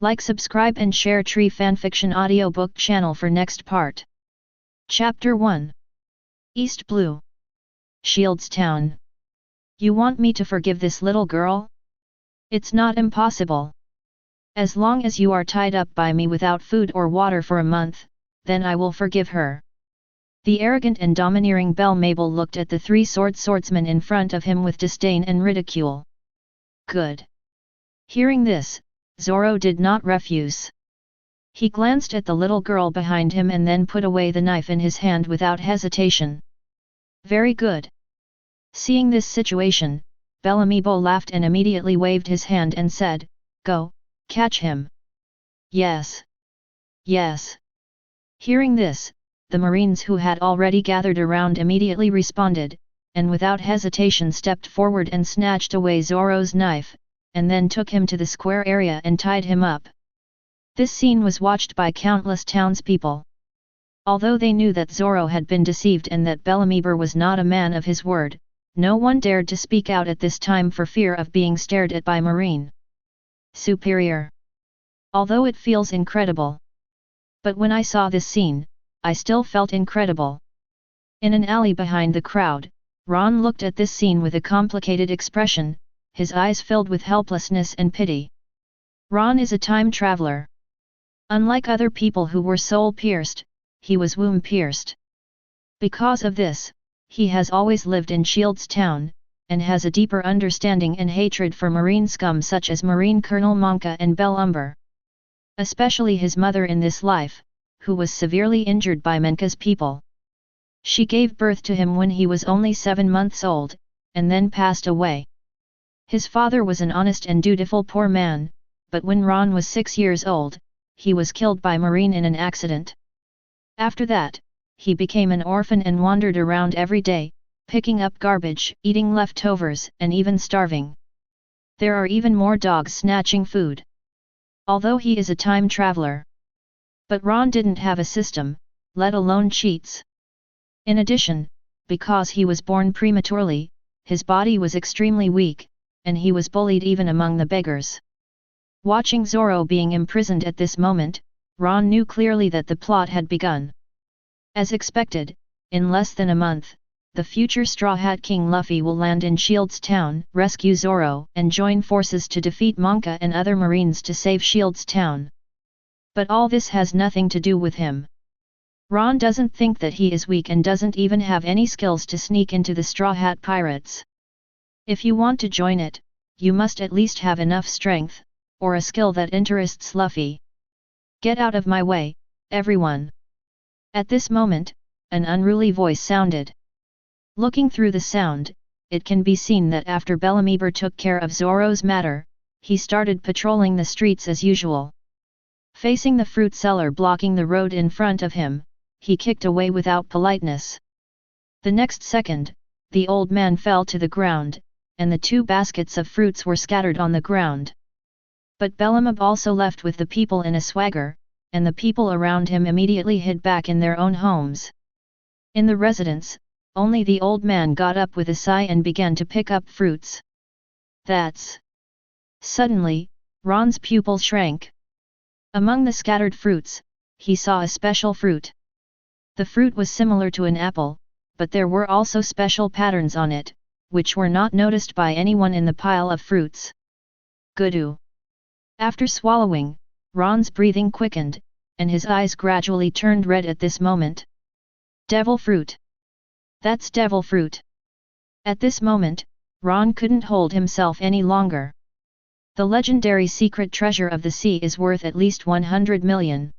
Like, subscribe and share Tree Fanfiction audiobook channel for next part. Chapter 1. East Blue. Shields Town. You want me to forgive this little girl? It's not impossible. As long as you are tied up by me without food or water for a month, then I will forgive her. The arrogant and domineering Belle Mabel looked at the three swordsmen in front of him with disdain and ridicule. Good. Hearing this, Zoro did not refuse. He glanced at the little girl behind him and then put away the knife in his hand without hesitation. Very good. Seeing this situation, Belle Mabel laughed and immediately waved his hand and said, Go, catch him. Yes. Yes. Hearing this, the Marines who had already gathered around immediately responded, and without hesitation stepped forward and snatched away Zoro's knife, and then took him to the square area and tied him up. This scene was watched by countless townspeople. Although they knew that Zoro had been deceived and that Belle Mabel was not a man of his word, no one dared to speak out at this time for fear of being stared at by Marine superior. Although it feels incredible. But when I saw this scene, I still felt incredible. In an alley behind the crowd, Ron looked at this scene with a complicated expression, his eyes filled with helplessness and pity. Ron is a time traveler. Unlike other people who were soul-pierced, he was womb-pierced. Because of this, he has always lived in Shields Town, and has a deeper understanding and hatred for Marine scum such as Marine Colonel Monka and Belle Umber. Especially his mother in this life, who was severely injured by Monka's people. She gave birth to him when he was only 7 months old, and then passed away. His father was an honest and dutiful poor man, but when Ron was 6 years old, he was killed by Marine in an accident. After that, he became an orphan and wandered around every day, picking up garbage, eating leftovers, and even starving. There are even more dogs snatching food. Although he is a time traveler. But Ron didn't have a system, let alone cheats. In addition, because he was born prematurely, his body was extremely weak, and he was bullied even among the beggars. Watching Zoro being imprisoned at this moment, Ron knew clearly that the plot had begun. As expected, in less than a month, the future Straw Hat King Luffy will land in Shields Town, rescue Zoro, and join forces to defeat Monka and other Marines to save Shields Town. But all this has nothing to do with him. Ron doesn't think that he is weak and doesn't even have any skills to sneak into the Straw Hat Pirates. If you want to join it, you must at least have enough strength, or a skill that interests Luffy. Get out of my way, everyone. At this moment, an unruly voice sounded. Looking through the sound, it can be seen that after Belle Mabel took care of Zoro's matter, he started patrolling the streets as usual. Facing the fruit seller blocking the road in front of him, he kicked away without politeness. The next second, the old man fell to the ground, and the 2 baskets of fruits were scattered on the ground. But Belle Mabel also left with the people in a swagger, and the people around him immediately hid back in their own homes. In the residence, only the old man got up with a sigh and began to pick up fruits. That's... Suddenly, Ron's pupils shrank. Among the scattered fruits, he saw a special fruit. The fruit was similar to an apple, but there were also special patterns on it, which were not noticed by anyone in the pile of fruits. Goodoo. After swallowing, Ron's breathing quickened, and his eyes gradually turned red at this moment. Devil fruit. That's devil fruit. At this moment, Ron couldn't hold himself any longer. The legendary secret treasure of the sea is worth at least 100 million.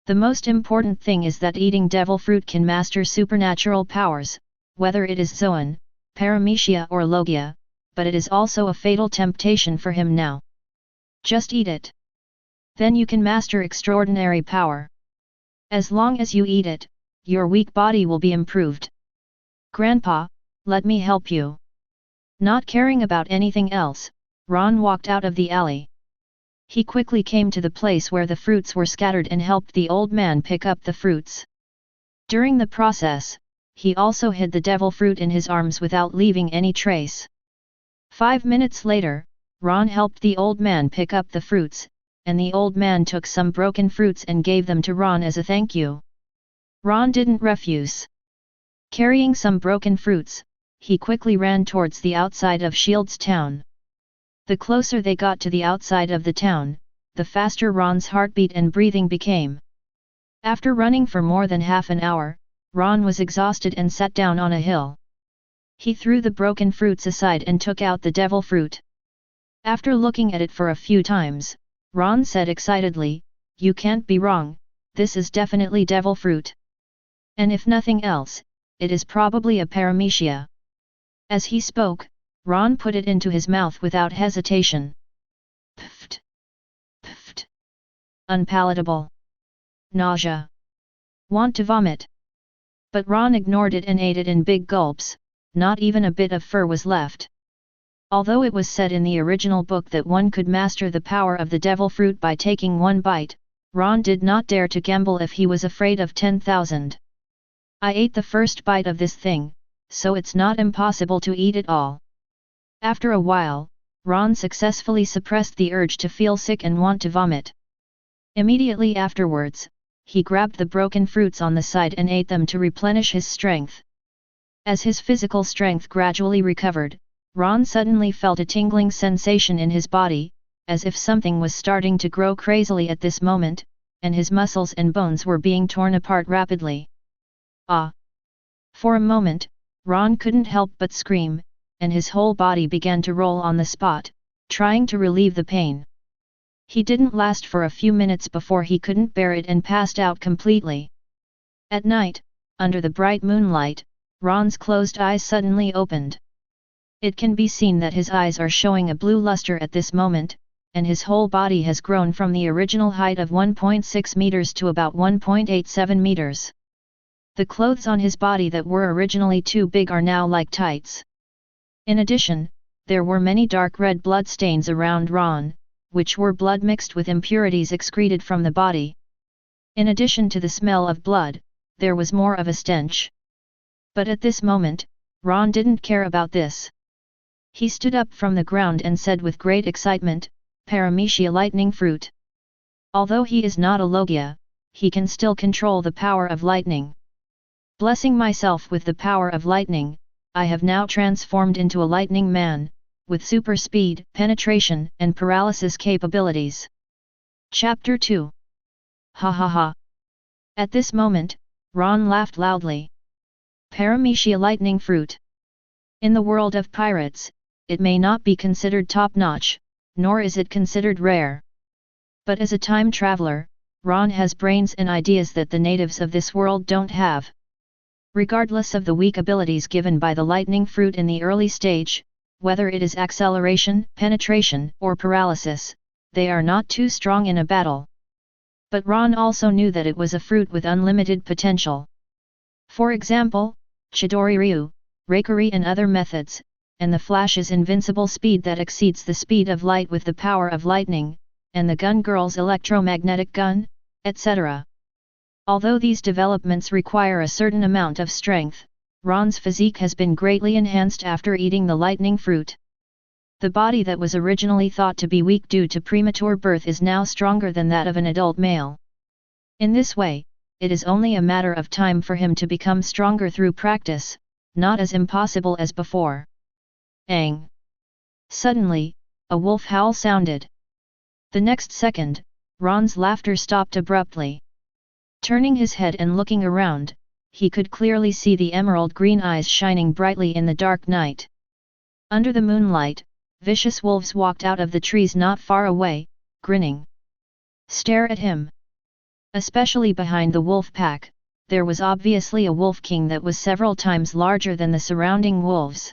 The most important thing is that eating devil fruit can master supernatural powers, whether it is Zoan, Paramecia or Logia, but it is also a fatal temptation for him now. Just eat it. Then you can master extraordinary power. As long as you eat it, your weak body will be improved. Grandpa, let me help you. Not caring about anything else, Ron walked out of the alley. He quickly came to the place where the fruits were scattered and helped the old man pick up the fruits. During the process, he also hid the devil fruit in his arms without leaving any trace. 5 minutes later, Ron helped the old man pick up the fruits, and the old man took some broken fruits and gave them to Ron as a thank you. Ron didn't refuse. Carrying some broken fruits, he quickly ran towards the outside of Shield's town. The closer they got to the outside of the town, the faster Ron's heartbeat and breathing became. After running for more than half an hour, Ron was exhausted and sat down on a hill. He threw the broken fruits aside and took out the devil fruit. After looking at it for a few times, Ron said excitedly, "You can't be wrong, this is definitely devil fruit. And if nothing else, it is probably a paramecia." As he spoke, Ron put it into his mouth without hesitation. Pft! Pft! Unpalatable. Nausea. Want to vomit. But Ron ignored it and ate it in big gulps, not even a bit of fur was left. Although it was said in the original book that one could master the power of the devil fruit by taking one bite, Ron did not dare to gamble if he was afraid of 10,000. "I ate the first bite of this thing, so it's not impossible to eat it all." After a while, Ron successfully suppressed the urge to feel sick and want to vomit. Immediately afterwards, he grabbed the broken fruits on the side and ate them to replenish his strength. As his physical strength gradually recovered, Ron suddenly felt a tingling sensation in his body, as if something was starting to grow crazily at this moment, and his muscles and bones were being torn apart rapidly. Ah! For a moment, Ron couldn't help but scream, and his whole body began to roll on the spot, trying to relieve the pain. He didn't last for a few minutes before he couldn't bear it and passed out completely. At night, under the bright moonlight, Ron's closed eyes suddenly opened. It can be seen that his eyes are showing a blue luster at this moment, and his whole body has grown from the original height of 1.6 meters to about 1.87 meters. The clothes on his body that were originally too big are now like tights. In addition, there were many dark red blood stains around Ron, which were blood mixed with impurities excreted from the body. In addition to the smell of blood, there was more of a stench. But at this moment, Ron didn't care about this. He stood up from the ground and said with great excitement, "Paramecia lightning fruit. Although he is not a Logia, he can still control the power of lightning. Blessing myself with the power of lightning, I have now transformed into a lightning man, with super speed, penetration, and paralysis capabilities." Chapter 2. Ha ha ha. At this moment, Ron laughed loudly. Paramecia lightning fruit. In the world of pirates, it may not be considered top-notch, nor is it considered rare. But as a time traveler, Ron has brains and ideas that the natives of this world don't have. Regardless of the weak abilities given by the lightning fruit in the early stage, whether it is acceleration, penetration, or paralysis, they are not too strong in a battle. But Ron also knew that it was a fruit with unlimited potential. For example, Chidori Ryu, Reikari and other methods, and the Flash's invincible speed that exceeds the speed of light with the power of lightning, and the Gun Girl's electromagnetic gun, etc. Although these developments require a certain amount of strength, Ron's physique has been greatly enhanced after eating the lightning fruit. The body that was originally thought to be weak due to premature birth is now stronger than that of an adult male. In this way, it is only a matter of time for him to become stronger through practice, not as impossible as before. Ang! Suddenly, a wolf howl sounded. The next second, Ron's laughter stopped abruptly. Turning his head and looking around, he could clearly see the emerald green eyes shining brightly in the dark night. Under the moonlight, vicious wolves walked out of the trees not far away, grinning. Stare at him. Especially behind the wolf pack, there was obviously a wolf king that was several times larger than the surrounding wolves.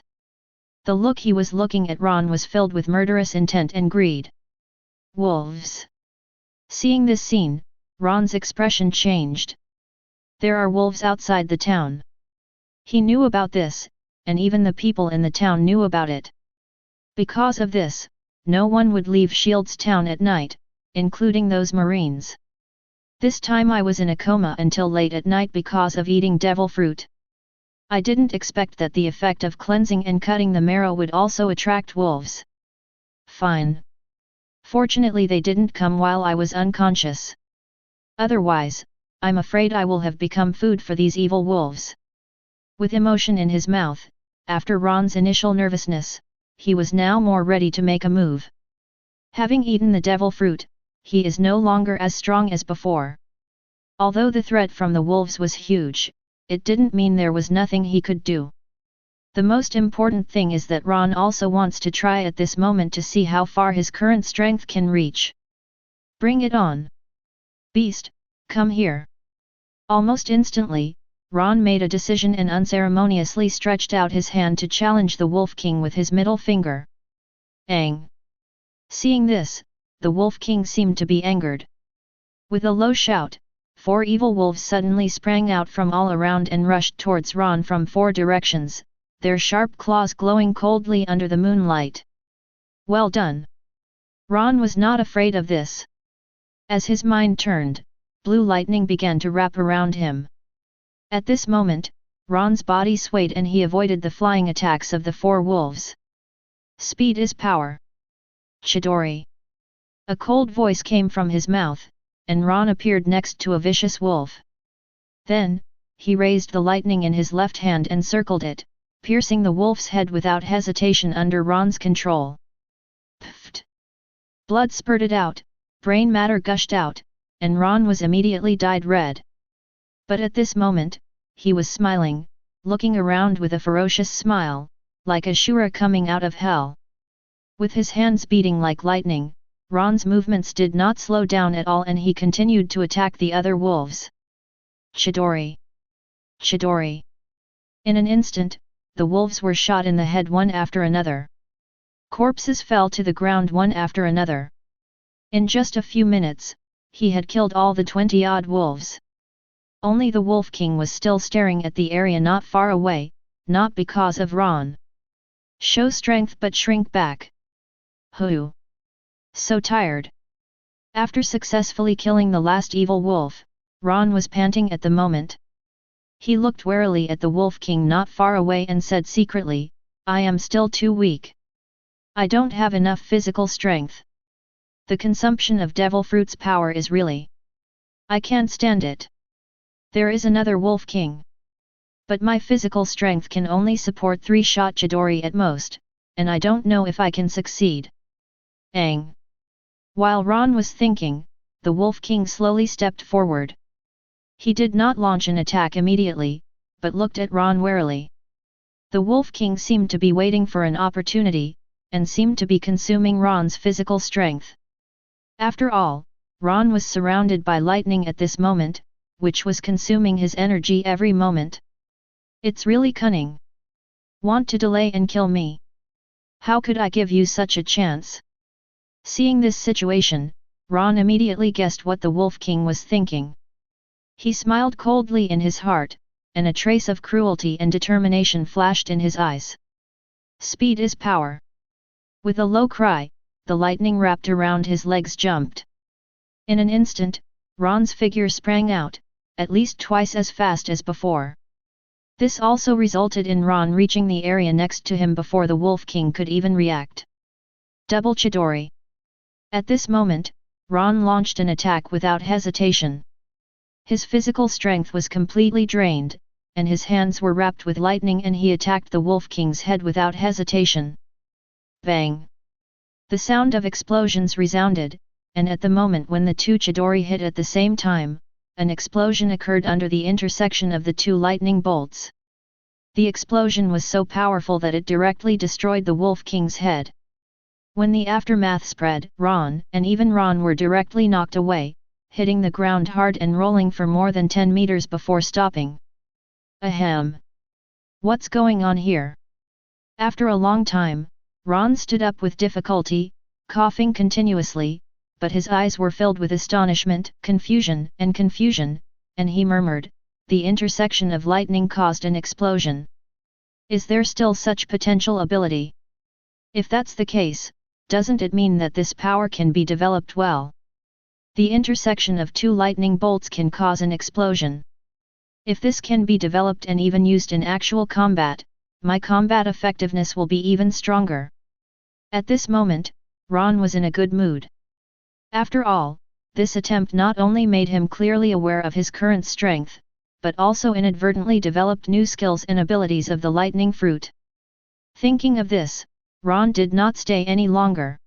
The look he was looking at Ron was filled with murderous intent and greed. Wolves. Seeing this scene, Ron's expression changed. There are wolves outside the town. He knew about this, and even the people in the town knew about it. Because of this, no one would leave Shield's town at night, including those Marines. This time I was in a coma until late at night because of eating devil fruit. I didn't expect that the effect of cleansing and cutting the marrow would also attract wolves. Fine. Fortunately they didn't come while I was unconscious. Otherwise, I'm afraid I will have become food for these evil wolves. With emotion in his mouth, after Ron's initial nervousness, he was now more ready to make a move. Having eaten the devil fruit, he is no longer as strong as before. Although the threat from the wolves was huge, it didn't mean there was nothing he could do. The most important thing is that Ron also wants to try at this moment to see how far his current strength can reach. Bring it on! Beast, come here! Almost instantly, Ron made a decision and unceremoniously stretched out his hand to challenge the Wolf King with his middle finger. Aang! Seeing this, the Wolf King seemed to be angered. With a low shout, 4 evil wolves suddenly sprang out from all around and rushed towards Ron from 4 directions, their sharp claws glowing coldly under the moonlight. Well done! Ron was not afraid of this. As his mind turned, blue lightning began to wrap around him. At this moment, Ron's body swayed and he avoided the flying attacks of the 4 wolves. Speed is power. Chidori! A cold voice came from his mouth, and Ron appeared next to a vicious wolf. Then, he raised the lightning in his left hand and circled it, piercing the wolf's head without hesitation under Ron's control. Pfft! Blood spurted out, brain matter gushed out, and Ron was immediately dyed red. But at this moment, he was smiling, looking around with a ferocious smile, like Ashura coming out of hell. With his hands beating like lightning, Ron's movements did not slow down at all and he continued to attack the other wolves. Chidori! Chidori! In an instant, the wolves were shot in the head one after another. Corpses fell to the ground one after another. In just a few minutes, he had killed all the 20-odd wolves. Only the Wolf King was still staring at the area not far away, not because of Ron. Show strength but shrink back. Hoo! So tired. After successfully killing the last evil wolf, Ron was panting at the moment. He looked warily at the Wolf King not far away and said secretly, I am still too weak. I don't have enough physical strength. The consumption of devil fruit's power is really... I can't stand it. There is another Wolf King. But my physical strength can only support 3-shot Chidori at most, and I don't know if I can succeed. Aang! While Ron was thinking, the Wolf King slowly stepped forward. He did not launch an attack immediately, but looked at Ron warily. The Wolf King seemed to be waiting for an opportunity, and seemed to be consuming Ron's physical strength. After all, Ron was surrounded by lightning at this moment, which was consuming his energy every moment. It's really cunning. Want to delay and kill me? How could I give you such a chance? Seeing this situation, Ron immediately guessed what the Wolf King was thinking. He smiled coldly in his heart, and a trace of cruelty and determination flashed in his eyes. Speed is power. With a low cry, the lightning wrapped around his legs jumped. In an instant, Ron's figure sprang out, at least twice as fast as before. This also resulted in Ron reaching the area next to him before the Wolf King could even react. Double Chidori! At this moment, Ron launched an attack without hesitation. His physical strength was completely drained, and his hands were wrapped with lightning and he attacked the Wolf King's head without hesitation. Bang! The sound of explosions resounded, and at the moment when the 2 Chidori hit at the same time, an explosion occurred under the intersection of the 2 lightning bolts. The explosion was so powerful that it directly destroyed the Wolf King's head. When the aftermath spread, Ron and even Ron were directly knocked away, hitting the ground hard and rolling for more than 10 meters before stopping. Ahem! What's going on here? After a long time, Ron stood up with difficulty, coughing continuously, but his eyes were filled with astonishment, confusion, and he murmured, the intersection of lightning caused an explosion. Is there still such potential ability? If that's the case, doesn't it mean that this power can be developed well? The intersection of 2 lightning bolts can cause an explosion. If this can be developed and even used in actual combat, my combat effectiveness will be even stronger. At this moment, Ron was in a good mood. After all, this attempt not only made him clearly aware of his current strength, but also inadvertently developed new skills and abilities of the lightning fruit. Thinking of this, Ron did not stay any longer.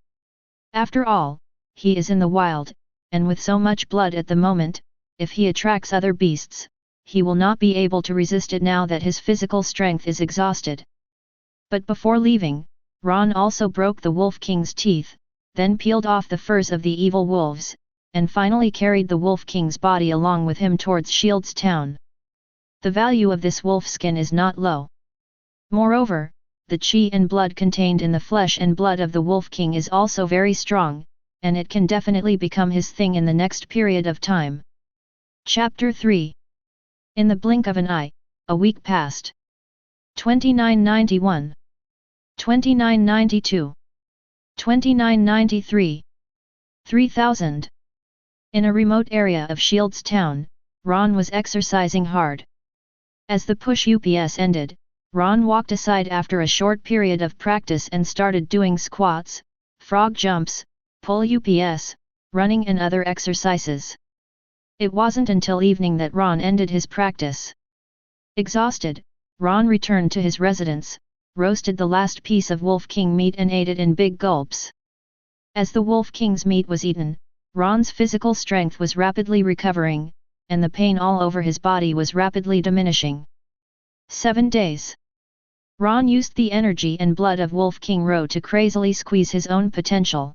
After all, he is in the wild, and with so much blood at the moment, if he attracts other beasts, he will not be able to resist it now that his physical strength is exhausted. But before leaving, Ron also broke the Wolf King's teeth, then peeled off the furs of the evil wolves, and finally carried the Wolf King's body along with him towards Shields Town. The value of this wolf skin is not low. Moreover, the chi and blood contained in the flesh and blood of the Wolf King is also very strong, and it can definitely become his thing in the next period of time. Chapter 3. In the blink of an eye, a week passed. 2991. 2992. 2993. 3000. In a remote area of Shields Town, Ron was exercising hard. As the push-ups ended, Ron walked aside after a short period of practice and started doing squats, frog jumps, pull-ups, running and other exercises. It wasn't until evening that Ron ended his practice. Exhausted, Ron returned to his residence, roasted the last piece of Wolf King meat and ate it in big gulps. As the Wolf King's meat was eaten, Ron's physical strength was rapidly recovering, and the pain all over his body was rapidly diminishing. 7 days. Ron used the energy and blood of Wolf King Ro to crazily squeeze his own potential.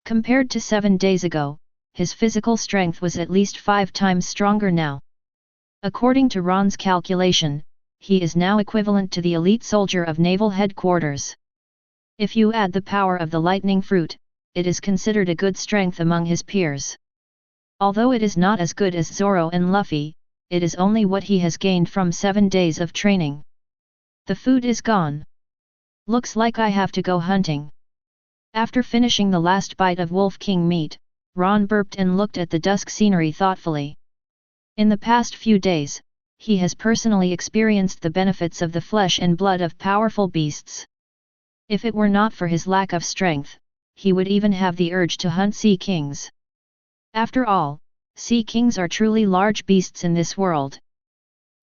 Compared to 7 days ago, his physical strength was at least 5 times stronger now. According to Ron's calculation, he is now equivalent to the elite soldier of naval headquarters. If you add the power of the lightning fruit, it is considered a good strength among his peers. Although it is not as good as Zoro and Luffy, it is only what he has gained from 7 days of training. The food is gone. Looks like I have to go hunting. After finishing the last bite of Wolf King meat, Ron burped and looked at the dusk scenery thoughtfully. In the past few days, he has personally experienced the benefits of the flesh and blood of powerful beasts. If it were not for his lack of strength, he would even have the urge to hunt sea kings. After all, sea kings are truly large beasts in this world.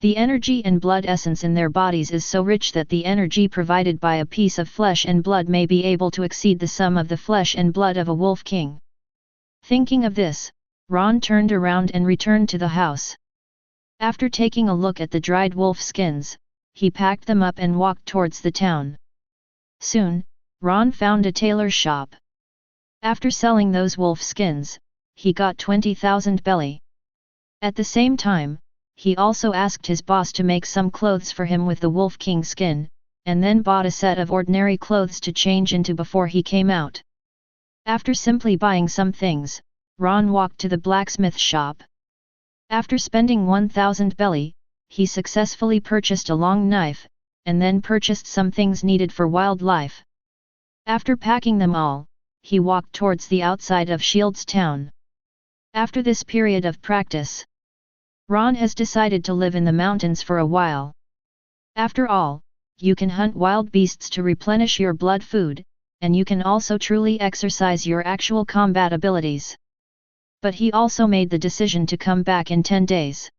The energy and blood essence in their bodies is so rich that the energy provided by a piece of flesh and blood may be able to exceed the sum of the flesh and blood of a wolf king. Thinking of this, Ron turned around and returned to the house. After taking a look at the dried wolf skins, he packed them up and walked towards the town. Soon, Ron found a tailor's shop. After selling those wolf skins, he got 20,000 belly. At the same time, he also asked his boss to make some clothes for him with the Wolf King skin, and then bought a set of ordinary clothes to change into before he came out. After simply buying some things, Ron walked to the blacksmith shop. After spending 1,000 belly, he successfully purchased a long knife, and then purchased some things needed for wildlife. After packing them all, he walked towards the outside of Shields Town. After this period of practice, Ron has decided to live in the mountains for a while. After all, you can hunt wild beasts to replenish your blood food, and you can also truly exercise your actual combat abilities. But he also made the decision to come back in 10 days.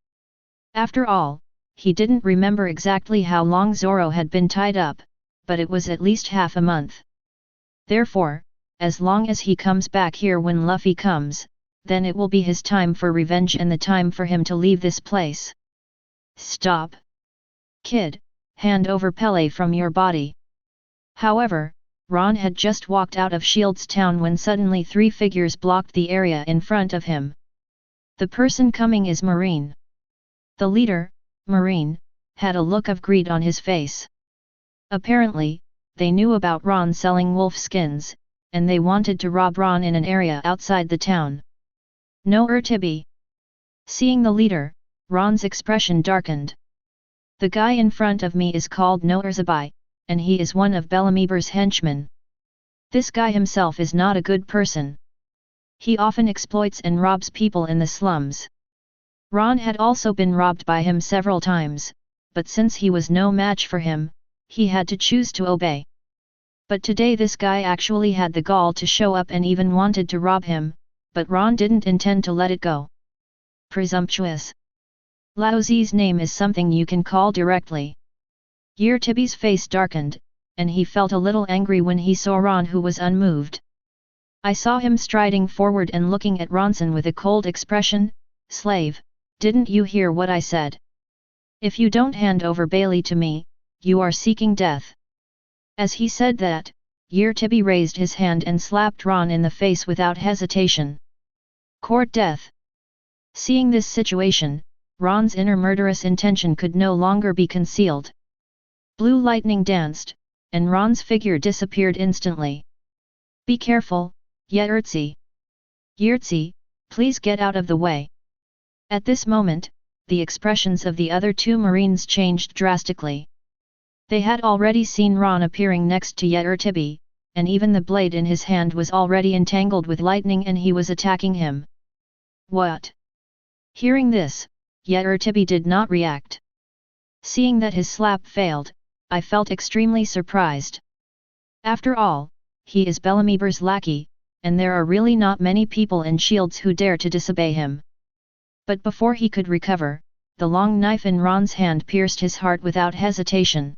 After all, he didn't remember exactly how long Zoro had been tied up, but it was at least half a month. Therefore, as long as he comes back here when Luffy comes, then it will be his time for revenge and the time for him to leave this place. Stop! Kid, hand over Pele from your body. However, Ron had just walked out of Shields Town when suddenly 3 figures blocked the area in front of him. The person coming is Marine. The leader, Marine, had a look of greed on his face. Apparently, they knew about Ron selling wolf skins, and they wanted to rob Ron in an area outside the town. No Urtibi. Seeing the leader, Ron's expression darkened. The guy in front of me is called No Urzabai, and he is one of Bellamyber's henchmen. This guy himself is not a good person. He often exploits and robs people in the slums. Ron had also been robbed by him several times, but since he was no match for him, he had to choose to obey. But today this guy actually had the gall to show up and even wanted to rob him, but Ron didn't intend to let it go. Presumptuous. Laozi's name is something you can call directly. Yirtibi's face darkened, and he felt a little angry when he saw Ron, who was unmoved. I saw him striding forward and looking at Ronson with a cold expression. Slave, didn't you hear what I said? If you don't hand over Bailey to me, you are seeking death. As he said that, Yirtibi raised his hand and slapped Ron in the face without hesitation. Court death. Seeing this situation, Ron's inner murderous intention could no longer be concealed. Blue lightning danced, and Ron's figure disappeared instantly. Be careful, Yirtzi. Yirtzi, please get out of the way. At this moment, the expressions of the other two Marines changed drastically. They had already seen Ron appearing next to Yirtibi, and even the blade in his hand was already entangled with lightning and he was attacking him. What? Hearing this, Yirtibi did not react. Seeing that his slap failed, I felt extremely surprised. After all, he is Bellamyber's lackey, and there are really not many people in Shields who dare to disobey him. But before he could recover, the long knife in Ron's hand pierced his heart without hesitation.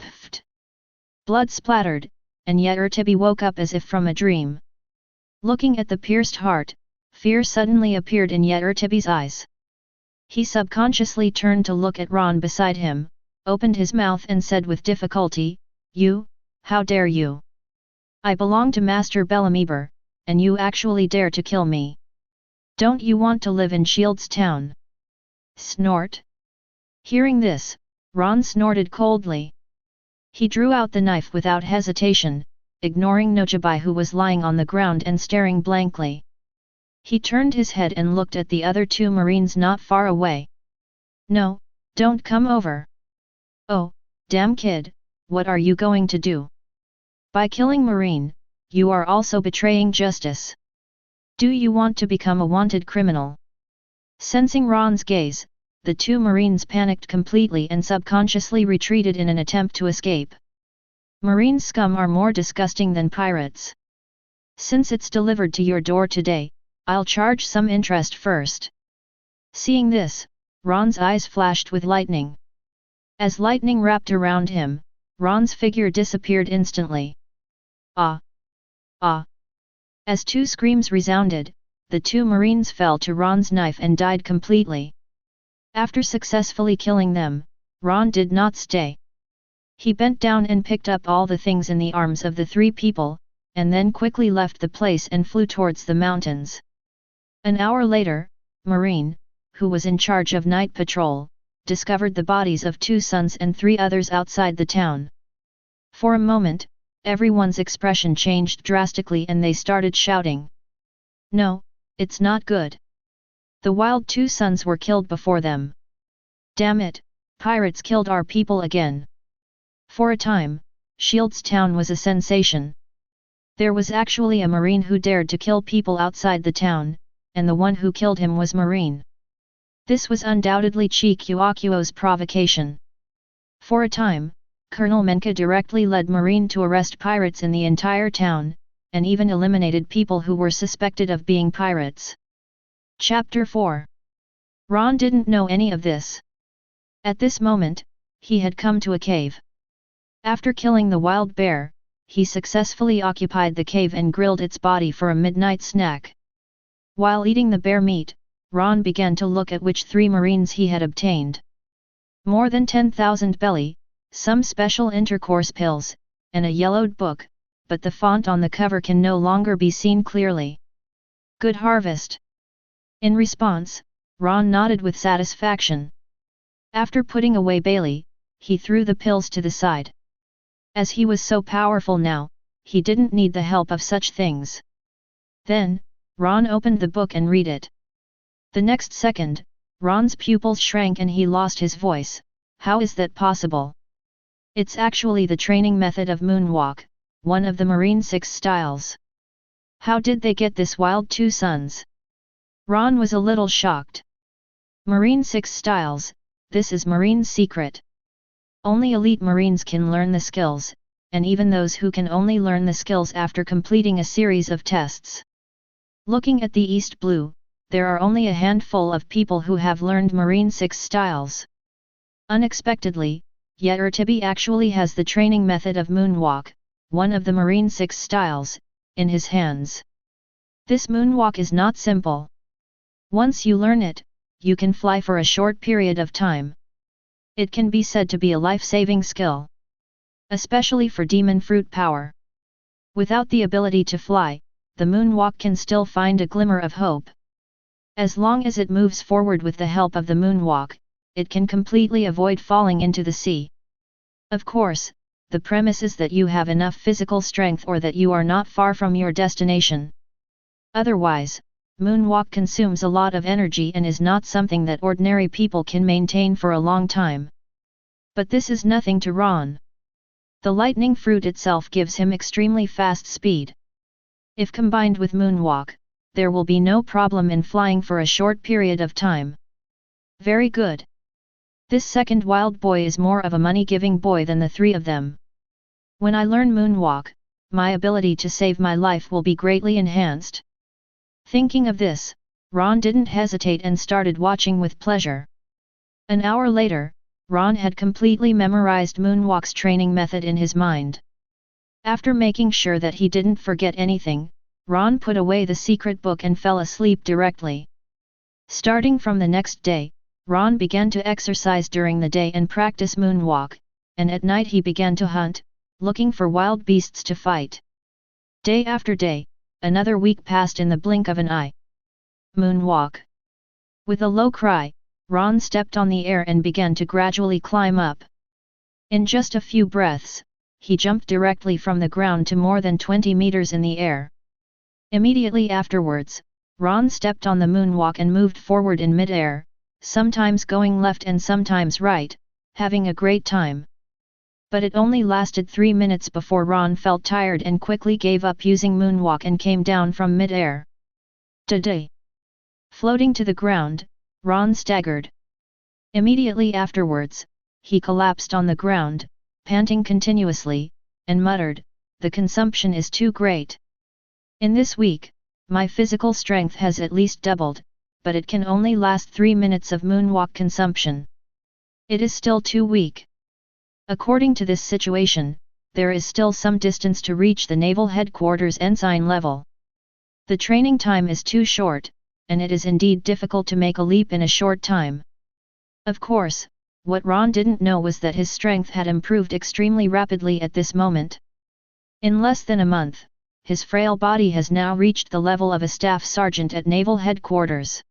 Pfft! Blood splattered, and Yirtibi woke up as if from a dream. Looking at the pierced heart, fear suddenly appeared in Yirtibi's eyes. He subconsciously turned to look at Ron beside him, opened his mouth and said with difficulty, "You, how dare you? I belong to Master Bellamyber, and you actually dare to kill me. Don't you want to live in Shields Town?" Snort. Hearing this, Ron snorted coldly. He drew out the knife without hesitation, ignoring Nojibai, who was lying on the ground and staring blankly. He turned his head and looked at the other two Marines not far away. "No, don't come over." "Oh, damn kid, what are you going to do? By killing Marine, you are also betraying justice. Do you want to become a wanted criminal?" Sensing Ron's gaze, the two Marines panicked completely and subconsciously retreated in an attempt to escape. Marine scum are more disgusting than pirates. Since it's delivered to your door today, I'll charge some interest first. Seeing this, Ron's eyes flashed with lightning. As lightning wrapped around him, Ron's figure disappeared instantly. Ah! Ah! As two screams resounded, the two Marines fell to Ron's knife and died completely. After successfully killing them, Ron did not stay. He bent down and picked up all the things in the arms of the three people, and then quickly left the place and flew towards the mountains. An hour later, Marine, who was in charge of night patrol, discovered the bodies of two sons and three others outside the town. For a moment, everyone's expression changed drastically and they started shouting. "No, it's not good. The wild two sons were killed before them. Damn it, pirates killed our people again." For a time, Shields Town was a sensation. There was actually a Marine who dared to kill people outside the town, and the one who killed him was Marine. This was undoubtedly Chikuakuo's provocation. For a time, Colonel Menka directly led Marine to arrest pirates in the entire town, and even eliminated people who were suspected of being pirates. Chapter 4. Ron didn't know any of this. At this moment, he had come to a cave. After killing the wild bear, he successfully occupied the cave and grilled its body for a midnight snack. While eating the bear meat, Ron began to look at which three Marines he had obtained. More than 10,000 belly, some special intercourse pills, and a yellowed book, but the font on the cover can no longer be seen clearly. Good harvest. In response, Ron nodded with satisfaction. After putting away Bailey, he threw the pills to the side. As he was so powerful now, he didn't need the help of such things. Then, Ron opened the book and read it. The next second, Ron's pupils shrank and he lost his voice. How is that possible? It's actually the training method of moonwalk, one of the Marine 6 styles. How did they get this wild two sons? Ron was a little shocked. Marine 6 styles, this is Marine's secret. Only elite Marines can learn the skills, and even those who can only learn the skills after completing a series of tests. Looking at the East Blue, there are only a handful of people who have learned Marine 6 styles. Unexpectedly, yet Urtibi actually has the training method of moonwalk, one of the Marine 6 styles, in his hands. This moonwalk is not simple. Once you learn it, you can fly for a short period of time. It can be said to be a life-saving skill. Especially for demon fruit power. Without the ability to fly, the moonwalk can still find a glimmer of hope. As long as it moves forward with the help of the moonwalk, it can completely avoid falling into the sea. Of course, the premise is that you have enough physical strength or that you are not far from your destination. Otherwise, moonwalk consumes a lot of energy and is not something that ordinary people can maintain for a long time. But this is nothing to Ron. The lightning fruit itself gives him extremely fast speed. If combined with moonwalk, there will be no problem in flying for a short period of time. Very good. This second wild boy is more of a money-giving boy than the three of them. When I learn moonwalk, my ability to save my life will be greatly enhanced. Thinking of this, Ron didn't hesitate and started watching with pleasure. An hour later, Ron had completely memorized moonwalk's training method in his mind. After making sure that he didn't forget anything, Ron put away the secret book and fell asleep directly. Starting from the next day, Ron began to exercise during the day and practice moonwalk, and at night he began to hunt, looking for wild beasts to fight. Day after day, another week passed in the blink of an eye. Moonwalk. With a low cry, Ron stepped on the air and began to gradually climb up. In just a few breaths, he jumped directly from the ground to more than 20 meters in the air. Immediately afterwards, Ron stepped on the moonwalk and moved forward in mid-air, sometimes going left and sometimes right, having a great time. But it only lasted 3 minutes before Ron felt tired and quickly gave up using moonwalk and came down from mid-air. Today. Floating to the ground, Ron staggered. Immediately afterwards, he collapsed on the ground, panting continuously, and muttered, "The consumption is too great. In this week, my physical strength has at least doubled, but it can only last 3 minutes of moonwalk consumption. It is still too weak." According to this situation, there is still some distance to reach the naval headquarters ensign level. The training time is too short, and it is indeed difficult to make a leap in a short time. Of course, what Ron didn't know was that his strength had improved extremely rapidly at this moment. In less than a month, his frail body has now reached the level of a staff sergeant at naval headquarters.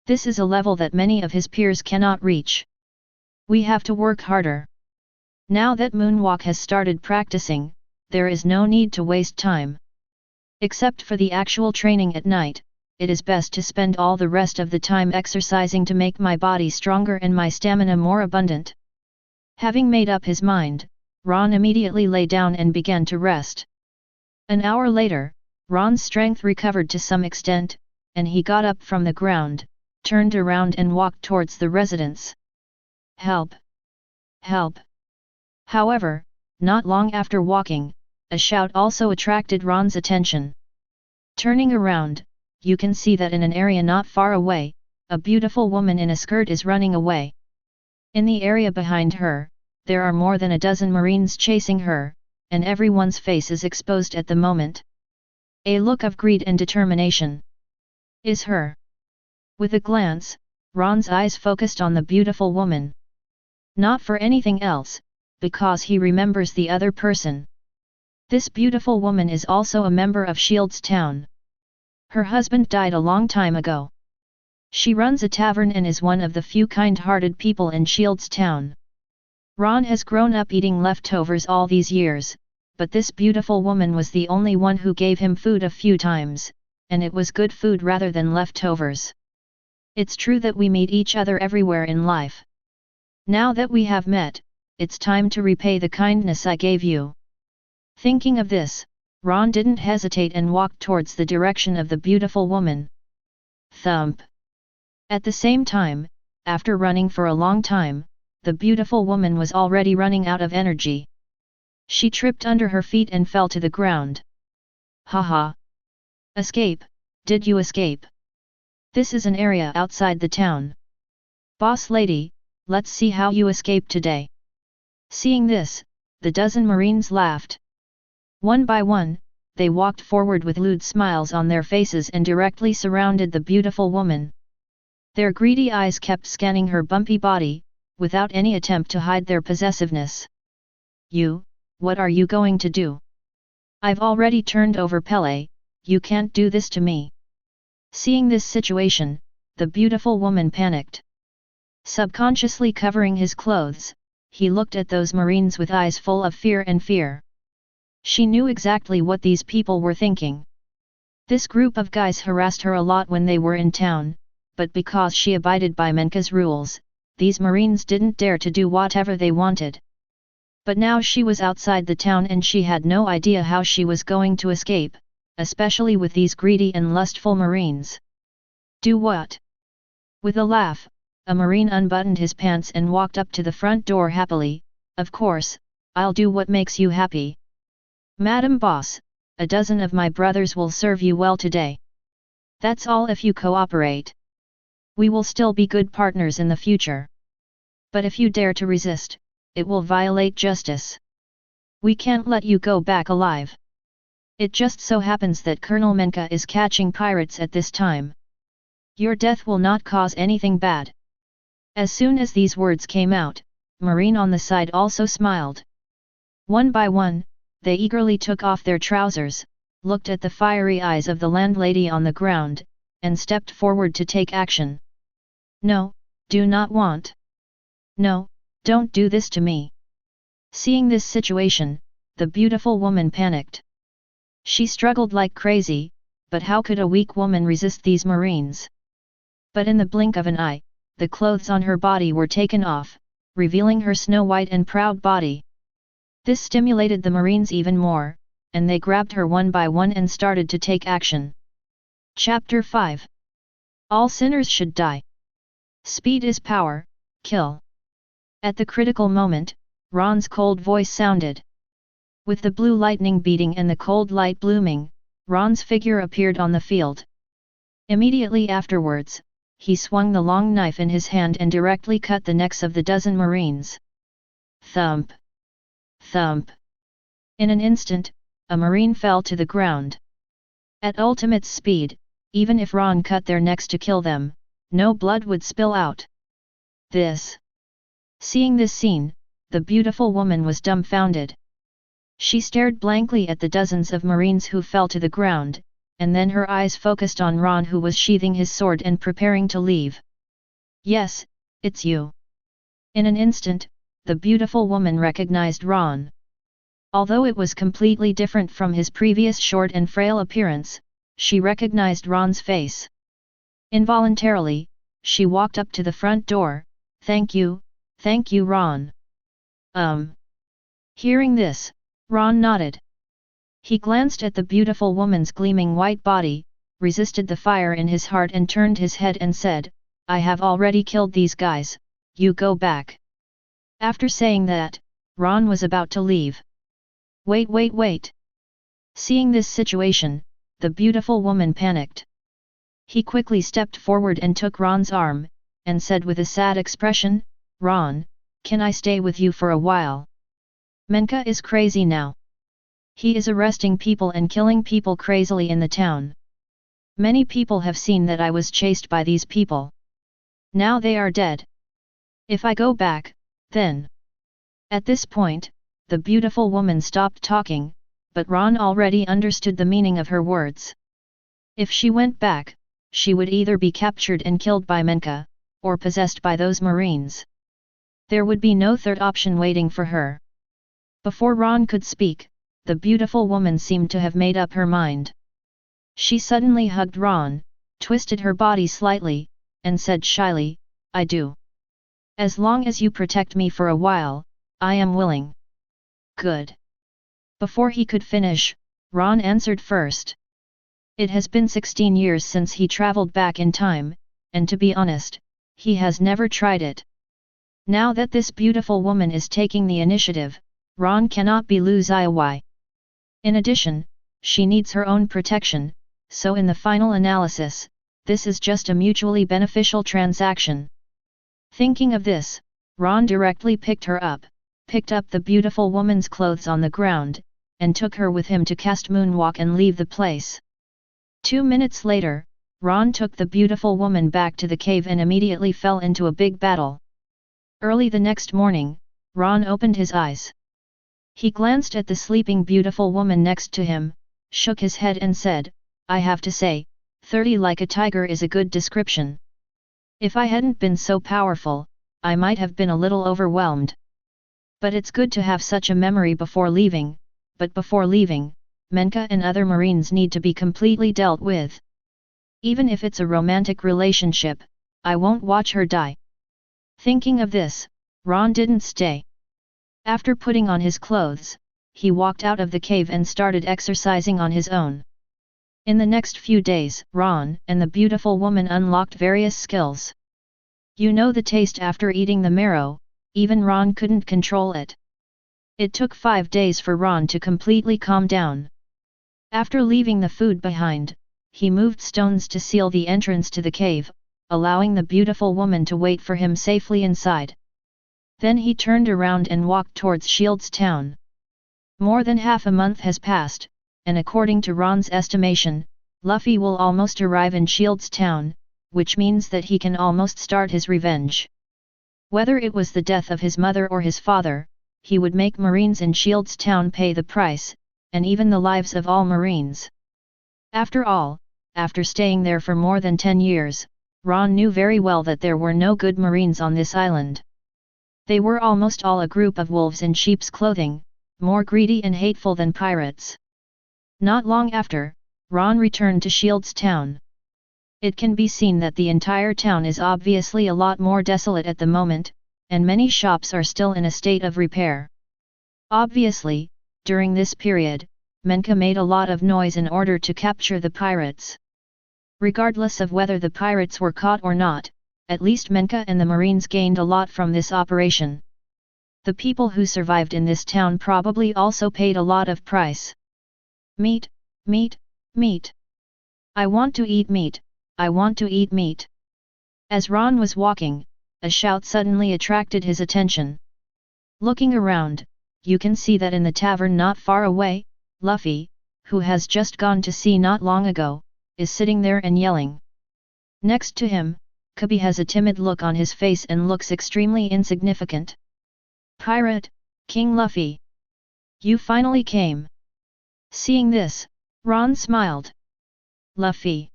This is a level that many of his peers cannot reach. We have to work harder. Now that moonwalk has started practicing, there is no need to waste time. Except for the actual training at night, it is best to spend all the rest of the time exercising to make my body stronger and my stamina more abundant. Having made up his mind, Ron immediately lay down and began to rest. An hour later, Ron's strength recovered to some extent, and he got up from the ground, turned around and walked towards the residence. Help! Help! However, not long after walking, a shout also attracted Ron's attention. Turning around, you can see that in an area not far away, a beautiful woman in a skirt is running away. In the area behind her, there are more than a dozen Marines chasing her, and everyone's face is exposed at the moment. A look of greed and determination is her. With a glance, Ron's eyes focused on the beautiful woman. Not for anything else, because he remembers the other person. This beautiful woman is also a member of Shield's town. Her husband died a long time ago. She runs a tavern and is one of the few kind-hearted people in Shield's town. Ron has grown up eating leftovers all these years, but this beautiful woman was the only one who gave him food a few times, and it was good food rather than leftovers. It's true that we meet each other everywhere in life. Now that we have met, it's time to repay the kindness I gave you. Thinking of this, Ron didn't hesitate and walked towards the direction of the beautiful woman. Thump! At the same time, after running for a long time, the beautiful woman was already running out of energy. She tripped under her feet and fell to the ground. Haha! Escape, did you escape? This is an area outside the town. Boss lady, let's see how you escape today. Seeing this, the dozen Marines laughed. One by one, they walked forward with lewd smiles on their faces and directly surrounded the beautiful woman. Their greedy eyes kept scanning her bumpy body, without any attempt to hide their possessiveness. You, what are you going to do? I've already turned over Pele, you can't do this to me. Seeing this situation, the beautiful woman panicked. Subconsciously covering his clothes, he looked at those Marines with eyes full of fear and fear. She knew exactly what these people were thinking. This group of guys harassed her a lot when they were in town, but because she abided by Menka's rules, these Marines didn't dare to do whatever they wanted. But now she was outside the town and she had no idea how she was going to escape, especially with these greedy and lustful Marines. Do what? With a laugh, a Marine unbuttoned his pants and walked up to the front door happily. Of course, I'll do what makes you happy. Madam Boss, a dozen of my brothers will serve you well today. That's all if you cooperate. We will still be good partners in the future. But if you dare to resist, it will violate justice. We can't let you go back alive. It just so happens that Colonel Menka is catching pirates at this time. Your death will not cause anything bad. As soon as these words came out, Marine on the side also smiled. One by one, they eagerly took off their trousers, looked at the fiery eyes of the landlady on the ground, and stepped forward to take action. No, do not want. No, don't do this to me. Seeing this situation, the beautiful woman panicked. She struggled like crazy, but how could a weak woman resist these Marines? But in the blink of an eye, the clothes on her body were taken off, revealing her snow-white and proud body. This stimulated the Marines even more, and they grabbed her one by one and started to take action. Chapter 5. All sinners should die. Speed is power, kill. At the critical moment, Ron's cold voice sounded. With the blue lightning beating and the cold light blooming, Ron's figure appeared on the field. Immediately afterwards, he swung the long knife in his hand and directly cut the necks of the dozen Marines. Thump! Thump! In an instant, a Marine fell to the ground. At ultimate speed, even if Ron cut their necks to kill them, no blood would spill out. Seeing this scene, the beautiful woman was dumbfounded. She stared blankly at the dozens of Marines who fell to the ground, and then her eyes focused on Ron, who was sheathing his sword and preparing to leave. Yes, it's you. In an instant, the beautiful woman recognized Ron. Although it was completely different from his previous short and frail appearance, she recognized Ron's face. Involuntarily, she walked up to the front door. Thank you, Ron. Hearing this, Ron nodded. He glanced at the beautiful woman's gleaming white body, resisted the fire in his heart and turned his head and said, I have already killed these guys, you go back. After saying that, Ron was about to leave. Wait. Seeing this situation, the beautiful woman panicked. He quickly stepped forward and took Ron's arm, and said with a sad expression, Ron, can I stay with you for a while? Menka is crazy now. He is arresting people and killing people crazily in the town. Many people have seen that I was chased by these people. Now they are dead. If I go back, then... At this point, the beautiful woman stopped talking, but Ron already understood the meaning of her words. If she went back, she would either be captured and killed by Menka, or possessed by those Marines. There would be no third option waiting for her. Before Ron could speak, the beautiful woman seemed to have made up her mind. She suddenly hugged Ron, twisted her body slightly, and said shyly, I do. As long as you protect me for a while, I am willing. Good. Before he could finish, Ron answered first. It has been 16 years since he traveled back in time, and to be honest, he has never tried it. Now that this beautiful woman is taking the initiative, Ron cannot be lose IOI. In addition, she needs her own protection, so in the final analysis, this is just a mutually beneficial transaction. Thinking of this, Ron directly picked up the beautiful woman's clothes on the ground, and took her with him to cast moonwalk and leave the place. 2 minutes later, Ron took the beautiful woman back to the cave and immediately fell into a big battle. Early the next morning, Ron opened his eyes. He glanced at the sleeping beautiful woman next to him, shook his head and said, "I have to say, 30 like a tiger is a good description. If I hadn't been so powerful, I might have been a little overwhelmed. But it's good to have such a memory before leaving, but before leaving, Menka and other Marines need to be completely dealt with. Even if it's a romantic relationship, I won't watch her die." Thinking of this, Ron didn't stay. After putting on his clothes, he walked out of the cave and started exercising on his own. In the next few days, Ron and the beautiful woman unlocked various skills. You know the taste after eating the marrow, even Ron couldn't control it. It took 5 days for Ron to completely calm down. After leaving the food behind, he moved stones to seal the entrance to the cave, allowing the beautiful woman to wait for him safely inside. Then he turned around and walked towards Shield's town. More than half a month has passed, and according to Ron's estimation, Luffy will almost arrive in Shield's town, which means that he can almost start his revenge. Whether it was the death of his mother or his father, he would make Marines in Shield's town pay the price, and even the lives of all Marines. After all, after staying there for more than 10 years, Ron knew very well that there were no good Marines on this island. They were almost all a group of wolves in sheep's clothing, more greedy and hateful than pirates. Not long after, Ron returned to Shield's town. It can be seen that the entire town is obviously a lot more desolate at the moment, and many shops are still in a state of repair. Obviously, during this period, Menka made a lot of noise in order to capture the pirates. Regardless of whether the pirates were caught or not, at least Menka and the Marines gained a lot from this operation. The people who survived in this town probably also paid a lot of price. Meat, meat, meat. I want to eat meat, I want to eat meat. As Ron was walking, a shout suddenly attracted his attention. Looking around, you can see that in the tavern not far away, Luffy, who has just gone to sea not long ago, is sitting there and yelling. Next to him, Kabi has a timid look on his face and looks extremely insignificant. Pirate, King Luffy. You finally came. Seeing this, Ron smiled. Luffy.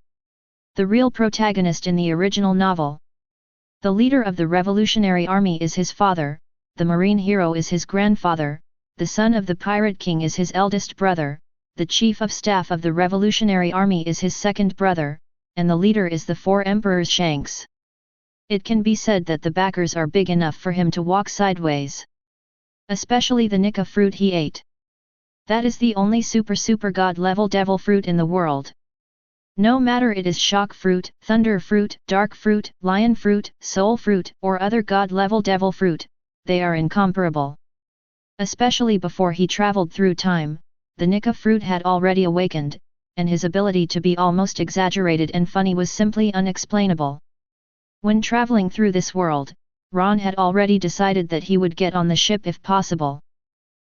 The real protagonist in the original novel. The leader of the Revolutionary Army is his father, the Marine hero is his grandfather, the son of the Pirate King is his eldest brother, the Chief of Staff of the Revolutionary Army is his second brother, and the leader is the 4 Emperors Shanks. It can be said that the backers are big enough for him to walk sideways. Especially the Nika fruit he ate. That is the only super god level devil fruit in the world. No matter it is shock fruit, thunder fruit, dark fruit, lion fruit, soul fruit, or other god level devil fruit, they are incomparable. Especially before he traveled through time, the Nika fruit had already awakened, and his ability to be almost exaggerated and funny was simply unexplainable. When traveling through this world, Ron had already decided that he would get on the ship if possible.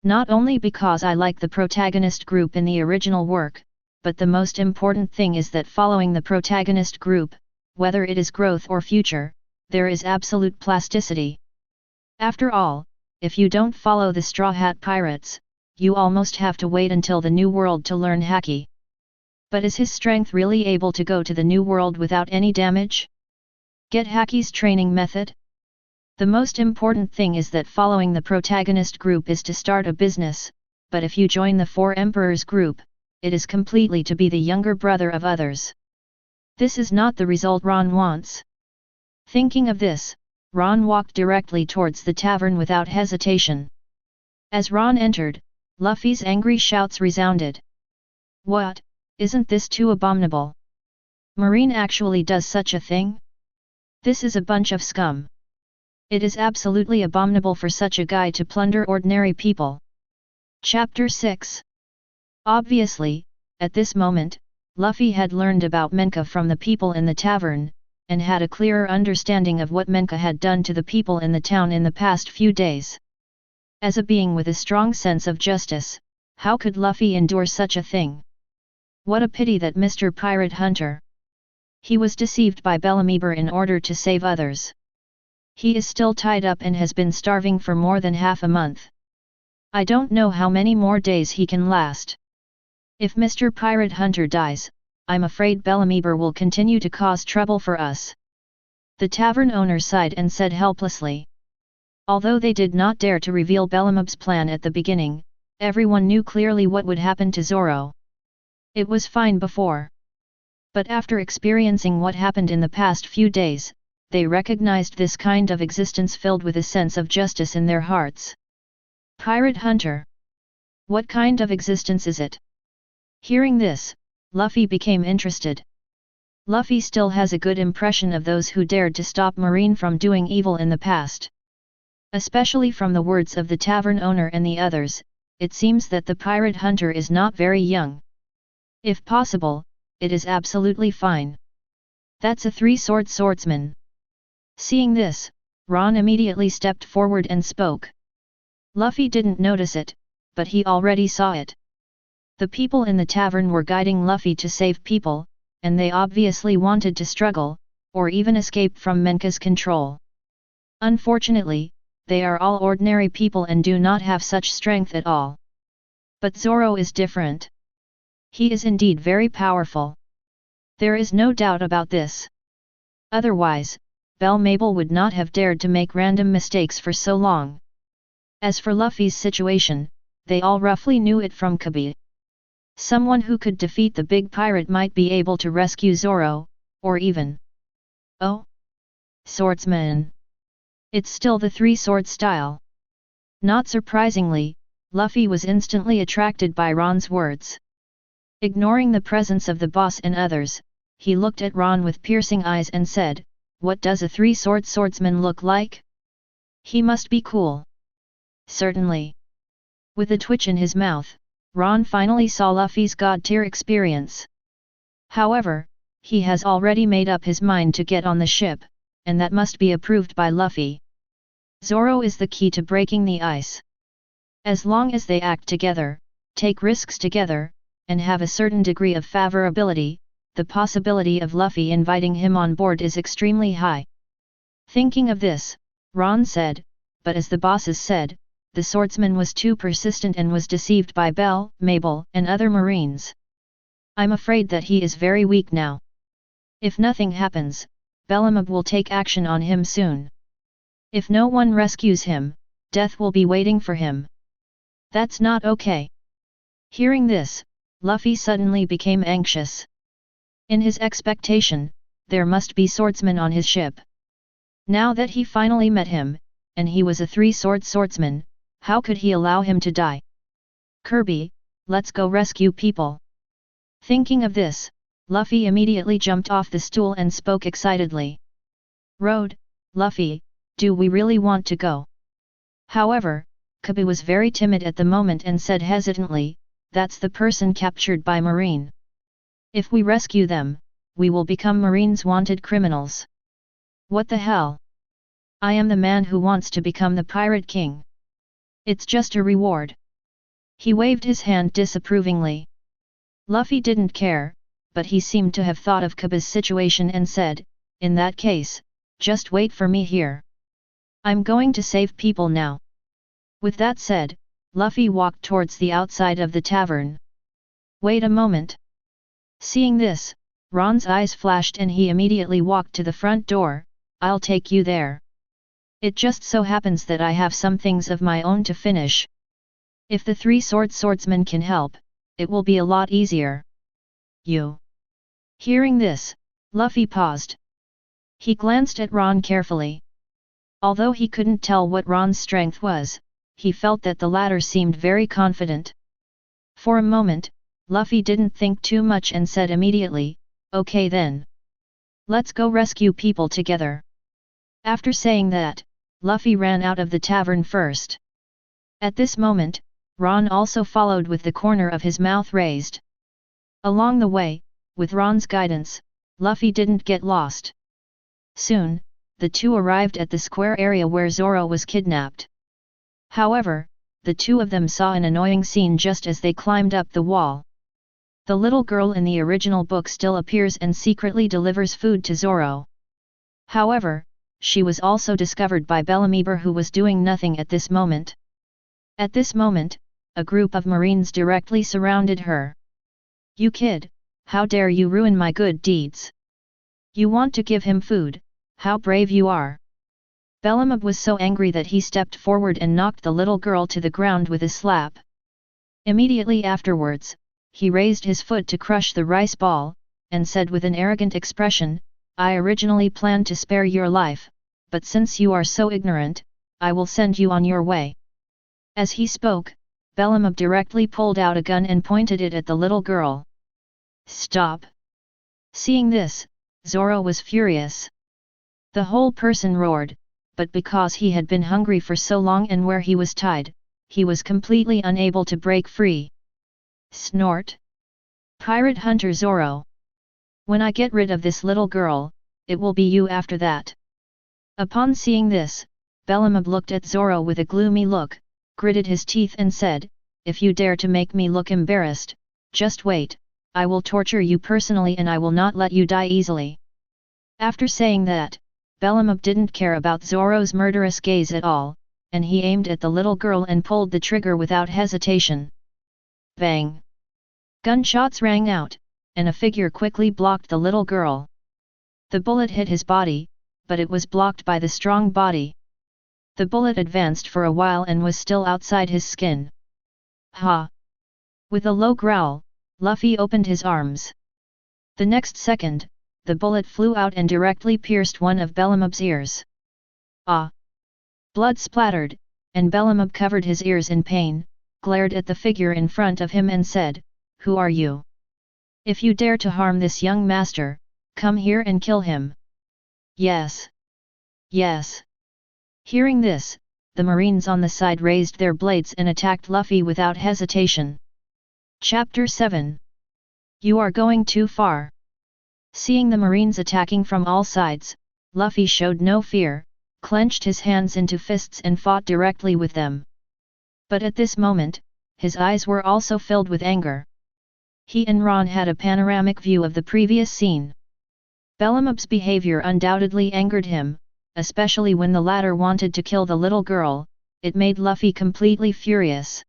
Not only because I like the protagonist group in the original work, but the most important thing is that following the protagonist group, whether it is growth or future, there is absolute plasticity. After all, if you don't follow the Straw Hat Pirates, you almost have to wait until the New World to learn Haki. But is his strength really able to go to the New World without any damage? Get Haki's training method? The most important thing is that following the protagonist group is to start a business, but if you join the 4 Emperors group, it is completely to be the younger brother of others. This is not the result Ron wants. Thinking of this, Ron walked directly towards the tavern without hesitation. As Ron entered, Luffy's angry shouts resounded. What, isn't this too abominable? Marine actually does such a thing? This is a bunch of scum. It is absolutely abominable for such a guy to plunder ordinary people. Chapter 6. Obviously, at this moment, Luffy had learned about Menka from the people in the tavern, and had a clearer understanding of what Menka had done to the people in the town in the past few days. As a being with a strong sense of justice, how could Luffy endure such a thing? What a pity that Mr. Pirate Hunter. He was deceived by Bellamyber in order to save others. He is still tied up and has been starving for more than half a month. I don't know how many more days he can last. If Mr. Pirate Hunter dies, I'm afraid Bellamyber will continue to cause trouble for us. The tavern owner sighed and said helplessly. Although they did not dare to reveal Bellamyber's plan at the beginning, everyone knew clearly what would happen to Zoro. It was fine before. But after experiencing what happened in the past few days, they recognized this kind of existence filled with a sense of justice in their hearts. Pirate Hunter. What kind of existence is it? Hearing this, Luffy became interested. Luffy still has a good impression of those who dared to stop Marine from doing evil in the past. Especially from the words of the tavern owner and the others, it seems that the Pirate Hunter is not very young. If possible, it is absolutely fine. That's a three-sword swordsman. Seeing this, Ron immediately stepped forward and spoke. Luffy didn't notice it, but he already saw it. The people in the tavern were guiding Luffy to save people, and they obviously wanted to struggle, or even escape from Menka's control. Unfortunately, they are all ordinary people and do not have such strength at all. But Zoro is different. He is indeed very powerful. There is no doubt about this. Otherwise, Bellamyber would not have dared to make random mistakes for so long. As for Luffy's situation, they all roughly knew it from Kaido. Someone who could defeat the big pirate might be able to rescue Zoro, or even... Oh? Swordsman. It's still the three-sword style. Not surprisingly, Luffy was instantly attracted by Ron's words. Ignoring the presence of the boss and others, he looked at Ron with piercing eyes and said, "What does a three-sword swordsman look like? He must be cool." "Certainly." With a twitch in his mouth, Ron finally saw Luffy's god-tier experience. However, he has already made up his mind to get on the ship, and that must be approved by Luffy. Zoro is the key to breaking the ice. As long as they act together, take risks together, and have a certain degree of favorability, the possibility of Luffy inviting him on board is extremely high. Thinking of this, Ron said, "But as the bosses said, the swordsman was too persistent and was deceived by Bellamyber and other marines. I'm afraid that he is very weak now. If nothing happens, Bellamyber will take action on him soon. If no one rescues him, death will be waiting for him. That's not okay." Hearing this, Luffy suddenly became anxious. In his expectation, there must be swordsmen on his ship. Now that he finally met him, and he was a three-sword swordsman, how could he allow him to die? "Kirby, let's go rescue people." Thinking of this, Luffy immediately jumped off the stool and spoke excitedly. "Road, Luffy, do we really want to go?" However, Kaido was very timid at the moment and said hesitantly, "That's the person captured by Marine. If we rescue them, we will become Marine's wanted criminals." "What the hell? I am the man who wants to become the Pirate King. It's just a reward." He waved his hand disapprovingly. Luffy didn't care, but he seemed to have thought of Kaido's situation and said, "In that case, just wait for me here. I'm going to save people now." With that said, Luffy walked towards the outside of the tavern. "Wait a moment." Seeing this, Ron's eyes flashed and he immediately walked to the front door. "I'll take you there. It just so happens that I have some things of my own to finish. If the three-sword swordsman can help, it will be a lot easier." "You?" Hearing this, Luffy paused. He glanced at Ron carefully. Although he couldn't tell what Ron's strength was, he felt that the latter seemed very confident. For a moment, Luffy didn't think too much and said immediately, "Okay then. Let's go rescue people together." After saying that, Luffy ran out of the tavern first. At this moment, Ron also followed with the corner of his mouth raised. Along the way, with Ron's guidance, Luffy didn't get lost. Soon, the two arrived at the square area where Zoro was kidnapped. However, the two of them saw an annoying scene just as they climbed up the wall. The little girl in the original book still appears and secretly delivers food to Zoro. However, she was also discovered by Bellamyber, who was doing nothing at this moment. At this moment, a group of Marines directly surrounded her. "You kid, how dare you ruin my good deeds? You want to give him food, how brave you are!" Bellamyber was so angry that he stepped forward and knocked the little girl to the ground with a slap. Immediately afterwards, he raised his foot to crush the rice ball, and said with an arrogant expression, "I originally planned to spare your life, but since you are so ignorant, I will send you on your way." As he spoke, Bellamyber directly pulled out a gun and pointed it at the little girl. "Stop!" Seeing this, Zoro was furious. The whole person roared, but because he had been hungry for so long and where he was tied, he was completely unable to break free. Snort! Pirate Hunter Zoro! When I get rid of this little girl, it will be you after that. Upon seeing this, Bellamyber looked at Zoro with a gloomy look, gritted his teeth and said, "If you dare to make me look embarrassed, just wait, I will torture you personally and I will not let you die easily." After saying that, Bellamyber didn't care about Zoro's murderous gaze at all, and he aimed at the little girl and pulled the trigger without hesitation. Bang! Gunshots rang out, and a figure quickly blocked the little girl. The bullet hit his body, but it was blocked by the strong body. The bullet advanced for a while and was still outside his skin. Ha! With a low growl, Luffy opened his arms. The next second, the bullet flew out and directly pierced one of Bellamyber's ears. Ah! Blood splattered, and Bellamyber covered his ears in pain, glared at the figure in front of him and said, "Who are you? If you dare to harm this young master, come here and kill him." "Yes. Yes." Hearing this, the Marines on the side raised their blades and attacked Luffy without hesitation. Chapter 7. You are going too far. Seeing the Marines attacking from all sides, Luffy showed no fear, clenched his hands into fists and fought directly with them. But at this moment, his eyes were also filled with anger. He and Ron had a panoramic view of the previous scene. Bellamyber's behavior undoubtedly angered him, especially when the latter wanted to kill the little girl. It made Luffy completely furious.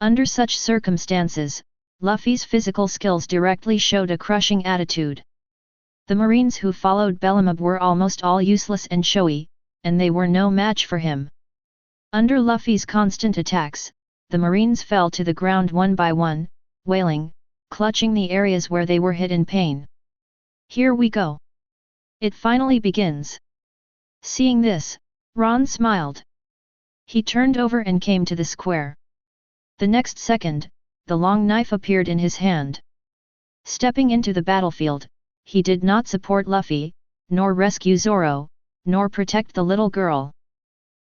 Under such circumstances, Luffy's physical skills directly showed a crushing attitude. The Marines who followed Bellamyber were almost all useless and showy, and they were no match for him. Under Luffy's constant attacks, the Marines fell to the ground one by one, wailing, clutching the areas where they were hit in pain. Here we go. It finally begins. Seeing this, Ron smiled. He turned over and came to the square. The next second, the long knife appeared in his hand. Stepping into the battlefield, he did not support Luffy, nor rescue Zoro, nor protect the little girl.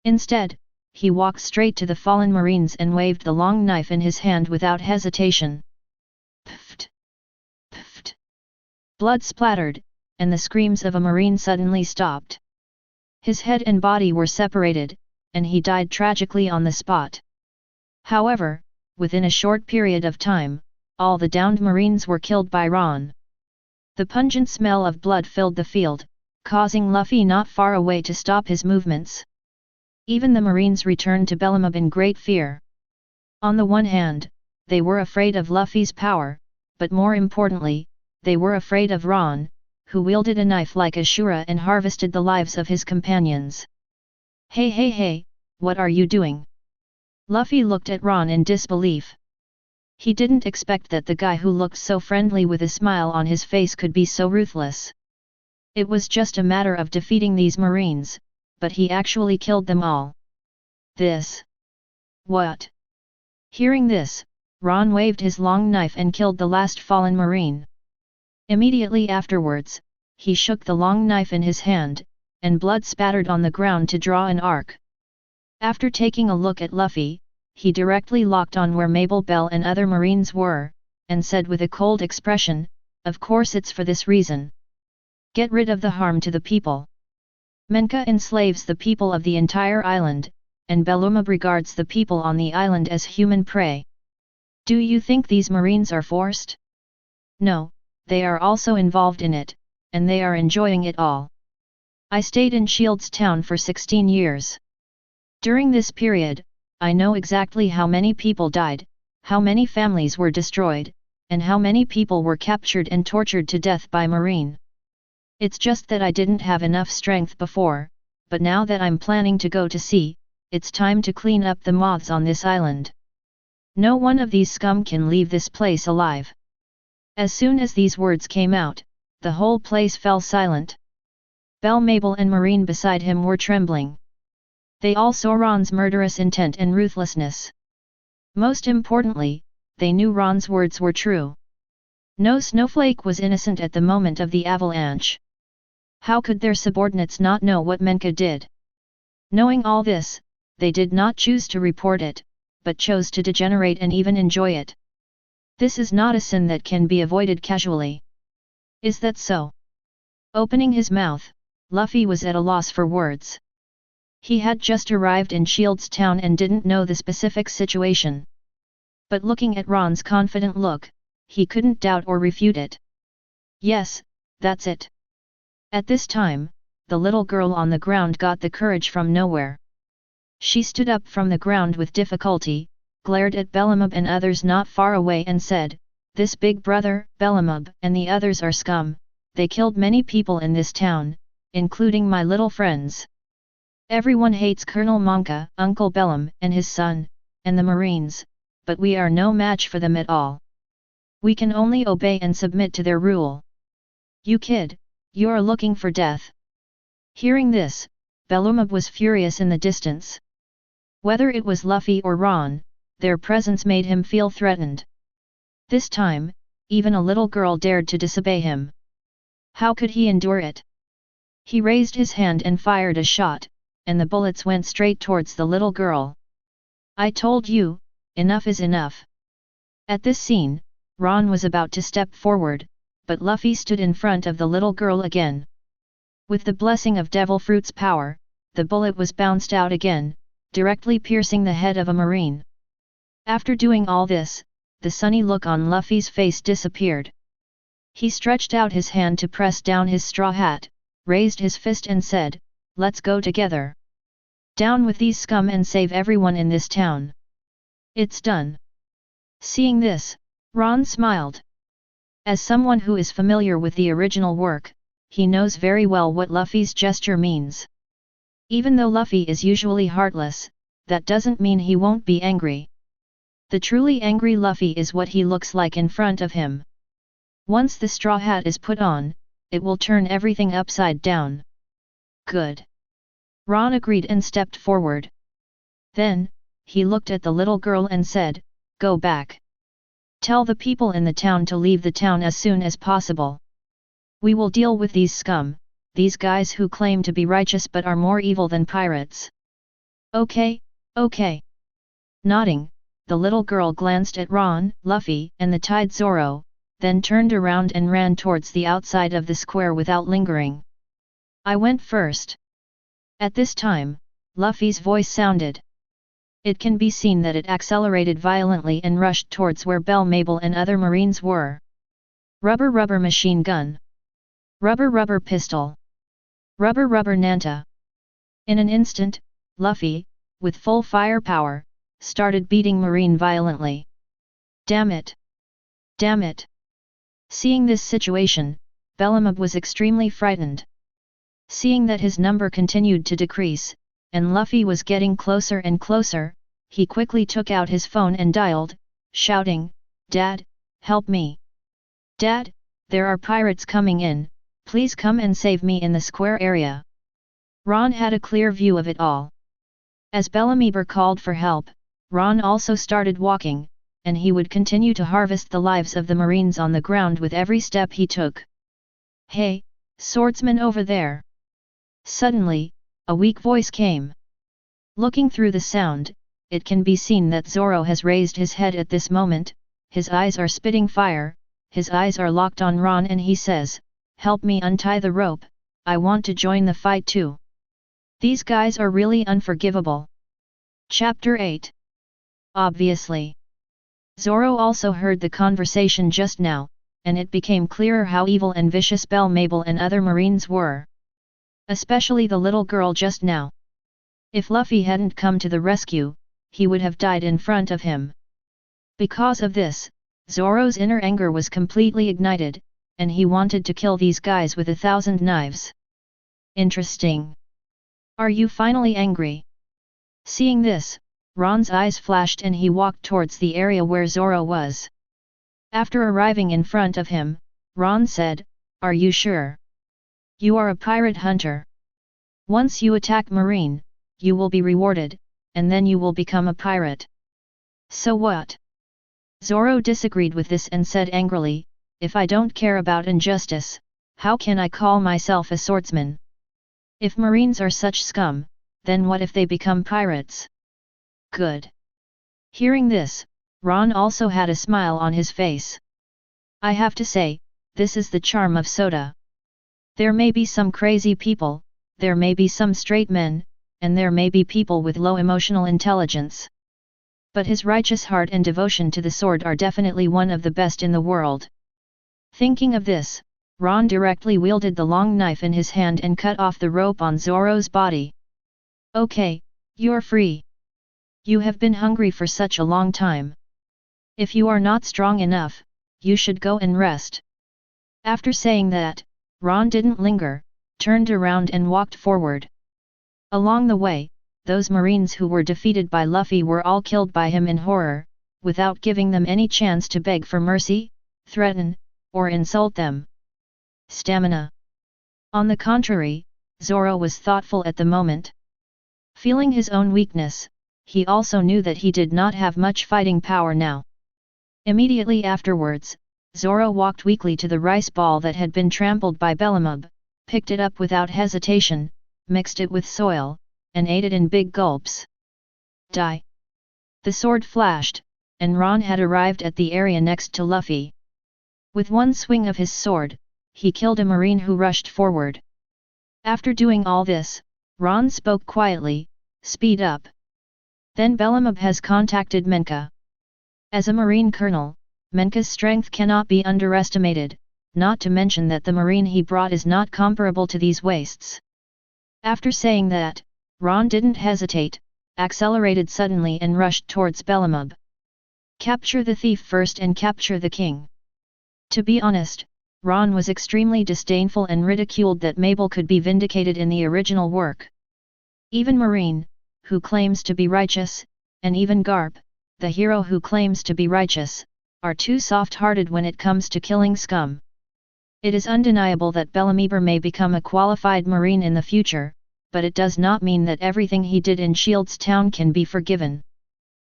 Instead, he walked straight to the fallen Marines and waved the long knife in his hand without hesitation. Pfft! Pfft! Blood splattered, and the screams of a Marine suddenly stopped. His head and body were separated, and he died tragically on the spot. However, within a short period of time, all the downed Marines were killed by Ron. The pungent smell of blood filled the field, causing Luffy not far away to stop his movements. Even the Marines returned to Bellamyber in great fear. On the one hand, they were afraid of Luffy's power, but more importantly, they were afraid of Ron, who wielded a knife like Ashura and harvested the lives of his companions. Hey hey hey, what are you doing? Luffy looked at Ron in disbelief. He didn't expect that the guy who looked so friendly with a smile on his face could be so ruthless. It was just a matter of defeating these Marines, but he actually killed them all. This. What? Hearing this, Ron waved his long knife and killed the last fallen Marine. Immediately afterwards, he shook the long knife in his hand, and blood spattered on the ground to draw an arc. After taking a look at Luffy, he directly locked on where Mabel Bell and other Marines were, and said with a cold expression, of course it's for this reason. Get rid of the harm to the people. Menka enslaves the people of the entire island, and Belumab regards the people on the island as human prey. Do you think these Marines are forced? No, they are also involved in it, and they are enjoying it all. I stayed in Shields Town for 16 years. During this period, I know exactly how many people died, how many families were destroyed, and how many people were captured and tortured to death by Marine. It's just that I didn't have enough strength before, but now that I'm planning to go to sea, it's time to clean up the moths on this island. No one of these scum can leave this place alive. As soon as these words came out, the whole place fell silent. Belle Mabel and Marine beside him were trembling. They all saw Ron's murderous intent and ruthlessness. Most importantly, they knew Ron's words were true. No snowflake was innocent at the moment of the avalanche. How could their subordinates not know what Menka did? Knowing all this, they did not choose to report it, but chose to degenerate and even enjoy it. This is not a sin that can be avoided casually. Is that so? Opening his mouth, Luffy was at a loss for words. He had just arrived in Shields Town and didn't know the specific situation. But looking at Ron's confident look, he couldn't doubt or refute it. Yes, that's it. At this time, the little girl on the ground got the courage from nowhere. She stood up from the ground with difficulty, glared at Belumab and others not far away and said, "This big brother, Belumab, and the others are scum. They killed many people in this town, including my little friends. Everyone hates Colonel Monka, Uncle Bellum and his son, and the Marines, but we are no match for them at all. We can only obey and submit to their rule. You kid, you're looking for death." Hearing this, Belumab was furious in the distance. Whether it was Luffy or Ron, their presence made him feel threatened. This time, even a little girl dared to disobey him. How could he endure it? He raised his hand and fired a shot, and the bullets went straight towards the little girl. "I told you, enough is enough." At this scene, Ron was about to step forward, but Luffy stood in front of the little girl again. With the blessing of Devil Fruit's power, the bullet was bounced out again, directly piercing the head of a Marine. After doing all this, the sunny look on Luffy's face disappeared. He stretched out his hand to press down his straw hat, raised his fist and said, "Let's go together. Down with these scum and save everyone in this town. It's done." Seeing this, Ron smiled. As someone who is familiar with the original work, he knows very well what Luffy's gesture means. Even though Luffy is usually heartless, that doesn't mean he won't be angry. The truly angry Luffy is what he looks like in front of him. Once the straw hat is put on, it will turn everything upside down. Good. Ron agreed and stepped forward. Then, he looked at the little girl and said, "Go back. Tell the people in the town to leave the town as soon as possible. We will deal with these scum, these guys who claim to be righteous but are more evil than pirates." "Okay, okay." Nodding, the little girl glanced at Ron, Luffy, and the Tide Zoro, then turned around and ran towards the outside of the square without lingering. "I went first." At this time, Luffy's voice sounded. It can be seen that it accelerated violently and rushed towards where Belle Mabel and other Marines were. Rubber rubber machine gun. Rubber rubber pistol. Rubber rubber Nanta. In an instant, Luffy, with full firepower, started beating Marine violently. "Damn it! Damn it!" Seeing this situation, Belumab was extremely frightened. Seeing that his number continued to decrease, and Luffy was getting closer and closer, he quickly took out his phone and dialed, shouting, "Dad, help me! Dad, there are pirates coming in, please come and save me in the square area." Ron had a clear view of it all. As Belumab called for help, Ron also started walking, and he would continue to harvest the lives of the Marines on the ground with every step he took. "Hey, swordsman over there!" Suddenly, a weak voice came. Looking through the sound, it can be seen that Zoro has raised his head at this moment, his eyes are spitting fire, his eyes are locked on Ron and he says, "Help me untie the rope, I want to join the fight too." These guys are really unforgivable. Chapter 8. Obviously. Zoro also heard the conversation just now, and it became clearer how evil and vicious Belle Mabel and other Marines were. Especially the little girl just now. If Luffy hadn't come to the rescue, he would have died in front of him. Because of this, Zoro's inner anger was completely ignited, and he wanted to kill these guys with 1,000 knives. Interesting. Are you finally angry? Seeing this, Ron's eyes flashed and he walked towards the area where Zoro was. After arriving in front of him, Ron said, "Are you sure? You are a pirate hunter. Once you attack Marine, you will be rewarded, and then you will become a pirate." "So what?" Zoro disagreed with this and said angrily, "If I don't care about injustice, how can I call myself a swordsman? If Marines are such scum, then what if they become pirates?" Good. Hearing this, Ron also had a smile on his face. "I have to say, this is the charm of soda. There may be some crazy people, there may be some straight men, and there may be people with low emotional intelligence. But his righteous heart and devotion to the sword are definitely one of the best in the world." Thinking of this, Ron directly wielded the long knife in his hand and cut off the rope on Zoro's body. "Okay, you're free. You have been hungry for such a long time. If you are not strong enough, you should go and rest." After saying that, Ron didn't linger, turned around and walked forward. Along the way, those Marines who were defeated by Luffy were all killed by him in horror, without giving them any chance to beg for mercy, threaten, or insult them. Stamina. On the contrary, Zoro was thoughtful at the moment. Feeling his own weakness, he also knew that he did not have much fighting power now. Immediately afterwards, Zoro walked weakly to the rice ball that had been trampled by Bellamub, picked it up without hesitation, mixed it with soil, and ate it in big gulps. Die! The sword flashed, and Ron had arrived at the area next to Luffy. With one swing of his sword, he killed a Marine who rushed forward. After doing all this, Ron spoke quietly, "Speed up." Then Bellamub has contacted Menka. As a Marine colonel, Menka's strength cannot be underestimated, not to mention that the Marine he brought is not comparable to these wastes. After saying that, Ron didn't hesitate, accelerated suddenly and rushed towards Bellamub. Capture the thief first and capture the king. To be honest, Ron was extremely disdainful and ridiculed that Mabel could be vindicated in the original work. Even Marine, who claims to be righteous, and even Garp, the hero who claims to be righteous, are too soft-hearted when it comes to killing scum. It is undeniable that Bellamub may become a qualified Marine in the future, but it does not mean that everything he did in Shields Town can be forgiven.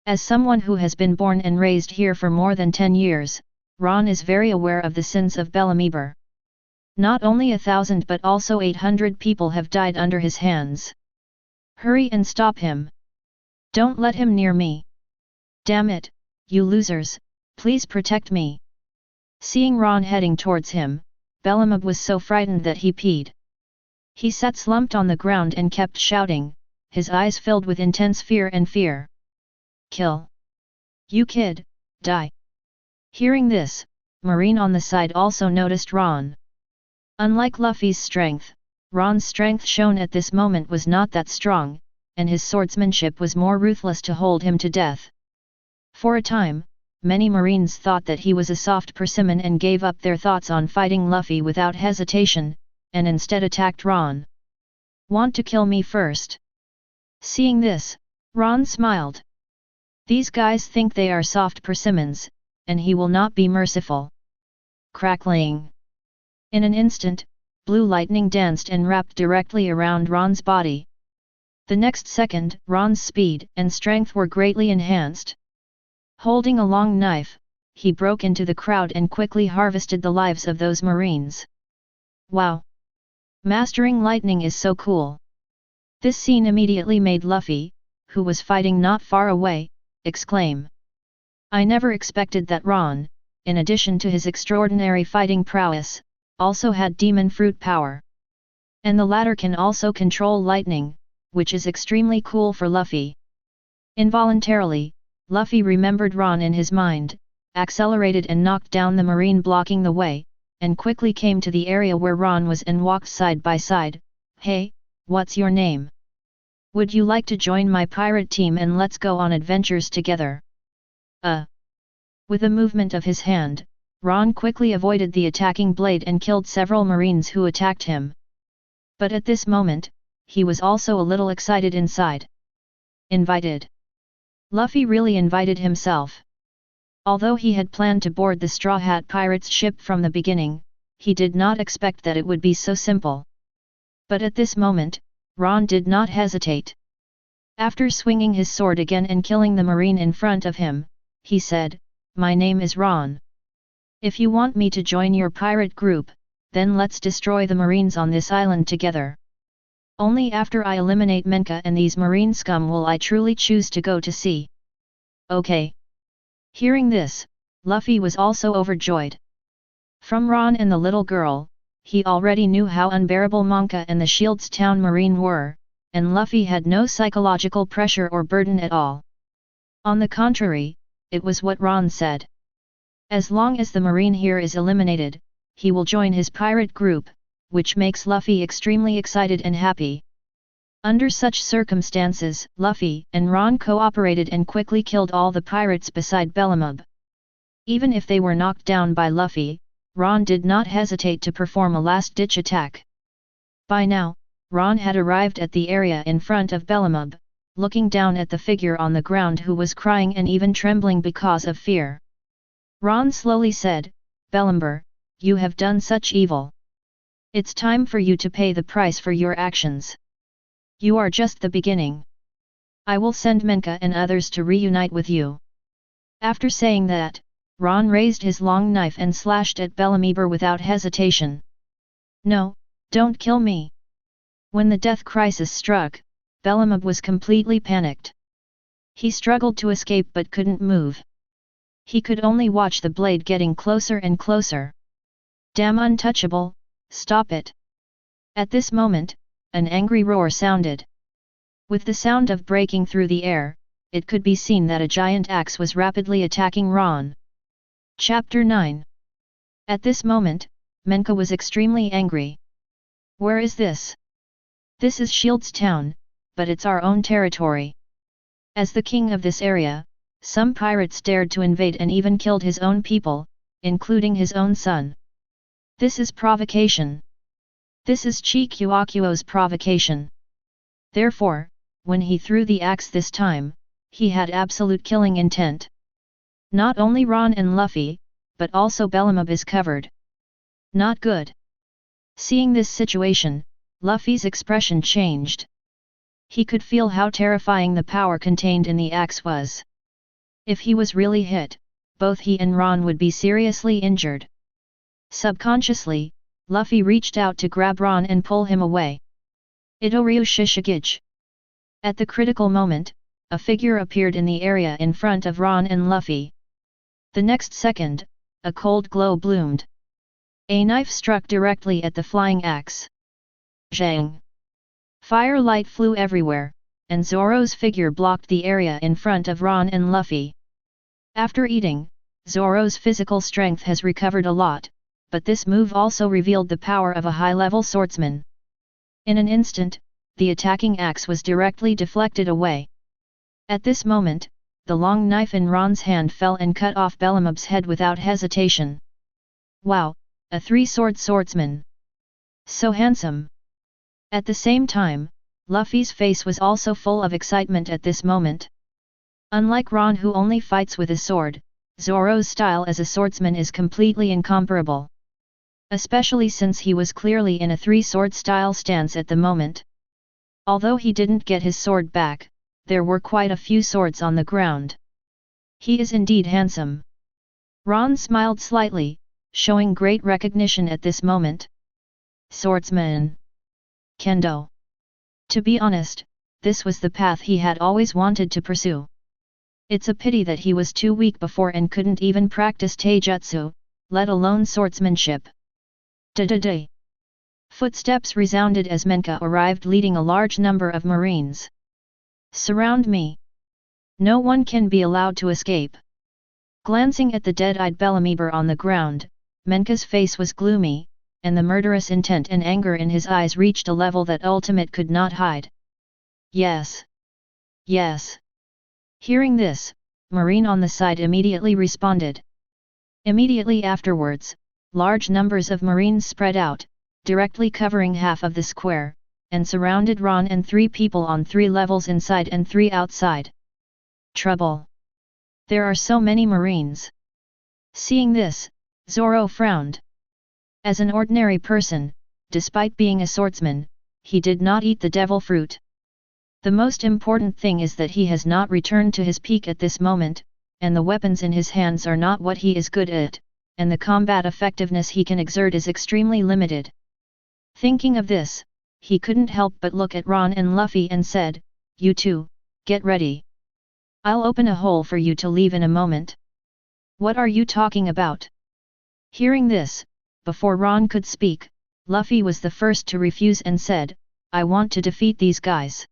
As someone who has been born and raised here for more than 10 years, Ron is very aware of the sins of Bellamub. Not only 1,000 but also 800 people have died under his hands. Hurry and stop him. Don't let him near me. Damn it, you losers, please protect me. Seeing Ron heading towards him, Bellamub was so frightened that he peed. He sat slumped on the ground and kept shouting, his eyes filled with intense fear and fear. Kill. You kid, die. Hearing this, Marine on the side also noticed Ron. Unlike Luffy's strength, Ron's strength shown at this moment was not that strong, and his swordsmanship was more ruthless to hold him to death. For a time, many Marines thought that he was a soft persimmon and gave up their thoughts on fighting Luffy without hesitation, and instead attacked Ron. Want to kill me first? Seeing this, Ron smiled. These guys think they are soft persimmons, and he will not be merciful. Crackling. In an instant, blue lightning danced and wrapped directly around Ron's body. The next second, Ron's speed and strength were greatly enhanced. Holding a long knife, he broke into the crowd and quickly harvested the lives of those Marines. Wow! Mastering lightning is so cool. This scene immediately made Luffy, who was fighting not far away, exclaim. I never expected that Ron, in addition to his extraordinary fighting prowess, also had demon fruit power. And the latter can also control lightning, which is extremely cool for Luffy. Involuntarily, Luffy remembered Ron in his mind, accelerated and knocked down the marine blocking the way, and quickly came to the area where Ron was and walked side by side. "Hey, what's your name? Would you like to join my pirate team and let's go on adventures together?" With a movement of his hand, Ron quickly avoided the attacking blade and killed several marines who attacked him. But at this moment, he was also a little excited inside. Invited. Luffy really invited himself. Although he had planned to board the Straw Hat Pirates ship from the beginning, he did not expect that it would be so simple. But at this moment, Ron did not hesitate. After swinging his sword again and killing the marine in front of him, he said, "My name is Ron. If you want me to join your pirate group, then let's destroy the marines on this island together. Only after I eliminate Menka and these marine scum will I truly choose to go to sea." "Okay." Hearing this, Luffy was also overjoyed. From Ron and the little girl, he already knew how unbearable Monka and the Shields Town Marine were, and Luffy had no psychological pressure or burden at all. On the contrary, it was what Ron said. As long as the marine here is eliminated, he will join his pirate group, which makes Luffy extremely excited and happy. Under such circumstances, Luffy and Ron cooperated and quickly killed all the pirates beside Bellamub. Even if they were knocked down by Luffy, Ron did not hesitate to perform a last-ditch attack. By now, Ron had arrived at the area in front of Bellamub, looking down at the figure on the ground who was crying and even trembling because of fear. Ron slowly said, "Bellamber, you have done such evil. It's time for you to pay the price for your actions. You are just the beginning. I will send Menka and others to reunite with you." After saying that, Ron raised his long knife and slashed at Bellamber without hesitation. "No, don't kill me." When the death crisis struck, Bellamub was completely panicked. He struggled to escape but couldn't move. He could only watch the blade getting closer and closer. "Damn untouchable, stop it!" At this moment, an angry roar sounded. With the sound of breaking through the air, it could be seen that a giant axe was rapidly attacking Ron. Chapter 9. At this moment, Menka was extremely angry. "Where is this? This is Shields Town, but it's our own territory. As the king of this area, some pirates dared to invade and even killed his own people, including his own son. This is provocation. This is Chikuakuo's provocation." Therefore, when he threw the axe this time, he had absolute killing intent. Not only Ron and Luffy, but also Bellamub is covered. Not good. Seeing this situation, Luffy's expression changed. He could feel how terrifying the power contained in the axe was. If he was really hit, both he and Ron would be seriously injured. Subconsciously, Luffy reached out to grab Ron and pull him away. Itoryu Shishigage. At the critical moment, a figure appeared in the area in front of Ron and Luffy. The next second, a cold glow bloomed. A knife struck directly at the flying axe. Zhang! Firelight flew everywhere, and Zoro's figure blocked the area in front of Ron and Luffy. After eating, Zoro's physical strength has recovered a lot, but this move also revealed the power of a high-level swordsman. In an instant, the attacking axe was directly deflected away. At this moment, the long knife in Ron's hand fell and cut off Bellamub's head without hesitation. Wow, a three-sword swordsman! So handsome! At the same time, Luffy's face was also full of excitement at this moment. Unlike Ron who only fights with a sword, Zoro's style as a swordsman is completely incomparable. Especially since he was clearly in a three-sword style stance at the moment. Although he didn't get his sword back, there were quite a few swords on the ground. He is indeed handsome. Ron smiled slightly, showing great recognition at this moment. Swordsman. Kendo. To be honest, this was the path he had always wanted to pursue. It's a pity that he was too weak before and couldn't even practice taijutsu, let alone swordsmanship. Da-da-da. Footsteps resounded as Menka arrived leading a large number of marines. Surround me. No one can be allowed to escape. Glancing at the dead-eyed Bellamieber on the ground, Menka's face was gloomy, and the murderous intent and anger in his eyes reached a level that Ultimate could not hide. Yes. Yes. Hearing this, Marine on the side immediately responded. Immediately afterwards, large numbers of Marines spread out, directly covering half of the square, and surrounded Ron and 3 people on 3 levels inside and 3 outside. Trouble. There are so many Marines. Seeing this, Zoro frowned. As an ordinary person, despite being a swordsman, he did not eat the devil fruit. The most important thing is that he has not returned to his peak at this moment, and the weapons in his hands are not what he is good at, and the combat effectiveness he can exert is extremely limited. Thinking of this, he couldn't help but look at Ron and Luffy and said, "You two, get ready. I'll open a hole for you to leave in a moment." "What are you talking about?" Hearing this, before Ron could speak, Luffy was the first to refuse and said, "I want to defeat these guys."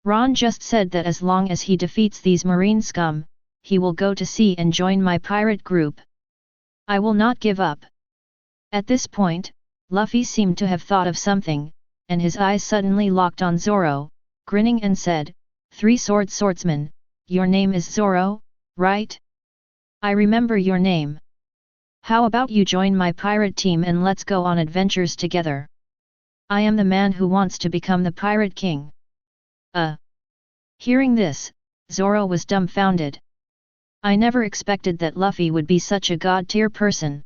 Ron just said that as long as he defeats these marine scum, he will go to sea and join my pirate group. I will not give up. At this point, Luffy seemed to have thought of something, and his eyes suddenly locked on Zoro, grinning and said, "Three-sword swordsman, your name is Zoro, right? I remember your name. How about you join my pirate team and let's go on adventures together? I am the man who wants to become the pirate king." Hearing this, Zoro was dumbfounded. I never expected that Luffy would be such a god-tier person.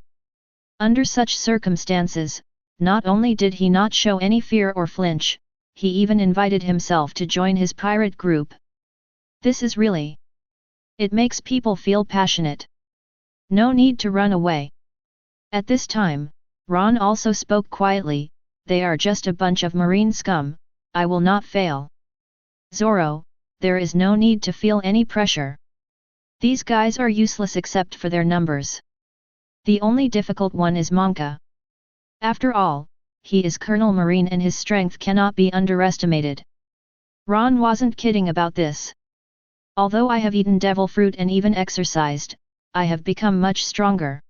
Under such circumstances, not only did he not show any fear or flinch, he even invited himself to join his pirate group. This is really... It makes people feel passionate. No need to run away. At this time, Ron also spoke quietly, "They are just a bunch of marine scum, I will not fail." "Zoro, there is no need to feel any pressure. These guys are useless except for their numbers. The only difficult one is Monka. After all, he is Colonel Marine and his strength cannot be underestimated." Ron wasn't kidding about this. "Although I have eaten devil fruit and even exercised, I have become much stronger.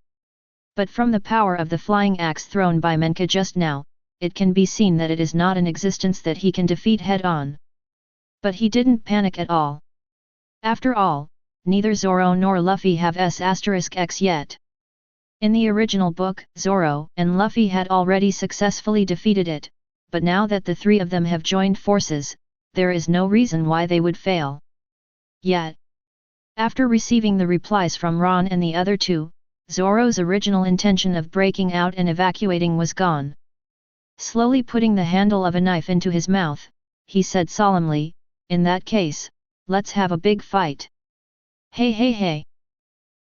But from the power of the flying axe thrown by Menka just now, it can be seen that it is not an existence that he can defeat head-on." But he didn't panic at all. After all, neither Zoro nor Luffy have S*X yet. In the original book, Zoro and Luffy had already successfully defeated it, but now that the 3 of them have joined forces, there is no reason why they would fail. Yet, after receiving the replies from Ron and the other 2, Zoro's original intention of breaking out and evacuating was gone. Slowly putting the handle of a knife into his mouth, he said solemnly, "In that case, let's have a big fight." "Hey hey hey!"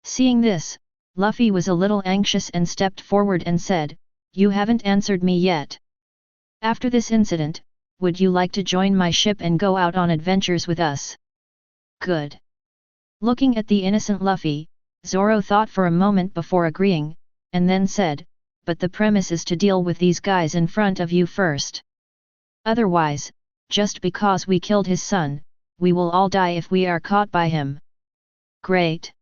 Seeing this, Luffy was a little anxious and stepped forward and said, "You haven't answered me yet. After this incident, would you like to join my ship and go out on adventures with us?" "Good." Looking at the innocent Luffy, Zoro thought for a moment before agreeing, and then said, "But the premise is to deal with these guys in front of you first. Otherwise, just because we killed his son, we will all die if we are caught by him." "Great."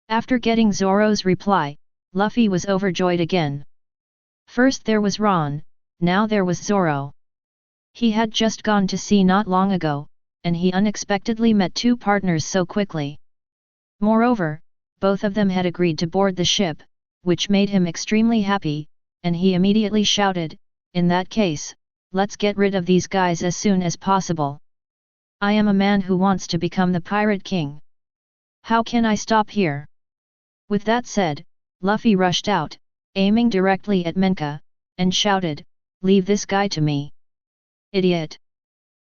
After getting Zoro's reply, Luffy was overjoyed again. First there was Ron, now there was Zoro. He had just gone to sea not long ago, and he unexpectedly met 2 partners so quickly. Moreover, both of them had agreed to board the ship, which made him extremely happy, and he immediately shouted, "In that case, let's get rid of these guys as soon as possible. I am a man who wants to become the Pirate King. How can I stop here?" With that said, Luffy rushed out, aiming directly at Menka, and shouted, "Leave this guy to me. Idiot!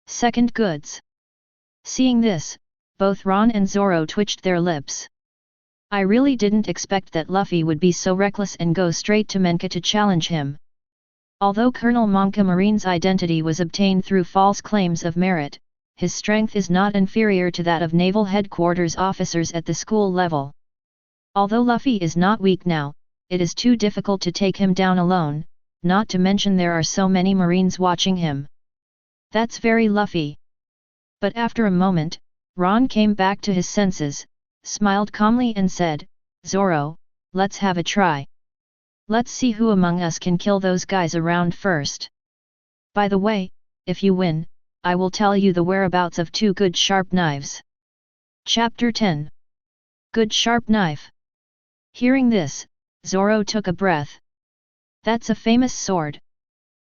Second goods!" Seeing this, both Ron and Zoro twitched their lips. I really didn't expect that Luffy would be so reckless and go straight to Menka to challenge him. Although Colonel Monka Marine's identity was obtained through false claims of merit, his strength is not inferior to that of naval headquarters officers at the school level. Although Luffy is not weak now, it is too difficult to take him down alone, not to mention there are so many marines watching him. That's very Luffy. But after a moment, Ron came back to his senses, smiled calmly and said, "Zoro, let's have a try. Let's see who among us can kill those guys around first. By the way, if you win, I will tell you the whereabouts of 2 good sharp knives." Chapter 10. Good Sharp Knife. Hearing this, Zoro took a breath. That's a famous sword.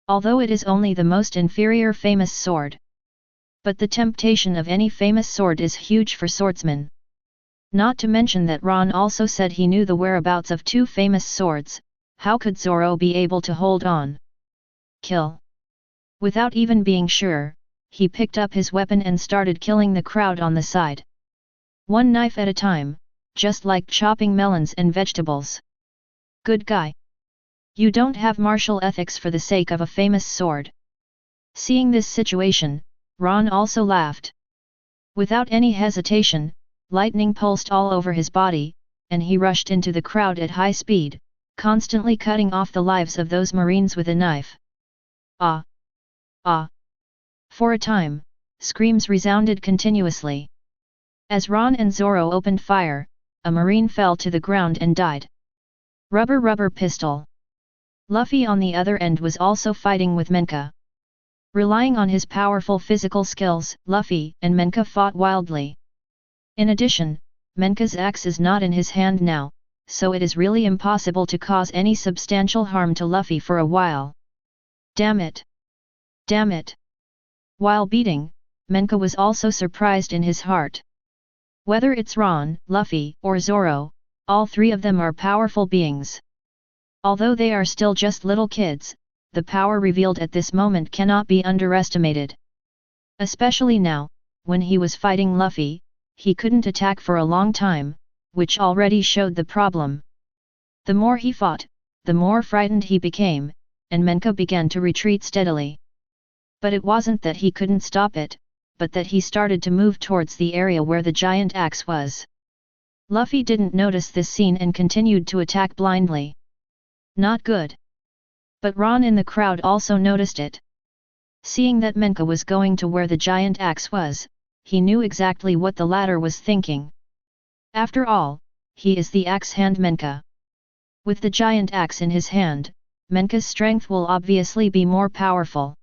Although it is only the most inferior famous sword. But the temptation of any famous sword is huge for swordsmen. Not to mention that Ron also said he knew the whereabouts of 2 famous swords, how could Zoro be able to hold on? Kill. Without even being sure, he picked up his weapon and started killing the crowd on the side. One knife at a time, just like chopping melons and vegetables. Good guy. You don't have martial ethics for the sake of a famous sword. Seeing this situation, Ron also laughed. Without any hesitation, lightning pulsed all over his body, and he rushed into the crowd at high speed, constantly cutting off the lives of those marines with a knife. Ah! Ah! For a time, screams resounded continuously. As Ron and Zoro opened fire, a marine fell to the ground and died. Rubber pistol. Luffy on the other end was also fighting with Menka. Relying on his powerful physical skills, Luffy and Menka fought wildly. In addition, Menka's axe is not in his hand now, so it is really impossible to cause any substantial harm to Luffy for a while. Damn it! Damn it! While beating, Menka was also surprised in his heart. Whether it's Ron, Luffy, or Zoro, all 3 of them are powerful beings. Although they are still just little kids, the power revealed at this moment cannot be underestimated. Especially now, when he was fighting Luffy, he couldn't attack for a long time, which already showed the problem. The more he fought, the more frightened he became, and Menka began to retreat steadily. But it wasn't that he couldn't stop it, but that he started to move towards the area where the giant axe was. Luffy didn't notice this scene and continued to attack blindly. Not good. But Ron in the crowd also noticed it. Seeing that Menka was going to where the giant axe was, he knew exactly what the latter was thinking. After all, he is the axe hand Menka. With the giant axe in his hand, Menka's strength will obviously be more powerful.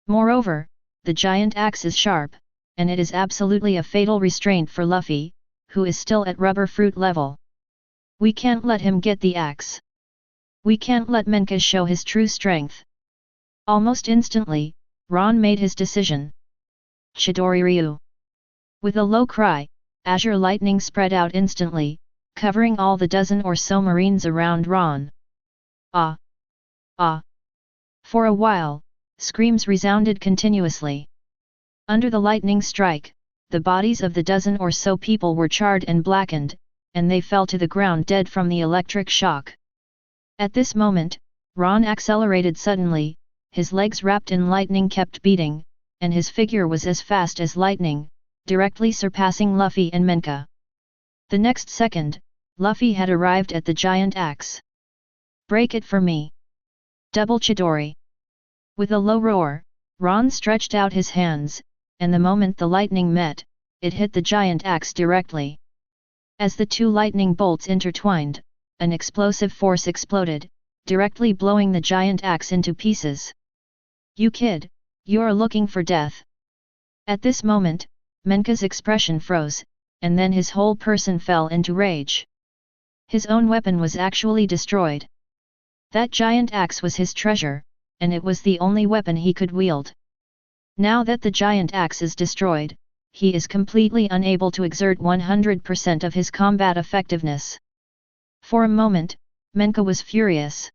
Moreover, the giant axe is sharp, and it is absolutely a fatal restraint for Luffy, who is still at rubber fruit level. We can't let him get the axe. We can't let Menka show his true strength. Almost instantly, Ron made his decision. Chidori Ryu. With a low cry, azure lightning spread out instantly, covering all the dozen or so marines around Ron. Ah! Ah! For a while, screams resounded continuously. Under the lightning strike, the bodies of the dozen or so people were charred and blackened, and they fell to the ground dead from the electric shock. At this moment, Ron accelerated suddenly, his legs wrapped in lightning kept beating, and his figure was as fast as lightning, directly surpassing Luffy and Menka. The next second, Luffy had arrived at the giant axe. Break it for me! Double Chidori! With a low roar, Ron stretched out his hands, and the moment the lightning met, it hit the giant axe directly. As the 2 lightning bolts intertwined, an explosive force exploded, directly blowing the giant axe into pieces. You kid, you're looking for death. At this moment, Menka's expression froze, and then his whole person fell into rage. His own weapon was actually destroyed. That giant axe was his treasure, and it was the only weapon he could wield. Now that the giant axe is destroyed, he is completely unable to exert 100% of his combat effectiveness. For a moment, Menka was furious.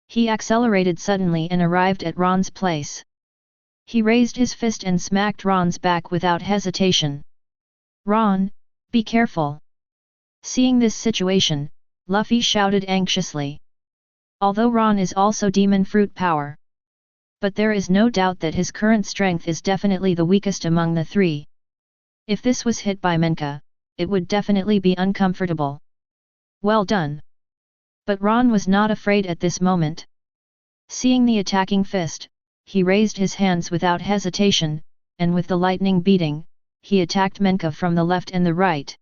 He accelerated suddenly and arrived at Ron's place. He raised his fist and smacked Ron's back without hesitation. Ron, be careful! Seeing this situation, Luffy shouted anxiously. Although Ron is also demon fruit power. but there is no doubt that his current strength is definitely the weakest among the three. If this was hit by Menka, it would definitely be uncomfortable. Well done. But Ron was not afraid at this moment. Seeing the attacking fist, he raised his hands without hesitation, and with the lightning beating, he attacked Menka from the left and the right.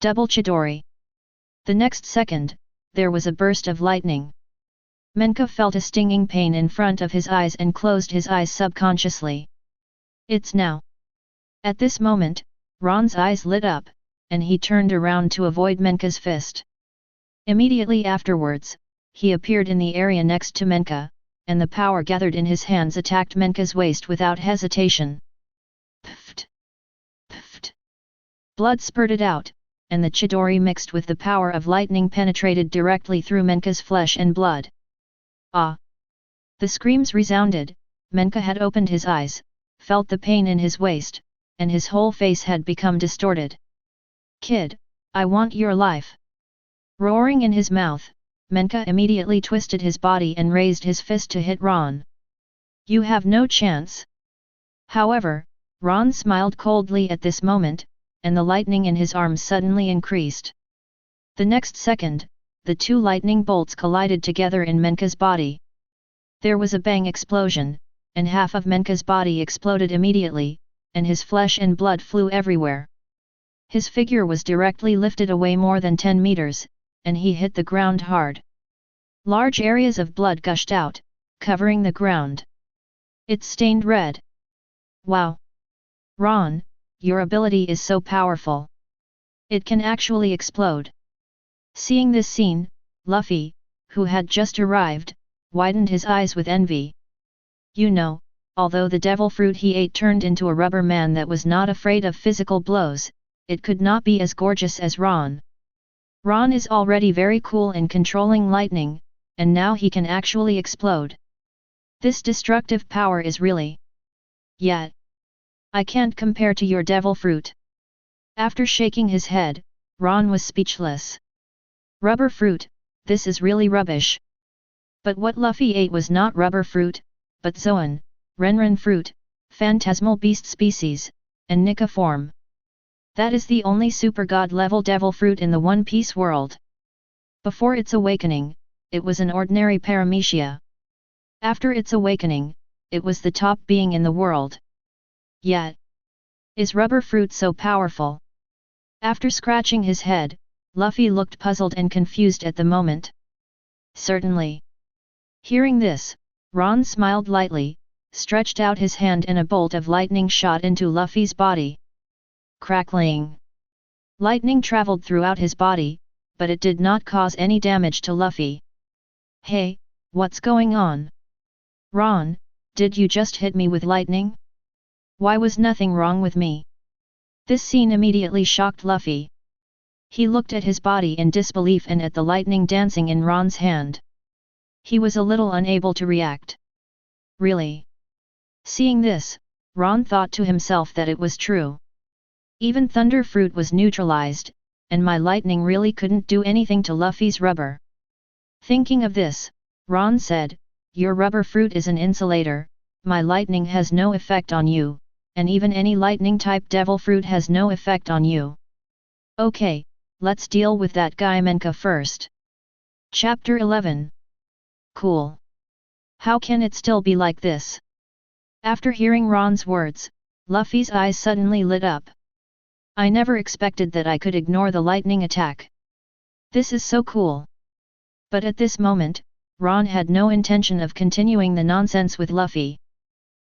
Double Chidori. The next second, there was a burst of lightning. Menka felt a stinging pain in front of his eyes and closed his eyes subconsciously. It's now. At this moment, Ron's eyes lit up, and he turned around to avoid Menka's fist. Immediately afterwards, he appeared in the area next to Menka, and the power gathered in his hands attacked Menka's waist without hesitation. Pfft! Pfft! Blood spurted out, and the Chidori mixed with the power of lightning penetrated directly through Menka's flesh and blood. Ah! The screams resounded. Menka had opened his eyes, felt the pain in his waist, and his whole face had become distorted. Kid, I want your life! Roaring in his mouth, Menka immediately twisted his body and raised his fist to hit Ron. You have no chance. However, Ron smiled coldly at this moment, and the lightning in his arms suddenly increased. The next second, the two lightning bolts collided together in Menka's body. There was a bang explosion, and half of Menka's body exploded immediately, and his flesh and blood flew everywhere. His figure was directly lifted away more than 10 meters, and he hit the ground hard. Large areas of blood gushed out, covering the ground. It stained red. Wow! Ron, your ability is so powerful. It can actually explode. Seeing this scene, Luffy, who had just arrived, widened his eyes with envy. You know, although the devil fruit he ate turned into a rubber man that was not afraid of physical blows, it could not be as gorgeous as Ron. Ron is already very cool in controlling lightning, and now he can actually explode. This destructive power is really... Yet. I can't compare to your devil fruit. After shaking his head, Ron was speechless. Rubber fruit, this is really rubbish. But what Luffy ate was not rubber fruit, but Zoan, Renren fruit, phantasmal beast species, and Nika form. That is the only super god level devil fruit in the One Piece world. Before its awakening, it was an ordinary paramecia. After its awakening, it was the top being in the world. Yet, is rubber fruit so powerful? After scratching his head, Luffy looked puzzled and confused at the moment. Certainly. Hearing this, Ron smiled lightly, stretched out his hand and a bolt of lightning shot into Luffy's body. Crackling. Lightning traveled throughout his body, but it did not cause any damage to Luffy. Hey, what's going on? Ron, did you just hit me with lightning? Why was nothing wrong with me? This scene immediately shocked Luffy. He looked at his body in disbelief and at the lightning dancing in Ron's hand. He was a little unable to react. Really? Seeing this, Ron thought to himself that it was true. Even thunder fruit was neutralized, and my lightning really couldn't do anything to Luffy's rubber. Thinking of this, Ron said, your rubber fruit is an insulator, my lightning has no effect on you, and even any lightning type devil fruit has no effect on you. Okay, let's deal with that guy Menka first. Chapter 11. Cool. How can it still be like this? After hearing Ron's words, Luffy's eyes suddenly lit up. I never expected that I could ignore the lightning attack. This is so cool. But at this moment, Ron had no intention of continuing the nonsense with Luffy.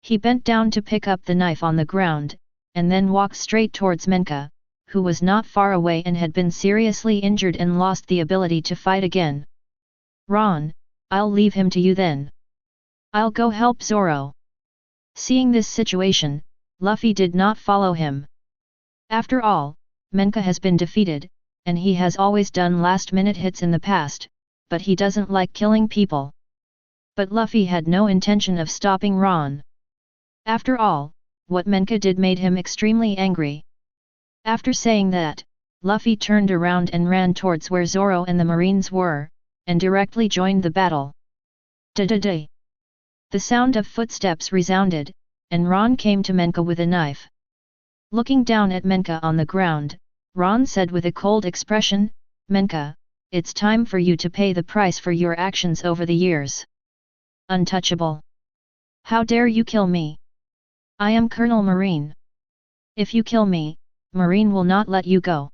He bent down to pick up the knife on the ground, and then walked straight towards Menka, who was not far away and had been seriously injured and lost the ability to fight again. Ron, I'll leave him to you then. I'll go help Zoro. Seeing this situation, Luffy did not follow him. After all, Menka has been defeated, and he has always done last-minute hits in the past, but he doesn't like killing people. But Luffy had no intention of stopping Ron. After all, what Menka did made him extremely angry. After saying that, Luffy turned around and ran towards where Zoro and the Marines were, and directly joined the battle. Da-da-da! The sound of footsteps resounded, and Ron came to Menka with a knife. Looking down at Menka on the ground, Ron said with a cold expression, "Menka, it's time for you to pay the price for your actions over the years. Untouchable. How dare you kill me? I am Colonel Marine. If you kill me, Marine will not let you go."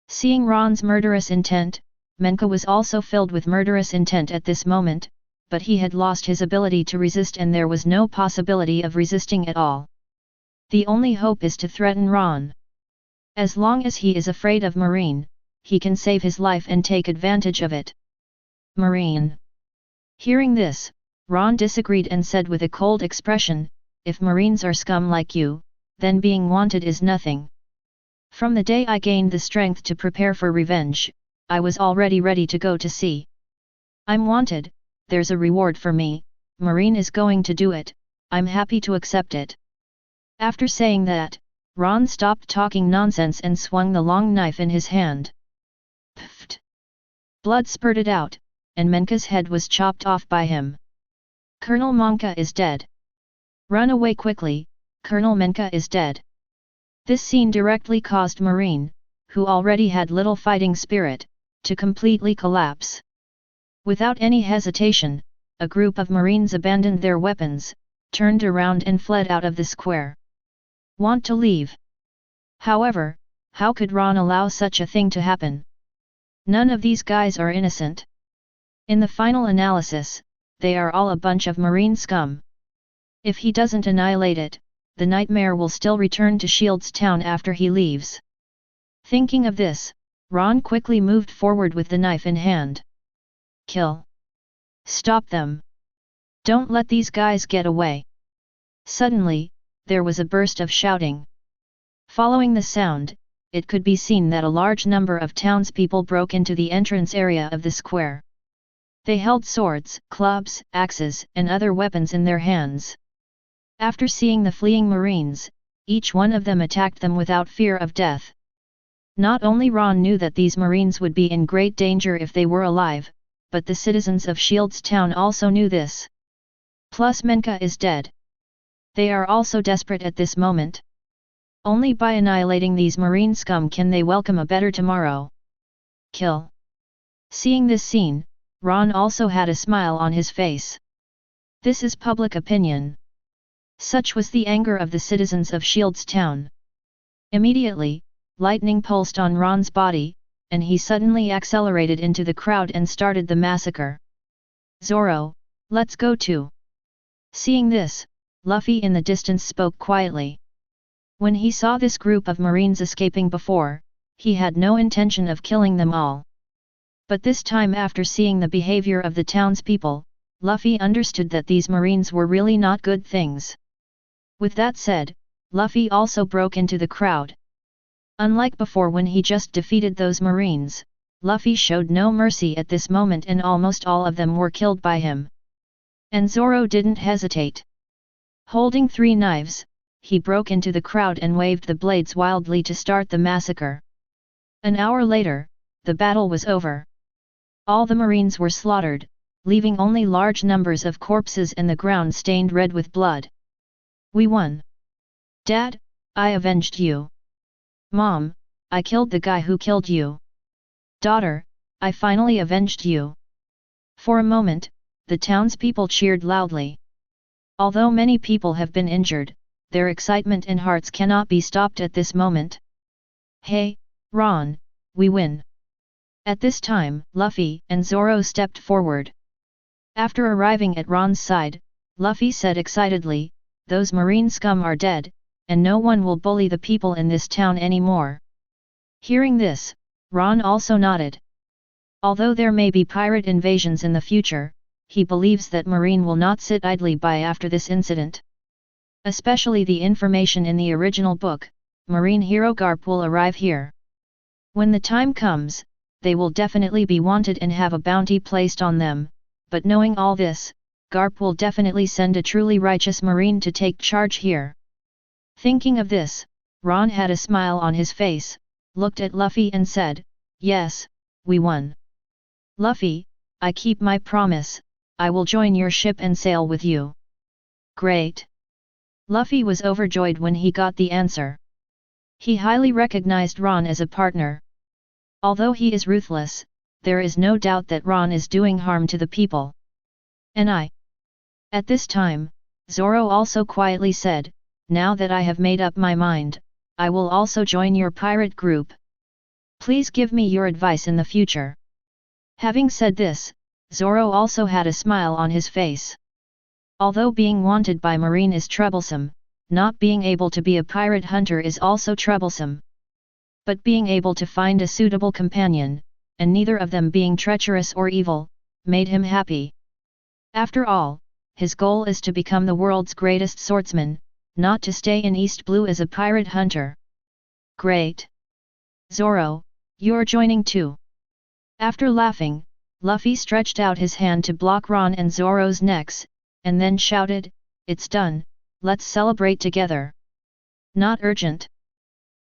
Seeing Ron's murderous intent, Menka was also filled with murderous intent at this moment, but he had lost his ability to resist and there was no possibility of resisting at all. The only hope is to threaten Ron. As long as he is afraid of Marine, he can save his life and take advantage of it. Marine. Hearing this, Ron disagreed and said with a cold expression, "If Marines are scum like you, then being wanted is nothing. From the day I gained the strength to prepare for revenge, I was already ready to go to sea. I'm wanted, there's a reward for me, Marine is going to do it, I'm happy to accept it." After saying that, Ron stopped talking nonsense and swung the long knife in his hand. Pfft! Blood spurted out, and Menka's head was chopped off by him. "Colonel Menka is dead. Run away quickly, Colonel Menka is dead." This scene directly caused Marine, who already had little fighting spirit, to completely collapse. Without any hesitation, a group of Marines abandoned their weapons, turned around and fled out of the square. Want to leave? However, how could Ron allow such a thing to happen? None of these guys are innocent. In the final analysis, they are all a bunch of Marine scum. If he doesn't annihilate it, the nightmare will still return to Shields Town after he leaves. Thinking of this, Ron quickly moved forward with the knife in hand. Kill. Stop them. Don't let these guys get away. Suddenly, there was a burst of shouting. Following the sound, it could be seen that a large number of townspeople broke into the entrance area of the square. They held swords, clubs, axes, and other weapons in their hands. After seeing the fleeing Marines, each one of them attacked them without fear of death. Not only Ron knew that these Marines would be in great danger if they were alive, but the citizens of Shields Town also knew this. Plus Menka is dead. They are also desperate at this moment. Only by annihilating these Marine scum can they welcome a better tomorrow. Kill. Seeing this scene, Ron also had a smile on his face. This is public opinion. Such was the anger of the citizens of Shields Town. Immediately, lightning pulsed on Ron's body, and he suddenly accelerated into the crowd and started the massacre. "Zoro, let's go too." Seeing this, Luffy in the distance spoke quietly. When he saw this group of Marines escaping before, he had no intention of killing them all. But this time after seeing the behavior of the townspeople, Luffy understood that these Marines were really not good things. With that said, Luffy also broke into the crowd. Unlike before when he just defeated those Marines, Luffy showed no mercy at this moment and almost all of them were killed by him. And Zoro didn't hesitate. Holding 3 knives, he broke into the crowd and waved the blades wildly to start the massacre. An hour later, the battle was over. All the Marines were slaughtered, leaving only large numbers of corpses and the ground stained red with blood. "We won. Dad, I avenged you. Mom, I killed the guy who killed you. Daughter, I finally avenged you." For a moment, the townspeople cheered loudly. Although many people have been injured, their excitement and hearts cannot be stopped at this moment. "Hey, Ron, we win." At this time, Luffy and Zoro stepped forward. After arriving at Ron's side, Luffy said excitedly, "Those Marine scum are dead, and no one will bully the people in this town anymore." Hearing this, Ron also nodded. Although there may be pirate invasions in the future, he believes that Marine will not sit idly by after this incident. Especially the information in the original book, Marine hero Garp will arrive here. When the time comes, they will definitely be wanted and have a bounty placed on them, but knowing all this, Garp will definitely send a truly righteous Marine to take charge here. Thinking of this, Ron had a smile on his face, looked at Luffy and said, "Yes, we won. Luffy, I keep my promise, I will join your ship and sail with you. Great! Luffy was overjoyed when he got the answer. He highly recognized Ron as a partner. Although he is ruthless, there is no doubt that Ron is doing harm to the people. And I. At this time, Zoro also quietly said, now that I have made up my mind, I will also join your pirate group. Please give me your advice in the future. Having said this, Zoro also had a smile on his face. Although being wanted by Marine is troublesome, not being able to be a pirate hunter is also troublesome. But being able to find a suitable companion, and neither of them being treacherous or evil, made him happy. After all, his goal is to become the world's greatest swordsman, not to stay in East Blue as a pirate hunter. Great! Zoro, you're joining too. After laughing, Luffy stretched out his hand to block Ron and Zoro's necks, and then shouted, it's done, let's celebrate together. Not urgent.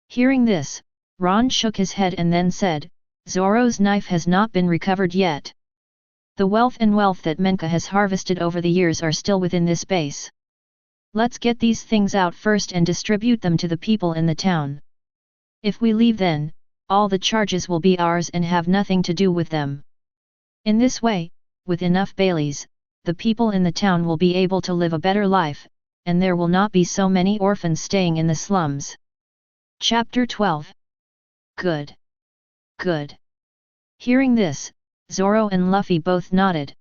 Hearing this, Ron shook his head and then said, Zoro's knife has not been recovered yet. The wealth that Menka has harvested over the years are still within this base. Let's get these things out first and distribute them to the people in the town. If we leave then, all the charges will be ours and have nothing to do with them. In this way, with enough Baileys, the people in the town will be able to live a better life, and there will not be so many orphans staying in the slums. Chapter 12. Good. Good. Hearing this, Zoro and Luffy both nodded.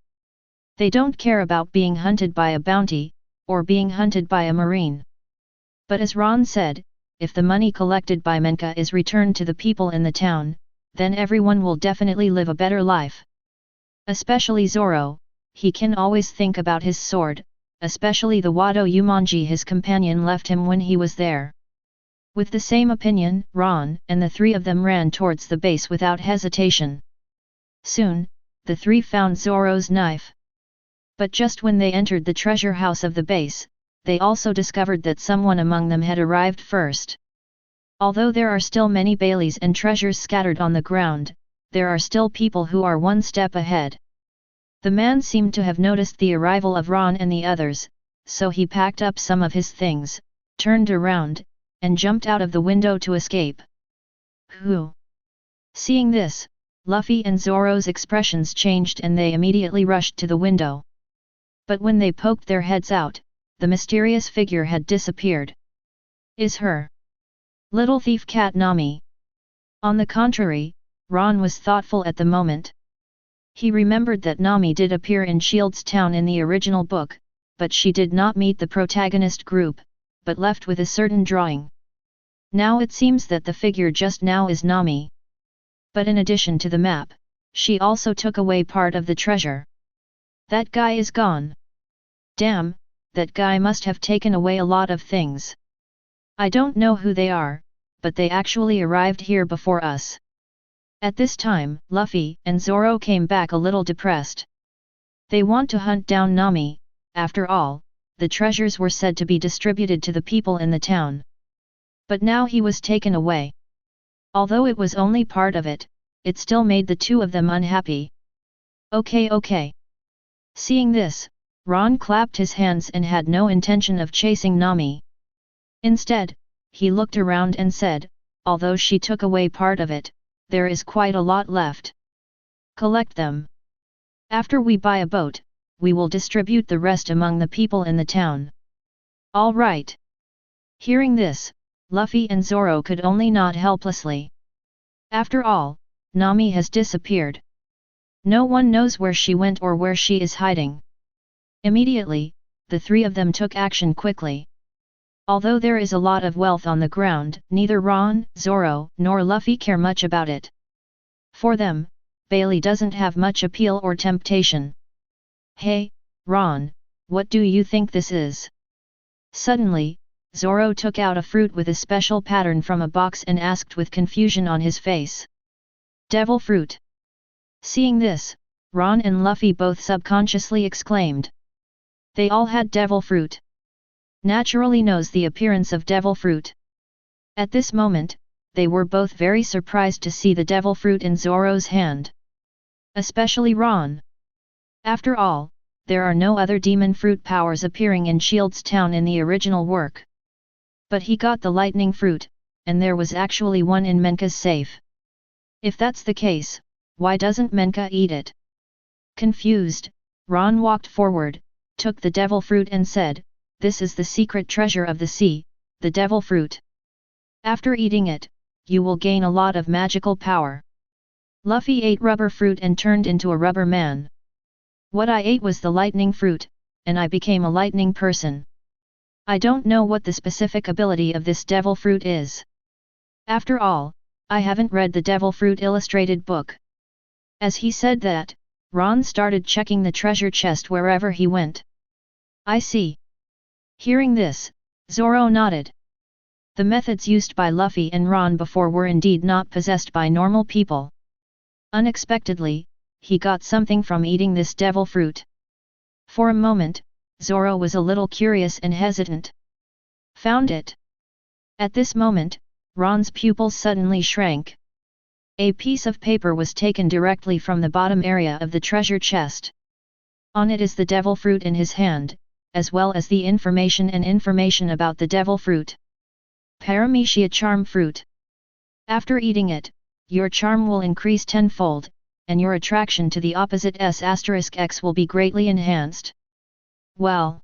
They don't care about being hunted by a bounty, or being hunted by a marine. But as Ron said, if the money collected by Menka is returned to the people in the town, then everyone will definitely live a better life. Especially Zoro, he can always think about his sword, especially the Wado Umonji his companion left him when he was there. With the same opinion, Ron and the three of them ran towards the base without hesitation. Soon, the three found Zoro's knife. But just when they entered the treasure house of the base, they also discovered that someone among them had arrived first. Although there are still many Baileys and treasures scattered on the ground, there are still people who are one step ahead. The man seemed to have noticed the arrival of Ron and the others, so he packed up some of his things, turned around, and jumped out of the window to escape. Who? Seeing this, Luffy and Zoro's expressions changed and they immediately rushed to the window. But when they poked their heads out, the mysterious figure had disappeared. Is her little thief cat Nami? On the contrary, Ron was thoughtful at the moment. He remembered that Nami did appear in Shield's town in the original book, but she did not meet the protagonist group, but left with a certain drawing. Now it seems that the figure just now is Nami. But in addition to the map, she also took away part of the treasure. That guy is gone. Damn, that guy must have taken away a lot of things. I don't know who they are, but they actually arrived here before us. At this time, Luffy and Zoro came back a little depressed. They want to hunt down Nami. After all, the treasures were said to be distributed to the people in the town. But now he was taken away. Although it was only part of it, it still made the two of them unhappy. Okay. Seeing this, Ron clapped his hands and had no intention of chasing Nami. Instead, he looked around and said, although she took away part of it, there is quite a lot left. Collect them. After we buy a boat, we will distribute the rest among the people in the town. All right. Hearing this, Luffy and Zoro could only nod helplessly. After all, Nami has disappeared. No one knows where she went or where she is hiding. Immediately, the three of them took action quickly. Although there is a lot of wealth on the ground, neither Ron, Zoro, nor Luffy care much about it. For them, Bailey doesn't have much appeal or temptation. Hey, Ron, what do you think this is? Suddenly, Zoro took out a fruit with a special pattern from a box and asked with confusion on his face. Devil fruit. Seeing this, Ron and Luffy both subconsciously exclaimed. They all had devil fruit. Naturally knows the appearance of devil fruit. At this moment, they were both very surprised to see the devil fruit in Zoro's hand. Especially Ron. After all, there are no other demon fruit powers appearing in Shield's Town in the original work. But he got the lightning fruit, and there was actually one in Menka's safe. If that's the case, why doesn't Menka eat it? Confused, Ron walked forward, took the devil fruit and said, "This is the secret treasure of the sea, the devil fruit. After eating it, you will gain a lot of magical power." Luffy ate rubber fruit and turned into a rubber man. What I ate was the lightning fruit, and I became a lightning person. I don't know what the specific ability of this devil fruit is. After all, I haven't read the devil fruit illustrated book. As he said that, Ron started checking the treasure chest wherever he went. I see. Hearing this, Zoro nodded. The methods used by Luffy and Ron before were indeed not possessed by normal people. Unexpectedly, he got something from eating this devil fruit. For a moment, Zoro was a little curious and hesitant. Found it. At this moment, Ron's pupils suddenly shrank. A piece of paper was taken directly from the bottom area of the treasure chest. On it is the devil fruit in his hand, as well as the information about the devil fruit. Paramecia charm fruit. After eating it, your charm will increase tenfold, and your attraction to the opposite S*X will be greatly enhanced. Well,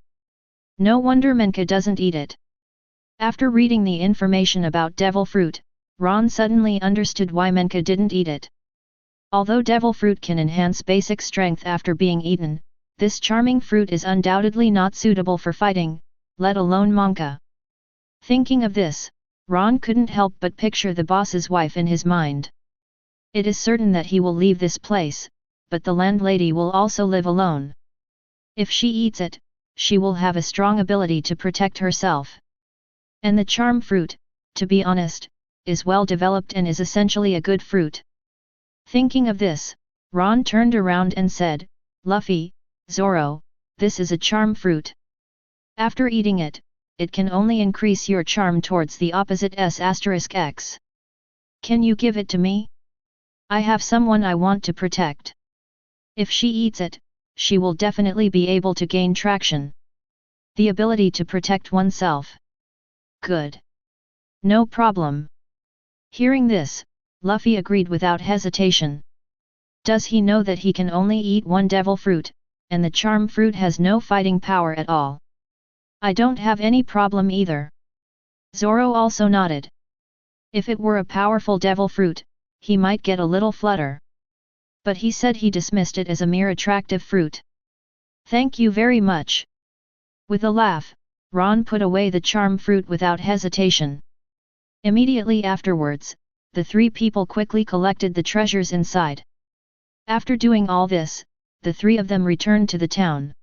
no wonder Menka doesn't eat it. After reading the information about devil fruit, Ron suddenly understood why Menka didn't eat it. Although devil fruit can enhance basic strength after being eaten, this charming fruit is undoubtedly not suitable for fighting, let alone Monka. Thinking of this, Ron couldn't help but picture the boss's wife in his mind. It is certain that he will leave this place, but the landlady will also live alone. If she eats it, she will have a strong ability to protect herself. And the charm fruit, to be honest, is well developed and is essentially a good fruit. Thinking of this, Ron turned around and said, "Luffy, Zoro, this is a charm fruit. After eating it, it can only increase your charm towards the opposite S*X. Can you give it to me? I have someone I want to protect. If she eats it, she will definitely be able to gain traction. The ability to protect oneself. Good. No problem." Hearing this, Luffy agreed without hesitation. Does he know that he can only eat one devil fruit, and the charm fruit has no fighting power at all? I don't have any problem either. Zoro also nodded. If it were a powerful devil fruit, he might get a little flutter. But he said he dismissed it as a mere attractive fruit. Thank you very much. With a laugh, Ron put away the charm fruit without hesitation. Immediately afterwards, the three people quickly collected the treasures inside. After doing all this, the three of them returned to the town.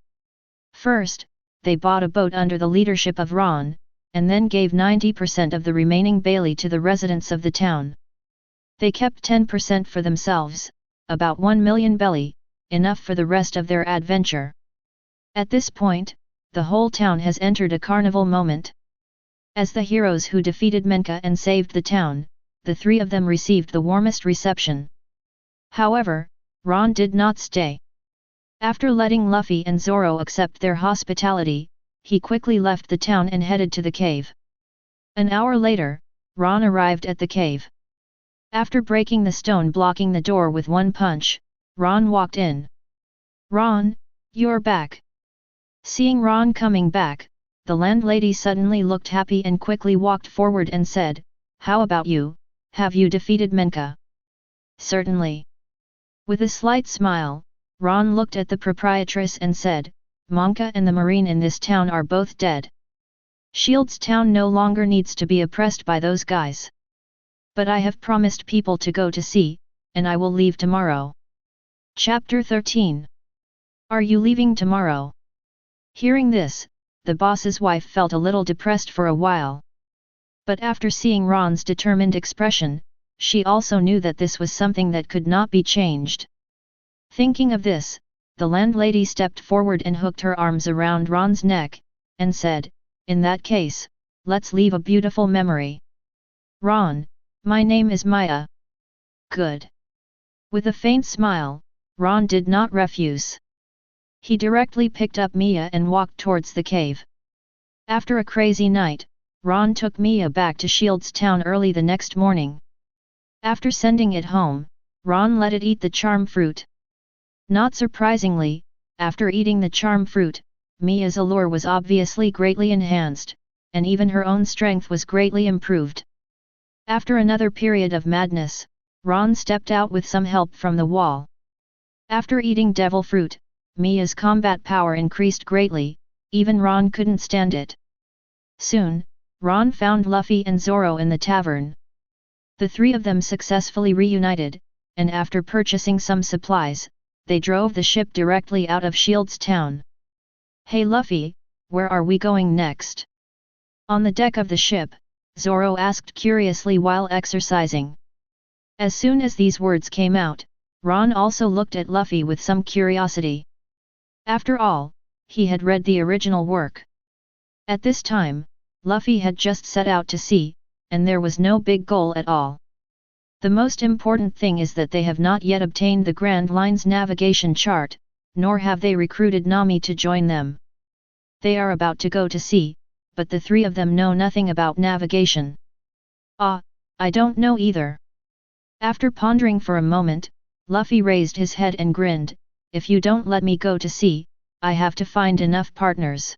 First, they bought a boat under the leadership of Ron, and then gave 90% of the remaining Bailey to the residents of the town. They kept 10% for themselves, about 1 million belly, enough for the rest of their adventure. At this point, the whole town has entered a carnival moment. As the heroes who defeated Menka and saved the town, the three of them received the warmest reception. However, Ron did not stay. After letting Luffy and Zoro accept their hospitality, he quickly left the town and headed to the cave. An hour later, Ron arrived at the cave. After breaking the stone blocking the door with one punch, Ron walked in. "Ron, you're back." Seeing Ron coming back, the landlady suddenly looked happy and quickly walked forward and said, "How about you, have you defeated Menka?" "Certainly." With a slight smile, Ron looked at the proprietress and said, "Monka and the marine in this town are both dead. Shield's town no longer needs to be oppressed by those guys. But I have promised people to go to sea, and I will leave tomorrow." Chapter 13. Are you leaving tomorrow? Hearing this, the boss's wife felt a little depressed for a while. But after seeing Ron's determined expression, she also knew that this was something that could not be changed. Thinking of this, the landlady stepped forward and hooked her arms around Ron's neck, and said, "In that case, let's leave a beautiful memory. Ron, my name is Maya." "Good." With a faint smile, Ron did not refuse. He directly picked up Mia and walked towards the cave. After a crazy night, Ron took Mia back to Shields Town early the next morning. After sending it home, Ron let it eat the charm fruit. Not surprisingly, after eating the charm fruit, Mia's allure was obviously greatly enhanced, and even her own strength was greatly improved. After another period of madness, Ron stepped out with some help from the wall. After eating devil fruit, Mia's combat power increased greatly, even Ron couldn't stand it. Soon, Ron found Luffy and Zoro in the tavern. The three of them successfully reunited, and after purchasing some supplies, they drove the ship directly out of Shields Town. "Hey Luffy, where are we going next?" On the deck of the ship, Zoro asked curiously while exercising. As soon as these words came out, Ron also looked at Luffy with some curiosity. After all, he had read the original work. At this time, Luffy had just set out to sea, and there was no big goal at all. The most important thing is that they have not yet obtained the Grand Line's navigation chart, nor have they recruited Nami to join them. They are about to go to sea, but the three of them know nothing about navigation. "Ah, I don't know either." After pondering for a moment, Luffy raised his head and grinned, "If you don't let me go to sea, I have to find enough partners.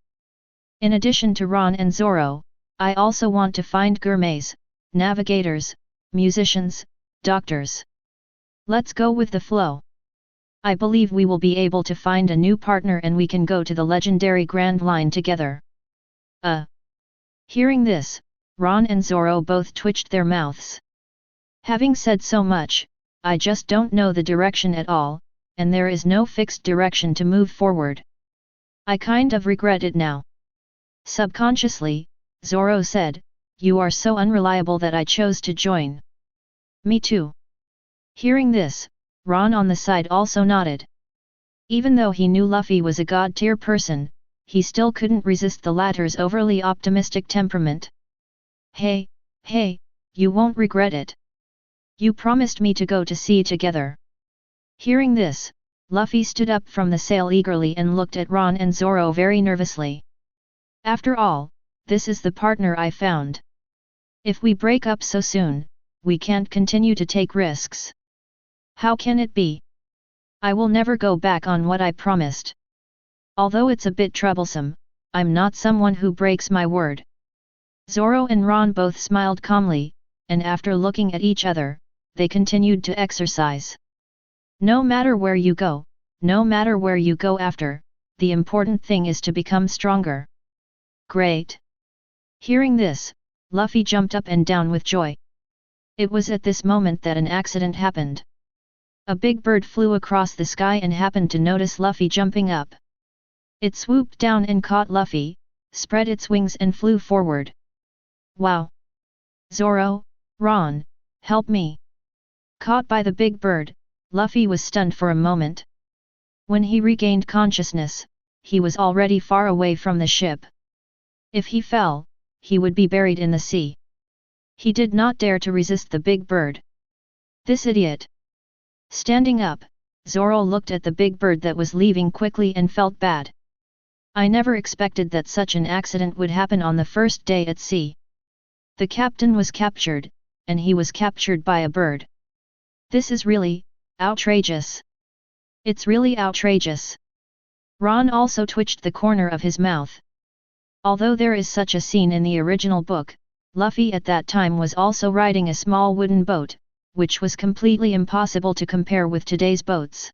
In addition to Ron and Zoro, I also want to find gourmets, navigators, musicians, doctors. Let's go with the flow. I believe we will be able to find a new partner and we can go to the legendary Grand Line together." Hearing this, Ron and Zoro both twitched their mouths. "Having said so much, I just don't know the direction at all, and there is no fixed direction to move forward. I kind of regret it now." Subconsciously, Zoro said, "You are so unreliable that I chose to join." "Me too." Hearing this, Ron on the side also nodded. Even though he knew Luffy was a god-tier person, he still couldn't resist the latter's overly optimistic temperament. Hey, you won't regret it. You promised me to go to sea together." Hearing this, Luffy stood up from the sail eagerly and looked at Ron and Zoro very nervously. "After all, this is the partner I found. If we break up so soon, we can't continue to take risks. How can it be? I will never go back on what I promised. Although it's a bit troublesome, I'm not someone who breaks my word." Zoro and Ron both smiled calmly, and after looking at each other, they continued to exercise. No matter where you go, no matter where you go after, the important thing is to become stronger. Great! Hearing this, Luffy jumped up and down with joy. It was at this moment that an accident happened. A big bird flew across the sky and happened to notice Luffy jumping up. It swooped down and caught Luffy, spread its wings and flew forward. "Wow! Zoro, Ron, help me!" Caught by the big bird, Luffy was stunned for a moment. When he regained consciousness, he was already far away from the ship. If he fell, he would be buried in the sea. He did not dare to resist the big bird. This idiot! Standing up, Zoro looked at the big bird that was leaving quickly and felt bad. "I never expected that such an accident would happen on the first day at sea. The captain was captured, and he was captured by a bird. This is really outrageous. It's really outrageous." Ron also twitched the corner of his mouth. Although there is such a scene in the original book, Luffy at that time was also riding a small wooden boat, which was completely impossible to compare with today's boats.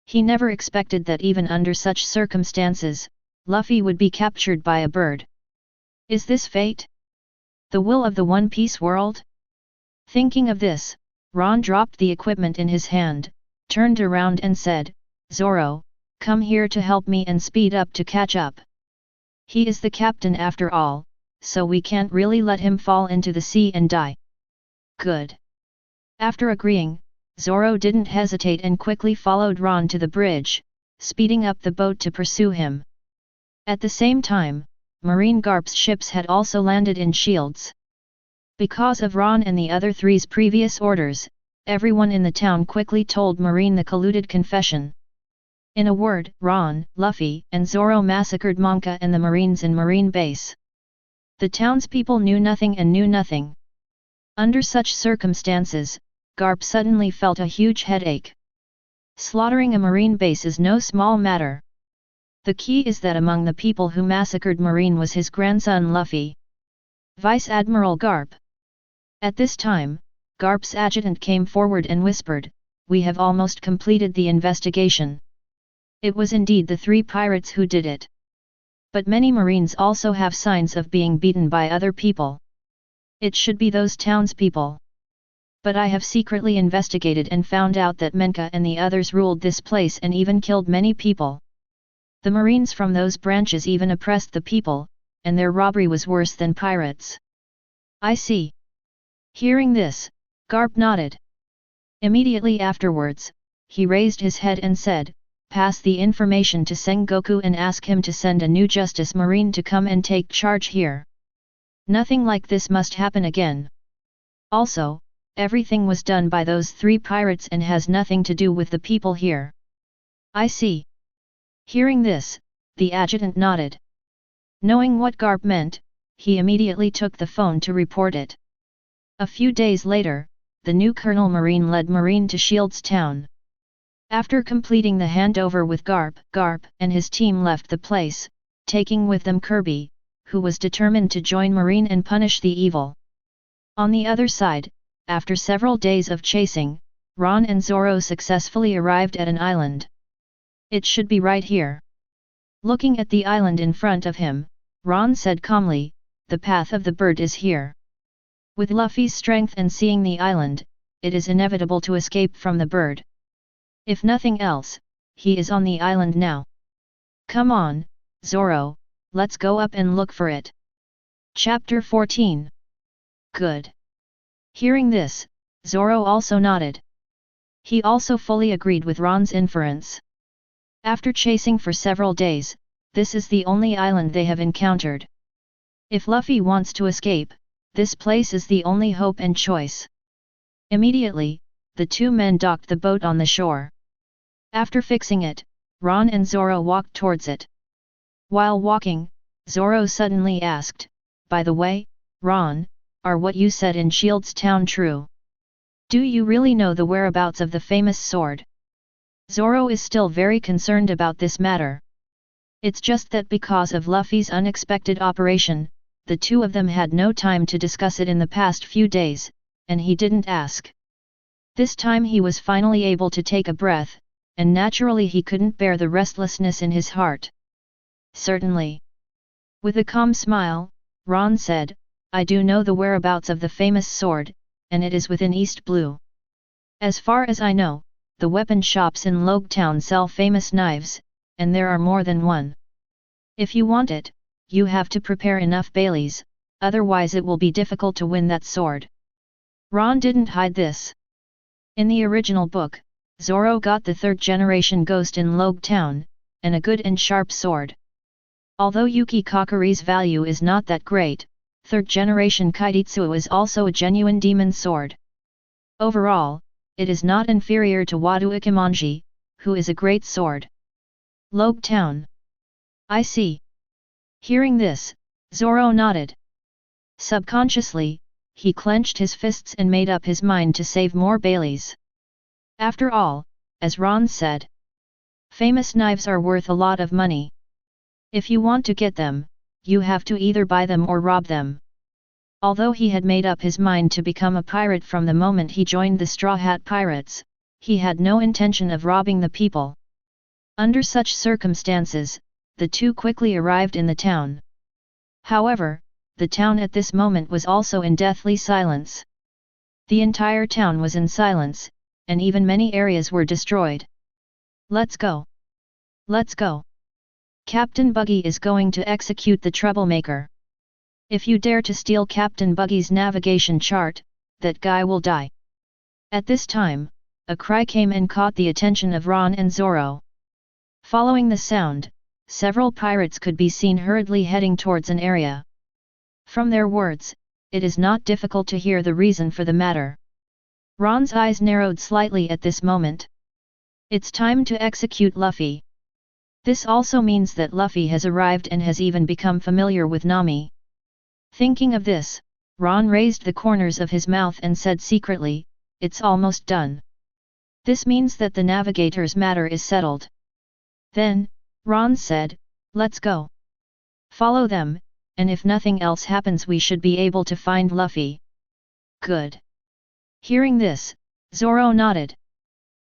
He never expected that even under such circumstances, Luffy would be captured by a bird. Is this fate? The will of the One Piece world? Thinking of this, Ron dropped the equipment in his hand, turned around and said, "Zoro, come here to help me and speed up to catch up. He is the captain after all, so we can't really let him fall into the sea and die." "Good." After agreeing, Zoro didn't hesitate and quickly followed Ron to the bridge, speeding up the boat to pursue him. At the same time, Marine Garp's ships had also landed in Shields. Because of Ron and the other three's previous orders, everyone in the town quickly told Marine the colluded confession. In a word, Ron, Luffy, and Zoro massacred Monka and the Marines in Marine Base. The townspeople knew nothing and knew nothing. Under such circumstances, Garp suddenly felt a huge headache. Slaughtering a Marine base is no small matter. The key is that among the people who massacred Marine was his grandson Luffy. Vice Admiral Garp. At this time, Garp's adjutant came forward and whispered, "We have almost completed the investigation. It was indeed the 3 pirates who did it. But many Marines also have signs of being beaten by other people. It should be those townspeople. But I have secretly investigated and found out that Menka and the others ruled this place and even killed many people. The Marines from those branches even oppressed the people, and their robbery was worse than pirates." "I see." Hearing this, Garp nodded. Immediately afterwards, he raised his head and said, "Pass the information to Sengoku and ask him to send a new Justice Marine to come and take charge here. Nothing like this must happen again. Also, everything was done by those 3 pirates and has nothing to do with the people here." "I see." Hearing this, the adjutant nodded. Knowing what Garp meant, he immediately took the phone to report it. A few days later, the new Colonel Marine led Marine to Shields Town. After completing the handover with Garp and his team left the place, taking with them Kirby, who was determined to join Marine and punish the evil. On the other side, after several days of chasing, Ron and Zoro successfully arrived at an island. "It should be right here." Looking at the island in front of him, Ron said calmly, "The path of the bird is here." With Luffy's strength and seeing the island, it is inevitable to escape from the bird. If nothing else, he is on the island now. "Come on, Zoro, let's go up and look for it." Chapter 14. Good. Hearing this, Zoro also nodded. He also fully agreed with Ron's inference. After chasing for several days, this is the only island they have encountered. If Luffy wants to escape, this place is the only hope and choice. Immediately, the 2 men docked the boat on the shore. After fixing it, Ron and Zoro walked towards it. While walking, Zoro suddenly asked, "By the way, Ron, are what you said in Shields Town true? Do you really know the whereabouts of the famous sword?" Zoro is still very concerned about this matter. It's just that because of Luffy's unexpected operation, the 2 of them had no time to discuss it in the past few days, and he didn't ask. This time he was finally able to take a breath, and naturally he couldn't bear the restlessness in his heart. "Certainly." With a calm smile, Ron said, "I do know the whereabouts of the famous sword, and it is within East Blue. As far as I know, the weapon shops in Logue Town sell famous knives, and there are more than one. If you want it, you have to prepare enough Baileys, otherwise it will be difficult to win that sword." Ron didn't hide this. In the original book, Zoro got the 3rd generation ghost in Logue Town, and a good and sharp sword. Although Yuki Kakari's value is not that great, 3rd generation Kaiditsu is also a genuine demon sword. Overall, it is not inferior to Wado Ikemonji, who is a great sword. Logue Town. "I see." Hearing this, Zoro nodded. Subconsciously, he clenched his fists and made up his mind to save more Baileys. After all, as Ron said, famous knives are worth a lot of money. If you want to get them, you have to either buy them or rob them. Although he had made up his mind to become a pirate from the moment he joined the Straw Hat Pirates, he had no intention of robbing the people. Under such circumstances, the 2 quickly arrived in the town. However, the town at this moment was also in deathly silence. The entire town was in silence, and even many areas were destroyed. "Let's go! Let's go! Captain Buggy is going to execute the troublemaker. If you dare to steal Captain Buggy's navigation chart, that guy will die." At this time, a cry came and caught the attention of Ron and Zoro. Following the sound, several pirates could be seen hurriedly heading towards an area. From their words, it is not difficult to hear the reason for the matter. Ron's eyes narrowed slightly at this moment. It's time to execute Luffy. This also means that Luffy has arrived and has even become familiar with Nami. Thinking of this, Ron raised the corners of his mouth and said secretly, "It's almost done. This means that the navigator's matter is settled." Then, Ron said, "Let's go. Follow them, and if nothing else happens we should be able to find Luffy." "Good." Hearing this, Zoro nodded.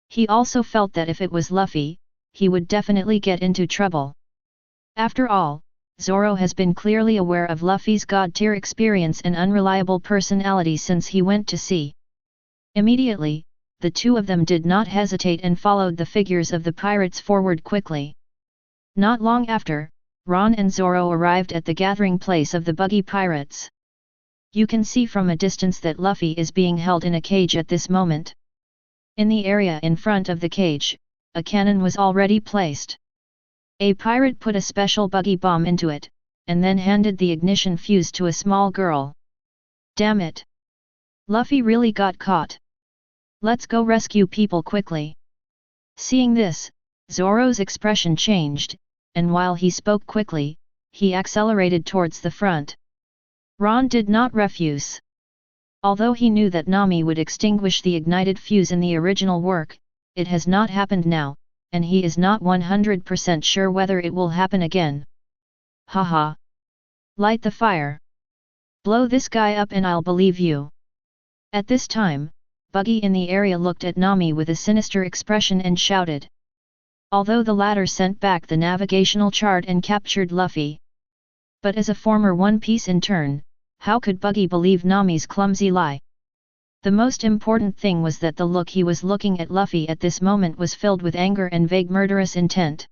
He also felt that if it was Luffy, he would definitely get into trouble. After all, Zoro has been clearly aware of Luffy's god-tier experience and unreliable personality since he went to sea. Immediately, the two of them did not hesitate and followed the figures of the pirates forward quickly. Not long after, Ron and Zoro arrived at the gathering place of the buggy pirates. You can see from a distance that Luffy is being held in a cage at this moment. In the area in front of the cage, a cannon was already placed. A pirate put a special buggy bomb into it, and then handed the ignition fuse to a small girl. "Damn it! Luffy really got caught. Let's go rescue people quickly." Seeing this, Zoro's expression changed, and while he spoke quickly, he accelerated towards the front. Ron did not refuse. Although he knew that Nami would extinguish the ignited fuse in the original work, it has not happened now, and he is not 100% sure whether it will happen again. "Haha! Light the fire! Blow this guy up and I'll believe you." At this time, Buggy in the area looked at Nami with a sinister expression and shouted. Although the latter sent back the navigational chart and captured Luffy. But as a former One Piece intern, how could Buggy believe Nami's clumsy lie? The most important thing was that the look he was looking at Luffy at this moment was filled with anger and vague murderous intent.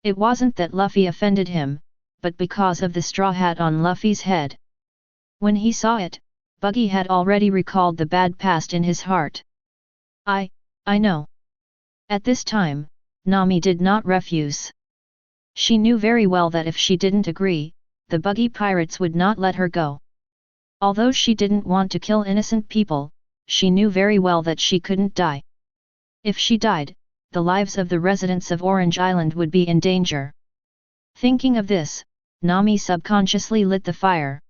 It wasn't that Luffy offended him, but because of the straw hat on Luffy's head. When he saw it, Buggy had already recalled the bad past in his heart. I know." At this time, Nami did not refuse. She knew very well that if she didn't agree, the buggy pirates would not let her go. Although she didn't want to kill innocent people, she knew very well that she couldn't die. If she died, the lives of the residents of Orange Island would be in danger. Thinking of this, Nami subconsciously lit the fire.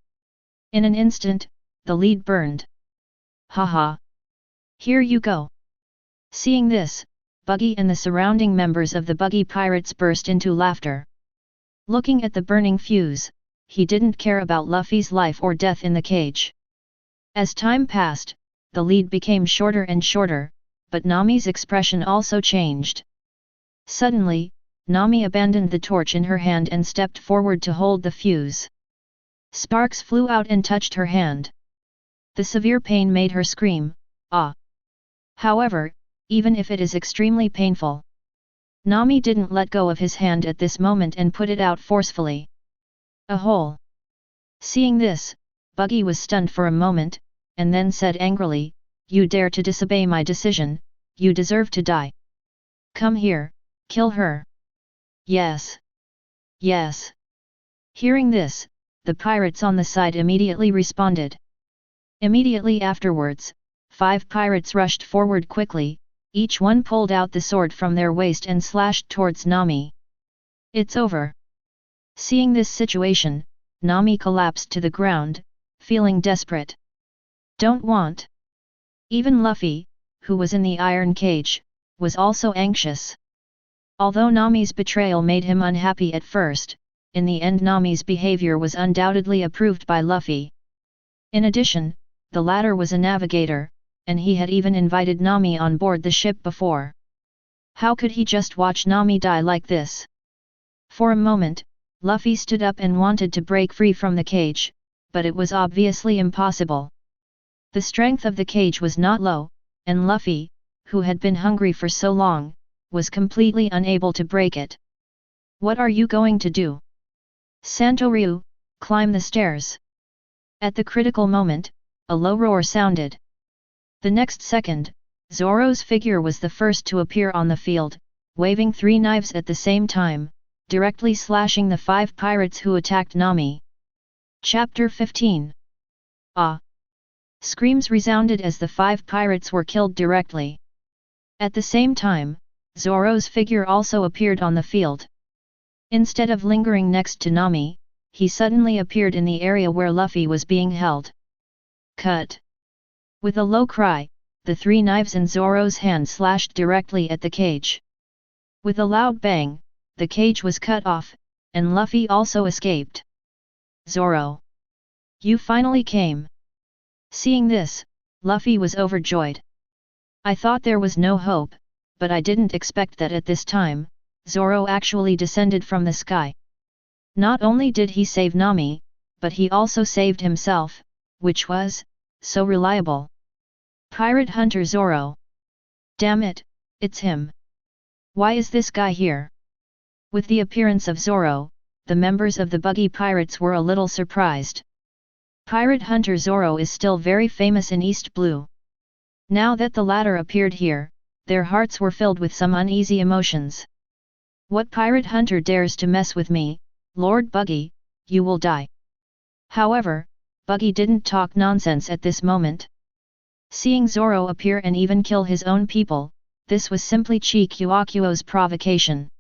In an instant, the lead burned. "Haha! Here you go!" Seeing this, Buggy and the surrounding members of the buggy pirates burst into laughter. Looking at the burning fuse, he didn't care about Luffy's life or death in the cage. As time passed, the lead became shorter and shorter, but Nami's expression also changed. Suddenly, Nami abandoned the torch in her hand and stepped forward to hold the fuse. Sparks flew out and touched her hand. The severe pain made her scream, "Ah!" However, even if it is extremely painful, Nami didn't let go of his hand at this moment and put it out forcefully. A hole. Seeing this, Buggy was stunned for a moment, and then said angrily, "You dare to disobey my decision, you deserve to die. Come here, kill her." "Yes. Yes." Hearing this, the pirates on the side immediately responded. Immediately afterwards, 5 pirates rushed forward quickly, each one pulled out the sword from their waist and slashed towards Nami. "It's over." Seeing this situation, Nami collapsed to the ground, feeling desperate. "Don't want." Even Luffy, who was in the iron cage, was also anxious. Although Nami's betrayal made him unhappy at first, in the end Nami's behavior was undoubtedly approved by Luffy. In addition, the latter was a navigator, and he had even invited Nami on board the ship before. How could he just watch Nami die like this? For a moment, Luffy stood up and wanted to break free from the cage, but it was obviously impossible. The strength of the cage was not low, and Luffy, who had been hungry for so long, was completely unable to break it. "What are you going to do? Santoryu, climb the stairs." At the critical moment, a low roar sounded. The next second, Zoro's figure was the first to appear on the field, waving 3 knives at the same time, directly slashing the 5 pirates who attacked Nami. Chapter 15. Ah! Screams resounded as the 5 pirates were killed directly. At the same time, Zoro's figure also appeared on the field. Instead of lingering next to Nami, he suddenly appeared in the area where Luffy was being held. Cut! With a low cry, the three knives in Zoro's hand slashed directly at the cage. With a loud bang, the cage was cut off, and Luffy also escaped. Zoro! You finally came! Seeing this, Luffy was overjoyed. I thought there was no hope, but I didn't expect that at this time, Zoro actually descended from the sky. Not only did he save Nami, but he also saved himself, which was so reliable. Pirate Hunter Zoro! Damn it, it's him! Why is this guy here? With the appearance of Zoro, the members of the Buggy Pirates were a little surprised. Pirate Hunter Zoro is still very famous in East Blue. Now that the latter appeared here, their hearts were filled with some uneasy emotions. What pirate hunter dares to mess with me, Lord Buggy? You will die. However, Buggy didn't talk nonsense at this moment. Seeing Zoro appear and even kill his own people, this was simply Chikuakuo's provocation.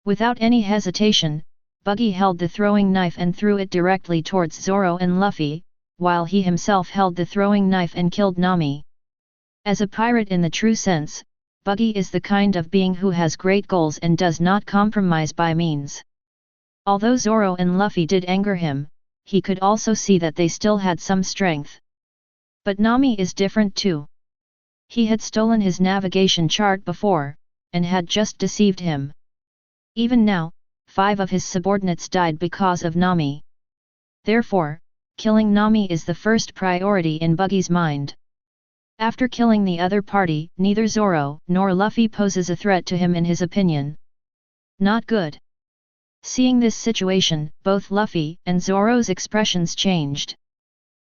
Without any hesitation, Buggy held the throwing knife and threw it directly towards Zoro and Luffy, while he himself held the throwing knife and killed Nami. As a pirate in the true sense, Buggy is the kind of being who has great goals and does not compromise by means. Although Zoro and Luffy did anger him, he could also see that they still had some strength. But Nami is different too. He had stolen his navigation chart before, and had just deceived him. Even now, 5 of his subordinates died because of Nami. Therefore, killing Nami is the first priority in Buggy's mind. After killing the other party, neither Zoro nor Luffy poses a threat to him in his opinion. Not good. Seeing this situation, both Luffy and Zoro's expressions changed.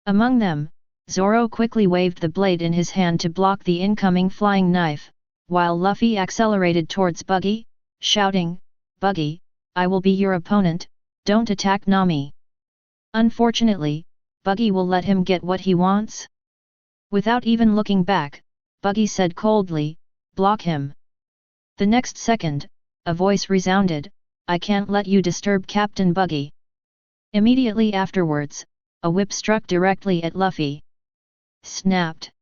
Among them, Zoro quickly waved the blade in his hand to block the incoming flying knife, while Luffy accelerated towards Buggy, shouting, "Buggy, I will be your opponent, don't attack Nami." Unfortunately, Buggy will let him get what he wants. Without even looking back, Buggy said coldly, "Block him." The next second, a voice resounded, "I can't let you disturb Captain Buggy." Immediately afterwards, a whip struck directly at Luffy. Snapped.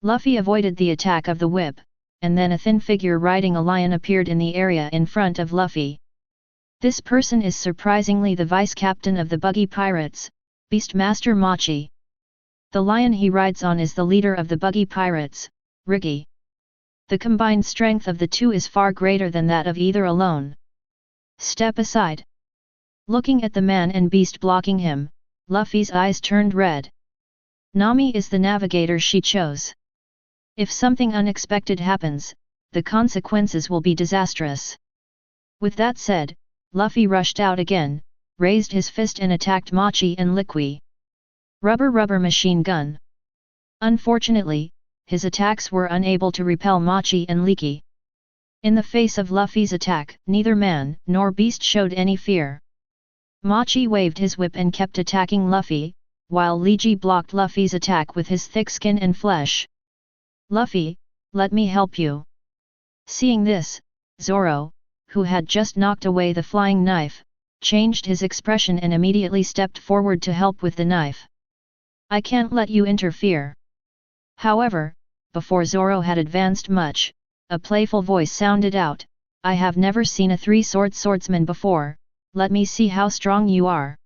Luffy avoided the attack of the whip, and then a thin figure riding a lion appeared in the area in front of Luffy. This person is surprisingly the vice-captain of the Buggy Pirates, Beastmaster Machi. The lion he rides on is the leader of the Buggy Pirates, Riggy. The combined strength of the two is far greater than that of either alone. Step aside. Looking at the man and beast blocking him, Luffy's eyes turned red. Nami is the navigator she chose. If something unexpected happens, the consequences will be disastrous. With that said, Luffy rushed out again, raised his fist and attacked Machi and Liqui. Rubber machine gun. Unfortunately, his attacks were unable to repel Machi and Liqui. In the face of Luffy's attack, neither man nor beast showed any fear. Machi waved his whip and kept attacking Luffy, while Liqui blocked Luffy's attack with his thick skin and flesh. "Luffy, let me help you." Seeing this, Zoro, who had just knocked away the flying knife, changed his expression and immediately stepped forward to help with the knife. "I can't let you interfere." However, before Zoro had advanced much, a playful voice sounded out, "I have never seen a three-sword swordsman before, let me see how strong you are."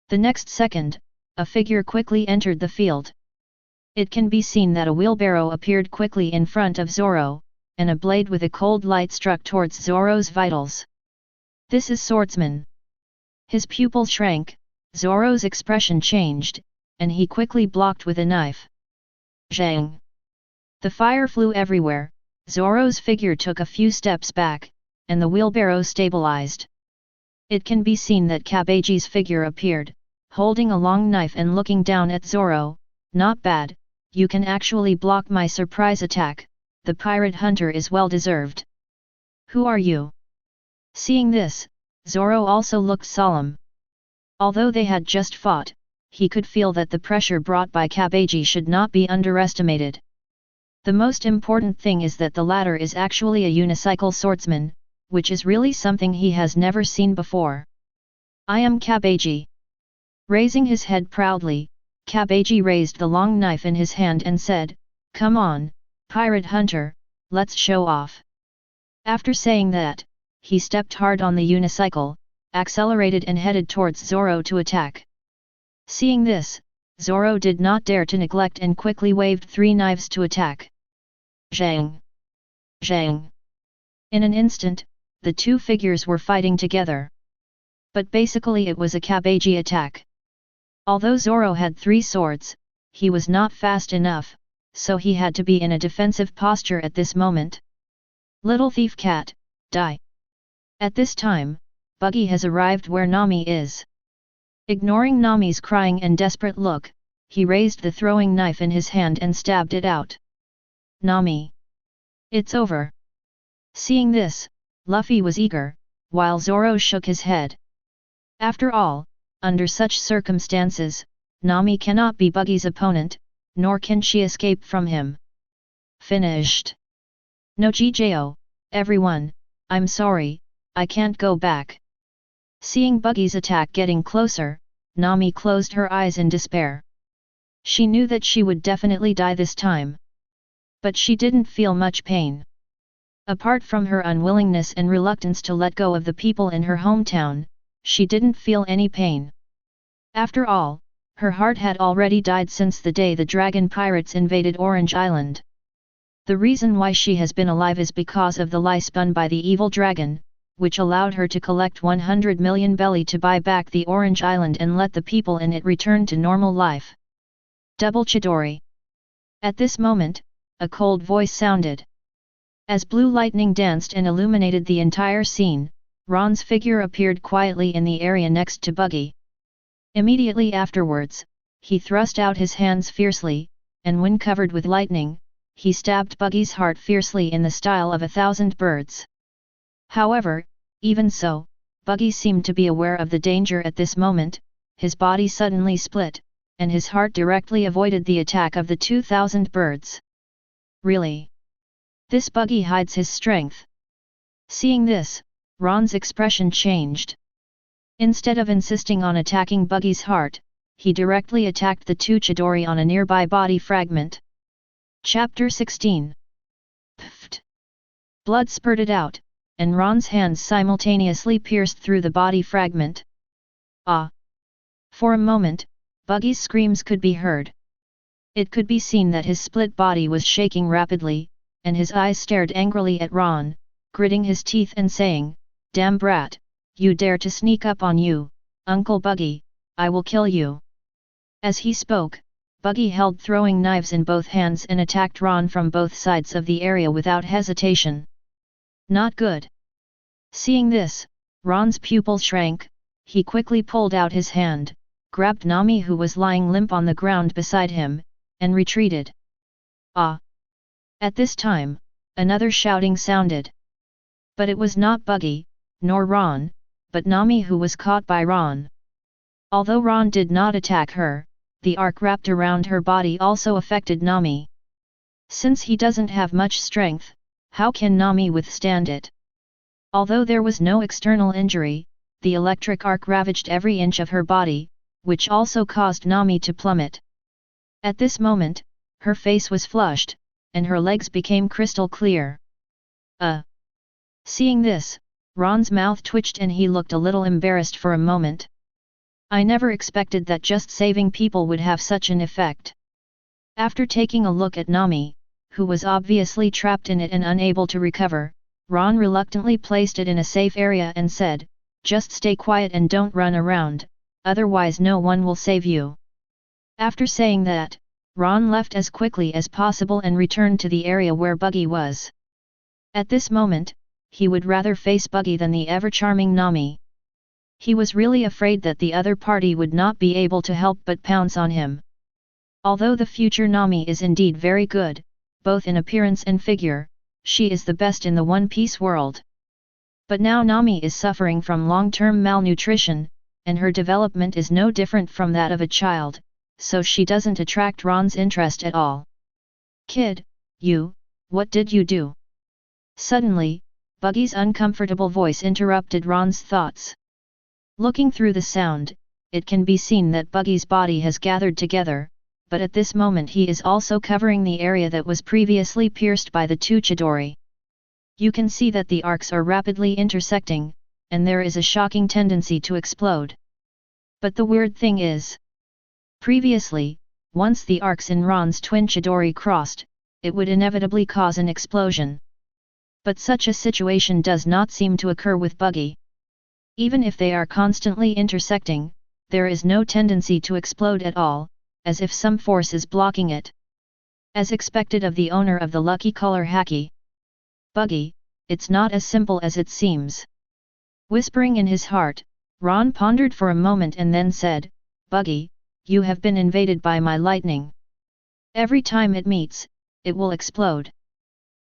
The next second, a figure quickly entered the field. It can be seen that a wheelbarrow appeared quickly in front of Zoro, and a blade with a cold light struck towards Zoro's vitals. "This is swordsman." His pupil shrank, Zoro's expression changed, and he quickly blocked with a knife. Zhang! The fire flew everywhere, Zoro's figure took a few steps back, and the wheelbarrow stabilized. It can be seen that Kabaji's figure appeared, holding a long knife and looking down at Zoro. "Not bad, you can actually block my surprise attack, the pirate hunter is well deserved." "Who are you?" Seeing this, Zoro also looked solemn. Although they had just fought, he could feel that the pressure brought by Kabaji should not be underestimated. The most important thing is that the latter is actually a unicycle swordsman, which is really something he has never seen before. I am Kabeji. Raising his head proudly, Kabeji raised the long knife in his hand and said, "Come on, pirate hunter, let's show off." After saying that, he stepped hard on the unicycle, accelerated and headed towards Zoro to attack. Seeing this, Zoro did not dare to neglect and quickly waved 3 knives to attack. Zhang! Zhang! In an instant, the 2 figures were fighting together. But basically it was a Kabeji attack. Although Zoro had 3 swords, he was not fast enough, so he had to be in a defensive posture at this moment. Little thief cat, die! At this time, Buggy has arrived where Nami is. Ignoring Nami's crying and desperate look, he raised the throwing knife in his hand and stabbed it out. Nami! It's over! Seeing this, Luffy was eager, while Zoro shook his head. After all, under such circumstances, Nami cannot be Buggy's opponent, nor can she escape from him. Finished. No GJO, everyone, I'm sorry, I can't go back. Seeing Buggy's attack getting closer, Nami closed her eyes in despair. She knew that she would definitely die this time. But she didn't feel much pain. Apart from her unwillingness and reluctance to let go of the people in her hometown, she didn't feel any pain. After all, her heart had already died since the day the dragon pirates invaded Orange Island. The reason why she has been alive is because of the lie spun by the evil dragon, which allowed her to collect 100 million belly to buy back the Orange Island and let the people in it return to normal life. Double Chidori. At this moment, a cold voice sounded. As blue lightning danced and illuminated the entire scene, Ron's figure appeared quietly in the area next to Buggy. Immediately afterwards, he thrust out his hands fiercely, and when covered with lightning, he stabbed Buggy's heart fiercely in the style of 1,000 birds. However, even so, Buggy seemed to be aware of the danger at this moment. His body suddenly split, and his heart directly avoided the attack of the 2,000 birds. Really? This Buggy hides his strength. Seeing this, Ron's expression changed. Instead of insisting on attacking Buggy's heart, he directly attacked the 2 Chidori on a nearby body fragment. Chapter 16. Pfft! Blood spurted out, and Ron's hands simultaneously pierced through the body fragment. Ah! For a moment, Buggy's screams could be heard. It could be seen that his split body was shaking rapidly, and his eyes stared angrily at Ron, gritting his teeth and saying, "Damn brat, you dare to sneak up on you, Uncle Buggy, I will kill you." As he spoke, Buggy held throwing knives in both hands and attacked Ron from both sides of the area without hesitation. Not good. Seeing this, Ron's pupils shrank. He quickly pulled out his hand, grabbed Nami who was lying limp on the ground beside him, and retreated. Ah! At this time, another shouting sounded. But it was not Buggy, nor Ron, but Nami who was caught by Ron. Although Ron did not attack her, the arc wrapped around her body also affected Nami. Since he doesn't have much strength, how can Nami withstand it? Although there was no external injury, the electric arc ravaged every inch of her body, which also caused Nami to plummet. At this moment, her face was flushed, and her legs became crystal clear. Seeing this, Ron's mouth twitched and he looked a little embarrassed for a moment. I never expected that just saving people would have such an effect. After taking a look at Nami, who was obviously trapped in it and unable to recover, Ron reluctantly placed it in a safe area and said, "Just stay quiet and don't run around, otherwise no one will save you." After saying that, Ron left as quickly as possible and returned to the area where Buggy was. At this moment, he would rather face Buggy than the ever-charming Nami. He was really afraid that the other party would not be able to help but pounce on him. Although the future Nami is indeed very good, both in appearance and figure, she is the best in the One Piece world. But now Nami is suffering from long-term malnutrition, and her development is no different from that of a child, so she doesn't attract Ron's interest at all. "Kid, What did you do?" Suddenly, Buggy's uncomfortable voice interrupted Ron's thoughts. Looking through the sound, it can be seen that Buggy's body has gathered together, but at this moment he is also covering the area that was previously pierced by the two Chidori. You can see that the arcs are rapidly intersecting, and there is a shocking tendency to explode. But the weird thing is, previously, once the arcs in Ron's twin Chidori crossed, it would inevitably cause an explosion. But such a situation does not seem to occur with Buggy. Even if they are constantly intersecting, there is no tendency to explode at all, as if some force is blocking it. As expected of the owner of the lucky color haki. "Buggy, it's not as simple as it seems." Whispering in his heart, Ron pondered for a moment and then said, "Buggy, you have been invaded by my lightning. Every time it meets, it will explode.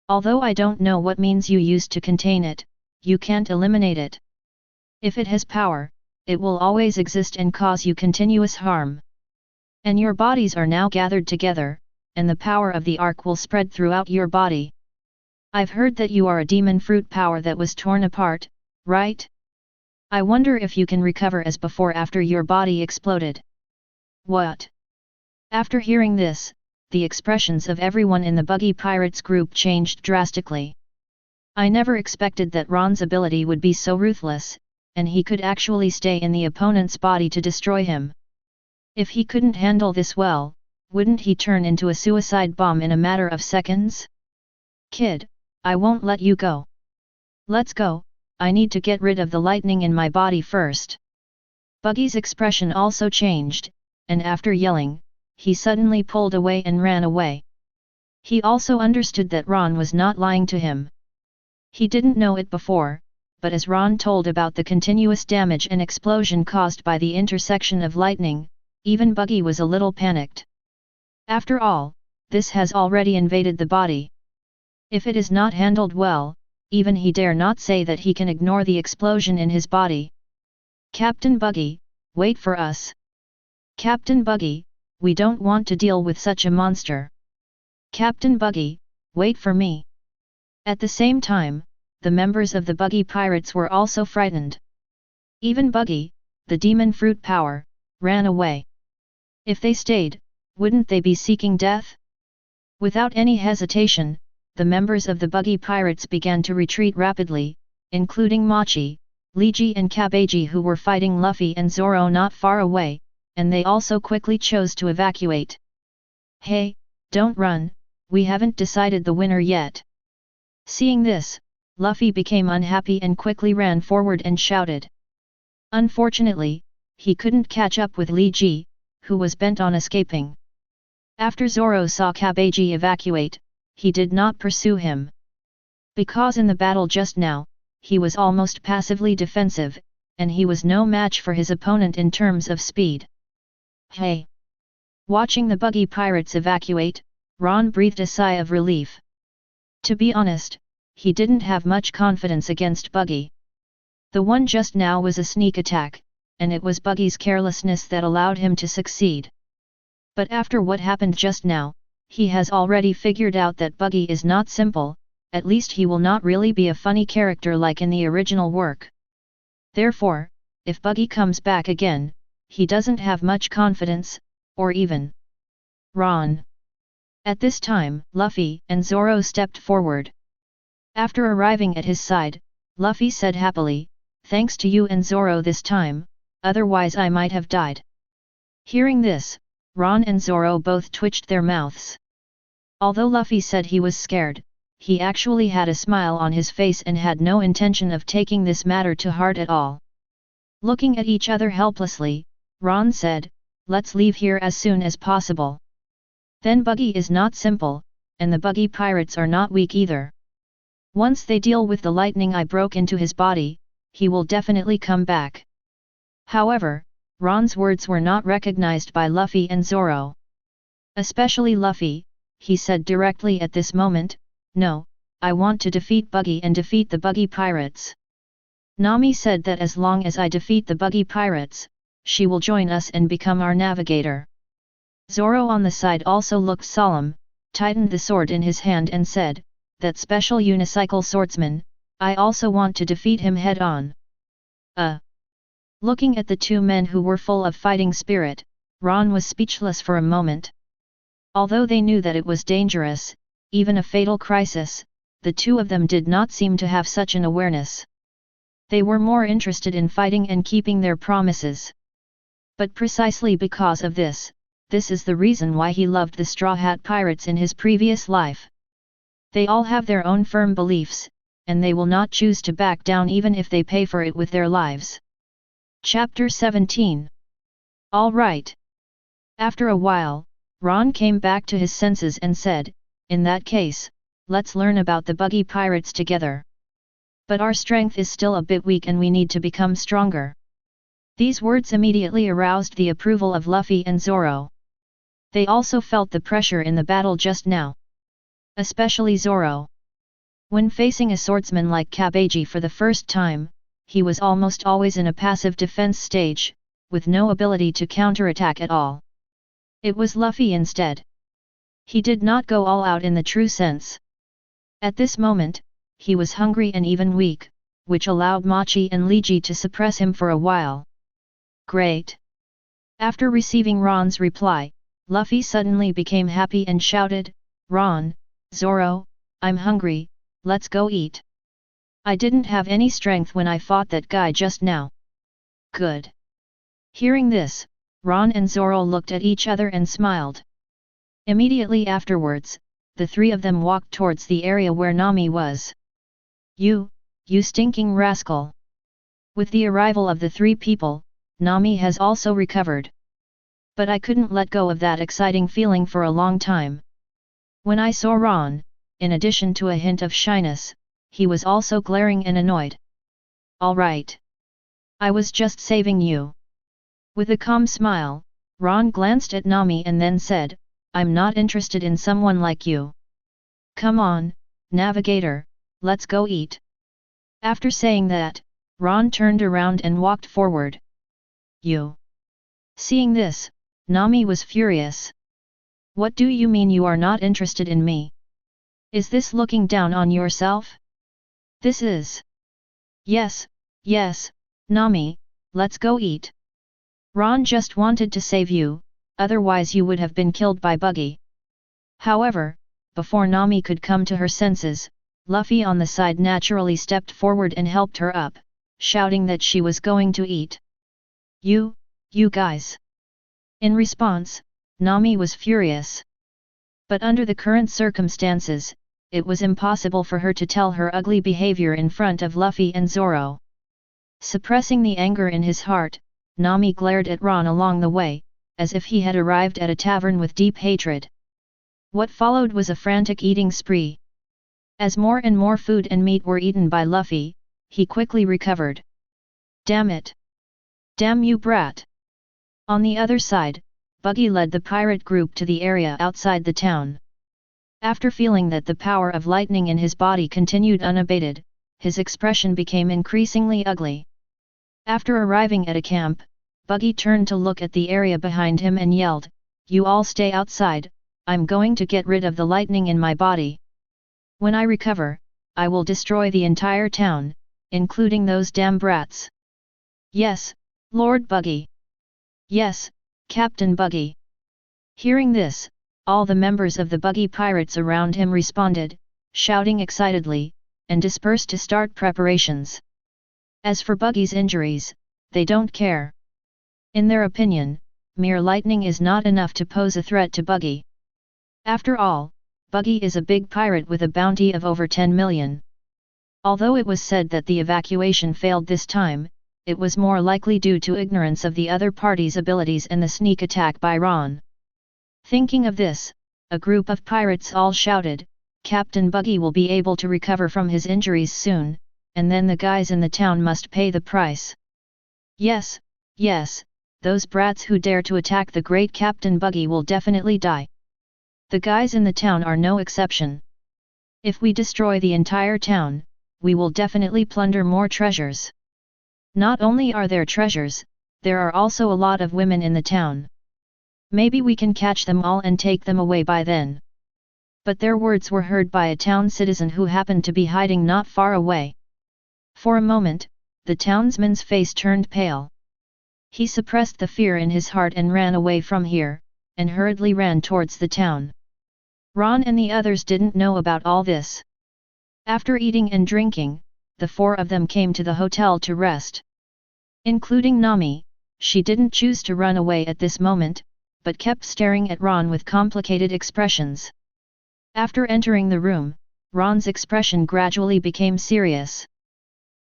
Although I don't know what means you used to contain it, you can't eliminate it. If it has power, it will always exist and cause you continuous harm. And your bodies are now gathered together, and the power of the arc will spread throughout your body. I've heard that you are a demon fruit power that was torn apart, right? I wonder if you can recover as before after your body exploded." "What?" After hearing this, the expressions of everyone in the Buggy Pirates group changed drastically. I never expected that Ron's ability would be so ruthless, and he could actually stay in the opponent's body to destroy him. If he couldn't handle this well, wouldn't he turn into a suicide bomb in a matter of seconds? "Kid, I won't let you go. Let's go, I need to get rid of the lightning in my body first." Buggy's expression also changed, and after yelling, he suddenly pulled away and ran away. He also understood that Ron was not lying to him. He didn't know it before, but as Ron told about the continuous damage and explosion caused by the intersection of lightning, even Buggy was a little panicked. After all, this has already invaded the body. If it is not handled well, even he dare not say that he can ignore the explosion in his body. "Captain Buggy, wait for us. Captain Buggy, we don't want to deal with such a monster. Captain Buggy, wait for me." At the same time, the members of the Buggy Pirates were also frightened. Even Buggy, the demon fruit power, ran away. If they stayed, wouldn't they be seeking death? Without any hesitation, the members of the Buggy Pirates began to retreat rapidly, including Machi, Leiji and Kabeji who were fighting Luffy and Zoro not far away, and they also quickly chose to evacuate. "Hey, don't run, we haven't decided the winner yet." Seeing this, Luffy became unhappy and quickly ran forward and shouted. Unfortunately, he couldn't catch up with Leiji, who was bent on escaping. After Zoro saw Kabeji evacuate, he did not pursue him. Because in the battle just now, he was almost passively defensive, and he was no match for his opponent in terms of speed. "Hey!" Watching the Buggy Pirates evacuate, Ron breathed a sigh of relief. To be honest, he didn't have much confidence against Buggy. The one just now was a sneak attack, and it was Buggy's carelessness that allowed him to succeed. But after what happened just now, he has already figured out that Buggy is not simple, at least he will not really be a funny character like in the original work. Therefore, if Buggy comes back again, he doesn't have much confidence, or even Ron. At this time, Luffy and Zoro stepped forward. After arriving at his side, Luffy said happily, "Thanks to you and Zoro this time, otherwise I might have died." Hearing this, Ron and Zoro both twitched their mouths. Although Luffy said he was scared, he actually had a smile on his face and had no intention of taking this matter to heart at all. Looking at each other helplessly, Ron said, "Let's leave here as soon as possible. Then Buggy is not simple, and the Buggy Pirates are not weak either. Once they deal with the lightning I broke into his body, he will definitely come back." However, Ron's words were not recognized by Luffy and Zoro. Especially Luffy, he said directly at this moment, "No, I want to defeat Buggy and defeat the Buggy Pirates. Nami said that as long as I defeat the Buggy Pirates, she will join us and become our navigator." Zoro on the side also looked solemn, tightened the sword in his hand and said, "That special unicycle swordsman, I also want to defeat him head-on." Looking at the two men who were full of fighting spirit, Ron was speechless for a moment. Although they knew that it was dangerous, even a fatal crisis, the two of them did not seem to have such an awareness. They were more interested in fighting and keeping their promises. But precisely because of this is the reason why he loved the Straw Hat Pirates in his previous life. They all have their own firm beliefs, and they will not choose to back down even if they pay for it with their lives. Chapter 17. All right. After a while, Ron came back to his senses and said, "In that case, let's learn about the buggy pirates together. But our strength is still a bit weak and we need to become stronger." These words immediately aroused the approval of Luffy and Zoro. They also felt the pressure in the battle just now. Especially Zoro. When facing a swordsman like Kabeji for the first time, he was almost always in a passive defense stage, with no ability to counterattack at all. It was Luffy instead. He did not go all out in the true sense. At this moment, he was hungry and even weak, which allowed Machi and Liji to suppress him for a while. Great! After receiving Ron's reply, Luffy suddenly became happy and shouted, "Ron, Zoro, I'm hungry, let's go eat. I didn't have any strength when I fought that guy just now." Good! Hearing this, Ron and Zoro looked at each other and smiled. Immediately afterwards, the three of them walked towards the area where Nami was. You stinking rascal!" With the arrival of the three people, Nami has also recovered. But I couldn't let go of that exciting feeling for a long time. When I saw Ron, in addition to a hint of shyness, he was also glaring and annoyed. "All right. I was just saving you." With a calm smile, Ron glanced at Nami and then said, "I'm not interested in someone like you. Come on, navigator, let's go eat." After saying that, Ron turned around and walked forward. "You?" Seeing this, Nami was furious. "What do you mean you are not interested in me? Is this looking down on yourself?" "This is." Yes, Nami, let's go eat." Ron just wanted to save you, otherwise you would have been killed by Buggy. However, before Nami could come to her senses, Luffy on the side naturally stepped forward and helped her up, shouting that she was going to eat. You guys." In response, Nami was furious. But under the current circumstances, it was impossible for her to tell her ugly behavior in front of Luffy and Zoro. Suppressing the anger in his heart, Nami glared at Ron along the way, as if he had arrived at a tavern with deep hatred. What followed was a frantic eating spree. As more and more food and meat were eaten by Luffy, he quickly recovered. "Damn it! Damn you brat!" On the other side, Buggy led the pirate group to the area outside the town. After feeling that the power of lightning in his body continued unabated, his expression became increasingly ugly. After arriving at a camp, Buggy turned to look at the area behind him and yelled, "You all stay outside, I'm going to get rid of the lightning in my body. When I recover, I will destroy the entire town, including those damn brats." "Yes, Lord Buggy." "Yes, Captain Buggy." Hearing this, all the members of the Buggy pirates around him responded, shouting excitedly, and dispersed to start preparations. As for Buggy's injuries, they don't care. In their opinion, mere lightning is not enough to pose a threat to Buggy. After all, Buggy is a big pirate with a bounty of over 10 million. Although it was said that the evacuation failed this time, it was more likely due to ignorance of the other party's abilities and the sneak attack by Ron. Thinking of this, a group of pirates all shouted, "Captain Buggy will be able to recover from his injuries soon, and then the guys in the town must pay the price." Yes, those brats who dare to attack the great Captain Buggy will definitely die. The guys in the town are no exception. If we destroy the entire town, we will definitely plunder more treasures. Not only are there treasures, there are also a lot of women in the town. Maybe we can catch them all and take them away by then. But their words were heard by a town citizen who happened to be hiding not far away. For a moment, the townsman's face turned pale. He suppressed the fear in his heart and ran away from here, and hurriedly ran towards the town. Ron and the others didn't know about all this. After eating and drinking, the four of them came to the hotel to rest. Including Nami, she didn't choose to run away at this moment, but kept staring at Ron with complicated expressions. After entering the room, Ron's expression gradually became serious.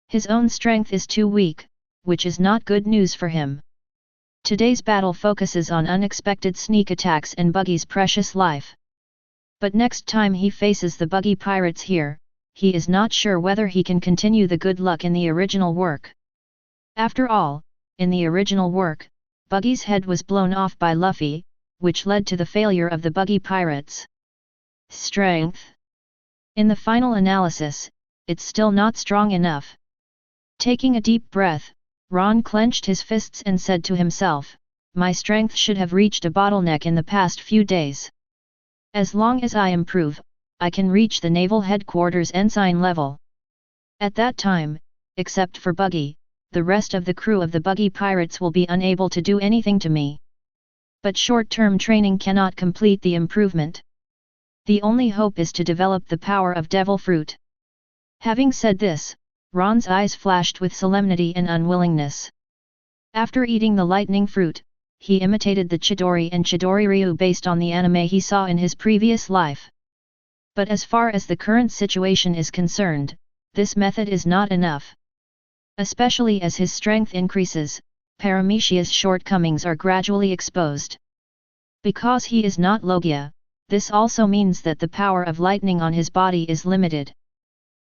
His own strength is too weak, which is not good news for him. Today's battle focuses on unexpected sneak attacks and Buggy's precious life. But next time he faces the Buggy pirates here, he is not sure whether he can continue the good luck in the original work. After all, in the original work, Buggy's head was blown off by Luffy, which led to the failure of the Buggy pirates. Strength. In the final analysis, it's still not strong enough. Taking a deep breath, Ron clenched his fists and said to himself, "My strength should have reached a bottleneck in the past few days. As long as I improve, I can reach the naval headquarters ensign level. At that time, except for Buggy, the rest of the crew of the Buggy pirates will be unable to do anything to me. But short-term training cannot complete the improvement. The only hope is to develop the power of Devil Fruit." Having said this, Ron's eyes flashed with solemnity and unwillingness. After eating the lightning fruit, he imitated the Chidori and Chidori Ryu based on the anime he saw in his previous life. But as far as the current situation is concerned, this method is not enough. Especially as his strength increases, Paramecia's shortcomings are gradually exposed. Because he is not Logia, this also means that the power of lightning on his body is limited.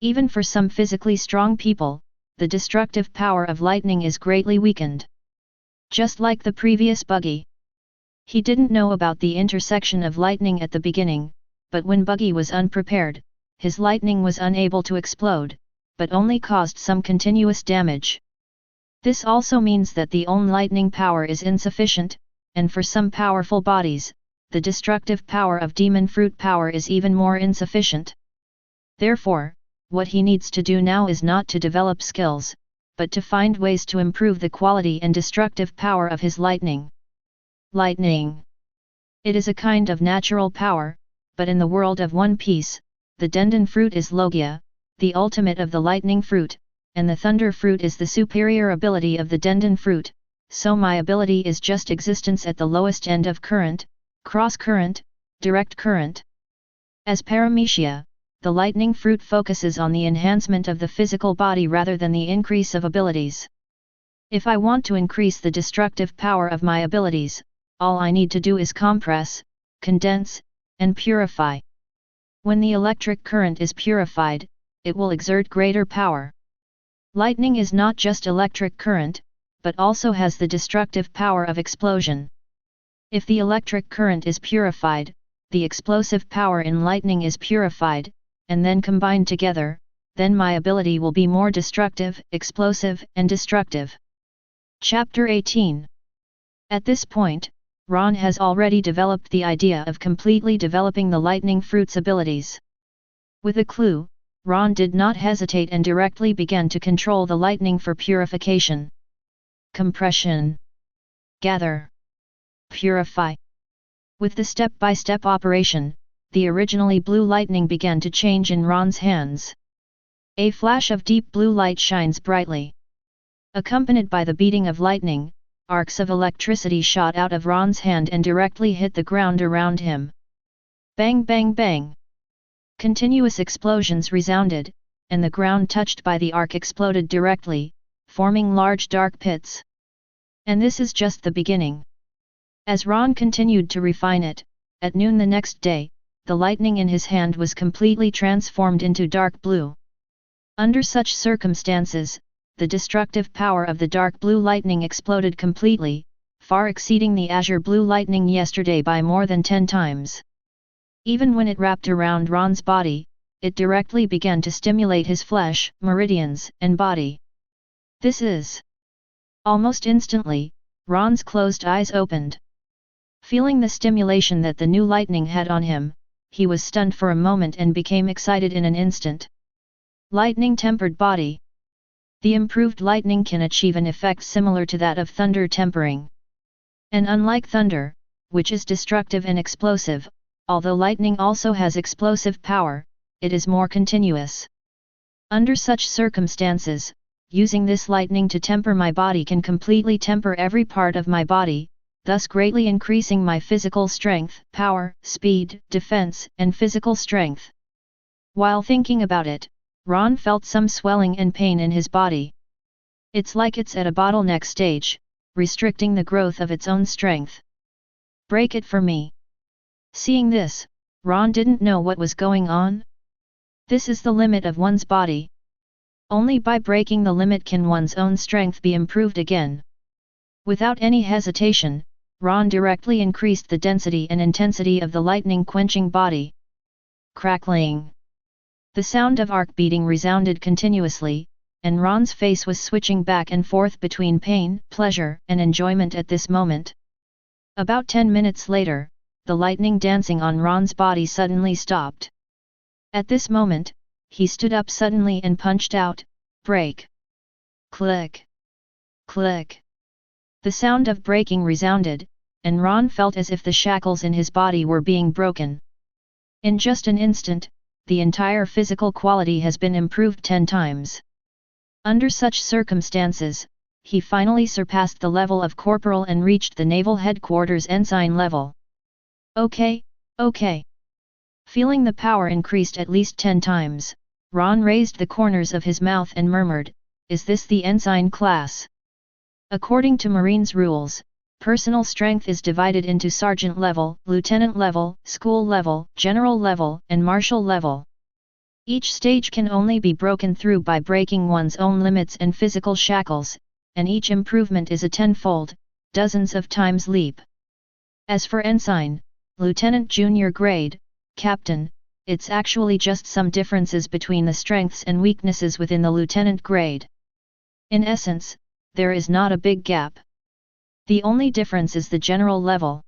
Even for some physically strong people, the destructive power of lightning is greatly weakened. Just like the previous Buggy. He didn't know about the intersection of lightning at the beginning, but when Buggy was unprepared, his lightning was unable to explode, but only caused some continuous damage. This also means that the own lightning power is insufficient, and for some powerful bodies, the destructive power of demon fruit power is even more insufficient. Therefore, what he needs to do now is not to develop skills, but to find ways to improve the quality and destructive power of his lightning. Lightning. It is a kind of natural power, but in the world of One Piece, the Dendon fruit is Logia, the ultimate of the lightning fruit, and the thunder fruit is the superior ability of the Dendon fruit, so my ability is just existence at the lowest end of current, cross current, direct current. As Paramecia, the lightning fruit focuses on the enhancement of the physical body rather than the increase of abilities. If I want to increase the destructive power of my abilities, all I need to do is compress, condense, and purify. When the electric current is purified, it will exert greater power. Lightning is not just electric current, but also has the destructive power of explosion. If the electric current is purified, the explosive power in lightning is purified, and then combined together, then my ability will be more destructive, explosive, and destructive. Chapter 18. At this point, Ron has already developed the idea of completely developing the lightning fruit's abilities. With a clue, Ron did not hesitate and directly began to control the lightning for purification. Compression. Gather. Purify. With the step-by-step operation, the originally blue lightning began to change in Ron's hands. A flash of deep blue light shines brightly. Accompanied by the beating of lightning, arcs of electricity shot out of Ron's hand and directly hit the ground around him. Bang bang bang! Continuous explosions resounded, and the ground touched by the arc exploded directly, forming large dark pits. And this is just the beginning. As Ron continued to refine it, at noon the next day, the lightning in his hand was completely transformed into dark blue. Under such circumstances, the destructive power of the dark blue lightning exploded completely, far exceeding the azure blue lightning yesterday by more than 10 times. Even when it wrapped around Ron's body, it directly began to stimulate his flesh, meridians, and body. This is... Almost instantly, Ron's closed eyes opened. Feeling the stimulation that the new lightning had on him, he was stunned for a moment and became excited in an instant. Lightning-tempered body. The improved lightning can achieve an effect similar to that of thunder tempering. And unlike thunder, which is destructive and explosive, although lightning also has explosive power, it is more continuous. Under such circumstances, using this lightning to temper my body can completely temper every part of my body, thus greatly increasing my physical strength, power, speed, defense, and physical strength. While thinking about it, Ron felt some swelling and pain in his body. It's like it's at a bottleneck stage, restricting the growth of its own strength. Break it for me. Seeing this, Ron didn't know what was going on. This is the limit of one's body. Only by breaking the limit can one's own strength be improved again. Without any hesitation, Ron directly increased the density and intensity of the lightning-quenching body. Crackling. The sound of arc beating resounded continuously, and Ron's face was switching back and forth between pain, pleasure, and enjoyment at this moment. About 10 minutes later, the lightning dancing on Ron's body suddenly stopped. At this moment, he stood up suddenly and punched out, "Break!" Click! Click! The sound of breaking resounded, and Ron felt as if the shackles in his body were being broken. In just an instant, the entire physical quality has been improved 10 times. Under such circumstances, he finally surpassed the level of corporal and reached the naval headquarters ensign level. Okay. Feeling the power increased at least 10 times, Ron raised the corners of his mouth and murmured, "Is this the ensign class?" According to Marines rules, personal strength is divided into sergeant level, lieutenant level, school level, general level, and marshal level. Each stage can only be broken through by breaking one's own limits and physical shackles, and each improvement is a tenfold, dozens of times leap. As for ensign, lieutenant junior grade, captain, it's actually just some differences between the strengths and weaknesses within the lieutenant grade. In essence, there is not a big gap. The only difference is the general level.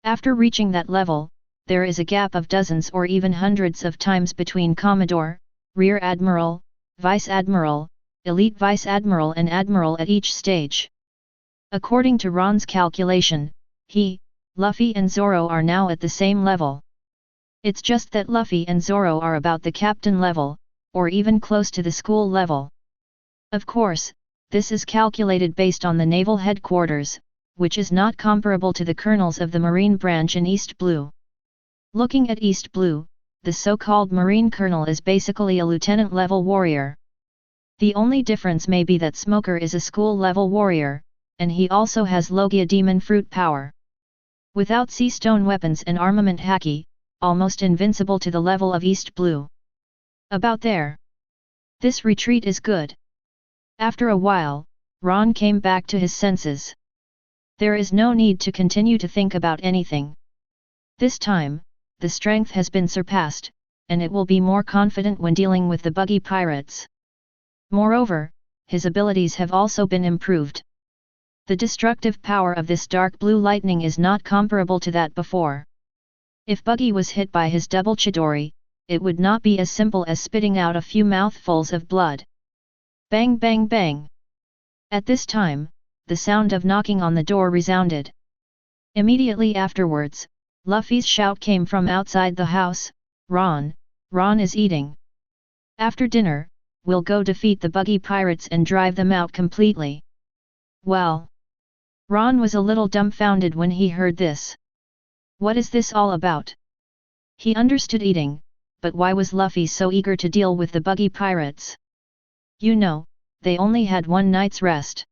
After reaching that level, there is a gap of dozens or even hundreds of times between Commodore, Rear Admiral, Vice Admiral, Elite Vice Admiral and Admiral at each stage. According to Ron's calculation, he, Luffy and Zoro are now at the same level. It's just that Luffy and Zoro are about the captain level, or even close to the school level. Of course, this is calculated based on the naval headquarters, which is not comparable to the colonels of the Marine branch in East Blue. Looking at East Blue, the so-called Marine colonel is basically a lieutenant-level warrior. The only difference may be that Smoker is a school-level warrior, and he also has Logia demon fruit power. Without sea stone weapons and armament haki, almost invincible to the level of East Blue. About there. This retreat is good. After a while, Ron came back to his senses. There is no need to continue to think about anything. This time, the strength has been surpassed, and it will be more confident when dealing with the buggy pirates. Moreover, his abilities have also been improved. The destructive power of this dark blue lightning is not comparable to that before. If Buggy was hit by his double Chidori, it would not be as simple as spitting out a few mouthfuls of blood. Bang bang bang! At this time, the sound of knocking on the door resounded. Immediately afterwards, Luffy's shout came from outside the house, "Ron is eating. After dinner, we'll go defeat the buggy pirates and drive them out completely." Well. Ron was a little dumbfounded when he heard this. What is this all about? He understood eating, but why was Luffy so eager to deal with the buggy pirates? You know, they only had one night's rest.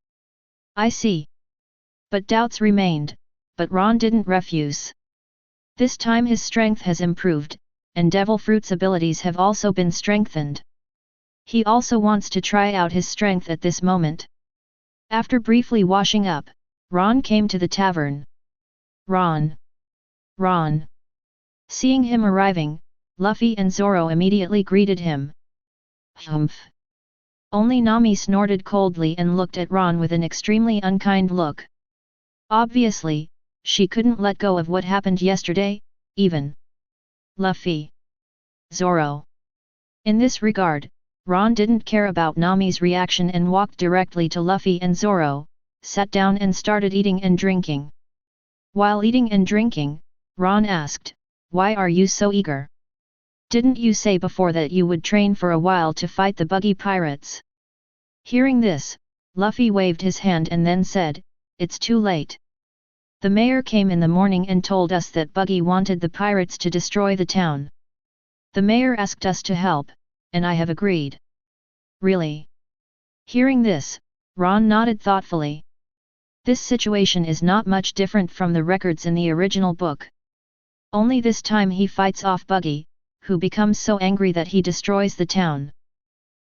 I see. But doubts remained, but Ron didn't refuse. This time his strength has improved, and Devil Fruit's abilities have also been strengthened. He also wants to try out his strength at this moment. After briefly washing up, Ron came to the tavern. Ron! Seeing him arriving, Luffy and Zoro immediately greeted him. Humph! Only Nami snorted coldly and looked at Ron with an extremely unkind look. Obviously, she couldn't let go of what happened yesterday, even. Luffy. Zoro. In this regard, Ron didn't care about Nami's reaction and walked directly to Luffy and Zoro, sat down and started eating and drinking. While eating and drinking, Ron asked, "Why are you so eager? Didn't you say before that you would train for a while to fight the buggy pirates?" Hearing this, Luffy waved his hand and then said, "It's too late. The mayor came in the morning and told us that Buggy wanted the pirates to destroy the town. The mayor asked us to help, and I have agreed." "Really?" Hearing this, Ron nodded thoughtfully. This situation is not much different from the records in the original book. Only this time he fights off Buggy, who becomes so angry that he destroys the town.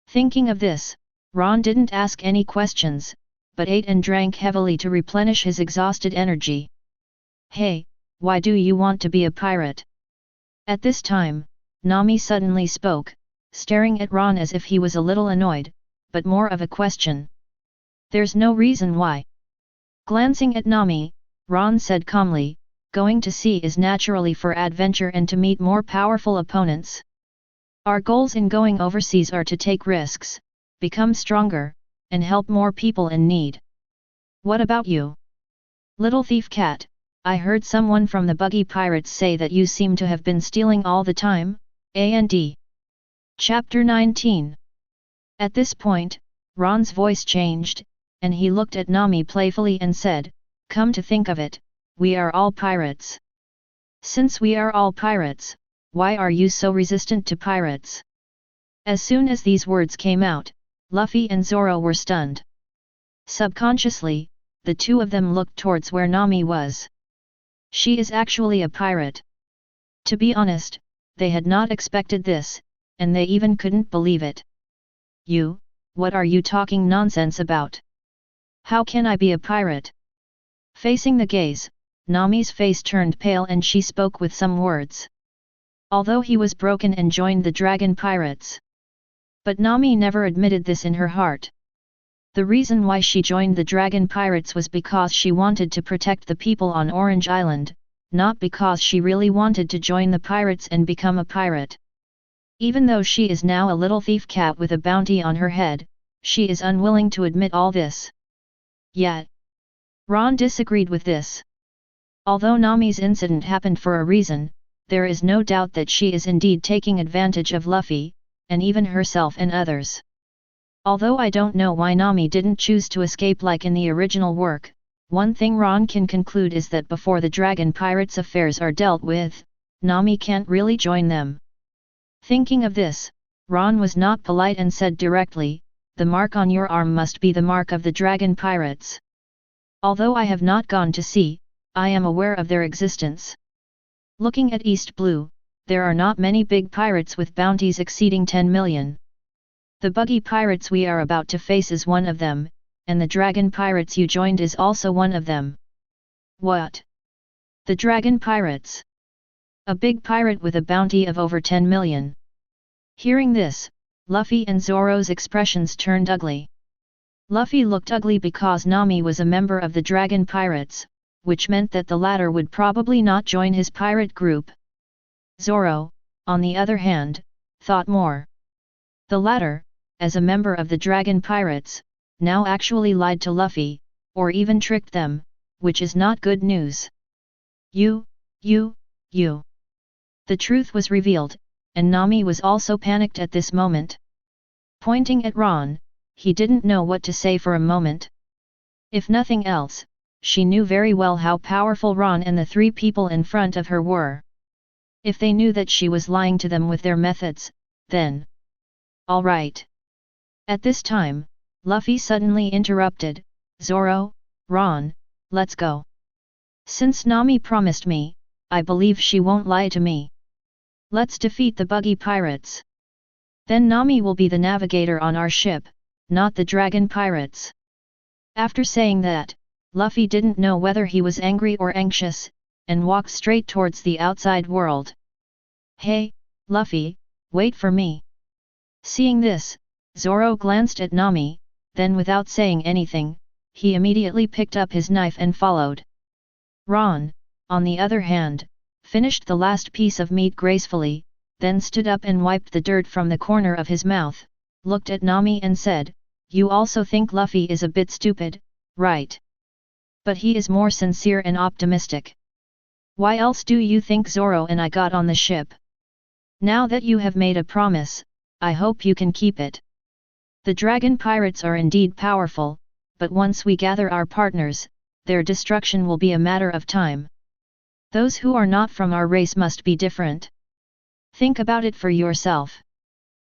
Thinking of this, Ron didn't ask any questions, but ate and drank heavily to replenish his exhausted energy. "Hey, why do you want to be a pirate?" At this time, Nami suddenly spoke, staring at Ron as if he was a little annoyed, but more of a question. "There's no reason why." Glancing at Nami, Ron said calmly, "Going to sea is naturally for adventure and to meet more powerful opponents. Our goals in going overseas are to take risks, become stronger, and help more people in need. What about you? Little thief cat, I heard someone from the buggy pirates say that you seem to have been stealing all the time, and. Chapter 19. At this point, Ron's voice changed, and he looked at Nami playfully and said, "Come to think of it, we are all pirates. Since we are all pirates, why are you so resistant to pirates?" As soon as these words came out, Luffy and Zoro were stunned. Subconsciously, the two of them looked towards where Nami was. She is actually a pirate. To be honest, they had not expected this, and they even couldn't believe it. "You, what are you talking nonsense about? How can I be a pirate?" Facing the gaze, Nami's face turned pale and she spoke with some words. Although he was broken and joined the dragon pirates. But Nami never admitted this in her heart. The reason why she joined the dragon pirates was because she wanted to protect the people on Orange Island, not because she really wanted to join the pirates and become a pirate. Even though she is now a little thief cat with a bounty on her head, she is unwilling to admit all this. Yet, Ron disagreed with this. Although Nami's incident happened for a reason, there is no doubt that she is indeed taking advantage of Luffy, and even herself and others. Although I don't know why Nami didn't choose to escape like in the original work, one thing Ron can conclude is that before the dragon pirates' affairs are dealt with, Nami can't really join them. Thinking of this, Ron was not polite and said directly, "The mark on your arm must be the mark of the dragon pirates. Although I have not gone to sea, I am aware of their existence. Looking at East Blue, there are not many big pirates with bounties exceeding 10 million. The buggy pirates we are about to face is one of them, and the dragon pirates you joined is also one of them." "What? The dragon pirates? A big pirate with a bounty of over 10 million. Hearing this, Luffy and Zoro's expressions turned ugly. Luffy looked ugly because Nami was a member of the dragon pirates, which meant that the latter would probably not join his pirate group. Zoro, on the other hand, thought more. The latter, as a member of the dragon pirates, now actually lied to Luffy, or even tricked them, which is not good news. You. The truth was revealed, and Nami was also panicked at this moment. Pointing at Ron, he didn't know what to say for a moment. If nothing else, she knew very well how powerful Ron and the three people in front of her were. If they knew that she was lying to them with their methods, then... All right. At this time, Luffy suddenly interrupted, "Zoro, Ron, let's go. Since Nami promised me, I believe she won't lie to me. Let's defeat the buggy pirates. Then Nami will be the navigator on our ship, not the dragon pirates." After saying that, Luffy didn't know whether he was angry or anxious, and walked straight towards the outside world. "Hey, Luffy, wait for me." Seeing this, Zoro glanced at Nami, then without saying anything, he immediately picked up his knife and followed. Ron, on the other hand, finished the last piece of meat gracefully, then stood up and wiped the dirt from the corner of his mouth, looked at Nami and said, "You also think Luffy is a bit stupid, right? But he is more sincere and optimistic. Why else do you think Zoro and I got on the ship? Now that you have made a promise, I hope you can keep it. The dragon pirates are indeed powerful, but once we gather our partners, their destruction will be a matter of time. Those who are not from our race must be different. Think about it for yourself."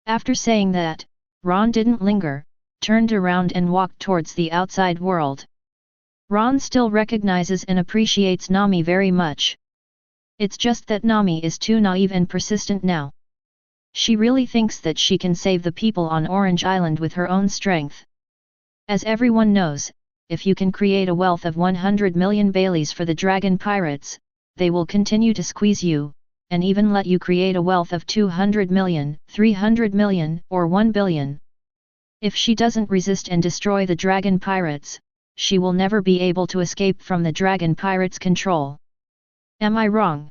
After saying that, Ron didn't linger, turned around and walked towards the outside world. Ron still recognizes and appreciates Nami very much. It's just that Nami is too naive and persistent now. She really thinks that she can save the people on Orange Island with her own strength. As everyone knows, if you can create a wealth of 100 million Baileys for the dragon pirates, they will continue to squeeze you, and even let you create a wealth of 200 million, 300 million, or 1 billion. If she doesn't resist and destroy the dragon pirates, she will never be able to escape from the dragon pirates' control. Am I wrong?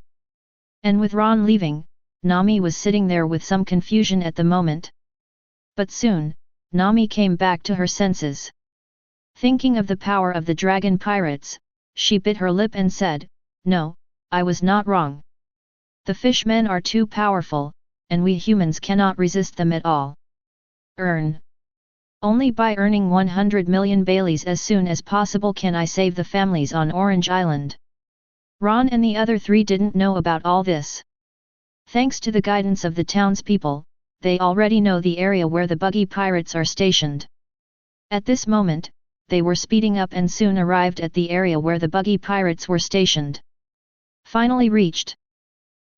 And with Ron leaving, Nami was sitting there with some confusion at the moment. But soon, Nami came back to her senses. Thinking of the power of the dragon pirates, she bit her lip and said, "No, I was not wrong. The fishmen are too powerful, and we humans cannot resist them at all. Only by earning 100 million Baileys as soon as possible can I save the families on Orange Island." Ron and the other three didn't know about all this. Thanks to the guidance of the townspeople, they already know the area where the buggy pirates are stationed. At this moment, they were speeding up and soon arrived at the area where the buggy pirates were stationed. Finally reached.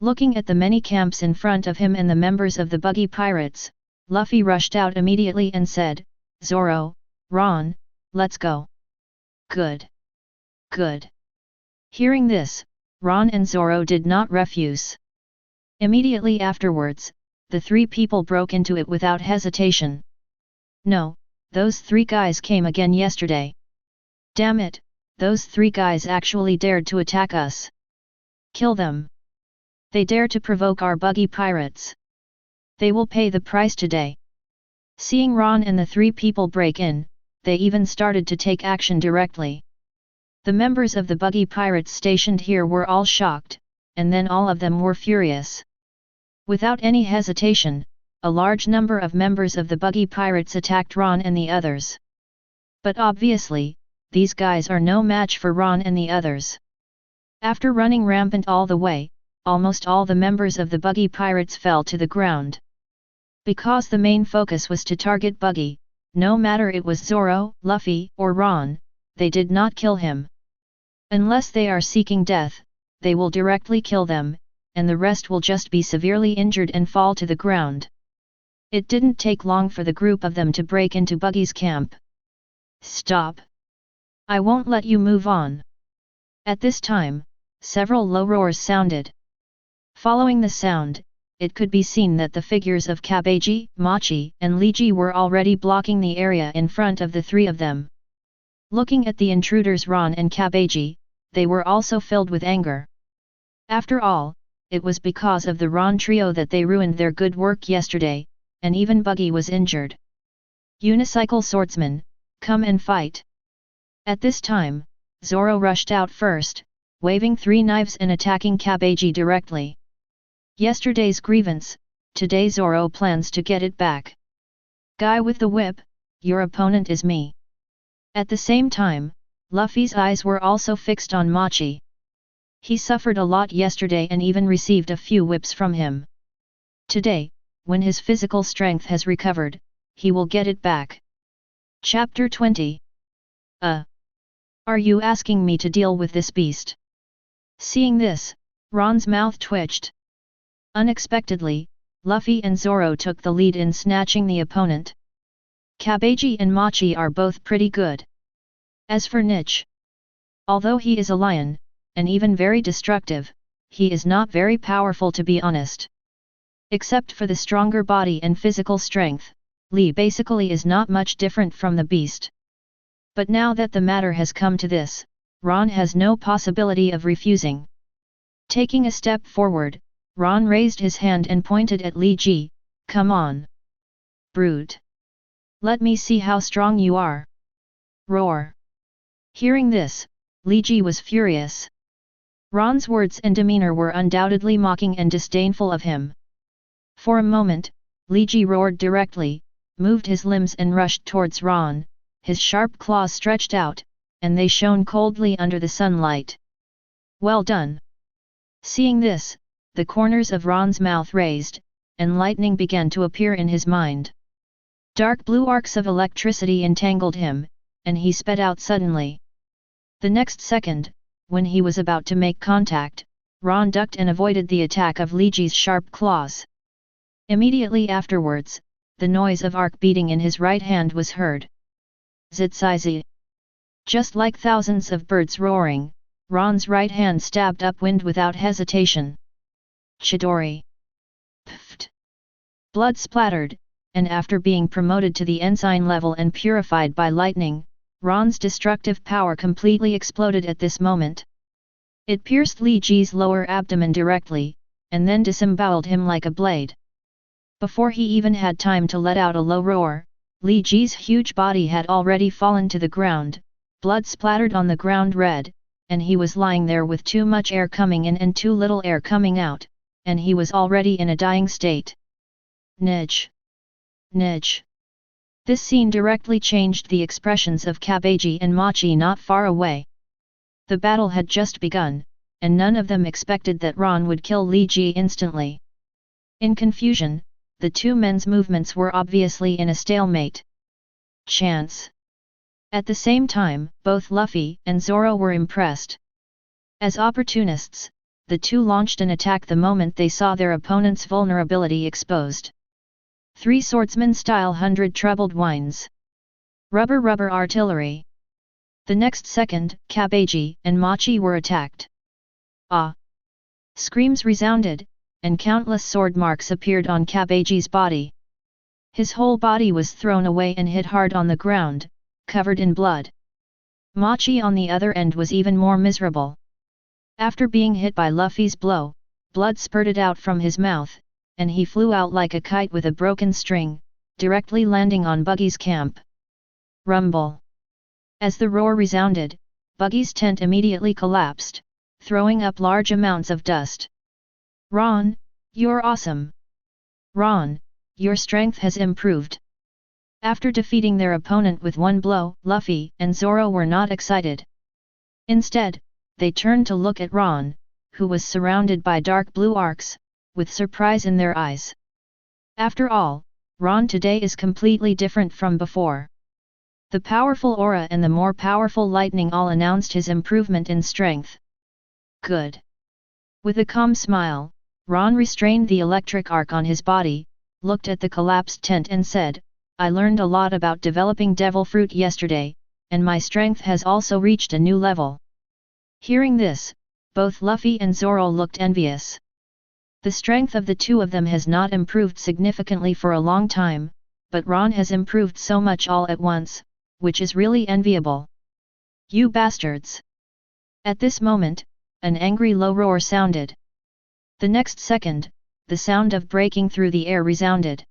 Looking at the many camps in front of him and the members of the buggy pirates, Luffy rushed out immediately and said, "Zoro, Ron, let's go." Good. Good. Hearing this, Ron and Zoro did not refuse. Immediately afterwards, the three people broke into it without hesitation. No, those three guys came again yesterday. Damn it, those three guys actually dared to attack us. Kill them. They dare to provoke our buggy pirates. They will pay the price today. Seeing Ron and the three people break in, they even started to take action directly. The members of the buggy pirates stationed here were all shocked, and then all of them were furious. Without any hesitation, a large number of members of the buggy pirates attacked Ron and the others. But obviously, these guys are no match for Ron and the others. After running rampant all the way, almost all the members of the buggy pirates fell to the ground. Because the main focus was to target Buggy, no matter it was Zoro, Luffy, or Ron, they did not kill him. Unless they are seeking death, they will directly kill them, and the rest will just be severely injured and fall to the ground. It didn't take long for the group of them to break into Buggy's camp. "Stop! I won't let you move on." At this time, several low roars sounded. Following the sound, it could be seen that the figures of Kabeji, Machi, and Liji were already blocking the area in front of the three of them. Looking at the intruders Ron and Kabeji, they were also filled with anger. After all, it was because of the Ron trio that they ruined their good work yesterday, and even Buggy was injured. "Unicycle swordsman, come and fight." At this time, Zoro rushed out first, waving three knives and attacking Kabeji directly. Yesterday's grievance, today Zoro plans to get it back. "Guy with the whip, your opponent is me." At the same time, Luffy's eyes were also fixed on Machi. He suffered a lot yesterday and even received a few whips from him. Today, when his physical strength has recovered, he will get it back. Chapter 20. Are you asking me to deal with this beast? Seeing this, Ron's mouth twitched. Unexpectedly, Luffy and Zoro took the lead in snatching the opponent. Kabeji and Machi are both pretty good. As for Niche, although he is a lion, and even very destructive, he is not very powerful to be honest. Except for the stronger body and physical strength, Lee basically is not much different from the beast. But now that the matter has come to this, Ron has no possibility of refusing. Taking a step forward, Ron raised his hand and pointed at Li Ji. Come on. Brute. Let me see how strong you are. Roar. Hearing this, Li Ji was furious. Ron's words and demeanor were undoubtedly mocking and disdainful of him. For a moment, Li Ji roared directly, moved his limbs and rushed towards Ron, his sharp claws stretched out, and they shone coldly under the sunlight. Well done! Seeing this, the corners of Ron's mouth raised, and lightning began to appear in his mind. Dark blue arcs of electricity entangled him, and he sped out suddenly. The next second, when he was about to make contact, Ron ducked and avoided the attack of Li Ji's sharp claws. Immediately afterwards, the noise of arc beating in his right hand was heard. Zit-zi-zi. Just like thousands of birds roaring, Ron's right hand stabbed upwind without hesitation. Chidori. Pft. Blood splattered, and after being promoted to the ensign level and purified by lightning, Ron's destructive power completely exploded at this moment. It pierced Li Ji's lower abdomen directly, and then disemboweled him like a blade. Before he even had time to let out a low roar, Li Ji's huge body had already fallen to the ground, blood splattered on the ground red, and he was lying there with too much air coming in and too little air coming out, and he was already in a dying state. Nij! Nij! This scene directly changed the expressions of Kabeji and Machi not far away. The battle had just begun, and none of them expected that Ron would kill Li Ji instantly. In confusion, the two men's movements were obviously in a stalemate. Chance. At the same time, both Luffy and Zoro were impressed. As opportunists, the two launched an attack the moment they saw their opponent's vulnerability exposed. 3 swordsman-style 100 trebled whines. Rubber artillery. The next second, Kabeji and Machi were attacked. Ah! Screams resounded, and countless sword marks appeared on Kabeji's body. His whole body was thrown away and hit hard on the ground, covered in blood. Machi on the other end was even more miserable. After being hit by Luffy's blow, blood spurted out from his mouth, and he flew out like a kite with a broken string, directly landing on Buggy's camp. Rumble. As the roar resounded, Buggy's tent immediately collapsed, throwing up large amounts of dust. Ron, you're awesome! Ron, your strength has improved. After defeating their opponent with one blow, Luffy and Zoro were not excited. Instead, they turned to look at Ron, who was surrounded by dark blue arcs, with surprise in their eyes. After all, Ron today is completely different from before. The powerful aura and the more powerful lightning all announced his improvement in strength. Good. With a calm smile, Ron restrained the electric arc on his body, looked at the collapsed tent and said, I learned a lot about developing devil fruit yesterday, and my strength has also reached a new level. Hearing this, both Luffy and Zoro looked envious. The strength of the two of them has not improved significantly for a long time, but Ron has improved so much all at once, which is really enviable. You bastards! At this moment, an angry low roar sounded. The next second, the sound of breaking through the air resounded.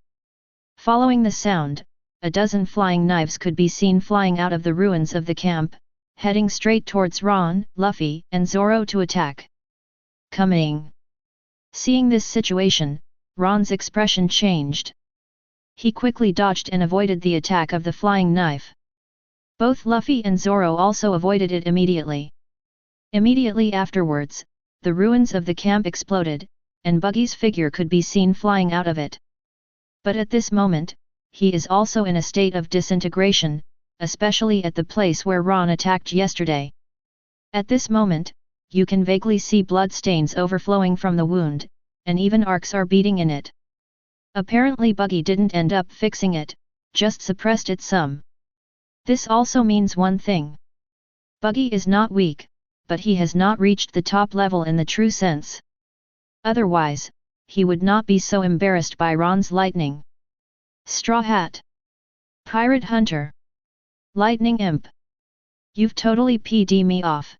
Following the sound, a dozen flying knives could be seen flying out of the ruins of the camp, heading straight towards Ron, Luffy, and Zoro to attack. Coming! Seeing this situation, Ron's expression changed. He quickly dodged and avoided the attack of the flying knife. Both Luffy and Zoro also avoided it immediately. Immediately afterwards, the ruins of the camp exploded, and Buggy's figure could be seen flying out of it. But at this moment, he is also in a state of disintegration, especially at the place where Ron attacked yesterday. At this moment, you can vaguely see blood stains overflowing from the wound, and even arcs are beating in it. Apparently Buggy didn't end up fixing it, just suppressed it some. This also means one thing. Buggy is not weak, but he has not reached the top level in the true sense. Otherwise, he would not be so embarrassed by Ron's lightning. Straw Hat. Pirate Hunter. Lightning Imp. You've totally PD'd me off.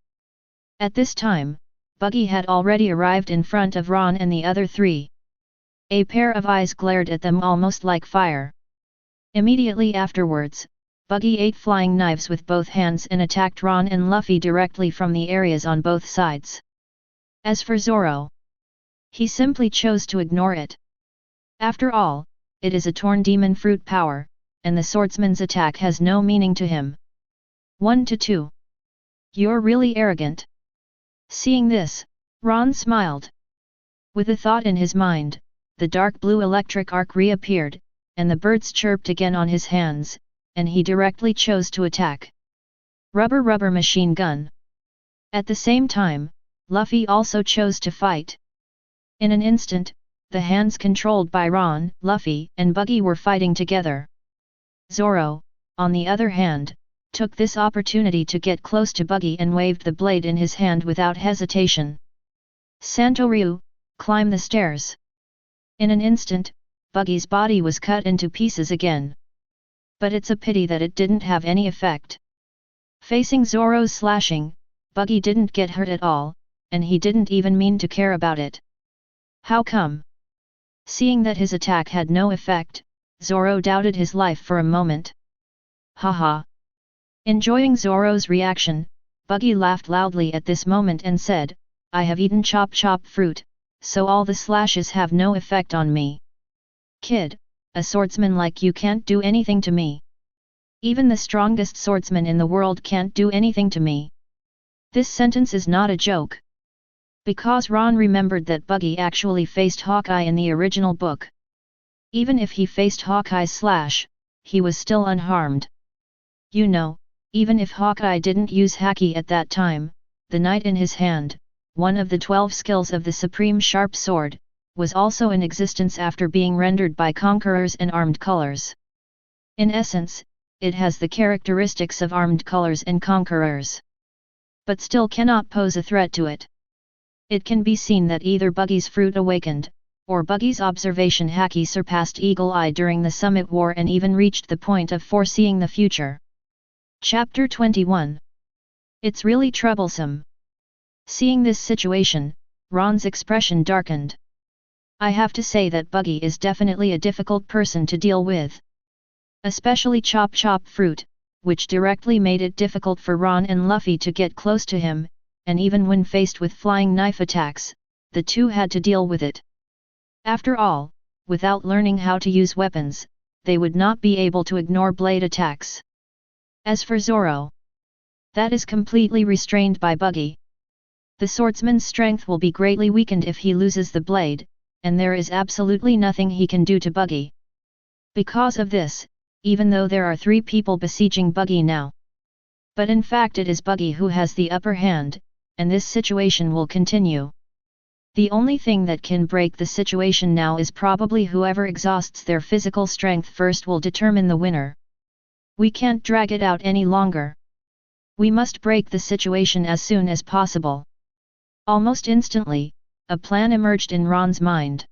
At this time, Buggy had already arrived in front of Ron and the other three. A pair of eyes glared at them almost like fire. Immediately afterwards, Buggy ate flying knives with both hands and attacked Ron and Luffy directly from the areas on both sides. As for Zoro, he simply chose to ignore it. After all, it is a torn demon fruit power, and the swordsman's attack has no meaning to him. 1-2. You're really arrogant. Seeing this, Ron smiled. With a thought in his mind, the dark blue electric arc reappeared, and the birds chirped again on his hands, and he directly chose to attack. Rubber machine gun. At the same time, Luffy also chose to fight. In an instant, the hands controlled by Ron, Luffy, and Buggy were fighting together. Zoro, on the other hand, took this opportunity to get close to Buggy and waved the blade in his hand without hesitation. Santoryu, climb the stairs. In an instant, Buggy's body was cut into pieces again. But it's a pity that it didn't have any effect. Facing Zoro's slashing, Buggy didn't get hurt at all, and he didn't even mean to care about it. How come? Seeing that his attack had no effect, Zoro doubted his life for a moment. Haha. Enjoying Zoro's reaction, Buggy laughed loudly at this moment and said, I have eaten chop fruit, so all the slashes have no effect on me. Kid, a swordsman like you can't do anything to me. Even the strongest swordsman in the world can't do anything to me. This sentence is not a joke. Because Ron remembered that Buggy actually faced Hawkeye in the original book. Even if he faced Hawkeye's slash, he was still unharmed. You know, even if Hawkeye didn't use Haki at that time, the knight in his hand, one of the 12 skills of the Supreme Sharp Sword, was also in existence after being rendered by conquerors and armed colors. In essence, it has the characteristics of armed colors and conquerors. But still cannot pose a threat to it. It can be seen that either Buggy's fruit awakened, or Buggy's observation Haki surpassed Eagle Eye during the Summit War and even reached the point of foreseeing the future. Chapter 21. It's really troublesome. Seeing this situation, Ron's expression darkened. I have to say that Buggy is definitely a difficult person to deal with. Especially chop fruit, which directly made it difficult for Ron and Luffy to get close to him, and even when faced with flying knife attacks, the two had to deal with it. After all, without learning how to use weapons, they would not be able to ignore blade attacks. As for Zoro, that is completely restrained by Buggy. The swordsman's strength will be greatly weakened if he loses the blade, and there is absolutely nothing he can do to Buggy. Because of this, even though there are 3 people besieging Buggy now. But in fact it is Buggy who has the upper hand, and this situation will continue. The only thing that can break the situation now is probably whoever exhausts their physical strength first will determine the winner. We can't drag it out any longer. We must break the situation as soon as possible. Almost instantly, a plan emerged in Ron's mind.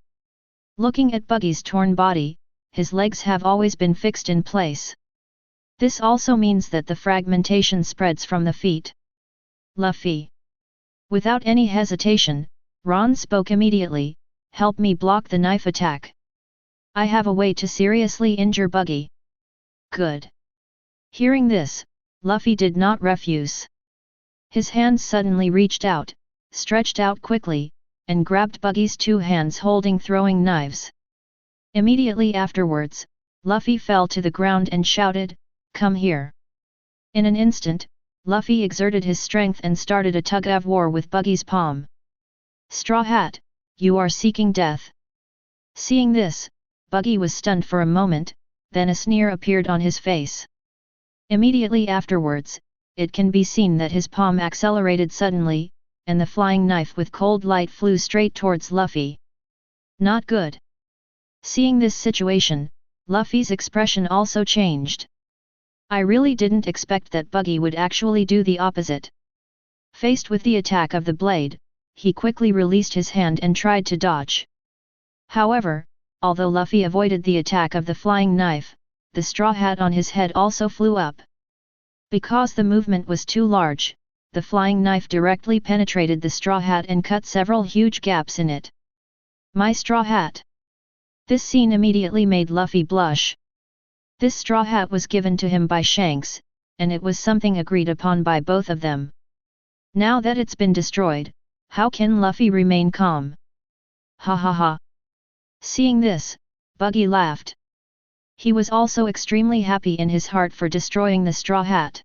Looking at Buggy's torn body, his legs have always been fixed in place. This also means that the fragmentation spreads from the feet. Luffy. Without any hesitation, Ron spoke immediately, help me block the knife attack. I have a way to seriously injure Buggy. Good. Hearing this, Luffy did not refuse. His hands suddenly reached out, stretched out quickly, and grabbed Buggy's 2 hands holding throwing knives. Immediately afterwards, Luffy fell to the ground and shouted, "Come here." In an instant, Luffy exerted his strength and started a tug-of-war with Buggy's palm. Straw Hat, you are seeking death. Seeing this, Buggy was stunned for a moment, then a sneer appeared on his face. Immediately afterwards, it can be seen that his palm accelerated suddenly, and the flying knife with cold light flew straight towards Luffy. Not good. Seeing this situation, Luffy's expression also changed. I really didn't expect that Buggy would actually do the opposite. Faced with the attack of the blade, he quickly released his hand and tried to dodge. However, although Luffy avoided the attack of the flying knife, the straw hat on his head also flew up. Because the movement was too large, the flying knife directly penetrated the straw hat and cut several huge gaps in it. My straw hat! This scene immediately made Luffy blush. This straw hat was given to him by Shanks, and it was something agreed upon by both of them. Now that it's been destroyed, how can Luffy remain calm? Ha ha ha! Seeing this, Buggy laughed. He was also extremely happy in his heart for destroying the straw hat.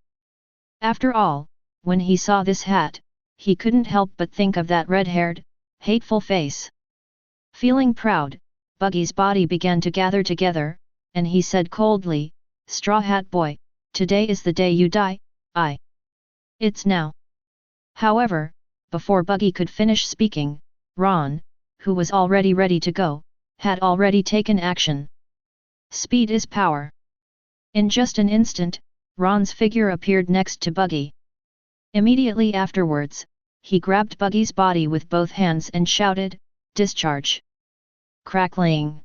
After all, when he saw this hat, he couldn't help but think of that red-haired, hateful face. Feeling proud, Buggy's body began to gather together, and he said coldly, "Straw Hat Boy, today is the day you die, It's now." However, before Buggy could finish speaking, Ron, who was already ready to go, had already taken action. Speed is power. In just an instant, Ron's figure appeared next to Buggy. Immediately afterwards, he grabbed Buggy's body with both hands and shouted, "Discharge!" Crackling!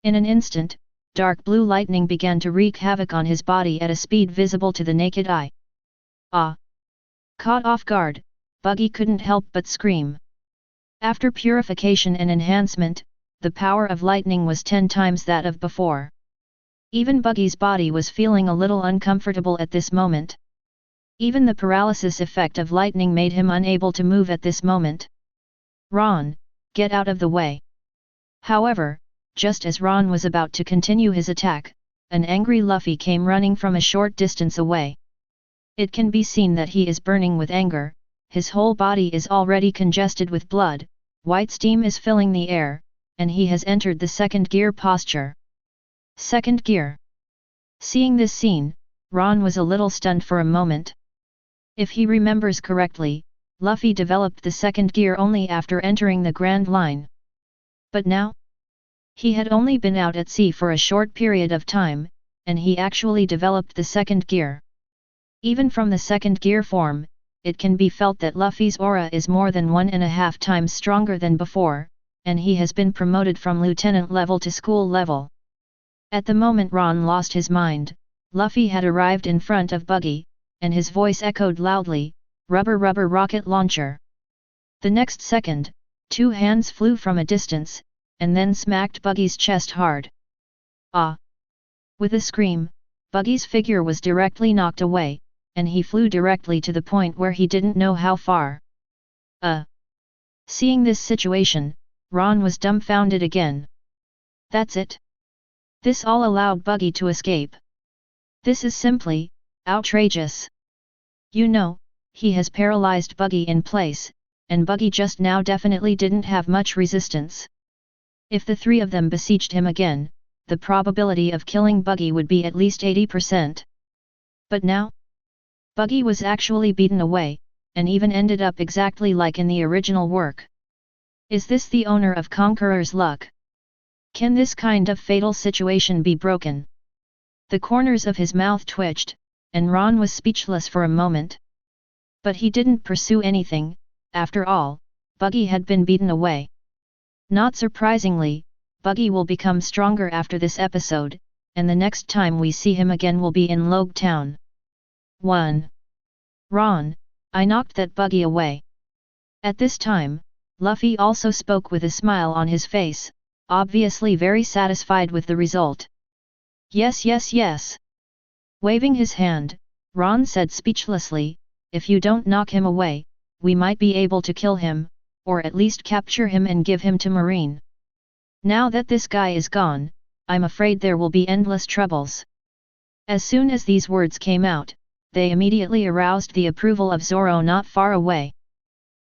In an instant, dark blue lightning began to wreak havoc on his body at a speed visible to the naked eye. Ah! Caught off guard, Buggy couldn't help but scream. After purification and enhancement, the power of lightning was 10 times that of before. Even Buggy's body was feeling a little uncomfortable at this moment. Even the paralysis effect of lightning made him unable to move at this moment. "Ron, get out of the way!" However, just as Ron was about to continue his attack, an angry Luffy came running from a short distance away. It can be seen that he is burning with anger, his whole body is already congested with blood, white steam is filling the air, and he has entered the second gear posture. Second gear. Seeing this scene, Ron was a little stunned for a moment. If he remembers correctly, Luffy developed the second gear only after entering the Grand Line. But now? He had only been out at sea for a short period of time, and he actually developed the second gear. Even from the second gear form, it can be felt that Luffy's aura is more than 1.5 times stronger than before, and he has been promoted from lieutenant level to school level. At the moment Ron lost his mind, Luffy had arrived in front of Buggy, and his voice echoed loudly, "Rubber rubber rocket launcher." The next second, 2 hands flew from a distance, and then smacked Buggy's chest hard. Ah! With a scream, Buggy's figure was directly knocked away, and he flew directly to the point where he didn't know how far. Seeing this situation, Ron was dumbfounded again. That's it? This all allowed Buggy to escape. This is simply outrageous. You know, he has paralyzed Buggy in place, and Buggy just now definitely didn't have much resistance. If the 3 of them besieged him again, the probability of killing Buggy would be at least 80%. But now? Buggy was actually beaten away, and even ended up exactly like in the original work. Is this the owner of Conqueror's luck? Can this kind of fatal situation be broken? The corners of his mouth twitched, and Ron was speechless for a moment. But he didn't pursue anything. After all, Buggy had been beaten away. Not surprisingly, Buggy will become stronger after this episode, and the next time we see him again will be in Logue Town. 1. Ron, I knocked that Buggy away. At this time, Luffy also spoke with a smile on his face, obviously very satisfied with the result. Yes yes yes. Waving his hand, Ron said speechlessly, if you don't knock him away, we might be able to kill him, or at least capture him and give him to Marine. Now that this guy is gone, I'm afraid there will be endless troubles. As soon as these words came out, they immediately aroused the approval of Zoro not far away.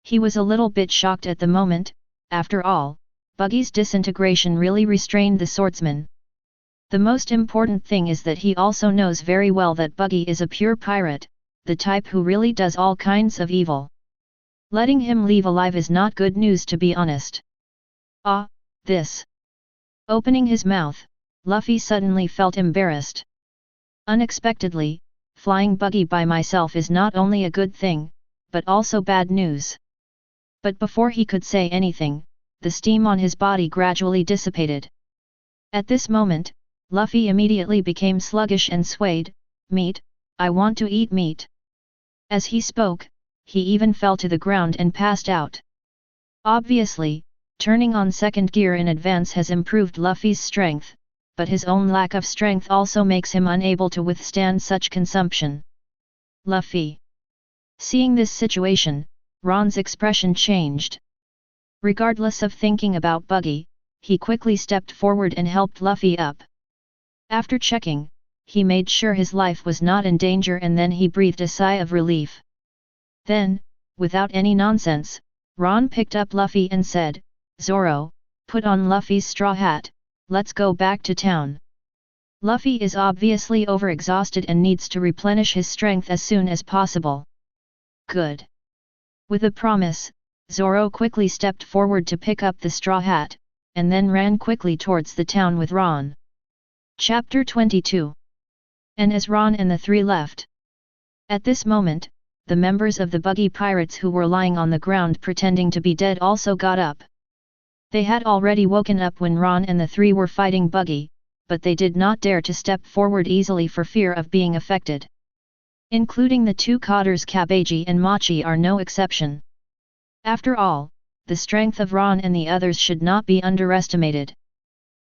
He was a little bit shocked at the moment. After all, Buggy's disintegration really restrained the swordsman. The most important thing is that he also knows very well that Buggy is a pure pirate, the type who really does all kinds of evil. Letting him leave alive is not good news, to be honest. Ah, this. Opening his mouth, Luffy suddenly felt embarrassed. Unexpectedly, flying Buggy by myself is not only a good thing, but also bad news. But before he could say anything, the steam on his body gradually dissipated. At this moment, Luffy immediately became sluggish and swayed. Meat, I want to eat meat. As he spoke, he even fell to the ground and passed out. Obviously, turning on second gear in advance has improved Luffy's strength, but his own lack of strength also makes him unable to withstand such consumption. Luffy. Seeing this situation, Ron's expression changed. Regardless of thinking about Buggy, he quickly stepped forward and helped Luffy up. After checking, he made sure his life was not in danger and then he breathed a sigh of relief. Then, without any nonsense, Ron picked up Luffy and said, "Zoro, put on Luffy's straw hat, let's go back to town." Luffy is obviously overexhausted and needs to replenish his strength as soon as possible. Good. With a promise, Zoro quickly stepped forward to pick up the straw hat, and then ran quickly towards the town with Ron. Chapter 22. And as Ron and the three left. At this moment, the members of the buggy pirates who were lying on the ground pretending to be dead also got up. They had already woken up when Ron and the three were fighting Buggy, but they did not dare to step forward easily for fear of being affected. Including the two cotters Kabeji and Machi are no exception. After all, the strength of Ron and the others should not be underestimated.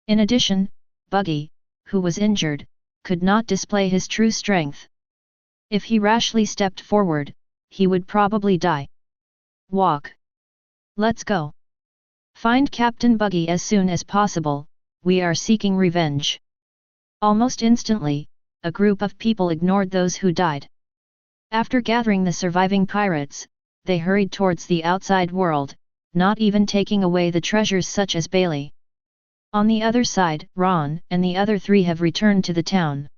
In addition, Buggy, who was injured, could not display his true strength. If he rashly stepped forward, he would probably die. Walk. Let's go. Find Captain Buggy as soon as possible, we are seeking revenge. Almost instantly, a group of people ignored those who died. After gathering the surviving pirates, they hurried towards the outside world, not even taking away the treasures such as Bailey. On the other side, Ron and the other three have returned to the town.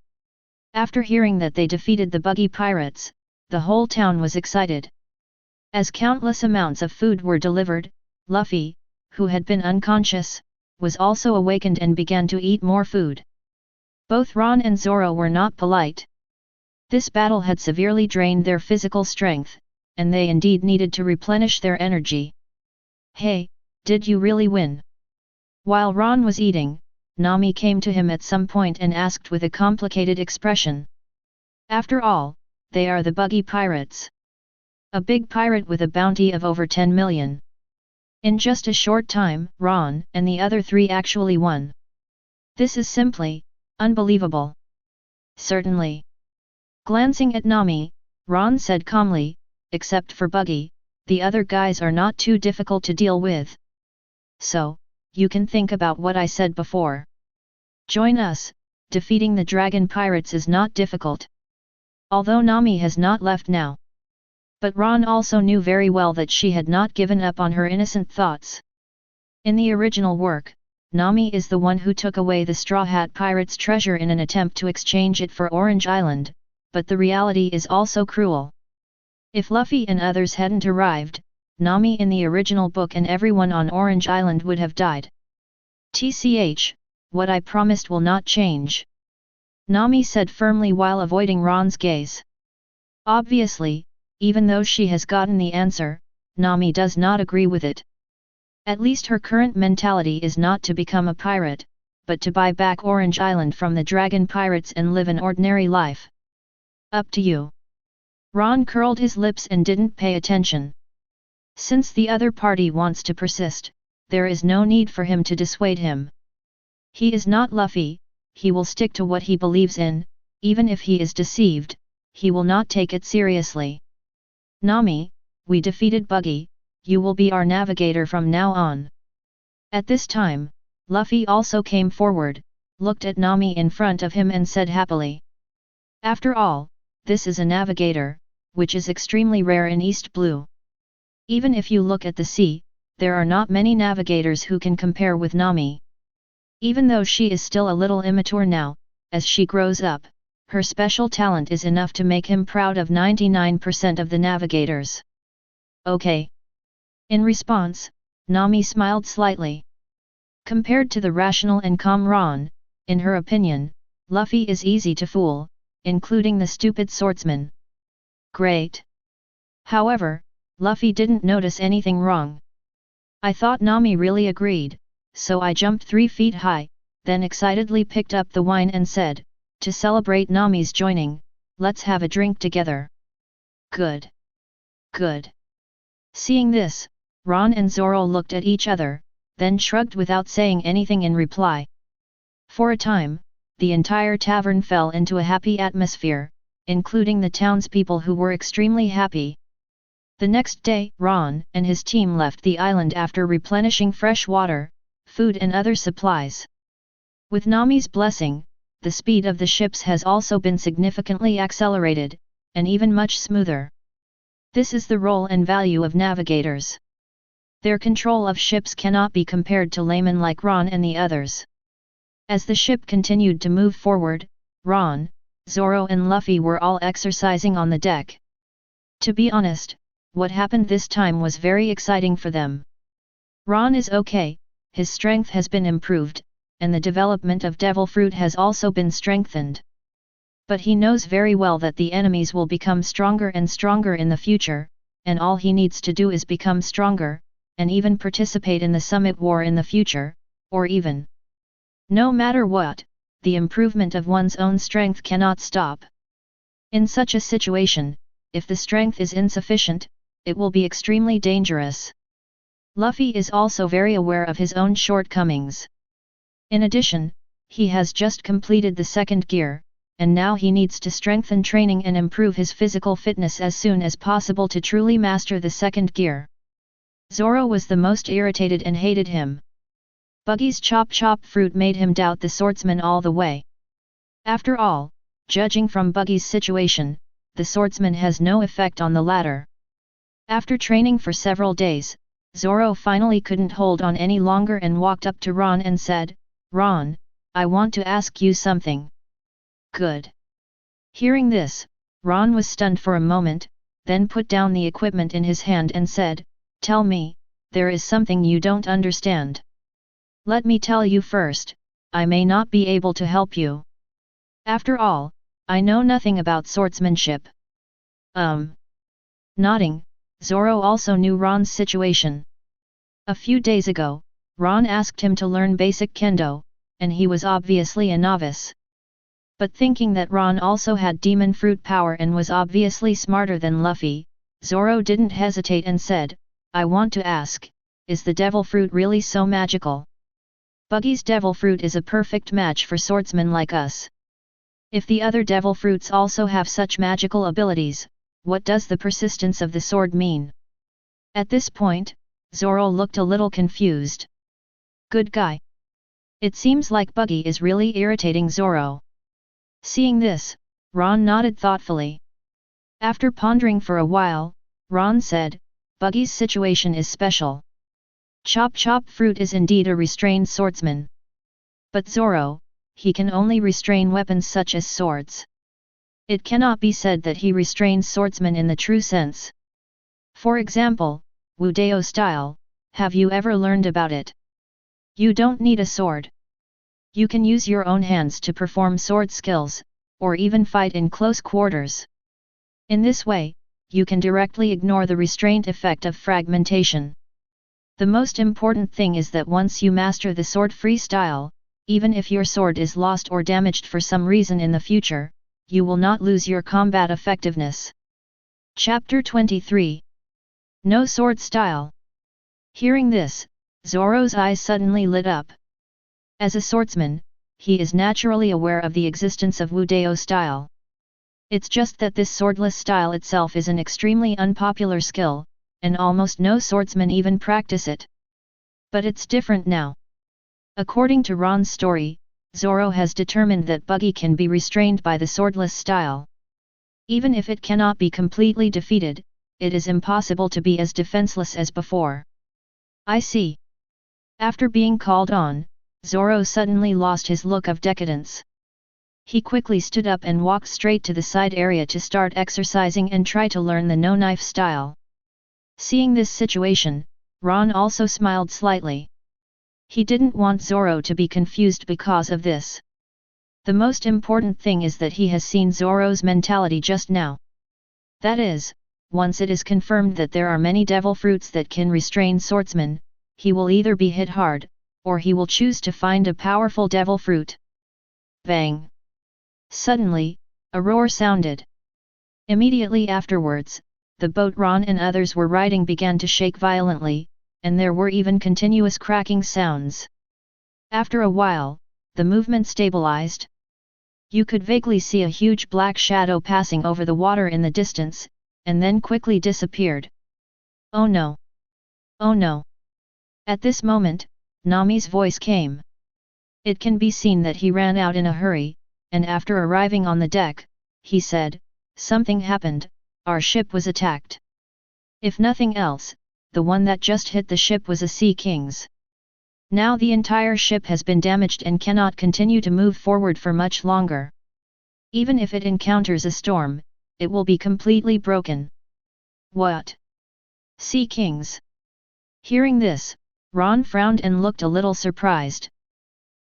After hearing that they defeated the buggy pirates, the whole town was excited. As countless amounts of food were delivered, Luffy, who had been unconscious, was also awakened and began to eat more food. Both Ron and Zoro were not polite. This battle had severely drained their physical strength, and they indeed needed to replenish their energy. "Hey, did you really win?" While Ron was eating, Nami came to him at some point and asked with a complicated expression. After all, they are the buggy pirates. A big pirate with a bounty of over 10 million. In just a short time, Ron and the other three actually won. This is simply unbelievable. Certainly. Glancing at Nami, Ron said calmly, "Except for Buggy, the other guys are not too difficult to deal with. So, you can think about what I said before. Join us, defeating the dragon pirates is not difficult." Although Nami has not left now. But Ron also knew very well that she had not given up on her innocent thoughts. In the original work, Nami is the one who took away the Straw Hat Pirates' treasure in an attempt to exchange it for Orange Island, but the reality is also cruel. If Luffy and others hadn't arrived, Nami in the original book and everyone on Orange Island would have died. "TCH, what I promised will not change," Nami said firmly while avoiding Ron's gaze. Obviously, even though she has gotten the answer, Nami does not agree with it. At least her current mentality is not to become a pirate, but to buy back Orange Island from the dragon pirates and live an ordinary life. "Up to you." Ron curled his lips and didn't pay attention. Since the other party wants to persist, there is no need for him to dissuade him. He is not Luffy, he will stick to what he believes in, even if he is deceived, he will not take it seriously. "Nami, we defeated Buggy, you will be our navigator from now on." At this time, Luffy also came forward, looked at Nami in front of him and said happily. After all, this is a navigator, which is extremely rare in East Blue. Even if you look at the sea, there are not many navigators who can compare with Nami. Even though she is still a little immature now, as she grows up, her special talent is enough to make him proud of 99% of the navigators. "Okay." In response, Nami smiled slightly. Compared to the rational and calm Ron, in her opinion, Luffy is easy to fool, including the stupid swordsman. Great. However, Luffy didn't notice anything wrong. "I thought Nami really agreed, so I jumped 3 feet high, then excitedly picked up the wine and said, to celebrate Nami's joining, let's have a drink together." "Good. Good. Seeing this, Ron and Zoro looked at each other, then shrugged without saying anything in reply. For a time, the entire tavern fell into a happy atmosphere, including the townspeople who were extremely happy. The next day, Ron and his team left the island after replenishing fresh water, food and other supplies. With Nami's blessing, the speed of the ships has also been significantly accelerated, and even much smoother. This is the role and value of navigators. Their control of ships cannot be compared to laymen like Ron and the others. As the ship continued to move forward, Ron, Zoro and Luffy were all exercising on the deck. To be honest, what happened this time was very exciting for them. Ron is okay, his strength has been improved, and the development of Devil Fruit has also been strengthened. But he knows very well that the enemies will become stronger and stronger in the future, and all he needs to do is become stronger, and even participate in the summit war in the future, or even. No matter what, the improvement of one's own strength cannot stop. In such a situation, if the strength is insufficient, it will be extremely dangerous. Luffy is also very aware of his own shortcomings. In addition, he has just completed the second gear, and now he needs to strengthen training and improve his physical fitness as soon as possible to truly master the second gear. Zoro was the most irritated and hated him. Buggy's chop fruit made him doubt the swordsman all the way. After all, judging from Buggy's situation, the swordsman has no effect on the latter. After training for several days, Zoro finally couldn't hold on any longer and walked up to Ron and said, "Ron, I want to ask you something." Good. Hearing this, Ron was stunned for a moment, then put down the equipment in his hand and said, "Tell me, there is something you don't understand. Let me tell you first, I may not be able to help you. After all, I know nothing about swordsmanship." Nodding, Zoro also knew Ron's situation. A few days ago, Ron asked him to learn basic kendo, and he was obviously a novice. But thinking that Ron also had demon fruit power and was obviously smarter than Luffy, Zoro didn't hesitate and said, "I want to ask, is the devil fruit really so magical?" Buggy's devil fruit is a perfect match for swordsmen like us. If the other devil fruits also have such magical abilities, what does the persistence of the sword mean? At this point, Zoro looked a little confused. Good guy. It seems like Buggy is really irritating Zoro. Seeing this, Ron nodded thoughtfully. After pondering for a while, Ron said, "Buggy's situation is special. Chop fruit is indeed a restrained swordsman. But Zoro, he can only restrain weapons such as swords. It cannot be said that he restrains swordsmen in the true sense. For example, Wudeo style, have you ever learned about it? You don't need a sword. You can use your own hands to perform sword skills, or even fight in close quarters. In this way, you can directly ignore the restraint effect of fragmentation. The most important thing is that once you master the sword-free style, even if your sword is lost or damaged for some reason in the future, you will not lose your combat effectiveness." Chapter 23. No Sword Style. Hearing this, Zoro's eyes suddenly lit up. As a swordsman, he is naturally aware of the existence of Wudeo style. It's just that this swordless style itself is an extremely unpopular skill, and almost no swordsmen even practice it. But it's different now. According to Ron's story, Zoro has determined that Buggy can be restrained by the swordless style. Even if it cannot be completely defeated, it is impossible to be as defenseless as before. I see. After being called on, Zoro suddenly lost his look of decadence. He quickly stood up and walked straight to the side area to start exercising and try to learn the no-knife style. Seeing this situation, Ron also smiled slightly. He didn't want Zoro to be confused because of this. The most important thing is that he has seen Zoro's mentality just now. That is, once it is confirmed that there are many devil fruits that can restrain swordsmen, he will either be hit hard, or he will choose to find a powerful devil fruit. Bang! Suddenly, a roar sounded. Immediately afterwards, the boat Ron and others were riding began to shake violently, and there were even continuous cracking sounds. After a while, the movement stabilized. You could vaguely see a huge black shadow passing over the water in the distance, and then quickly disappeared. Oh no! Oh no! At this moment, Nami's voice came. It can be seen that he ran out in a hurry, and after arriving on the deck, he said, "Something happened, our ship was attacked. If nothing else, the one that just hit the ship was a Sea King's. Now the entire ship has been damaged and cannot continue to move forward for much longer. Even if it encounters a storm, it will be completely broken." "What? Sea Kings?" Hearing this, Ron frowned and looked a little surprised.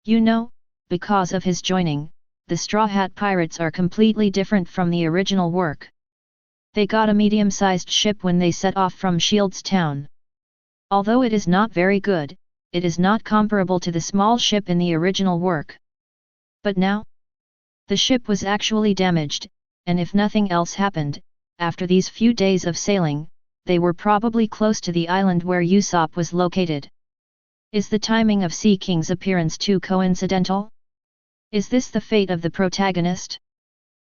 You know, because of his joining, the Straw Hat Pirates are completely different from the original work. They got a medium-sized ship when they set off from Shields Town. Although it is not very good, it is not comparable to the small ship in the original work. But now? The ship was actually damaged, and if nothing else happened, after these few days of sailing, they were probably close to the island where Usopp was located. Is the timing of Sea King's appearance too coincidental? Is this the fate of the protagonist?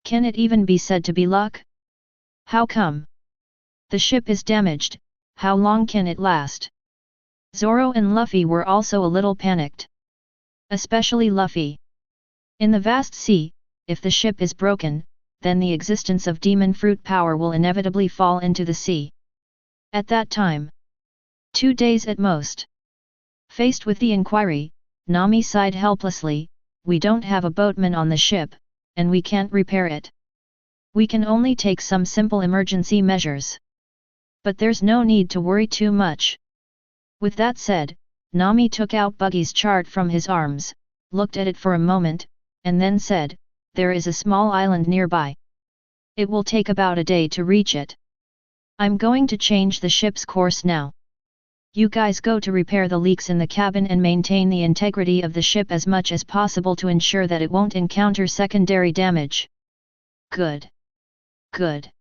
Can it even be said to be luck? How come? The ship is damaged, how long can it last? Zoro and Luffy were also a little panicked. Especially Luffy. In the vast sea, if the ship is broken, then the existence of demon fruit power will inevitably fall into the sea. At that time, 2 days at most. Faced with the inquiry, Nami sighed helplessly, "We don't have a boatman on the ship, and we can't repair it. We can only take some simple emergency measures. But there's no need to worry too much." With that said, Nami took out Buggy's chart from his arms, looked at it for a moment, and then said, "There is a small island nearby. It will take about a day to reach it. I'm going to change the ship's course now. You guys go to repair the leaks in the cabin and maintain the integrity of the ship as much as possible to ensure that it won't encounter secondary damage." "Good. Good."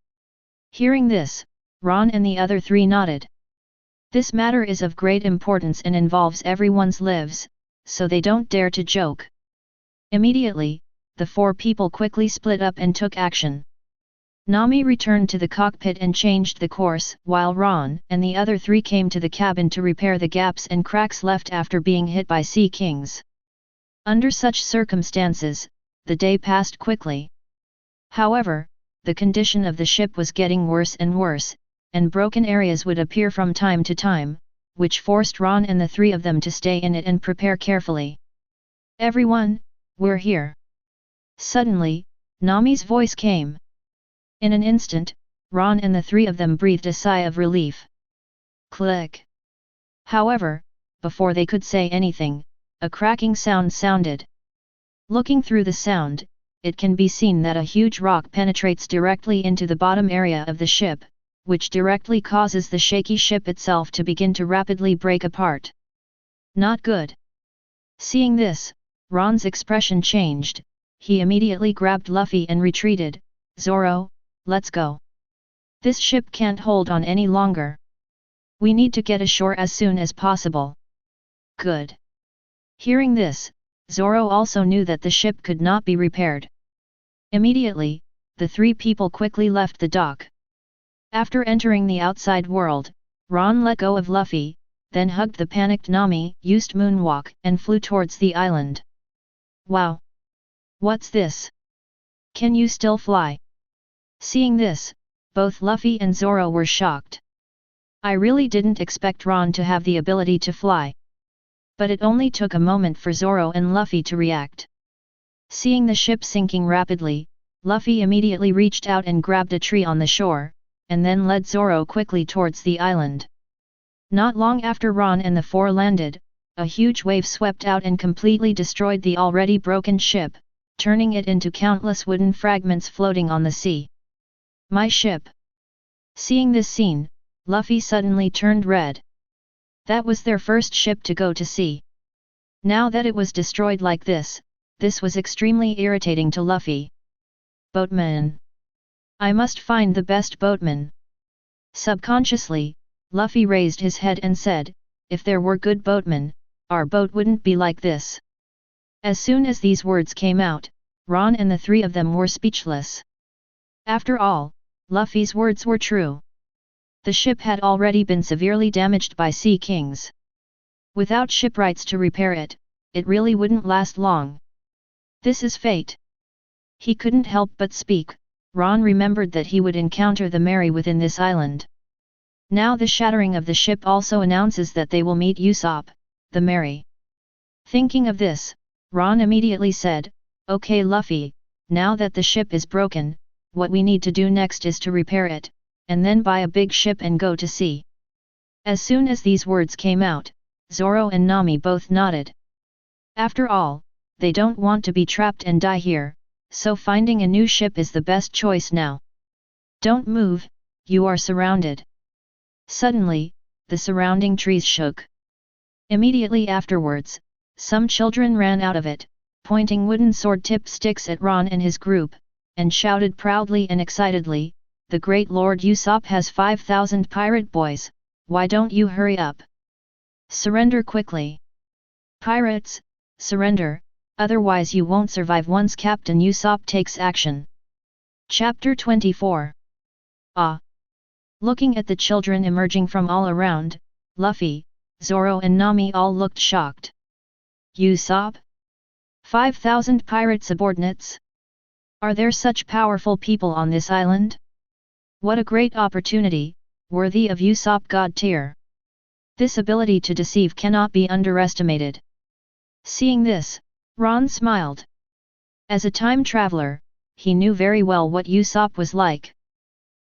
Hearing this, Ron and the other three nodded. This matter is of great importance and involves everyone's lives, so they don't dare to joke. Immediately, the 4 people quickly split up and took action. Nami returned to the cockpit and changed the course, while Ron and the other 3 came to the cabin to repair the gaps and cracks left after being hit by Sea Kings. Under such circumstances, the day passed quickly. However, the condition of the ship was getting worse and worse, and broken areas would appear from time to time, which forced Ron and the 3 of them to stay in it and prepare carefully. "Everyone, we're here." Suddenly, Nami's voice came. In an instant, Ron and the 3 of them breathed a sigh of relief. Click. However, before they could say anything, a cracking sound sounded. Looking through the sound, it can be seen that a huge rock penetrates directly into the bottom area of the ship, which directly causes the shaky ship itself to begin to rapidly break apart. Not good. Seeing this, Ron's expression changed. He immediately grabbed Luffy and retreated. "Zoro, let's go. This ship can't hold on any longer. We need to get ashore as soon as possible." "Good." Hearing this, Zoro also knew that the ship could not be repaired. Immediately, the 3 people quickly left the dock. After entering the outside world, Ron let go of Luffy, then hugged the panicked Nami, used moonwalk and flew towards the island. "Wow! What's this? Can you still fly?" Seeing this, both Luffy and Zoro were shocked. I really didn't expect Ron to have the ability to fly. But it only took a moment for Zoro and Luffy to react. Seeing the ship sinking rapidly, Luffy immediately reached out and grabbed a tree on the shore, and then led Zoro quickly towards the island. Not long after Ron and the 4 landed, a huge wave swept out and completely destroyed the already broken ship, turning it into countless wooden fragments floating on the sea. "My ship!" Seeing this scene, Luffy suddenly turned red. That was their first ship to go to sea. Now that it was destroyed like this was extremely irritating to Luffy. "Boatman! I must find the best boatman." Subconsciously, Luffy raised his head and said, "If there were good boatmen, our boat wouldn't be like this." As soon as these words came out, Ron and the three of them were speechless. After all, Luffy's words were true. The ship had already been severely damaged by Sea Kings. Without shipwrights to repair it, it really wouldn't last long. This is fate. He couldn't help but speak. Ron remembered that he would encounter the Mary within this island. Now the shattering of the ship also announces that they will meet Usopp, the Mary. Thinking of this, Ron immediately said, "Okay Luffy, now that the ship is broken, what we need to do next is to repair it, and then buy a big ship and go to sea." As soon as these words came out, Zoro and Nami both nodded. After all, they don't want to be trapped and die here, so finding a new ship is the best choice now. "Don't move, you are surrounded." Suddenly, the surrounding trees shook. Immediately afterwards, some children ran out of it, pointing wooden sword-tipped sticks at Ron and his group, and shouted proudly and excitedly, "The great Lord Usopp has 5,000 pirate boys, why don't you hurry up? Surrender quickly! Pirates, surrender, otherwise you won't survive once Captain Usopp takes action." Chapter 24. Ah! Looking at the children emerging from all around, Luffy, Zoro and Nami all looked shocked. Usopp? 5,000 pirate subordinates? Are there such powerful people on this island? What a great opportunity, worthy of Usopp God tier. This ability to deceive cannot be underestimated. Seeing this, Ron smiled. As a time traveler, he knew very well what Usopp was like.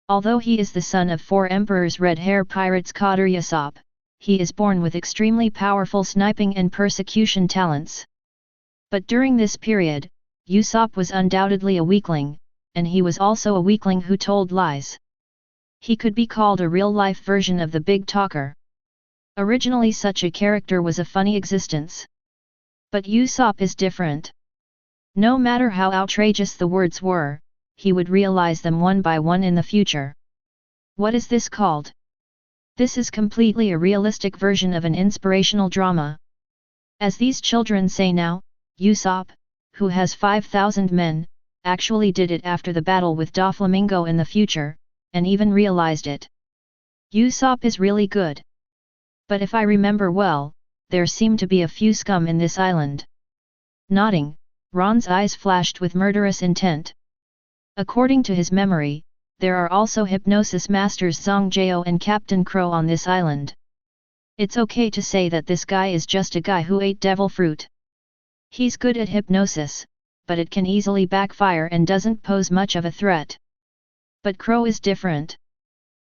Although he is the son of 4 emperors' red-hair pirates Kader Usopp, he is born with extremely powerful sniping and persecution talents. But during this period, Usopp was undoubtedly a weakling, and he was also a weakling who told lies. He could be called a real-life version of the Big Talker. Originally such a character was a funny existence. But Usopp is different. No matter how outrageous the words were, he would realize them one by one in the future. What is this called? This is completely a realistic version of an inspirational drama. As these children say now, Usopp, who has 5,000 men, actually did it after the battle with Doflamingo in the future, and even realized it. Usopp is really good. But if I remember well, there seem to be a few scum in this island. Nodding, Ron's eyes flashed with murderous intent. According to his memory, there are also hypnosis masters Zongjao and Captain Crow on this island. It's okay to say that this guy is just a guy who ate devil fruit. He's good at hypnosis, but it can easily backfire and doesn't pose much of a threat. But Crow is different.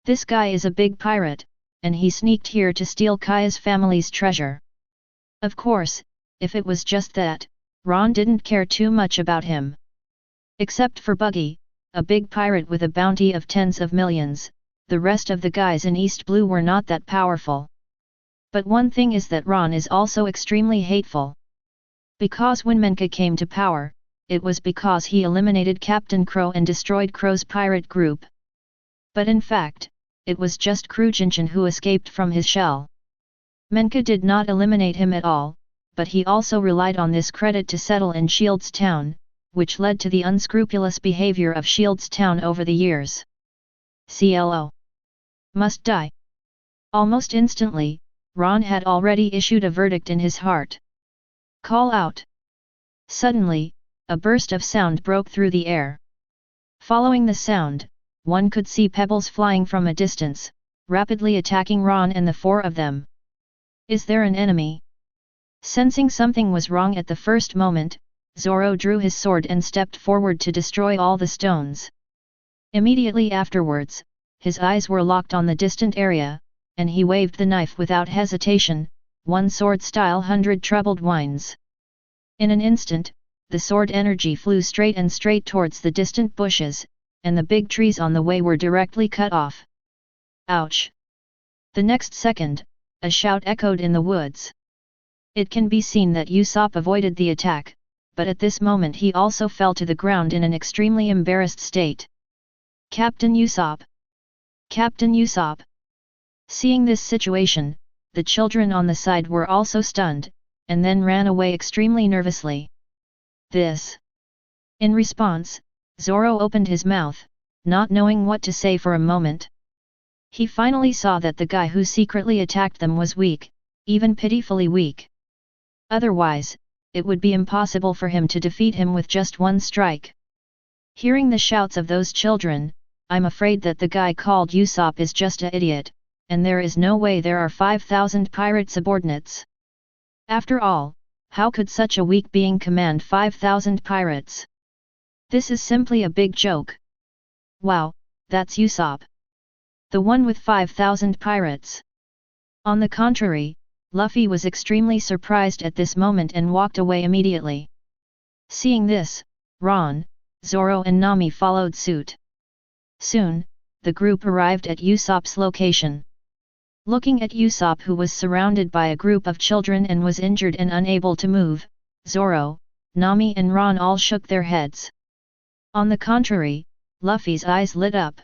This guy is a big pirate, and he sneaked here to steal Kaya's family's treasure. Of course, if it was just that, Ron didn't care too much about him. Except for Buggy, a big pirate with a bounty of tens of millions, the rest of the guys in East Blue were not that powerful. But one thing is that Ron is also extremely hateful. Because when Menka came to power, it was because he eliminated Captain Crow and destroyed Crow's pirate group. But in fact, it was just Krujinchen who escaped from his shell. Menka did not eliminate him at all, but he also relied on this credit to settle in Shields Town, which led to the unscrupulous behavior of Shields Town over the years. CLO. Must die. Almost instantly, Ron had already issued a verdict in his heart. Call out. Suddenly, a burst of sound broke through the air. Following the sound, one could see pebbles flying from a distance, rapidly attacking Ron and the 4 of them. Is there an enemy? Sensing something was wrong at the first moment, Zoro drew his sword and stepped forward to destroy all the stones. Immediately afterwards, his eyes were locked on the distant area, and he waved the knife without hesitation, one sword style 100 troubled winds. In an instant, the sword energy flew straight towards the distant bushes, and the big trees on the way were directly cut off. Ouch! The next second, a shout echoed in the woods. It can be seen that Usopp avoided the attack, but at this moment he also fell to the ground in an extremely embarrassed state. Captain Usopp! Captain Usopp. Seeing this situation, the children on the side were also stunned, and then ran away extremely nervously. This. In response, Zoro opened his mouth, not knowing what to say for a moment. He finally saw that the guy who secretly attacked them was weak, even pitifully weak. Otherwise, it would be impossible for him to defeat him with just one strike. Hearing the shouts of those children, I'm afraid that the guy called Usopp is just an idiot, and there is no way there are 5,000 pirate subordinates. After all, how could such a weak being command 5,000 pirates? This is simply a big joke. Wow, that's Usopp. The one with 5,000 pirates. On the contrary, Luffy was extremely surprised at this moment and walked away immediately. Seeing this, Ron, Zoro and Nami followed suit. Soon, the group arrived at Usopp's location. Looking at Usopp, who was surrounded by a group of children and was injured and unable to move, Zoro, Nami and Ron all shook their heads. On the contrary, Luffy's eyes lit up.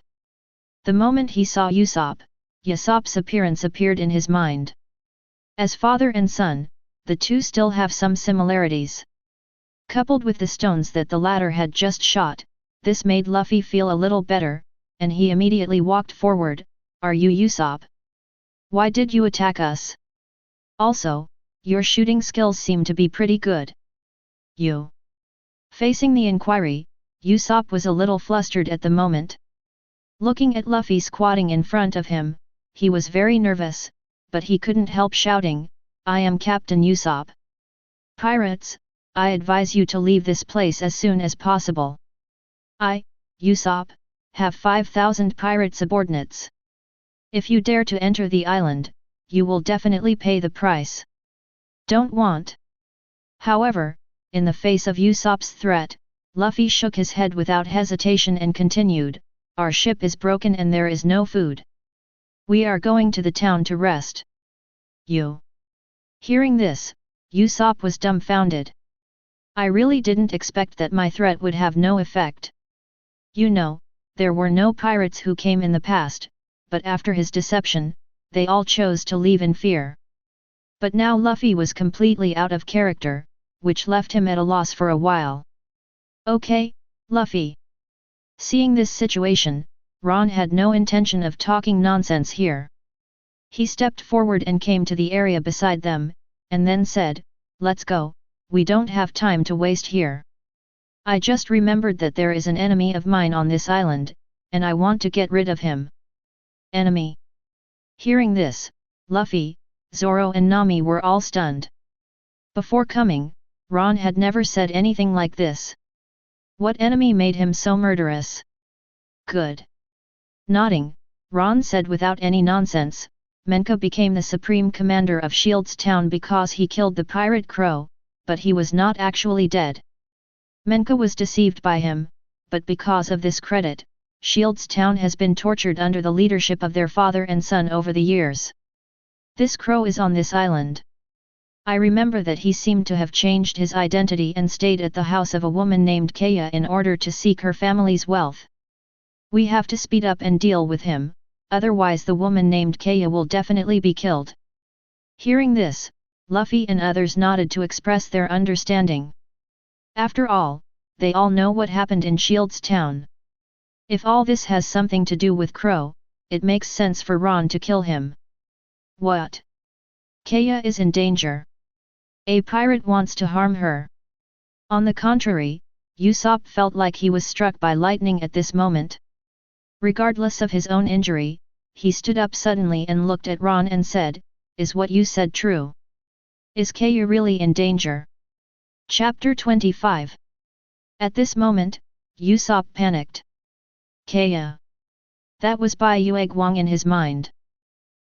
The moment he saw Usopp's appearance appeared in his mind. As father and son, the two still have some similarities. Coupled with the stones that the latter had just shot, this made Luffy feel a little better, and he immediately walked forward. Are you Usopp? Why did you attack us? Also, your shooting skills seem to be pretty good. You. Facing the inquiry, Usopp was a little flustered at the moment. Looking at Luffy squatting in front of him, he was very nervous, but he couldn't help shouting, I am Captain Usopp. Pirates, I advise you to leave this place as soon as possible. I, Usopp, have 5,000 pirate subordinates. If you dare to enter the island, you will definitely pay the price. Don't want. However, in the face of Usopp's threat, Luffy shook his head without hesitation and continued, our ship is broken and there is no food. We are going to the town to rest. You. Hearing this, Usopp was dumbfounded. I really didn't expect that my threat would have no effect. You know, there were no pirates who came in the past, but after his deception, they all chose to leave in fear. But now Luffy was completely out of character, which left him at a loss for a while. Okay, Luffy. Seeing this situation, Ron had no intention of talking nonsense here. He stepped forward and came to the area beside them, and then said, let's go, we don't have time to waste here. I just remembered that there is an enemy of mine on this island, and I want to get rid of him. Enemy. Hearing this, Luffy, Zoro and Nami were all stunned. Before coming, Ron had never said anything like this. What enemy made him so murderous? Good. Nodding, Ron said without any nonsense, Menka became the supreme commander of Shield's Town because he killed the pirate Crow, but he was not actually dead. Menka was deceived by him, but because of this credit, Shield's Town has been tortured under the leadership of their father and son over the years. This Crow is on this island. I remember that he seemed to have changed his identity and stayed at the house of a woman named Kaya in order to seek her family's wealth. We have to speed up and deal with him, otherwise the woman named Kaya will definitely be killed. Hearing this, Luffy and others nodded to express their understanding. After all, they all know what happened in Shield's Town. If all this has something to do with Crow, it makes sense for Ron to kill him. What? Kaya is in danger. A pirate wants to harm her. On the contrary, Usopp felt like he was struck by lightning at this moment. Regardless of his own injury, he stood up suddenly and looked at Ron and said, is what you said true? Is Kaya really in danger? Chapter 25. At this moment, Usopp panicked. Kaya. That was Bai Yueguang in his mind.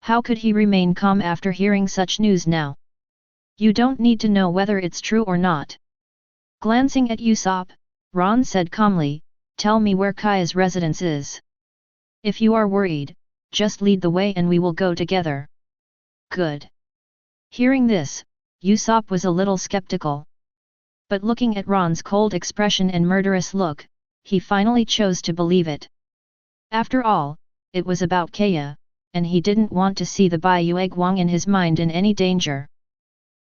How could he remain calm after hearing such news now? You don't need to know whether it's true or not. Glancing at Usopp, Ron said calmly, tell me where Kaya's residence is. If you are worried, just lead the way and we will go together. Good. Hearing this, Usopp was a little skeptical. But looking at Ron's cold expression and murderous look, he finally chose to believe it. After all, it was about Kaya, and he didn't want to see the Bai Yueguang in his mind in any danger.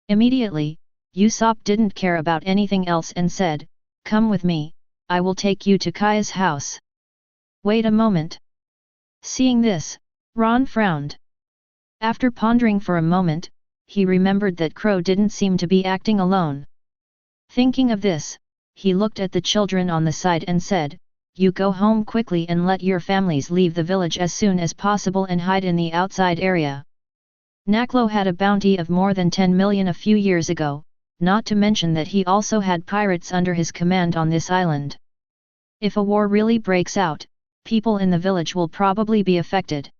Immediately, Usopp didn't care about anything else and said, "Come with me, I will take you to Kaya's house." "Wait a moment." Seeing this, Ron frowned. After pondering for a moment, he remembered that Crow didn't seem to be acting alone. Thinking of this, he looked at the children on the side and said, "You go home quickly and let your families leave the village as soon as possible and hide in the outside area." Naklo had a bounty of more than 10 million a few years ago, not to mention that he also had pirates under his command on this island. If a war really breaks out, people in the village will probably be affected.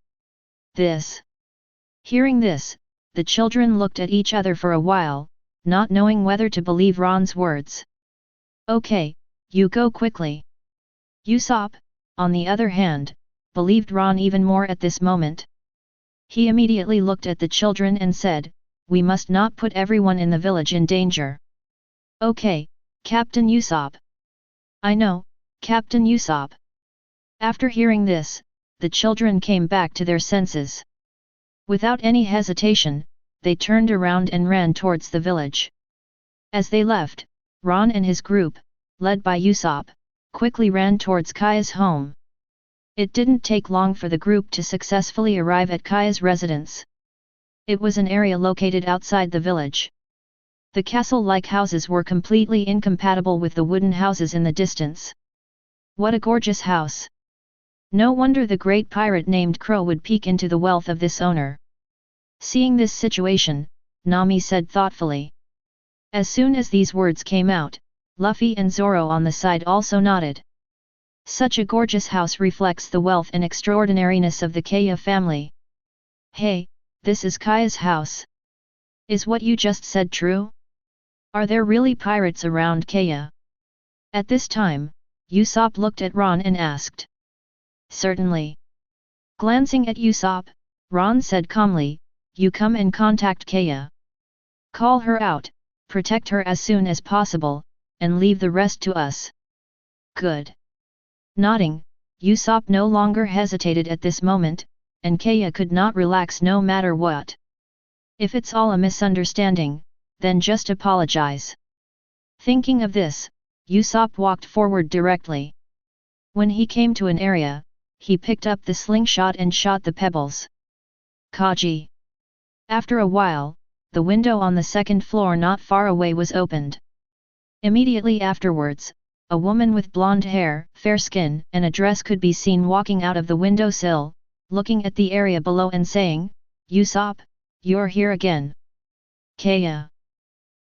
Hearing this, the children looked at each other for a while, not knowing whether to believe Ron's words. "Okay, you go quickly." Usopp, on the other hand, believed Ron even more at this moment. He immediately looked at the children and said, "We must not put everyone in the village in danger." "Okay, Captain Usopp." "I know, Captain Usopp." After hearing this, the children came back to their senses. Without any hesitation, they turned around and ran towards the village. As they left, Ron and his group, led by Usopp, quickly ran towards Kaya's home. It didn't take long for the group to successfully arrive at Kaya's residence. It was an area located outside the village. The castle-like houses were completely incompatible with the wooden houses in the distance. What a gorgeous house! No wonder the great pirate named Crow would peek into the wealth of this owner. Seeing this situation, Nami said thoughtfully. As soon as these words came out, Luffy and Zoro on the side also nodded. Such a gorgeous house reflects the wealth and extraordinariness of the Kaya family. "Hey, this is Kaya's house. Is what you just said true? Are there really pirates around Kaya?" At this time, Usopp looked at Ron and asked. "Certainly." Glancing at Usopp, Ron said calmly, "You come and contact Kaya. Call her out, protect her as soon as possible, and leave the rest to us." "Good." Nodding, Usopp no longer hesitated at this moment, and Kaya could not relax no matter what. If it's all a misunderstanding, then just apologize. Thinking of this, Usopp walked forward directly. When he came to an area, he picked up the slingshot and shot the pebbles. Kaji. After a while, the window on the second floor not far away was opened. Immediately afterwards, a woman with blonde hair, fair skin and a dress could be seen walking out of the windowsill, looking at the area below and saying, "Usopp, you're here again." Kaya.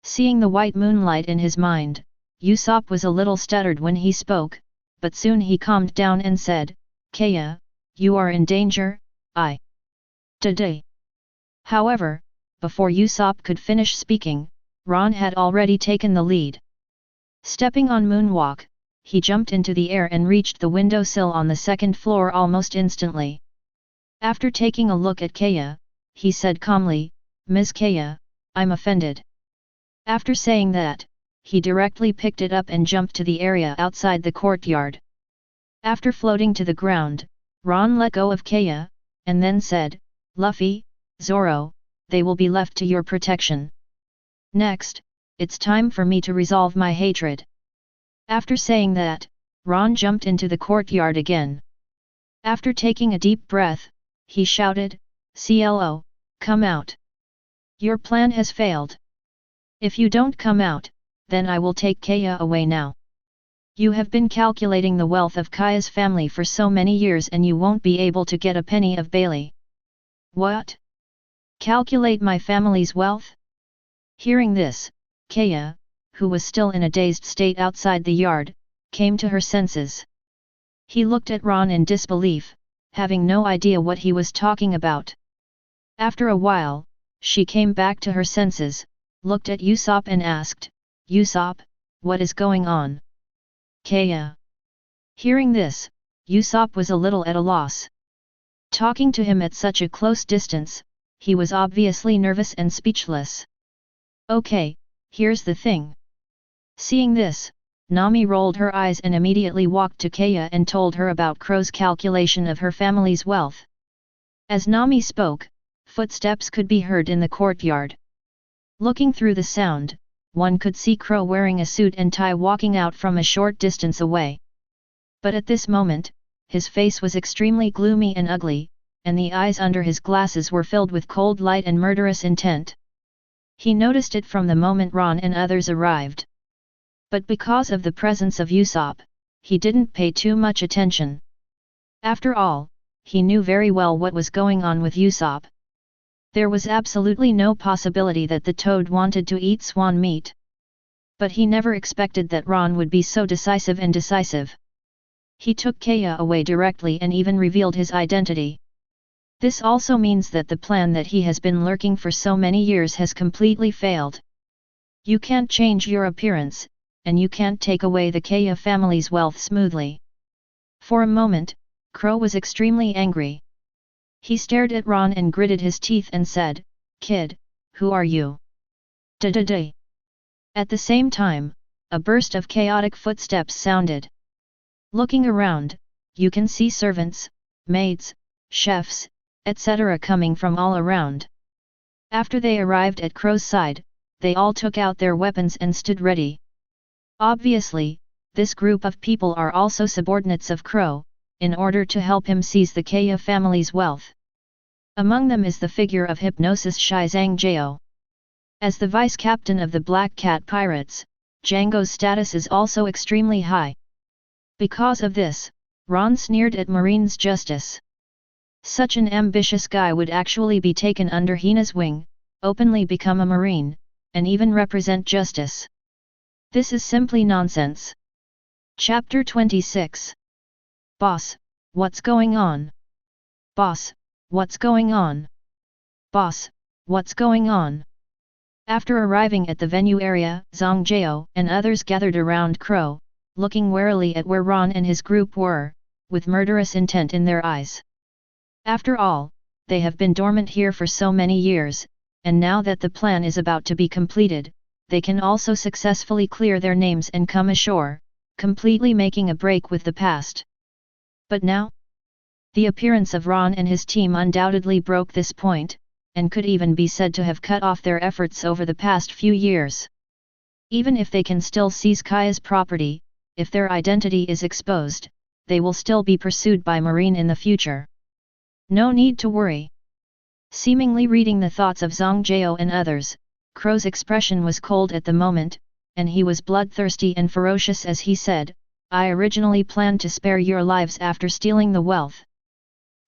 Seeing the white moonlight in his mind, Usopp was a little stuttered when he spoke, but soon he calmed down and said, "Kaya, you are in danger, Today." However, before Usopp could finish speaking, Ron had already taken the lead. Stepping on Moonwalk, he jumped into the air and reached the windowsill on the second floor almost instantly. After taking a look at Kaya, he said calmly, "Ms. Kaya, I'm offended." After saying that, he directly picked it up and jumped to the area outside the courtyard. After floating to the ground, Ron let go of Kaya, and then said, "Luffy, Zoro, they will be left to your protection. Next, it's time for me to resolve my hatred." After saying that, Ron jumped into the courtyard again. After taking a deep breath, he shouted, "CLO, come out. Your plan has failed. If you don't come out, then I will take Kaya away now. You have been calculating the wealth of Kaya's family for so many years and you won't be able to get a penny of Bailey." "What? Calculate my family's wealth?" Hearing this, Kaya, who was still in a dazed state outside the yard, came to her senses. He looked at Ron in disbelief, having no idea what he was talking about. After a while, she came back to her senses, looked at Usopp and asked, "Usopp, what is going on?" Kaya. Hearing this, Usopp was a little at a loss. Talking to him at such a close distance, he was obviously nervous and speechless. "Okay, here's the thing." Seeing this, Nami rolled her eyes and immediately walked to Kaya and told her about Crow's calculation of her family's wealth. As Nami spoke, footsteps could be heard in the courtyard. Looking through the sound, one could see Crow wearing a suit and tie walking out from a short distance away. But at this moment, his face was extremely gloomy and ugly, and the eyes under his glasses were filled with cold light and murderous intent. He noticed it from the moment Ron and others arrived. But because of the presence of Usopp, he didn't pay too much attention. After all, he knew very well what was going on with Usopp. There was absolutely no possibility that the toad wanted to eat swan meat. But he never expected that Ron would be so decisive and decisive. He took Kaya away directly and even revealed his identity. This also means that the plan that he has been lurking for so many years has completely failed. You can't change your appearance, and you can't take away the Kaya family's wealth smoothly. For a moment, Crow was extremely angry. He stared at Ron and gritted his teeth and said, "Kid, who are you?" Da-da-da. At the same time, a burst of chaotic footsteps sounded. Looking around, you can see servants, maids, chefs, etc. coming from all around. After they arrived at Crow's side, they all took out their weapons and stood ready. Obviously, this group of people are also subordinates of Crow, in order to help him seize the Kaya family's wealth. Among them is the figure of Hypnosis Shizang-Jao. As the vice-captain of the Black Cat Pirates, Django's status is also extremely high. Because of this, Ron sneered at Marine's justice. Such an ambitious guy would actually be taken under Hina's wing, openly become a Marine, and even represent justice. This is simply nonsense. Chapter 26. Boss, what's going on? Boss, what's going on? Boss, what's going on? After arriving at the venue area, Zhang Jiao and others gathered around Crow, looking warily at where Ron and his group were, with murderous intent in their eyes. After all, they have been dormant here for so many years, and now that the plan is about to be completed, they can also successfully clear their names and come ashore, completely making a break with the past. But now? The appearance of Ron and his team undoubtedly broke this point, and could even be said to have cut off their efforts over the past few years. Even if they can still seize Kaya's property, if their identity is exposed, they will still be pursued by Marine in the future. No need to worry. Seemingly reading the thoughts of Zhang Jiao and others, Crow's expression was cold at the moment, and he was bloodthirsty and ferocious as he said, "I originally planned to spare your lives after stealing the wealth.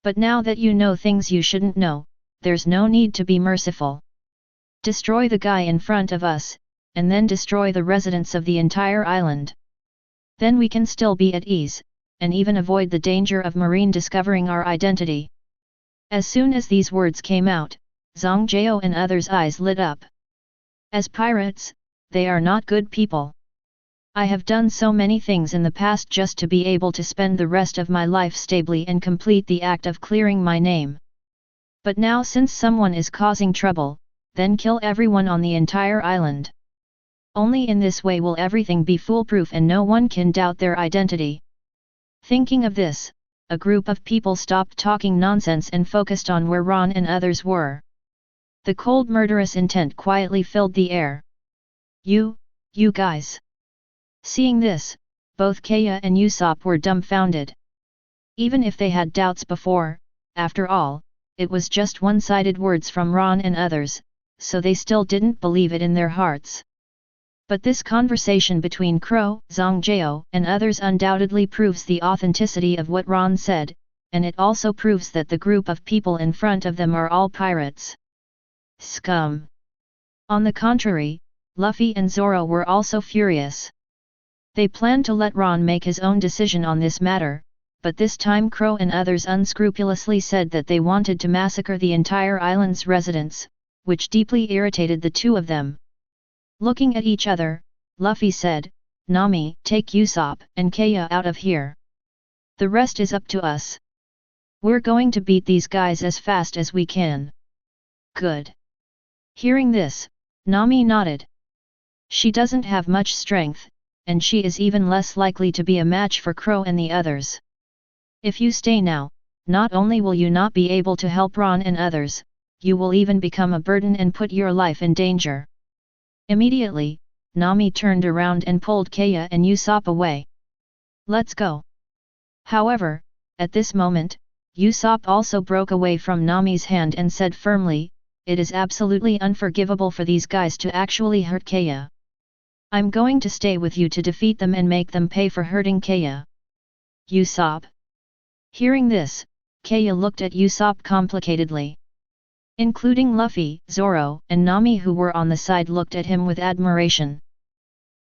But now that you know things you shouldn't know, there's no need to be merciful. Destroy the guy in front of us, and then destroy the residents of the entire island. Then we can still be at ease, and even avoid the danger of Marine discovering our identity." As soon as these words came out, Zhang Jiao and others' eyes lit up. As pirates, they are not good people. I have done so many things in the past just to be able to spend the rest of my life stably and complete the act of clearing my name. But now since someone is causing trouble, then kill everyone on the entire island. Only in this way will everything be foolproof and no one can doubt their identity. Thinking of this, a group of people stopped talking nonsense and focused on where Ron and others were. The cold murderous intent quietly filled the air. You guys. Seeing this, both Kaya and Usopp were dumbfounded. Even if they had doubts before, after all, it was just one-sided words from Ron and others, so they still didn't believe it in their hearts. But this conversation between Crow, Zhang Jiao, and others undoubtedly proves the authenticity of what Ron said, and it also proves that the group of people in front of them are all pirates. Scum. On the contrary, Luffy and Zoro were also furious. They planned to let Ron make his own decision on this matter, but this time Crow and others unscrupulously said that they wanted to massacre the entire island's residents, which deeply irritated the two of them. Looking at each other, Luffy said, "Nami, take Usopp and Kaya out of here. The rest is up to us. We're going to beat these guys as fast as we can." Good. Hearing this, Nami nodded. She doesn't have much strength, and she is even less likely to be a match for Crow and the others. If you stay now, not only will you not be able to help Ron and others, you will even become a burden and put your life in danger. Immediately, Nami turned around and pulled Kaya and Usopp away. Let's go. However, at this moment, Usopp also broke away from Nami's hand and said firmly, "It is absolutely unforgivable for these guys to actually hurt Kaya. I'm going to stay with you to defeat them and make them pay for hurting Kaya." Usopp. Hearing this, Kaya looked at Usopp complicatedly. Including Luffy, Zoro, and Nami who were on the side looked at him with admiration.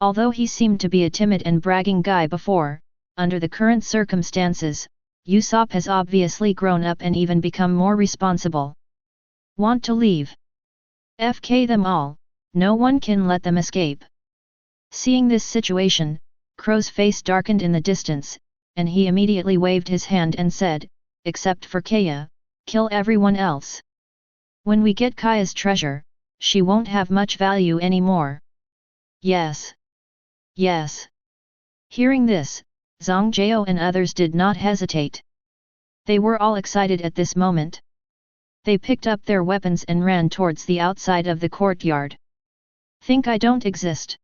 Although he seemed to be a timid and bragging guy before, under the current circumstances, Usopp has obviously grown up and even become more responsible. Want to leave? FK them all, no one can let them escape. Seeing this situation, Crow's face darkened in the distance, and he immediately waved his hand and said, "Except for Kaya, kill everyone else. When we get Kaya's treasure, she won't have much value anymore." Yes. Yes. Hearing this, Zongjao and others did not hesitate. They were all excited at this moment. They picked up their weapons and ran towards the outside of the courtyard. Think I don't exist?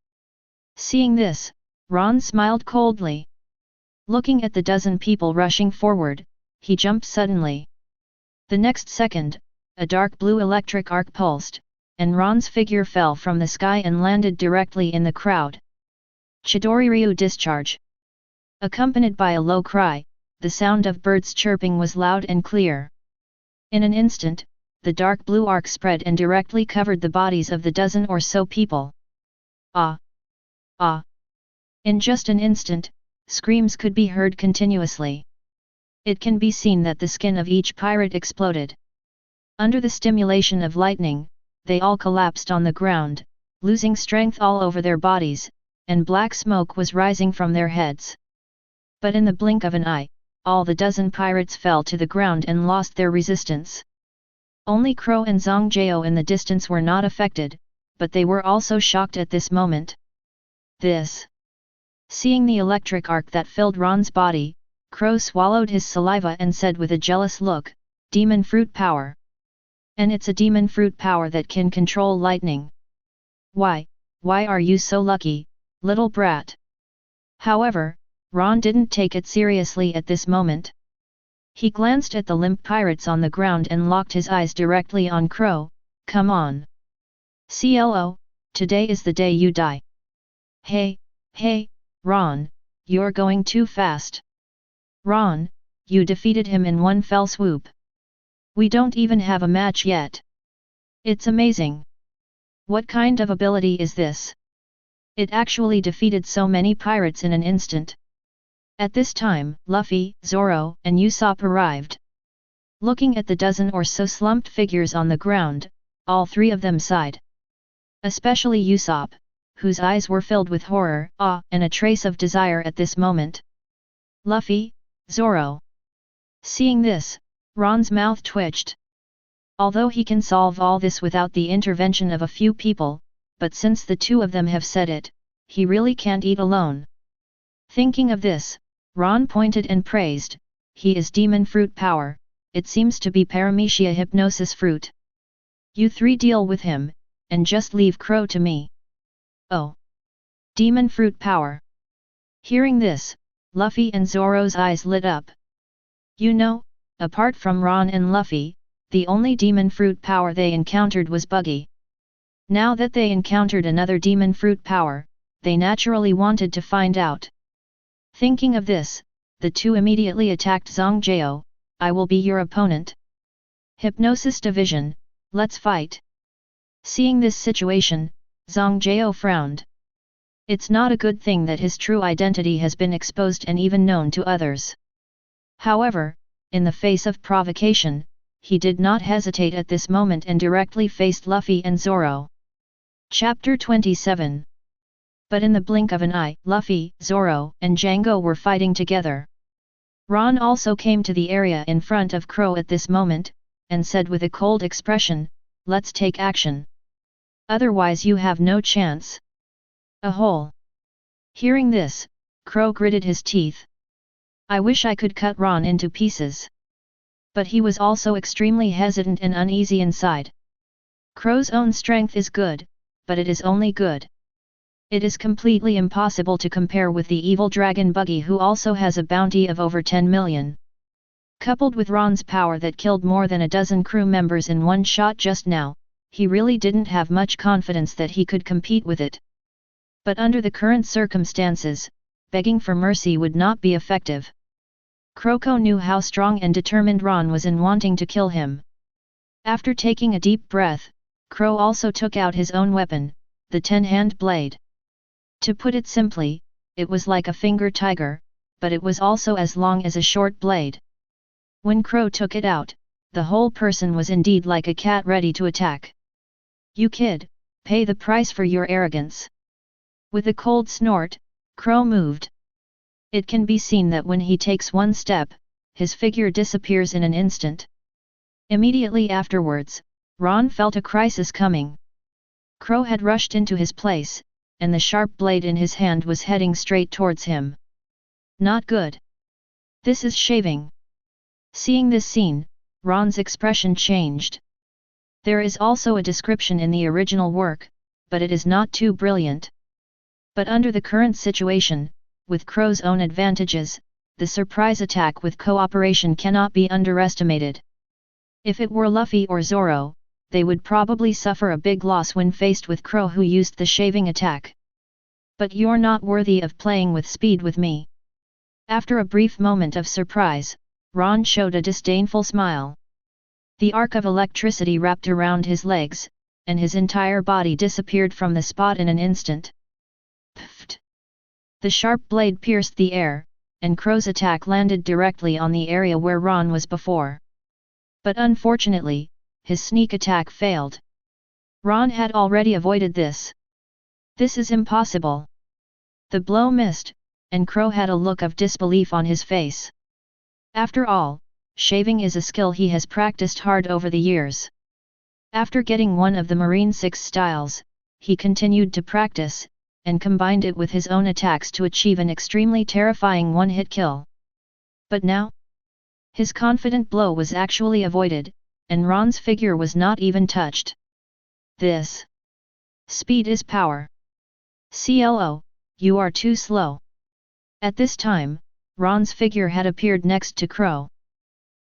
Seeing this, Ron smiled coldly. Looking at the dozen people rushing forward, he jumped suddenly. The next second, a dark blue electric arc pulsed, and Ron's figure fell from the sky and landed directly in the crowd. Chidori Ryu discharge. Accompanied by a low cry, the sound of birds chirping was loud and clear. In an instant, the dark blue arc spread and directly covered the bodies of the dozen or so people. Ah! Ah! In just an instant, screams could be heard continuously. It can be seen that the skin of each pirate exploded. Under the stimulation of lightning, they all collapsed on the ground, losing strength all over their bodies, and black smoke was rising from their heads. But in the blink of an eye, all the dozen pirates fell to the ground and lost their resistance. Only Crow and Zongjao in the distance were not affected, but they were also shocked at this moment. This. Seeing the electric arc that filled Ron's body, Crow swallowed his saliva and said with a jealous look, "Demon fruit power. And it's a demon fruit power that can control lightning. Why are you so lucky, little brat?" However, Ron didn't take it seriously at this moment. He glanced at the limp pirates on the ground and locked his eyes directly on Crow. "Come on. CLO, today is the day you die." Hey, Ron, you're going too fast. Ron, you defeated him in one fell swoop. We don't even have a match yet. It's amazing. What kind of ability is this? It actually defeated so many pirates in an instant. At this time, Luffy, Zoro, and Usopp arrived. Looking at the dozen or so slumped figures on the ground, all three of them sighed. Especially Usopp, whose eyes were filled with horror, awe, and a trace of desire at this moment. Luffy, Zoro. Seeing this, Ron's mouth twitched. Although he can solve all this without the intervention of a few people, but since the two of them have said it, he really can't eat alone. Thinking of this, Ron pointed and praised, "He is demon fruit power, it seems to be paramecia hypnosis fruit. You three deal with him, and just leave Crow to me." Oh! Demon fruit power. Hearing this, Luffy and Zoro's eyes lit up. You know, apart from Ron and Luffy, the only demon fruit power they encountered was Buggy. Now that they encountered another demon fruit power, they naturally wanted to find out. Thinking of this, the two immediately attacked Zongjao. "I will be your opponent. Hypnosis division, let's fight." Seeing this situation, Zongjao frowned. It's not a good thing that his true identity has been exposed and even known to others. However, in the face of provocation, he did not hesitate at this moment and directly faced Luffy and Zoro. Chapter 27. But in the blink of an eye, Luffy, Zoro, and Django were fighting together. Ron also came to the area in front of Crow at this moment, and said with a cold expression, "Let's take action. Otherwise you have no chance." A hole. Hearing this, Crow gritted his teeth. I wish I could cut Ron into pieces. But he was also extremely hesitant and uneasy inside. Crow's own strength is good, but it is only good. It is completely impossible to compare with the evil dragon Buggy, who also has a bounty of over 10 million. Coupled with Ron's power that killed more than a dozen crew members in one shot just now, he really didn't have much confidence that he could compete with it. But under the current circumstances, begging for mercy would not be effective. Croco knew how strong and determined Ron was in wanting to kill him. After taking a deep breath, Crow also took out his own weapon, the 10-hand blade. To put it simply, it was like a finger tiger, but it was also as long as a short blade. When Crow took it out, the whole person was indeed like a cat ready to attack. You kid, pay the price for your arrogance. With a cold snort, Crow moved. It can be seen that when he takes one step, his figure disappears in an instant. Immediately afterwards, Ron felt a crisis coming. Crow had rushed into his place, and the sharp blade in his hand was heading straight towards him. Not good. This is shaving. Seeing this scene, Ron's expression changed. There is also a description in the original work, but it is not too brilliant. But under the current situation, with Crow's own advantages, the surprise attack with cooperation cannot be underestimated. If it were Luffy or Zoro, they would probably suffer a big loss when faced with Crow, who used the shaving attack. But you're not worthy of playing with speed with me. After a brief moment of surprise, Ron showed a disdainful smile. The arc of electricity wrapped around his legs, and his entire body disappeared from the spot in an instant. Pfft! The sharp blade pierced the air, and Crow's attack landed directly on the area where Ron was before. But unfortunately, his sneak attack failed. Ron had already avoided this. This is impossible. The blow missed, and Crow had a look of disbelief on his face. After all, shaving is a skill he has practiced hard over the years. After getting one of the Marine 6 styles, he continued to practice, and combined it with his own attacks to achieve an extremely terrifying one-hit kill. But now, his confident blow was actually avoided, and Ron's figure was not even touched. This speed is power. CLO, you are too slow. At this time, Ron's figure had appeared next to Crow.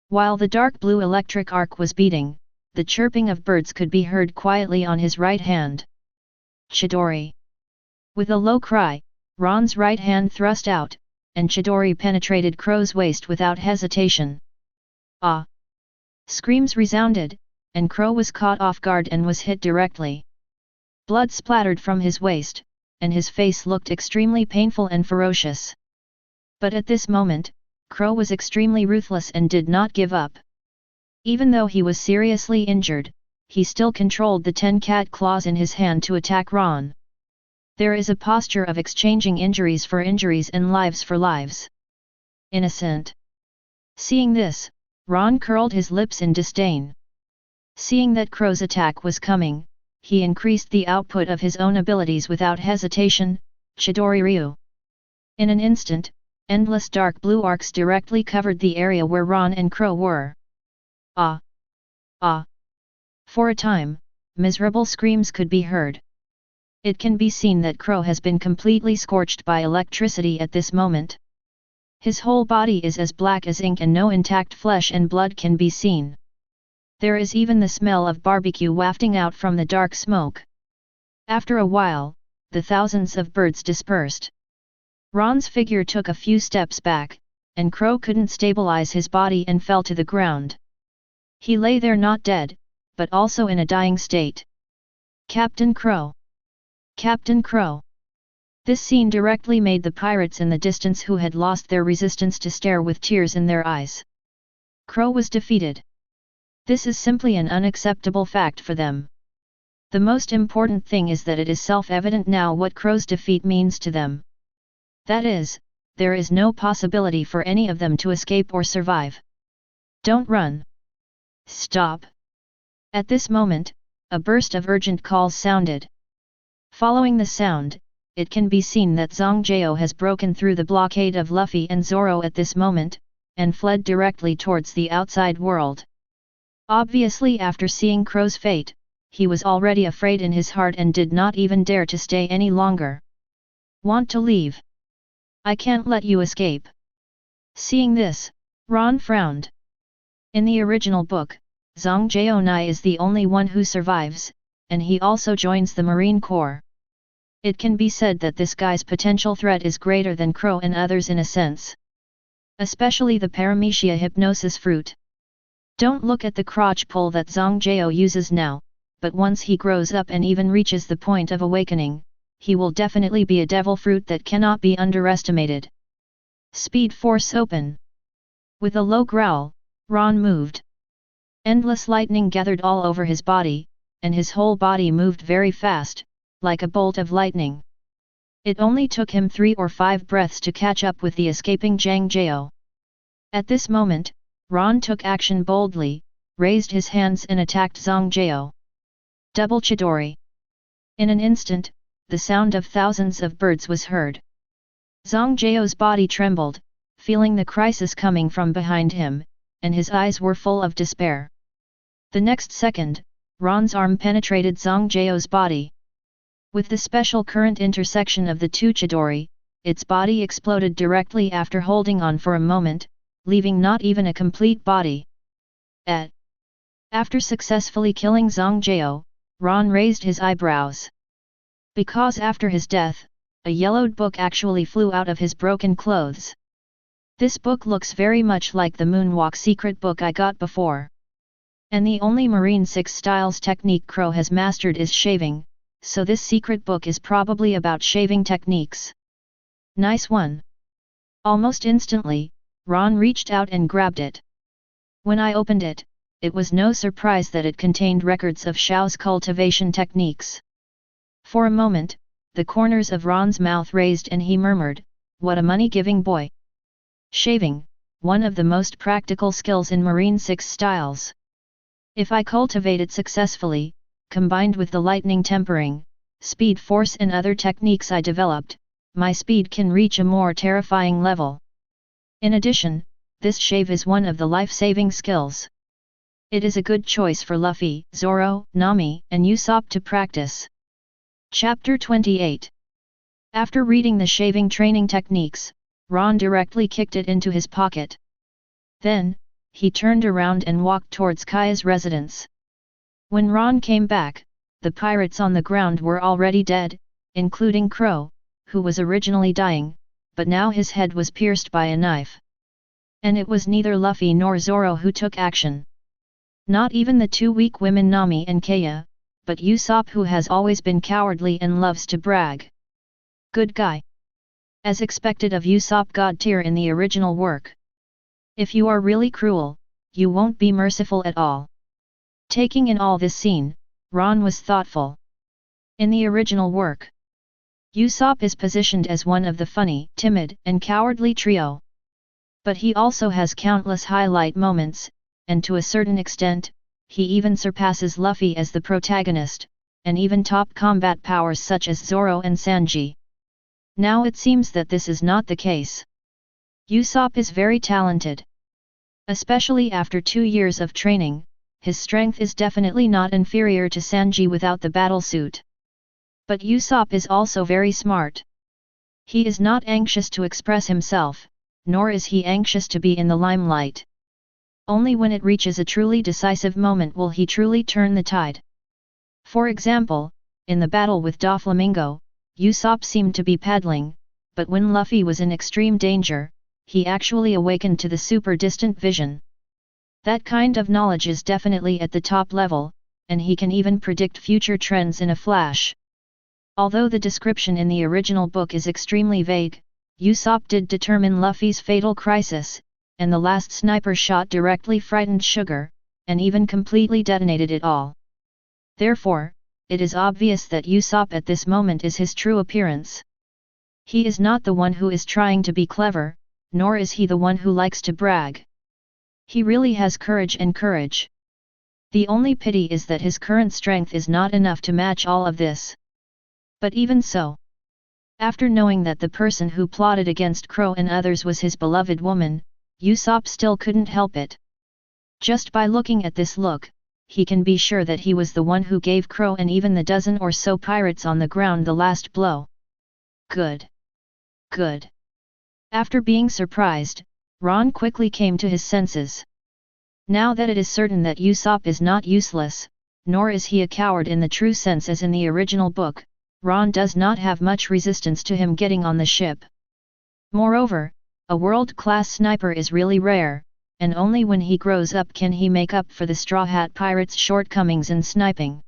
While the dark blue electric arc was beating, the chirping of birds could be heard quietly on his right hand. Chidori. With a low cry, Ron's right hand thrust out, and Chidori penetrated Crow's waist without hesitation. Ah! Screams resounded, and Crow was caught off guard and was hit directly. Blood splattered from his waist, and his face looked extremely painful and ferocious. But at this moment, Crow was extremely ruthless and did not give up. Even though he was seriously injured, he still controlled the 10 cat claws in his hand to attack Ron. There is a posture of exchanging injuries for injuries and lives for lives. Innocent. Seeing this, Ron curled his lips in disdain. Seeing that Crow's attack was coming, he increased the output of his own abilities without hesitation, Chidori Ryu. In an instant, endless dark blue arcs directly covered the area where Ron and Crow were. Ah! Ah! For a time, miserable screams could be heard. It can be seen that Crow has been completely scorched by electricity at this moment. His whole body is as black as ink and no intact flesh and blood can be seen. There is even the smell of barbecue wafting out from the dark smoke. After a while, the thousands of birds dispersed. Ron's figure took a few steps back, and Crow couldn't stabilize his body and fell to the ground. He lay there not dead, but also in a dying state. Captain Crow! Captain Crow! This scene directly made the pirates in the distance who had lost their resistance to stare with tears in their eyes. Crow was defeated. This is simply an unacceptable fact for them. The most important thing is that it is self-evident now what Crow's defeat means to them. That is, there is no possibility for any of them to escape or survive. Don't run! Stop! At this moment, a burst of urgent calls sounded. Following the sound, it can be seen that Zhang Jiao has broken through the blockade of Luffy and Zoro at this moment, and fled directly towards the outside world. Obviously, after seeing Crow's fate, he was already afraid in his heart and did not even dare to stay any longer. Want to leave? I can't let you escape. Seeing this, Ron frowned. In the original book, Zhang Jiao is the only one who survives, and he also joins the Marine Corps. It can be said that this guy's potential threat is greater than Crow and others in a sense. Especially the Paramecia hypnosis fruit. Don't look at the crotch pull that Zhang Jiao uses now, but once he grows up and even reaches the point of awakening, he will definitely be a devil fruit that cannot be underestimated. Speed Force open. With a low growl, Ron moved. Endless lightning gathered all over his body, and his whole body moved very fast, like a bolt of lightning. It only took him 3 or 5 breaths to catch up with the escaping Zhang Jiao. At this moment, Ron took action boldly, raised his hands and attacked Zhang Jiao. Double Chidori. In an instant, the sound of thousands of birds was heard. Zhang Jiao's body trembled, feeling the crisis coming from behind him, and his eyes were full of despair. The next second, Ron's arm penetrated Zhang Jiao's body. With the special current intersection of the two Chidori, its body exploded directly after holding on for a moment, leaving not even a complete body. After successfully killing Zhang Jiao, Ron raised his eyebrows. Because after his death, a yellowed book actually flew out of his broken clothes. This book looks very much like the Moonwalk secret book I got before. And the only Marine 6 styles technique Crow has mastered is shaving, so this secret book is probably about shaving techniques. Nice one! Almost instantly, Ron reached out and grabbed it. When I opened it, it was no surprise that it contained records of Xiao's cultivation techniques. For a moment, the corners of Ron's mouth raised and he murmured, "What a money-giving boy!" Shaving, one of the most practical skills in Marine 6 styles. If I cultivate it successfully, combined with the lightning tempering, speed force and other techniques I developed, my speed can reach a more terrifying level. In addition, this shave is one of the life-saving skills. It is a good choice for Luffy, Zoro, Nami, and Usopp to practice. Chapter 28. After reading the shaving training techniques, Ron directly kicked it into his pocket. Then, he turned around and walked towards Kaya's residence. When Ron came back, the pirates on the ground were already dead, including Crow, who was originally dying, but now his head was pierced by a knife. And it was neither Luffy nor Zoro who took action. Not even the 2 weak women Nami and Kaya, but Usopp, who has always been cowardly and loves to brag. Good guy. As expected of Usopp God tier in the original work. If you are really cruel, you won't be merciful at all. Taking in all this scene, Ron was thoughtful. In the original work, Usopp is positioned as one of the funny, timid, and cowardly trio. But he also has countless highlight moments, and to a certain extent, he even surpasses Luffy as the protagonist, and even top combat powers such as Zoro and Sanji. Now it seems that this is not the case. Usopp is very talented. Especially after 2 years of training, his strength is definitely not inferior to Sanji without the battlesuit. But Usopp is also very smart. He is not anxious to express himself, nor is he anxious to be in the limelight. Only when it reaches a truly decisive moment will he truly turn the tide. For example, in the battle with Doflamingo, Usopp seemed to be paddling, but when Luffy was in extreme danger, he actually awakened to the super distant vision. That kind of knowledge is definitely at the top level, and he can even predict future trends in a flash. Although the description in the original book is extremely vague, Usopp did determine Luffy's fatal crisis, and the last sniper shot directly frightened Sugar, and even completely detonated it all. Therefore, it is obvious that Usopp at this moment is his true appearance. He is not the one who is trying to be clever, nor is he the one who likes to brag. He really has courage and courage. The only pity is that his current strength is not enough to match all of this. But even so, After knowing that the person who plotted against Crow and others was his beloved woman, Usopp still couldn't help it. Just by looking at this look, he can be sure that he was the one who gave Crow and even the dozen or so pirates on the ground the last blow. Good. Good. After being surprised, Ron quickly came to his senses. Now that it is certain that Usopp is not useless, nor is he a coward in the true sense as in the original book, Ron does not have much resistance to him getting on the ship. Moreover, a world-class sniper is really rare, and only when he grows up can he make up for the Straw Hat Pirate's shortcomings in sniping.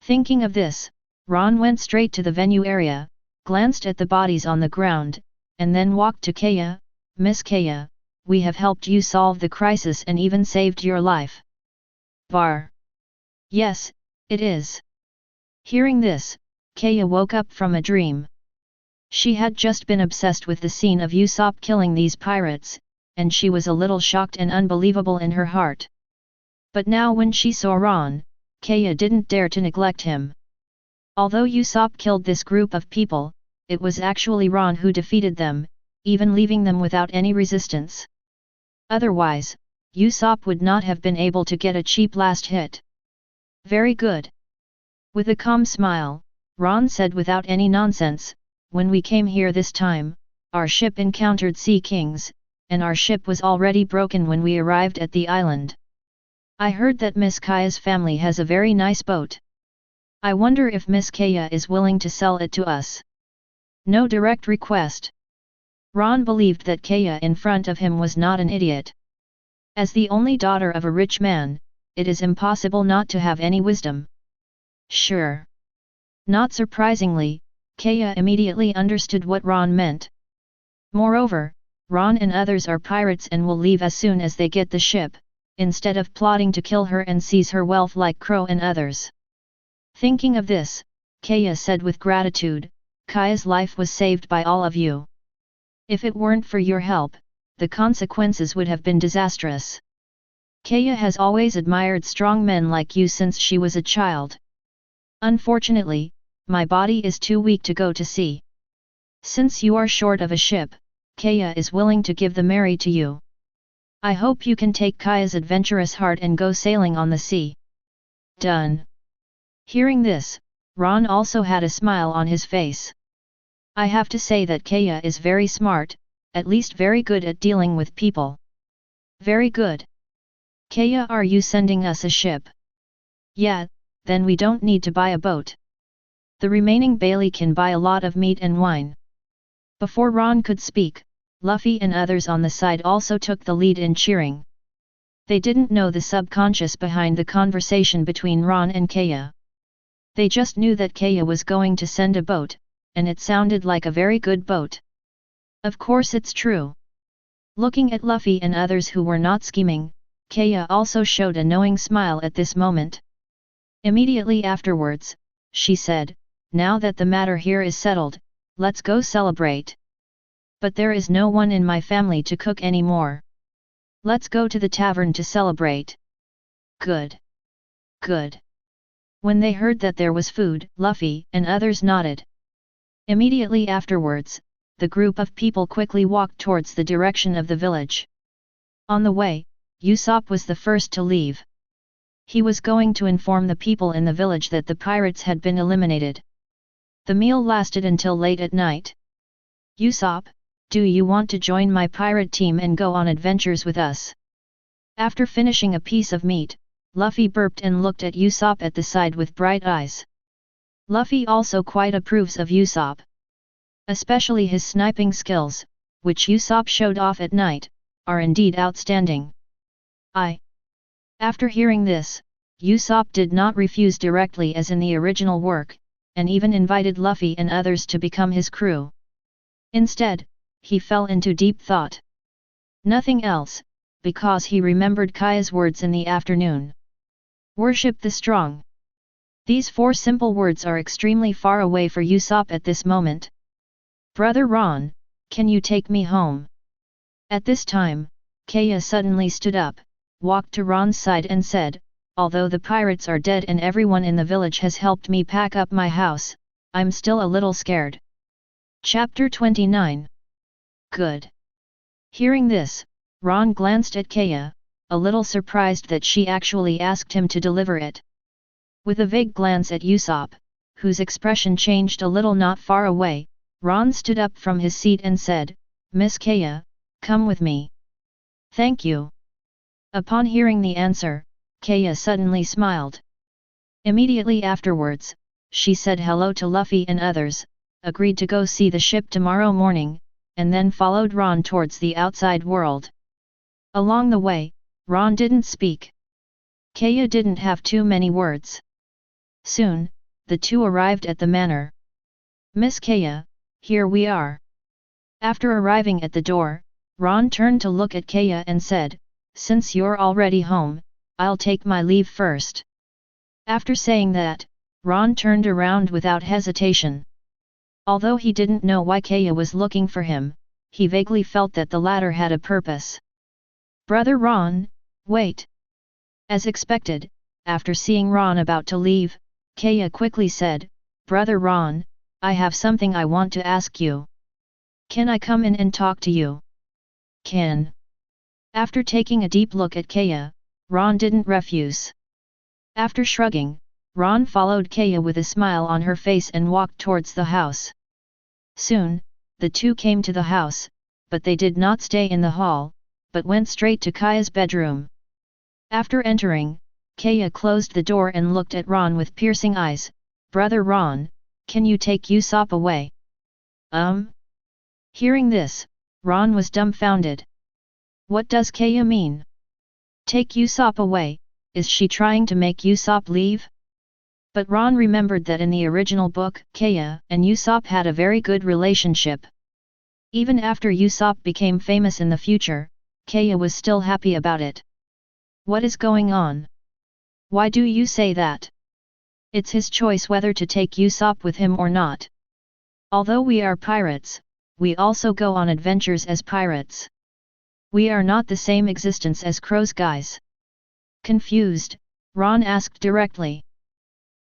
Thinking of this, Ron went straight to the venue area, glanced at the bodies on the ground, and then walked to Kaya. Miss Kaya, we have helped you solve the crisis and even saved your life. Bar. Yes, it is. Hearing this, Kaya woke up from a dream. She had just been obsessed with the scene of Usopp killing these pirates, and she was a little shocked and unbelievable in her heart. But now when she saw Ron, Kaya didn't dare to neglect him. Although Usopp killed this group of people, it was actually Ron who defeated them, even leaving them without any resistance. Otherwise, Usopp would not have been able to get a cheap last hit. Very good. With a calm smile, Ron said without any nonsense, when we came here this time, our ship encountered sea kings, and our ship was already broken when we arrived at the island. I heard that Miss Kaya's family has a very nice boat. I wonder if Miss Kaya is willing to sell it to us. No direct request. Ron believed that Kaya in front of him was not an idiot. As the only daughter of a rich man, it is impossible not to have any wisdom. Sure. Not surprisingly, Kaya immediately understood what Ron meant. Moreover, Ron and others are pirates and will leave as soon as they get the ship, instead of plotting to kill her and seize her wealth like Crow and others. Thinking of this, Kaya said with gratitude, Kaya's life was saved by all of you. If it weren't for your help, the consequences would have been disastrous. Kaya has always admired strong men like you since she was a child. Unfortunately, my body is too weak to go to sea. Since you are short of a ship, Kaya is willing to give the Mary to you. I hope you can take Kaya's adventurous heart and go sailing on the sea. Done. Hearing this, Ron also had a smile on his face. I have to say that Kaya is very smart, at least very good at dealing with people. Very good. Kaya, are you sending us a ship? Yeah, then we don't need to buy a boat. The remaining Bailey can buy a lot of meat and wine. Before Ron could speak, Luffy and others on the side also took the lead in cheering. They didn't know the subconscious behind the conversation between Ron and Kaya. They just knew that Kaya was going to send a boat, and it sounded like a very good boat. Of course it's true. Looking at Luffy and others who were not scheming, Kaya also showed a knowing smile at this moment. Immediately afterwards, she said, now that the matter here is settled, let's go celebrate. But there is no one in my family to cook anymore. Let's go to the tavern to celebrate. Good. Good. When they heard that there was food, Luffy and others nodded. Immediately afterwards, the group of people quickly walked towards the direction of the village. On the way, Usopp was the first to leave. He was going to inform the people in the village that the pirates had been eliminated. The meal lasted until late at night. Usopp, do you want to join my pirate team and go on adventures with us? After finishing a piece of meat, Luffy burped and looked at Usopp at the side with bright eyes. Luffy also quite approves of Usopp. Especially his sniping skills, which Usopp showed off at night, are indeed outstanding. After hearing this, Usopp did not refuse directly as in the original work, and even invited Luffy and others to become his crew. Instead, he fell into deep thought. Nothing else, because he remembered Kaya's words in the afternoon. Worship the strong. These 4 simple words are extremely far away for Usopp at this moment. Brother Ron, can you take me home? At this time, Kaya suddenly stood up, walked to Ron's side and said, although the pirates are dead and everyone in the village has helped me pack up my house, I'm still a little scared. Chapter 29. Good. Hearing this, Ron glanced at Kaya, a little surprised that she actually asked him to deliver it. With a vague glance at Usopp, whose expression changed a little not far away, Ron stood up from his seat and said, "Miss Kaya, come with me." "Thank you." Upon hearing the answer, Kaya suddenly smiled. Immediately afterwards, she said hello to Luffy and others, agreed to go see the ship tomorrow morning, and then followed Ron towards the outside world. Along the way, Ron didn't speak. Kaya didn't have too many words. Soon, the two arrived at the manor. "Miss Kaya, here we are." After arriving at the door, Ron turned to look at Kaya and said, "Since you're already home, I'll take my leave first." After saying that, Ron turned around without hesitation. Although he didn't know why Kaya was looking for him, he vaguely felt that the latter had a purpose. "Brother Ron, wait." As expected, after seeing Ron about to leave, Kaya quickly said, "Brother Ron, I have something I want to ask you. Can I come in and talk to you?" "Can." After taking a deep look at Kaya, Ron didn't refuse. After shrugging, Ron followed Kaya with a smile on her face and walked towards the house. Soon, the two came to the house, but they did not stay in the hall, but went straight to Kaya's bedroom. After entering, Kaya closed the door and looked at Ron with piercing eyes. "Brother Ron, can you take Usopp away?" Hearing this, Ron was dumbfounded. What does Kaya mean? Take Usopp away, is she trying to make Usopp leave? But Ron remembered that in the original book, Kaya and Usopp had a very good relationship. Even after Usopp became famous in the future, Kaya was still happy about it. What is going on? Why do you say that? It's his choice whether to take Usopp with him or not. Although we are pirates, we also go on adventures as pirates. We are not the same existence as Crow's guys. Confused, Ron asked directly.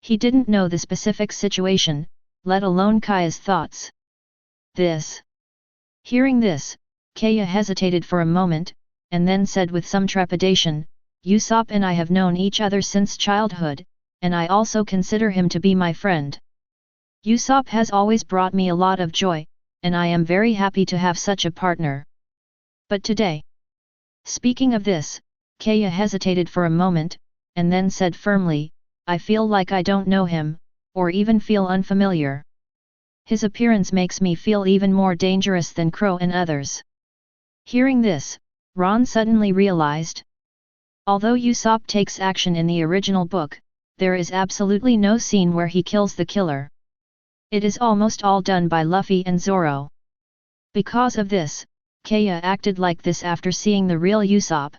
He didn't know the specific situation, let alone Kaya's thoughts. Hearing this, Kaya hesitated for a moment, and then said with some trepidation, "Usopp and I have known each other since childhood, and I also consider him to be my friend. Usopp has always brought me a lot of joy, and I am very happy to have such a partner. But today..." Speaking of this, Kaya hesitated for a moment, and then said firmly, "I feel like I don't know him, or even feel unfamiliar. His appearance makes me feel even more dangerous than Crow and others." Hearing this, Ron suddenly realized. Although Usopp takes action in the original book, there is absolutely no scene where he kills the killer. It is almost all done by Luffy and Zoro. Because of this, Kaya acted like this after seeing the real Usopp.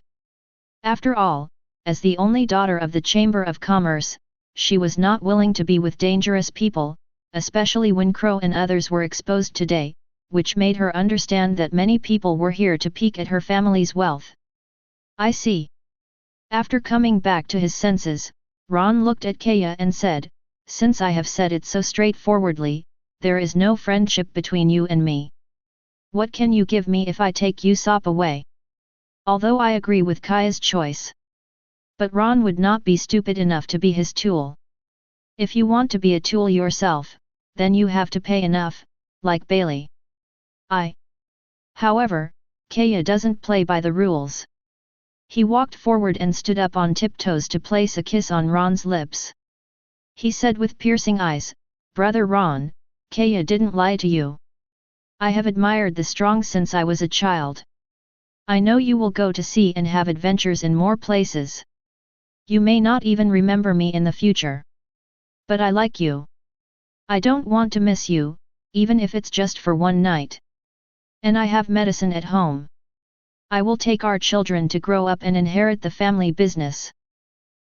After all, as the only daughter of the Chamber of Commerce, she was not willing to be with dangerous people, especially when Crow and others were exposed today, which made her understand that many people were here to peek at her family's wealth. "I see." After coming back to his senses, Ron looked at Kaya and said, "Since I have said it so straightforwardly, there is no friendship between you and me. What can you give me if I take Usopp away?" Although I agree with Kaya's choice. But Ron would not be stupid enough to be his tool. If you want to be a tool yourself, then you have to pay enough, like Bailey. However, Kaya doesn't play by the rules. He walked forward and stood up on tiptoes to place a kiss on Ron's lips. He said with piercing eyes, "Brother Ron, Kaya didn't lie to you. I have admired the strong since I was a child. I know you will go to sea and have adventures in more places. You may not even remember me in the future. But I like you. I don't want to miss you, even if it's just for one night. And I have medicine at home. I will take our children to grow up and inherit the family business."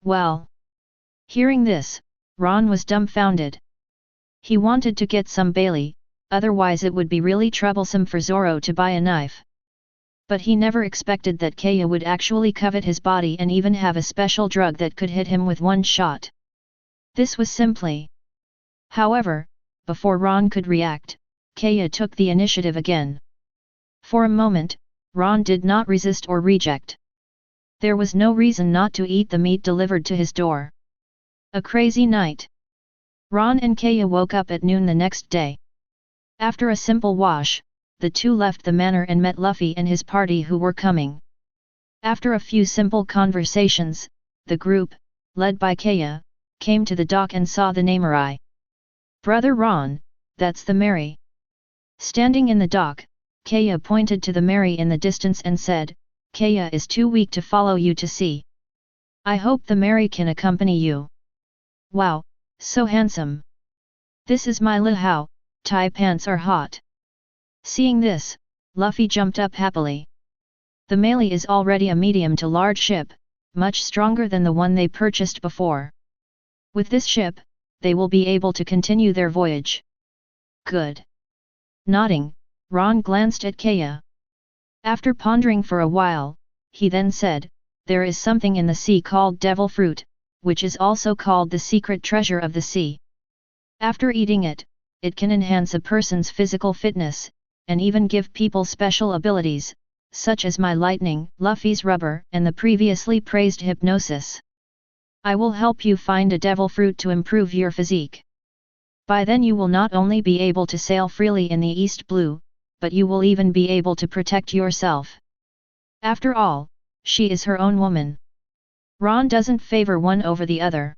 Well. Hearing this, Ron was dumbfounded. He wanted to get some Bailey, otherwise it would be really troublesome for Zoro to buy a knife. But he never expected that Kaya would actually covet his body and even have a special drug that could hit him with one shot. This was simply. However, before Ron could react, Kaya took the initiative again. For a moment, Ron did not resist or reject. There was no reason not to eat the meat delivered to his door. A crazy night. Ron and Kaya woke up at noon the next day. After a simple wash, the two left the manor and met Luffy and his party who were coming. After a few simple conversations, the group, led by Kaya, came to the dock and saw the Namerai. "Brother Ron, that's the Mary." Standing in the dock, Kaya pointed to the Mary in the distance and said, "Kaya is too weak to follow you to sea. I hope the Mary can accompany you." "Wow, so handsome. This is my Lihao, tie pants are hot." Seeing this, Luffy jumped up happily. The Melee is already a medium to large ship, much stronger than the one they purchased before. With this ship, they will be able to continue their voyage. Good. Nodding, Ron glanced at Kaya. After pondering for a while, he then said, "There is something in the sea called devil fruit, which is also called the secret treasure of the sea. After eating it, it can enhance a person's physical fitness, and even give people special abilities, such as my lightning, Luffy's rubber, and the previously praised hypnosis. I will help you find a devil fruit to improve your physique. By then you will not only be able to sail freely in the East Blue, but you will even be able to protect yourself. After all, she is her own woman." Ron doesn't favor one over the other.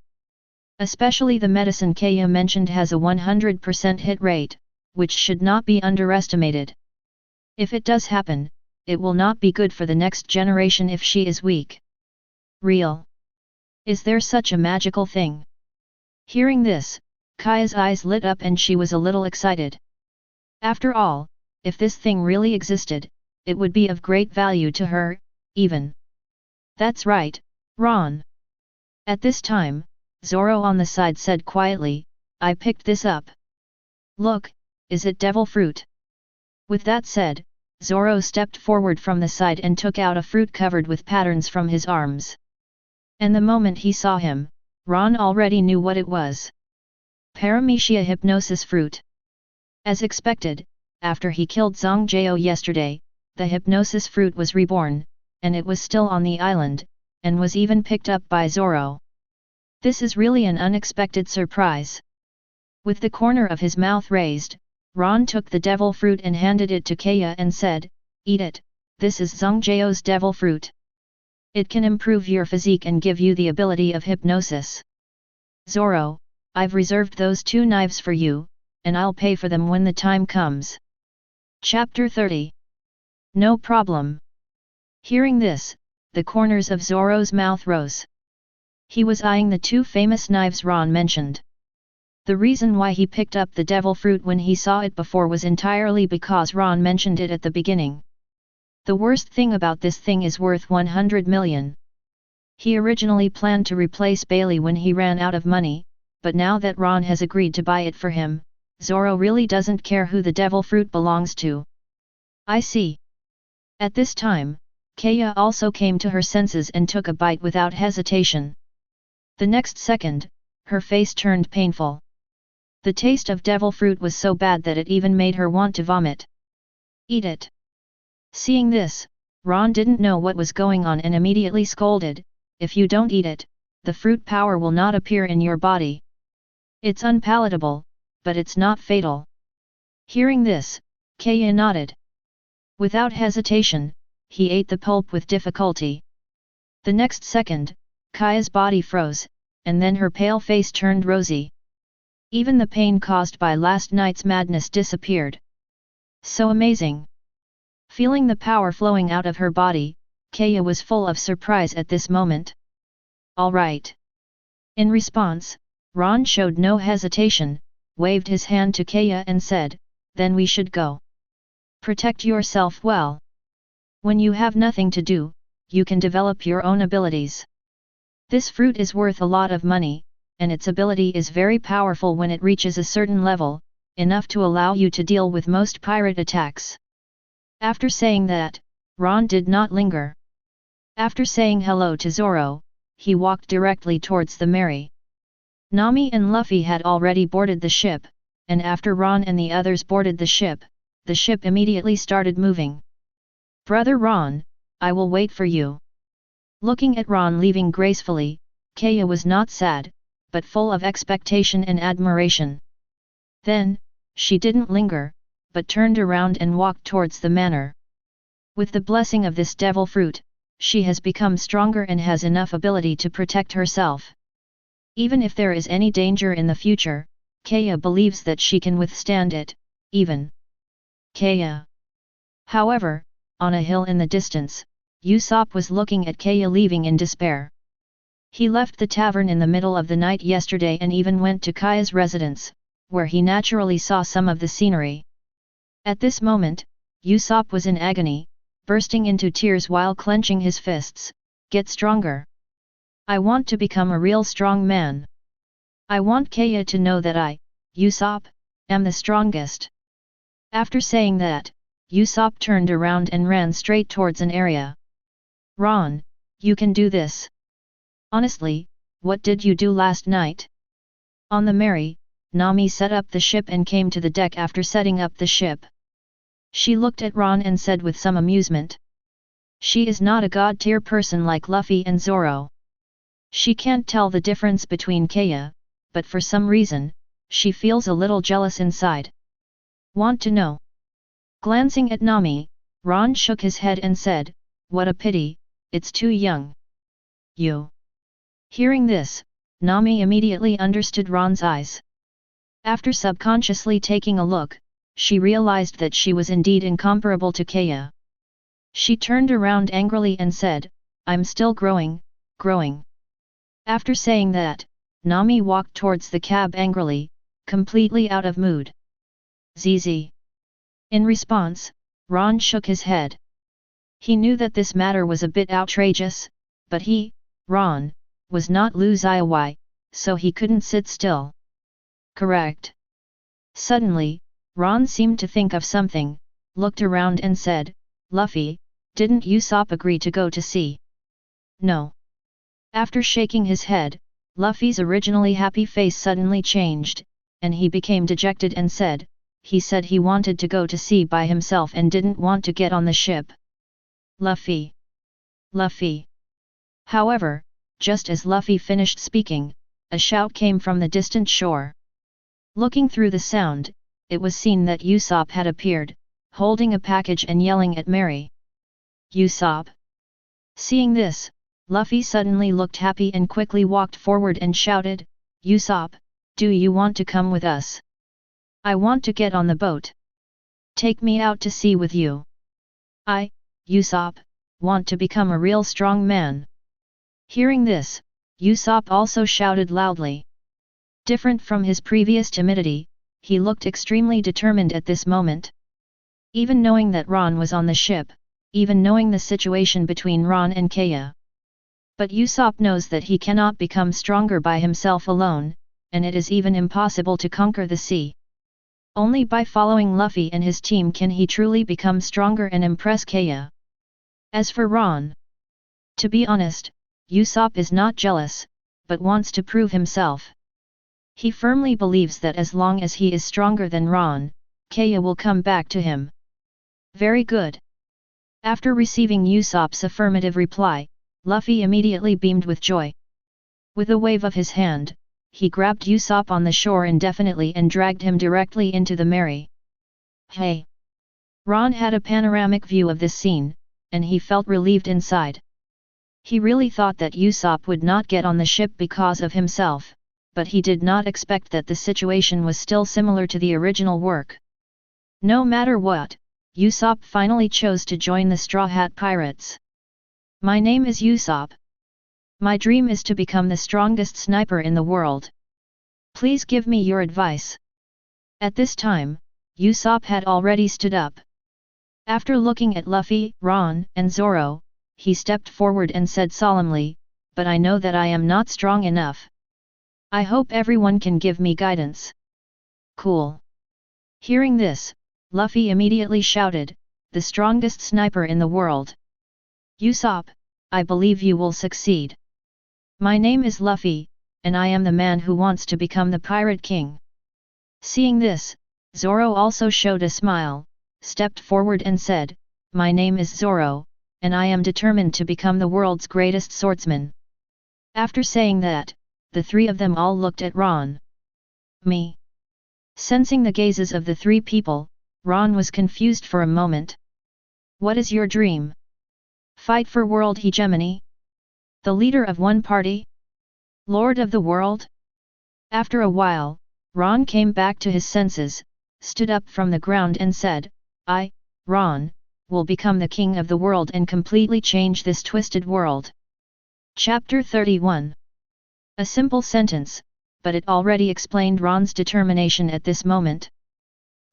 Especially the medicine Kaya mentioned has a 100% hit rate, which should not be underestimated. If it does happen, it will not be good for the next generation if she is weak. Real. Is there such a magical thing? Hearing this, Kaya's eyes lit up and she was a little excited. After all, if this thing really existed, it would be of great value to her, even. "That's right, Ron." At this time, Zoro on the side said quietly, "I picked this up. Look, is it devil fruit?" With that said, Zoro stepped forward from the side and took out a fruit covered with patterns from his arms. And the moment he saw him, Ron already knew what it was. Paramecia hypnosis fruit. As expected, after he killed Zongjao yesterday, the hypnosis fruit was reborn, and it was still on the island, and was even picked up by Zoro. This is really an unexpected surprise. With the corner of his mouth raised, Ron took the devil fruit and handed it to Kaya and said, "Eat it, this is Zongjao's devil fruit. It can improve your physique and give you the ability of hypnosis. Zoro, I've reserved those 2 knives for you, and I'll pay for them when the time comes." Chapter 30. No problem. Hearing this, the corners of Zoro's mouth rose. He was eyeing the 2 famous knives Ron mentioned. The reason why he picked up the devil fruit when he saw it before was entirely because Ron mentioned it at the beginning. The worst thing about this thing is worth 100 million. He originally planned to replace Bailey when he ran out of money, but now that Ron has agreed to buy it for him, Zoro really doesn't care who the devil fruit belongs to. "I see." At this time, Kaya also came to her senses and took a bite without hesitation. The next second, her face turned painful. The taste of devil fruit was so bad that it even made her want to vomit. "Eat it." Seeing this, Ron didn't know what was going on and immediately scolded, "If you don't eat it, the fruit power will not appear in your body. It's unpalatable, but it's not fatal." Hearing this, Kaya nodded. Without hesitation, he ate the pulp with difficulty. The next second, Kaya's body froze, and then her pale face turned rosy. Even the pain caused by last night's madness disappeared. So amazing! Feeling the power flowing out of her body, Kaya was full of surprise at this moment. "All right." In response, Ron showed no hesitation, waved his hand to Kaya and said, "Then we should go. Protect yourself well. When you have nothing to do, you can develop your own abilities. This fruit is worth a lot of money, and its ability is very powerful when it reaches a certain level, enough to allow you to deal with most pirate attacks." After saying that, Ron did not linger. After saying hello to Zoro, he walked directly towards the Mary. Nami and Luffy had already boarded the ship, and after Ron and the others boarded the ship immediately started moving. "Brother Ron, I will wait for you." Looking at Ron leaving gracefully, Kaya was not sad, but full of expectation and admiration. Then, she didn't linger, but turned around and walked towards the manor. With the blessing of this devil fruit, she has become stronger and has enough ability to protect herself. Even if there is any danger in the future, Kaya believes that she can withstand it, even. Kaya. However, on a hill in the distance, Usopp was looking at Kaya leaving in despair. He left the tavern in the middle of the night yesterday and even went to Kaya's residence, where he naturally saw some of the scenery. At this moment, Usopp was in agony, bursting into tears while clenching his fists. "Get stronger. I want to become a real strong man. I want Kaya to know that I, Usopp, am the strongest." After saying that, Usopp turned around and ran straight towards an area. "Ron, you can do this. Honestly, what did you do last night?" On the Mary, Nami set up the ship and came to the deck after setting up the ship. She looked at Ron and said with some amusement. She is not a god-tier person like Luffy and Zoro. She can't tell the difference between Kaya, but for some reason, she feels a little jealous inside. "Want to know?" Glancing at Nami, Ron shook his head and said, "What a pity, it's too young." "You." Hearing this, Nami immediately understood Ron's eyes. After subconsciously taking a look, she realized that she was indeed incomparable to Kaya. She turned around angrily and said, "I'm still growing, growing." After saying that, Nami walked towards the cab angrily, completely out of mood. "ZZ." In response, Ron shook his head. He knew that this matter was a bit outrageous, but he, Ron, was not Luzaiwai, so he couldn't sit still. "Correct." Suddenly, Ron seemed to think of something, looked around and said, "Luffy, didn't Usopp agree to go to sea?" "No." After shaking his head, Luffy's originally happy face suddenly changed, and he became dejected and said, "He said he wanted to go to sea by himself and didn't want to get on the ship." "Luffy! Luffy!" However, just as Luffy finished speaking, a shout came from the distant shore. Looking through the sound, it was seen that Usopp had appeared, holding a package and yelling at Mary. "Usopp!" Seeing this, Luffy suddenly looked happy and quickly walked forward and shouted, "Usopp, do you want to come with us? I want to get on the boat. Take me out to sea with you. I, Usopp, want to become a real strong man." Hearing this, Usopp also shouted loudly. Different from his previous timidity, he looked extremely determined at this moment. Even knowing that Ron was on the ship, even knowing the situation between Ron and Kaya. But Usopp knows that he cannot become stronger by himself alone, and it is even impossible to conquer the sea. Only by following Luffy and his team can he truly become stronger and impress Kaya. As for Ron, to be honest, Usopp is not jealous, but wants to prove himself. He firmly believes that as long as he is stronger than Ron, Kaya will come back to him. Very good. After receiving Usopp's affirmative reply, Luffy immediately beamed with joy. With a wave of his hand, he grabbed Usopp on the shore indefinitely and dragged him directly into the Mary. "Hey!" Ron had a panoramic view of this scene, and he felt relieved inside. He really thought that Usopp would not get on the ship because of himself, but he did not expect that the situation was still similar to the original work. No matter what, Usopp finally chose to join the Straw Hat Pirates. "My name is Usopp. My dream is to become the strongest sniper in the world. Please give me your advice." At this time, Usopp had already stood up. After looking at Luffy, Ron, and Zoro, he stepped forward and said solemnly, "But I know that I am not strong enough. I hope everyone can give me guidance." "Cool." Hearing this, Luffy immediately shouted, "The strongest sniper in the world. Usopp, I believe you will succeed. My name is Luffy, and I am the man who wants to become the Pirate King." Seeing this, Zoro also showed a smile, stepped forward and said, "My name is Zoro, and I am determined to become the world's greatest swordsman." After saying that, the three of them all looked at Ron. Me. Sensing the gazes of the three people, Ron was confused for a moment. What is your dream? Fight for world hegemony? The leader of one party? Lord of the world? After a while, Ron came back to his senses, stood up from the ground and said, "I, Ron, will become the king of the world and completely change this twisted world." Chapter 31. A simple sentence, but it already explained Ron's determination at this moment.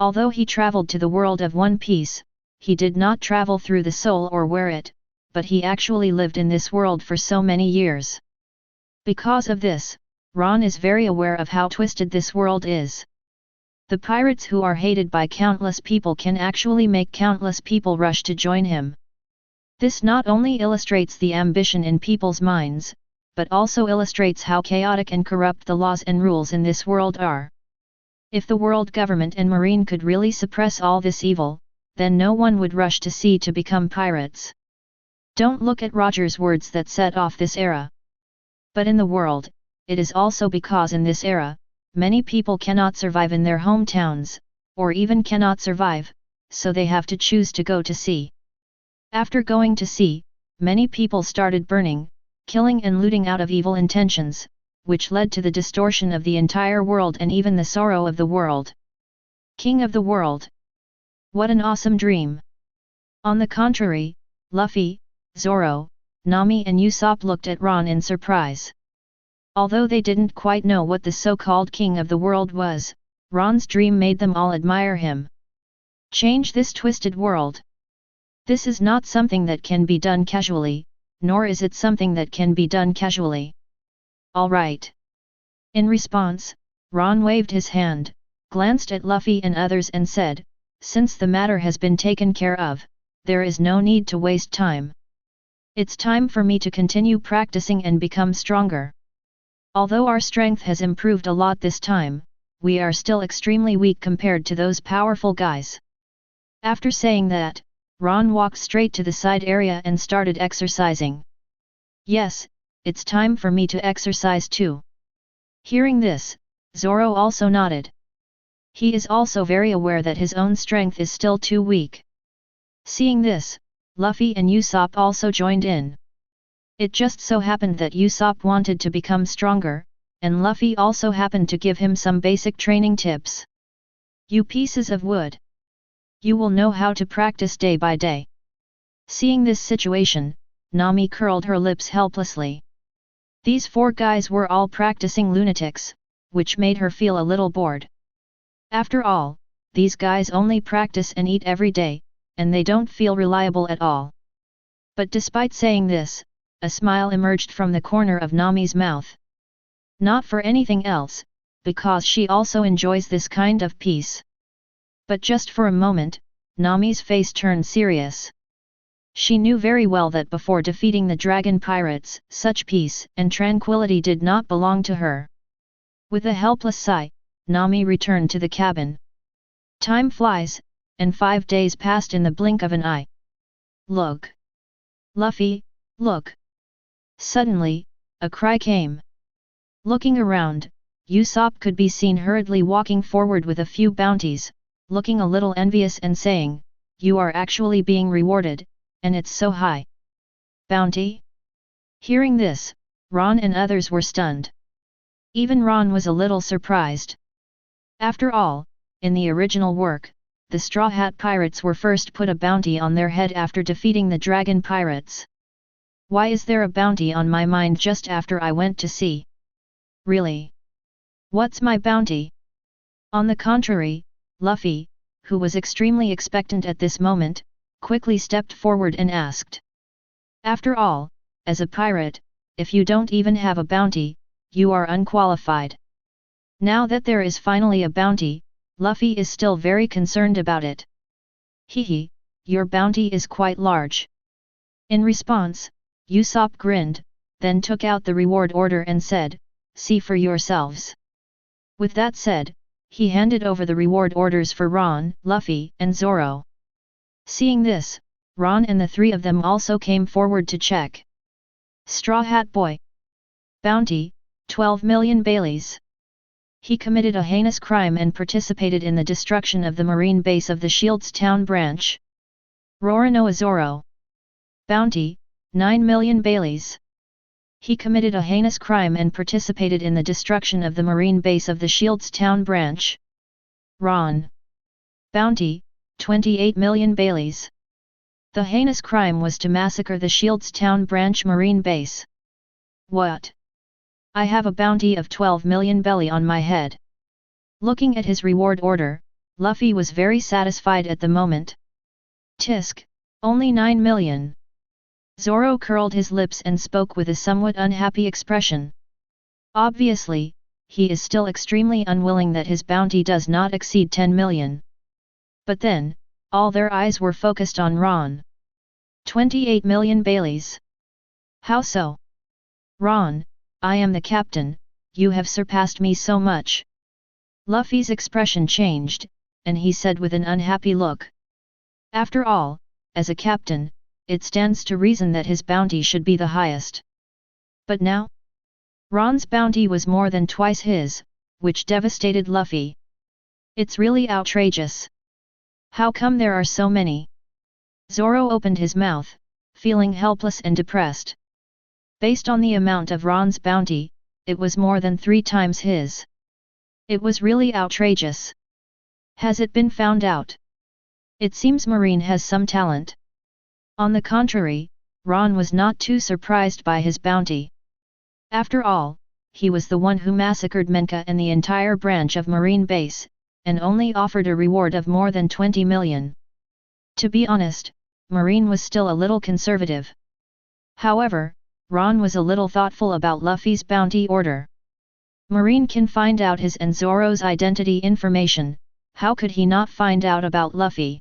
Although he traveled to the world of One Piece, he did not travel through the soul or wear it, but he actually lived in this world for so many years. Because of this, Ron is very aware of how twisted this world is. The pirates who are hated by countless people can actually make countless people rush to join him. This not only illustrates the ambition in people's minds, but also illustrates how chaotic and corrupt the laws and rules in this world are. If the world government and marine could really suppress all this evil, then no one would rush to sea to become pirates. Don't look at Roger's words that set off this era. But in the world, it is also because in this era, many people cannot survive in their hometowns, or even cannot survive, so they have to choose to go to sea. After going to sea, many people started burning, killing and looting out of evil intentions, which led to the distortion of the entire world and even the sorrow of the world. King of the world. What an awesome dream! On the contrary, Luffy, Zoro, Nami and Usopp looked at Ron in surprise. Although they didn't quite know what the so-called king of the world was, Ron's dream made them all admire him. Change this twisted world. This is not something that can be done casually, nor is it something that can be done casually. All right. In response, Ron waved his hand, glanced at Luffy and others and said, "Since the matter has been taken care of, there is no need to waste time. It's time for me to continue practicing and become stronger. Although our strength has improved a lot this time, we are still extremely weak compared to those powerful guys." After saying that, Ron walked straight to the side area and started exercising. "Yes, it's time for me to exercise too." Hearing this, Zoro also nodded. He is also very aware that his own strength is still too weak. Seeing this, Luffy and Usopp also joined in. It just so happened that Usopp wanted to become stronger, and Luffy also happened to give him some basic training tips. "You pieces of wood! You will know how to practice day by day." Seeing this situation, Nami curled her lips helplessly. These four guys were all practicing lunatics, which made her feel a little bored. After all, these guys only practice and eat every day, and they don't feel reliable at all. But despite saying this, a smile emerged from the corner of Nami's mouth. Not for anything else, because she also enjoys this kind of peace. But just for a moment, Nami's face turned serious. She knew very well that before defeating the dragon pirates, such peace and tranquility did not belong to her. With a helpless sigh, Nami returned to the cabin. Time flies, and 5 days passed in the blink of an eye. "Look! Luffy, look!" Suddenly, a cry came. Looking around, Usopp could be seen hurriedly walking forward with a few bounties, looking a little envious and saying, "You are actually being rewarded, and it's so high." Bounty? Hearing this, Ron and others were stunned. Even Ron was a little surprised. After all, in the original work, the Straw Hat Pirates were first put a bounty on their head after defeating the Dragon Pirates. Why is there a bounty on my mind just after I went to sea? Really? What's my bounty? On the contrary, Luffy, who was extremely expectant at this moment, quickly stepped forward and asked. After all, as a pirate, if you don't even have a bounty, you are unqualified. Now that there is finally a bounty, Luffy is still very concerned about it. "Hehe, your bounty is quite large." In response, Usopp grinned, then took out the reward order and said, "See for yourselves." With that said, he handed over the reward orders for Ron, Luffy, and Zoro. Seeing this, Ron and the three of them also came forward to check. Straw Hat Boy. Bounty, 12 million Baileys. He committed a heinous crime and participated in the destruction of the marine base of the Shields Town branch. Roronoa Zoro. Bounty, 9 million Baileys. He committed a heinous crime and participated in the destruction of the marine base of the Shields Town branch. Ron. Bounty, 28 million Baileys. The heinous crime was to massacre the Shields Town branch marine base. What? I have a bounty of 12 million belly on my head. Looking at his reward order, Luffy was very satisfied at the moment. Tisk, only 9 million. Zoro curled his lips and spoke with a somewhat unhappy expression. Obviously, he is still extremely unwilling that his bounty does not exceed 10 million. But then, all their eyes were focused on Ron. 28 million Baileys. How so? Ron, I am the captain, you have surpassed me so much. Luffy's expression changed, and he said with an unhappy look. After all, as a captain, it stands to reason that his bounty should be the highest. But now? Ron's bounty was more than twice his, which devastated Luffy. It's really outrageous. How come there are so many? Zoro opened his mouth, feeling helpless and depressed. Based on the amount of Ron's bounty, it was more than 3 times his. It was really outrageous. Has it been found out? It seems Marine has some talent. On the contrary, Ron was not too surprised by his bounty. After all, he was the one who massacred Menka and the entire branch of Marine base, and only offered a reward of more than 20 million. To be honest, Marine was still a little conservative. However, Ron was a little thoughtful about Luffy's bounty order. Marine can find out his and Zoro's identity information, how could he not find out about Luffy?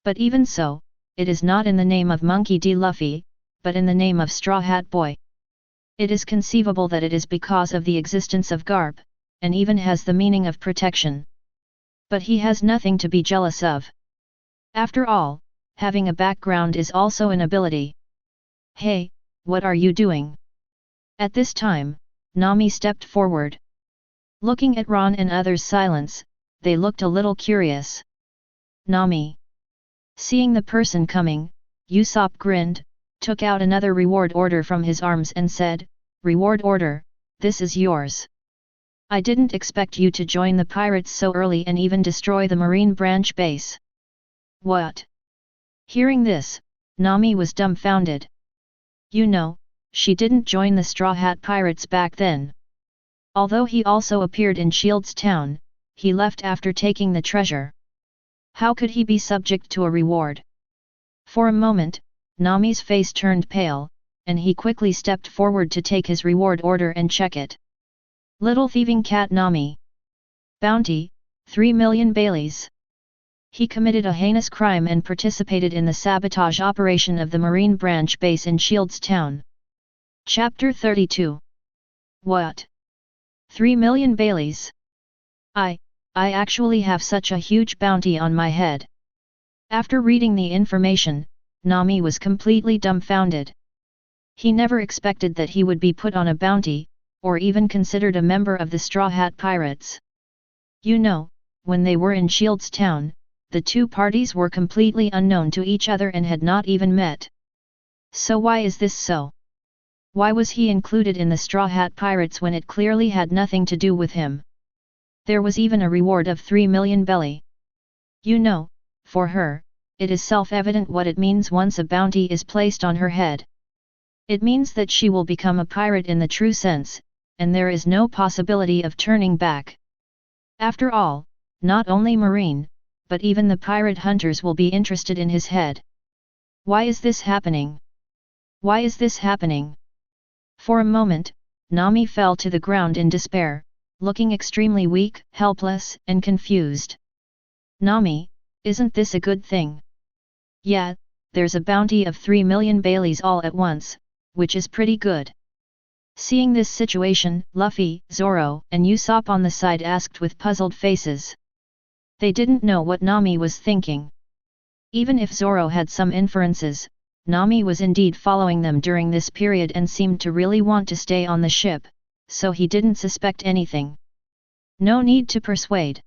But even so, it is not in the name of Monkey D. Luffy, but in the name of Straw Hat Boy. It is conceivable that it is because of the existence of Garp, and even has the meaning of protection. But he has nothing to be jealous of. After all, having a background is also an ability. Hey, what are you doing? At this time, Nami stepped forward. Looking at Ron and others' silence, they looked a little curious. Nami. Seeing the person coming, Usopp grinned, took out another reward order from his arms and said, "Reward order, this is yours. I didn't expect you to join the pirates so early and even destroy the Marine branch base." What? Hearing this, Nami was dumbfounded. You know, she didn't join the Straw Hat Pirates back then. Although he also appeared in Shields Town, he left after taking the treasure. How could he be subject to a reward? For a moment, Nami's face turned pale, and he quickly stepped forward to take his reward order and check it. Little thieving cat Nami. Bounty, 3 million Baileys. He committed a heinous crime and participated in the sabotage operation of the Marine branch base in Shields Town. Chapter 32. What? 3 million Baileys? I actually have such a huge bounty on my head. After reading the information, Nami was completely dumbfounded. He never expected that he would be put on a bounty, or even considered a member of the Straw Hat Pirates. You know, when they were in Shields Town, the two parties were completely unknown to each other and had not even met. So why is this so? Why was he included in the Straw Hat Pirates when it clearly had nothing to do with him? There was even a reward of 3 million belly. You know, for her, it is self-evident what it means once a bounty is placed on her head. It means that she will become a pirate in the true sense, and there is no possibility of turning back. After all, not only Marine, but even the pirate hunters will be interested in his head. Why is this happening? Why is this happening? For a moment, Nami fell to the ground in despair, looking extremely weak, helpless, and confused. Nami, isn't this a good thing? Yeah, there's a bounty of 3 million Baileys all at once, which is pretty good. Seeing this situation, Luffy, Zoro, and Usopp on the side asked with puzzled faces. They didn't know what Nami was thinking. Even if Zoro had some inferences, Nami was indeed following them during this period and seemed to really want to stay on the ship, so he didn't suspect anything. No need to persuade.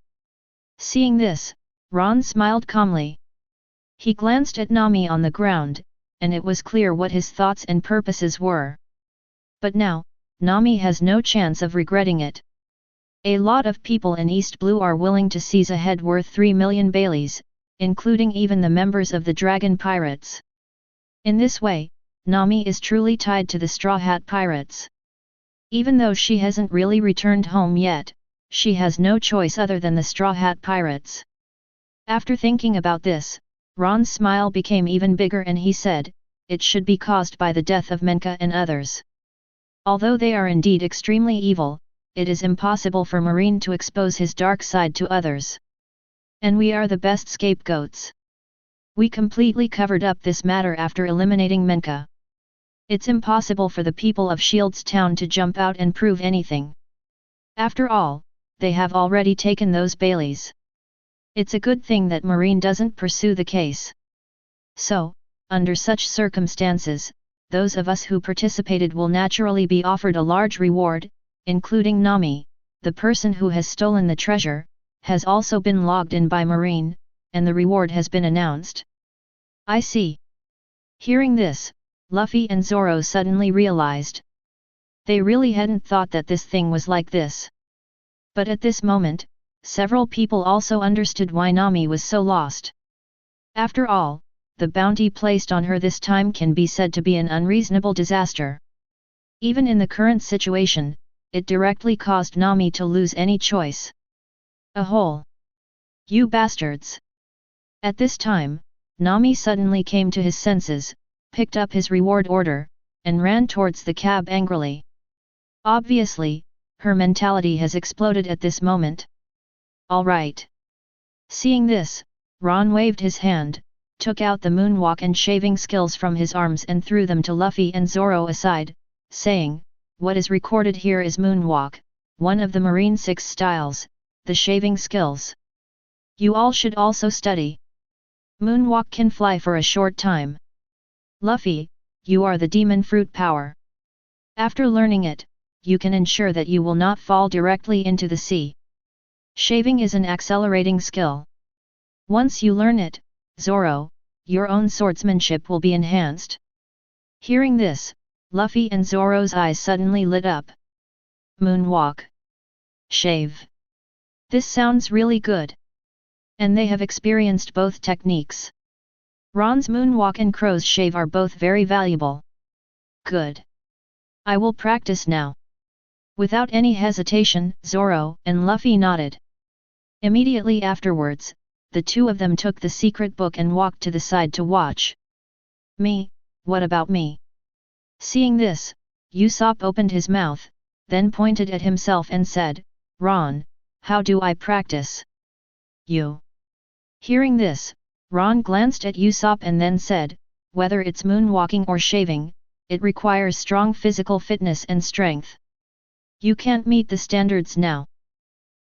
Seeing this, Ron smiled calmly. He glanced at Nami on the ground, and it was clear what his thoughts and purposes were. But now, Nami has no chance of regretting it. A lot of people in East Blue are willing to seize a head worth 3 million Baileys, including even the members of the Dragon Pirates. In this way, Nami is truly tied to the Straw Hat Pirates. Even though she hasn't really returned home yet, she has no choice other than the Straw Hat Pirates. After thinking about this, Ron's smile became even bigger and he said, it should be caused by the death of Menka and others. Although they are indeed extremely evil, it is impossible for Marine to expose his dark side to others. And we are the best scapegoats. We completely covered up this matter after eliminating Menka. It's impossible for the people of Shields Town to jump out and prove anything. After all, they have already taken those Baileys. It's a good thing that Marine doesn't pursue the case. So, under such circumstances, those of us who participated will naturally be offered a large reward, including Nami, the person who has stolen the treasure, has also been logged in by Marine, and the reward has been announced. I see. Hearing this, Luffy and Zoro suddenly realized. They really hadn't thought that this thing was like this. But at this moment, several people also understood why Nami was so lost. After all, the bounty placed on her this time can be said to be an unreasonable disaster. Even in the current situation, it directly caused Nami to lose any choice. A hole. You bastards! At this time, Nami suddenly came to his senses, picked up his reward order, and ran towards the cab angrily. Obviously, her mentality has exploded at this moment. All right. Seeing this, Ron waved his hand, took out the moonwalk and shaving skills from his arms and threw them to Luffy and Zoro aside, saying, what is recorded here is moonwalk, one of the Marine 6 styles, the shaving skills. You all should also study. Moonwalk can fly for a short time. Luffy, you are the demon fruit power. After learning it, you can ensure that you will not fall directly into the sea. Shaving is an accelerating skill. Once you learn it, Zoro, your own swordsmanship will be enhanced. Hearing this, Luffy and Zoro's eyes suddenly lit up. Moonwalk. Shave. This sounds really good. And they have experienced both techniques. Ron's moonwalk and Crow's shave are both very valuable. Good. I will practice now. Without any hesitation, Zoro and Luffy nodded. Immediately afterwards, the two of them took the secret book and walked to the side to watch. Me, what about me? Seeing this, Usopp opened his mouth, then pointed at himself and said, Ron, how do I practice? You. Hearing this, Ron glanced at Usopp and then said, whether it's moonwalking or shaving, it requires strong physical fitness and strength. You can't meet the standards now.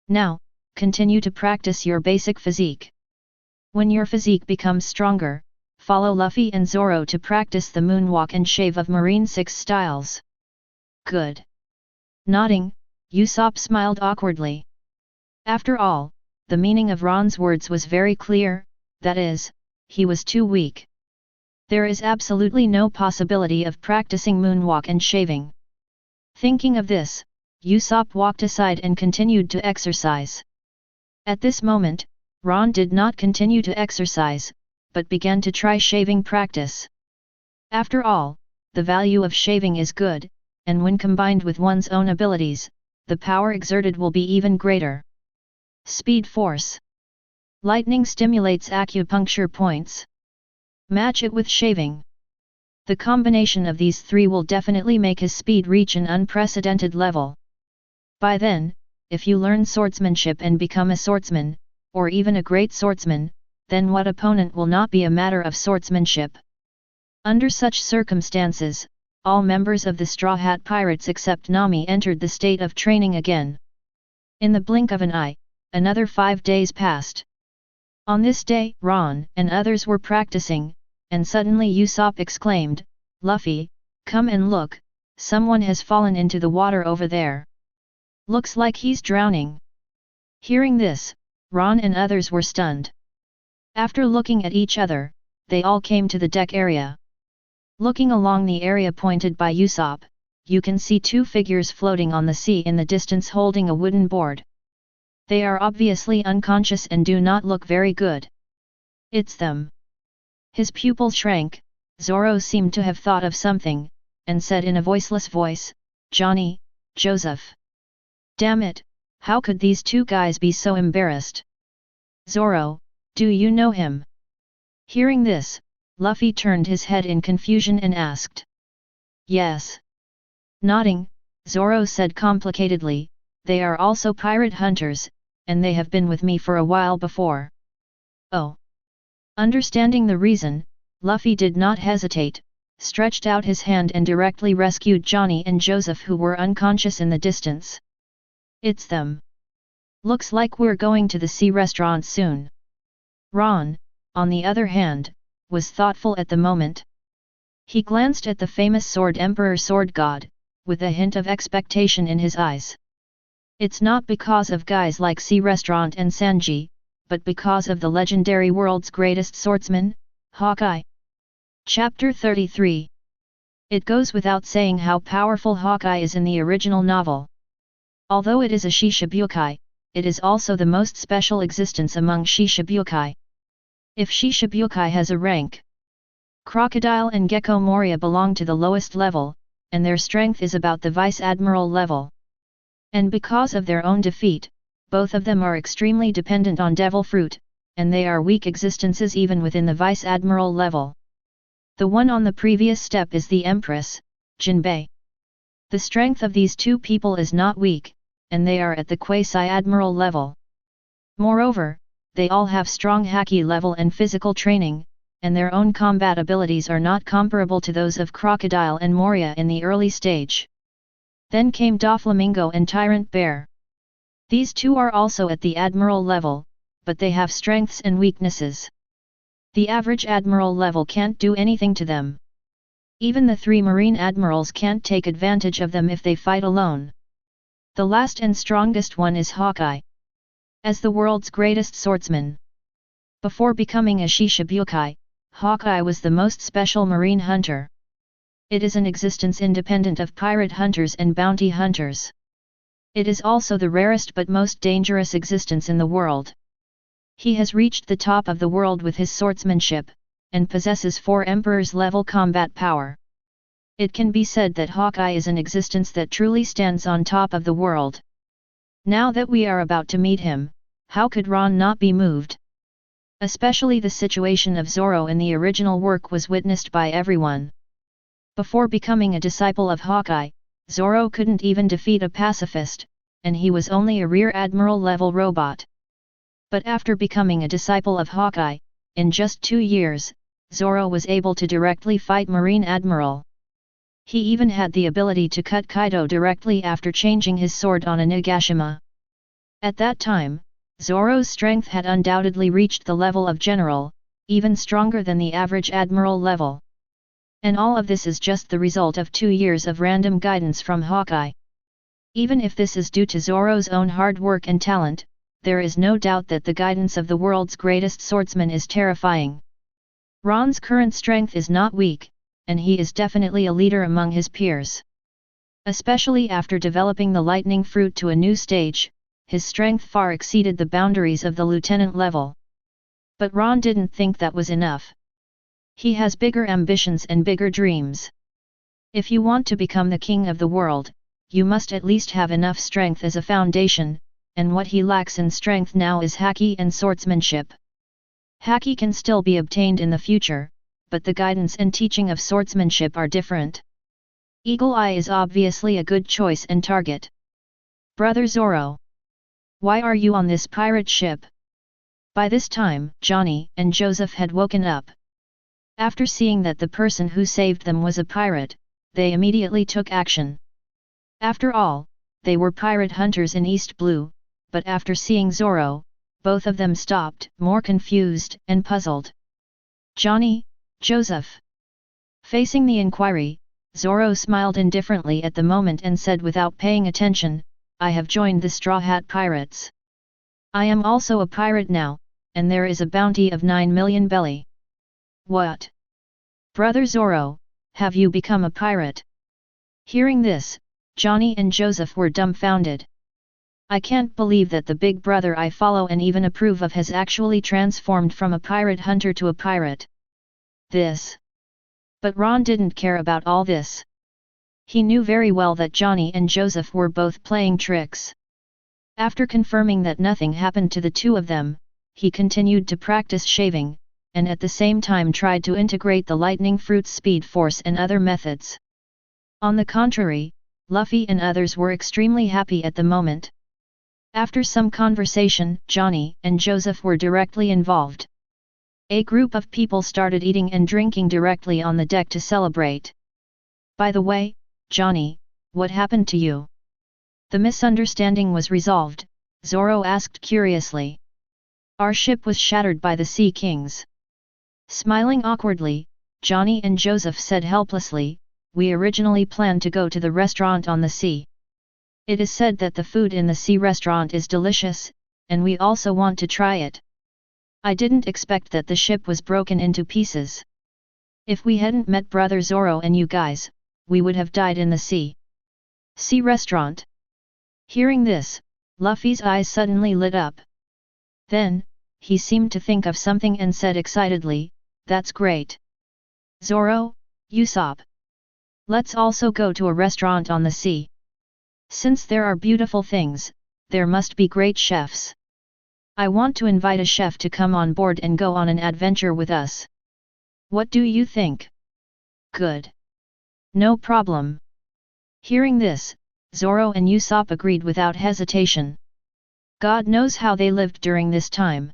Now, continue to practice your basic physique. When your physique becomes stronger, follow Luffy and Zoro to practice the moonwalk and shave of Marine 6 styles. Good. Nodding, Usopp smiled awkwardly. After all, the meaning of Ron's words was very clear, that is, he was too weak. There is absolutely no possibility of practicing moonwalk and shaving. Thinking of this, Usopp walked aside and continued to exercise. At this moment, Ron did not continue to exercise, but began to try shaving practice. After all, the value of shaving is good, and when combined with one's own abilities, the power exerted will be even greater. Speed force. Lightning stimulates acupuncture points. Match it with shaving. The combination of these three will definitely make his speed reach an unprecedented level. By then, if you learn swordsmanship and become a swordsman, or even a great swordsman, then what opponent will not be a matter of swordsmanship? Under such circumstances, all members of the Straw Hat Pirates except Nami entered the state of training again. In the blink of an eye, another 5 days passed. On this day, Ron and others were practicing, and suddenly Usopp exclaimed, "Luffy, come and look, someone has fallen into the water over there. Looks like he's drowning." Hearing this, Ron and others were stunned. After looking at each other, they all came to the deck area. Looking along the area pointed by Usopp, you can see 2 figures floating on the sea in the distance holding a wooden board. They are obviously unconscious and do not look very good. "It's them." His pupils shrank. Zoro seemed to have thought of something, and said in a voiceless voice, "Johnny, Joseph. Damn it, how could these 2 guys be so embarrassed?" "Zoro, do you know him?" Hearing this, Luffy turned his head in confusion and asked. "Yes." Nodding, Zoro said complicatedly, "They are also pirate hunters, and they have been with me for a while before." "Oh." Understanding the reason, Luffy did not hesitate, stretched out his hand and directly rescued Johnny and Joseph who were unconscious in the distance. "It's them. Looks like we're going to the sea restaurant soon." Ron, on the other hand, was thoughtful at the moment. He glanced at the famous Sword Emperor Sword God, with a hint of expectation in his eyes. "It's not because of guys like Sea Restaurant and Sanji, but because of the legendary world's greatest swordsman, Hawkeye." Chapter 33. It goes without saying how powerful Hawkeye is in the original novel. Although it is a Shishibukai, it is also the most special existence among Shishibukai. If Shishibukai has a rank, Crocodile and Gecko Moria belong to the lowest level, and their strength is about the Vice Admiral level. And because of their own defeat, both of them are extremely dependent on Devil Fruit, and they are weak existences even within the Vice Admiral level. The one on the previous step is the Empress, Jinbei. The strength of these 2 people is not weak, and they are at the Quasi-Admiral level. Moreover, they all have strong Haki level and physical training, and their own combat abilities are not comparable to those of Crocodile and Moria in the early stage. Then came Doflamingo and Tyrant Bear. These 2 are also at the Admiral level, but they have strengths and weaknesses. The average Admiral level can't do anything to them. Even the 3 Marine Admirals can't take advantage of them if they fight alone. The last and strongest one is Hawkeye. As the world's greatest swordsman. Before becoming a Shishibukai, Hawkeye was the most special marine hunter. It is an existence independent of pirate hunters and bounty hunters. It is also the rarest but most dangerous existence in the world. He has reached the top of the world with his swordsmanship, and possesses 4 Emperor's level combat power. It can be said that Hawkeye is an existence that truly stands on top of the world. Now that we are about to meet him, how could Ron not be moved? Especially the situation of Zoro in the original work was witnessed by everyone. Before becoming a disciple of Hawkeye, Zoro couldn't even defeat a pacifist, and he was only a Rear Admiral level robot. But after becoming a disciple of Hawkeye, in just 2 years, Zoro was able to directly fight Marine Admiral. He even had the ability to cut Kaido directly after changing his sword on a Nagashima. At that time, Zoro's strength had undoubtedly reached the level of general, even stronger than the average admiral level. And all of this is just the result of 2 years of random guidance from Hawkeye. Even if this is due to Zoro's own hard work and talent, there is no doubt that the guidance of the world's greatest swordsman is terrifying. Ron's current strength is not weak, and he is definitely a leader among his peers. Especially after developing the lightning fruit to a new stage, his strength far exceeded the boundaries of the lieutenant level. But Ron didn't think that was enough. He has bigger ambitions and bigger dreams. If you want to become the king of the world, you must at least have enough strength as a foundation, and what he lacks in strength now is haki and swordsmanship. Haki can still be obtained in the future, but the guidance and teaching of swordsmanship are different. Eagle Eye is obviously a good choice and target. Brother Zoro, why are you on this pirate ship? By this time, Johnny and Joseph had woken up. After seeing that the person who saved them was a pirate, they immediately took action. After all, they were pirate hunters in East Blue, but after seeing Zoro, both of them stopped, more confused and puzzled. Johnny, Joseph. Facing the inquiry, Zoro smiled indifferently at the moment and said without paying attention, I have joined the Straw Hat Pirates. I am also a pirate now, and there is a bounty of 9 million belly. What? Brother Zoro, have you become a pirate? Hearing this, Johnny and Joseph were dumbfounded. I can't believe that the big brother I follow and even approve of has actually transformed from a pirate hunter to a pirate. This. But Ron didn't care about all this. He knew very well that Johnny and Joseph were both playing tricks. After confirming that nothing happened to the two of them, he continued to practice shaving, and at the same time tried to integrate the lightning fruit's speed force and other methods. On the contrary, Luffy and others were extremely happy at the moment. After some conversation, Johnny and Joseph were directly involved. A group of people started eating and drinking directly on the deck to celebrate. By the way, Johnny, what happened to you? The misunderstanding was resolved, Zoro asked curiously. Our ship was shattered by the Sea Kings. Smiling awkwardly, Johnny and Joseph said helplessly, we originally planned to go to the restaurant on the sea. It is said that the food in the sea restaurant is delicious, and we also want to try it. I didn't expect that the ship was broken into pieces. If we hadn't met Brother Zoro and you guys, we would have died in the sea. Sea restaurant. Hearing this, Luffy's eyes suddenly lit up. Then, he seemed to think of something and said excitedly, that's great. Zoro, Usopp. Let's also go to a restaurant on the sea. Since there are beautiful things, there must be great chefs. I want to invite a chef to come on board and go on an adventure with us. What do you think? Good. No problem. Hearing this, Zoro and Usopp agreed without hesitation. God knows how they lived during this time.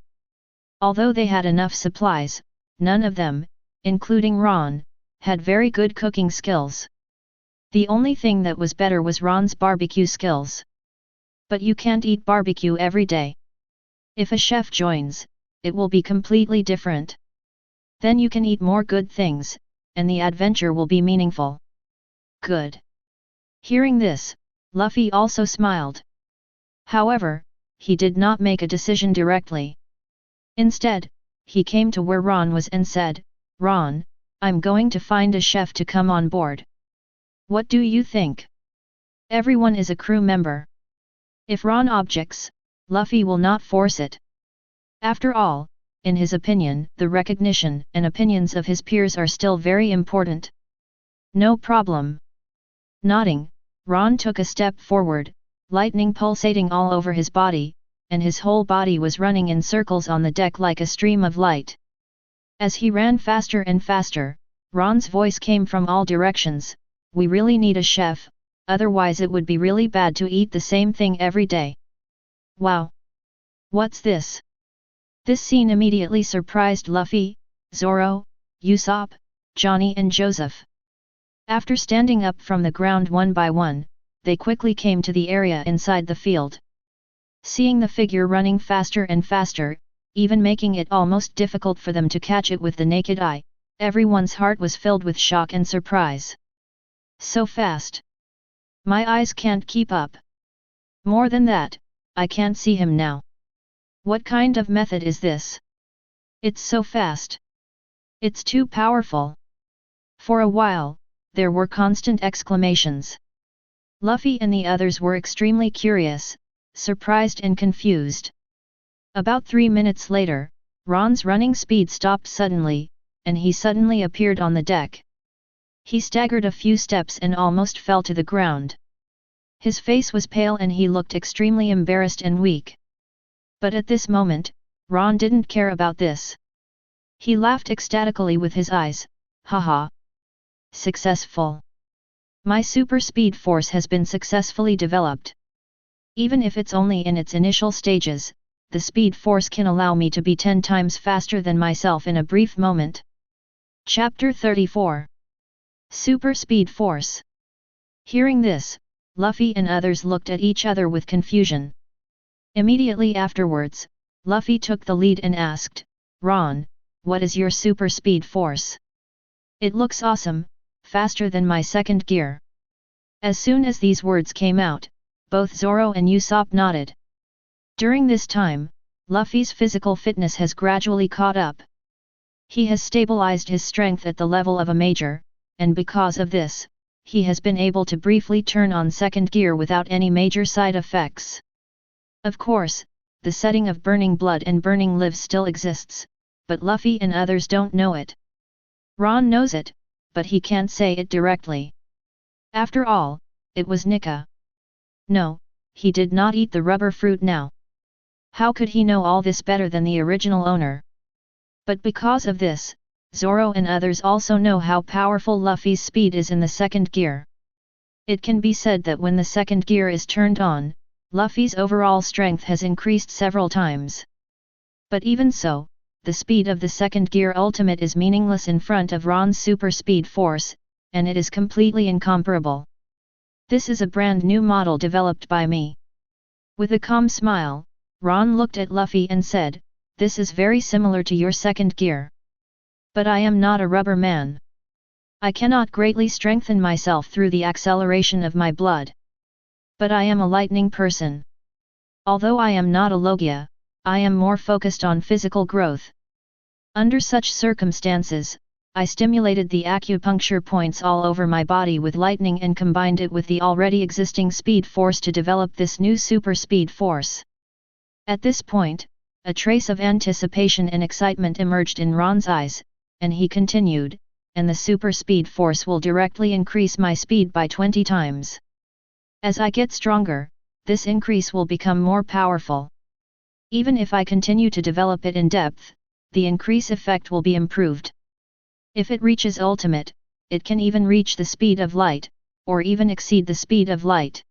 Although they had enough supplies, none of them, including Ron, had very good cooking skills. The only thing that was better was Ron's barbecue skills. But you can't eat barbecue every day. If a chef joins, it will be completely different. Then you can eat more good things, and the adventure will be meaningful. Good. Hearing this, Luffy also smiled. However, he did not make a decision directly. Instead, he came to where Ron was and said, Ron, I'm going to find a chef to come on board. What do you think? Everyone is a crew member. If Ron objects, Luffy will not force it. After all, in his opinion, the recognition and opinions of his peers are still very important. No problem. Nodding, Ron took a step forward, lightning pulsating all over his body, and his whole body was running in circles on the deck like a stream of light. As he ran faster and faster, Ron's voice came from all directions, we really need a chef, otherwise it would be really bad to eat the same thing every day. Wow! What's this? This scene immediately surprised Luffy, Zoro, Usopp, Johnny and Joseph. After standing up from the ground one by one, they quickly came to the area inside the field. Seeing the figure running faster and faster, even making it almost difficult for them to catch it with the naked eye, everyone's heart was filled with shock and surprise. So fast! My eyes can't keep up. More than that, I can't see him now. What kind of method is this? It's so fast. It's too powerful. For a while, there were constant exclamations. Luffy and the others were extremely curious, surprised and confused. About 3 minutes later, Ron's running speed stopped suddenly, and he suddenly appeared on the deck. He staggered a few steps and almost fell to the ground. His face was pale and he looked extremely embarrassed and weak. But at this moment, Ron didn't care about this. He laughed ecstatically with his eyes, haha. Successful. My super speed force has been successfully developed. Even if it's only in its initial stages, the speed force can allow me to be 10 times faster than myself in a brief moment. Chapter 34. Super speed force. Hearing this, Luffy and others looked at each other with confusion. Immediately afterwards, Luffy took the lead and asked, "Ron, what is your super speed force? It looks awesome, faster than my second gear." As soon as these words came out, both Zoro and Usopp nodded. During this time, Luffy's physical fitness has gradually caught up. He has stabilized his strength at the level of a major, and because of this, he has been able to briefly turn on second gear without any major side effects. Of course, the setting of burning blood and burning lives still exists, but Luffy and others don't know it. Ron knows it, but he can't say it directly. After all, it was Nika. No, he did not eat the rubber fruit now. How could he know all this better than the original owner? But because of this, Zoro and others also know how powerful Luffy's speed is in the second gear. It can be said that when the second gear is turned on, Luffy's overall strength has increased several times. But even so, the speed of the second gear ultimate is meaningless in front of Ron's super speed force, and it is completely incomparable. This is a brand new model developed by me. With a calm smile, Ron looked at Luffy and said, "This is very similar to your second gear. But I am not a rubber man. I cannot greatly strengthen myself through the acceleration of my blood. But I am a lightning person. Although I am not a Logia, I am more focused on physical growth. Under such circumstances, I stimulated the acupuncture points all over my body with lightning and combined it with the already existing speed force to develop this new super speed force." At this point, a trace of anticipation and excitement emerged in Ron's eyes, and he continued, "And the super speed force will directly increase my speed by 20 times. As I get stronger, this increase will become more powerful. Even if I continue to develop it in depth, the increase effect will be improved. If it reaches ultimate, it can even reach the speed of light, or even exceed the speed of light."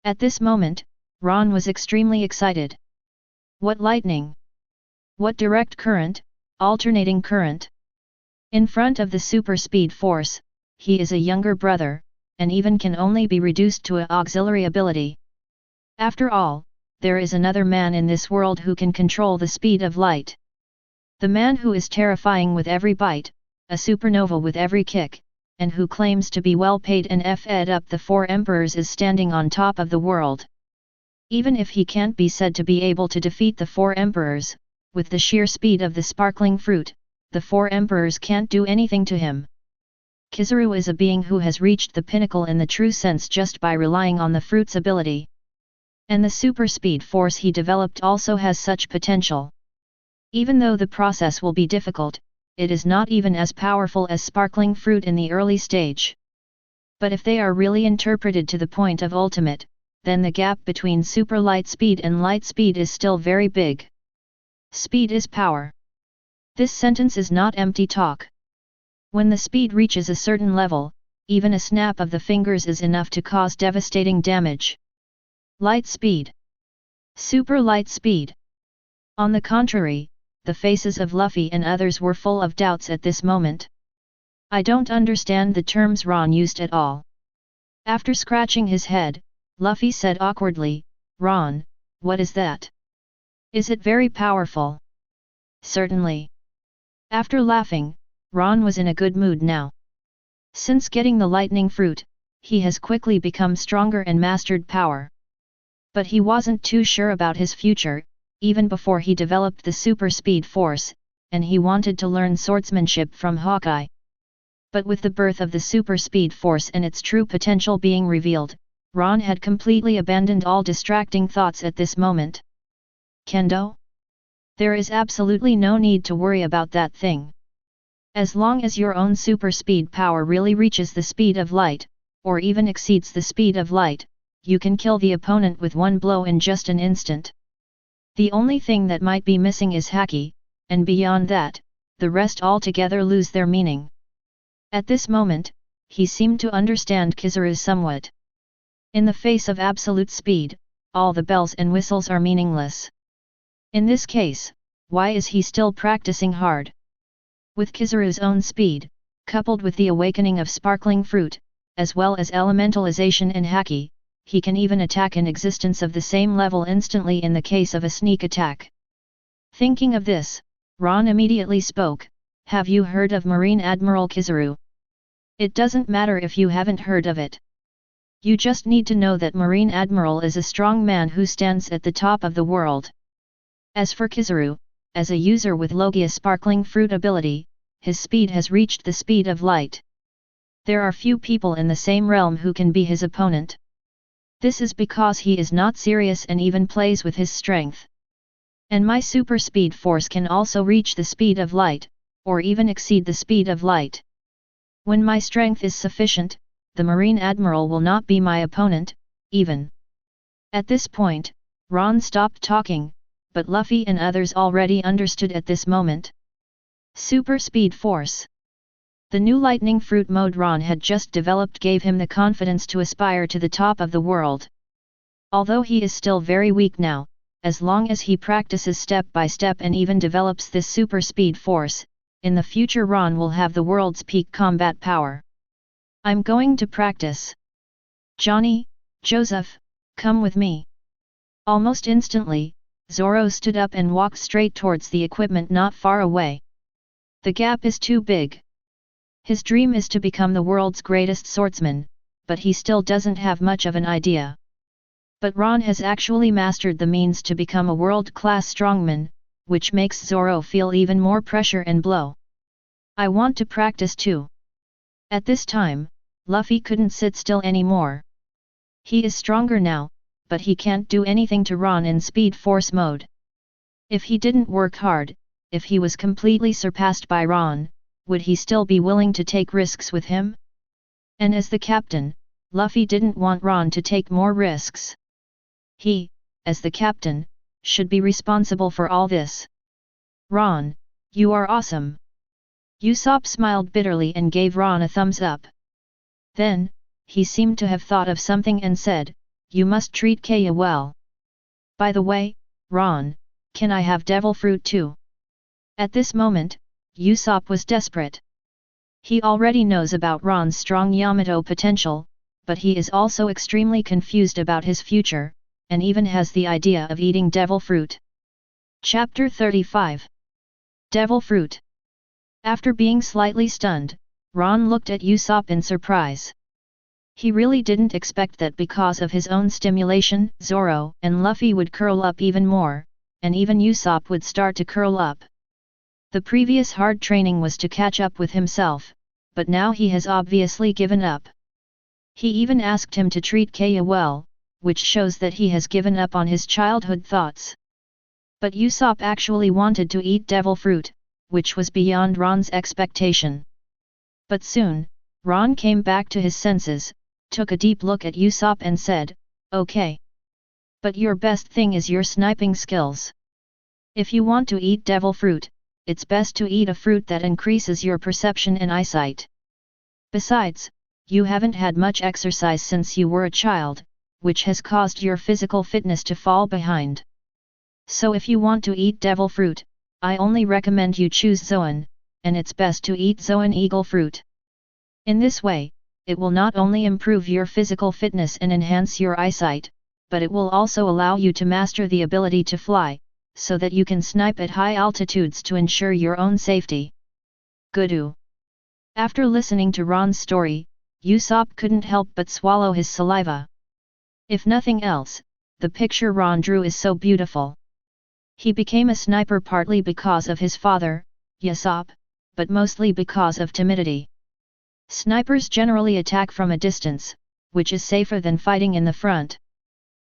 At this moment, Ron was extremely excited. What lightning? What direct current, alternating current? In front of the super speed force, he is a younger brother, and even can only be reduced to an auxiliary ability. After all, there is another man in this world who can control the speed of light. The man who is terrifying with every bite, a supernova with every kick, and who claims to be well paid and fed up the four emperors is standing on top of the world. Even if he can't be said to be able to defeat the four emperors, with the sheer speed of the sparkling fruit, the four emperors can't do anything to him. Kizaru is a being who has reached the pinnacle in the true sense just by relying on the fruit's ability. And the super speed force he developed also has such potential. Even though the process will be difficult, it is not even as powerful as sparkling fruit in the early stage. But if they are really interpreted to the point of ultimate, then the gap between super light speed and light speed is still very big. Speed is power. This sentence is not empty talk. When the speed reaches a certain level, even a snap of the fingers is enough to cause devastating damage. Light speed. Super light speed. On the contrary, the faces of Luffy and others were full of doubts at this moment. "I don't understand the terms Ron used at all." After scratching his head, Luffy said awkwardly, "Ron, what is that? Is it very powerful?" "Certainly." After laughing, Ron was in a good mood now. Since getting the lightning fruit, he has quickly become stronger and mastered power. But he wasn't too sure about his future, even before he developed the super speed force, and he wanted to learn swordsmanship from Hawkeye. But with the birth of the super speed force and its true potential being revealed, Ron had completely abandoned all distracting thoughts at this moment. Kendo? There is absolutely no need to worry about that thing. As long as your own super speed power really reaches the speed of light, or even exceeds the speed of light, you can kill the opponent with one blow in just an instant. The only thing that might be missing is haki, and beyond that, the rest altogether lose their meaning. At this moment, he seemed to understand Kizaru somewhat. In the face of absolute speed, all the bells and whistles are meaningless. In this case, why is he still practicing hard? With Kizaru's own speed, coupled with the awakening of sparkling fruit, as well as elementalization and haki, he can even attack an existence of the same level instantly in the case of a sneak attack. Thinking of this, Ron immediately spoke, "Have you heard of Marine Admiral Kizaru? It doesn't matter if you haven't heard of it. You just need to know that Marine Admiral is a strong man who stands at the top of the world. As for Kizaru, as a user with Logia sparkling fruit ability, his speed has reached the speed of light. There are few people in the same realm who can be his opponent. This is because he is not serious and even plays with his strength. And my super speed force can also reach the speed of light, or even exceed the speed of light. When my strength is sufficient, the Marine Admiral will not be my opponent, even." At this point, Ron stopped talking, but Luffy and others already understood at this moment. Super speed force. The new lightning fruit mode Ron had just developed gave him the confidence to aspire to the top of the world. Although he is still very weak now, as long as he practices step by step and even develops this super speed force, in the future Ron will have the world's peak combat power. "I'm going to practice. Johnny, Joseph, come with me." Almost instantly, Zoro stood up and walked straight towards the equipment not far away. The gap is too big. His dream is to become the world's greatest swordsman, but he still doesn't have much of an idea. But Ron has actually mastered the means to become a world-class strongman, which makes Zoro feel even more pressure and blow. "I want to practice too." At this time, Luffy couldn't sit still anymore. He is stronger now, but he can't do anything to Ron in speed force mode. If he didn't work hard, if he was completely surpassed by Ron, would he still be willing to take risks with him? And as the captain, Luffy didn't want Ron to take more risks. He, as the captain, should be responsible for all this. "Ron, you are awesome." Usopp smiled bitterly and gave Ron a thumbs up. Then, he seemed to have thought of something and said, "You must treat Kaya well. By the way, Ron, can I have devil fruit too?" At this moment, Usopp was desperate. He already knows about Ron's strong Yamato potential, but he is also extremely confused about his future, and even has the idea of eating devil fruit. Chapter 35. Devil Fruit. After being slightly stunned, Ron looked at Usopp in surprise. He really didn't expect that because of his own stimulation, Zoro and Luffy would curl up even more, and even Usopp would start to curl up. The previous hard training was to catch up with himself, but now he has obviously given up. He even asked him to treat Kaya well, which shows that he has given up on his childhood thoughts. But Usopp actually wanted to eat devil fruit, which was beyond Ron's expectation. But soon, Ron came back to his senses, took a deep look at Usopp and said, "Okay. But your best thing is your sniping skills. If you want to eat devil fruit, it's best to eat a fruit that increases your perception and eyesight. Besides, you haven't had much exercise since you were a child, which has caused your physical fitness to fall behind. So if you want to eat devil fruit, I only recommend you choose Zoan, and it's best to eat Zoan eagle fruit. In this way, it will not only improve your physical fitness and enhance your eyesight, but it will also allow you to master the ability to fly, so that you can snipe at high altitudes to ensure your own safety." Gudu. After listening to Ron's story, Usopp couldn't help but swallow his saliva. If nothing else, the picture Ron drew is so beautiful. He became a sniper partly because of his father, Usopp, but mostly because of timidity. Snipers generally attack from a distance, which is safer than fighting in the front.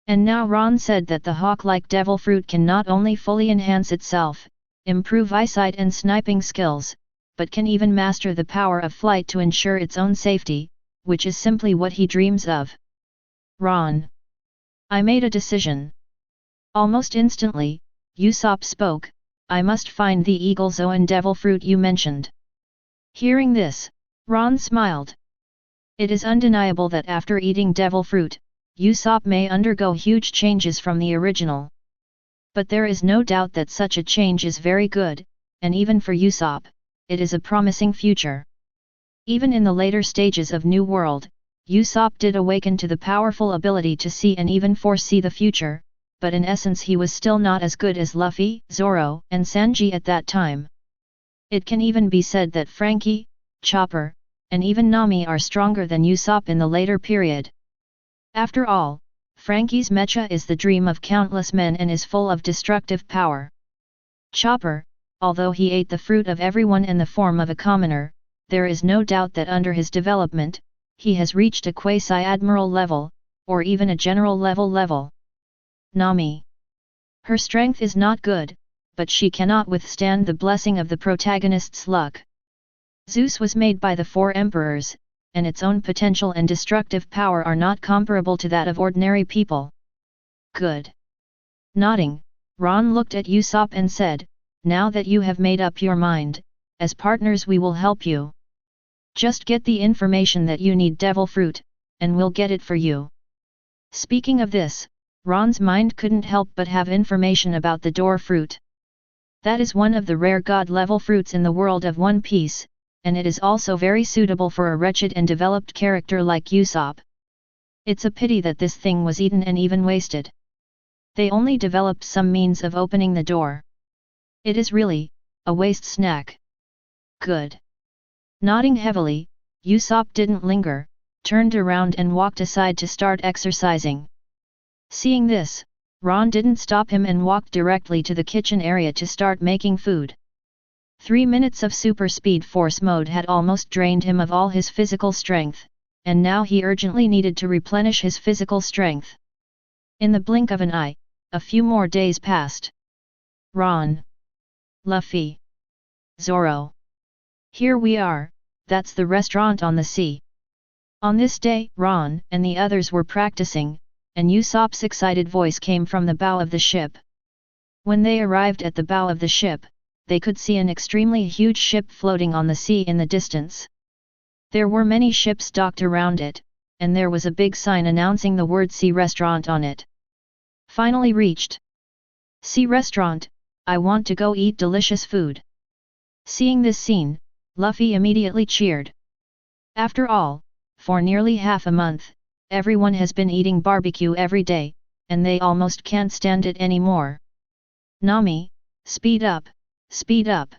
And now Ron said that the hawk-like devil fruit can not only fully enhance itself, improve eyesight and sniping skills, but can even master the power of flight to ensure its own safety, which is simply what he dreams of. "Ron. I made a decision." Almost instantly, Usopp spoke, "I must find the eagle Zoan devil fruit you mentioned." Hearing this, Ron smiled. It is undeniable that after eating devil fruit, Usopp may undergo huge changes from the original. But there is no doubt that such a change is very good, and even for Usopp, it is a promising future. Even in the later stages of New World, Usopp did awaken to the powerful ability to see and even foresee the future, but in essence he was still not as good as Luffy, Zoro, and Sanji at that time. It can even be said that Franky, Chopper, and even Nami are stronger than Usopp in the later period. After all, Franky's mecha is the dream of countless men and is full of destructive power. Chopper, although he ate the fruit of everyone in the form of a commoner, there is no doubt that under his development, he has reached a quasi-admiral level, or even a general level. Nami. Her strength is not good, but she cannot withstand the blessing of the protagonist's luck. Zeus was made by the four emperors, and its own potential and destructive power are not comparable to that of ordinary people. Good. Nodding, Ron looked at Usopp and said, "Now that you have made up your mind, as partners we will help you. Just get the information that you need, devil fruit, and we'll get it for you." Speaking of this, Ron's mind couldn't help but have information about the door fruit. That is one of the rare god-level fruits in the world of One Piece, and it is also very suitable for a wretched and developed character like Usopp. It's a pity that this thing was eaten and even wasted. They only developed some means of opening the door. It is really a waste snack. Good. Nodding heavily, Usopp didn't linger, turned around and walked aside to start exercising. Seeing this, Ron didn't stop him and walked directly to the kitchen area to start making food. 3 minutes of super speed force mode had almost drained him of all his physical strength, and now he urgently needed to replenish his physical strength. In the blink of an eye, a few more days passed. Ron. Luffy. Zoro. Here we are, that's the restaurant on the sea. On this day, Ron and the others were practicing, and Usopp's excited voice came from the bow of the ship. When they arrived at the bow of the ship, they could see an extremely huge ship floating on the sea in the distance. There were many ships docked around it, and there was a big sign announcing the word Sea Restaurant on it. Finally reached. Sea Restaurant, I want to go eat delicious food. Seeing this scene, Luffy immediately cheered. After all, for nearly half a month, everyone has been eating barbecue every day, and they almost can't stand it anymore. Nami, speed up, speed up.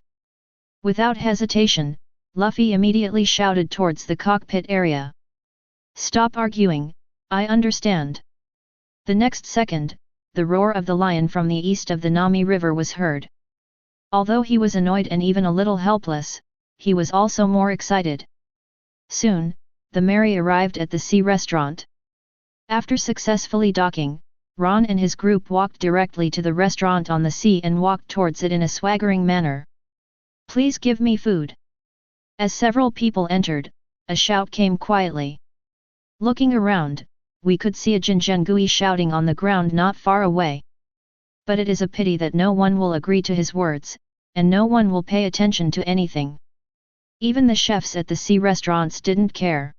Without hesitation, Luffy immediately shouted towards the cockpit area. Stop arguing, I understand. The next second, the roar of the lion from the east of the Nami River was heard. Although he was annoyed and even a little helpless, he was also more excited. Soon, the Mary arrived at the Sea Restaurant. After successfully docking, Ron and his group walked directly to the restaurant on the sea and walked towards it in a swaggering manner. Please give me food. As several people entered, a shout came quietly. Looking around, we could see a Jinjengui shouting on the ground not far away. But it is a pity that no one will agree to his words, and no one will pay attention to anything. Even the chefs at the sea restaurants didn't care.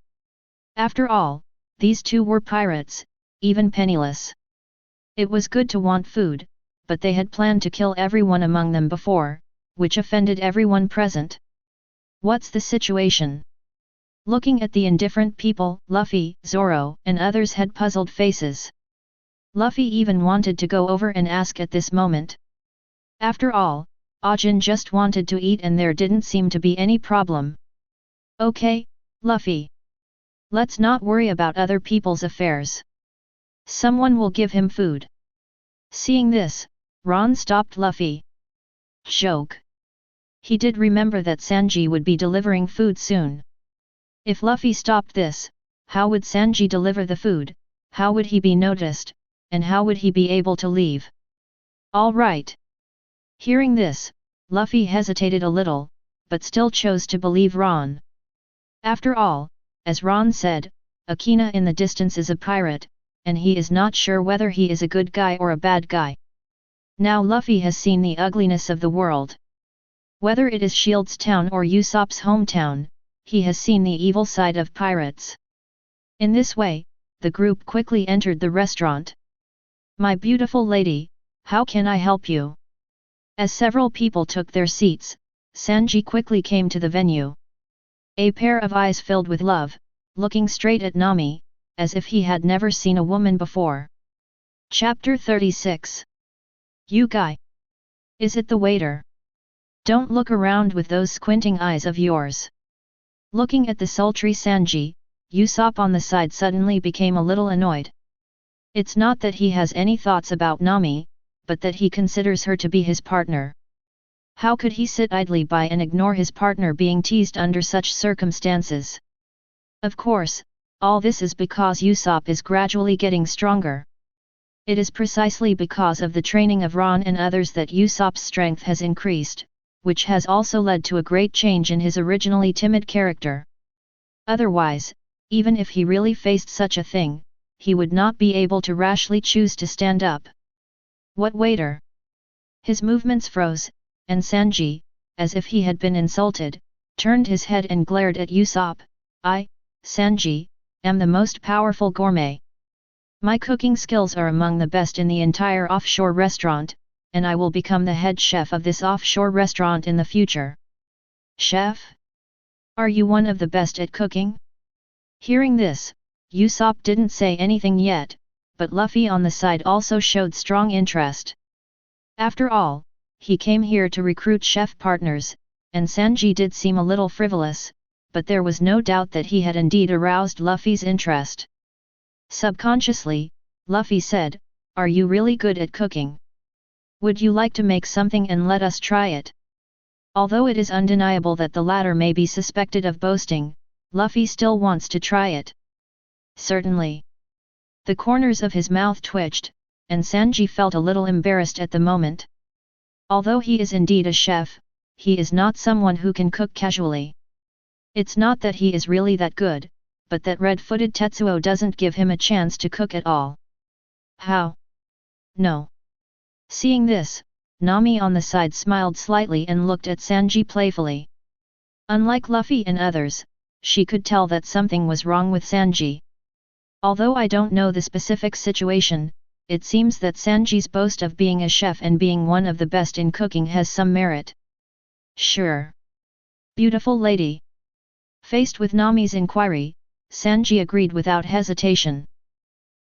After all, these two were pirates, even penniless. It was good to want food, but they had planned to kill everyone among them before, which offended everyone present. What's the situation? Looking at the indifferent people, Luffy, Zoro, and others had puzzled faces. Luffy even wanted to go over and ask at this moment. After all, Ajin just wanted to eat and there didn't seem to be any problem. Okay, Luffy. Let's not worry about other people's affairs. Someone will give him food. Seeing this, Ron stopped Luffy. Joke. He did remember that Sanji would be delivering food soon. If Luffy stopped this, how would Sanji deliver the food, how would he be noticed, and how would he be able to leave? All right. Hearing this, Luffy hesitated a little, but still chose to believe Ron. After all, as Ron said, Akina in the distance is a pirate, and he is not sure whether he is a good guy or a bad guy. Now Luffy has seen the ugliness of the world. Whether it is Shield's town or Usopp's hometown, he has seen the evil side of pirates. In this way, the group quickly entered the restaurant. My beautiful lady, how can I help you? As several people took their seats, Sanji quickly came to the venue. A pair of eyes filled with love, looking straight at Nami, as if he had never seen a woman before. Chapter 36. You guy. Is it the waiter? Don't look around with those squinting eyes of yours. Looking at the sultry Sanji, Usopp on the side suddenly became a little annoyed. It's not that he has any thoughts about Nami, but that he considers her to be his partner. How could he sit idly by and ignore his partner being teased under such circumstances? Of course, all this is because Usopp is gradually getting stronger. It is precisely because of the training of Ron and others that Usopp's strength has increased, which has also led to a great change in his originally timid character. Otherwise, even if he really faced such a thing, he would not be able to rashly choose to stand up. What waiter? His movements froze, and Sanji, as if he had been insulted, turned his head and glared at Usopp. I, Sanji, am the most powerful gourmet. My cooking skills are among the best in the entire offshore restaurant, and I will become the head chef of this offshore restaurant in the future. Chef? Are you one of the best at cooking? Hearing this, Usopp didn't say anything yet, but Luffy on the side also showed strong interest. After all, he came here to recruit chef partners, and Sanji did seem a little frivolous, but there was no doubt that he had indeed aroused Luffy's interest. Subconsciously, Luffy said, "Are you really good at cooking? Would you like to make something and let us try it?" Although it is undeniable that the latter may be suspected of boasting, Luffy still wants to try it. Certainly. The corners of his mouth twitched, and Sanji felt a little embarrassed at the moment. Although he is indeed a chef, he is not someone who can cook casually. It's not that he is really that good, but that red-footed Tetsuo doesn't give him a chance to cook at all. How? No. Seeing this, Nami on the side smiled slightly and looked at Sanji playfully. Unlike Luffy and others, she could tell that something was wrong with Sanji. Although I don't know the specific situation, it seems that Sanji's boast of being a chef and being one of the best in cooking has some merit. Sure. Beautiful lady. Faced with Nami's inquiry, Sanji agreed without hesitation.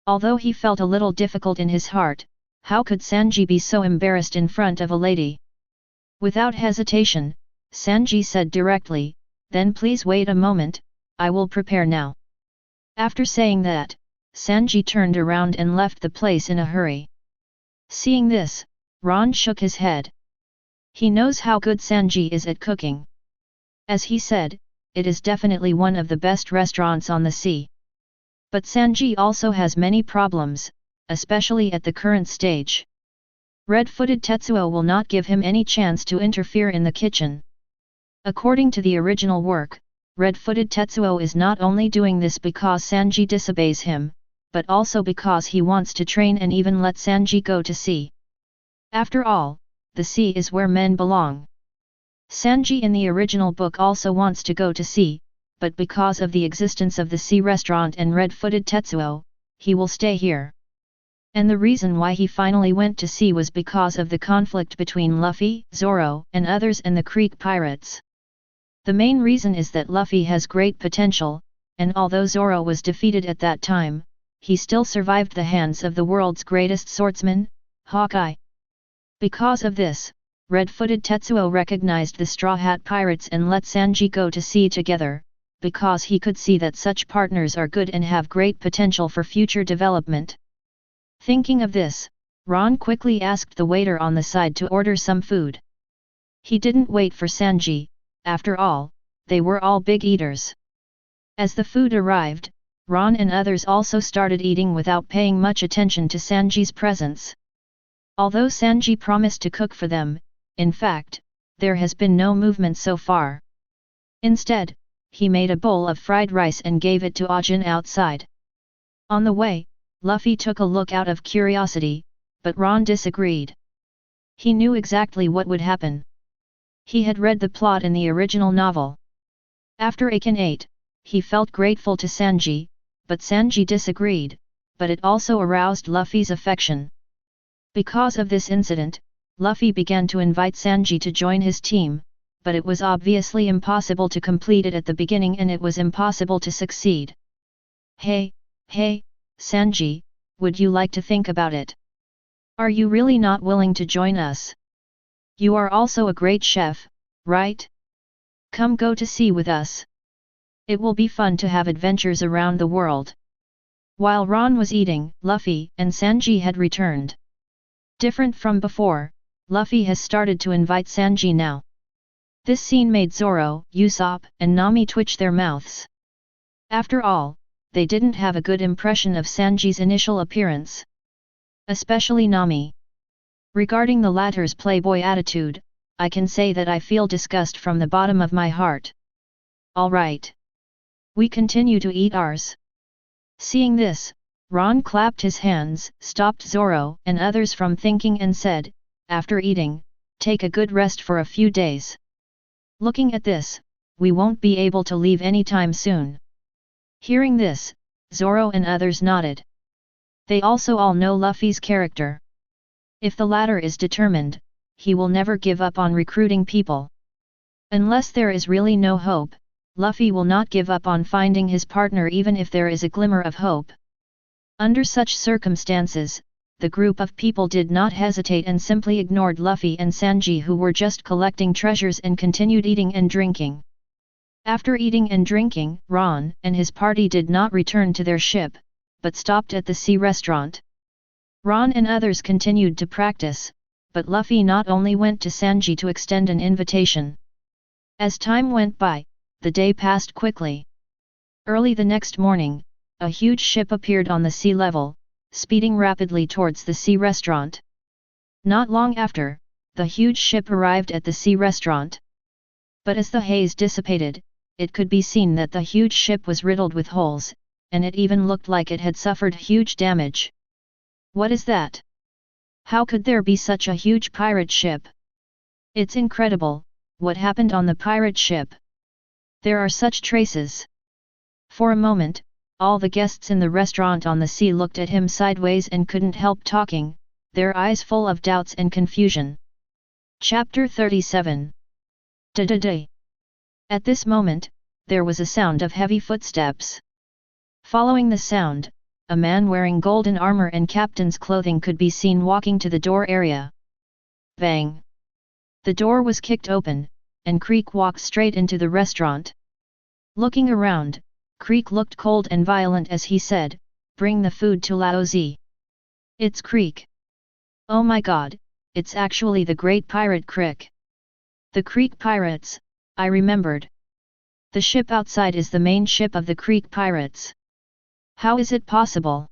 Although he felt a little difficult in his heart, how could Sanji be so embarrassed in front of a lady? Without hesitation, Sanji said directly, "Then please wait a moment, I will prepare now." After saying that, Sanji turned around and left the place in a hurry. Seeing this, Ron shook his head. He knows how good Sanji is at cooking. As he said, it is definitely one of the best restaurants on the sea. But Sanji also has many problems, especially at the current stage. Red-footed Tetsuo will not give him any chance to interfere in the kitchen. According to the original work, red-footed Tetsuo is not only doing this because Sanji disobeys him, but also because he wants to train and even let Sanji go to sea. After all, the sea is where men belong. Sanji in the original book also wants to go to sea, but because of the existence of the sea restaurant and red-footed Tetsuo, he will stay here. And the reason why he finally went to sea was because of the conflict between Luffy, Zoro, and others and the Creek pirates. The main reason is that Luffy has great potential, and although Zoro was defeated at that time, he still survived the hands of the world's greatest swordsman, Hawkeye. Because of this, red-footed Tetsuo recognized the Straw Hat Pirates and let Sanji go to sea together, because he could see that such partners are good and have great potential for future development. Thinking of this, Ron quickly asked the waiter on the side to order some food. He didn't wait for Sanji, after all, they were all big eaters. As the food arrived, Ron and others also started eating without paying much attention to Sanji's presence. Although Sanji promised to cook for them, in fact, there has been no movement so far. Instead, he made a bowl of fried rice and gave it to Ajin outside. On the way, Luffy took a look out of curiosity, but Ron disagreed. He knew exactly what would happen. He had read the plot in the original novel. After Akin ate, he felt grateful to Sanji, but Sanji disagreed, but it also aroused Luffy's affection. Because of this incident, Luffy began to invite Sanji to join his team, but it was obviously impossible to complete it at the beginning and it was impossible to succeed. Hey, Sanji, would you like to think about it? Are you really not willing to join us? You are also a great chef, right? Come go to sea with us. It will be fun to have adventures around the world. While Ron was eating, Luffy and Sanji had returned. Different from before, Luffy has started to invite Sanji now. This scene made Zoro, Usopp, and Nami twitch their mouths. After all, they didn't have a good impression of Sanji's initial appearance. Especially Nami. Regarding the latter's playboy attitude, I can say that I feel disgust from the bottom of my heart. Alright. We continue to eat ours. Seeing this, Ron clapped his hands, stopped Zoro and others from thinking and said, after eating, take a good rest for a few days. Looking at this, we won't be able to leave anytime soon. Hearing this, Zoro and others nodded. They also all know Luffy's character. If the latter is determined, he will never give up on recruiting people. Unless there is really no hope, Luffy will not give up on finding his partner even if there is a glimmer of hope. Under such circumstances, the group of people did not hesitate and simply ignored Luffy and Sanji who were just collecting treasures and continued eating and drinking. After eating and drinking, Ron and his party did not return to their ship, but stopped at the sea restaurant. Ron and others continued to practice, but Luffy not only went to Sanji to extend an invitation. As time went by, the day passed quickly. Early the next morning, a huge ship appeared on the sea level, speeding rapidly towards the sea restaurant. Not long after, the huge ship arrived at the sea restaurant. But as the haze dissipated, it could be seen that the huge ship was riddled with holes, and it even looked like it had suffered huge damage. What is that? How could there be such a huge pirate ship? It's incredible, what happened on the pirate ship? There are such traces. For a moment, all the guests in the restaurant on the sea looked at him sideways and couldn't help talking, their eyes full of doubts and confusion. Chapter 37. Da-da-day. At this moment, there was a sound of heavy footsteps. Following the sound, a man wearing golden armor and captain's clothing could be seen walking to the door area. Bang! The door was kicked open, and Creek walked straight into the restaurant. Looking around, Creek looked cold and violent as he said, "Bring the food to Laozi." It's Creek. Oh my god, it's actually the great pirate Creek. The Creek pirates, I remembered. The ship outside is the main ship of the Creek pirates. How is it possible?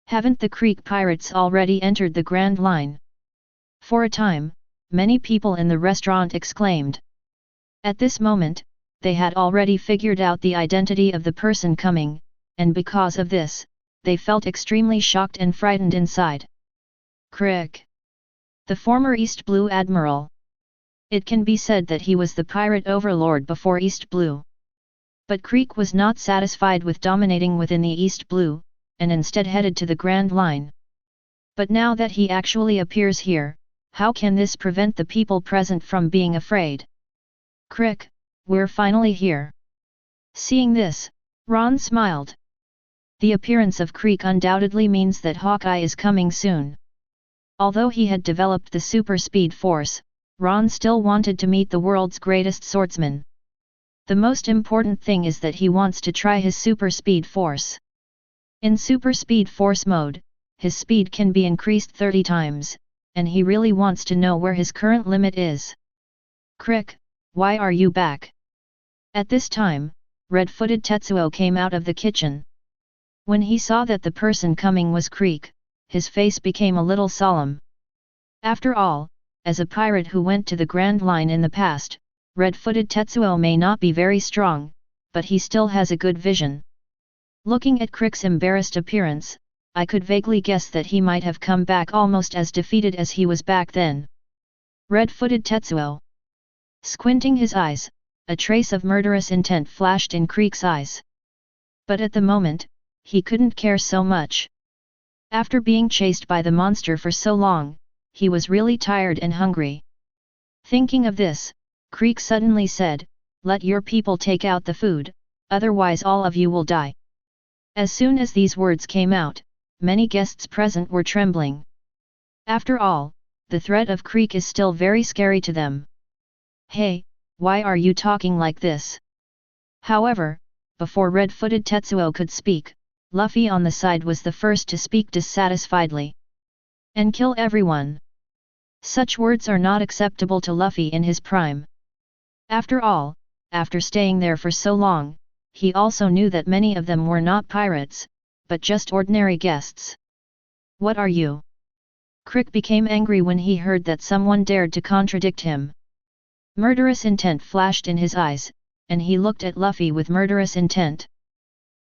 Haven't the Creek pirates already entered the Grand Line? For a time, many people in the restaurant exclaimed. At this moment, they had already figured out the identity of the person coming, and because of this, they felt extremely shocked and frightened inside. Crick. The former East Blue Admiral. It can be said that he was the pirate overlord before East Blue. But Creek was not satisfied with dominating within the East Blue, and instead headed to the Grand Line. But now that he actually appears here, how can this prevent the people present from being afraid? Crick, we're finally here. Seeing this, Ron smiled. The appearance of Creek undoubtedly means that Hawkeye is coming soon. Although he had developed the super speed force, Ron still wanted to meet the world's greatest swordsman. The most important thing is that he wants to try his super speed force. In super speed force mode, his speed can be increased 30 times, and he really wants to know where his current limit is. Crick, why are you back? At this time, red-footed Tetsuo came out of the kitchen. When he saw that the person coming was Creek, his face became a little solemn. After all, as a pirate who went to the Grand Line in the past, red-footed Tetsuo may not be very strong, but he still has a good vision. Looking at Crick's embarrassed appearance, I could vaguely guess that he might have come back almost as defeated as he was back then. Red-footed Tetsuo. Squinting his eyes, a trace of murderous intent flashed in Creek's eyes. But at the moment, he couldn't care so much. After being chased by the monster for so long, he was really tired and hungry. Thinking of this, Creek suddenly said, "Let your people take out the food, otherwise all of you will die." As soon as these words came out, many guests present were trembling. After all, the threat of Creek is still very scary to them. "Hey, why are you talking like this?" However, before red-footed Tetsuo could speak, Luffy on the side was the first to speak dissatisfiedly. "And kill everyone." Such words are not acceptable to Luffy in his prime. After all, after staying there for so long, he also knew that many of them were not pirates, but just ordinary guests. "What are you?" Crick became angry when he heard that someone dared to contradict him. Murderous intent flashed in his eyes, and he looked at Luffy with murderous intent.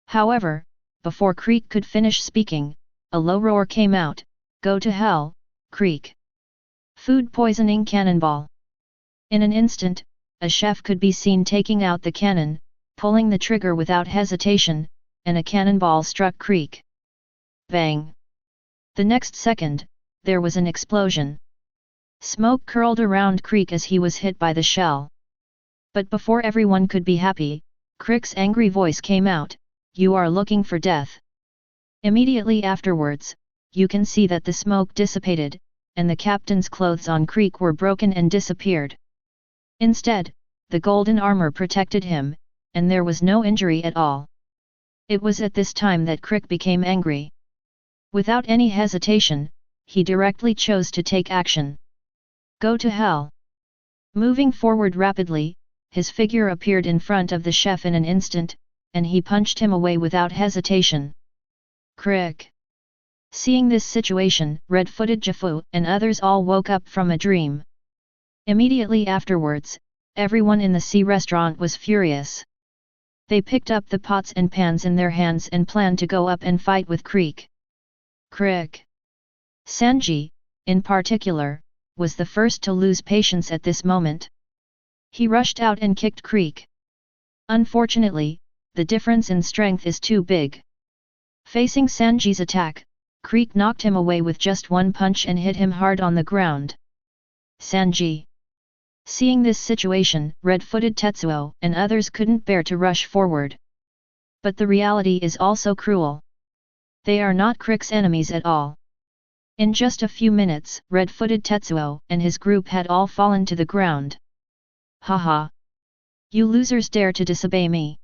However, before Creek could finish speaking, a low roar came out, "Go to hell, Creek!" Food poisoning cannonball. In an instant, a chef could be seen taking out the cannon, pulling the trigger without hesitation, and a cannonball struck Creek. Bang! The next second, there was an explosion. Smoke curled around Creek as he was hit by the shell. But before everyone could be happy, Crick's angry voice came out, "You are looking for death." Immediately afterwards, you can see that the smoke dissipated, and the captain's clothes on Creek were broken and disappeared. Instead, the golden armor protected him, and there was no injury at all. It was at this time that Crick became angry. Without any hesitation, he directly chose to take action. "Go to hell!" Moving forward rapidly, his figure appeared in front of the chef in an instant, and he punched him away without hesitation. Crick! Seeing this situation, red-footed Jafu and others all woke up from a dream. Immediately afterwards, everyone in the sea restaurant was furious. They picked up the pots and pans in their hands and planned to go up and fight with Creek. Crick! Sanji, in particular, was the first to lose patience at this moment. He rushed out and kicked Creek. Unfortunately, the difference in strength is too big. Facing Sanji's attack, Creek knocked him away with just one punch and hit him hard on the ground. Sanji! Seeing this situation, red-footed Tetsuo and others couldn't bear to rush forward. But the reality is also cruel. They are not Crick's enemies at all. In just a few minutes, red-footed Tetsuo and his group had all fallen to the ground. Haha! You losers dare to disobey me!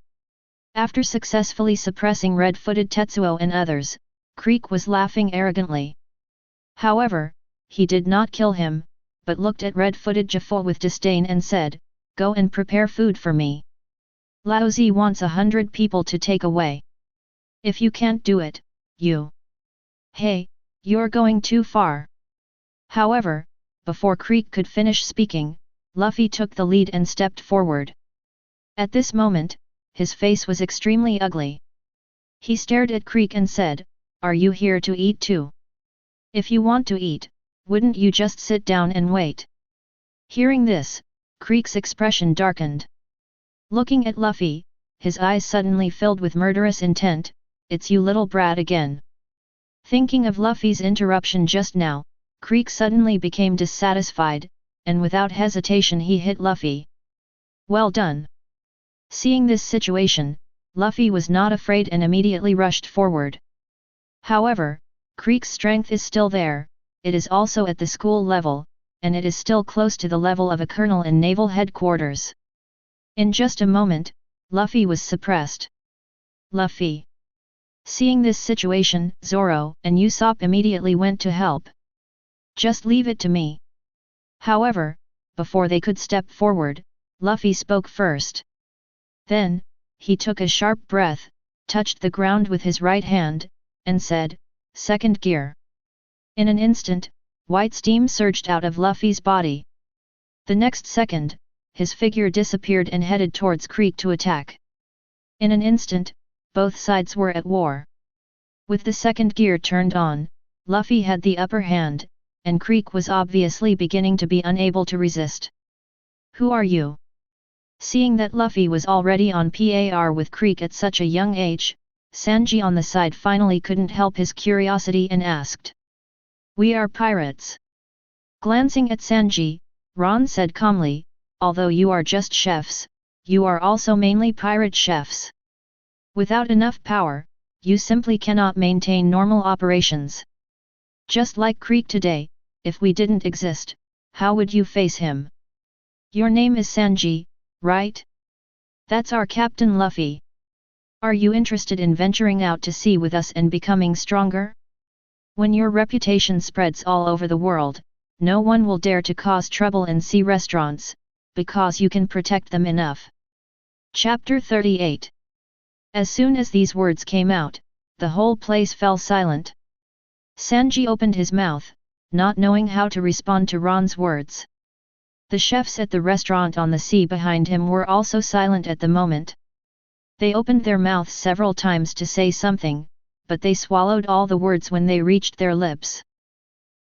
After successfully suppressing red-footed Tetsuo and others, Creek was laughing arrogantly. However, he did not kill him, but looked at red-footed Jafu with disdain and said, "Go and prepare food for me. Laozi wants 100 people to take away. If you can't do it, you... Hey, you're going too far." However, before Creek could finish speaking, Luffy took the lead and stepped forward. At this moment, his face was extremely ugly. He stared at Creek and said, "Are you here to eat too? If you want to eat, wouldn't you just sit down and wait?" Hearing this, Creek's expression darkened. Looking at Luffy, his eyes suddenly filled with murderous intent. "It's you little brat again." Thinking of Luffy's interruption just now, Creek suddenly became dissatisfied, and without hesitation he hit Luffy. Well done! Seeing this situation, Luffy was not afraid and immediately rushed forward. However, Creek's strength is still there, it is also at the school level, and it is still close to the level of a colonel in naval headquarters. In just a moment, Luffy was suppressed. Luffy! Seeing this situation, Zoro and Usopp immediately went to help. "Just leave it to me." However, before they could step forward, Luffy spoke first. Then, he took a sharp breath, touched the ground with his right hand, and said, "Second gear." In an instant, white steam surged out of Luffy's body. The next second, his figure disappeared and headed towards Creek to attack. In an instant, both sides were at war. With the second gear turned on, Luffy had the upper hand, and Creek was obviously beginning to be unable to resist. "Who are you?" Seeing that Luffy was already on par with Creek at such a young age, Sanji on the side finally couldn't help his curiosity and asked. "We are pirates." Glancing at Sanji, Ron said calmly, although you are just chefs, you are also mainly pirate chefs. Without enough power, you simply cannot maintain normal operations. Just like Creek today, if we didn't exist, how would you face him? Your name is Sanji, right? That's our Captain Luffy. Are you interested in venturing out to sea with us and becoming stronger? When your reputation spreads all over the world, no one will dare to cause trouble in sea restaurants, because you can protect them enough. Chapter 38. As soon as these words came out, the whole place fell silent. Sanji opened his mouth, not knowing how to respond to Ron's words. The chefs at the restaurant on the sea behind him were also silent at the moment. They opened their mouths several times to say something, but they swallowed all the words when they reached their lips.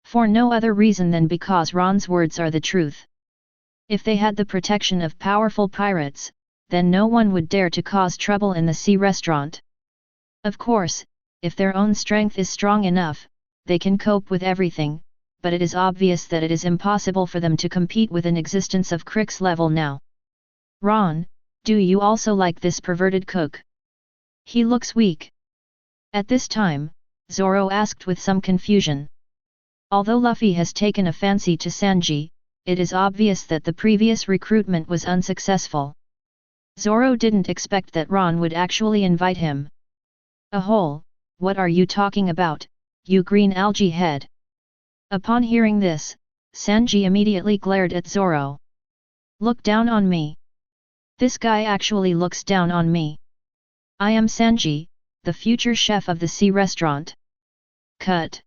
For no other reason than because Ron's words are the truth. If they had the protection of powerful pirates, then no one would dare to cause trouble in the sea restaurant. Of course, if their own strength is strong enough, they can cope with everything, but it is obvious that it is impossible for them to compete with an existence of Crick's level now. Ron, do you also like this perverted cook? He looks weak. At this time, Zoro asked with some confusion. Although Luffy has taken a fancy to Sanji, it is obvious that the previous recruitment was unsuccessful. Zoro didn't expect that Ron would actually invite him. A hole, what are you talking about, you green algae head? Upon hearing this, Sanji immediately glared at Zoro. Look down on me. This guy actually looks down on me. I am Sanji, the future chef of the sea restaurant. Cut.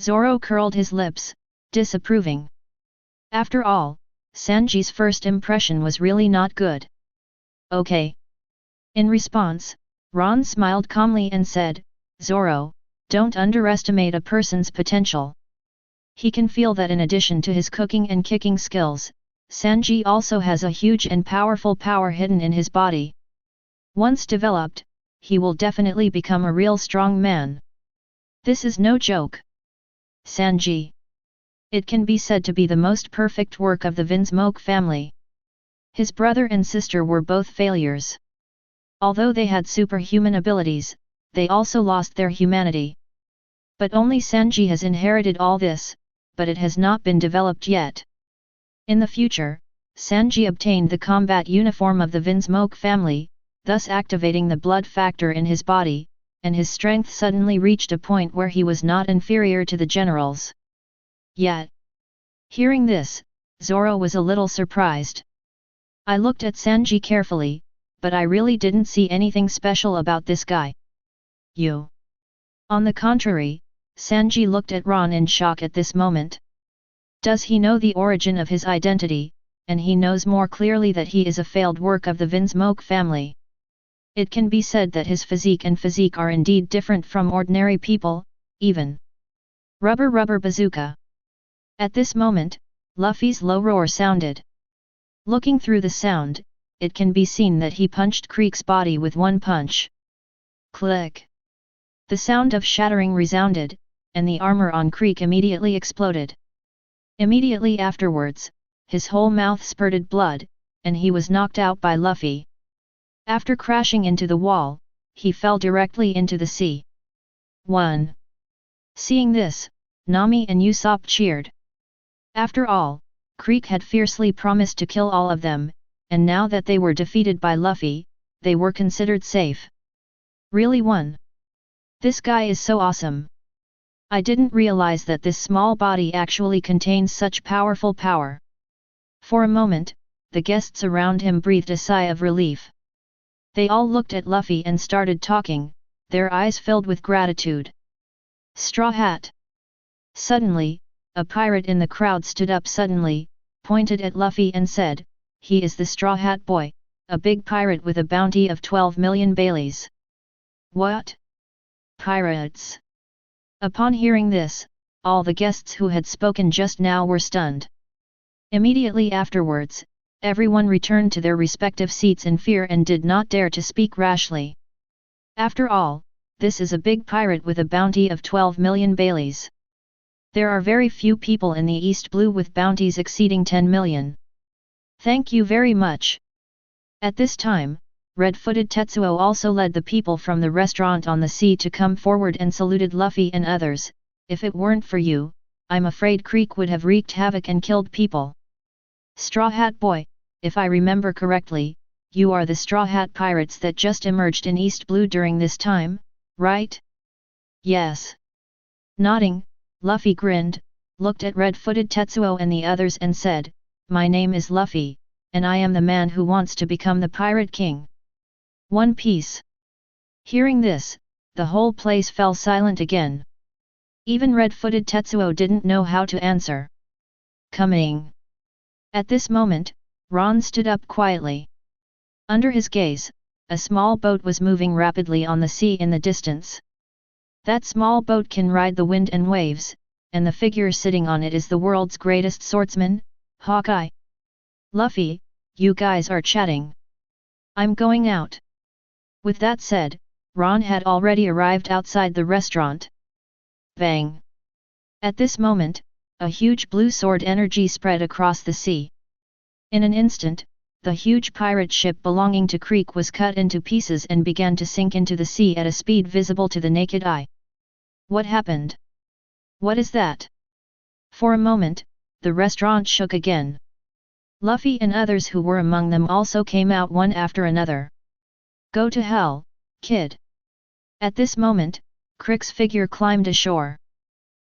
Zoro curled his lips, disapproving. After all, Sanji's first impression was really not good. Okay. In response, Ron smiled calmly and said, Zoro, don't underestimate a person's potential. He can feel that in addition to his cooking and kicking skills, Sanji also has a huge and powerful power hidden in his body. Once developed, he will definitely become a real strong man. This is no joke. Sanji. It can be said to be the most perfect work of the Vinsmoke family. His brother and sister were both failures. Although they had superhuman abilities, they also lost their humanity. But only Sanji has inherited all this, but it has not been developed yet. In the future, Sanji obtained the combat uniform of the Vinsmoke family, thus activating the blood factor in his body, and his strength suddenly reached a point where he was not inferior to the generals. Yet, hearing this, Zoro was a little surprised. I looked at Sanji carefully, but I really didn't see anything special about this guy. You. On the contrary, Sanji looked at Ron in shock at this moment. Does he know the origin of his identity, and he knows more clearly that he is a failed work of the Vinsmoke family? It can be said that his physique are indeed different from ordinary people, even. Rubber rubber bazooka. At this moment, Luffy's low roar sounded. Looking through the sound, it can be seen that he punched Creek's body with one punch. Click. The sound of shattering resounded, and the armor on Creek immediately exploded. Immediately afterwards, his whole mouth spurted blood, and he was knocked out by Luffy. After crashing into the wall, he fell directly into the sea. 1. Seeing this, Nami and Usopp cheered. After all, Creek had fiercely promised to kill all of them, and now that they were defeated by Luffy, they were considered safe. Really won. This guy is so awesome. I didn't realize that this small body actually contains such powerful power. For a moment, the guests around him breathed a sigh of relief. They all looked at Luffy and started talking, their eyes filled with gratitude. Straw Hat. Suddenly, a pirate in the crowd stood up suddenly, pointed at Luffy and said, he is the Straw Hat Boy, a big pirate with a bounty of 12 million Baileys. What? Pirates? Upon hearing this, all the guests who had spoken just now were stunned. Immediately afterwards, everyone returned to their respective seats in fear and did not dare to speak rashly. After all, this is a big pirate with a bounty of 12 million Baileys. There are very few people in the East Blue with bounties exceeding 10 million. Thank you very much. At this time, red-footed Tetsuo also led the people from the restaurant on the sea to come forward and saluted Luffy and others. If it weren't for you, I'm afraid Creek would have wreaked havoc and killed people. Straw Hat Boy, if I remember correctly, you are the Straw Hat Pirates that just emerged in East Blue during this time, right? Yes. Nodding, Luffy grinned, looked at red-footed Tetsuo and the others and said, My name is Luffy, and I am the man who wants to become the Pirate King. One Piece. Hearing this, the whole place fell silent again. Even red-footed Tetsuo didn't know how to answer. Coming. At this moment, Ron stood up quietly. Under his gaze, a small boat was moving rapidly on the sea in the distance. That small boat can ride the wind and waves, and the figure sitting on it is the world's greatest swordsman, Hawkeye. Luffy, you guys are chatting. I'm going out. With that said, Ron had already arrived outside the restaurant. Bang! At this moment, a huge blue sword energy spread across the sea. In an instant, the huge pirate ship belonging to Creek was cut into pieces and began to sink into the sea at a speed visible to the naked eye. What happened? What is that? For a moment, the restaurant shook again. Luffy and others who were among them also came out one after another. Go to hell, kid. At this moment, Crick's figure climbed ashore.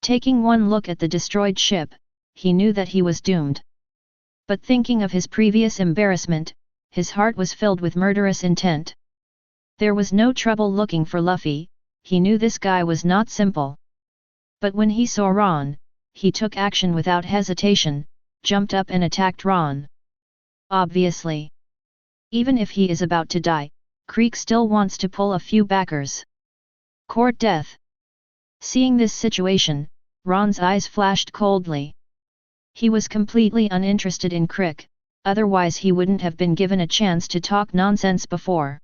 Taking one look at the destroyed ship, he knew that he was doomed. But thinking of his previous embarrassment, his heart was filled with murderous intent. There was no trouble looking for Luffy, he knew this guy was not simple. But when he saw Ron, he took action without hesitation, jumped up and attacked Ron. Obviously. Even if he is about to die, Creek still wants to pull a few backers. Court death. Seeing this situation, Ron's eyes flashed coldly. He was completely uninterested in Crick, otherwise he wouldn't have been given a chance to talk nonsense before.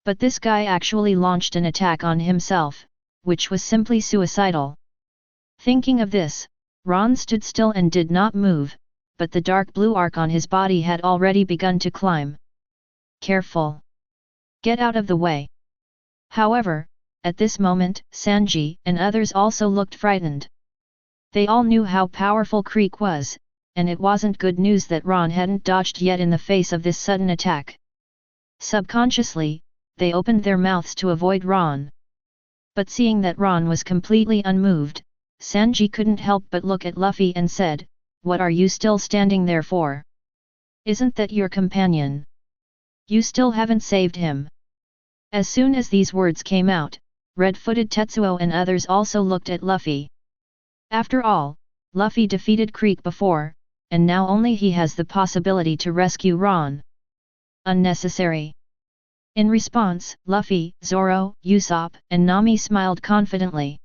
But this guy actually launched an attack on himself, which was simply suicidal. Thinking of this, Ron stood still and did not move, but the dark blue arc on his body had already begun to climb. Careful! Get out of the way! However, at this moment, Sanji and others also looked frightened. They all knew how powerful Creek was, and it wasn't good news that Ron hadn't dodged yet in the face of this sudden attack. Subconsciously, they opened their mouths to avoid Ron. But seeing that Ron was completely unmoved, Sanji couldn't help but look at Luffy and said, What are you still standing there for? Isn't that your companion? You still haven't saved him. As soon as these words came out, red-footed Tetsuo and others also looked at Luffy. After all, Luffy defeated Creek before, and now only he has the possibility to rescue Ron. Unnecessary. In response, Luffy, Zoro, Usopp, and Nami smiled confidently.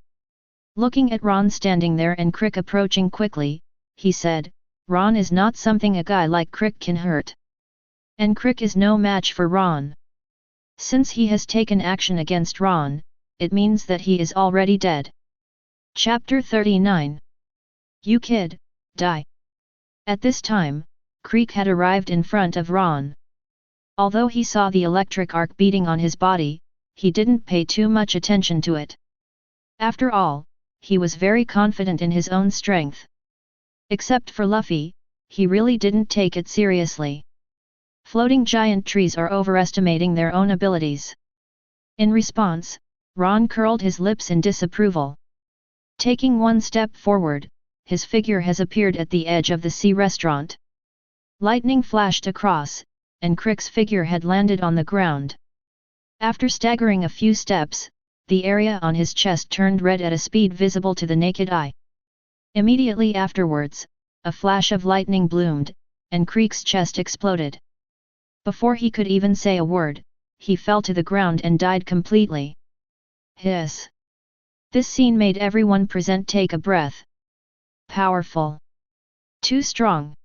Looking at Ron standing there and Crick approaching quickly, he said, Ron is not something a guy like Crick can hurt. And Crick is no match for Ron. Since he has taken action against Ron, it means that he is already dead. Chapter 39. You kid, die. At this time, Creek had arrived in front of Ron. Although he saw the electric arc beating on his body, he didn't pay too much attention to it. After all, he was very confident in his own strength. Except for Luffy, he really didn't take it seriously. Floating giant trees are overestimating their own abilities. In response, Ron curled his lips in disapproval. Taking one step forward, his figure has appeared at the edge of the sea restaurant. Lightning flashed across, and Crick's figure had landed on the ground. After staggering a few steps, the area on his chest turned red at a speed visible to the naked eye. Immediately afterwards, a flash of lightning bloomed, and Creek's chest exploded. Before he could even say a word, he fell to the ground and died completely. Hiss! This scene made everyone present take a breath. Powerful. Too strong.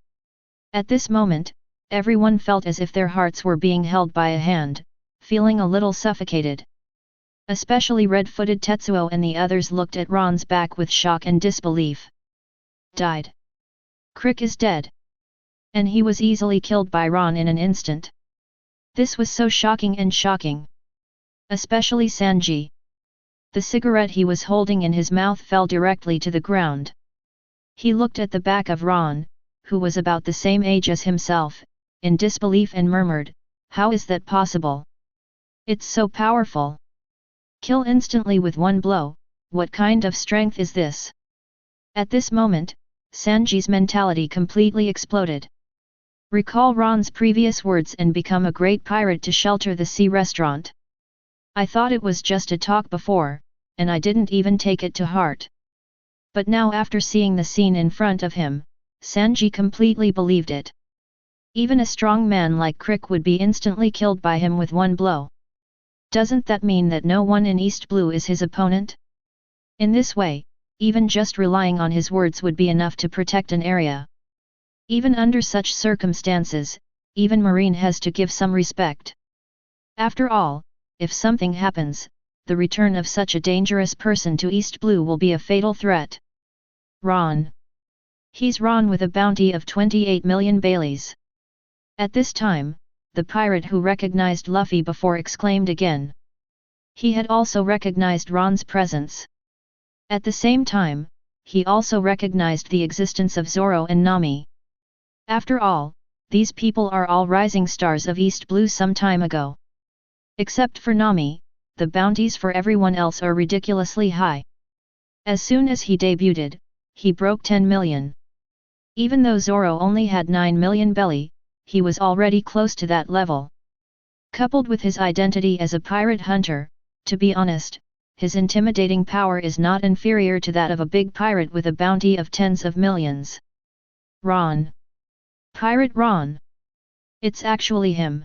At this moment, everyone felt as if their hearts were being held by a hand, feeling a little suffocated. Especially red-footed Tetsuo and the others looked at Ron's back with shock and disbelief. Died. Crick is dead. and he was easily killed by Ron in an instant. This was so shocking and shocking. Especially Sanji. The cigarette he was holding in his mouth fell directly to the ground. He looked at the back of Ron, who was about the same age as himself, in disbelief and murmured, "How is that possible? It's so powerful. Kill instantly with one blow, what kind of strength is this?" At this moment, Sanji's mentality completely exploded. Recall Ron's previous words and become a great pirate to shelter the sea restaurant. I thought it was just a talk before, and I didn't even take it to heart. But now after seeing the scene in front of him, Sanji completely believed it. Even a strong man like Crick would be instantly killed by him with one blow. Doesn't that mean that no one in East Blue is his opponent? In this way, even just relying on his words would be enough to protect an area. Even under such circumstances, even Marine has to give some respect. After all, if something happens, the return of such a dangerous person to East Blue will be a fatal threat. Ron. He's Ron with a bounty of 28 million Baileys. At this time, the pirate who recognized Luffy before exclaimed again. He had also recognized Ron's presence. At the same time, he also recognized the existence of Zoro and Nami. After all, these people are all rising stars of East Blue some time ago. Except for Nami, the bounties for everyone else are ridiculously high. As soon as he debuted, he broke 10 million. Even though Zoro only had 9 million belly, he was already close to that level. Coupled with his identity as a pirate hunter, to be honest, his intimidating power is not inferior to that of a big pirate with a bounty of tens of millions. Ron. Pirate Ron. It's actually him.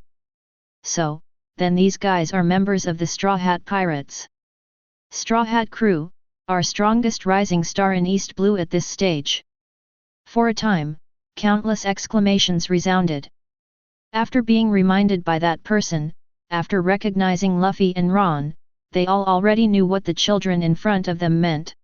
So, then these guys are members of the Straw Hat Pirates. Straw Hat Crew, our strongest rising star in East Blue at this stage. For a time, countless exclamations resounded. After being reminded by that person, after recognizing Luffy and Ron, they all already knew what the children in front of them meant.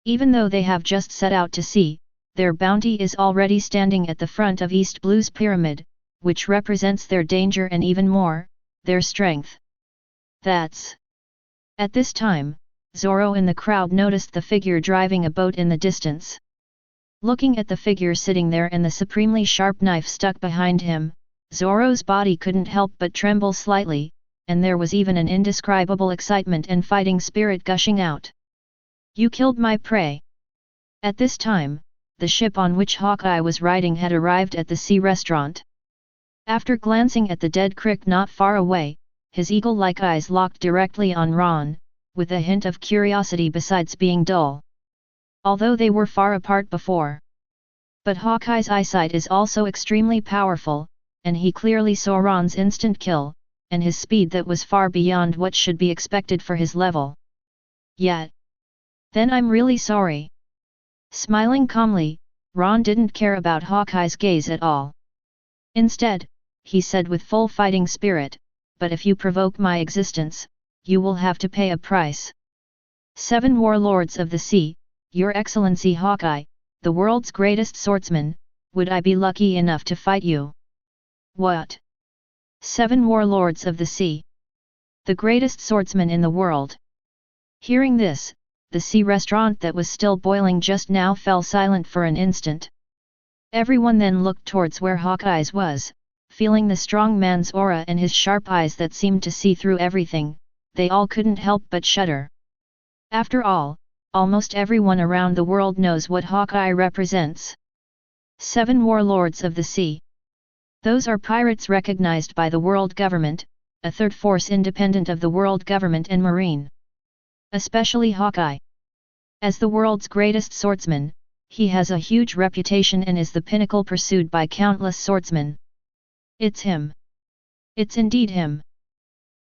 Even though they have just set out to sea, their bounty is already standing at the front of East Blue's pyramid, which represents their danger and even more, their strength. That's. At this time, Zoro in the crowd noticed the figure driving a boat in the distance. Looking at the figure sitting there and the supremely sharp knife stuck behind him, Zoro's body couldn't help but tremble slightly, and there was even an indescribable excitement and fighting spirit gushing out. "You killed my prey!" At this time, the ship on which Hawkeye was riding had arrived at the sea restaurant. After glancing at the dead Crick not far away, his eagle-like eyes locked directly on Ron, with a hint of curiosity besides being dull. Although they were far apart before. But Hawkeye's eyesight is also extremely powerful, and he clearly saw Ron's instant kill, and his speed that was far beyond what should be expected for his level. Yet. Then I'm really sorry. Smiling calmly, Ron didn't care about Hawkeye's gaze at all. Instead, he said with full fighting spirit, "But if you provoke my existence, you will have to pay a price. 7 warlords of the sea, Your Excellency Hawkeye, the world's greatest swordsman, would I be lucky enough to fight you?" "What? 7 warlords of the sea? The greatest swordsman in the world?" Hearing this, the sea restaurant that was still boiling just now fell silent for an instant. Everyone then looked towards where Hawkeye's was, feeling the strong man's aura and his sharp eyes that seemed to see through everything. They all couldn't help but shudder. After all, almost everyone around the world knows what Hawkeye represents. 7 warlords of the sea. Those are pirates recognized by the world government, a third force independent of the world government and marine. Especially Hawkeye. As the world's greatest swordsman, he has a huge reputation and is the pinnacle pursued by countless swordsmen. It's him. It's indeed him.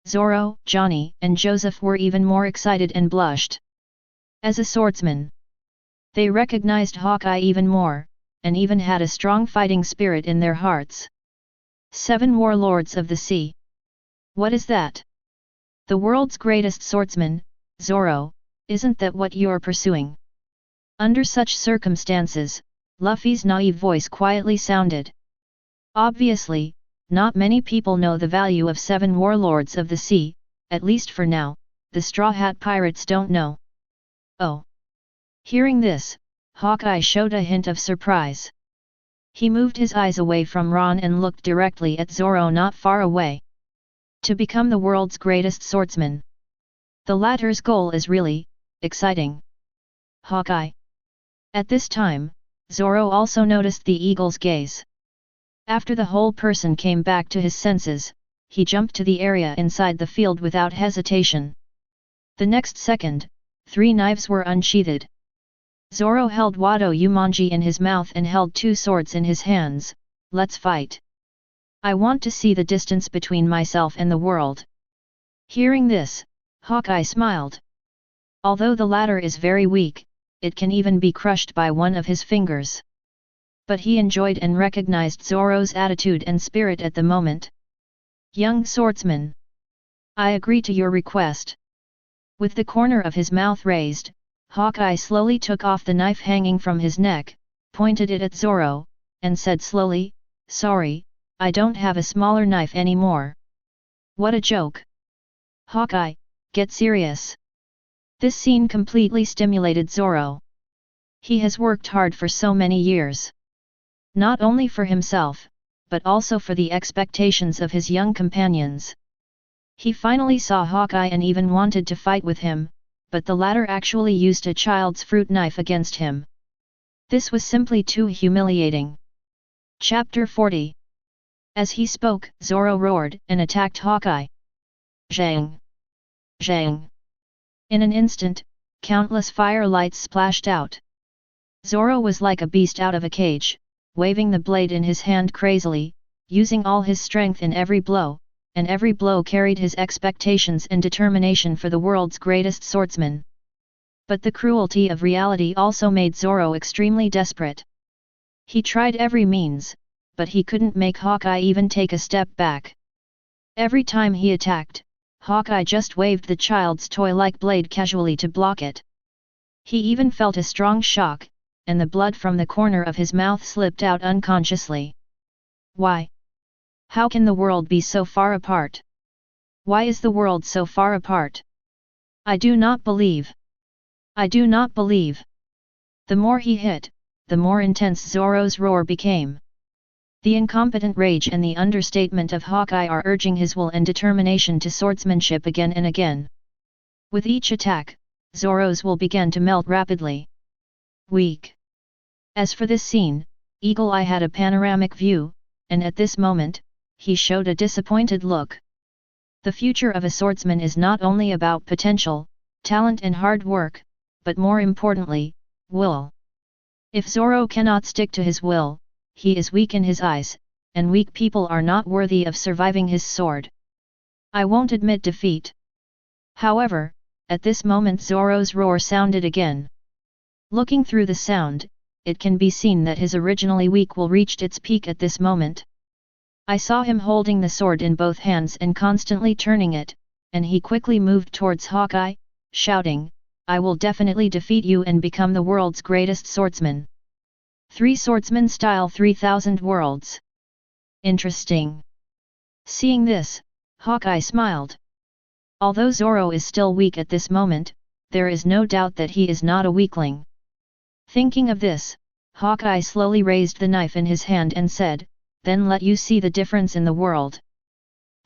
Zoro, Johnny, and Joseph were even more excited and blushed. As a swordsman, they recognized Hawkeye even more, and even had a strong fighting spirit in their hearts. 7 warlords of the sea. What is that? The world's greatest swordsman, Zoro, isn't that what you're pursuing? Under such circumstances, Luffy's naive voice quietly sounded. Obviously, not many people know the value of 7 warlords of the sea, at least for now, the Straw Hat Pirates don't know. Oh! Hearing this, Hawkeye showed a hint of surprise. He moved his eyes away from Ron and looked directly at Zoro not far away. To become the world's greatest swordsman. The latter's goal is really exciting. Hawkeye. At this time, Zoro also noticed the eagle's gaze. After the whole person came back to his senses, he jumped to the area inside the field without hesitation. The next second, 3 knives were unsheathed. Zoro held Wado Umonji in his mouth and held 2 swords in his hands. Let's fight. I want to see the distance between myself and the world. Hearing this, Hawkeye smiled. Although the latter is very weak, it can even be crushed by one of his fingers. But he enjoyed and recognized Zoro's attitude and spirit at the moment. Young swordsman. I agree to your request. With the corner of his mouth raised, Hawkeye slowly took off the knife hanging from his neck, pointed it at Zoro, and said slowly, "Sorry, I don't have a smaller knife anymore." What a joke! Hawkeye, get serious. This scene completely stimulated Zoro. He has worked hard for so many years. Not only for himself, but also for the expectations of his young companions. He finally saw Hawkeye and even wanted to fight with him, but the latter actually used a child's fruit knife against him. This was simply too humiliating. Chapter 40. As he spoke, Zoro roared and attacked Hawkeye. Zhang! Zhang! In an instant, countless fire lights splashed out. Zoro was like a beast out of a cage, waving the blade in his hand crazily, using all his strength in every blow, and every blow carried his expectations and determination for the world's greatest swordsman. But the cruelty of reality also made Zoro extremely desperate. He tried every means, but he couldn't make Hawkeye even take a step back. Every time he attacked, Hawkeye just waved the child's toy-like blade casually to block it. He even felt a strong shock, and the blood from the corner of his mouth slipped out unconsciously. Why? How can the world be so far apart? Why is the world so far apart? I do not believe. I do not believe. The more he hit, the more intense Zoro's roar became. The incompetent rage and the understatement of Hawkeye are urging his will and determination to swordsmanship again and again. With each attack, Zoro's will began to melt rapidly. Weak. As for this scene, Eagle Eye had a panoramic view, and at this moment, he showed a disappointed look. The future of a swordsman is not only about potential, talent and hard work, but more importantly, will. If Zoro cannot stick to his will, he is weak in his eyes, and weak people are not worthy of surviving his sword. I won't admit defeat. However, at this moment Zoro's roar sounded again. Looking through the sound, it can be seen that his originally weak will reached its peak at this moment. I saw him holding the sword in both hands and constantly turning it, and he quickly moved towards Hawkeye, shouting, "I will definitely defeat you and become the world's greatest swordsman. 3 swordsmen style 3000 worlds." Interesting. Seeing this, Hawkeye smiled. Although Zoro is still weak at this moment, there is no doubt that he is not a weakling. Thinking of this, Hawkeye slowly raised the knife in his hand and said, "Then let you see the difference in the world."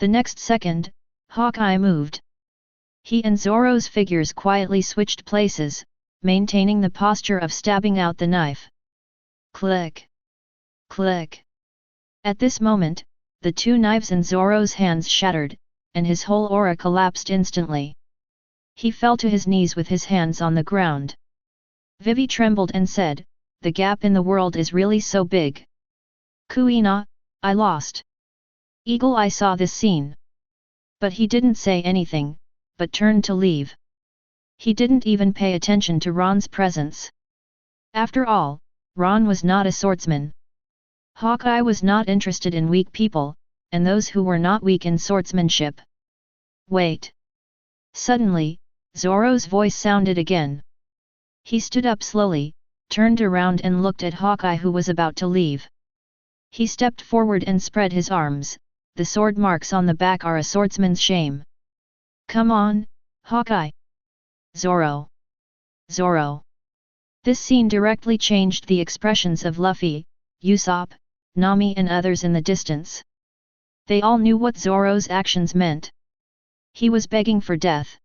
The next second, Hawkeye moved. He and Zoro's figures quietly switched places, maintaining the posture of stabbing out the knife. Click! Click! At this moment, the 2 knives in Zoro's hands shattered, and his whole aura collapsed instantly. He fell to his knees with his hands on the ground. Vivi trembled and said, "The gap in the world is really so big. Kuina, I lost." Eagle Eye saw this scene. But he didn't say anything, but turned to leave. He didn't even pay attention to Ron's presence. After all, Ron was not a swordsman. Hawkeye was not interested in weak people, and those who were not weak in swordsmanship. Wait! Suddenly, Zoro's voice sounded again. He stood up slowly, turned around and looked at Hawkeye who was about to leave. He stepped forward and spread his arms. The sword marks on the back are a swordsman's shame. Come on, Hawkeye! Zoro! Zoro! This scene directly changed the expressions of Luffy, Usopp, Nami and others in the distance. They all knew what Zoro's actions meant. He was begging for death.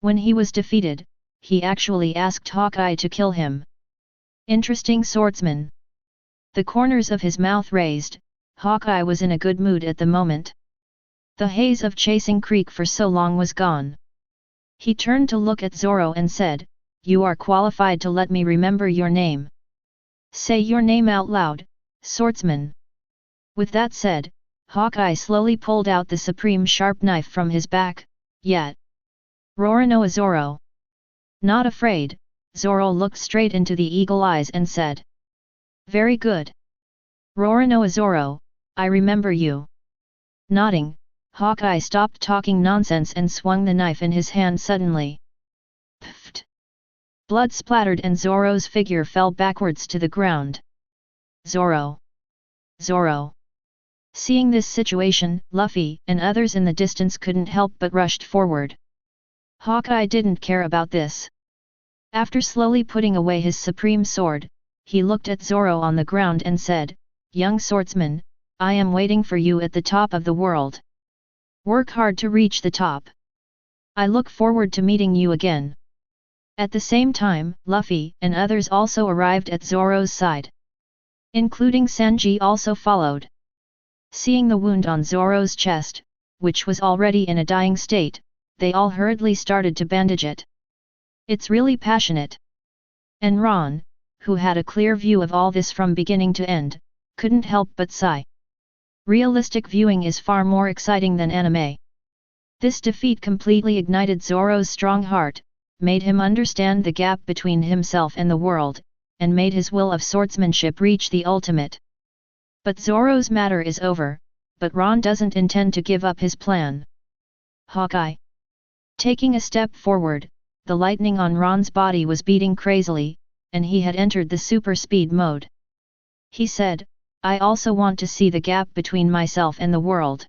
When he was defeated, he actually asked Hawkeye to kill him. Interesting swordsman. The corners of his mouth raised, Hawkeye was in a good mood at the moment. The haze of chasing Creek for so long was gone. He turned to look at Zoro and said, "You are qualified to let me remember your name. Say your name out loud, swordsman." With that said, Hawkeye slowly pulled out the supreme sharp knife from his back. Yet, Roronoa Zoro. Not afraid, Zoro looked straight into the eagle eyes and said, "Very good. Roronoa Zoro, I remember you." Nodding, Hawkeye stopped talking nonsense and swung the knife in his hand suddenly. Pfft! Blood splattered and Zoro's figure fell backwards to the ground. Zoro! Zoro! Seeing this situation, Luffy and others in the distance couldn't help but rushed forward. Hawkeye didn't care about this. After slowly putting away his supreme sword, he looked at Zoro on the ground and said, "Young swordsman, I am waiting for you at the top of the world. Work hard to reach the top. I look forward to meeting you again." At the same time, Luffy and others also arrived at Zoro's side. Including Sanji also followed. Seeing the wound on Zoro's chest, which was already in a dying state, they all hurriedly started to bandage it. "It's really passionate." And Ron, who had a clear view of all this from beginning to end, couldn't help but sigh. Realistic viewing is far more exciting than anime. This defeat completely ignited Zoro's strong heart, made him understand the gap between himself and the world, and made his will of swordsmanship reach the ultimate. But Zoro's matter is over, but Ron doesn't intend to give up his plan. Hawkeye. Taking a step forward, the lightning on Ron's body was beating crazily, and he had entered the super speed mode. He said, "I also want to see the gap between myself and the world.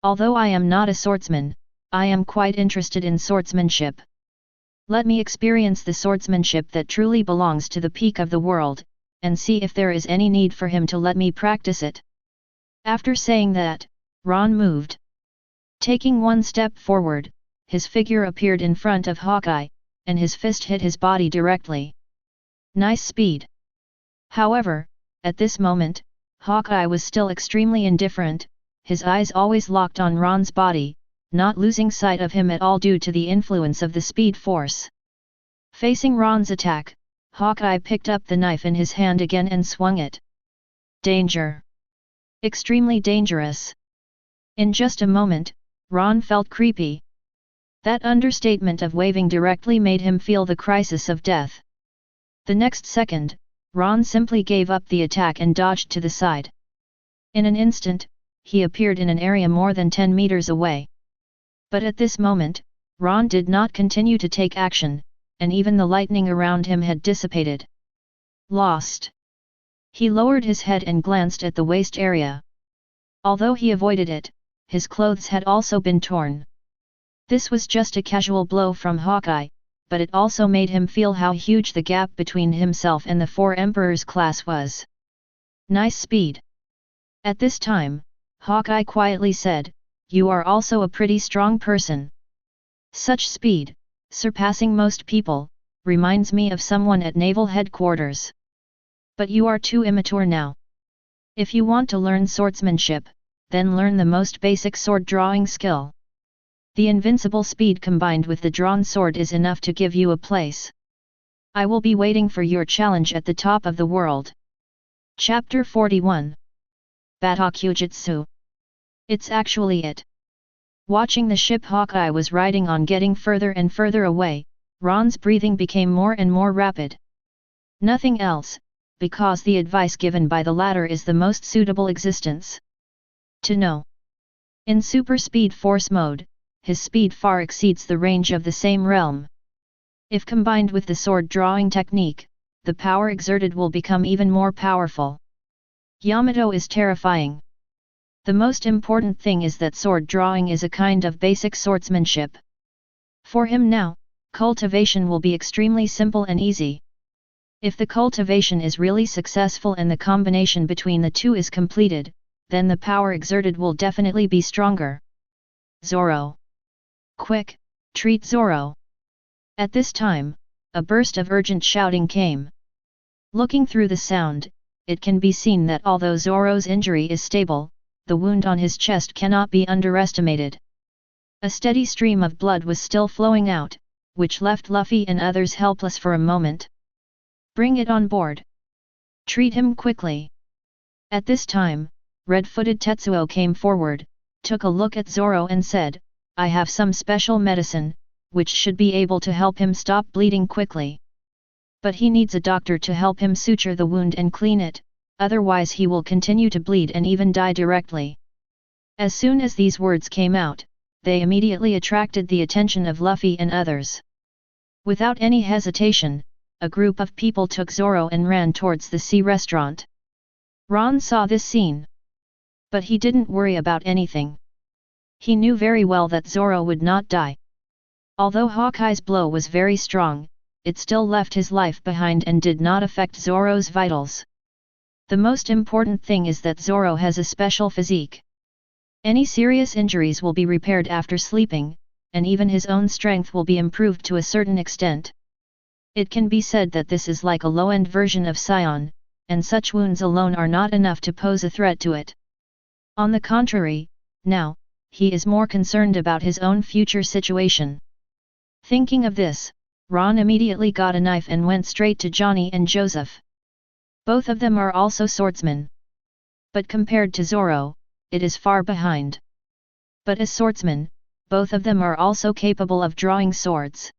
Although I am not a swordsman, I am quite interested in swordsmanship. Let me experience the swordsmanship that truly belongs to the peak of the world, and see if there is any need for him to let me practice it." After saying that, Ron moved. Taking one step forward, his figure appeared in front of Hawkeye, and his fist hit his body directly. Nice speed. However, at this moment, Hawkeye was still extremely indifferent, his eyes always locked on Ron's body, not losing sight of him at all due to the influence of the speed force. Facing Ron's attack, Hawkeye picked up the knife in his hand again and swung it. Danger! Extremely dangerous! In just a moment, Ron felt creepy. That understatement of waving directly made him feel the crisis of death. The next second, Ron simply gave up the attack and dodged to the side. In an instant, he appeared in an area more than 10 meters away. But at this moment, Ron did not continue to take action, and even the lightning around him had dissipated. Lost. He lowered his head and glanced at the waist area. Although he avoided it, his clothes had also been torn. This was just a casual blow from Hawkeye, but it also made him feel how huge the gap between himself and the Four Emperors class was. Nice speed. At this time, Hawkeye quietly said, "You are also a pretty strong person. Such speed, surpassing most people, reminds me of someone at naval headquarters. But you are too immature now. If you want to learn swordsmanship, then learn the most basic sword drawing skill. The invincible speed combined with the drawn sword is enough to give you a place. I will be waiting for your challenge at the top of the world." Chapter 41. Batakujutsu. It's actually it. Watching the ship Hawkeye was riding on getting further and further away, Ron's breathing became more and more rapid. Nothing else, because the advice given by the latter is the most suitable existence. To know. In super speed force mode, his speed far exceeds the range of the same realm. If combined with the sword drawing technique, the power exerted will become even more powerful. Yamato is terrifying. The most important thing is that sword drawing is a kind of basic swordsmanship. For him now, cultivation will be extremely simple and easy. If the cultivation is really successful and the combination between the two is completed, then the power exerted will definitely be stronger. Zoro! Quick, treat Zoro! At this time, a burst of urgent shouting came. Looking through the sound, it can be seen that although Zoro's injury is stable, the wound on his chest cannot be underestimated. A steady stream of blood was still flowing out, which left Luffy and others helpless for a moment. Bring it on board. Treat him quickly. At this time, red-footed Tetsuo came forward, took a look at Zoro and said, I have some special medicine, which should be able to help him stop bleeding quickly. But he needs a doctor to help him suture the wound and clean it, otherwise he will continue to bleed and even die directly. As soon as these words came out, they immediately attracted the attention of Luffy and others. Without any hesitation, a group of people took Zoro and ran towards the sea restaurant. Ron saw this scene. But he didn't worry about anything. He knew very well that Zoro would not die. Although Hawkeye's blow was very strong, it still left his life behind and did not affect Zoro's vitals. The most important thing is that Zoro has a special physique. Any serious injuries will be repaired after sleeping, and even his own strength will be improved to a certain extent. It can be said that this is like a low-end version of Scion, and such wounds alone are not enough to pose a threat to it. On the contrary, now, he is more concerned about his own future situation. Thinking of this, Ron immediately got a knife and went straight to Johnny and Joseph. Both of them are also swordsmen. But compared to Zoro, it is far behind. But as swordsmen, both of them are also capable of drawing swords.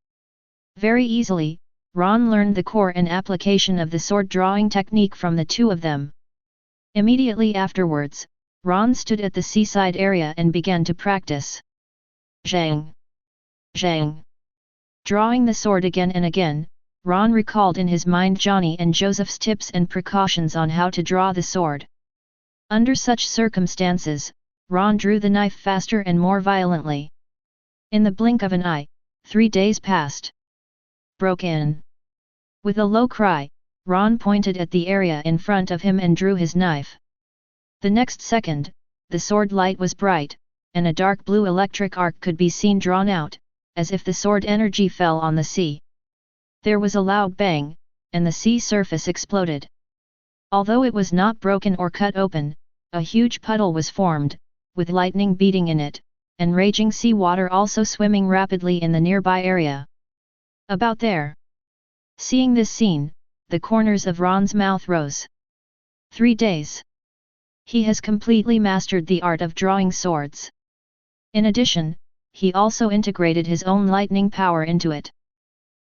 Very easily, Ron learned the core and application of the sword drawing technique from the two of them. Immediately afterwards, Ron stood at the seaside area and began to practice. Zhang! Zhang! Drawing the sword again and again, Ron recalled in his mind Johnny and Joseph's tips and precautions on how to draw the sword. Under such circumstances, Ron drew the knife faster and more violently. In the blink of an eye, 3 days passed. Broke in. With a low cry, Ron pointed at the area in front of him and drew his knife. The next second, the sword light was bright, and a dark blue electric arc could be seen drawn out, as if the sword energy fell on the sea. There was a loud bang, and the sea surface exploded. Although it was not broken or cut open, a huge puddle was formed, with lightning beating in it, and raging sea water also swimming rapidly in the nearby area. About there. Seeing this scene, the corners of Ron's mouth rose. 3 days. He has completely mastered the art of drawing swords. In addition, he also integrated his own lightning power into it.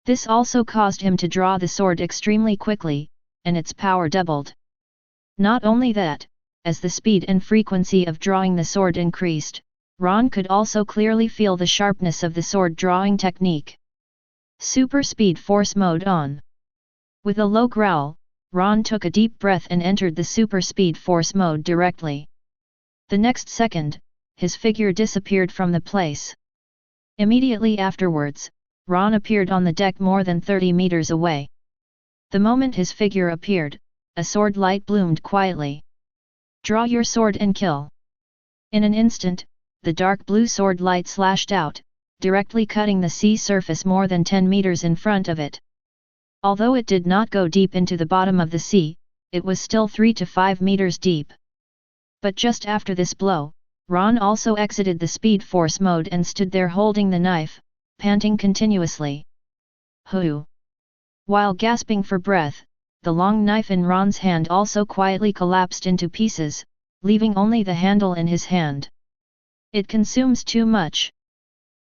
This also caused him to draw the sword extremely quickly, and its power doubled. Not only that, as the speed and frequency of drawing the sword increased, Ron could also clearly feel the sharpness of the sword drawing technique. Super Speed Force Mode on. With a low growl, Ron took a deep breath and entered the Super Speed Force Mode directly. The next second, his figure disappeared from the place. Immediately afterwards, Ron appeared on the deck more than 30 meters away. The moment his figure appeared, a sword light bloomed quietly. Draw your sword and kill. In an instant, the dark blue sword light slashed out, directly cutting the sea surface more than 10 meters in front of it. Although it did not go deep into the bottom of the sea, it was still 3 to 5 meters deep. But just after this blow, Ron also exited the Speed Force mode and stood there holding the knife, panting continuously. Hoo! While gasping for breath, the long knife in Ron's hand also quietly collapsed into pieces, leaving only the handle in his hand. It consumes too much.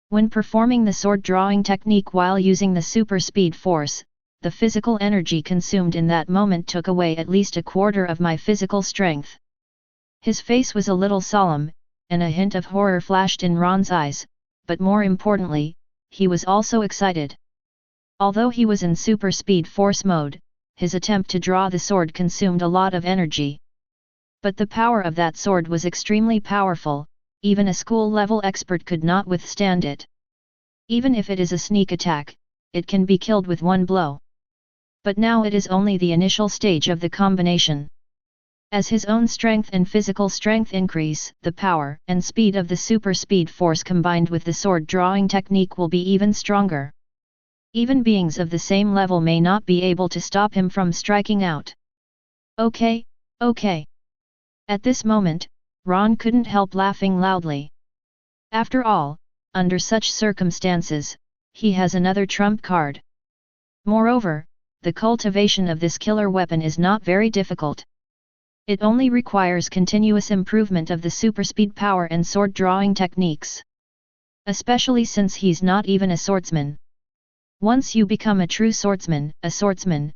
When performing the sword drawing technique while using the super speed force, the physical energy consumed in that moment took away at least a quarter of my physical strength. His face was a little solemn, and a hint of horror flashed in Ron's eyes, but more importantly, he was also excited. Although he was in super speed force mode, his attempt to draw the sword consumed a lot of energy. But the power of that sword was extremely powerful, even a school-level expert could not withstand it. Even if it is a sneak attack, it can be killed with one blow. But now it is only the initial stage of the combination. As his own strength and physical strength increase, the power and speed of the super speed force combined with the sword drawing technique will be even stronger. Even beings of the same level may not be able to stop him from striking out. Okay. At this moment, Ron couldn't help laughing loudly. After all, under such circumstances, he has another trump card. Moreover, the cultivation of this killer weapon is not very difficult. It only requires continuous improvement of the super speed power and sword drawing techniques. Especially since he's not even a swordsman. Once you become a true swordsman,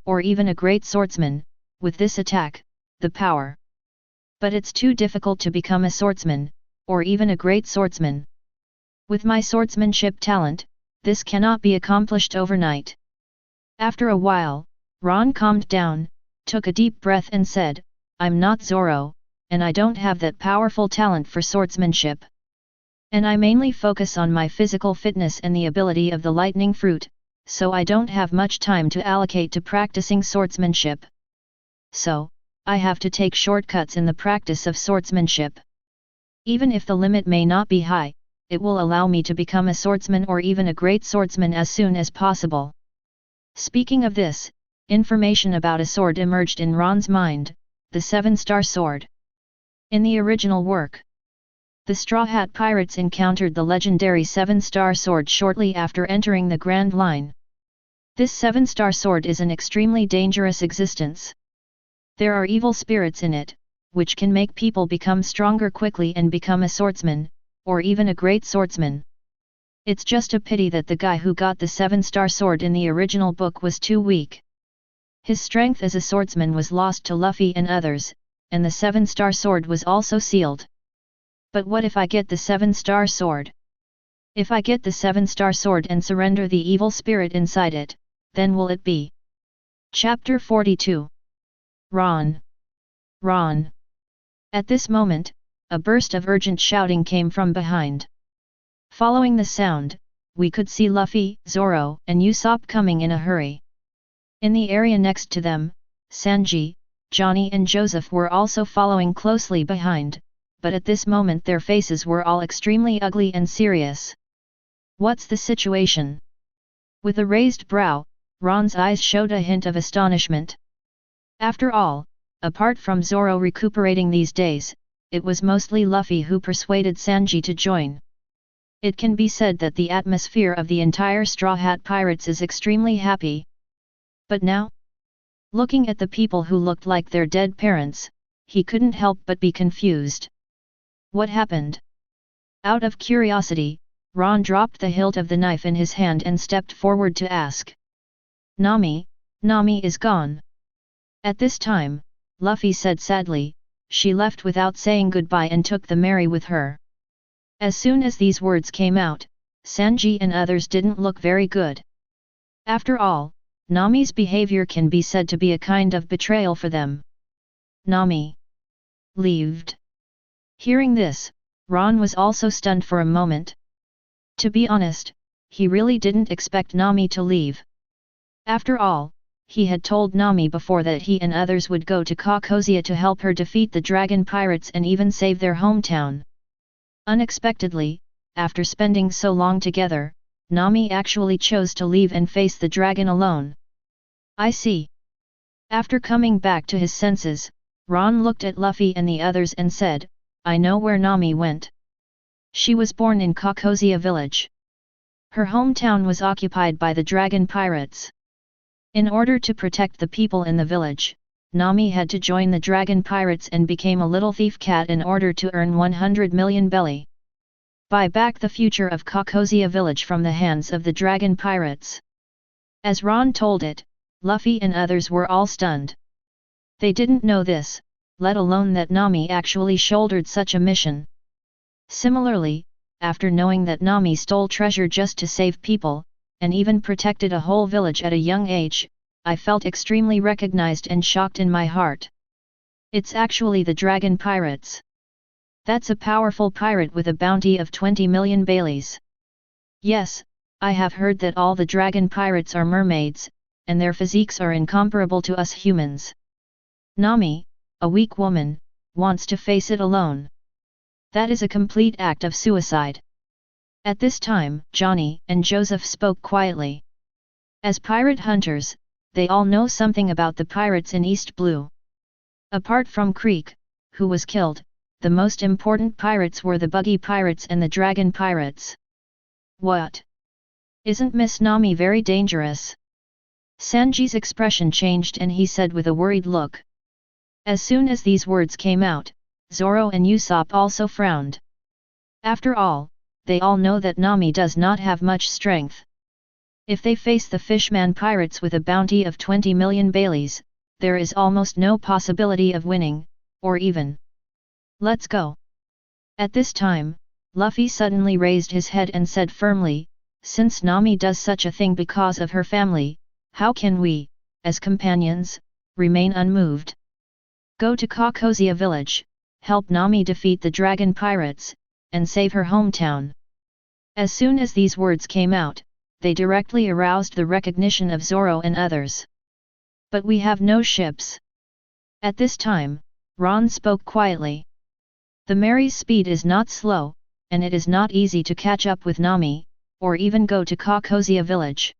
or even a great swordsman, with this attack, the power. But it's too difficult to become a swordsman, or even a great swordsman. With my swordsmanship talent, this cannot be accomplished overnight. After a while, Ron calmed down, took a deep breath and said, I'm not Zoro, and I don't have that powerful talent for swordsmanship. And I mainly focus on my physical fitness and the ability of the lightning fruit, so I don't have much time to allocate to practicing swordsmanship. So, I have to take shortcuts in the practice of swordsmanship. Even if the limit may not be high, it will allow me to become a swordsman or even a great swordsman as soon as possible. Speaking of this, information about a sword emerged in Ron's mind, the 7-star sword. In the original work, the Straw Hat Pirates encountered the legendary 7-star sword shortly after entering the Grand Line. This 7-star sword is an extremely dangerous existence. There are evil spirits in it, which can make people become stronger quickly and become a swordsman, or even a great swordsman. It's just a pity that the guy who got the 7-star sword in the original book was too weak. His strength as a swordsman was lost to Luffy and others, and the 7-star sword was also sealed. But what if I get the 7-star sword? If I get the 7-star sword and surrender the evil spirit inside it, then will it be? Chapter 42. Ron. At this moment, a burst of urgent shouting came from behind. Following the sound, we could see Luffy, Zoro, and Usopp coming in a hurry. In the area next to them, Sanji, Johnny and Joseph were also following closely behind, but at this moment their faces were all extremely ugly and serious. What's the situation? With a raised brow, Ron's eyes showed a hint of astonishment. After all, apart from Zoro recuperating these days, it was mostly Luffy who persuaded Sanji to join. It can be said that the atmosphere of the entire Straw Hat Pirates is extremely happy. But now? Looking at the people who looked like their dead parents, he couldn't help but be confused. What happened? Out of curiosity, Ron dropped the hilt of the knife in his hand and stepped forward to ask. Nami is gone. At this time, Luffy said sadly, she left without saying goodbye and took the Mary with her. As soon as these words came out, Sanji and others didn't look very good. After all, Nami's behavior can be said to be a kind of betrayal for them. Nami leaved. Hearing this, Ron was also stunned for a moment. To be honest, he really didn't expect Nami to leave. After all, he had told Nami before that he and others would go to Caucosia to help her defeat the dragon pirates and even save their hometown. Unexpectedly, after spending so long together, Nami actually chose to leave and face the dragon alone. I see. After coming back to his senses, Ron looked at Luffy and the others and said, I know where Nami went. She was born in Caucosia village. Her hometown was occupied by the dragon pirates. In order to protect the people in the village, Nami had to join the dragon pirates and became a little thief cat in order to earn 100 million belly. Buy back the future of Caucosia village from the hands of the dragon pirates. As Ron told it, Luffy and others were all stunned. They didn't know this, let alone that Nami actually shouldered such a mission. Similarly, after knowing that Nami stole treasure just to save people, and even protected a whole village at a young age, I felt extremely recognized and shocked in my heart. It's actually the dragon pirates. That's a powerful pirate with a bounty of 20 million Baileys. Yes, I have heard that all the dragon pirates are mermaids, and their physiques are incomparable to us humans. Nami, a weak woman, wants to face it alone. That is a complete act of suicide. At this time, Johnny and Joseph spoke quietly. As pirate hunters, they all know something about the pirates in East Blue. Apart from Creek, who was killed, the most important pirates were the buggy pirates and the dragon pirates. What? Isn't Miss Nami very dangerous? Sanji's expression changed and he said with a worried look. As soon as these words came out, Zoro and Usopp also frowned. After all, they all know that Nami does not have much strength. If they face the Fishman pirates with a bounty of 20 million Baileys, there is almost no possibility of winning, or even. Let's go. At this time, Luffy suddenly raised his head and said firmly, since Nami does such a thing because of her family, how can we, as companions, remain unmoved? Go to Kakozia village, help Nami defeat the dragon pirates, and save her hometown. As soon as these words came out, they directly aroused the recognition of Zoro and others. But we have no ships. At this time, Ron spoke quietly. The Mary's speed is not slow, and it is not easy to catch up with Nami, or even go to Kakozia village.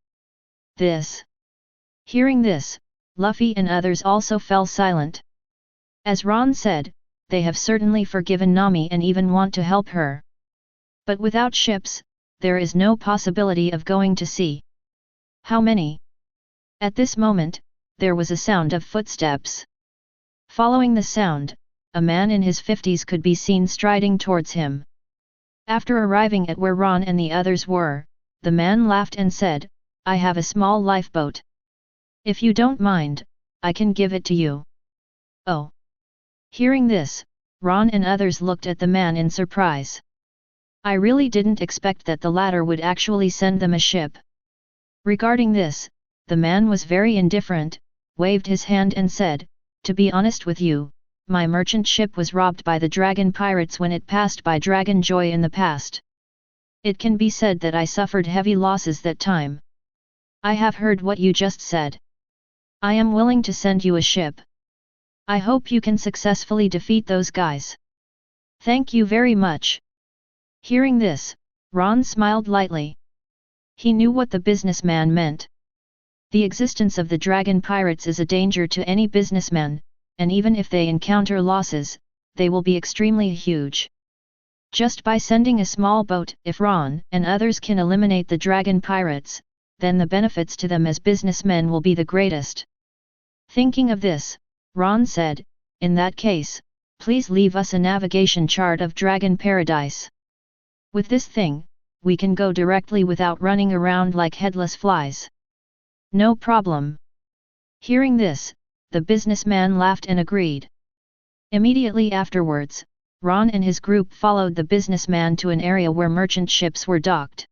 Hearing this, Luffy and others also fell silent. As Ron said, they have certainly forgiven Nami and even want to help her. But without ships, there is no possibility of going to sea. How many? At this moment, there was a sound of footsteps. Following the sound, a man in his 50s could be seen striding towards him. After arriving at where Ron and the others were, the man laughed and said, I have a small lifeboat. If you don't mind, I can give it to you. Oh! Hearing this, Ron and others looked at the man in surprise. I really didn't expect that the latter would actually send them a ship. Regarding this, the man was very indifferent, waved his hand and said, to be honest with you, my merchant ship was robbed by the dragon pirates when it passed by Dragon Joy in the past. It can be said that I suffered heavy losses that time. I have heard what you just said. I am willing to send you a ship. I hope you can successfully defeat those guys. Thank you very much. Hearing this, Ron smiled lightly. He knew what the businessman meant. The existence of the dragon pirates is a danger to any businessman, and even if they encounter losses, they will be extremely huge. Just by sending a small boat, if Ron and others can eliminate the dragon pirates, then the benefits to them as businessmen will be the greatest. Thinking of this, Ron said, in that case, please leave us a navigation chart of Dragon Paradise. With this thing, we can go directly without running around like headless flies. No problem. Hearing this, the businessman laughed and agreed. Immediately afterwards, Ron and his group followed the businessman to an area where merchant ships were docked.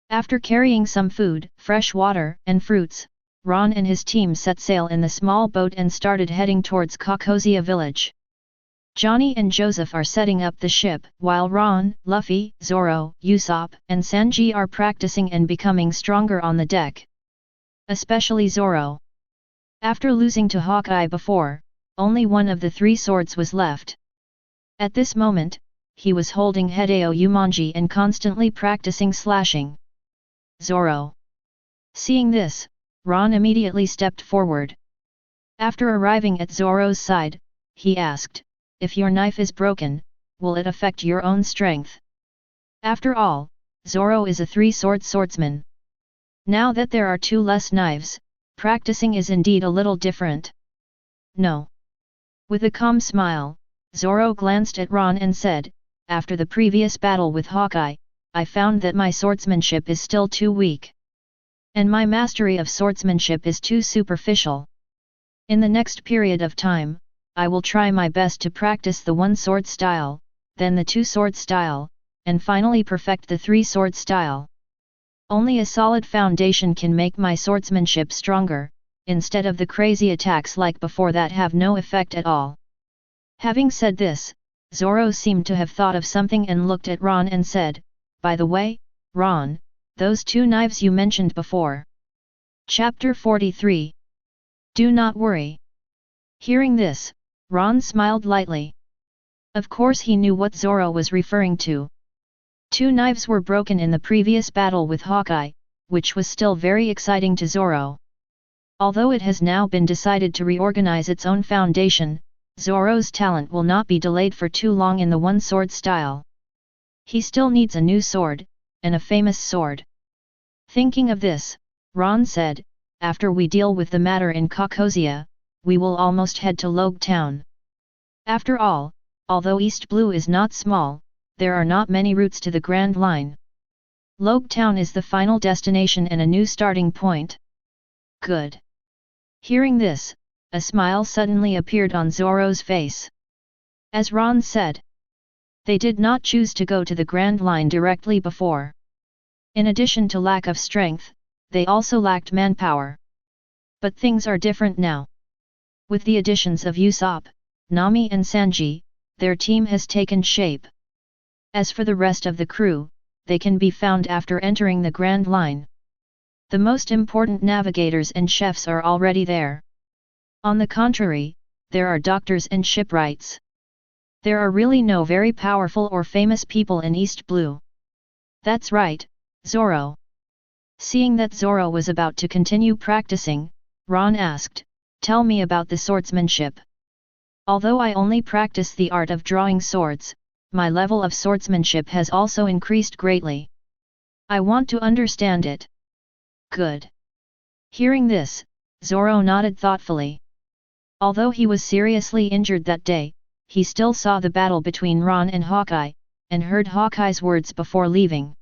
After carrying some food, fresh water, and fruits, Ron and his team set sail in the small boat and started heading towards Kakozia village. Johnny and Joseph are setting up the ship, while Ron, Luffy, Zoro, Usopp, and Sanji are practicing and becoming stronger on the deck. Especially Zoro. After losing to Hawkeye before, only one of the three swords was left. At this moment, he was holding Hideo Umonji and constantly practicing slashing. Zoro. Seeing this, Ron immediately stepped forward. After arriving at Zoro's side, he asked, if your knife is broken, will it affect your own strength? After all, Zoro is a three-sword swordsman. Now that there are two less knives, practicing is indeed a little different. No. With a calm smile, Zoro glanced at Ron and said, after the previous battle with Hawkeye, I found that my swordsmanship is still too weak. And my mastery of swordsmanship is too superficial. In the next period of time, I will try my best to practice the one-sword style, then the two-sword style, and finally perfect the three-sword style. Only a solid foundation can make my swordsmanship stronger, instead of the crazy attacks like before that have no effect at all. Having said this, Zoro seemed to have thought of something and looked at Ron and said, "By the way, Ron, those 2 knives you mentioned before." Chapter 43. Do not worry. Hearing this, Ron smiled lightly. Of course he knew what Zoro was referring to. 2 knives were broken in the previous battle with Hawkeye, which was still very exciting to Zoro. Although it has now been decided to reorganize its own foundation, Zoro's talent will not be delayed for too long in the one-sword style. He still needs a new sword, and a famous sword. Thinking of this, Ron said, "After we deal with the matter in Caucosia, we will almost head to Logue Town. After all, although East Blue is not small, there are not many routes to the Grand Line. Logue Town is the final destination and a new starting point." Good. Hearing this, a smile suddenly appeared on Zoro's face. As Ron said, they did not choose to go to the Grand Line directly before. In addition to lack of strength, they also lacked manpower. But things are different now. With the additions of Usopp, Nami and Sanji, their team has taken shape. As for the rest of the crew, they can be found after entering the Grand Line. The most important navigators and chefs are already there. On the contrary, there are doctors and shipwrights. There are really no very powerful or famous people in East Blue. That's right, Zoro. Seeing that Zoro was about to continue practicing, Ron asked, "Tell me about the swordsmanship. Although I only practice the art of drawing swords, my level of swordsmanship has also increased greatly. I want to understand it." Good. Hearing this, Zoro nodded thoughtfully. Although he was seriously injured that day, he still saw the battle between Ron and Hawkeye, and heard Hawkeye's words before leaving.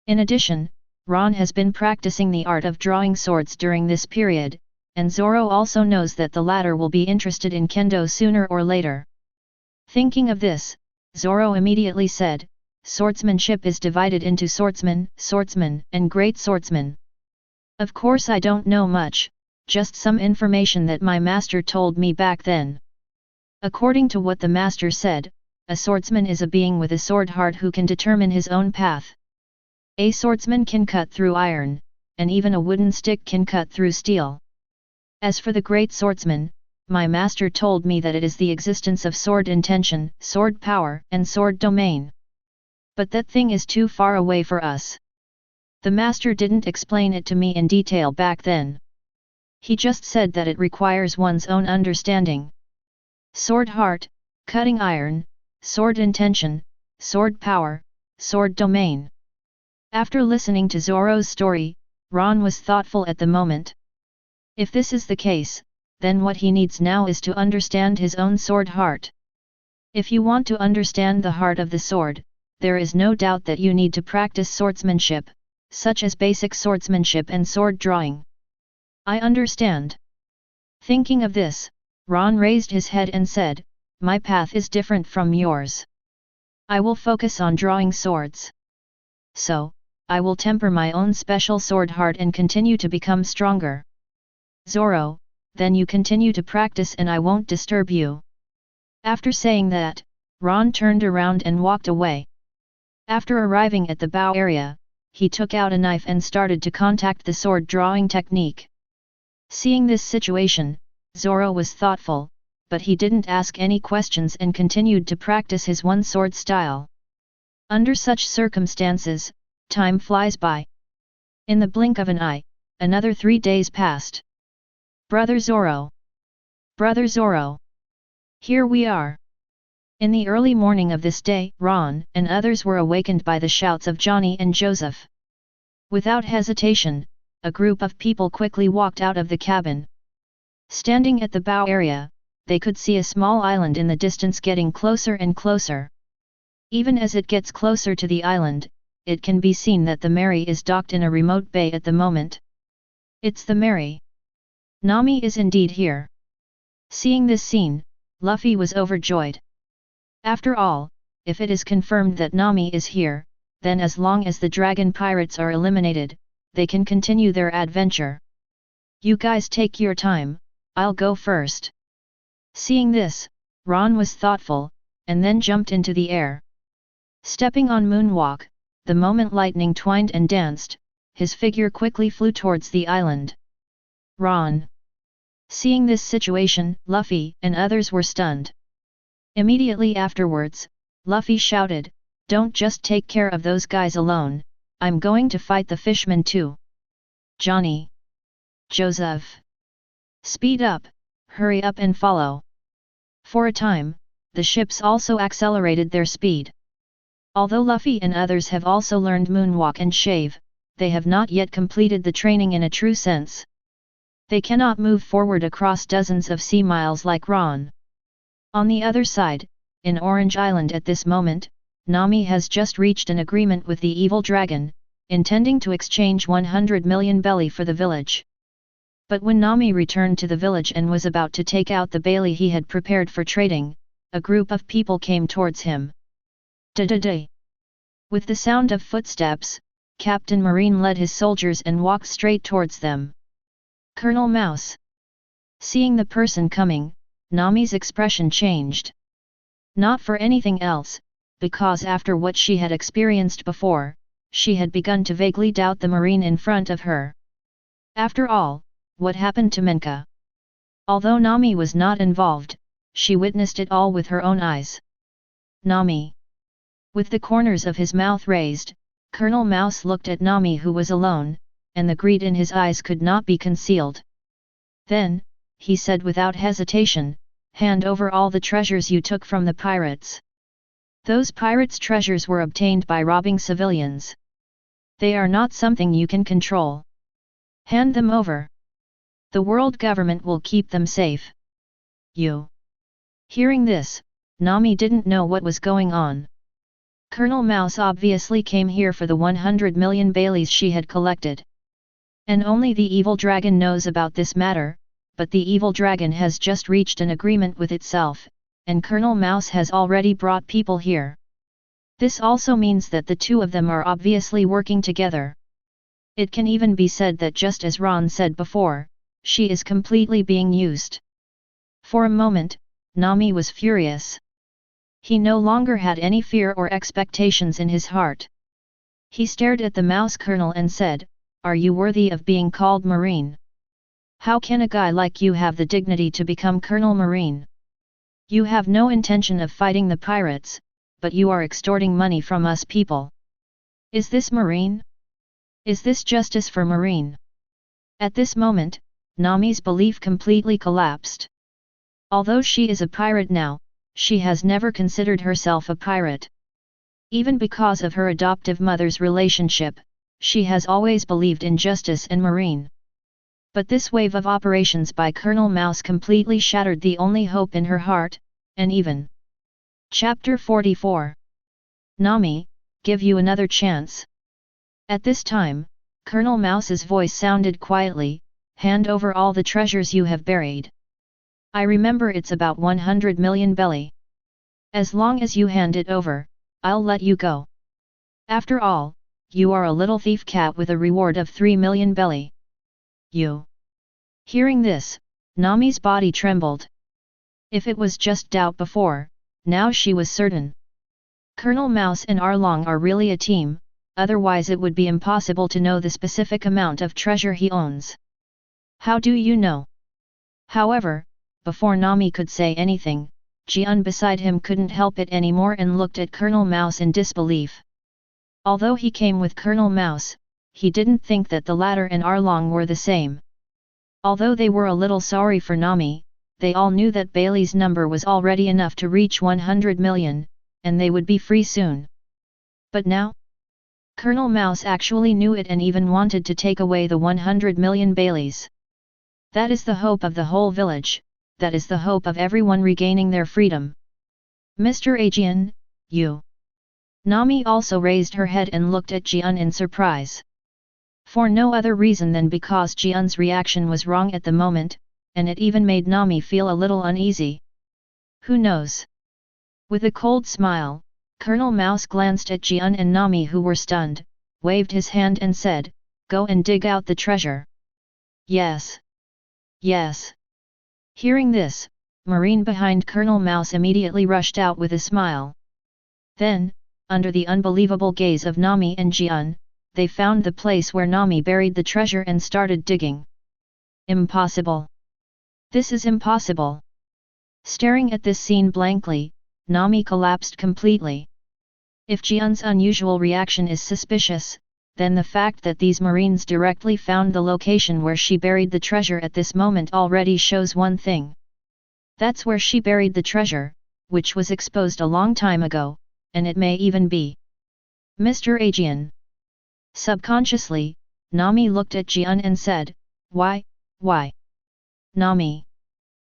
In addition, Ron has been practicing the art of drawing swords during this period, and Zoro also knows that the latter will be interested in kendo sooner or later. Thinking of this, Zoro immediately said, "Swordsmanship is divided into swordsman, and great swordsman. Of course I don't know much, just some information that my master told me back then. According to what the master said, a swordsman is a being with a sword heart who can determine his own path. A swordsman can cut through iron, and even a wooden stick can cut through steel. As for the great swordsman, my master told me that it is the existence of sword intention, sword power, and sword domain. But that thing is too far away for us. The master didn't explain it to me in detail back then. He just said that it requires one's own understanding. Sword heart, cutting iron, sword intention, sword power, sword domain." After listening to Zoro's story, Ron was thoughtful at the moment. If this is the case, then what he needs now is to understand his own sword heart. If you want to understand the heart of the sword, there is no doubt that you need to practice swordsmanship, such as basic swordsmanship and sword drawing. I understand. Thinking of this, Ron raised his head and said, "My path is different from yours. I will focus on drawing swords. So, I will temper my own special sword heart and continue to become stronger." "Zoro, then you continue to practice and I won't disturb you." After saying that, Ron turned around and walked away. After arriving at the bow area, he took out a knife and started to contact the sword drawing technique. Seeing this situation, Zoro was thoughtful, but he didn't ask any questions and continued to practice his one-sword style. Under such circumstances, time flies by. In the blink of an eye, another 3 days passed. "Brother Zoro! Brother Zoro! Here we are!" In the early morning of this day, Ron and others were awakened by the shouts of Johnny and Joseph. Without hesitation, a group of people quickly walked out of the cabin. Standing at the bow area, they could see a small island in the distance getting closer and closer. Even as it gets closer to the island, it can be seen that the Mary is docked in a remote bay at the moment. "It's the Mary. Nami is indeed here." Seeing this scene, Luffy was overjoyed. After all, if it is confirmed that Nami is here, then as long as the dragon pirates are eliminated, they can continue their adventure. "You guys take your time, I'll go first." Seeing this, Ron was thoughtful, and then jumped into the air. Stepping on moonwalk, the moment lightning twined and danced, his figure quickly flew towards the island. Ron. Seeing this situation, Luffy and others were stunned. Immediately afterwards, Luffy shouted, "Don't just take care of those guys alone, I'm going to fight the fishmen too. Johnny. Joseph. Speed up, hurry up and follow." For a time, the ships also accelerated their speed. Although Luffy and others have also learned moonwalk and shave, they have not yet completed the training in a true sense. They cannot move forward across dozens of sea miles like Ron. On the other side, in Orange Island at this moment, Nami has just reached an agreement with the evil dragon, intending to exchange 100 million belly for the village. But when Nami returned to the village and was about to take out the Bailey he had prepared for trading, a group of people came towards him. Da-da-da! With the sound of footsteps, Captain Marine led his soldiers and walked straight towards them. Colonel Mouse. Seeing the person coming, Nami's expression changed. Not for anything else, because after what she had experienced before, she had begun to vaguely doubt the Marine in front of her. After all, what happened to Menka? Although Nami was not involved, she witnessed it all with her own eyes. Nami. With the corners of his mouth raised, Colonel Mouse looked at Nami, who was alone, and the greed in his eyes could not be concealed. Then, he said without hesitation, "Hand over all the treasures you took from the pirates." Those pirates' treasures were obtained by robbing civilians. They are not something you can control. Hand them over. The world government will keep them safe. You. Hearing this, Nami didn't know what was going on. Colonel Mouse obviously came here for the 100 million Baileys she had collected. And only the evil dragon knows about this matter, but the evil dragon has just reached an agreement with itself, and Colonel Mouse has already brought people here. This also means that the two of them are obviously working together. It can even be said that, just as Ron said before, she is completely being used. For a moment, Nami was furious. He no longer had any fear or expectations in his heart. He stared at the Mouse Colonel and said, "Are you worthy of being called Marine? How can a guy like you have the dignity to become Colonel Marine? You have no intention of fighting the pirates, but you are extorting money from us people. Is this Marine? Is this justice for Marine?" At this moment, Nami's belief completely collapsed. Although she is a pirate now, she has never considered herself a pirate. Even because of her adoptive mother's relationship, she has always believed in justice and Marine. But this wave of operations by Colonel Mouse completely shattered the only hope in her heart, and even. Chapter 44. Nami, give you another chance. At this time, Colonel Mouse's voice sounded quietly, "Hand over all the treasures you have buried. I remember it's about 100 million belly. As long as you hand it over, I'll let you go. After all, you are a little thief cat with a reward of 3 million belly." You. Hearing this, Nami's body trembled. If it was just doubt before, now she was certain. Colonel Mouse and Arlong are really a team, otherwise it would be impossible to know the specific amount of treasure he owns. How do you know? However, before Nami could say anything, Jian beside him couldn't help it anymore and looked at Colonel Mouse in disbelief. Although he came with Colonel Mouse, he didn't think that the latter and Arlong were the same. Although they were a little sorry for Nami, they all knew that Bailey's number was already enough to reach 100 million, and they would be free soon. But now? Colonel Mouse actually knew it and even wanted to take away the 100 million Baileys. That is the hope of the whole village, that is the hope of everyone regaining their freedom. Mr. Ajian, you. Nami also raised her head and looked at Jian in surprise. For no other reason than because Jian's reaction was wrong at the moment, and it even made Nami feel a little uneasy. Who knows? With a cold smile, Colonel Mouse glanced at Jian and Nami, who were stunned, waved his hand and said, "Go and dig out the treasure." Yes. Yes. Hearing this, Marine behind Colonel Mouse immediately rushed out with a smile. Then, under the unbelievable gaze of Nami and Jian, they found the place where Nami buried the treasure and started digging. Impossible! This is impossible! Staring at this scene blankly, Nami collapsed completely. If Jian's unusual reaction is suspicious, then the fact that these Marines directly found the location where she buried the treasure at this moment already shows one thing. That's where she buried the treasure, which was exposed a long time ago, and it may even be Mr. Aegean. Subconsciously, Nami looked at Jian and said, Why? Nami.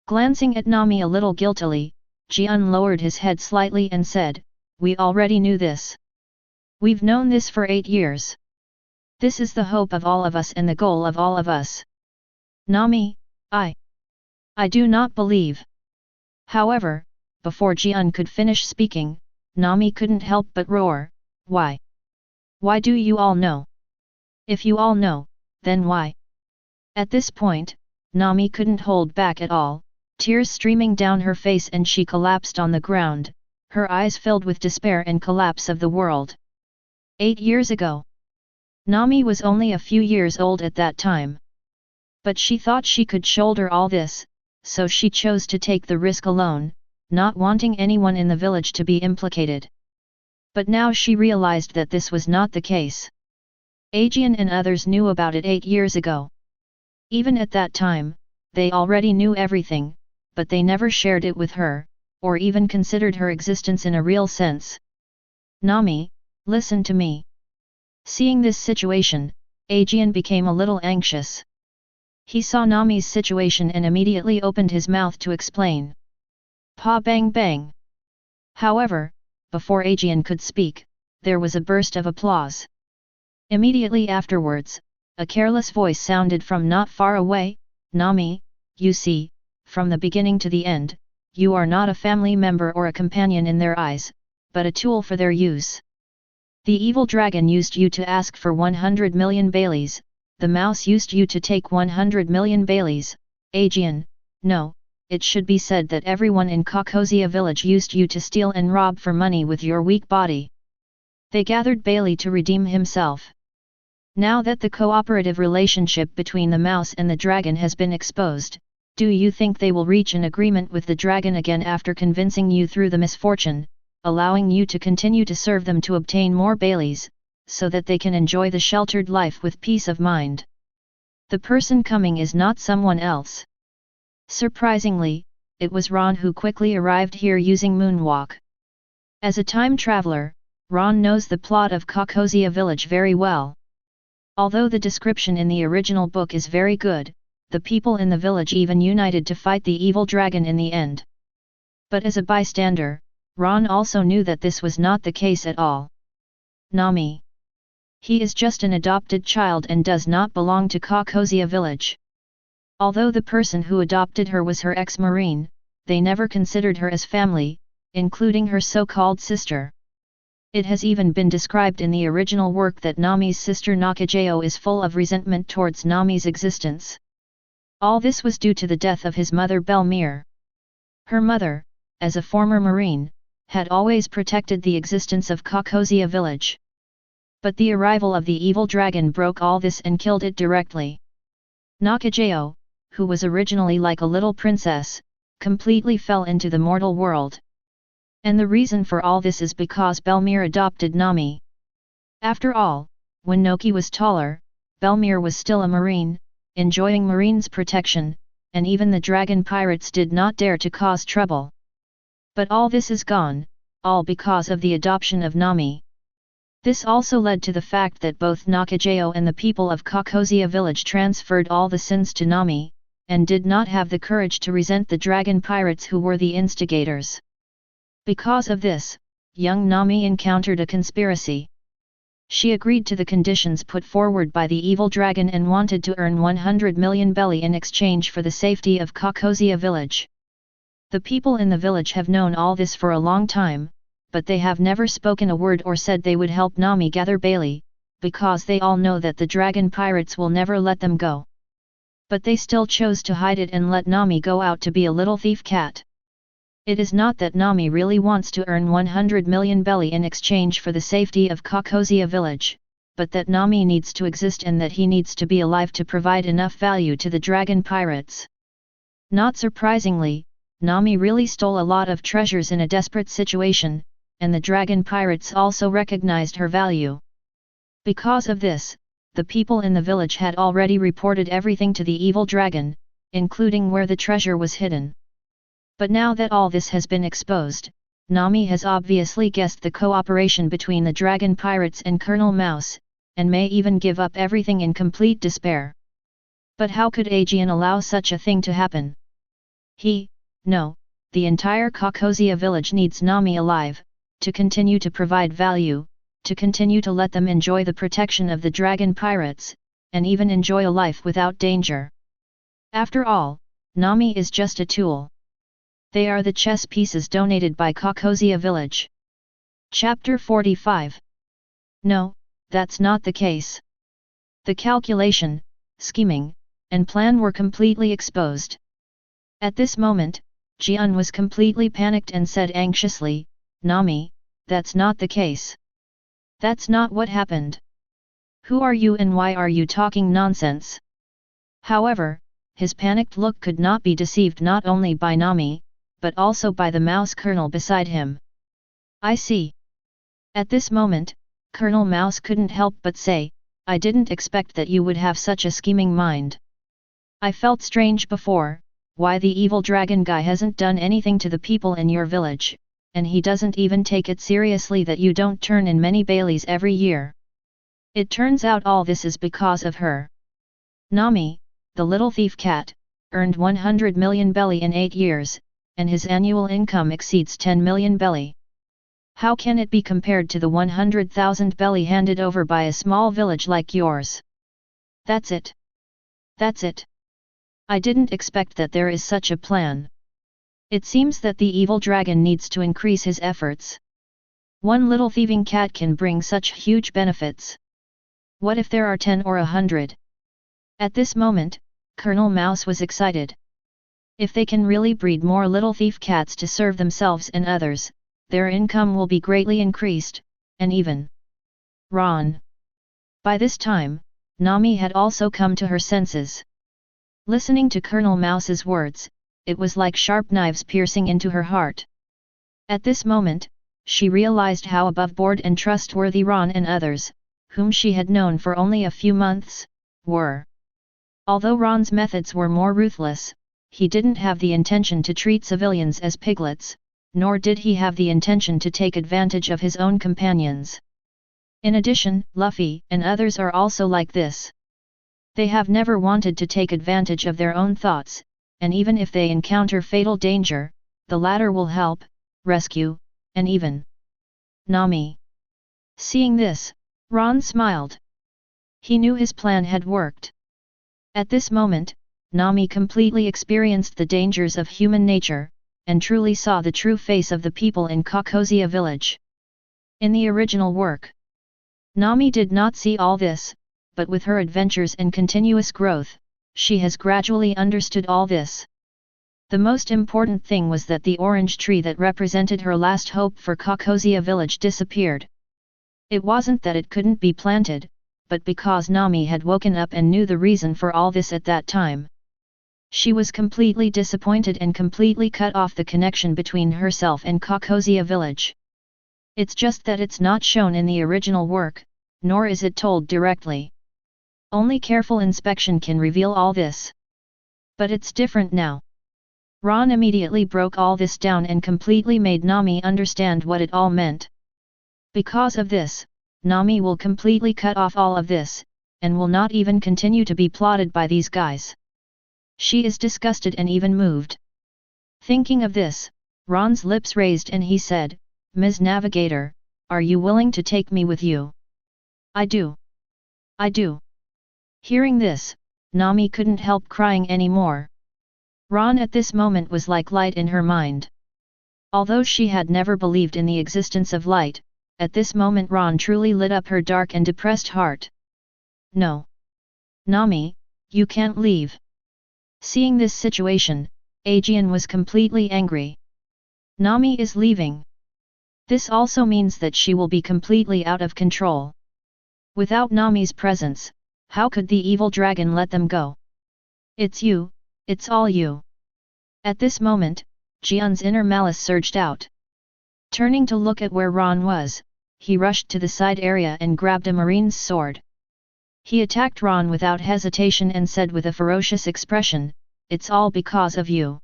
Glancing at Nami a little guiltily, Jian lowered his head slightly and said, We already knew this. We've known this for 8 years. This is the hope of all of us and the goal of all of us. Nami, I do not believe. However, before Jian could finish speaking, Nami couldn't help but roar, Why? Why do you all know? If you all know, then why? At this point, Nami couldn't hold back at all, tears streaming down her face, and she collapsed on the ground, her eyes filled with despair and collapse of the world. 8 years ago. Nami was only a few years old at that time. But she thought she could shoulder all this, so she chose to take the risk alone, not wanting anyone in the village to be implicated. But now she realized that this was not the case. Aegean and others knew about it 8 years ago. Even at that time, they already knew everything, but they never shared it with her, or even considered her existence in a real sense. Nami, listen to me. Seeing this situation, Aegean became a little anxious. He saw Nami's situation and immediately opened his mouth to explain. Pa bang bang. However, before Aegean could speak, there was a burst of applause. Immediately afterwards, a careless voice sounded from not far away, Nami, you see, from the beginning to the end, you are not a family member or a companion in their eyes, but a tool for their use. The evil dragon used you to ask for 100 million Baileys, the mouse used you to take 100 million Baileys, Aegean, no, it should be said that everyone in Caucosia village used you to steal and rob for money with your weak body. They gathered Bailey to redeem himself. Now that the cooperative relationship between the mouse and the dragon has been exposed, do you think they will reach an agreement with the dragon again after convincing you through the misfortune, allowing you to continue to serve them to obtain more Baileys, so that they can enjoy the sheltered life with peace of mind? The person coming is not someone else. Surprisingly, it was Ron who quickly arrived here using moonwalk. As a time traveler, Ron knows the plot of Caucosia village very well. Although the description in the original book is very good, the people in the village even united to fight the evil dragon in the end. But as a bystander, Ron also knew that this was not the case at all. Nami. He is just an adopted child and does not belong to Caucosia village. Although the person who adopted her was her ex-marine, they never considered her as family, including her so-called sister. It has even been described in the original work that Nami's sister Nakajao is full of resentment towards Nami's existence. All this was due to the death of his mother Belmere. Her mother, as a former marine, had always protected the existence of Caucosia village. But the arrival of the evil dragon broke all this and killed it directly. Nakajao, who was originally like a little princess, completely fell into the mortal world. And the reason for all this is because Belmere adopted Nami. After all, when Noki was taller, Belmere was still a marine, enjoying Marine's protection, and even the dragon pirates did not dare to cause trouble. But all this is gone, all because of the adoption of Nami. This also led to the fact that both Nakajao and the people of Caucosia village transferred all the sins to Nami, and did not have the courage to resent the dragon pirates who were the instigators. Because of this, young Nami encountered a conspiracy. She agreed to the conditions put forward by the evil dragon and wanted to earn 100 million belly in exchange for the safety of Caucosia village. The people in the village have known all this for a long time, but they have never spoken a word or said they would help Nami gather Bailey, because they all know that the dragon pirates will never let them go. But they still chose to hide it and let Nami go out to be a little thief cat. It is not that Nami really wants to earn 100 million belly in exchange for the safety of Caucosia village, but that Nami needs to exist and that he needs to be alive to provide enough value to the dragon pirates. Not surprisingly, Nami really stole a lot of treasures in a desperate situation, and the dragon pirates also recognized her value. Because of this, the people in the village had already reported everything to the evil dragon, including where the treasure was hidden. But now that all this has been exposed, Nami has obviously guessed the cooperation between the dragon pirates and Colonel Mouse, and may even give up everything in complete despair. But how could Aegean allow such a thing to happen? No, the entire Caucosia village needs Nami alive, to continue to provide value, to continue to let them enjoy the protection of the dragon pirates, and even enjoy a life without danger. After all, Nami is just a tool. They are the chess pieces donated by Caucosia village. Chapter 45. No, that's not the case. The calculation, scheming, and plan were completely exposed. At this moment, Jian was completely panicked and said anxiously, "Nami, that's not the case. That's not what happened. Who are you and why are you talking nonsense?" However, his panicked look could not be deceived not only by Nami, but also by the mouse colonel beside him. "I see." At this moment, Colonel Mouse couldn't help but say, "I didn't expect that you would have such a scheming mind. I felt strange before, why the evil dragon guy hasn't done anything to the people in your village, and he doesn't even take it seriously that you don't turn in many Baileys every year. It turns out all this is because of her. Nami, the little thief cat, earned 100 million belly in 8 years, and his annual income exceeds 10 million belly. How can it be compared to the 100,000 belly handed over by a small village like yours? That's it. That's it. I didn't expect that there is such a plan. It seems that the evil dragon needs to increase his efforts. One little thieving cat can bring such huge benefits. What if there are 10 or 100? At this moment, Colonel Mouse was excited. If they can really breed more little thief cats to serve themselves and others, their income will be greatly increased, and even Ron. By this time, Nami had also come to her senses. Listening to Colonel Mouse's words, it was like sharp knives piercing into her heart. At this moment, she realized how above-board and trustworthy Ron and others, whom she had known for only a few months, were. Although Ron's methods were more ruthless, he didn't have the intention to treat civilians as piglets, nor did he have the intention to take advantage of his own companions. In addition, Luffy and others are also like this. They have never wanted to take advantage of their own thoughts, and even if they encounter fatal danger, the latter will help, rescue, and even Nami. Seeing this, Ron smiled. He knew his plan had worked. At this moment, Nami completely experienced the dangers of human nature, and truly saw the true face of the people in Caucosia village. In the original work, Nami did not see all this, but with her adventures and continuous growth, she has gradually understood all this. The most important thing was that the orange tree that represented her last hope for Caucosia village disappeared. It wasn't that it couldn't be planted, but because Nami had woken up and knew the reason for all this at that time. She was completely disappointed and completely cut off the connection between herself and Caucosia village. It's just that it's not shown in the original work, nor is it told directly. Only careful inspection can reveal all this. But it's different now. Ron immediately broke all this down and completely made Nami understand what it all meant. Because of this, Nami will completely cut off all of this, and will not even continue to be plotted by these guys. She is disgusted and even moved. Thinking of this, Ron's lips raised and he said, "Ms. Navigator, are you willing to take me with you?" "I do. I do." Hearing this, Nami couldn't help crying anymore. Ron at this moment was like light in her mind. Although she had never believed in the existence of light, at this moment Ron truly lit up her dark and depressed heart. "No. Nami, you can't leave. Seeing this situation, Aegean was completely angry. Nami is leaving. This also means that she will be completely out of control. Without Nami's presence, how could the evil dragon let them go? It's you, it's all you. At this moment, Jian's inner malice surged out. Turning to look at where Ron was, he rushed to the side area and grabbed a marine's sword. He attacked Ron without hesitation and said with a ferocious expression, "It's all because of you.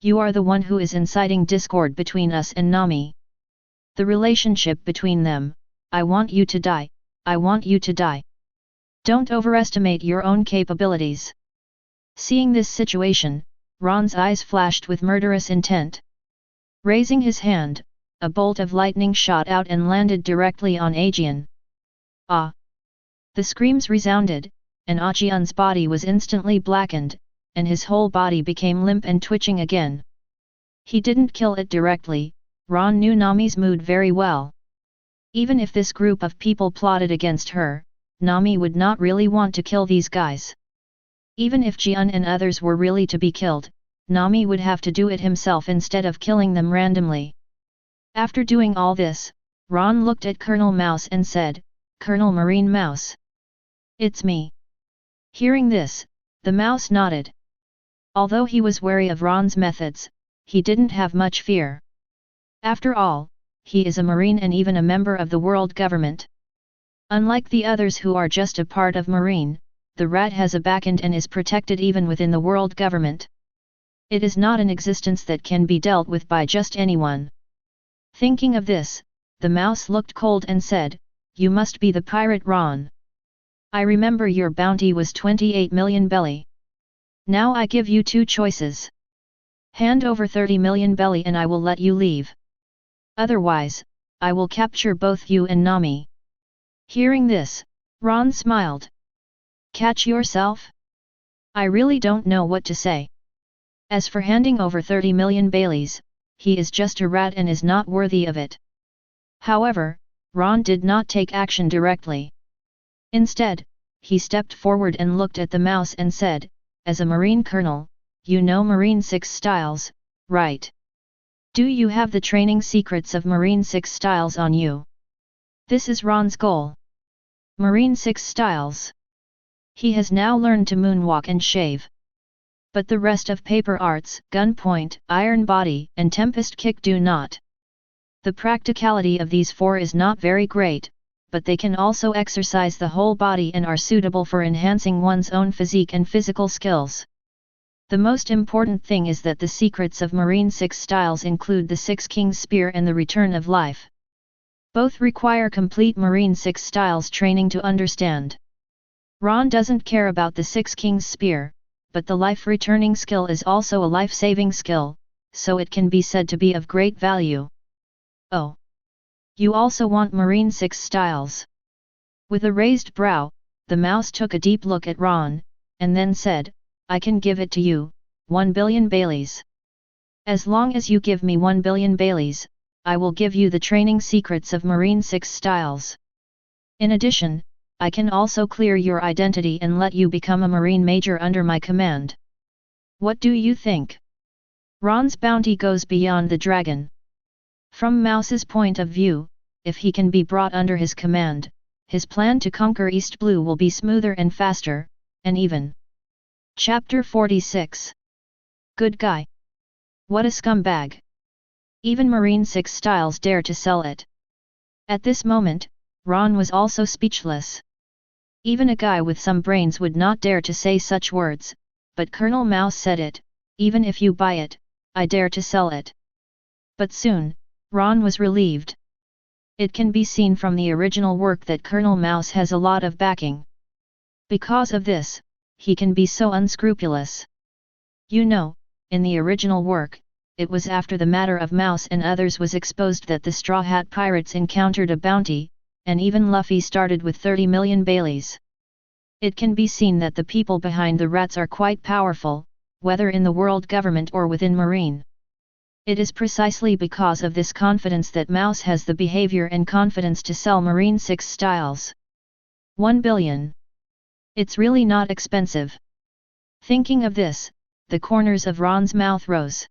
You are the one who is inciting discord between us and Nami. The relationship between them, I want you to die, I want you to die. Don't overestimate your own capabilities." Seeing this situation, Ron's eyes flashed with murderous intent. Raising his hand, a bolt of lightning shot out and landed directly on Aegean. Ah! The screams resounded, and Aegean's body was instantly blackened, and his whole body became limp and twitching again. He didn't kill it directly. Ron knew Nami's mood very well. Even if this group of people plotted against her, Nami would not really want to kill these guys. Even if Jian and others were really to be killed, Nami would have to do it himself instead of killing them randomly. After doing all this, Ron looked at Colonel Mouse and said, "Colonel Marine Mouse. It's me." Hearing this, the mouse nodded. Although he was wary of Ron's methods, he didn't have much fear. After all, he is a marine and even a member of the world government. Unlike the others who are just a part of marine, the rat has a backend and is protected even within the world government. It is not an existence that can be dealt with by just anyone. Thinking of this, the mouse looked cold and said, "You must be the pirate Ron. I remember your bounty was 28 million belly. Now I give you two choices. Hand over 30 million belly and I will let you leave. Otherwise, I will capture both you and Nami." Hearing this, Ron smiled. "Catch yourself? I really don't know what to say. As for handing over 30 million baileys, he is just a rat and is not worthy of it." However, Ron did not take action directly. Instead, he stepped forward and looked at the mouse and said, "As a Marine Colonel, you know Marine 6 styles, right? Do you have the training secrets of Marine 6 styles on you?" This is Ron's goal. Marine 6 styles. He has now learned to moonwalk and shave. But the rest of paper arts, gunpoint, iron body, and tempest kick do not. The practicality of these four is not very great, but they can also exercise the whole body and are suitable for enhancing one's own physique and physical skills. The most important thing is that the secrets of Marine 6 styles include the 6 King's Spear and the Return of Life. Both require complete Marine 6 styles training to understand. Ron doesn't care about the 6 King's Spear, but the life-returning skill is also a life-saving skill, so it can be said to be of great value. Oh! You also want Marine 6 styles? With a raised brow, the mouse took a deep look at Ron, and then said, "I can give it to you, 1 billion baileys. As long as you give me 1 billion baileys, I will give you the training secrets of Marine 6 styles. In addition, I can also clear your identity and let you become a Marine Major under my command. What do you think?" Ron's bounty goes beyond the dragon. From Mouse's point of view, if he can be brought under his command, his plan to conquer East Blue will be smoother and faster, and even. Chapter 46. Good guy. What a scumbag. Even Marine 6 styles dare to sell it. At this moment, Ron was also speechless. Even a guy with some brains would not dare to say such words, but Colonel Mouse said it, "Even if you buy it, I dare to sell it." But soon, Ron was relieved. It can be seen from the original work that Colonel Mouse has a lot of backing. Because of this, he can be so unscrupulous. You know, in the original work, it was after the matter of Mouse and others was exposed that the Straw Hat Pirates encountered a bounty, and even Luffy started with 30 million baileys. It can be seen that the people behind the rats are quite powerful, whether in the world government or within Marine. It is precisely because of this confidence that Mouse has the behavior and confidence to sell Marine 6 styles. 1 billion. It's really not expensive. Thinking of this, the corners of Ron's mouth rose.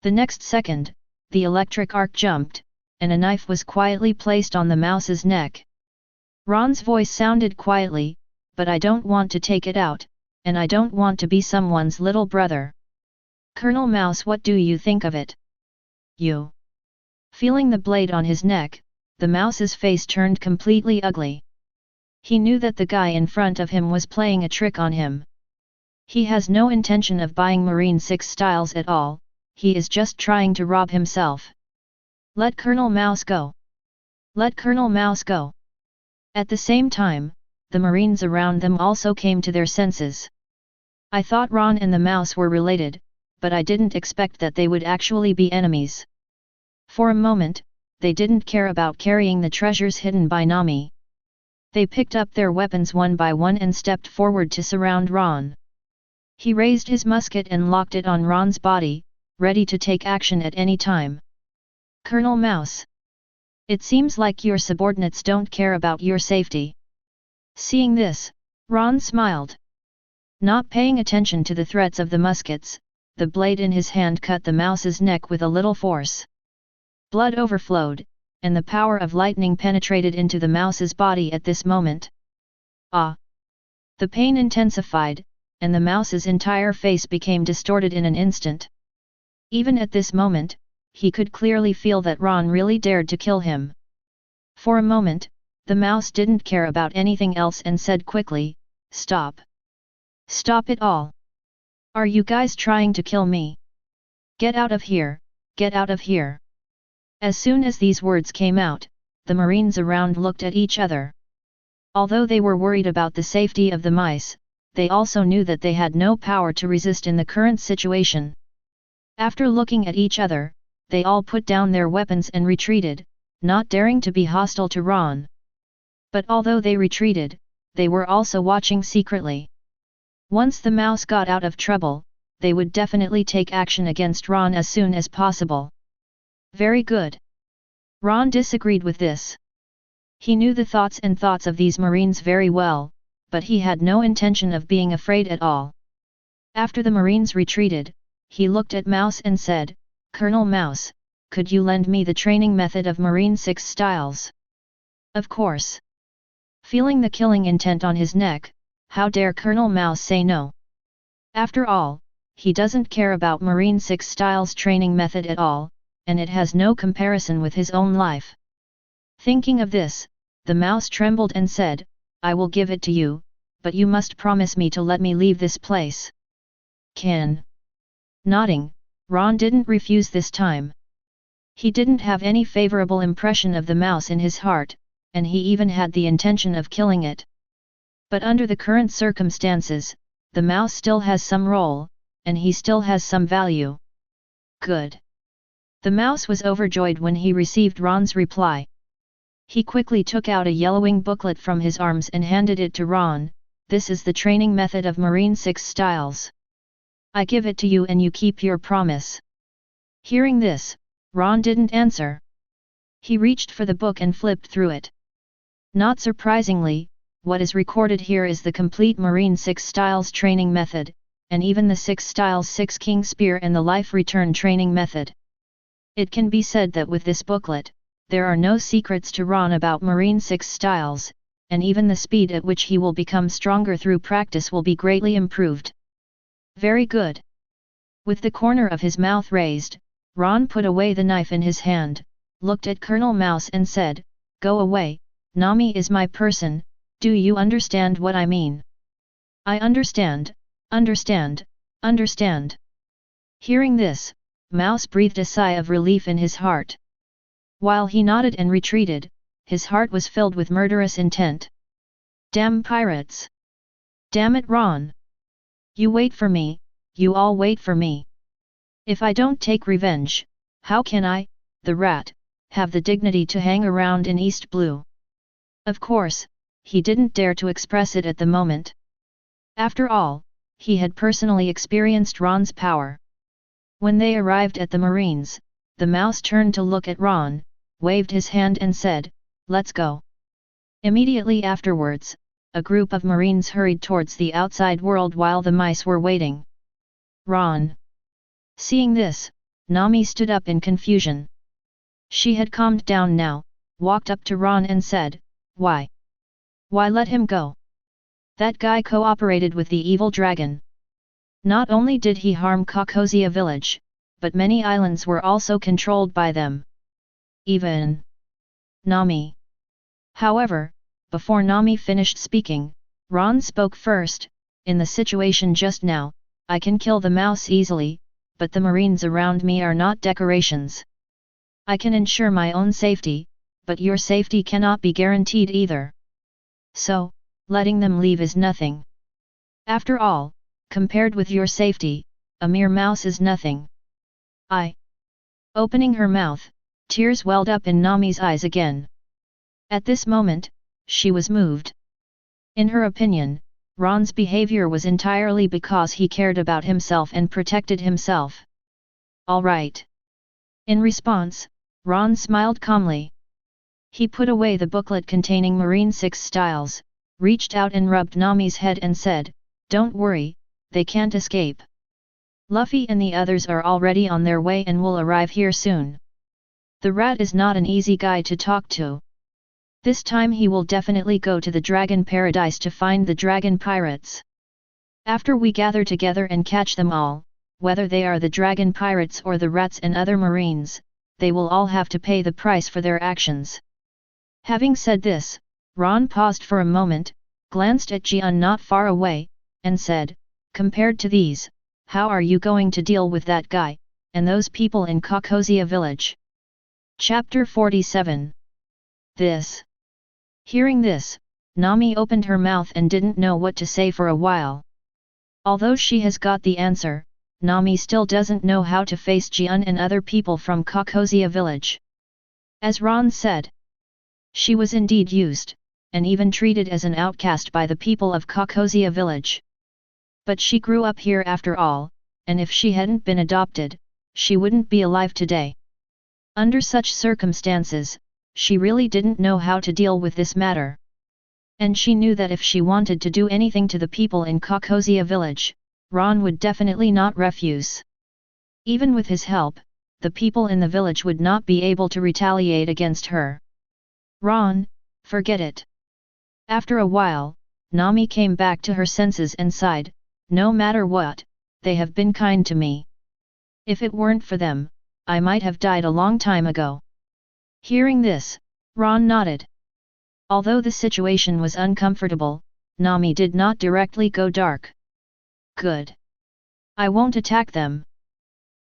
The next second, the electric arc jumped, and a knife was quietly placed on the mouse's neck. Ron's voice sounded quietly, "But I don't want to take it out, and I don't want to be someone's little brother. Colonel Mouse, what do you think of it?" "You." Feeling the blade on his neck, the mouse's face turned completely ugly. He knew that the guy in front of him was playing a trick on him. He has no intention of buying Marine 6 styles at all, he is just trying to rob himself. "Let Colonel Mouse go! Let Colonel Mouse go!" At the same time, the Marines around them also came to their senses. I thought Ron and the mouse were related, but I didn't expect that they would actually be enemies. For a moment, they didn't care about carrying the treasures hidden by Nami. They picked up their weapons one by one and stepped forward to surround Ron. He raised his musket and locked it on Ron's body, ready to take action at any time. "Colonel Mouse. It seems like your subordinates don't care about your safety." Seeing this, Ron smiled. Not paying attention to the threats of the muskets, the blade in his hand cut the mouse's neck with a little force. Blood overflowed, and the power of lightning penetrated into the mouse's body at this moment. Ah! The pain intensified, and the mouse's entire face became distorted in an instant. Even at this moment, he could clearly feel that Ron really dared to kill him. For a moment, the mouse didn't care about anything else and said quickly, "Stop! Stop it all! Are you guys trying to kill me? Get out of here, get out of here!" As soon as these words came out, the Marines around looked at each other. Although they were worried about the safety of the mice, they also knew that they had no power to resist in the current situation. After looking at each other, they all put down their weapons and retreated, not daring to be hostile to Ron. But although they retreated, they were also watching secretly. Once the mouse got out of trouble, they would definitely take action against Ron as soon as possible. Very good. Ron disagreed with this. He knew the thoughts of these Marines very well, but he had no intention of being afraid at all. After the Marines retreated, he looked at Mouse and said, "Colonel Mouse, could you lend me the training method of Marine 6 styles?" "Of course." Feeling the killing intent on his neck, how dare Colonel Mouse say no? After all, he doesn't care about Marine 6 styles training method at all, and it has no comparison with his own life. Thinking of this, the mouse trembled and said, "I will give it to you, but you must promise me to let me leave this place." "Can." Nodding, Ron didn't refuse this time. He didn't have any favorable impression of the mouse in his heart, and he even had the intention of killing it. But under the current circumstances, the mouse still has some role, and he still has some value. Good. The mouse was overjoyed when he received Ron's reply. He quickly took out a yellowing booklet from his arms and handed it to Ron. "This is the training method of Marine 6 styles. I give it to you and you keep your promise." Hearing this, Ron didn't answer. He reached for the book and flipped through it. Not surprisingly, what is recorded here is the complete Marine 6 styles training method, and even the 6 styles 6 King Spear and the life return training method. It can be said that with this booklet, there are no secrets to Ron about Marine 6 styles, and even the speed at which he will become stronger through practice will be greatly improved. Very good. With the corner of his mouth raised, Ron put away the knife in his hand, looked at Colonel Mouse and said, "Go away, Nami is my person, do you understand what I mean?" "I understand, understand, understand." Hearing this, Mouse breathed a sigh of relief in his heart. While he nodded and retreated, his heart was filled with murderous intent. Damn pirates! Damn it, Ron! You wait for me, you all wait for me. If I don't take revenge, how can I, the rat, have the dignity to hang around in East Blue? Of course, he didn't dare to express it at the moment. After all, he had personally experienced Ron's power. When they arrived at the Marines, the mouse turned to look at Ron, waved his hand and said, "Let's go." Immediately afterwards, a group of marines hurried towards the outside world while the mice were waiting. Ron. Seeing this, Nami stood up in confusion. She had calmed down now, walked up to Ron and said, "Why? Why let him go? That guy cooperated with the evil dragon. Not only did he harm Crazier village, but many islands were also controlled by them. Even Nami." However, before Nami finished speaking, Ron spoke first. "In the situation just now, I can kill the mouse easily, but the marines around me are not decorations. I can ensure my own safety, but your safety cannot be guaranteed either. So, letting them leave is nothing. After all, compared with your safety, a mere mouse is nothing." Opening her mouth, tears welled up in Nami's eyes again. At this moment, she was moved. In her opinion, Ron's behavior was entirely because he cared about himself and protected himself. "All right." In response, Ron smiled calmly. He put away the booklet containing Marine 6 styles, reached out and rubbed Nami's head and said, "Don't worry, they can't escape. Luffy and the others are already on their way and will arrive here soon. The rat is not an easy guy to talk to. This time he will definitely go to the Dragon Paradise to find the dragon pirates. After we gather together and catch them all, whether they are the dragon pirates or the rats and other marines, they will all have to pay the price for their actions." Having said this, Ron paused for a moment, glanced at Jian not far away, and said, "Compared to these, how are you going to deal with that guy, and those people in Crazier village?" Chapter 47. Hearing this, Nami opened her mouth and didn't know what to say for a while. Although she has got the answer, Nami still doesn't know how to face Jian and other people from Crazier village. As Ron said, she was indeed used, and even treated as an outcast by the people of Crazier village. But she grew up here after all, and if she hadn't been adopted, she wouldn't be alive today. Under such circumstances, she really didn't know how to deal with this matter. And she knew that if she wanted to do anything to the people in Crazier village, Ron would definitely not refuse. Even with his help, the people in the village would not be able to retaliate against her. "Ron, forget it." After a while, Nami came back to her senses and sighed, "No matter what, they have been kind to me. If it weren't for them, I might have died a long time ago." Hearing this, Ron nodded. Although the situation was uncomfortable, Nami did not directly go dark. "Good. I won't attack them."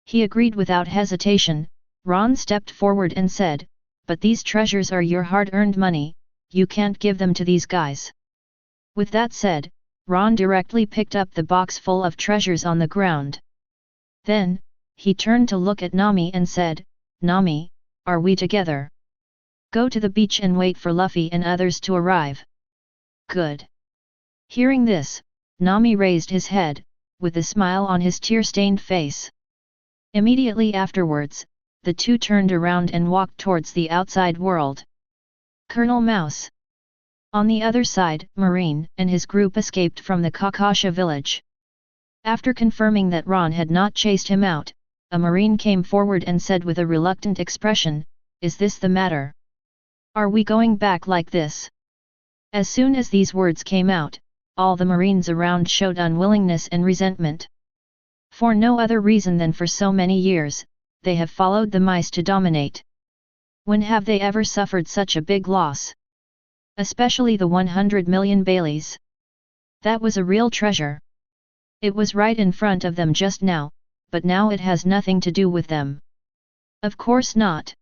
He agreed without hesitation. Ron stepped forward and said, "But these treasures are your hard-earned money, you can't give them to these guys." With that said, Ron directly picked up the box full of treasures on the ground. Then, he turned to look at Nami and said, "Nami, are we together? Go to the beach and wait for Luffy and others to arrive." "Good." Hearing this, Nami raised his head, with a smile on his tear-stained face. Immediately afterwards, the two turned around and walked towards the outside world. Colonel Mouse. On the other side, Marine and his group escaped from the Crazier village. After confirming that Ron had not chased him out, a Marine came forward and said with a reluctant expression, "Is this the matter? Are we going back like this?" As soon as these words came out, all the Marines around showed unwillingness and resentment. For no other reason than for so many years, they have followed the mice to dominate. When have they ever suffered such a big loss? Especially the 100 million Baileys. That was a real treasure. It was right in front of them just now, but now it has nothing to do with them. Of course not.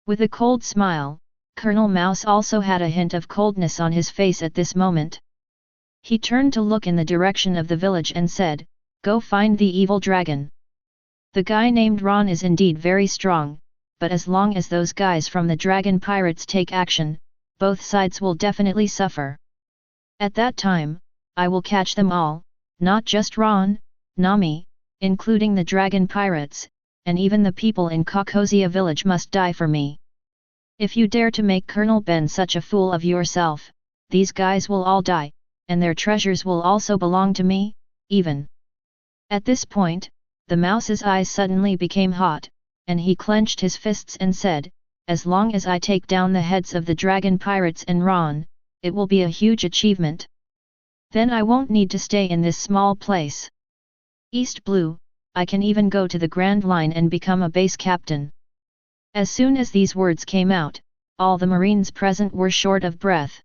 With a cold smile, Colonel Mouse also had a hint of coldness on his face at this moment. He turned to look in the direction of the village and said, "Go find the evil dragon. The guy named Ron is indeed very strong, but as long as those guys from the dragon pirates take action, both sides will definitely suffer. At that time, I will catch them all, not just Ron, Nami, including the dragon pirates, and even the people in Crazier village must die for me. If you dare to make Colonel Ben such a fool of yourself, these guys will all die, and their treasures will also belong to me, even. At this point, the mouse's eyes suddenly became hot, and he clenched his fists and said, as long as I take down the heads of the dragon pirates and Ron, it will be a huge achievement. Then I won't need to stay in this small place. East Blue, I can even go to the Grand Line and become a base captain. As soon as these words came out, all the Marines present were short of breath.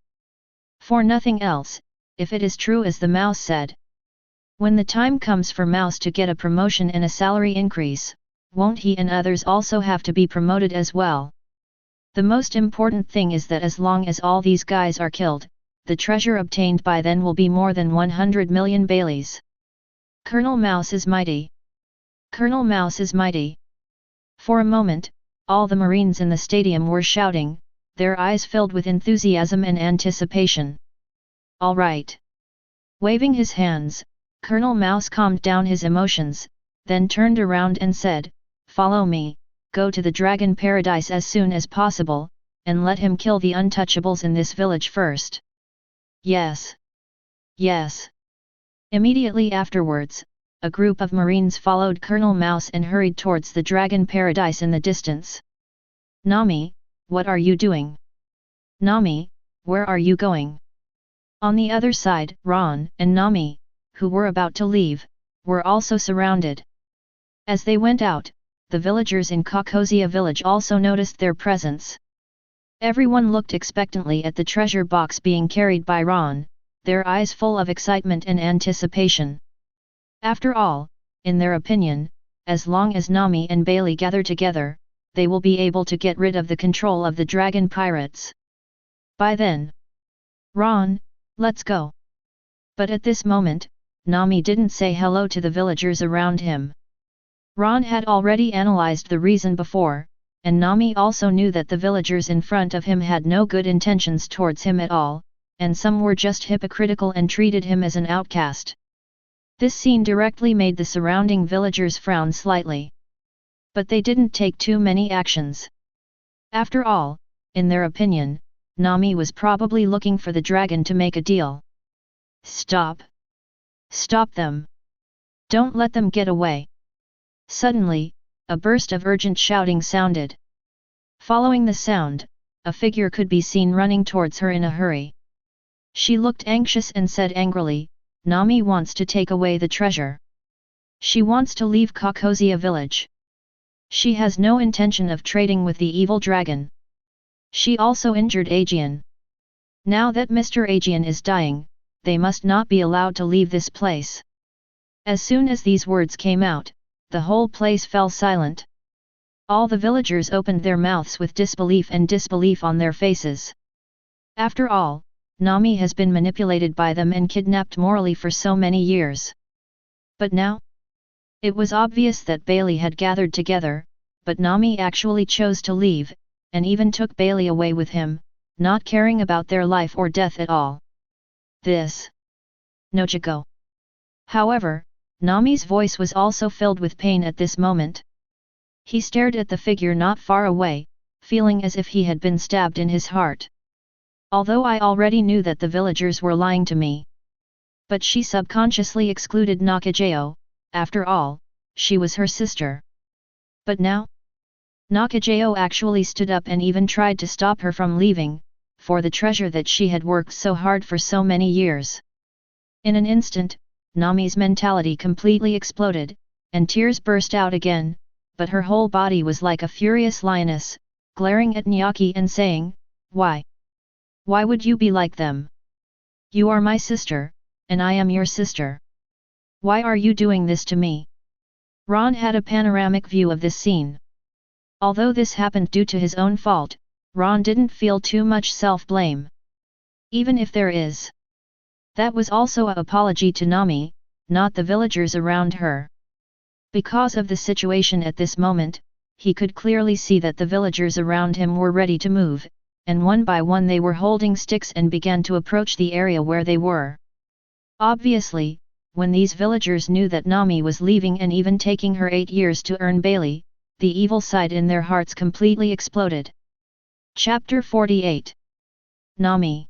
For nothing else, if it is true as the mouse said. When the time comes for Mouse to get a promotion and a salary increase, won't he and others also have to be promoted as well? The most important thing is that as long as all these guys are killed, the treasure obtained by then will be more than 100 million Baileys. Colonel Mouse is mighty. Colonel Mouse is mighty. For a moment, all the Marines in the stadium were shouting, their eyes filled with enthusiasm and anticipation. All right. Waving his hands, Colonel Mouse calmed down his emotions, then turned around and said, follow me, go to the Dragon Paradise as soon as possible, and let him kill the untouchables in this village first. Yes. Yes. Immediately afterwards, a group of Marines followed Colonel Mouse and hurried towards the Dragon Paradise in the distance. Nami, what are you doing? Nami, where are you going? On the other side, Ron and Nami, who were about to leave, were also surrounded. As they went out, the villagers in Kakosia village also noticed their presence. Everyone looked expectantly at the treasure box being carried by Ron, their eyes full of excitement and anticipation. After all, in their opinion, as long as Nami and Bailey gather together, they will be able to get rid of the control of the dragon pirates. By then, Ron, let's go. But at this moment, Nami didn't say hello to the villagers around him. Ron had already analyzed the reason before, and Nami also knew that the villagers in front of him had no good intentions towards him at all, and some were just hypocritical and treated him as an outcast. This scene directly made the surrounding villagers frown slightly. But they didn't take too many actions. After all, in their opinion, Nami was probably looking for the dragon to make a deal. Stop! Stop them! Don't let them get away! Suddenly, a burst of urgent shouting sounded. Following the sound, a figure could be seen running towards her in a hurry. She looked anxious and said angrily, Nami wants to take away the treasure. She wants to leave Kakosia village. She has no intention of trading with the evil dragon. She also injured Aegean. Now that Mr. Aegean is dying, they must not be allowed to leave this place. As soon as these words came out, the whole place fell silent. All the villagers opened their mouths with disbelief on their faces. After all, Nami has been manipulated by them and kidnapped morally for so many years. But now? It was obvious that Bailey had gathered together, but Nami actually chose to leave, and even took Bailey away with him, not caring about their life or death at all. This. Nojiko. However, Nami's voice was also filled with pain at this moment. He stared at the figure not far away, feeling as if he had been stabbed in his heart. Although I already knew that the villagers were lying to me. But she subconsciously excluded Nakajao, after all, she was her sister. But now? Nakajao actually stood up and even tried to stop her from leaving, for the treasure that she had worked so hard for so many years. In an instant, Nami's mentality completely exploded, and tears burst out again, but her whole body was like a furious lioness, glaring at Nyaki and saying, Why? Why would you be like them? You are my sister, and I am your sister. Why are you doing this to me? Ron had a panoramic view of this scene. Although this happened due to his own fault, Ron didn't feel too much self-blame. Even if there is. That was also an apology to Nami, not the villagers around her. Because of the situation at this moment, he could clearly see that the villagers around him were ready to move, and one by one they were holding sticks and began to approach the area where they were. Obviously, when these villagers knew that Nami was leaving and even taking her 8 years to earn Bailey, the evil side in their hearts completely exploded. Chapter 48. Nami.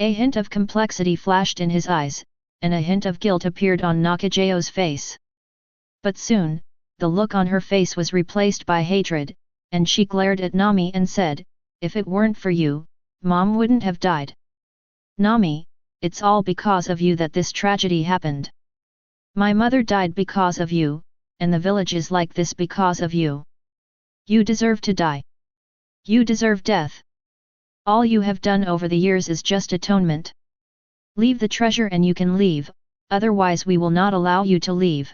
A hint of complexity flashed in his eyes, and a hint of guilt appeared on Nakajao's face. But soon, the look on her face was replaced by hatred, and she glared at Nami and said, "If it weren't for you, Mom wouldn't have died. Nami, it's all because of you that this tragedy happened. My mother died because of you, and the village is like this because of you. You deserve to die. You deserve death. All you have done over the years is just atonement. Leave the treasure and you can leave, otherwise we will not allow you to leave."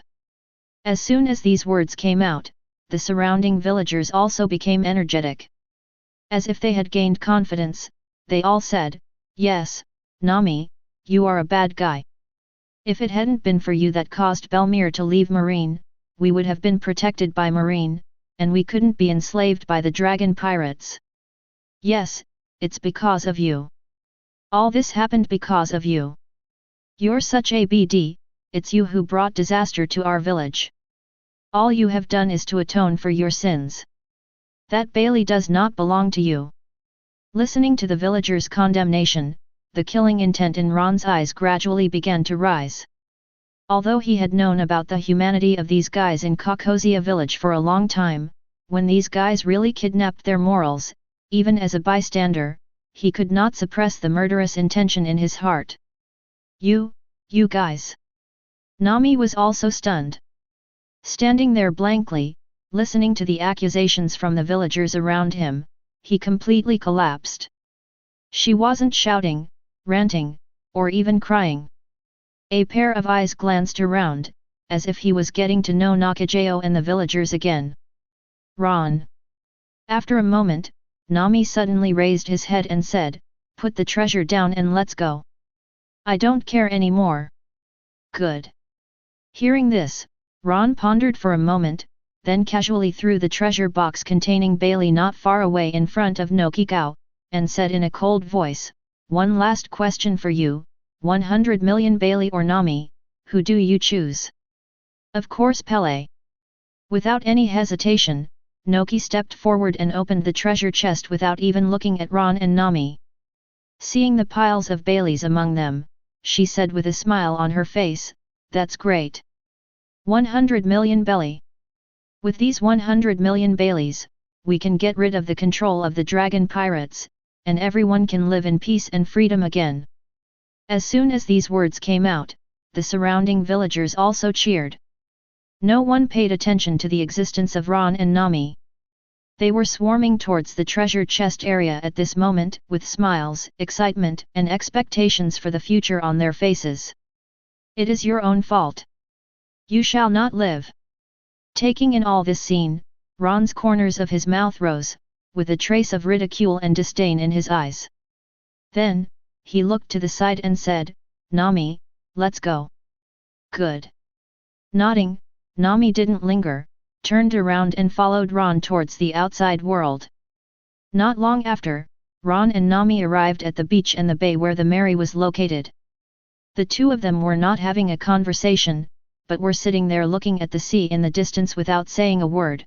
As soon as these words came out, the surrounding villagers also became energetic. As if they had gained confidence, they all said, "Yes, Nami, you are a bad guy. If it hadn't been for you that caused Belmere to leave Marine, we would have been protected by Marine, and we couldn't be enslaved by the dragon pirates. Yes, it's because of you. All this happened because of you. You're such a BD, it's you who brought disaster to our village. All you have done is to atone for your sins. That Bailey does not belong to you." Listening to the villagers' condemnation, the killing intent in Ron's eyes gradually began to rise. Although he had known about the humanity of these guys in Kakosia village for a long time, when these guys really kidnapped their morals, even as a bystander, he could not suppress the murderous intention in his heart. You guys." Nami was also stunned. Standing there blankly, listening to the accusations from the villagers around him, he completely collapsed. She wasn't shouting, ranting, or even crying. A pair of eyes glanced around, as if he was getting to know Nakajao and the villagers again. "Ron." After a moment, Nami suddenly raised his head and said, "Put the treasure down and let's go. I don't care anymore." "Good." Hearing this, Ron pondered for a moment, then casually threw the treasure box containing Bailey not far away in front of Nokikao, and said in a cold voice, "One last question for you, 100 million Bailey or Nami, who do you choose?" "Of course Pele." Without any hesitation, Noki stepped forward and opened the treasure chest without even looking at Ron and Nami. Seeing the piles of Baileys among them, she said with a smile on her face, "That's great. 100 million Bailey. With these 100 million Baileys, we can get rid of the control of the dragon pirates, and everyone can live in peace and freedom again." As soon as these words came out, the surrounding villagers also cheered. No one paid attention to the existence of Ron and Nami. They were swarming towards the treasure chest area at this moment, with smiles, excitement, and expectations for the future on their faces. "It is your own fault. You shall not live." Taking in all this scene, Ron's corners of his mouth rose, with a trace of ridicule and disdain in his eyes. Then, he looked to the side and said, "Nami, let's go." "Good." Nodding, Nami didn't linger, turned around and followed Ron towards the outside world. Not long after, Ron and Nami arrived at the beach and the bay where the Mary was located. The two of them were not having a conversation, but were sitting there looking at the sea in the distance without saying a word.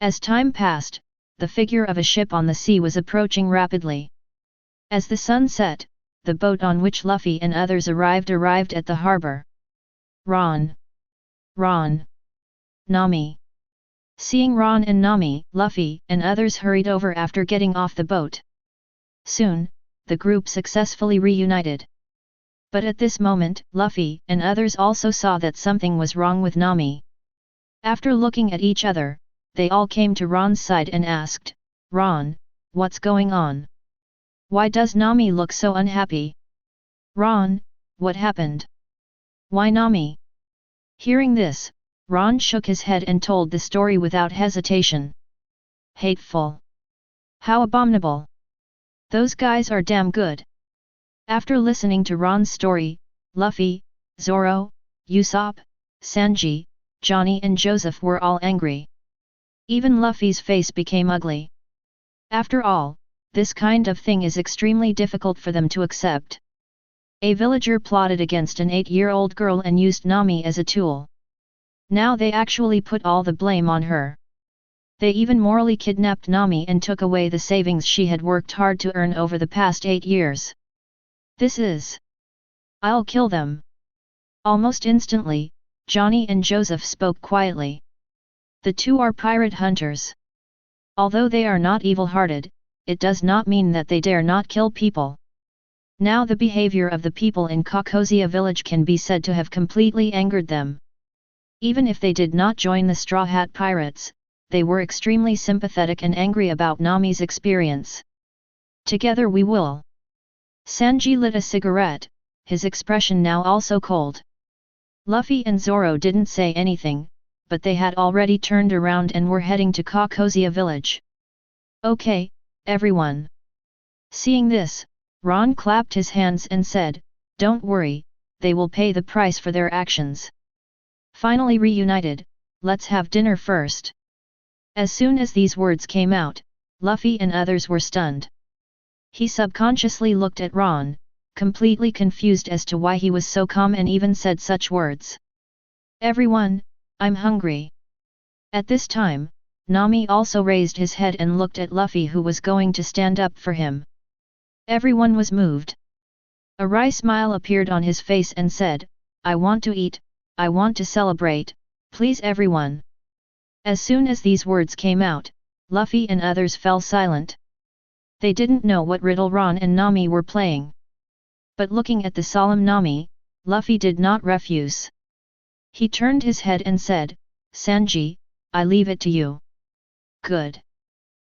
As time passed, the figure of a ship on the sea was approaching rapidly. As the sun set, the boat on which Luffy and others arrived at the harbor. "Ron! Ron! Nami!" Seeing Ron and Nami, Luffy and others hurried over after getting off the boat. Soon, the group successfully reunited. But at this moment, Luffy and others also saw that something was wrong with Nami. After looking at each other, they all came to Ron's side and asked, "Ron, what's going on? Why does Nami look so unhappy? Ron, what happened? Why Nami?" Hearing this, Ron shook his head and told the story without hesitation. "Hateful! How abominable! Those guys are damn good." After listening to Ron's story, Luffy, Zoro, Usopp, Sanji, Johnny and Joseph were all angry. Even Luffy's face became ugly. After all, this kind of thing is extremely difficult for them to accept. A villager plotted against an 8-year-old girl and used Nami as a tool. Now they actually put all the blame on her. They even morally kidnapped Nami and took away the savings she had worked hard to earn over the past 8 years. This is... I'll kill them. Almost instantly, Johnny and Joseph spoke quietly. The two are pirate hunters. Although they are not evil-hearted, it does not mean that they dare not kill people. Now the behavior of the people in Caucosia village can be said to have completely angered them. Even if they did not join the Straw Hat Pirates, they were extremely sympathetic and angry about Nami's experience. Together we will. Sanji lit a cigarette, his expression now also cold. Luffy and Zoro didn't say anything, but they had already turned around and were heading to Caucosia village. Okay, everyone. Seeing this, Ron clapped his hands and said, "Don't worry, they will pay the price for their actions." Finally reunited, let's have dinner first. As soon as these words came out, Luffy and others were stunned. He subconsciously looked at Ron, completely confused as to why he was so calm and even said such words. "Everyone, I'm hungry." At this time, Nami also raised his head and looked at Luffy, who was going to stand up for him. Everyone was moved. A wry smile appeared on his face and said, "I want to eat, I want to celebrate, please everyone." As soon as these words came out, Luffy and others fell silent. They didn't know what riddle Ron and Nami were playing. But looking at the solemn Nami, Luffy did not refuse. He turned his head and said, "Sanji, I leave it to you." "Good."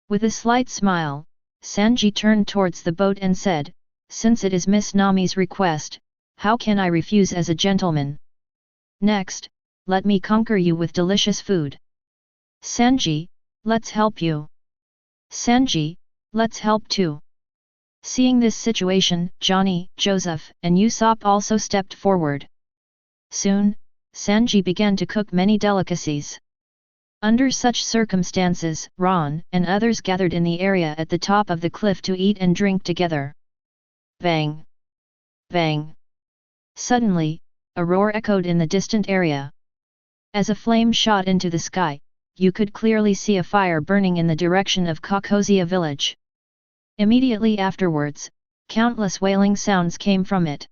With a slight smile, Sanji turned towards the boat and said, "Since it is Miss Nami's request, how can I refuse as a gentleman? Next, let me conquer you with delicious food. Sanji, let's help you. Sanji, let's help too." Seeing this situation, Johnny, Joseph, and Usopp also stepped forward. Soon, Sanji began to cook many delicacies. Under such circumstances, Ron and others gathered in the area at the top of the cliff to eat and drink together. Bang! Bang! Suddenly, a roar echoed in the distant area. As a flame shot into the sky, you could clearly see a fire burning in the direction of Caucosia village. Immediately afterwards, countless wailing sounds came from it.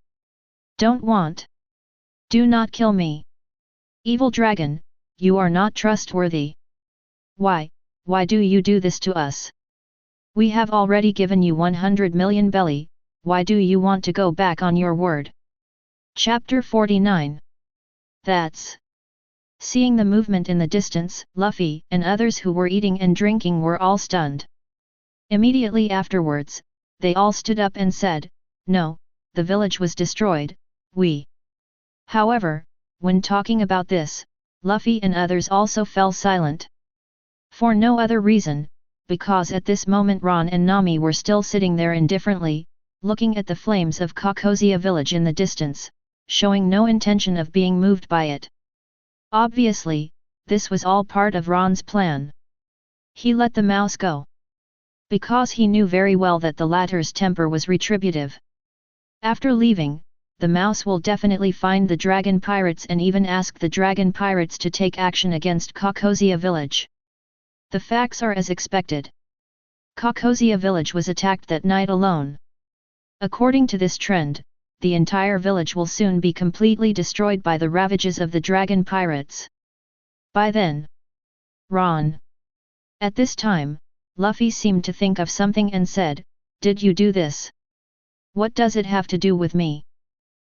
"Don't want! Do not kill me! Evil dragon, you are not trustworthy! Why do you do this to us? We have already given you 100 million belly, why do you want to go back on your word?" Chapter 49. That's... Seeing the movement in the distance, Luffy and others who were eating and drinking were all stunned. Immediately afterwards, they all stood up and said, "No, the village was destroyed, we..." However, when talking about this, Luffy and others also fell silent. For no other reason, because at this moment Ron and Nami were still sitting there indifferently, looking at the flames of Caucosia village in the distance, showing no intention of being moved by it. Obviously, this was all part of Ron's plan. He let the mouse go, because he knew very well that the latter's temper was retributive. After leaving, the mouse will definitely find the dragon pirates and even ask the dragon pirates to take action against Caucosia village. The facts are as expected. Caucosia village was attacked that night alone. According to this trend, the entire village will soon be completely destroyed by the ravages of the dragon pirates. By then, Ron. At this time, Luffy seemed to think of something and said, "Did you do this? What does it have to do with me?"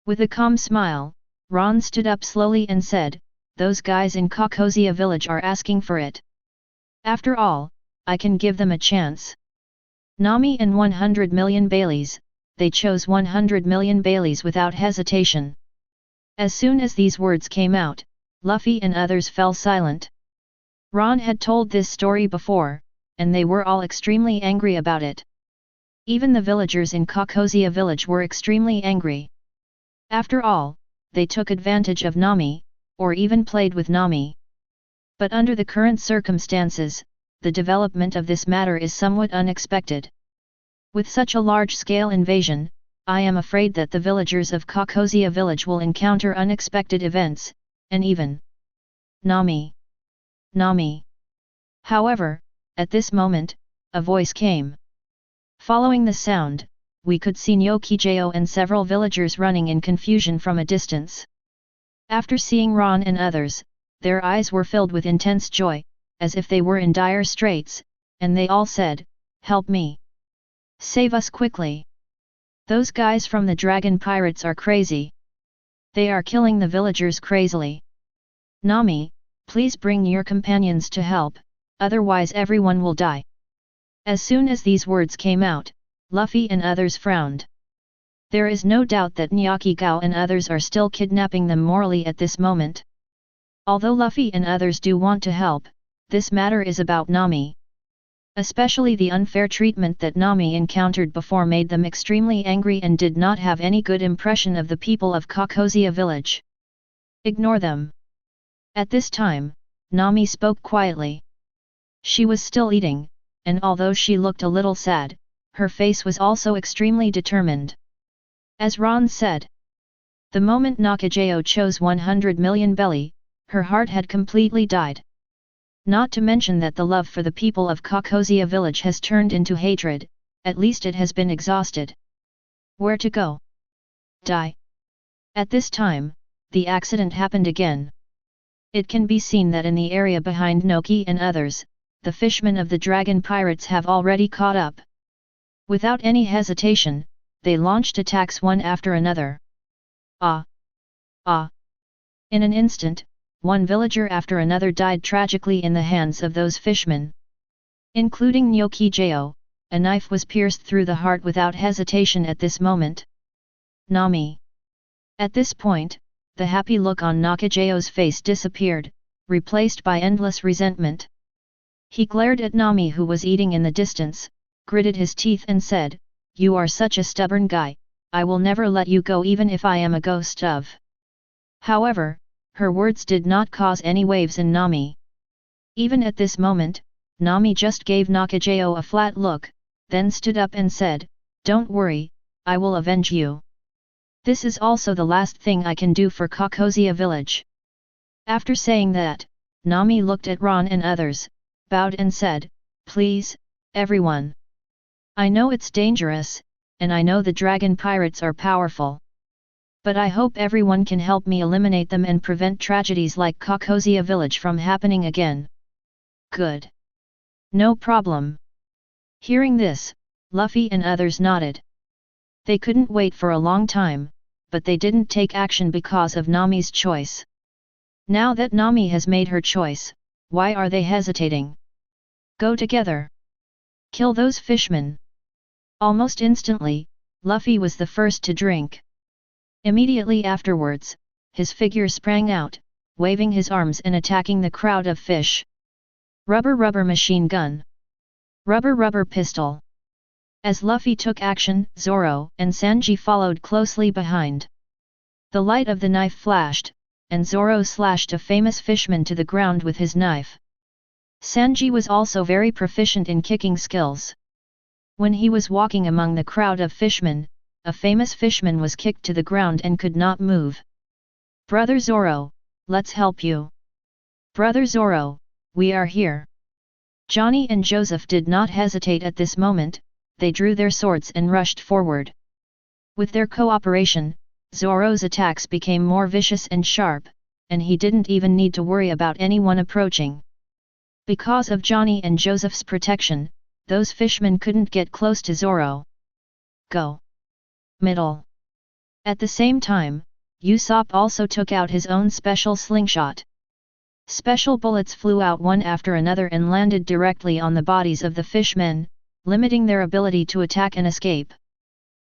With a calm smile, Ron stood up slowly and said, "Those guys in Caucosia village are asking for it. After all, I can give them a chance. Nami and 100 million Baileys, they chose 100 million Baileys without hesitation." As soon as these words came out, Luffy and others fell silent. Ron had told this story before, and they were all extremely angry about it. Even the villagers in Caucosia village were extremely angry. After all, they took advantage of Nami, or even played with Nami. But under the current circumstances, the development of this matter is somewhat unexpected. With such a large-scale invasion, I am afraid that the villagers of Caucosia village will encounter unexpected events, and even Nami. However, at this moment, a voice came. Following the sound, we could see Nyokijo and several villagers running in confusion from a distance. After seeing Ron and others, their eyes were filled with intense joy, as if they were in dire straits, and they all said, "Help me! Save us quickly! Those guys from the dragon pirates are crazy! They are killing the villagers crazily! Nami, please bring your companions to help, otherwise everyone will die." As soon as these words came out, Luffy and others frowned. There is no doubt that Nyakigo and others are still kidnapping them morally at this moment. Although Luffy and others do want to help, this matter is about Nami. Especially the unfair treatment that Nami encountered before made them extremely angry and did not have any good impression of the people of Kakosia village. Ignore them. At this time, Nami spoke quietly. She was still eating, and although she looked a little sad, her face was also extremely determined. As Ron said, the moment Nakajayo chose 100 million belly, her heart had completely died. Not to mention that the love for the people of Kakosia village has turned into hatred, at least it has been exhausted. Where to go? Die. At this time, the accident happened again. It can be seen that in the area behind Noki and others, the fishmen of the dragon pirates have already caught up. Without any hesitation, they launched attacks one after another. Ah! Ah! In an instant, one villager after another died tragically in the hands of those fishmen. Including Nyokijo, a knife was pierced through the heart without hesitation at this moment. Nami. At this point, the happy look on Nakajayo's face disappeared, replaced by endless resentment. He glared at Nami who was eating in the distance, gritted his teeth and said, "You are such a stubborn guy, I will never let you go even if I am a ghost of." However, her words did not cause any waves in Nami. Even at this moment, Nami just gave Nakajayo a flat look, then stood up and said, "Don't worry, I will avenge you. This is also the last thing I can do for Kakosia village." After saying that, Nami looked at Ron and others, bowed and said, "Please, everyone. I know it's dangerous, and I know the dragon pirates are powerful. But I hope everyone can help me eliminate them and prevent tragedies like Kakosia village from happening again." "Good. No problem." Hearing this, Luffy and others nodded. They couldn't wait for a long time, but they didn't take action because of Nami's choice. Now that Nami has made her choice, why are they hesitating? Go together. Kill those fishmen. Almost instantly, Luffy was the first to drink. Immediately afterwards, his figure sprang out, waving his arms and attacking the crowd of fish. Rubber rubber machine gun. Rubber rubber pistol. As Luffy took action, Zoro and Sanji followed closely behind. The light of the knife flashed, and Zoro slashed a famous fishman to the ground with his knife. Sanji was also very proficient in kicking skills. When he was walking among the crowd of fishmen, a famous fishman was kicked to the ground and could not move. "Brother Zoro, let's help you." "Brother Zoro, we are here." Johnny and Joseph did not hesitate at this moment, they drew their swords and rushed forward. With their cooperation, Zoro's attacks became more vicious and sharp, and he didn't even need to worry about anyone approaching. Because of Johnny and Joseph's protection, those fishmen couldn't get close to Zoro. Go. Middle. At the same time, Usopp also took out his own special slingshot. Special bullets flew out one after another and landed directly on the bodies of the fishmen, limiting their ability to attack and escape.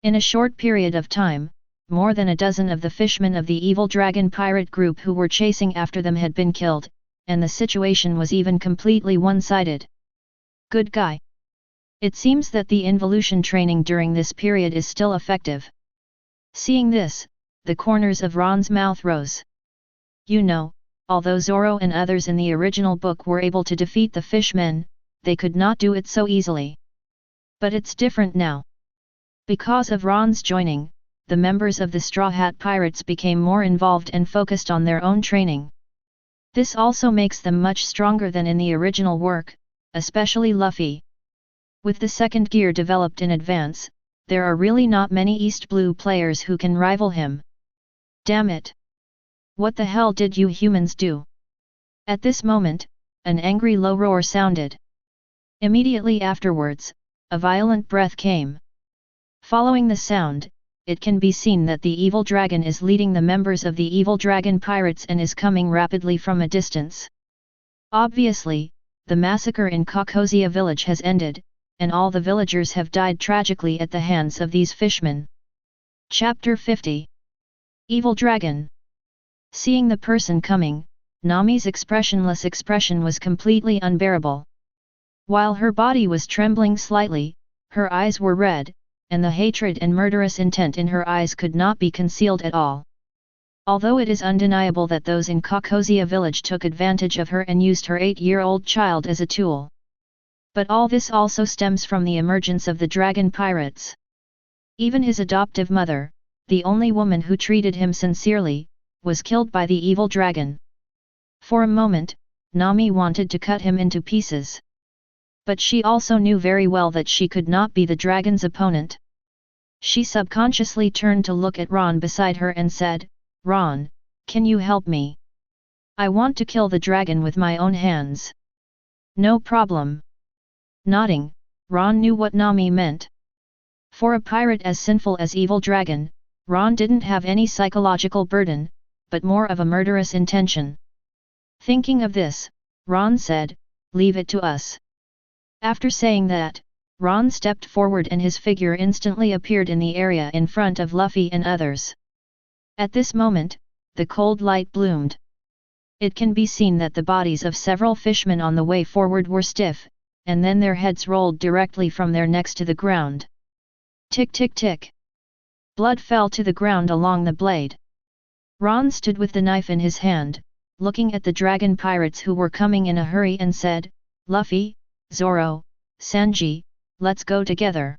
In a short period of time, more than a dozen of the fishmen of the evil dragon pirate group who were chasing after them had been killed, and the situation was even completely one-sided. Good guy. It seems that the involution training during this period is still effective. Seeing this, the corners of Ron's mouth rose. You know, although Zoro and others in the original book were able to defeat the fishmen, they could not do it so easily. But it's different now. Because of Ron's joining, the members of the Straw Hat Pirates became more involved and focused on their own training. This also makes them much stronger than in the original work, especially Luffy. With the second gear developed in advance, there are really not many East Blue players who can rival him. Damn it! What the hell did you humans do? At this moment, an angry low roar sounded. Immediately afterwards, a violent breath came. Following the sound, it can be seen that the evil dragon is leading the members of the evil dragon pirates and is coming rapidly from a distance. Obviously, the massacre in Kokozia village has ended, and all the villagers have died tragically at the hands of these fishmen. Chapter 50. Evil Dragon. Seeing the person coming, Nami's expressionless expression was completely unbearable. While her body was trembling slightly, her eyes were red, and the hatred and murderous intent in her eyes could not be concealed at all. Although it is undeniable that those in Kokozia village took advantage of her and used her 8-year-old child as a tool. But all this also stems from the emergence of the dragon pirates. Even his adoptive mother, the only woman who treated him sincerely, was killed by the evil dragon. For a moment, Nami wanted to cut him into pieces. But she also knew very well that she could not be the dragon's opponent. She subconsciously turned to look at Ron beside her and said, "Ron, can you help me? I want to kill the dragon with my own hands." "No problem." Nodding, Ron knew what Nami meant. For a pirate as sinful as evil dragon, Ron didn't have any psychological burden, but more of a murderous intention. Thinking of this, Ron said, "Leave it to us." After saying that, Ron stepped forward and his figure instantly appeared in the area in front of Luffy and others. At this moment, the cold light bloomed. It can be seen that the bodies of several fishmen on the way forward were stiff, and then their heads rolled directly from their necks to the ground. Tick tick tick. Blood fell to the ground along the blade. Ron stood with the knife in his hand, looking at the dragon pirates who were coming in a hurry and said, "Luffy, Zoro, Sanji, let's go together.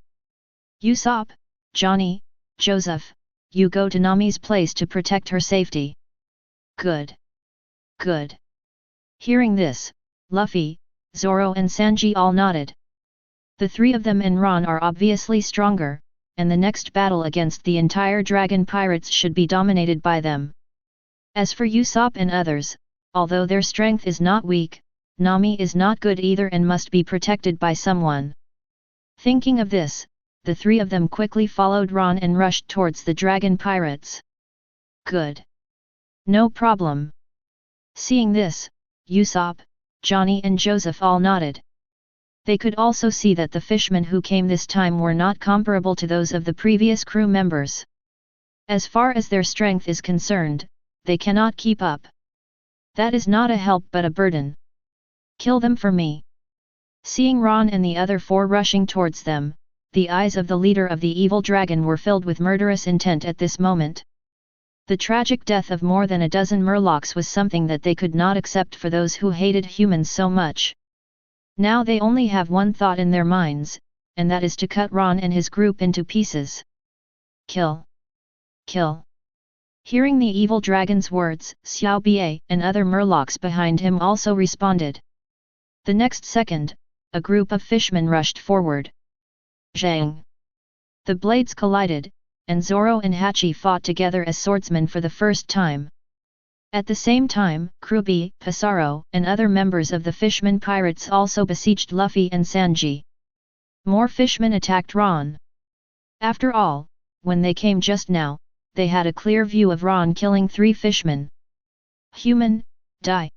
Usopp, Johnny, Joseph, you go to Nami's place to protect her safety." "Good. Good." Hearing this, Luffy, Zoro and Sanji all nodded. The three of them and Ron are obviously stronger, and the next battle against the entire dragon pirates should be dominated by them. As for Usopp and others, although their strength is not weak, Nami is not good either and must be protected by someone. Thinking of this, the three of them quickly followed Ron and rushed towards the dragon pirates. "Good. No problem." Seeing this, Usopp, Johnny and Joseph all nodded. They could also see that the fishmen who came this time were not comparable to those of the previous crew members. As far as their strength is concerned, they cannot keep up. That is not a help but a burden. "Kill them for me." Seeing Ron and the other four rushing towards them, the eyes of the leader of the evil dragon were filled with murderous intent at this moment. The tragic death of more than a dozen murlocs was something that they could not accept for those who hated humans so much. Now they only have one thought in their minds, and that is to cut Ron and his group into pieces. "Kill! Kill!" Hearing the evil dragon's words, Xiao Bie and other murlocs behind him also responded. The next second, a group of fishmen rushed forward. Zhang! The blades collided, and Zoro and Hachi fought together as swordsmen for the first time. At the same time, Kruby, Pissarro, and other members of the Fishman Pirates also besieged Luffy and Sanji. More fishmen attacked Ron. After all, when they came just now, they had a clear view of Ron killing 3 fishmen. "Human, die!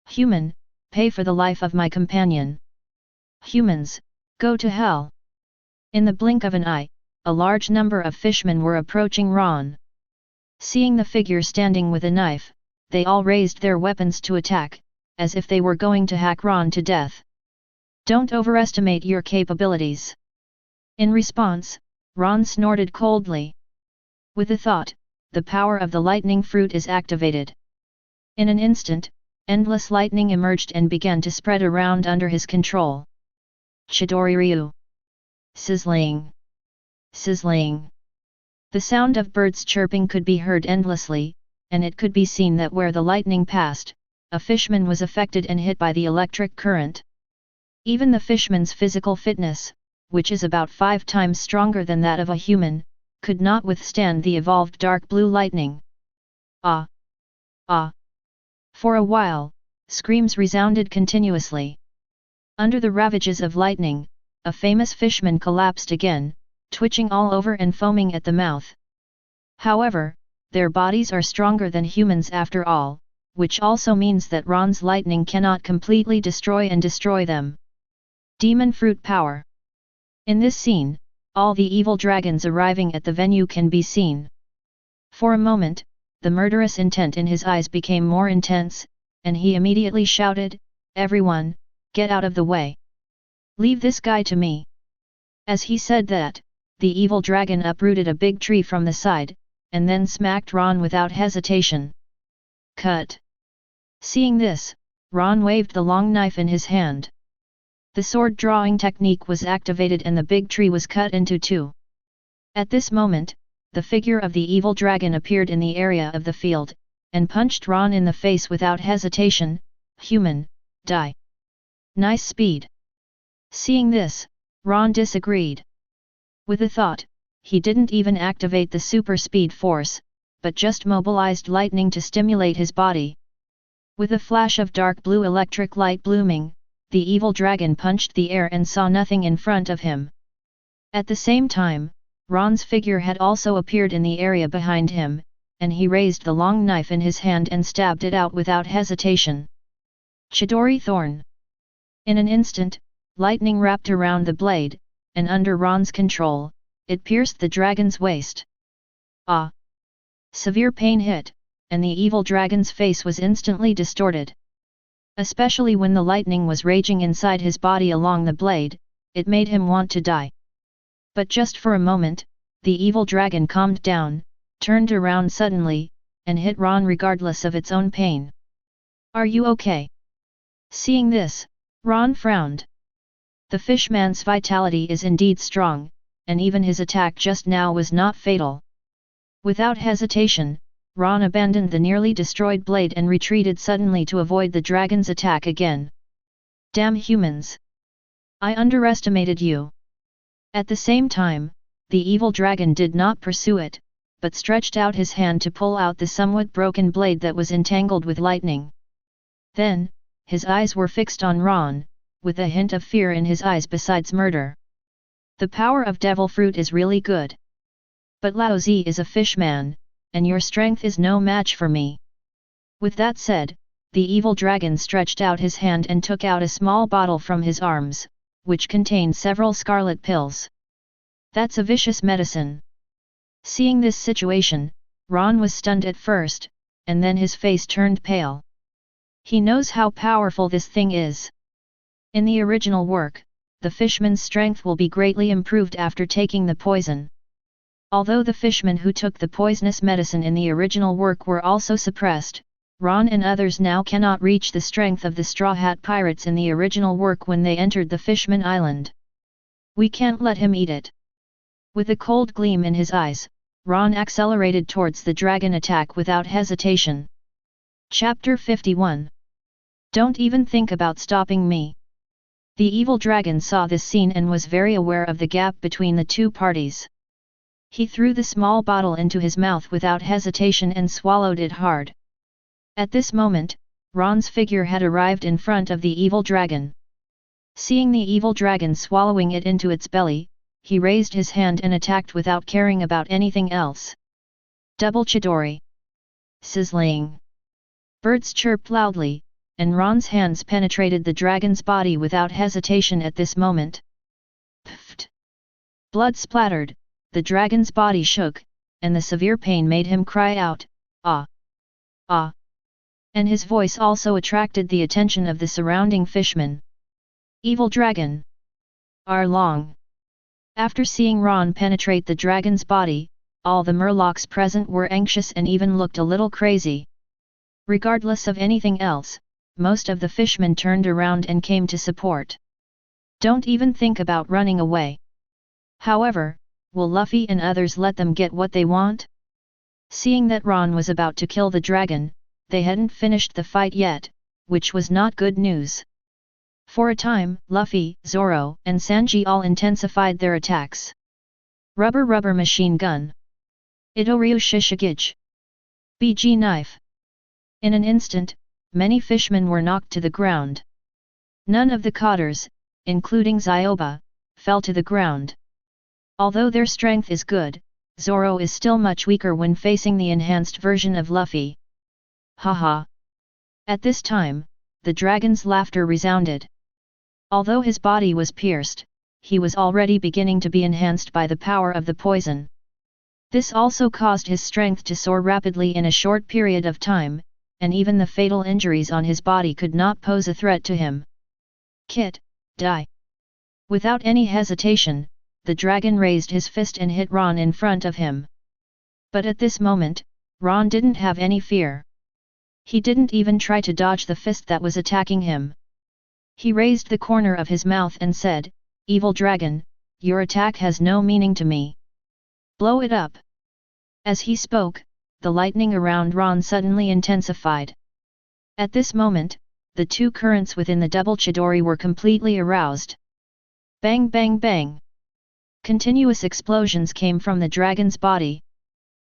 Human, pay for the life of my companion! Humans, go to hell!" In the blink of an eye, a large number of fishmen were approaching Ron. Seeing the figure standing with a knife, they all raised their weapons to attack, as if they were going to hack Ron to death. "Don't overestimate your capabilities." In response, Ron snorted coldly. With a thought, the power of the lightning fruit is activated. In an instant, endless lightning emerged and began to spread around under his control. Chidori Ryu. Sizzling! Sizzling! The sound of birds chirping could be heard endlessly, and it could be seen that where the lightning passed, a fishman was affected and hit by the electric current. Even the fishman's physical fitness, which is about 5 times stronger than that of a human, could not withstand the evolved dark blue lightning. Ah! Ah! For a while, screams resounded continuously. Under the ravages of lightning, a famous fishman collapsed again, twitching all over and foaming at the mouth. However, their bodies are stronger than humans after all, which also means that Ron's lightning cannot completely destroy them. Demon fruit power. In this scene, all the evil dragons arriving at the venue can be seen. For a moment, the murderous intent in his eyes became more intense, and he immediately shouted, "Everyone, get out of the way! Leave this guy to me!" As he said that, the evil dragon uprooted a big tree from the side, and then smacked Ron without hesitation. Cut! Seeing this, Ron waved the long knife in his hand. The sword drawing technique was activated and the big tree was cut into 2. At this moment, the figure of the evil dragon appeared in the area of the field, and punched Ron in the face without hesitation. "Human, die! Nice speed!" Seeing this, Ron disagreed. With a thought, he didn't even activate the super speed force, but just mobilized lightning to stimulate his body. With a flash of dark blue electric light blooming, the evil dragon punched the air and saw nothing in front of him. At the same time, Ron's figure had also appeared in the area behind him, and he raised the long knife in his hand and stabbed it out without hesitation. Chidori Thorn. In an instant, lightning wrapped around the blade, and under Ron's control, it pierced the dragon's waist. Ah! Severe pain hit, and the evil dragon's face was instantly distorted. Especially when the lightning was raging inside his body along the blade, it made him want to die. But just for a moment, the evil dragon calmed down, turned around suddenly, and hit Ron regardless of its own pain. "Are you okay?" Seeing this, Ron frowned. The fishman's vitality is indeed strong, and even his attack just now was not fatal. Without hesitation, Ron abandoned the nearly destroyed blade and retreated suddenly to avoid the dragon's attack again. "Damn humans! I underestimated you!" At the same time, the evil dragon did not pursue it, but stretched out his hand to pull out the somewhat broken blade that was entangled with lightning. Then, his eyes were fixed on Ron, with a hint of fear in his eyes besides murder. "The power of devil fruit is really good. But Lao Zi is a fishman, and your strength is no match for me." With that said, the evil dragon stretched out his hand and took out a small bottle from his arms, which contained several scarlet pills. "That's a vicious medicine." Seeing this situation, Ron was stunned at first, and then his face turned pale. He knows how powerful this thing is. In the original work, the fishman's strength will be greatly improved after taking the poison. Although the fishmen who took the poisonous medicine in the original work were also suppressed, Ron and others now cannot reach the strength of the Straw Hat Pirates in the original work when they entered the Fishman Island. "We can't let him eat it." With a cold gleam in his eyes, Ron accelerated towards the dragon attack without hesitation. Chapter 51. Don't even think about stopping me. The evil dragon saw this scene and was very aware of the gap between the two parties. He threw the small bottle into his mouth without hesitation and swallowed it hard. At this moment, Ron's figure had arrived in front of the evil dragon. Seeing the evil dragon swallowing it into its belly, he raised his hand and attacked without caring about anything else. Double Chidori. Sizzling. Birds chirped loudly, and Ron's hands penetrated the dragon's body without hesitation at this moment. Pfft! Blood splattered, the dragon's body shook, and the severe pain made him cry out, "Ah! Ah!" And his voice also attracted the attention of the surrounding fishmen. "Evil dragon! Arlong!" After seeing Ron penetrate the dragon's body, all the murlocs present were anxious and even looked a little crazy. Regardless of anything else, most of the fishmen turned around and came to support. Don't even think about running away. However, will Luffy and others let them get what they want? Seeing that Ron was about to kill the dragon, they hadn't finished the fight yet, which was not good news. For a time, Luffy, Zoro, and Sanji all intensified their attacks. Rubber machine gun. Itoryu Shishigage. BG knife. In an instant, many fishmen were knocked to the ground. None of the cotters, including Zioba, fell to the ground. Although their strength is good, Zoro is still much weaker when facing the enhanced version of Luffy. Haha. At this time, the dragon's laughter resounded. Although his body was pierced, he was already beginning to be enhanced by the power of the poison. This also caused his strength to soar rapidly in a short period of time, and even the fatal injuries on his body could not pose a threat to him. Kit, die! Without any hesitation, the dragon raised his fist and hit Ron in front of him. But at this moment, Ron didn't have any fear. He didn't even try to dodge the fist that was attacking him. He raised the corner of his mouth and said, "Evil dragon, your attack has no meaning to me. Blow it up." As he spoke, the lightning around Ron suddenly intensified. At this moment, the two currents within the double Chidori were completely aroused. Bang bang bang! Continuous explosions came from the dragon's body.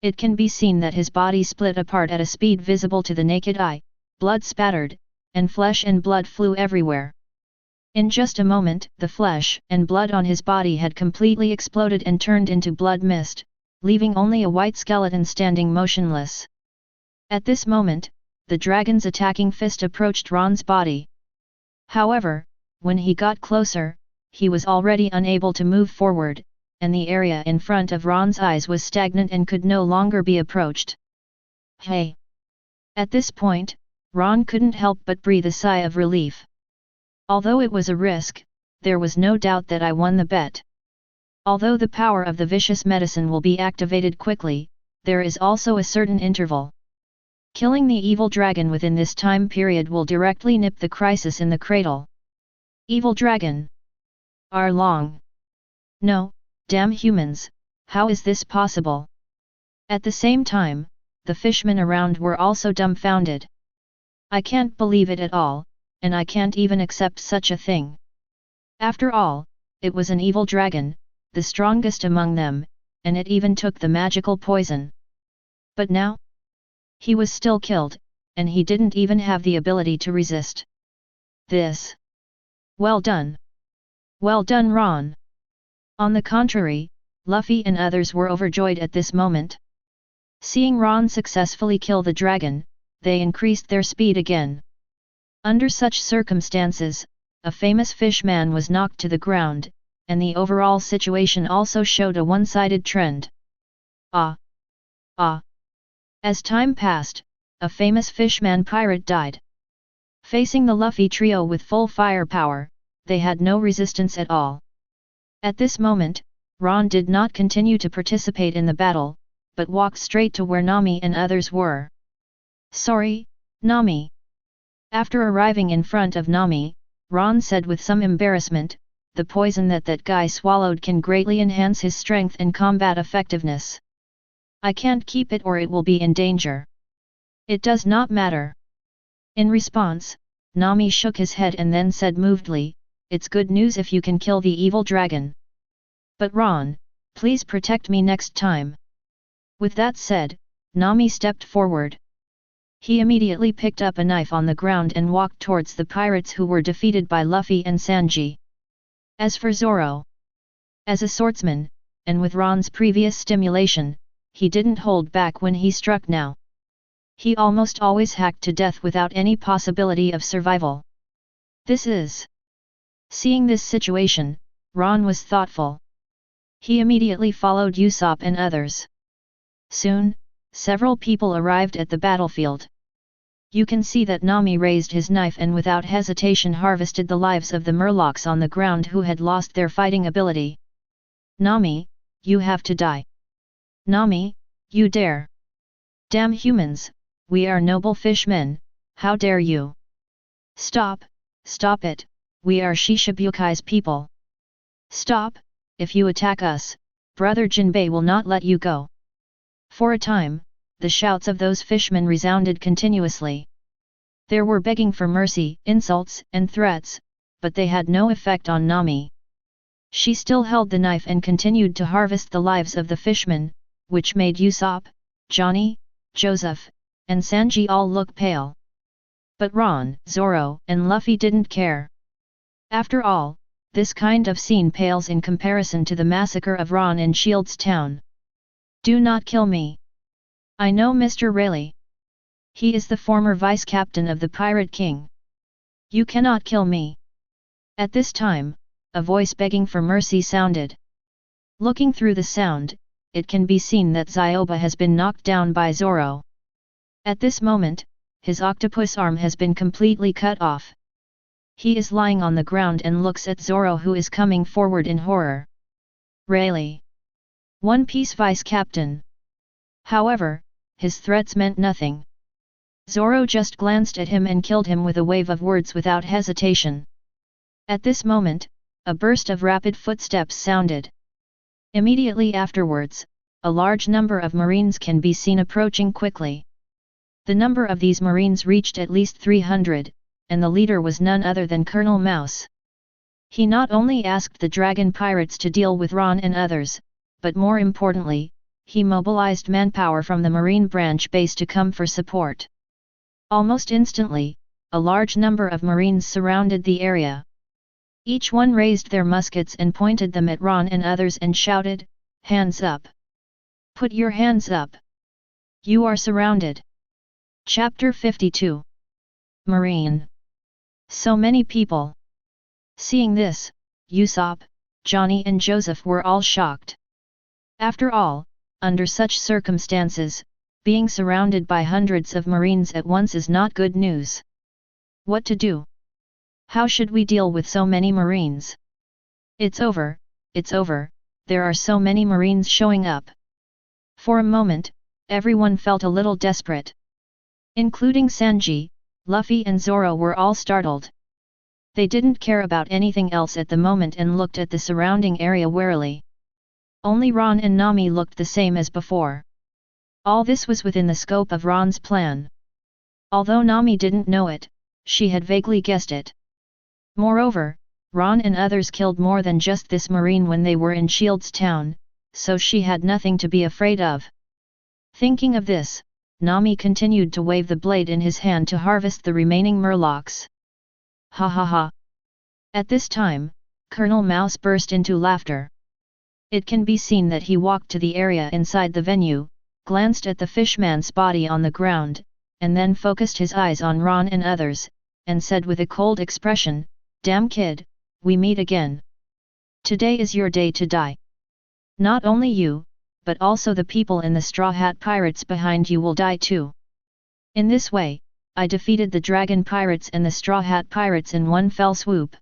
It can be seen that his body split apart at a speed visible to the naked eye, blood spattered, and flesh and blood flew everywhere. In just a moment, the flesh and blood on his body had completely exploded and turned into blood mist, leaving only a white skeleton standing motionless. At this moment, the dragon's attacking fist approached Ron's body. However, when he got closer, he was already unable to move forward, and the area in front of Ron's eyes was stagnant and could no longer be approached. Hey! At this point, Ron couldn't help but breathe a sigh of relief. Although it was a risk, there was no doubt that I won the bet. Although the power of the vicious medicine will be activated quickly, there is also a certain interval. Killing the evil dragon within this time period will directly nip the crisis in the cradle. Evil dragon! Long. No, damn humans, how is this possible? At the same time, the fishmen around were also dumbfounded. I can't believe it at all, and I can't even accept such a thing. After all, it was an evil dragon, the strongest among them, and it even took the magical poison. But now? He was still killed, and he didn't even have the ability to resist. This. Well done. Well done, Ron. On the contrary, Luffy and others were overjoyed at this moment. Seeing Ron successfully kill the dragon, they increased their speed again. Under such circumstances, a famous fishman was knocked to the ground, and the overall situation also showed a one-sided trend. As time passed, a famous fishman pirate died. Facing the Luffy trio with full firepower, they had no resistance at all. At this moment, Ron did not continue to participate in the battle, but walked straight to where Nami and others were. "Sorry, Nami." After arriving in front of Nami, Ron said with some embarrassment, "The poison that guy swallowed can greatly enhance his strength and combat effectiveness. I can't keep it or it will be in danger." "It does not matter." In response, Nami shook his head and then said movedly, "It's good news if you can kill the evil dragon. But Ron, please protect me next time." With that said, Nami stepped forward. He immediately picked up a knife on the ground and walked towards the pirates who were defeated by Luffy and Sanji. As for Zoro, as a swordsman, and with Ron's previous stimulation, he didn't hold back when he struck now. He almost always hacked to death without any possibility of survival. Seeing this situation, Ron was thoughtful. He immediately followed Usopp and others. Soon, several people arrived at the battlefield. You can see that Nami raised his knife and without hesitation harvested the lives of the murlocs on the ground who had lost their fighting ability. "Nami, you have to die. Nami, you dare. Damn humans, we are noble fishmen, how dare you? Stop it, we are Shishibuki's people. Stop, if you attack us, Brother Jinbei will not let you go." For a time, the shouts of those fishmen resounded continuously. There were begging for mercy, insults and threats, but they had no effect on Nami. She still held the knife and continued to harvest the lives of the fishmen, which made Usopp, Johnny, Joseph, and Sanji all look pale. But Ron, Zoro, and Luffy didn't care. After all, this kind of scene pales in comparison to the massacre of Ron in Shields Town. Do not kill me. I know Mr. Rayleigh. He is the former vice-captain of the Pirate King. You cannot kill me. At this time, a voice begging for mercy sounded. Looking through the sound, it can be seen that Zioba has been knocked down by Zoro. At this moment, his octopus arm has been completely cut off. He is lying on the ground and looks at Zoro, who is coming forward in horror. Rayleigh. One Piece Vice-Captain. However, his threats meant nothing. Zoro just glanced at him and killed him with a wave of words without hesitation. At this moment, a burst of rapid footsteps sounded. Immediately afterwards, a large number of Marines can be seen approaching quickly. The number of these Marines reached at least 300, and the leader was none other than Colonel Mouse. He not only asked the Dragon Pirates to deal with Ron and others, but more importantly, he mobilized manpower from the Marine branch base to come for support. Almost instantly, a large number of Marines surrounded the area. Each one raised their muskets and pointed them at Ron and others and shouted, "Hands up! Put your hands up! You are surrounded!" Chapter 52. Marine. So many people. Seeing this, Usopp, Johnny and Joseph were all shocked. After all, under such circumstances, being surrounded by hundreds of Marines at once is not good news. What to do? How should we deal with so many Marines? It's over, there are so many Marines showing up. For a moment, everyone felt a little desperate. Including Sanji, Luffy and Zoro were all startled. They didn't care about anything else at the moment and looked at the surrounding area warily. Only Ron and Nami looked the same as before. All this was within the scope of Ron's plan. Although Nami didn't know it, she had vaguely guessed it. Moreover, Ron and others killed more than just this Marine when they were in Shields Town, so she had nothing to be afraid of. Thinking of this, Nami continued to wave the blade in his hand to harvest the remaining murlocs. Ha ha ha! At this time, Colonel Mouse burst into laughter. It can be seen that he walked to the area inside the venue, glanced at the fishman's body on the ground, and then focused his eyes on Ron and others, and said with a cold expression, "Damn kid, we meet again. Today is your day to die. Not only you, but also the people in the Straw Hat Pirates behind you will die too. In this way, I defeated the Dragon Pirates and the Straw Hat Pirates in one fell swoop.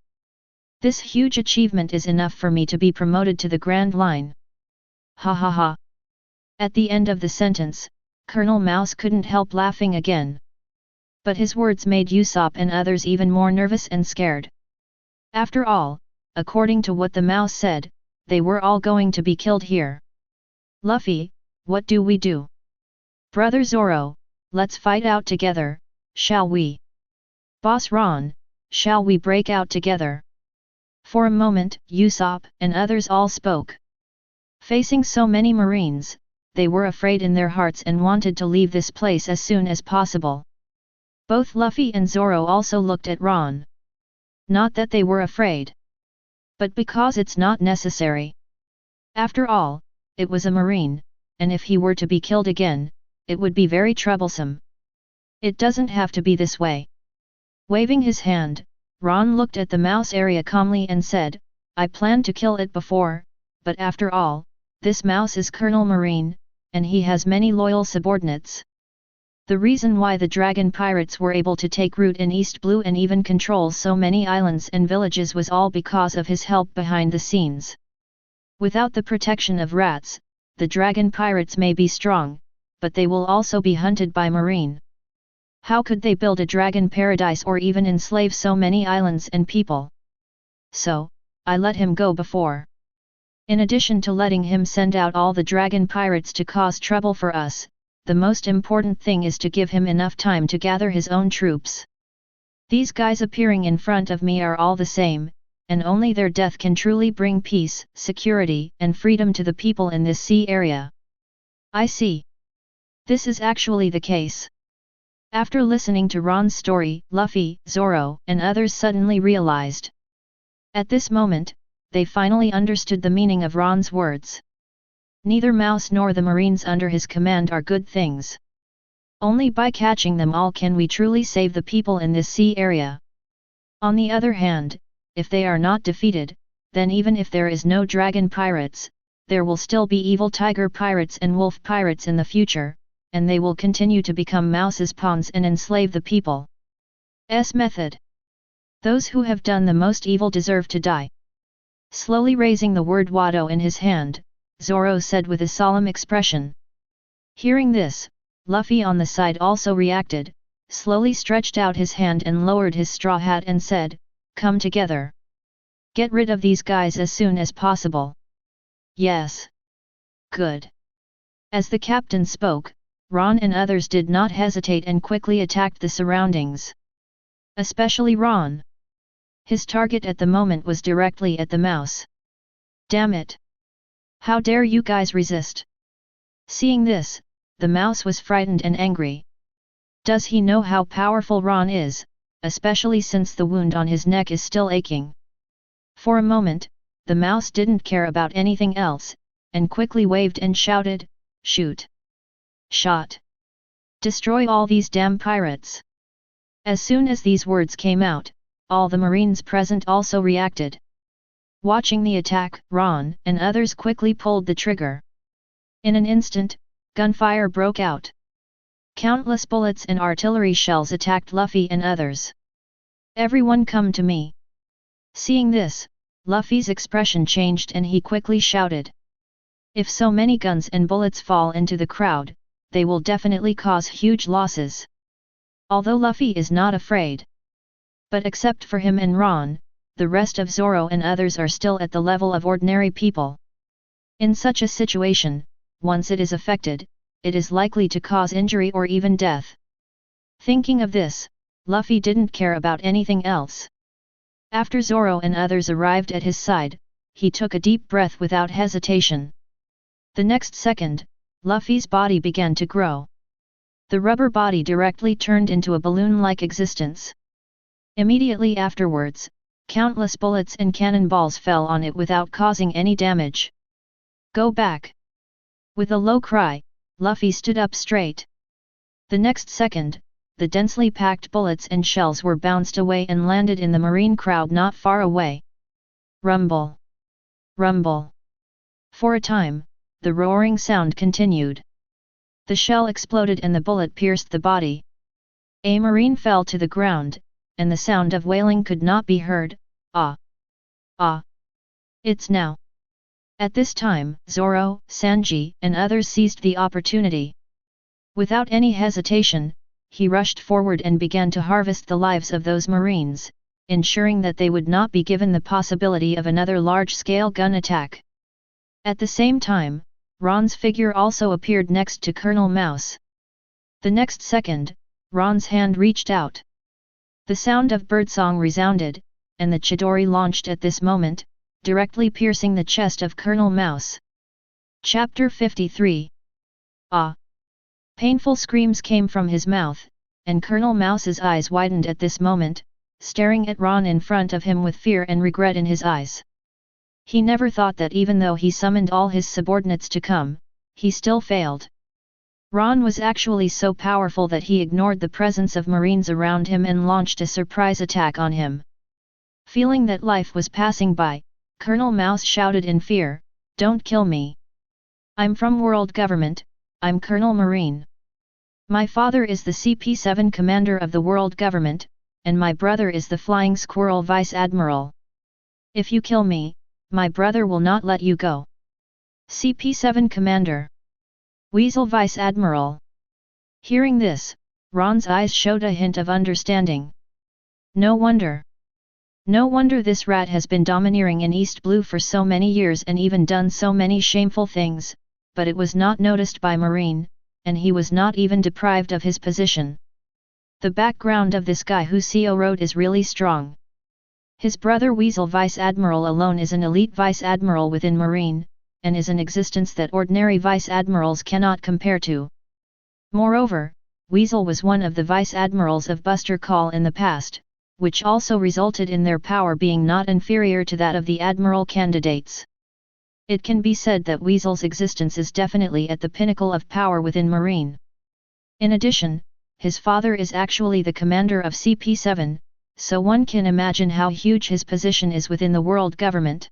This huge achievement is enough for me to be promoted to the Grand Line." Ha ha ha! At the end of the sentence, Colonel Mouse couldn't help laughing again. But his words made Usopp and others even more nervous and scared. After all, according to what the mouse said, they were all going to be killed here. "Luffy, what do we do? Brother Zoro, let's fight out together, shall we? Boss Ron, shall we break out together?" For a moment, Usopp and others all spoke. Facing so many Marines, they were afraid in their hearts and wanted to leave this place as soon as possible. Both Luffy and Zoro also looked at Ron. Not that they were afraid, but because it's not necessary. After all, it was a Marine, and if he were to be killed again, it would be very troublesome. It doesn't have to be this way. Waving his hand, Ron looked at the mouse area calmly and said, "I planned to kill it before, but after all, this mouse is Colonel Marine, and he has many loyal subordinates. The reason why the Dragon Pirates were able to take root in East Blue and even control so many islands and villages was all because of his help behind the scenes. Without the protection of rats, the Dragon Pirates may be strong, but they will also be hunted by Marine. How could they build a dragon paradise or even enslave so many islands and people? So, I let him go before. In addition to letting him send out all the dragon pirates to cause trouble for us, the most important thing is to give him enough time to gather his own troops. These guys appearing in front of me are all the same, and only their death can truly bring peace, security, and freedom to the people in this sea area. I see. This is actually the case. After listening to Ron's story, Luffy, Zoro, and others suddenly realized. At this moment, they finally understood the meaning of Ron's words. Neither Mouse nor the Marines under his command are good things. Only by catching them all can we truly save the people in this sea area. On the other hand, if they are not defeated, then even if there is no dragon pirates, there will still be evil tiger pirates and wolf pirates in the future, and they will continue to become Mouse's pawns and enslave the people. S method. Those who have done the most evil deserve to die. Slowly raising the word Wado in his hand, Zoro said with a solemn expression. Hearing this, Luffy on the side also reacted, slowly stretched out his hand and lowered his straw hat and said, "Come together. Get rid of these guys as soon as possible." Yes. Good. As the captain spoke, Ron and others did not hesitate and quickly attacked the surroundings. Especially Ron. His target at the moment was directly at the mouse. Damn it! How dare you guys resist? Seeing this, the mouse was frightened and angry. Does he know how powerful Ron is, especially since the wound on his neck is still aching? For a moment, the mouse didn't care about anything else, and quickly waved and shouted, "Shoot! Shot! Destroy all these damn pirates!" As soon as these words came out, all the Marines present also reacted. Watching the attack, Ron and others quickly pulled the trigger. In an instant, gunfire broke out. Countless bullets and artillery shells attacked Luffy and others. "Everyone come to me!" Seeing this, Luffy's expression changed and he quickly shouted. If so many guns and bullets fall into the crowd, they will definitely cause huge losses. Although Luffy is not afraid. But except for him and Ron, the rest of Zoro and others are still at the level of ordinary people. In such a situation, once it is affected, it is likely to cause injury or even death. Thinking of this, Luffy didn't care about anything else. After Zoro and others arrived at his side, he took a deep breath without hesitation. The next second, Luffy's body began to grow. The rubber body directly turned into a balloon-like existence. Immediately afterwards, countless bullets and cannonballs fell on it without causing any damage. "Go back!" With a low cry, Luffy stood up straight. The next second, the densely packed bullets and shells were bounced away and landed in the marine crowd not far away. Rumble! Rumble! For a time, the roaring sound continued. The shell exploded and the bullet pierced the body. A marine fell to the ground, and the sound of wailing could not be heard. "Ah! Ah! It's now!" At this time, Zoro, Sanji, and others seized the opportunity. Without any hesitation, he rushed forward and began to harvest the lives of those marines, ensuring that they would not be given the possibility of another large-scale gun attack. At the same time, Ron's figure also appeared next to Colonel Mouse. The next second, Ron's hand reached out. The sound of birdsong resounded, and the Chidori launched at this moment, directly piercing the chest of Colonel Mouse. Chapter 53. Ah! Painful screams came from his mouth, and Colonel Mouse's eyes widened at this moment, staring at Ron in front of him with fear and regret in his eyes. He never thought that even though he summoned all his subordinates to come, he still failed. Ron was actually so powerful that he ignored the presence of Marines around him and launched a surprise attack on him. Feeling that life was passing by, Colonel Mouse shouted in fear, "Don't kill me! I'm from World Government, I'm Colonel Marine. My father is the CP7 Commander of the World Government, and my brother is the Flying Squirrel Vice Admiral. If you kill me, my brother will not let you go." CP7 Commander. Weasel Vice Admiral. Hearing this, Ron's eyes showed a hint of understanding. No wonder. No wonder this rat has been domineering in East Blue for so many years and even done so many shameful things, but it was not noticed by Marine, and he was not even deprived of his position. The background of this guy who CEO wrote is really strong. His brother Weasel Vice Admiral alone is an elite Vice Admiral within Marine, and is an existence that ordinary Vice Admirals cannot compare to. Moreover, Weasel was one of the Vice Admirals of Buster Call in the past, which also resulted in their power being not inferior to that of the Admiral candidates. It can be said that Weasel's existence is definitely at the pinnacle of power within Marine. In addition, his father is actually the commander of CP7, so one can imagine how huge his position is within the world government.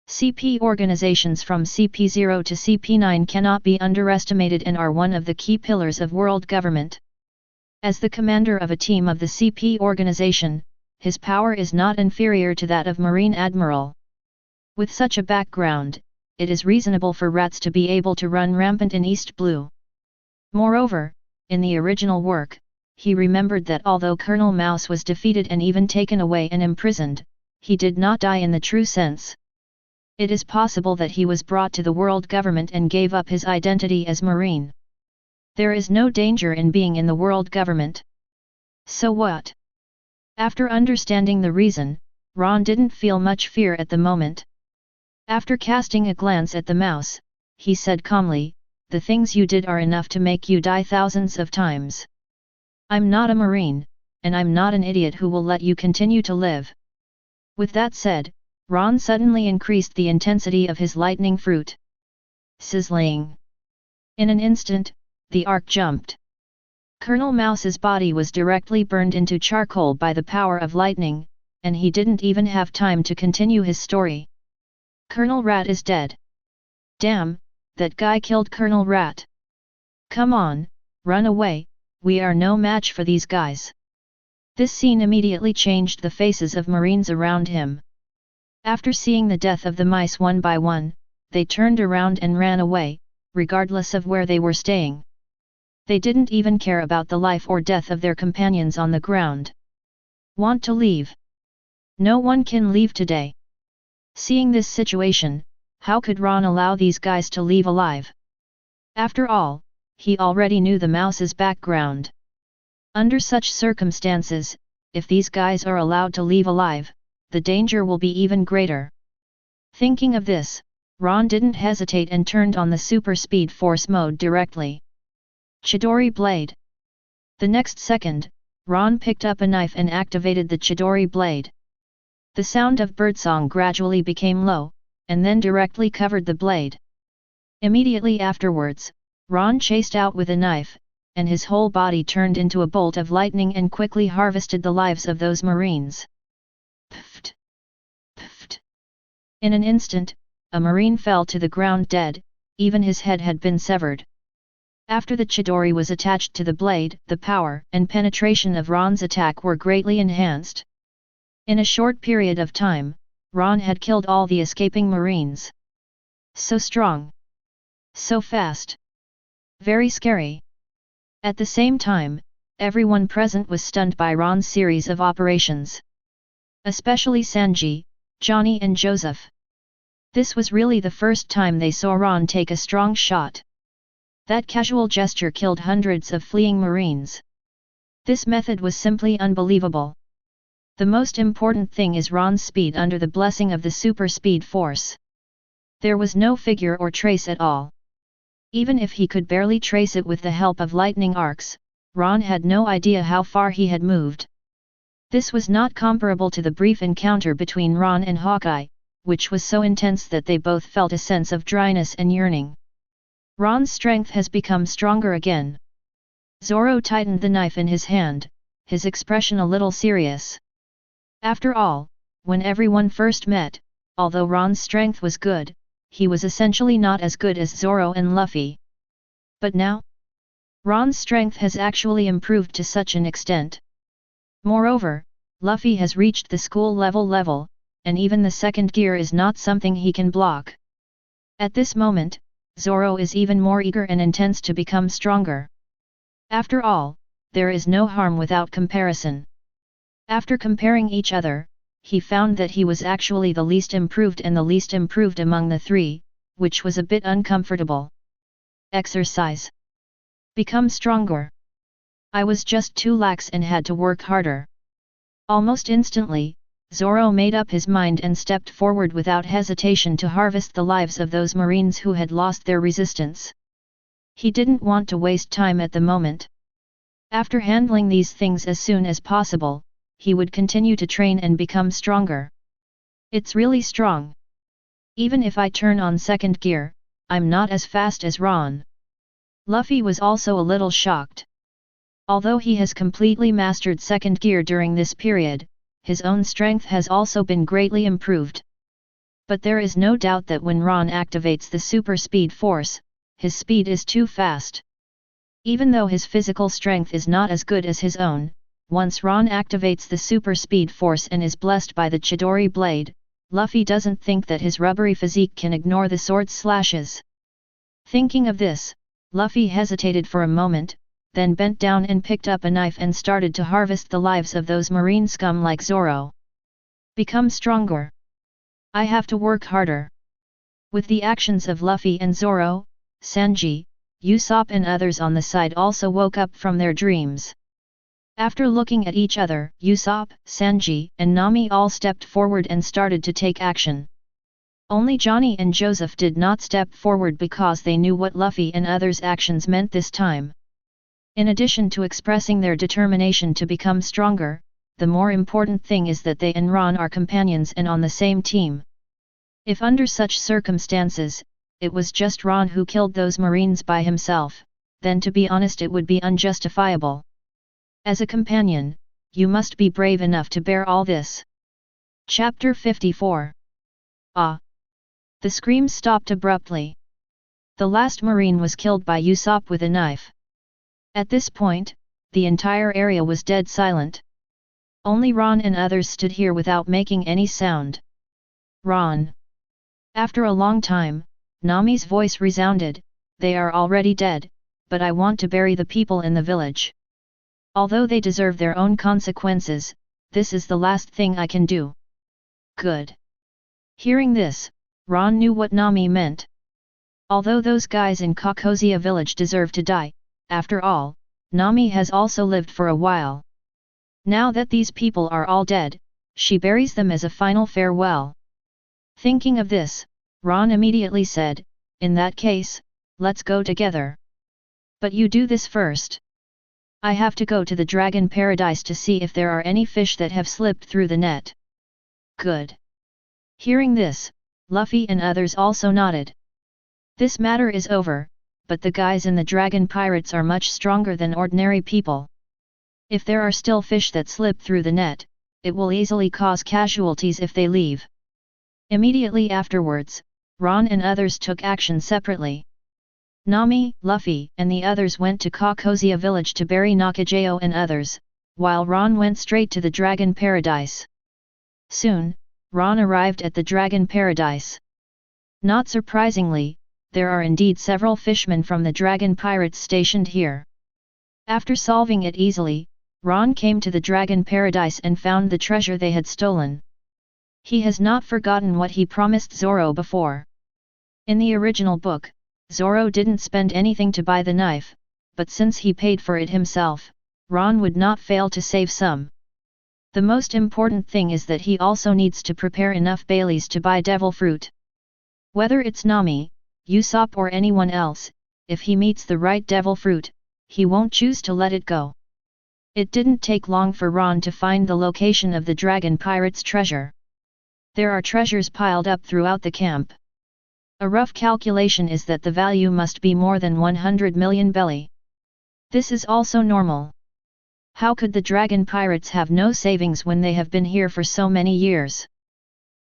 CP organizations from CP0 to CP9 cannot be underestimated and are one of the key pillars of world government. As the commander of a team of the CP organization, his power is not inferior to that of Marine Admiral. With such a background, it is reasonable for rats to be able to run rampant in East Blue. Moreover, in the original work, he remembered that although Colonel Mouse was defeated and even taken away and imprisoned, he did not die in the true sense. It is possible that he was brought to the world government and gave up his identity as Marine. There is no danger in being in the world government. So what? After understanding the reason, Ron didn't feel much fear at the moment. After casting a glance at the mouse, he said calmly, "The things you did are enough to make you die thousands of times. I'm not a Marine, and I'm not an idiot who will let you continue to live." With that said, Ron suddenly increased the intensity of his lightning fruit. Sizzling! In an instant, the arc jumped. Colonel Mouse's body was directly burned into charcoal by the power of lightning, and he didn't even have time to continue his story. Colonel Rat is dead. Damn, that guy killed Colonel Rat. Come on, run away, we are no match for these guys. This scene immediately changed the faces of Marines around him. After seeing the death of the mice one by one, they turned around and ran away, regardless of where they were staying. They didn't even care about the life or death of their companions on the ground. Want to leave? No one can leave today. Seeing this situation, how could Ron allow these guys to leave alive? After all, he already knew the mouse's background. Under such circumstances, if these guys are allowed to leave alive, the danger will be even greater. Thinking of this, Ron didn't hesitate and turned on the super speed force mode directly. Chidori blade. The next second, Ron picked up a knife and activated the Chidori blade. The sound of birdsong gradually became low, and then directly covered the blade. Immediately afterwards, Ron chased out with a knife, and his whole body turned into a bolt of lightning and quickly harvested the lives of those Marines. Pfft! Pfft! In an instant, a Marine fell to the ground dead, even his head had been severed. After the Chidori was attached to the blade, the power and penetration of Ron's attack were greatly enhanced. In a short period of time, Ron had killed all the escaping Marines. So strong. So fast. Very scary. At the same time, everyone present was stunned by Ron's series of operations. Especially Sanji, Johnny and Joseph. This was really the first time they saw Ron take a strong shot. That casual gesture killed hundreds of fleeing Marines. This method was simply unbelievable. The most important thing is Ron's speed under the blessing of the super speed force. There was no figure or trace at all. Even if he could barely trace it with the help of lightning arcs, Ron had no idea how far he had moved. This was not comparable to the brief encounter between Ron and Hawkeye, which was so intense that they both felt a sense of dryness and yearning. Ron's strength has become stronger again. Zoro tightened the knife in his hand, his expression a little serious. After all, when everyone first met, although Ron's strength was good, he was essentially not as good as Zoro and Luffy. But now? Ron's strength has actually improved to such an extent. Moreover, Luffy has reached the school level, and even the second gear is not something he can block. At this moment, Zoro is even more eager and intense to become stronger. After all, there is no harm without comparison. After comparing each other, he found that he was actually the least improved and the least improved among the three, which was a bit uncomfortable. Exercise. Become stronger. I was just too lax and had to work harder. Almost instantly, Zoro made up his mind and stepped forward without hesitation to harvest the lives of those Marines who had lost their resistance. He didn't want to waste time at the moment. After handling these things as soon as possible, he would continue to train and become stronger. It's really strong. Even if I turn on second gear, I'm not as fast as Ron. Luffy was also a little shocked. Although he has completely mastered second gear during this period, his own strength has also been greatly improved. But there is no doubt that when Ron activates the super speed force, his speed is too fast. Even though his physical strength is not as good as his own, once Ron activates the super speed force and is blessed by the Chidori blade, Luffy doesn't think that his rubbery physique can ignore the sword slashes. Thinking of this, Luffy hesitated for a moment, then bent down and picked up a knife and started to harvest the lives of those marine scum like Zoro. Become stronger. I have to work harder. With the actions of Luffy and Zoro, Sanji, Usopp and others on the side also woke up from their dreams. After looking at each other, Usopp, Sanji, and Nami all stepped forward and started to take action. Only Johnny and Joseph did not step forward because they knew what Luffy and others' actions meant this time. In addition to expressing their determination to become stronger, the more important thing is that they and Ron are companions and on the same team. If under such circumstances, it was just Ron who killed those Marines by himself, then to be honest it would be unjustifiable. As a companion, you must be brave enough to bear all this. Chapter 54. Ah! The scream stopped abruptly. The last Marine was killed by Usopp with a knife. At this point, the entire area was dead silent. Only Ron and others stood here without making any sound. Ron. After a long time, Nami's voice resounded, "They are already dead, but I want to bury the people in the village. Although they deserve their own consequences, this is the last thing I can do." Good. Hearing this, Ron knew what Nami meant. Although those guys in Kakosia village deserve to die, after all, Nami has also lived for a while. Now that these people are all dead, she buries them as a final farewell. Thinking of this, Ron immediately said, "In that case, let's go together. But you do this first. I have to go to the Dragon Paradise to see if there are any fish that have slipped through the net." Good. Hearing this, Luffy and others also nodded. This matter is over, but the guys in the Dragon Pirates are much stronger than ordinary people. If there are still fish that slip through the net, it will easily cause casualties if they leave. Immediately afterwards, Ron and others took action separately. Nami, Luffy, and the others went to Kakosia village to bury Nakajayo and others, while Ron went straight to the Dragon Paradise. Soon, Ron arrived at the Dragon Paradise. Not surprisingly, there are indeed several fishmen from the Dragon Pirates stationed here. After solving it easily, Ron came to the Dragon Paradise and found the treasure they had stolen. He has not forgotten what he promised Zoro before. In the original book, Zoro didn't spend anything to buy the knife, but since he paid for it himself, Ron would not fail to save some. The most important thing is that he also needs to prepare enough Baileys to buy devil fruit. Whether it's Nami, Usopp or anyone else, if he meets the right devil fruit, he won't choose to let it go. It didn't take long for Ron to find the location of the Dragon Pirates' treasure. There are treasures piled up throughout the camp. A rough calculation is that the value must be more than 100 million belly. This is also normal. How could the Dragon Pirates have no savings when they have been here for so many years?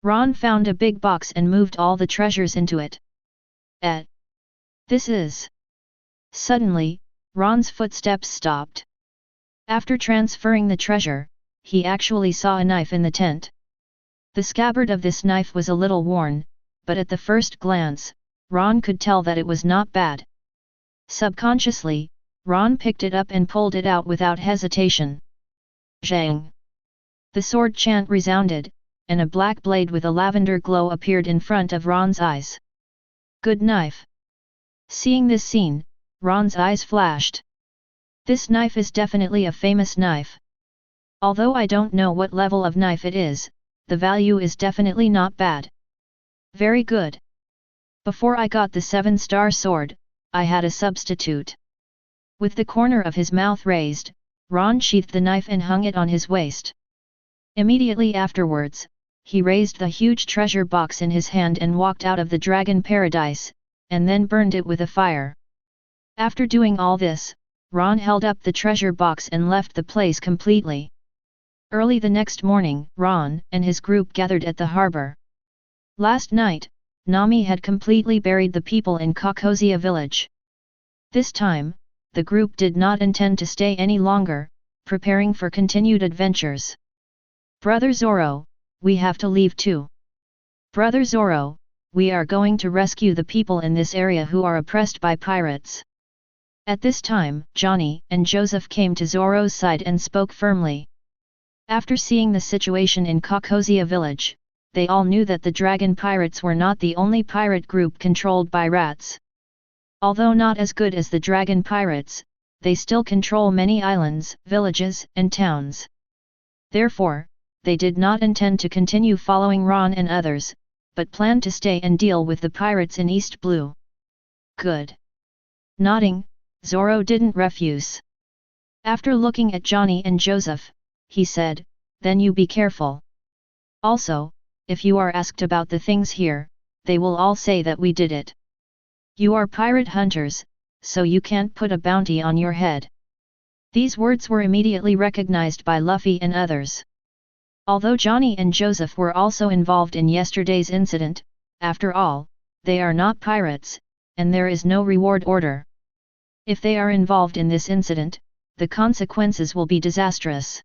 Ron found a big box and moved all the treasures into it. This is... Suddenly, Ron's footsteps stopped. After transferring the treasure, he actually saw a knife in the tent. The scabbard of this knife was a little worn, but at the first glance, Ron could tell that it was not bad. Subconsciously, Ron picked it up and pulled it out without hesitation. Zhang! The sword chant resounded, and a black blade with a lavender glow appeared in front of Ron's eyes. Good knife! Seeing this scene, Ron's eyes flashed. This knife is definitely a famous knife. Although I don't know what level of knife it is, the value is definitely not bad. Very good. Before I got the 7-star sword, I had a substitute. With the corner of his mouth raised, Ron sheathed the knife and hung it on his waist. Immediately afterwards, he raised the huge treasure box in his hand and walked out of the dragon paradise, and then burned it with a fire. After doing all this, Ron held up the treasure box and left the place completely. Early the next morning, Ron and his group gathered at the harbor. Last night, Nami had completely buried the people in Kakozia village. This time, the group did not intend to stay any longer, preparing for continued adventures. Brother Zoro, we have to leave too. Brother Zoro, we are going to rescue the people in this area who are oppressed by pirates. At this time, Johnny and Joseph came to Zoro's side and spoke firmly. After seeing the situation in Kakozia village, they all knew that the dragon pirates were not the only pirate group controlled by rats. Although not as good as the dragon pirates, they still control many islands, villages, and towns. Therefore, they did not intend to continue following Ron and others, but planned to stay and deal with the pirates in East Blue. Good. Nodding, Zoro didn't refuse. After looking at Johnny and Joseph, he said, "Then you be careful. Also, if you are asked about the things here, they will all say that we did it. You are pirate hunters, so you can't put a bounty on your head." These words were immediately recognized by Luffy and others. Although Johnny and Joseph were also involved in yesterday's incident, after all, they are not pirates, and there is no reward order. If they are involved in this incident, the consequences will be disastrous.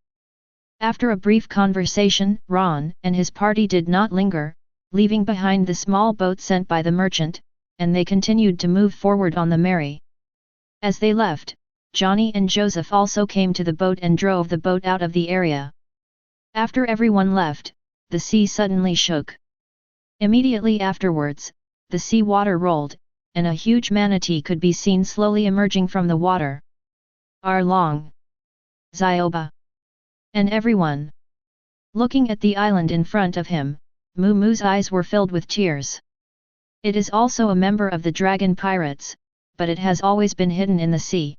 After a brief conversation, Ron and his party did not linger, leaving behind the small boat sent by the merchant, and they continued to move forward on the Mary. As they left, Johnny and Joseph also came to the boat and drove the boat out of the area. After everyone left, the sea suddenly shook. Immediately afterwards, the sea water rolled, and a huge manatee could be seen slowly emerging from the water. Arlong! Zioba! And everyone. Looking at the island in front of him, Moomoo's eyes were filled with tears. It is also a member of the dragon pirates, but it has always been hidden in the sea.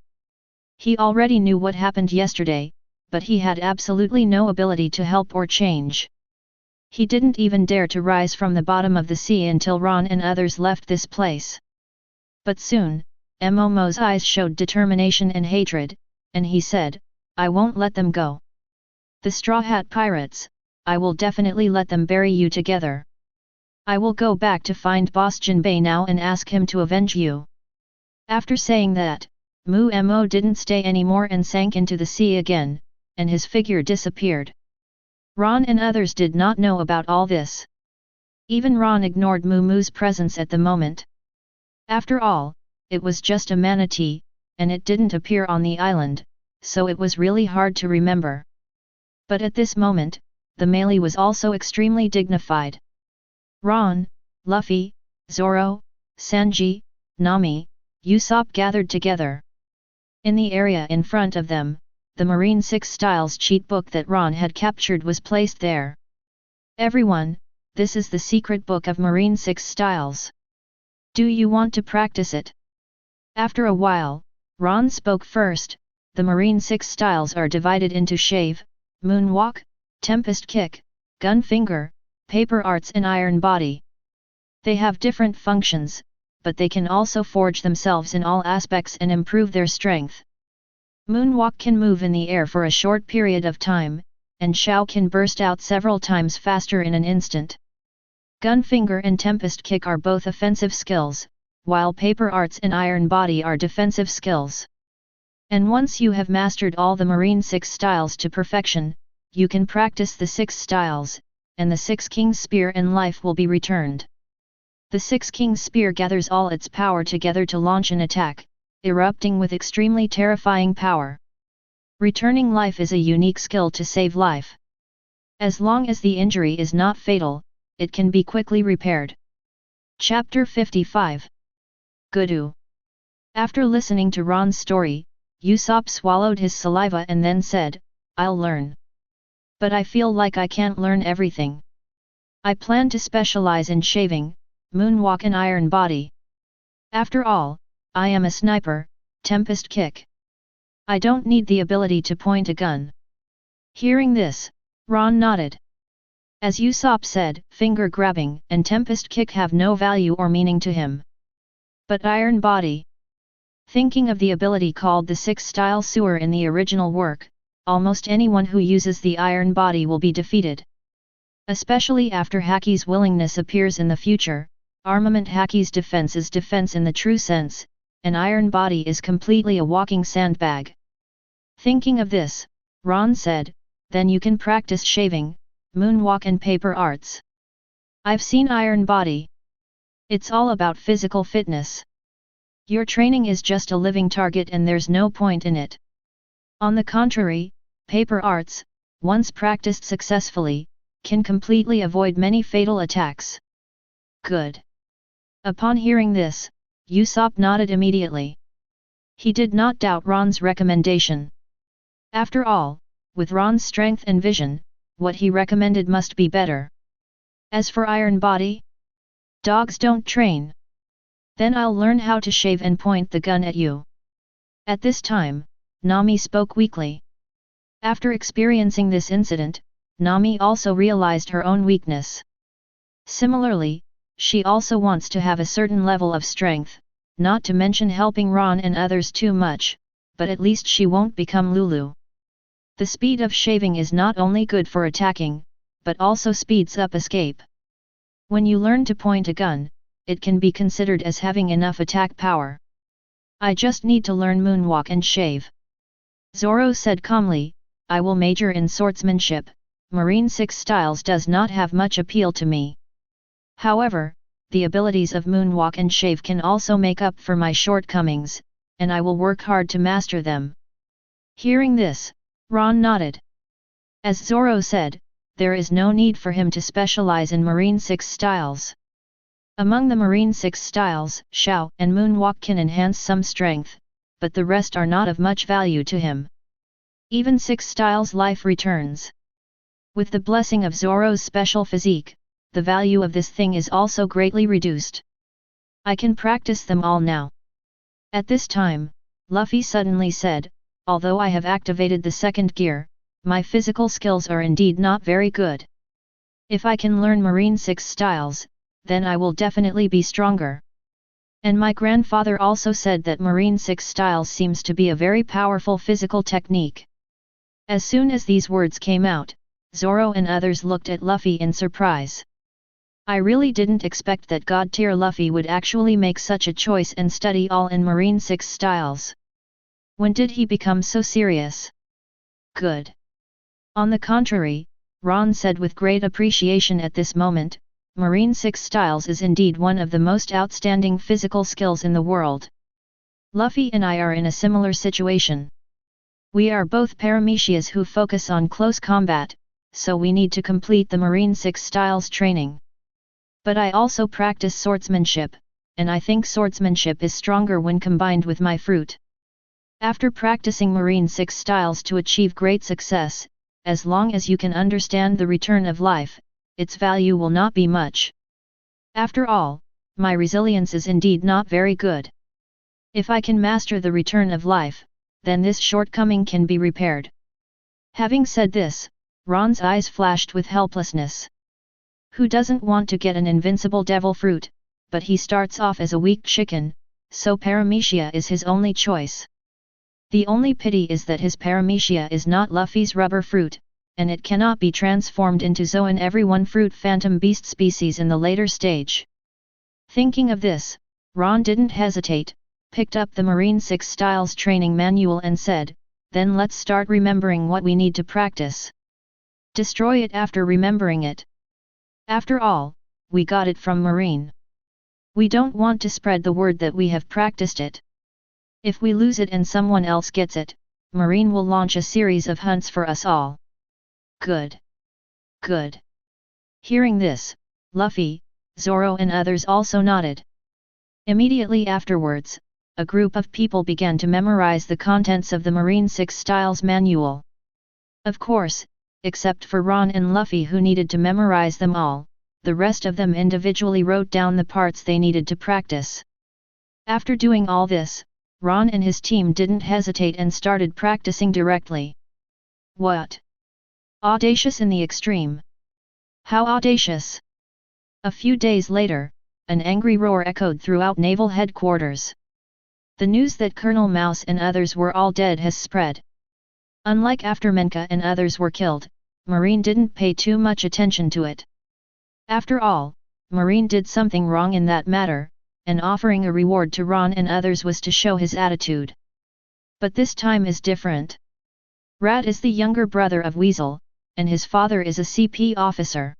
He already knew what happened yesterday, but he had absolutely no ability to help or change. He didn't even dare to rise from the bottom of the sea until Ron and others left this place. But soon, Momo's eyes showed determination and hatred, and he said, "I won't let them go. The Straw Hat Pirates, I will definitely let them bury you together. I will go back to find Boss Jinbei now and ask him to avenge you." After saying that, Mo didn't stay anymore and sank into the sea again, and his figure disappeared. Ron and others did not know about all this. Even Ron ignored Moo's presence at the moment. After all, it was just a manatee, and it didn't appear on the island, so it was really hard to remember. But at this moment, the melee was also extremely dignified. Ron, Luffy, Zoro, Sanji, Nami, Usopp gathered together. In the area in front of them, the Marine 6 Styles cheat book that Ron had captured was placed there. "Everyone, this is the secret book of Marine 6 Styles. Do you want to practice it?" After a while, Ron spoke first. The Marine 6 Styles are divided into Shave, Moonwalk, Tempest Kick, Gun Finger, Paper Arts and Iron Body. They have different functions, but they can also forge themselves in all aspects and improve their strength. Moonwalk can move in the air for a short period of time, and Shao can burst out several times faster in an instant. Gun Finger and Tempest Kick are both offensive skills, while Paper Arts and Iron Body are defensive skills. And once you have mastered all the Marine 6 Styles to perfection, you can practice the 6 Styles, and the 6 King's Spear and life will be returned. The 6 King's Spear gathers all its power together to launch an attack, erupting with extremely terrifying power. Returning life is a unique skill to save life. As long as the injury is not fatal, it can be quickly repaired. Chapter 55. Gudu. After listening to Ron's story, Usopp swallowed his saliva and then said, I'll learn. But I feel like I can't learn everything. I plan to specialize in shaving, moonwalk and iron body. After all, I am a sniper, tempest kick. I don't need the ability to point a gun. Hearing this, Ron nodded. As Usopp said, finger grabbing and tempest kick have no value or meaning to him. But iron body. Thinking of the ability called the six-style sewer in the original work, almost anyone who uses the iron body will be defeated. Especially after Haki's willingness appears in the future, armament Haki's defense is defense in the true sense, an iron body is completely a walking sandbag. Thinking of this, Ron said, then you can practice shaving, moonwalk and paper arts. I've seen iron body. It's all about physical fitness. Your training is just a living target and there's no point in it. On the contrary, paper arts, once practiced successfully, can completely avoid many fatal attacks. Good. Upon hearing this, Usopp nodded immediately. He did not doubt Ron's recommendation. After all, with Ron's strength and vision, what he recommended must be better. As for iron body, dogs don't train. Then I'll learn how to shave and point the gun at you. At this time, Nami spoke weakly. After experiencing this incident, Nami also realized her own weakness. Similarly, she also wants to have a certain level of strength, not to mention helping Ron and others too much, but at least she won't become Lulu. The speed of shaving is not only good for attacking, but also speeds up escape. When you learn to point a gun, it can be considered as having enough attack power. I just need to learn moonwalk and shave. Zoro said calmly, I will major in swordsmanship, Marine 6 styles does not have much appeal to me. However, the abilities of moonwalk and shave can also make up for my shortcomings, and I will work hard to master them. Hearing this, Ron nodded. As Zoro said, there is no need for him to specialize in Marine 6 styles. Among the Marine 6 styles, Shao and Moonwalk can enhance some strength, but the rest are not of much value to him. Even 6 styles life returns. With the blessing of Zoro's special physique, the value of this thing is also greatly reduced. I can practice them all now. At this time, Luffy suddenly said, although I have activated the second gear, my physical skills are indeed not very good. If I can learn Marine 6 styles, then I will definitely be stronger. And my grandfather also said that Marine 6 styles seems to be a very powerful physical technique. As soon as these words came out, Zoro and others looked at Luffy in surprise. I really didn't expect that God-tier Luffy would actually make such a choice and study all in Marine 6 styles. When did he become so serious? Good. On the contrary, Ron said with great appreciation at this moment, Marine 6 styles is indeed one of the most outstanding physical skills in the world. Luffy and I are in a similar situation. We are both paramecias who focus on close combat, so we need to complete the Marine 6 styles training. But I also practice swordsmanship, and I think swordsmanship is stronger when combined with my fruit. After practicing Marine 6 styles to achieve great success, as long as you can understand the return of life, its value will not be much. After all, my resilience is indeed not very good. If I can master the return of life, then this shortcoming can be repaired. Having said this, Ron's eyes flashed with helplessness. Who doesn't want to get an invincible devil fruit, but he starts off as a weak chicken, so paramecia is his only choice. The only pity is that his paramecia is not Luffy's rubber fruit, and it cannot be transformed into Zoan every one fruit phantom beast species in the later stage. Thinking of this, Ron didn't hesitate, picked up the Marine 6 styles training manual and said, then let's start remembering what we need to practice. Destroy it after remembering it. After all, we got it from Marine. We don't want to spread the word that we have practiced it. If we lose it and someone else gets it, Marine will launch a series of hunts for us all. Good. Good. Hearing this, Luffy, Zoro and others also nodded. Immediately afterwards, a group of people began to memorize the contents of the Marine 6 Styles manual. Of course, except for Ron and Luffy who needed to memorize them all, the rest of them individually wrote down the parts they needed to practice. After doing all this, Ron and his team didn't hesitate and started practicing directly. What? Audacious in the extreme. How audacious! A few days later, an angry roar echoed throughout naval headquarters. The news that Colonel Mouse and others were all dead has spread. Unlike after Menka and others were killed, Marine didn't pay too much attention to it. After all, Marine did something wrong in that matter, and offering a reward to Ron and others was to show his attitude. But this time is different. Rat is the younger brother of Weasel, and his father is a CP officer.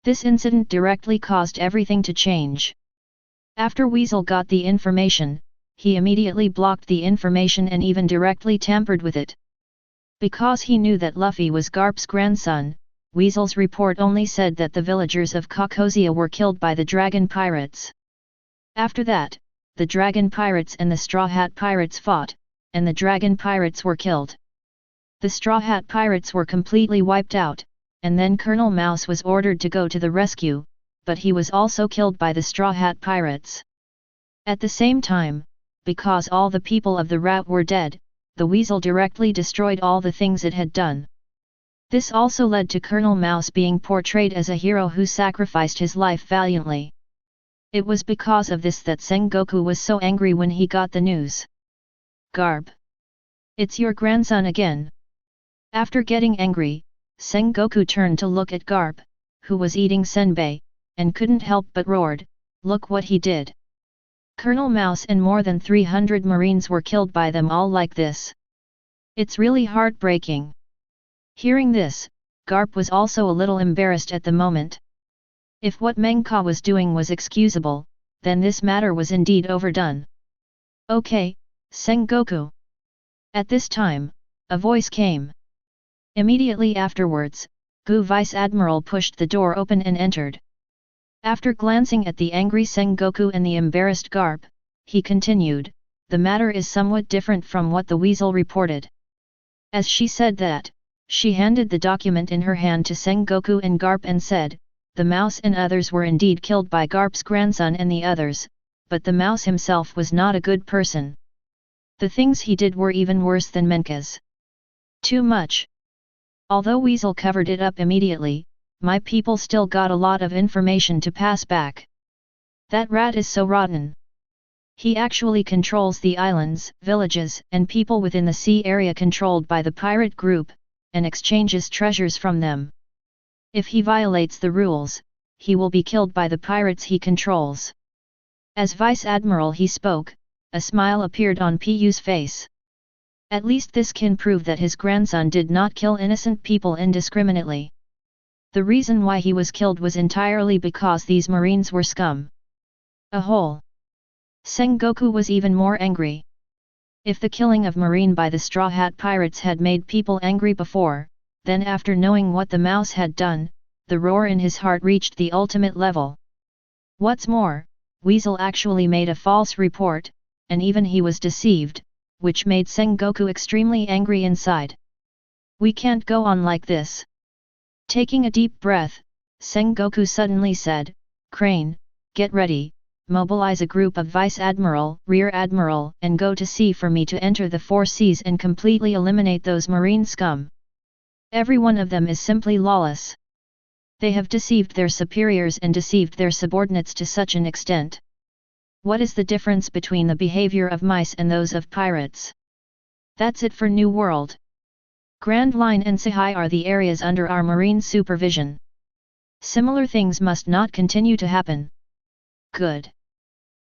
This incident directly caused everything to change. After Weasel got the information, he immediately blocked the information and even directly tampered with it. Because he knew that Luffy was Garp's grandson, Weasel's report only said that the villagers of Kokosia were killed by the Dragon Pirates. After that, the Dragon Pirates and the Straw Hat Pirates fought, and the Dragon Pirates were killed. The Straw Hat Pirates were completely wiped out, and then Colonel Mouse was ordered to go to the rescue, but he was also killed by the Straw Hat Pirates. At the same time, because all the people of the Rat were dead, the Weasel directly destroyed all the things it had done. This also led to Colonel Mouse being portrayed as a hero who sacrificed his life valiantly. It was because of this that Sengoku was so angry when he got the news. Garp! It's your grandson again. After getting angry, Sengoku turned to look at Garp, who was eating senbei, and couldn't help but roared, "Look what he did!" Colonel Mouse and more than 300 Marines were killed by them all like this. It's really heartbreaking. Hearing this, Garp was also a little embarrassed at the moment. If what Menka was doing was excusable, then this matter was indeed overdone. Okay, Sengoku. At this time, a voice came. Immediately afterwards, Gu Vice Admiral pushed the door open and entered. After glancing at the angry Sengoku and the embarrassed Garp, he continued, "The matter is somewhat different from what the Weasel reported." As she said that, she handed the document in her hand to Sengoku and Garp and said, "The mouse and others were indeed killed by Garp's grandson and the others, but the mouse himself was not a good person. The things he did were even worse than Menka's. Too much. Although Weasel covered it up immediately, my people still got a lot of information to pass back. That rat is so rotten. He actually controls the islands, villages, and people within the sea area controlled by the pirate group, and exchanges treasures from them. If he violates the rules, he will be killed by the pirates he controls." As Vice Admiral he spoke, a smile appeared on Pu's face. At least this can prove that his grandson did not kill innocent people indiscriminately. The reason why he was killed was entirely because these Marines were scum. A whole. Sengoku was even more angry. If the killing of Marine by the Straw Hat Pirates had made people angry before, then after knowing what the mouse had done, the roar in his heart reached the ultimate level. What's more, Weasel actually made a false report, and even he was deceived, which made Sengoku extremely angry inside. We can't go on like this. Taking a deep breath, Sengoku suddenly said, "Crane, get ready, mobilize a group of Vice Admiral, Rear Admiral, and go to sea for me to enter the 4 seas and completely eliminate those marine scum. Every one of them is simply lawless. They have deceived their superiors and deceived their subordinates to such an extent. What is the difference between the behavior of mice and those of pirates? That's it for New World. Grand Line and Sahai are the areas under our marine supervision. Similar things must not continue to happen." Good.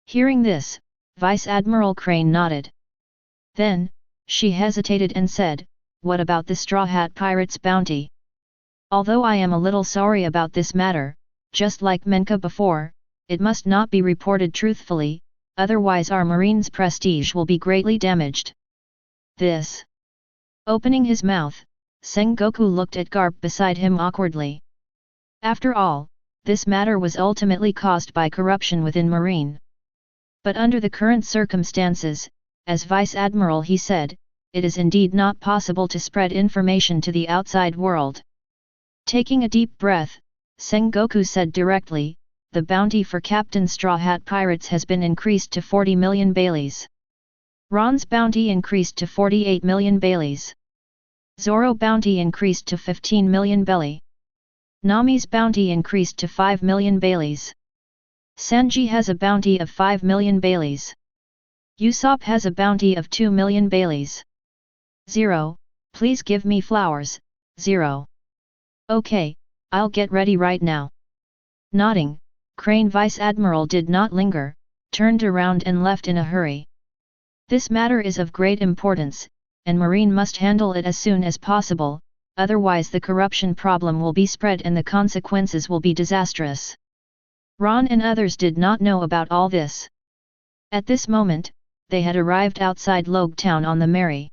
Hearing this, Vice Admiral Crane nodded. Then, she hesitated and said, "What about the Straw Hat Pirates' bounty? Although I am a little sorry about this matter, just like Menka before, it must not be reported truthfully, otherwise our marine's prestige will be greatly damaged." This. Opening his mouth, Sengoku looked at Garp beside him awkwardly. After all, this matter was ultimately caused by corruption within Marine. But under the current circumstances, as Vice Admiral he said, it is indeed not possible to spread information to the outside world. Taking a deep breath, Sengoku said directly, the bounty for Captain Straw Hat Pirates has been increased to 40 million Baileys. Ron's bounty increased to 48 million Baileys. Zoro bounty increased to 15 million Belly. Nami's bounty increased to 5 million Baileys. Sanji has a bounty of 5 million Baileys. Usopp has a bounty of 2 million Baileys. Zero, please give me flowers, Zero. Okay, I'll get ready right now. Nodding, Crane Vice Admiral did not linger, turned around and left in a hurry. This matter is of great importance, and Marine must handle it as soon as possible, otherwise the corruption problem will be spread and the consequences will be disastrous. Ron and others did not know about all this. At this moment, they had arrived outside Logue Town on the Mary.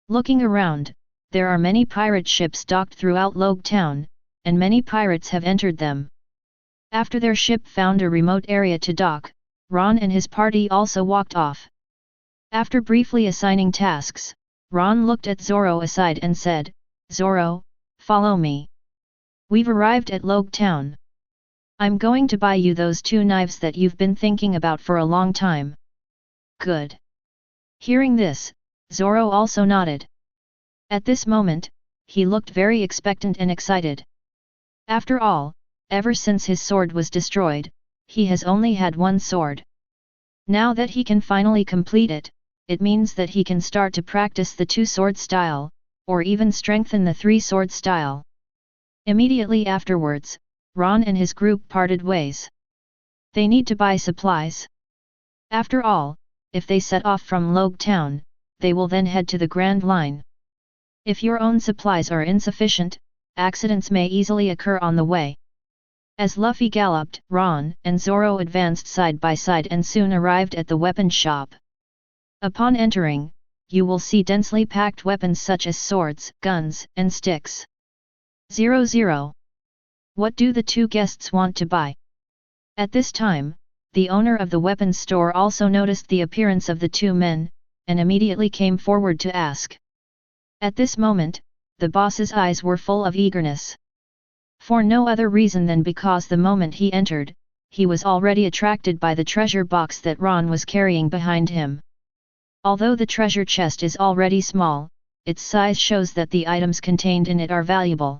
Looking around, there are many pirate ships docked throughout Logue Town, and many pirates have entered them. After their ship found a remote area to dock, Ron and his party also walked off. After briefly assigning tasks, Ron looked at Zoro aside and said, Zoro, follow me. We've arrived at Logue Town. I'm going to buy you those 2 knives that you've been thinking about for a long time. Good. Hearing this, Zoro also nodded. At this moment, he looked very expectant and excited. After all, ever since his sword was destroyed, he has only had one sword. Now that he can finally complete it, it means that he can start to practice the 2-sword style, or even strengthen the 3-sword style. Immediately afterwards, Ron and his group parted ways. They need to buy supplies. After all, if they set off from Logue Town, they will then head to the Grand Line. If your own supplies are insufficient, accidents may easily occur on the way. As Luffy galloped, Ron and Zoro advanced side by side and soon arrived at the weapon shop. Upon entering, you will see densely packed weapons such as swords, guns, and sticks. 00. What do the 2 guests want to buy? At this time, the owner of the weapons store also noticed the appearance of the 2 men, and immediately came forward to ask. At this moment, the boss's eyes were full of eagerness. For no other reason than because the moment he entered, he was already attracted by the treasure box that Ron was carrying behind him. Although the treasure chest is already small, its size shows that the items contained in it are valuable.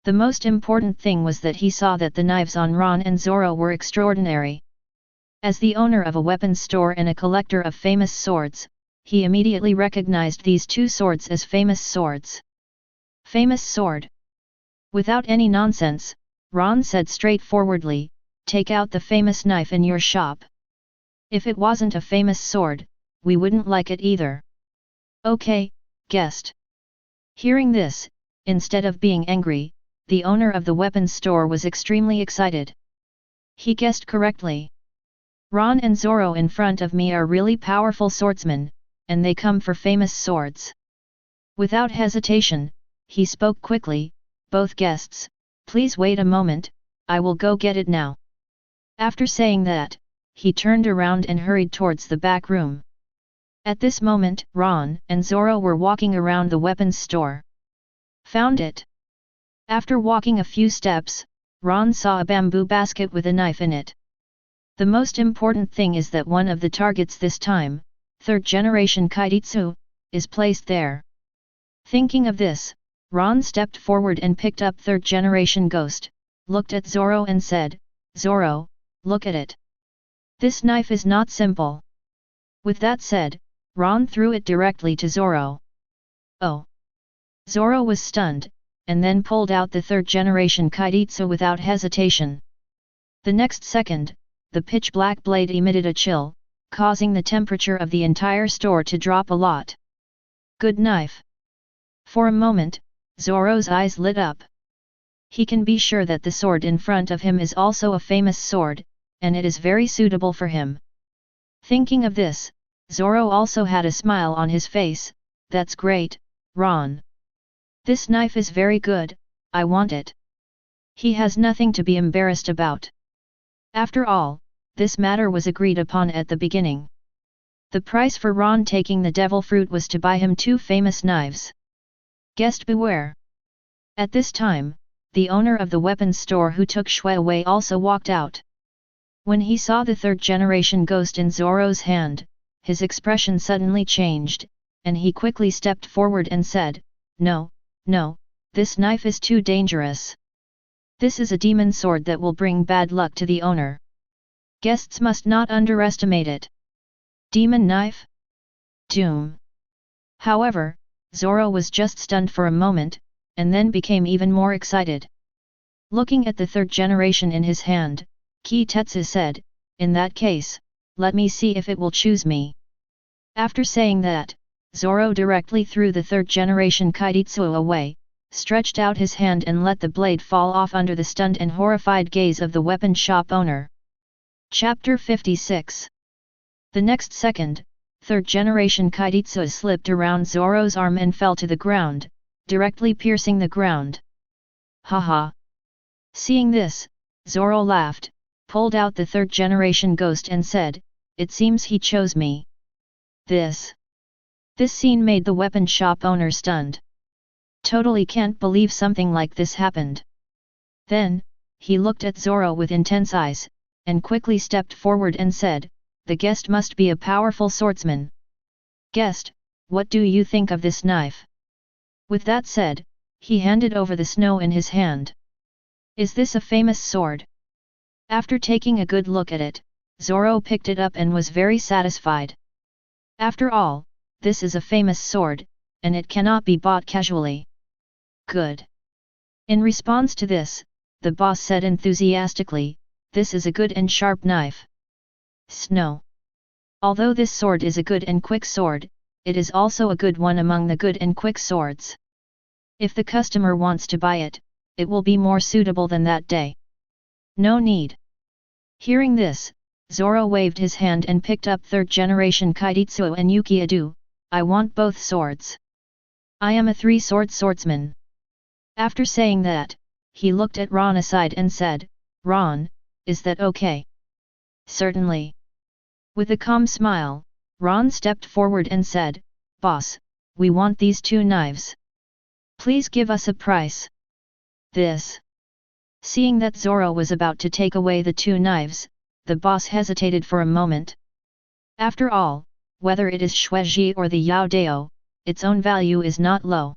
The most important thing was that he saw that the knives on Ron and Zoro were extraordinary. As the owner of a weapons store and a collector of famous swords, he immediately recognized these 2 swords as famous swords. Famous sword. Without any nonsense, Ron said straightforwardly, take out the famous knife in your shop. If it wasn't a famous sword, we wouldn't like it either. Okay, guest. Hearing this, instead of being angry, the owner of the weapons store was extremely excited. He guessed correctly. Ron and Zoro in front of me are really powerful swordsmen, and they come for famous swords. Without hesitation, he spoke quickly, both guests, please wait a moment, I will go get it now. After saying that, he turned around and hurried towards the back room. At this moment, Ron and Zoro were walking around the weapons store. Found it. After walking a few steps, Ron saw a bamboo basket with a knife in it. The most important thing is that one of the targets this time, 3rd generation Kaiditsu, is placed there. Thinking of this, Ron stepped forward and picked up 3rd generation Ghost, looked at Zoro and said, Zoro, look at it. This knife is not simple. With that said, Ron threw it directly to Zoro. Oh! Zoro was stunned, and then pulled out the 3rd generation Kaiditsu without hesitation. The next second, the pitch-black blade emitted a chill, causing the temperature of the entire store to drop a lot. Good knife. For a moment, Zoro's eyes lit up. He can be sure that the sword in front of him is also a famous sword, and it is very suitable for him. Thinking of this, Zoro also had a smile on his face. That's great, Ron. This knife is very good, I want it. He has nothing to be embarrassed about. After all, this matter was agreed upon at the beginning. The price for Ron taking the devil fruit was to buy him 2 famous knives. Guest beware. At this time, the owner of the weapons store who took Shui away also walked out. When he saw the 3rd generation ghost in Zoro's hand, his expression suddenly changed, and he quickly stepped forward and said, "No, no, this knife is too dangerous. This is a demon sword that will bring bad luck to the owner. Guests must not underestimate it." Demon knife? Doom. However, Zoro was just stunned for a moment, and then became even more excited. Looking at the 3rd generation in his hand, Kitetsu said, "In that case, let me see if it will choose me." After saying that, Zoro directly threw the 3rd generation Kaiditsu away, stretched out his hand and let the blade fall off under the stunned and horrified gaze of the weapon shop owner. Chapter 56. The next second, 3rd generation Kaiditsu slipped around Zoro's arm and fell to the ground, directly piercing the ground. Haha! Seeing this, Zoro laughed, pulled out the 3rd generation ghost and said, "It seems he chose me." This scene made the weapon shop owner stunned. Totally can't believe something like this happened. Then, he looked at Zoro with intense eyes, and quickly stepped forward and said, "The guest must be a powerful swordsman. Guest, what do you think of this knife?" With that said, he handed over the snow in his hand. "Is this a famous sword?" After taking a good look at it, Zoro picked it up and was very satisfied. After all, this is a famous sword, and it cannot be bought casually. Good. In response to this, the boss said enthusiastically, "This is a good and sharp knife." Snow. Although this sword is a good and quick sword, it is also a good one among the good and quick swords. If the customer wants to buy it, it will be more suitable than that day. No need. Hearing this, Zoro waved his hand and picked up 3rd generation Kaiditsu and Yuki-Adu. "I want both swords. I am a 3-sword swordsman." After saying that, he looked at Ron aside and said, "Ron, is that okay?" "Certainly." With a calm smile, Ron stepped forward and said, "Boss, we want these 2 knives. Please give us a price." Seeing that Zoro was about to take away the 2 knives, the boss hesitated for a moment. After all, whether it is Shueji or the Yao Dao, its own value is not low.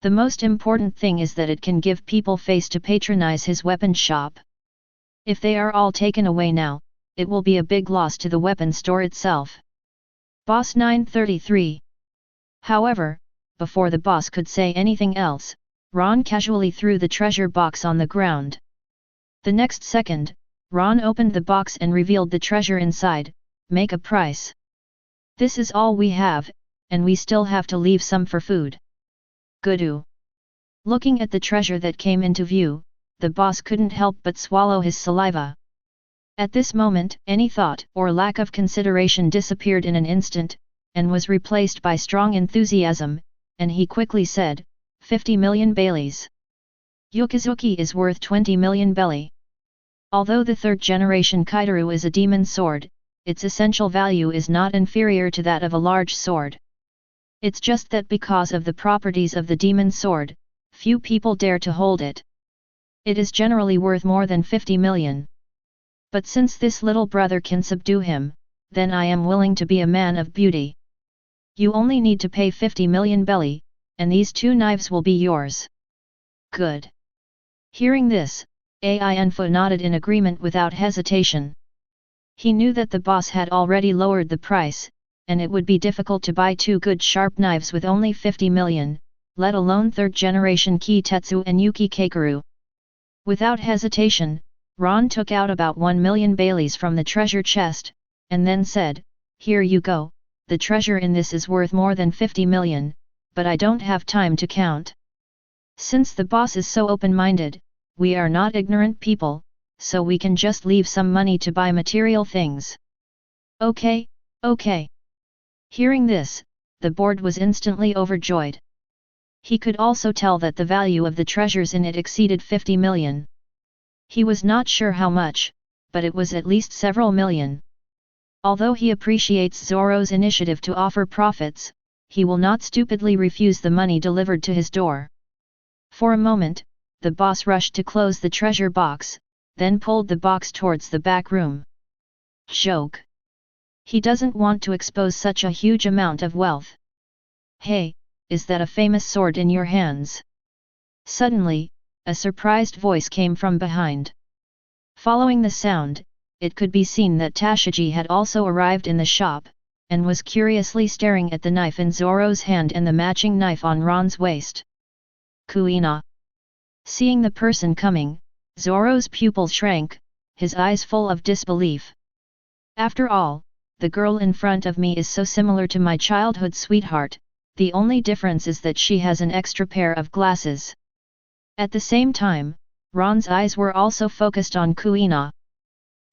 The most important thing is that it can give people face to patronize his weapon shop. If they are all taken away now, it will be a big loss to the weapon store itself. Boss 933. However, before the boss could say anything else, Ron casually threw the treasure box on the ground. The next second, Ron opened the box and revealed the treasure inside. "Make a price. This is all we have, and we still have to leave some for food." Goodoo. Looking at the treasure that came into view, the boss couldn't help but swallow his saliva. At this moment, any thought or lack of consideration disappeared in an instant, and was replaced by strong enthusiasm, and he quickly said, 50 million Baileys. Yukizuki is worth 20 million belly. Although the 3rd generation Kizaru is a demon sword, its essential value is not inferior to that of a large sword. It's just that because of the properties of the demon sword, few people dare to hold it. It is generally worth more than 50 million. But since this little brother can subdue him, then I am willing to be a man of beauty. You only need to pay 50 million belly, and these 2 knives will be yours. Good. Hearing this, Ainfu nodded in agreement without hesitation. He knew that the boss had already lowered the price, and it would be difficult to buy 2 good sharp knives with only 50 million, let alone 3rd generation Kitetsu and Yuki Kakeru. Without hesitation, Ron took out about 1 million Baileys from the treasure chest, and then said, "Here you go, the treasure in this is worth more than 50 million, but I don't have time to count. Since the boss is so open-minded, we are not ignorant people, so we can just leave some money to buy material things." "Okay, okay." Hearing this, the board was instantly overjoyed. He could also tell that the value of the treasures in it exceeded 50 million. He was not sure how much, but it was at least several million. Although he appreciates Zoro's initiative to offer profits, he will not stupidly refuse the money delivered to his door. For a moment, the boss rushed to close the treasure box, then pulled the box towards the back room. Joke. He doesn't want to expose such a huge amount of wealth. Hey, is that a famous sword in your hands? Suddenly, a surprised voice came from behind. Following the sound, it could be seen that Tashigi had also arrived in the shop, and was curiously staring at the knife in Zoro's hand and the matching knife on Ron's waist. Kuina. Seeing the person coming, Zoro's pupil shrank, his eyes full of disbelief. After all, the girl in front of me is so similar to my childhood sweetheart, the only difference is that she has an extra pair of glasses. At the same time, Ron's eyes were also focused on Kuina.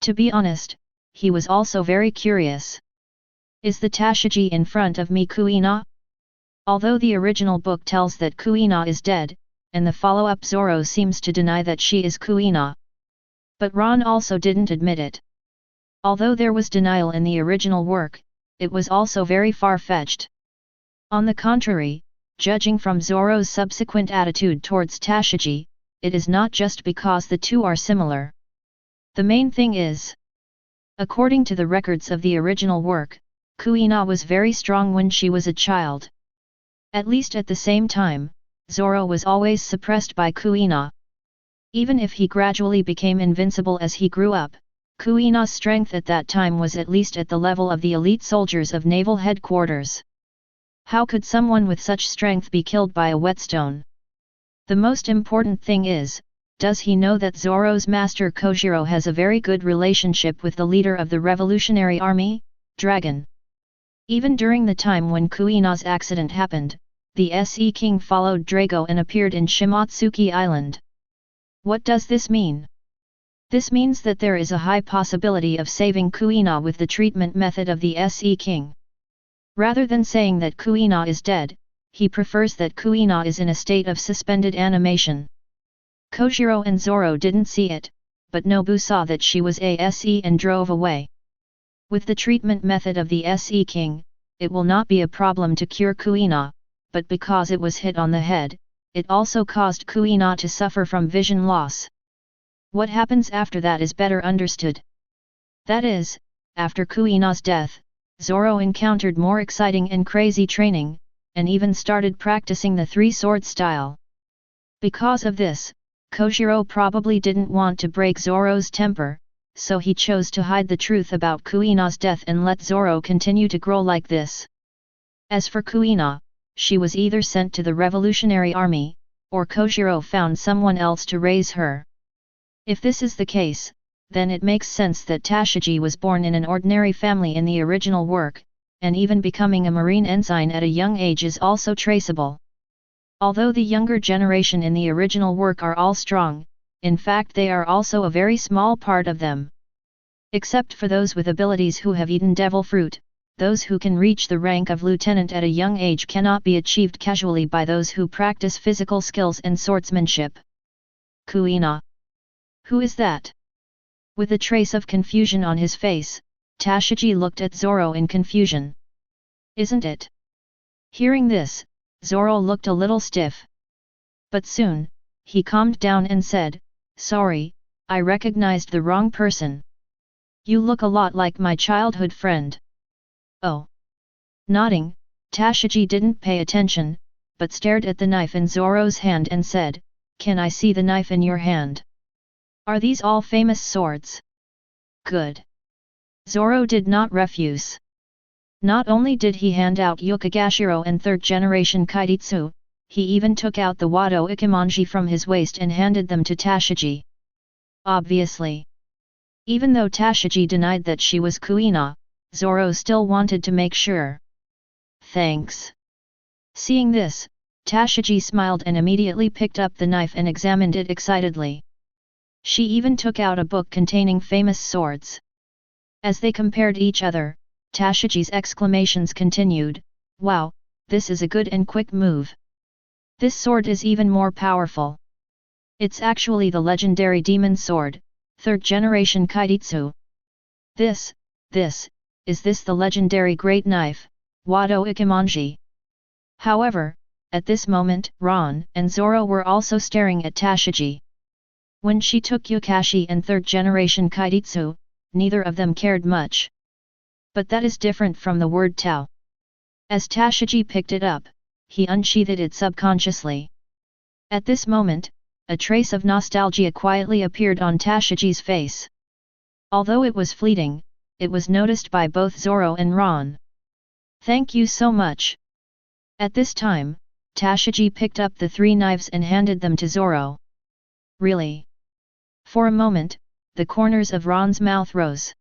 To be honest, he was also very curious. Is the Tashigi in front of me Kuina? Although the original book tells that Kuina is dead, and the follow-up Zoro seems to deny that she is Kuina. But Ron also didn't admit it. Although there was denial in the original work, it was also very far-fetched. On the contrary, judging from Zoro's subsequent attitude towards Tashigi, it is not just because the two are similar. The main thing is, according to the records of the original work, Kuina was very strong when she was a child. At least at the same time, Zoro was always suppressed by Kuina. Even if he gradually became invincible as he grew up, Kuina's strength at that time was at least at the level of the elite soldiers of naval headquarters. How could someone with such strength be killed by a whetstone? The most important thing is, does he know that Zoro's master Kojiro has a very good relationship with the leader of the Revolutionary Army, Dragon? Even during the time when Kuina's accident happened, the SE King followed Drago and appeared in Shimotsuki Island. What does this mean? This means that there is a high possibility of saving Kuina with the treatment method of the SE King. Rather than saying that Kuina is dead, he prefers that Kuina is in a state of suspended animation. Kojiro and Zoro didn't see it, but Nobu saw that she was a SE and drove away. With the treatment method of the SE King, it will not be a problem to cure Kuina, but because it was hit on the head, it also caused Kuina to suffer from vision loss. What happens after that is better understood. That is, after Kuina's death, Zoro encountered more exciting and crazy training, and even started practicing the three-sword style. Because of this, Kojiro probably didn't want to break Zoro's temper, so he chose to hide the truth about Kuina's death and let Zoro continue to grow like this. As for Kuina, she was either sent to the Revolutionary Army, or Kojiro found someone else to raise her. If this is the case, then it makes sense that Tashigi was born in an ordinary family in the original work, and even becoming a marine ensign at a young age is also traceable. Although the younger generation in the original work are all strong, in fact they are also a very small part of them. Except for those with abilities who have eaten devil fruit, those who can reach the rank of lieutenant at a young age cannot be achieved casually by those who practice physical skills and swordsmanship. Kuina. Who is that? With a trace of confusion on his face, Tashigi looked at Zoro in confusion. Isn't it? Hearing this, Zoro looked a little stiff. But soon, he calmed down and said, "Sorry, I recognized the wrong person. You look a lot like my childhood friend." Oh. Nodding, Tashigi didn't pay attention, but stared at the knife in Zoro's hand and said, "Can I see the knife in your hand? Are these all famous swords?" Good. Zoro did not refuse. Not only did he hand out Yukigashiro and third-generation Kaiditsu, he even took out the Wado Ikemonji from his waist and handed them to Tashigi. Obviously. Even though Tashigi denied that she was Kuina, Zoro still wanted to make sure. Thanks. Seeing this, Tashigi smiled and immediately picked up the knife and examined it excitedly. She even took out a book containing famous swords. As they compared each other, Tashigi's exclamations continued, "Wow, this is a good and quick move. This sword is even more powerful. It's actually the legendary demon sword, Third generation Kaiditsu. This, is this the legendary great knife, Wado Ikemonji? However, at this moment, Ron and Zoro were also staring at Tashigi. When she took Yukashi and third generation Kaiditsu, neither of them cared much. But that is different from the word Tao. As Tashigi picked it up, he unsheathed it subconsciously. At this moment, a trace of nostalgia quietly appeared on Tashigi's face. Although it was fleeting, it was noticed by both Zoro and Ron. Thank you so much. At this time, Tashigi picked up the 3 knives and handed them to Zoro. Really? For a moment, the corners of Ron's mouth rose.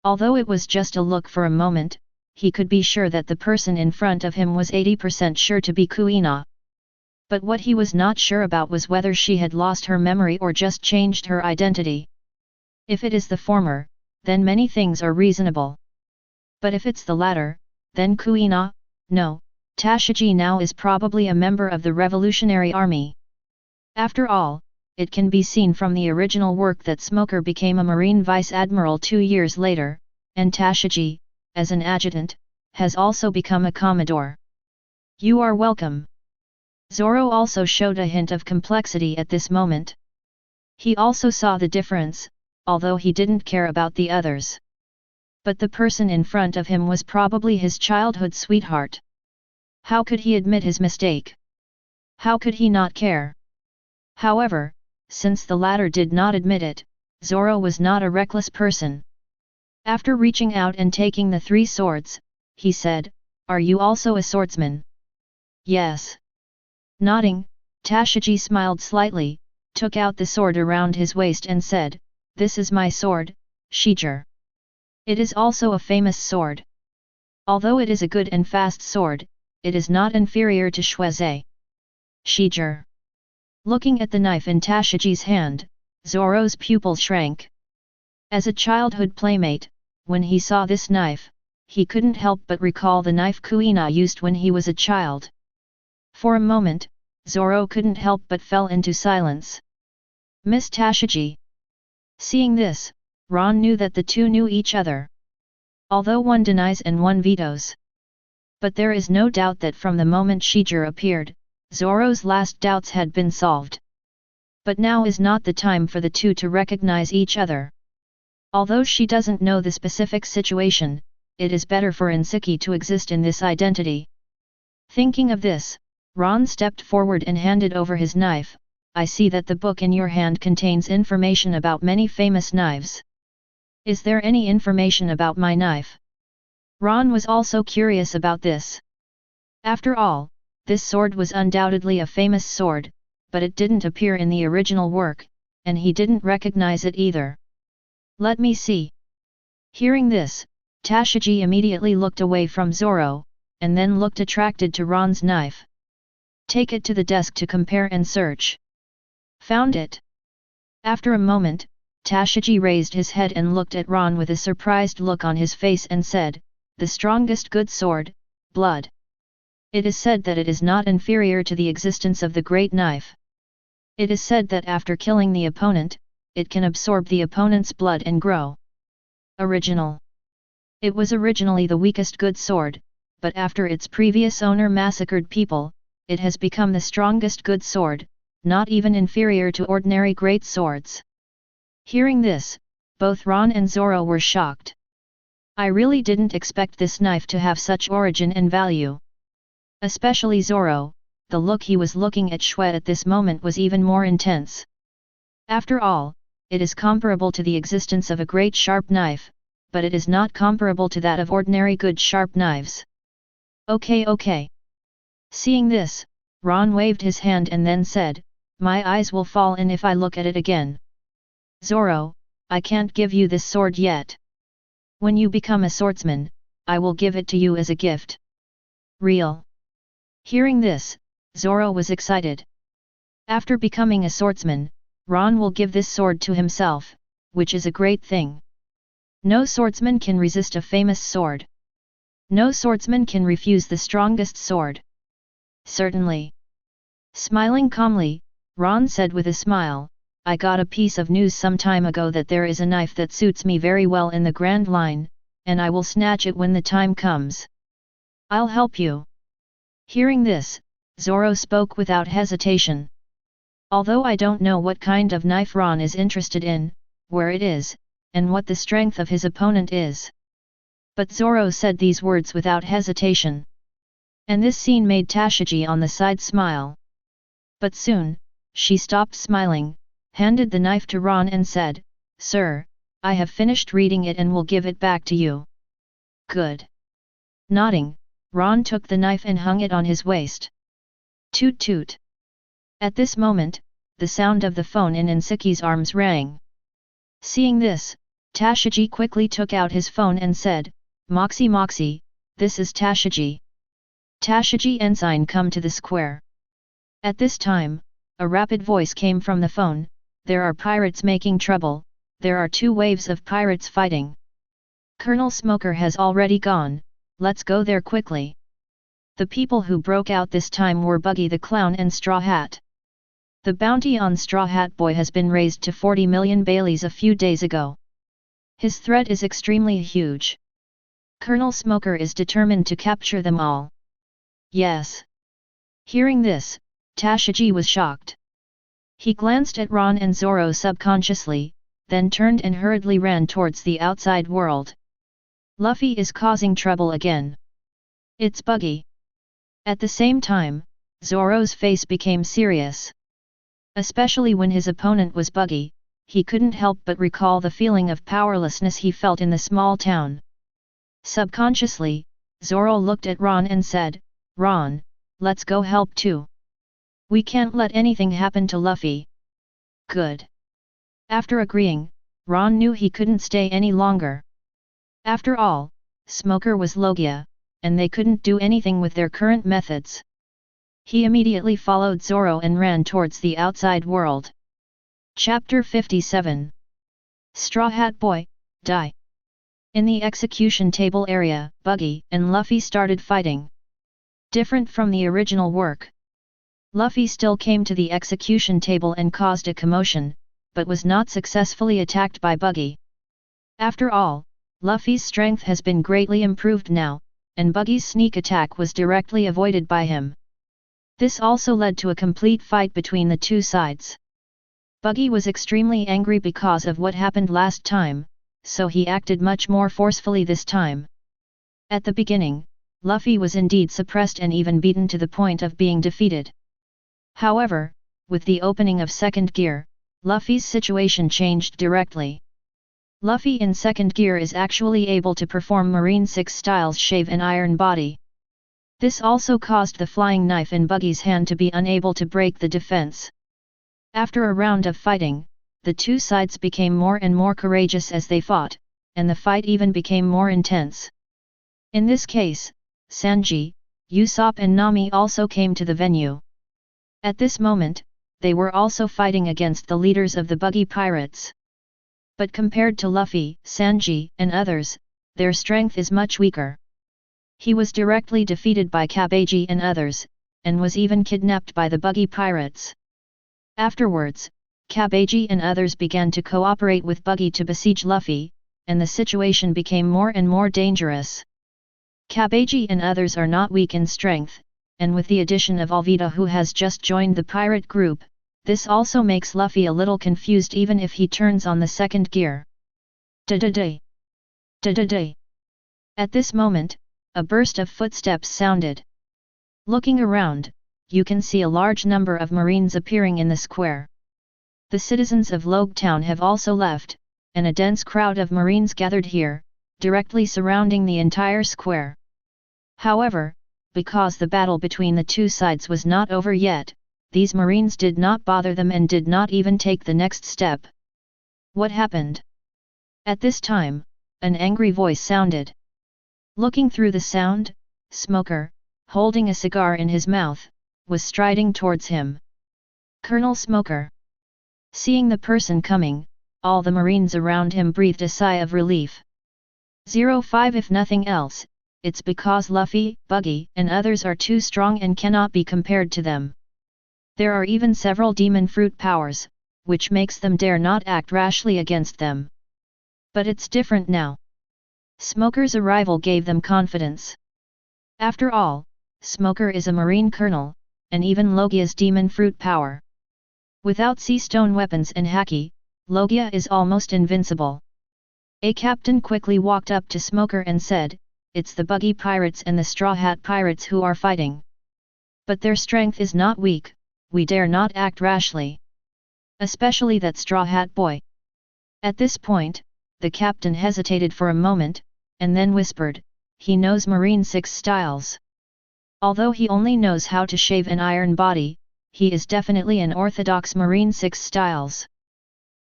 Although it was just a look for a moment, he could be sure that the person in front of him was 80% sure to be Kuina. But what he was not sure about was whether she had lost her memory or just changed her identity. If it is the former, then many things are reasonable. But if it's the latter, then Kuina, no, Tashigi now is probably a member of the Revolutionary Army. After all, it can be seen from the original work that Smoker became a Marine Vice Admiral 2 years later, and Tashigi, as an adjutant, has also become a Commodore. You are welcome. Zoro also showed a hint of complexity at this moment. He also saw the difference, although he didn't care about the others. But the person in front of him was probably his childhood sweetheart. How could he admit his mistake? How could he not care? However, since the latter did not admit it, Zoro was not a reckless person. After reaching out and taking the 3 swords, he said, "Are you also a swordsman?" "Yes." Nodding, Tashigi smiled slightly, took out the sword around his waist and said, "This is my sword, Shiger. It is also a famous sword. Although it is a good and fast sword, it is not inferior to Shuezhe." Shiger. Looking at the knife in Tashigi's hand, Zoro's pupils shrank. As a childhood playmate, when he saw this knife, he couldn't help but recall the knife Kuina used when he was a child. For a moment, Zoro couldn't help but fell into silence. Miss Tashigi. Seeing this, Ron knew that the two knew each other. Although one denies and one vetoes. But there is no doubt that from the moment Shiger appeared, Zoro's last doubts had been solved. But now is not the time for the two to recognize each other. Although she doesn't know the specific situation, it is better for Inseki to exist in this identity. Thinking of this, Ron stepped forward and handed over his knife. "I see that the book in your hand contains information about many famous knives. Is there any information about my knife?" Ron was also curious about this. After all, this sword was undoubtedly a famous sword, but it didn't appear in the original work, and he didn't recognize it either. "Let me see." Hearing this, Tashigi immediately looked away from Zoro, and then looked attracted to Ron's knife. "Take it to the desk to compare and search." "Found it." After a moment, Tashigi raised his head and looked at Ron with a surprised look on his face and said, "The strongest good sword, blood. It is said that it is not inferior to the existence of the great knife. It is said that after killing the opponent, it can absorb the opponent's blood and grow. Original. It was originally the weakest good sword, but after its previous owner massacred people, it has become the strongest good sword, not even inferior to ordinary great swords." Hearing this, both Ron and Zoro were shocked. "I really didn't expect this knife to have such origin and value." Especially Zoro, the look he was looking at Shuai at this moment was even more intense. After all, it is comparable to the existence of a great sharp knife, but it is not comparable to that of ordinary good sharp knives. Okay. Seeing this, Ron waved his hand and then said, "My eyes will fall in if I look at it again. Zoro, I can't give you this sword yet. When you become a swordsman, I will give it to you as a gift." "Real?" Hearing this, Zoro was excited. After becoming a swordsman, Ron will give this sword to himself, which is a great thing. No swordsman can resist a famous sword. No swordsman can refuse the strongest sword. Certainly. Smiling calmly, Ron said with a smile, I got a piece of news some time ago that there is a knife that suits me very well in the Grand Line, and I will snatch it when the time comes. I'll help you." Hearing this, Zoro spoke without hesitation. "Although I don't know what kind of knife Ron is interested in, where it is, and what the strength of his opponent is." But Zoro said these words without hesitation. And this scene made Tashigi on the side smile. But soon, she stopped smiling, handed the knife to Ron and said, "Sir, I have finished reading it and will give it back to you." "Good." Nodding, Ron took the knife and hung it on his waist. Toot toot. At this moment, the sound of the phone in Insiki's arms rang. Seeing this, Tashigi quickly took out his phone and said, "Moxie Moxie, this is Tashigi. Tashigi Ensign, come to the square." At this time, a rapid voice came from the phone, "There are pirates making trouble, there are 2 waves of pirates fighting. Colonel Smoker has already gone, let's go there quickly." The people who broke out this time were Buggy the Clown and Straw Hat. The bounty on Straw Hat Boy has been raised to 40 million Baileys a few days ago. His threat is extremely huge. Colonel Smoker is determined to capture them all. Yes. Hearing this, Tashigi was shocked. He glanced at Ron and Zoro subconsciously, then turned and hurriedly ran towards the outside world. Luffy is causing trouble again. It's Buggy. At the same time, Zoro's face became serious. Especially when his opponent was Buggy, he couldn't help but recall the feeling of powerlessness he felt in the small town. Subconsciously, Zoro looked at Ron and said, "Ron, let's go help too. We can't let anything happen to Luffy." Good. After agreeing, Ron knew he couldn't stay any longer. After all, Smoker was Logia, and they couldn't do anything with their current methods. He immediately followed Zoro and ran towards the outside world. Chapter 57. Straw Hat Boy, Die. In the execution table area, Buggy and Luffy started fighting. Different from the original work. Luffy still came to the execution table and caused a commotion, but was not successfully attacked by Buggy. After all, Luffy's strength has been greatly improved now, and Buggy's sneak attack was directly avoided by him. This also led to a complete fight between the 2 sides. Buggy was extremely angry because of what happened last time, so he acted much more forcefully this time. At the beginning, Luffy was indeed suppressed and even beaten to the point of being defeated. However, with the opening of second gear, Luffy's situation changed directly. Luffy in second gear is actually able to perform Marine 6 styles shave and iron body. This also caused the flying knife in Buggy's hand to be unable to break the defense. After a round of fighting, the 2 sides became more and more courageous as they fought, and the fight even became more intense. In this case, Sanji, Usopp and Nami also came to the venue. At this moment, they were also fighting against the leaders of the Buggy Pirates. But compared to Luffy, Sanji, and others, their strength is much weaker. He was directly defeated by Kabeji and others, and was even kidnapped by the Buggy Pirates. Afterwards, Kabeji and others began to cooperate with Buggy to besiege Luffy, and the situation became more and more dangerous. Kabeji and others are not weak in strength, and with the addition of Alvida who has just joined the pirate group, this also makes Luffy a little confused even if he turns on the second gear. Da-da-day! Da-da-day! At this moment, a burst of footsteps sounded. Looking around, you can see a large number of Marines appearing in the square. The citizens of Logue Town have also left, and a dense crowd of Marines gathered here, directly surrounding the entire square. However, because the battle between the 2 sides was not over yet, these Marines did not bother them and did not even take the next step. What happened? At this time, an angry voice sounded. Looking through the sound, Smoker, holding a cigar in his mouth, was striding towards him. Colonel Smoker. Seeing the person coming, all the Marines around him breathed a sigh of relief. 05 If nothing else, it's because Luffy, Buggy, and others are too strong and cannot be compared to them. There are even several demon fruit powers, which makes them dare not act rashly against them. But it's different now. Smoker's arrival gave them confidence. After all, Smoker is a marine colonel, and even Logia's demon fruit power. Without sea stone weapons and haki, Logia is almost invincible. A captain quickly walked up to Smoker and said, "It's the buggy pirates and the straw hat pirates who are fighting. But their strength is not weak, we dare not act rashly. Especially that straw hat boy." At this point, the captain hesitated for a moment, and then whispered, "He knows Marine 6 styles. Although he only knows how to shave an iron body, he is definitely an orthodox Marine 6 styles.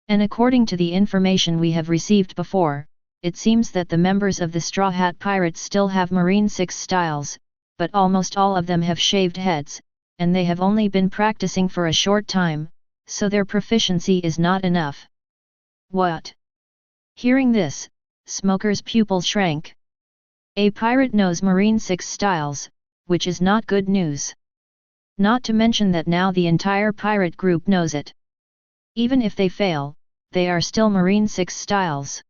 And according to the information we have received before, it seems that the members of the Straw Hat Pirates still have Marine 6 styles, but almost all of them have shaved heads, and they have only been practicing for a short time, so their proficiency is not enough." "What?" Hearing this, Smoker's pupils shrank. A pirate knows Marine 6 styles, which is not good news. Not to mention that now the entire pirate group knows it. Even if they fail, they are still Marine 6 styles.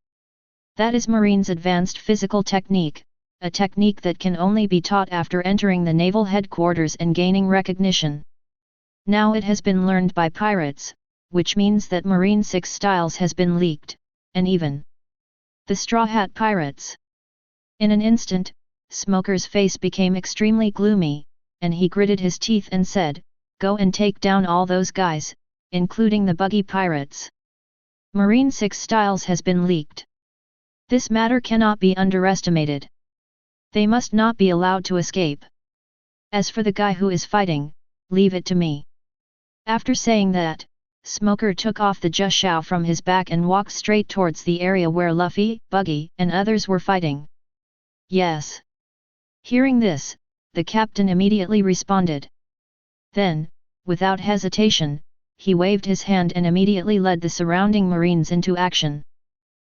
That is Marine's advanced physical technique, a technique that can only be taught after entering the naval headquarters and gaining recognition. Now it has been learned by pirates, which means that Marine 6 styles has been leaked, and even the Straw Hat Pirates. In an instant, Smoker's face became extremely gloomy, and he gritted his teeth and said, "Go and take down all those guys, including the buggy pirates. Marine 6 styles has been leaked. This matter cannot be underestimated. They must not be allowed to escape. As for the guy who is fighting, leave it to me." After saying that, Smoker took off the Jushao from his back and walked straight towards the area where Luffy, Buggy, and others were fighting. "Yes." Hearing this, the captain immediately responded. Then, without hesitation, he waved his hand and immediately led the surrounding marines into action.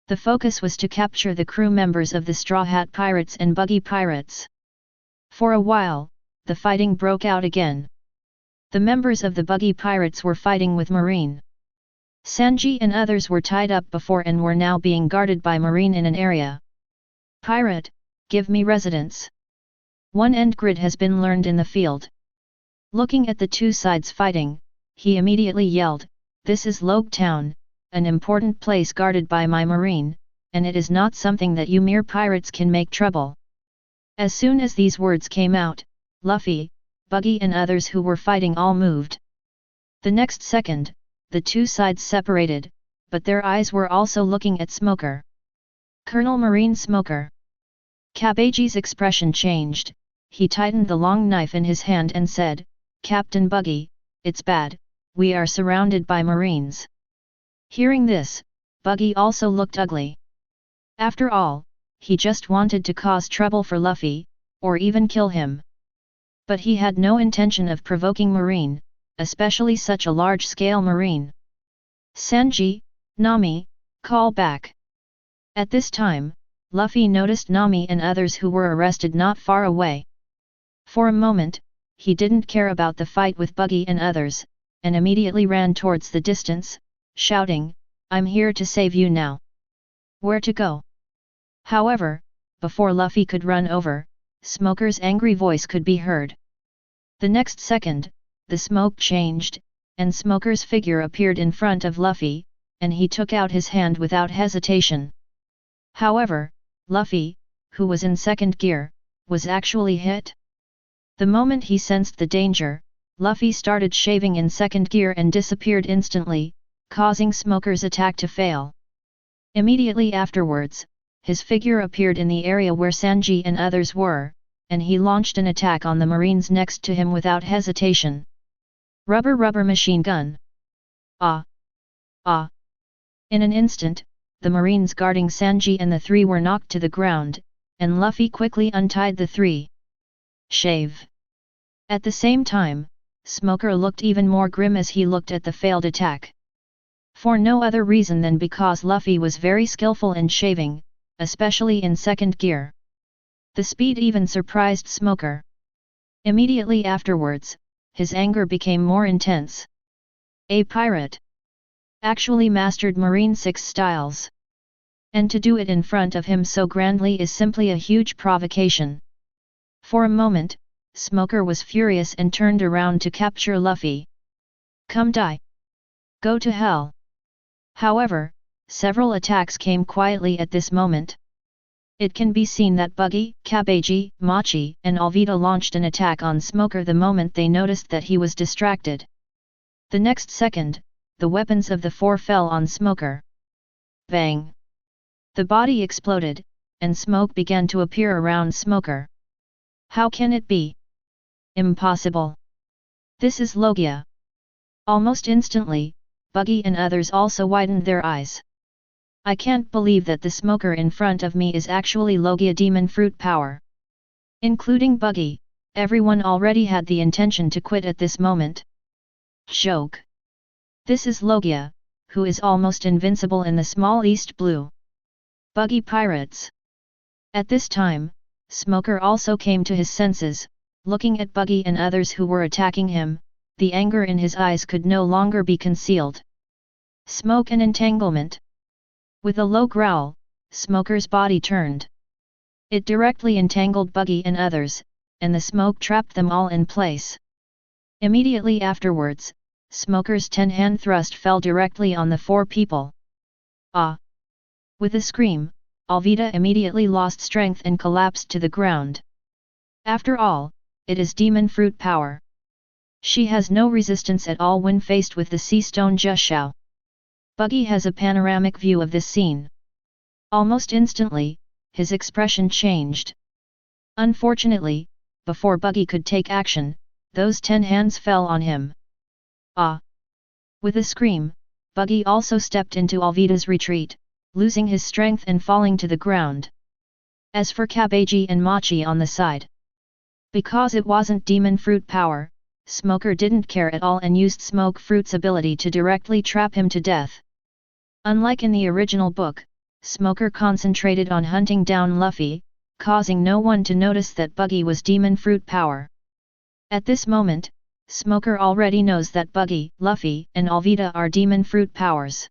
The focus was to capture the crew members of the Straw Hat Pirates and Buggy Pirates. For a while, the fighting broke out again. The members of the Buggy Pirates were fighting with Marine. Sanji and others were tied up before and were now being guarded by Marine in an area. "Pirate, give me residence." One end grid has been learned in the field. Looking at the two sides fighting, he immediately yelled, "This is Logue Town, an important place guarded by my Marine, and it is not something that you mere pirates can make trouble." As soon as these words came out, Luffy, Buggy and others who were fighting all moved. The next second, the two sides separated, but their eyes were also looking at Smoker. Colonel Marine Smoker. Kabaji's expression changed, he tightened the long knife in his hand and said, "Captain Buggy, it's bad, we are surrounded by Marines." Hearing this, Buggy also looked ugly. After all, he just wanted to cause trouble for Luffy, or even kill him. But he had no intention of provoking Marine, especially such a large-scale Marine. "Sanji, Nami, call back." At this time, Luffy noticed Nami and others who were arrested not far away. For a moment, he didn't care about the fight with Buggy and others, and immediately ran towards the distance, shouting, "I'm here to save you now. Where to go?" However, before Luffy could run over, Smoker's angry voice could be heard. The next second, the smoke changed, and Smoker's figure appeared in front of Luffy, and he took out his hand without hesitation. However, Luffy, who was in second gear, was actually hit. The moment he sensed the danger, Luffy started shaving in second gear and disappeared instantly, causing Smoker's attack to fail. Immediately afterwards, his figure appeared in the area where Sanji and others were, and he launched an attack on the Marines next to him without hesitation. Rubber machine gun. Ah! Ah! In an instant, the Marines guarding Sanji and the three were knocked to the ground, and Luffy quickly untied the three. Shave. At the same time, Smoker looked even more grim as he looked at the failed attack. For no other reason than because Luffy was very skillful in shaving, especially in second gear. The speed even surprised Smoker. Immediately afterwards, his anger became more intense. "A pirate! actually mastered Marine 6 styles. And to do it in front of him so grandly is simply a huge provocation. For a moment, Smoker was furious and turned around to capture Luffy. Come die! Go to hell! However, several attacks came quietly at this moment. It can be seen that Buggy, Kabeji, Machi, and Alvida launched an attack on Smoker the moment they noticed that he was distracted. The next second, the weapons of the four fell on Smoker. Bang! The body exploded, and smoke began to appear around Smoker. How can it be? Impossible! This is Logia! Almost instantly, Buggy and others also widened their eyes. I can't believe that the Smoker in front of me is actually Logia demon fruit power. Including Buggy, everyone already had the intention to quit at this moment. Joke! This is Logia, who is almost invincible in the small East Blue. Buggy pirates! At this time, Smoker also came to his senses, looking at Buggy and others who were attacking him, the anger in his eyes could no longer be concealed. Smoke and entanglement! With a low growl, Smoker's body turned. It directly entangled Buggy and others, and the smoke trapped them all in place. Immediately afterwards, Smoker's 10-hand thrust fell directly on the four people. Ah! With a scream, Alvida immediately lost strength and collapsed to the ground. After all, it is demon fruit power. She has no resistance at all when faced with the sea stone Jushao. Buggy has a panoramic view of this scene. Almost instantly, his expression changed. Unfortunately, before Buggy could take action, those 10 hands fell on him. Ah! With a scream, Buggy also stepped into Alvida's retreat, losing his strength and falling to the ground. As for Kabeji and Machi on the side, because it wasn't demon fruit power, Smoker didn't care at all and used Smoke Fruit's ability to directly trap him to death. Unlike in the original book, Smoker concentrated on hunting down Luffy, causing no one to notice that Buggy was demon fruit power. At this moment, Smoker already knows that Buggy, Luffy, and Alvida are demon fruit powers.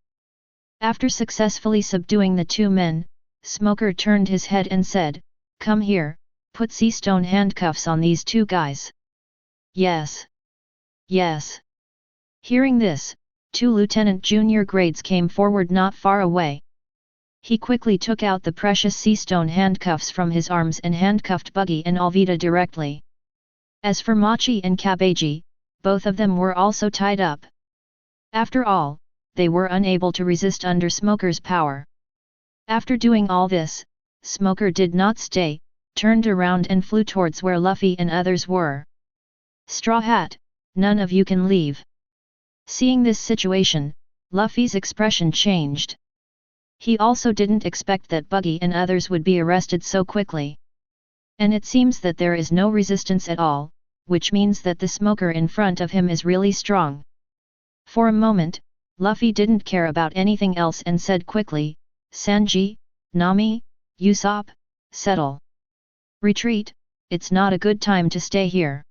After successfully subduing the two men, Smoker turned his head and said, "Come here, put sea stone handcuffs on these two guys." "Yes. Yes." Hearing this, 2 lieutenant junior grades came forward not far away. He quickly took out the precious sea stone handcuffs from his arms and handcuffed Buggy and Alvida directly. As for Machi and Kabeji, both of them were also tied up. After all, they were unable to resist under Smoker's power. After doing all this, Smoker did not stay, turned around and flew towards where Luffy and others were. "Straw Hat, none of you can leave." Seeing this situation, Luffy's expression changed. He also didn't expect that Buggy and others would be arrested so quickly. And it seems that there is no resistance at all, which means that the Smoker in front of him is really strong. For a moment, Luffy didn't care about anything else and said quickly, "Sanji, Nami, Usopp, settle. Retreat, it's not a good time to stay here."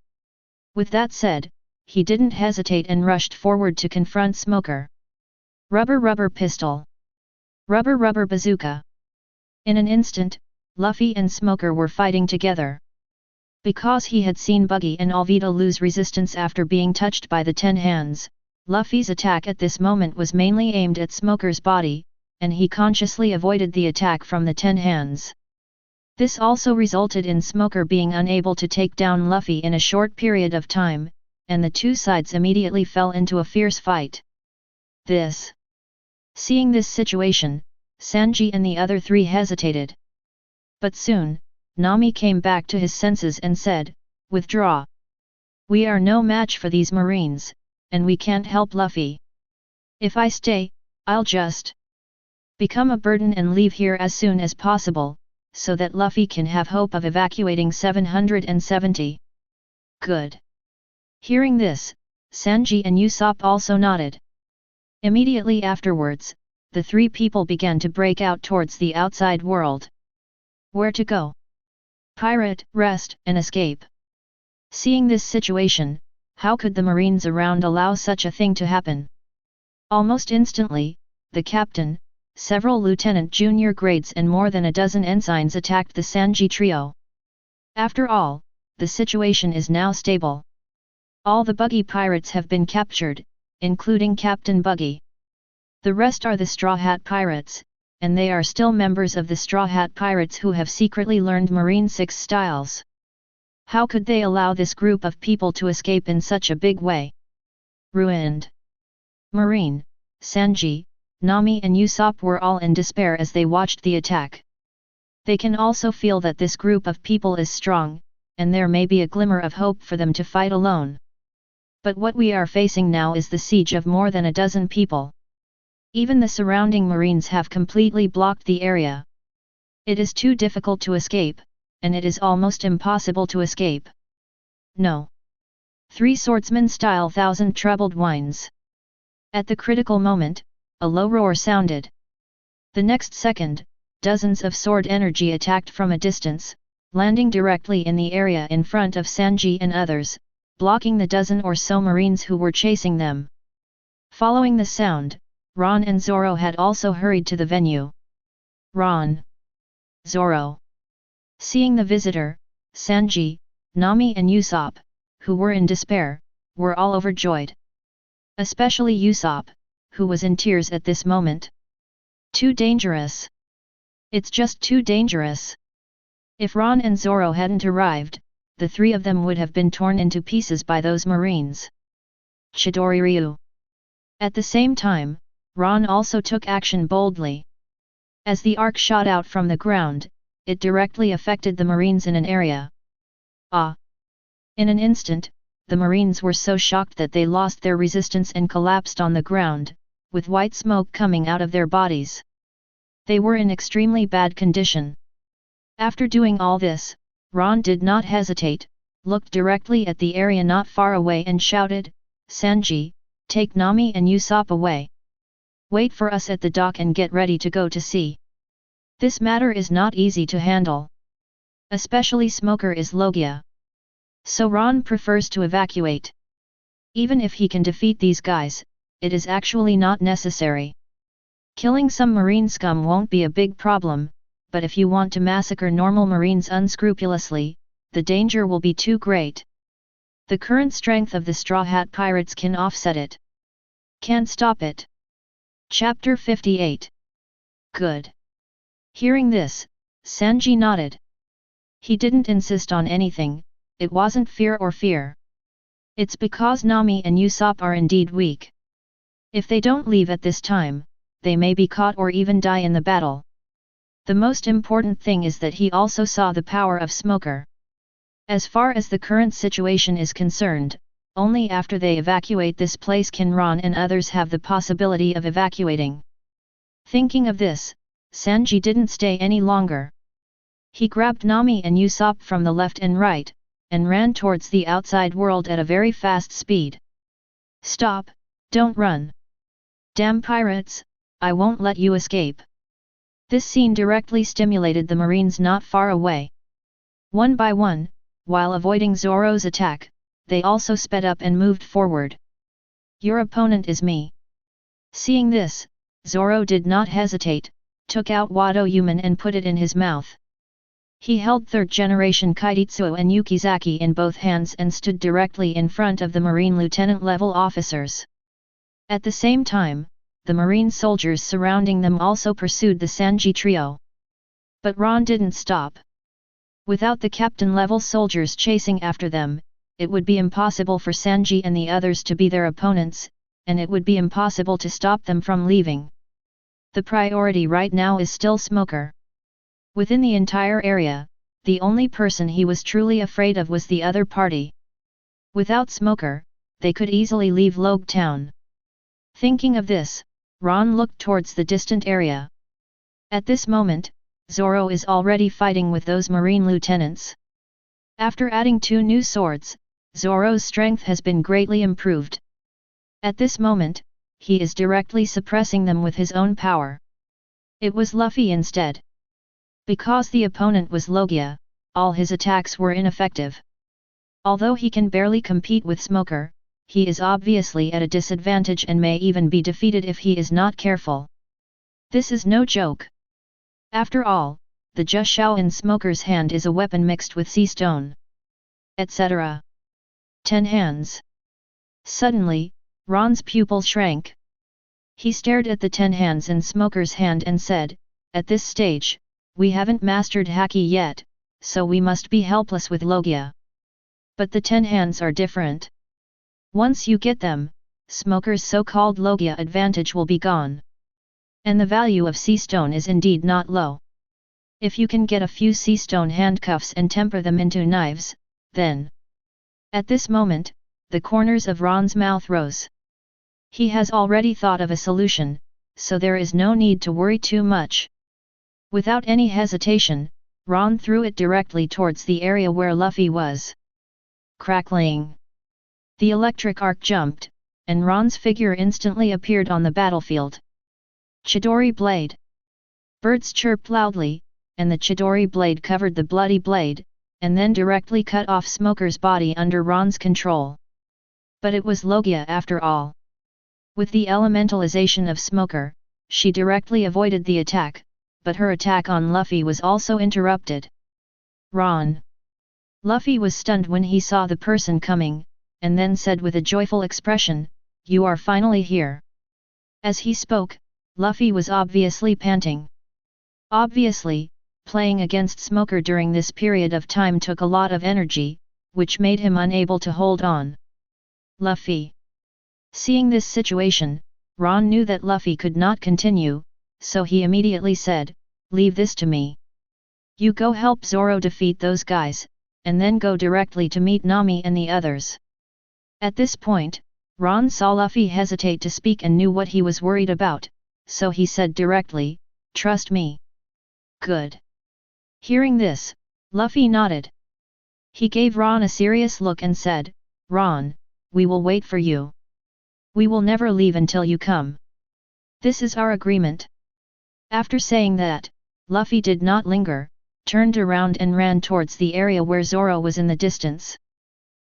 With that said, he didn't hesitate and rushed forward to confront Smoker. Rubber rubber pistol. Rubber rubber bazooka. In an instant, Luffy and Smoker were fighting together. Because he had seen Buggy and Alvida lose resistance after being touched by the 10 hands, Luffy's attack at this moment was mainly aimed at Smoker's body, and he consciously avoided the attack from the 10 hands. This also resulted in Smoker being unable to take down Luffy in a short period of time, and the two sides immediately fell into a fierce fight. Seeing this situation, Sanji and the other three hesitated. But soon, Nami came back to his senses and said, "Withdraw. We are no match for these Marines, and we can't help Luffy. If I stay, I'll just become a burden and leave here as soon as possible, so that Luffy can have hope of evacuating 770. Good." Hearing this, Sanji and Usopp also nodded. Immediately afterwards, the three people began to break out towards the outside world. Where to go? Pirate, rest, and escape. Seeing this situation, how could the Marines around allow such a thing to happen? Almost instantly, the captain, several lieutenant junior grades and more than a dozen ensigns attacked the Sanji trio. After all, the situation is now stable. All the buggy pirates have been captured, including Captain Buggy. The rest are the Straw Hat Pirates, and they are still members of the Straw Hat Pirates who have secretly learned Marine 6 styles. How could they allow this group of people to escape in such a big way? Ruined. Marine, Sanji, Nami and Usopp were all in despair as they watched the attack. They can also feel that this group of people is strong, and there may be a glimmer of hope for them to fight alone. But what we are facing now is the siege of more than a dozen people. Even the surrounding Marines have completely blocked the area. It is too difficult to escape, and it is almost impossible to escape. No. 3 swordsman style thousand trebled whines. At the critical moment, a low roar sounded. The next second, dozens of sword energy attacked from a distance, landing directly in the area in front of Sanji and others, blocking the dozen or so Marines who were chasing them. Following the sound, Ron and Zoro had also hurried to the venue. Ron. Zoro. Seeing the visitor, Sanji, Nami and Usopp, who were in despair, were all overjoyed. Especially Usopp, who was in tears at this moment. Too dangerous. It's just too dangerous. If Ron and Zoro hadn't arrived, the 3 of them would have been torn into pieces by those Marines. Chidori Ryu. At the same time, Ron also took action boldly. As the arc shot out from the ground, it directly affected the Marines in an area. In an instant, the Marines were so shocked that they lost their resistance and collapsed on the ground, with white smoke coming out of their bodies. They were in extremely bad condition. After doing all this, Ron did not hesitate, looked directly at the area not far away and shouted, "Sanji, take Nami and Usopp away. Wait for us at the dock and get ready to go to sea. This matter is not easy to handle. Especially Smoker is Logia. So Ron prefers to evacuate. Even if he can defeat these guys, it is actually not necessary. Killing some marine scum won't be a big problem, but if you want to massacre normal Marines unscrupulously, the danger will be too great. The current strength of the Straw Hat Pirates can offset it. Can't stop it." Chapter 58. Good. Hearing this, Sanji nodded. He didn't insist on anything, it wasn't fear or fear. It's because Nami and Usopp are indeed weak. If they don't leave at this time, they may be caught or even die in the battle. The most important thing is that he also saw the power of Smoker. As far as the current situation is concerned, only after they evacuate this place can Ron and others have the possibility of evacuating. Thinking of this, Sanji didn't stay any longer. He grabbed Nami and Usopp from the left and right, and ran towards the outside world at a very fast speed. "Stop, don't run. Damn pirates, I won't let you escape." This scene directly stimulated the Marines not far away. One by one, while avoiding Zoro's attack, they also sped up and moved forward. "Your opponent is me." Seeing this, Zoro did not hesitate, took out Wado Yuman and put it in his mouth. He held third-generation Kaiditsuo and Yukizaki in both hands and stood directly in front of the Marine lieutenant-level officers. At the same time, the Marine soldiers surrounding them also pursued the Sanji trio. But Ron didn't stop. Without the captain-level soldiers chasing after them, it would be impossible for Sanji and the others to be their opponents, and it would be impossible to stop them from leaving. The priority right now is still Smoker. Within the entire area, the only person he was truly afraid of was the other party. Without Smoker, they could easily leave Logue Town. Thinking of this, Ron looked towards the distant area. At this moment, Zoro is already fighting with those Marine lieutenants. After adding 2 new swords, Zoro's strength has been greatly improved. At this moment, he is directly suppressing them with his own power. It was Luffy instead. Because the opponent was Logia, all his attacks were ineffective. Although he can barely compete with Smoker, he is obviously at a disadvantage and may even be defeated if he is not careful. This is no joke. After all, the Jushaoan smoker's hand is a weapon mixed with sea stone, etc. 10 hands. Suddenly, Ron's pupils shrank. He stared at the 10 hands in smoker's hand and said, "At this stage, we haven't mastered Haki yet, so we must be helpless with Logia. But the 10 hands are different. Once you get them, smoker's so-called Logia advantage will be gone. And the value of sea stone is indeed not low. If you can get a few sea stone handcuffs and temper them into knives, then..." At this moment, the corners of Ron's mouth rose. He has already thought of a solution, so there is no need to worry too much. Without any hesitation, Ron threw it directly towards the area where Luffy was. Crackling! The electric arc jumped, and Ron's figure instantly appeared on the battlefield. Chidori blade! Birds chirped loudly, and the Chidori blade covered the bloody blade, and then directly cut off Smoker's body under Ron's control. But it was Logia after all. With the elementalization of Smoker, she directly avoided the attack, but her attack on Luffy was also interrupted. Ron! Luffy was stunned when he saw the person coming, and then said with a joyful expression, "You are finally here." As he spoke, Luffy was obviously panting. Obviously, playing against Smoker during this period of time took a lot of energy, which made him unable to hold on. Luffy. Seeing this situation, Ron knew that Luffy could not continue, so he immediately said, "Leave this to me. You go help Zoro defeat those guys, and then go directly to meet Nami and the others." At this point, Ron saw Luffy hesitate to speak and knew what he was worried about, so he said directly, "Trust me." Good. Hearing this, Luffy nodded. He gave Ron a serious look and said, "Ron, we will wait for you. We will never leave until you come. This is our agreement." After saying that, Luffy did not linger, turned around and ran towards the area where Zoro was in the distance.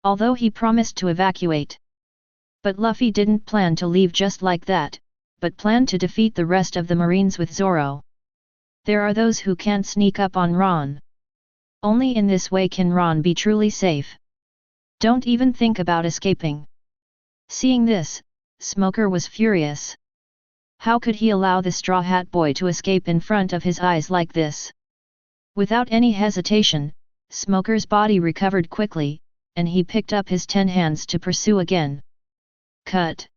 Although he promised to evacuate. But Luffy didn't plan to leave just like that, but planned to defeat the rest of the Marines with Zoro. There are those who can't sneak up on Ron. Only in this way can Ron be truly safe. Don't even think about escaping. Seeing this, Smoker was furious. How could he allow the Straw Hat Boy to escape in front of his eyes like this? Without any hesitation, Smoker's body recovered quickly, and he picked up his 10 hands to pursue again. Cut!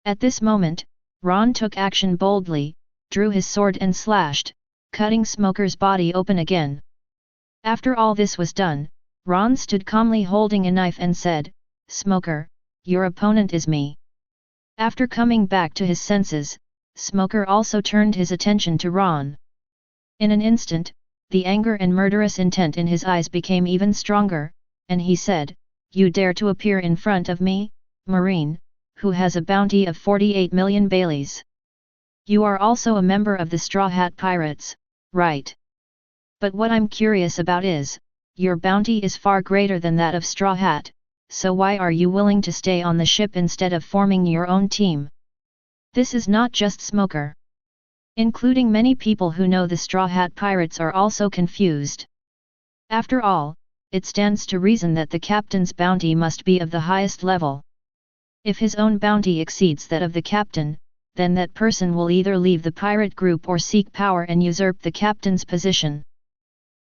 At this moment, Ron took action boldly, drew his sword and slashed, cutting Smoker's body open again. After all this was done, Ron stood calmly holding a knife and said, "Smoker, your opponent is me." After coming back to his senses, Smoker also turned his attention to Ron. In an instant, the anger and murderous intent in his eyes became even stronger, and he said, "You dare to appear in front of me, Marine, who has a bounty of 48 million Baileys. You are also a member of the Straw Hat Pirates, right? But what I'm curious about is, your bounty is far greater than that of Straw Hat, so why are you willing to stay on the ship instead of forming your own team?" This is not just Smoker. Including many people who know the Straw Hat Pirates are also confused. After all, it stands to reason that the captain's bounty must be of the highest level. If his own bounty exceeds that of the captain, then that person will either leave the pirate group or seek power and usurp the captain's position.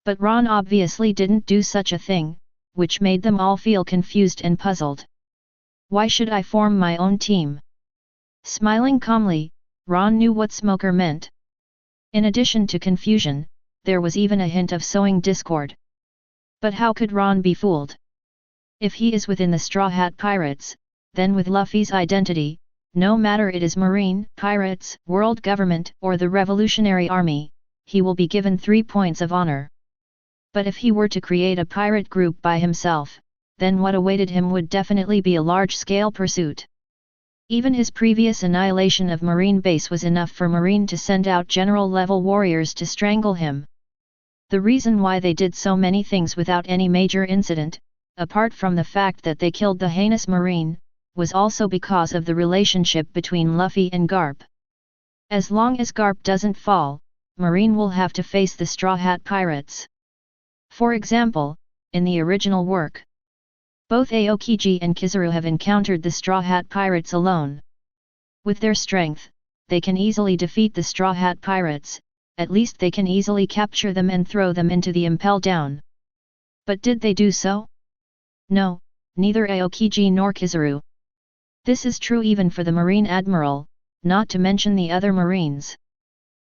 But Ron obviously didn't do such a thing, which made them all feel confused and puzzled. "Why should I form my own team?" Smiling calmly, Ron knew what Smoker meant. In addition to confusion, there was even a hint of sowing discord. But how could Ron be fooled? If he is within the Straw Hat Pirates, then with Luffy's identity, no matter it is Marine, Pirates, World Government or the Revolutionary Army, he will be given 3 points of honor. But if he were to create a pirate group by himself, then what awaited him would definitely be a large-scale pursuit. Even his previous annihilation of Marine base was enough for Marine to send out general-level warriors to strangle him. The reason why they did so many things without any major incident, apart from the fact that they killed the heinous Marine, was also because of the relationship between Luffy and Garp. As long as Garp doesn't fall, Marine will have to face the Straw Hat Pirates. For example, in the original work, both Aokiji and Kizaru have encountered the Straw Hat Pirates alone. With their strength, they can easily defeat the Straw Hat Pirates, at least they can easily capture them and throw them into the Impel Down. But did they do so? No, neither Aokiji nor Kizaru. This is true even for the Marine Admiral, not to mention the other Marines.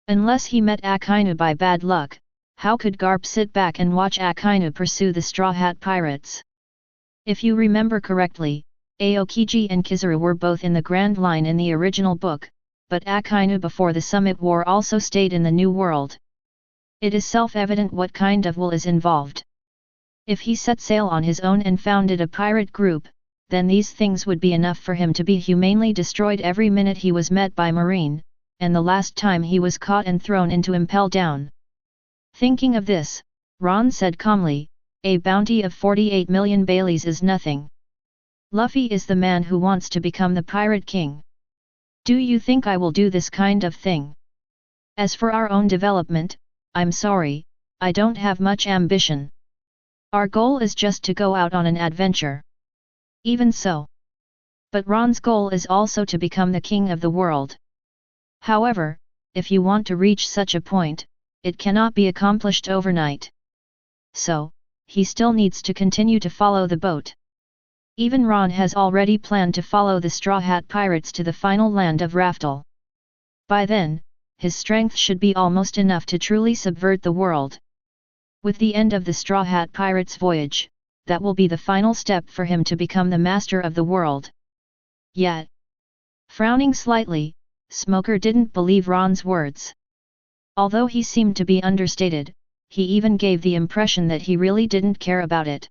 Unless he met Akainu by bad luck, how could Garp sit back and watch Akainu pursue the Straw Hat Pirates? If you remember correctly, Aokiji and Kizaru were both in the Grand Line in the original book, but Akainu before the Summit War also stayed in the New World. It is self-evident what kind of will is involved. If he set sail on his own and founded a pirate group, then these things would be enough for him to be humanely destroyed every minute he was met by Marine, and the last time he was caught and thrown into Impel Down. Thinking of this, Ron said calmly, "A bounty of 48 million Baileys is nothing. Luffy is the man who wants to become the Pirate King. Do you think I will do this kind of thing? As for our own development, I'm sorry, I don't have much ambition. Our goal is just to go out on an adventure." Even so. But Ron's goal is also to become the king of the world. However, if you want to reach such a point, it cannot be accomplished overnight. So, he still needs to continue to follow the boat. Even Ron has already planned to follow the Straw Hat Pirates to the final land of Raftel. By then, his strength should be almost enough to truly subvert the world. With the end of the Straw Hat Pirates' voyage, that will be the final step for him to become the master of the world. Yet, frowning slightly, Smoker didn't believe Ron's words. Although he seemed to be understated, he even gave the impression that he really didn't care about it.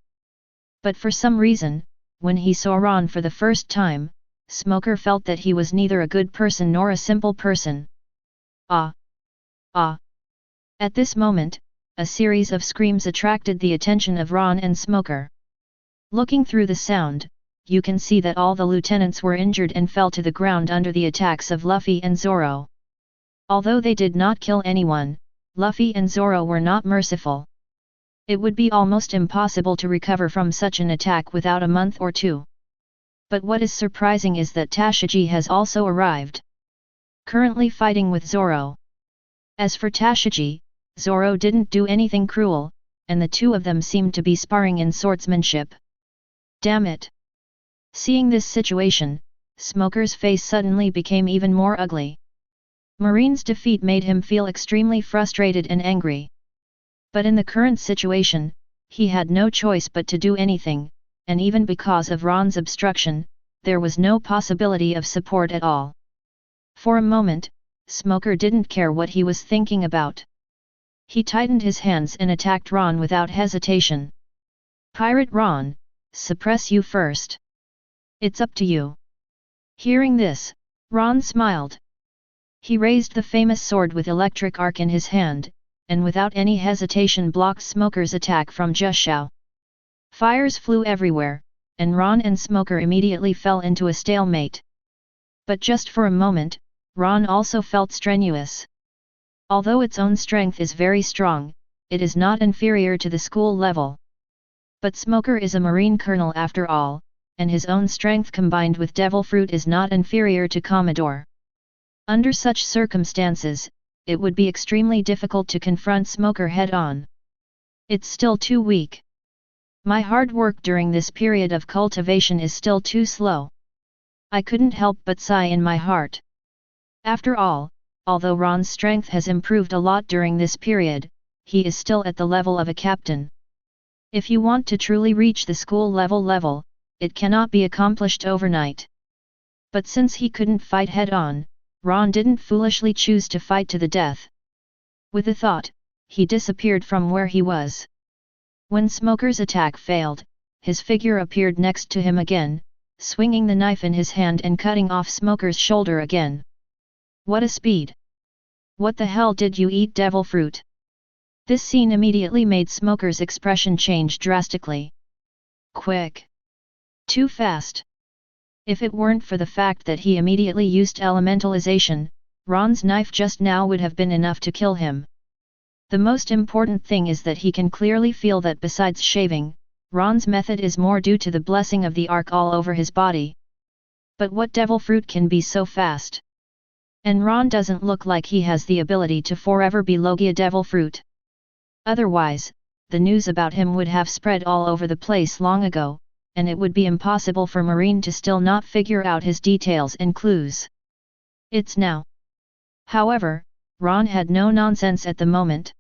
But for some reason, when he saw Ron for the first time, Smoker felt that he was neither a good person nor a simple person. Ah! Ah! At this moment, a series of screams attracted the attention of Ron and Smoker. Looking through the sound, you can see that all the lieutenants were injured and fell to the ground under the attacks of Luffy and Zoro. Although they did not kill anyone, Luffy and Zoro were not merciful. It would be almost impossible to recover from such an attack without a month or two. But what is surprising is that Tashigi has also arrived, currently fighting with Zoro. As for Tashigi, Zoro didn't do anything cruel, and the two of them seemed to be sparring in swordsmanship. Damn it! Seeing this situation, Smoker's face suddenly became even more ugly. Marine's defeat made him feel extremely frustrated and angry. But in the current situation, he had no choice but to do anything, and even because of Ron's obstruction, there was no possibility of support at all. For a moment, Smoker didn't care what he was thinking about. He tightened his hands and attacked Ron without hesitation. "Pirate Ron, suppress you first. It's up to you." Hearing this, Ron smiled. He raised the famous sword with electric arc in his hand, and without any hesitation blocked Smoker's attack from Jushao. Fires flew everywhere, and Ron and Smoker immediately fell into a stalemate. But just for a moment, Ron also felt strenuous. Although its own strength is very strong, it is not inferior to the school level. But Smoker is a Marine colonel after all, and his own strength combined with Devil Fruit is not inferior to Commodore. Under such circumstances, it would be extremely difficult to confront Smoker head-on. It's still too weak. My hard work during this period of cultivation is still too slow. I couldn't help but sigh in my heart. After all, although Ron's strength has improved a lot during this period, he is still at the level of a captain. If you want to truly reach the school level, it cannot be accomplished overnight. But since he couldn't fight head-on, Ron didn't foolishly choose to fight to the death. With a thought, he disappeared from where he was. When Smoker's attack failed, his figure appeared next to him again, swinging the knife in his hand and cutting off Smoker's shoulder again. What a speed! What the hell did you eat, Devil Fruit? This scene immediately made Smoker's expression change drastically. Quick! Too fast! If it weren't for the fact that he immediately used elementalization, Ron's knife just now would have been enough to kill him. The most important thing is that he can clearly feel that besides shaving, Ron's method is more due to the blessing of the arc all over his body. But what devil fruit can be so fast? And Ron doesn't look like he has the ability to forever be Logia devil fruit. Otherwise, the news about him would have spread all over the place long ago, and it would be impossible for Marine to still not figure out his details and clues. It's now. However, Ron had no nonsense at the moment.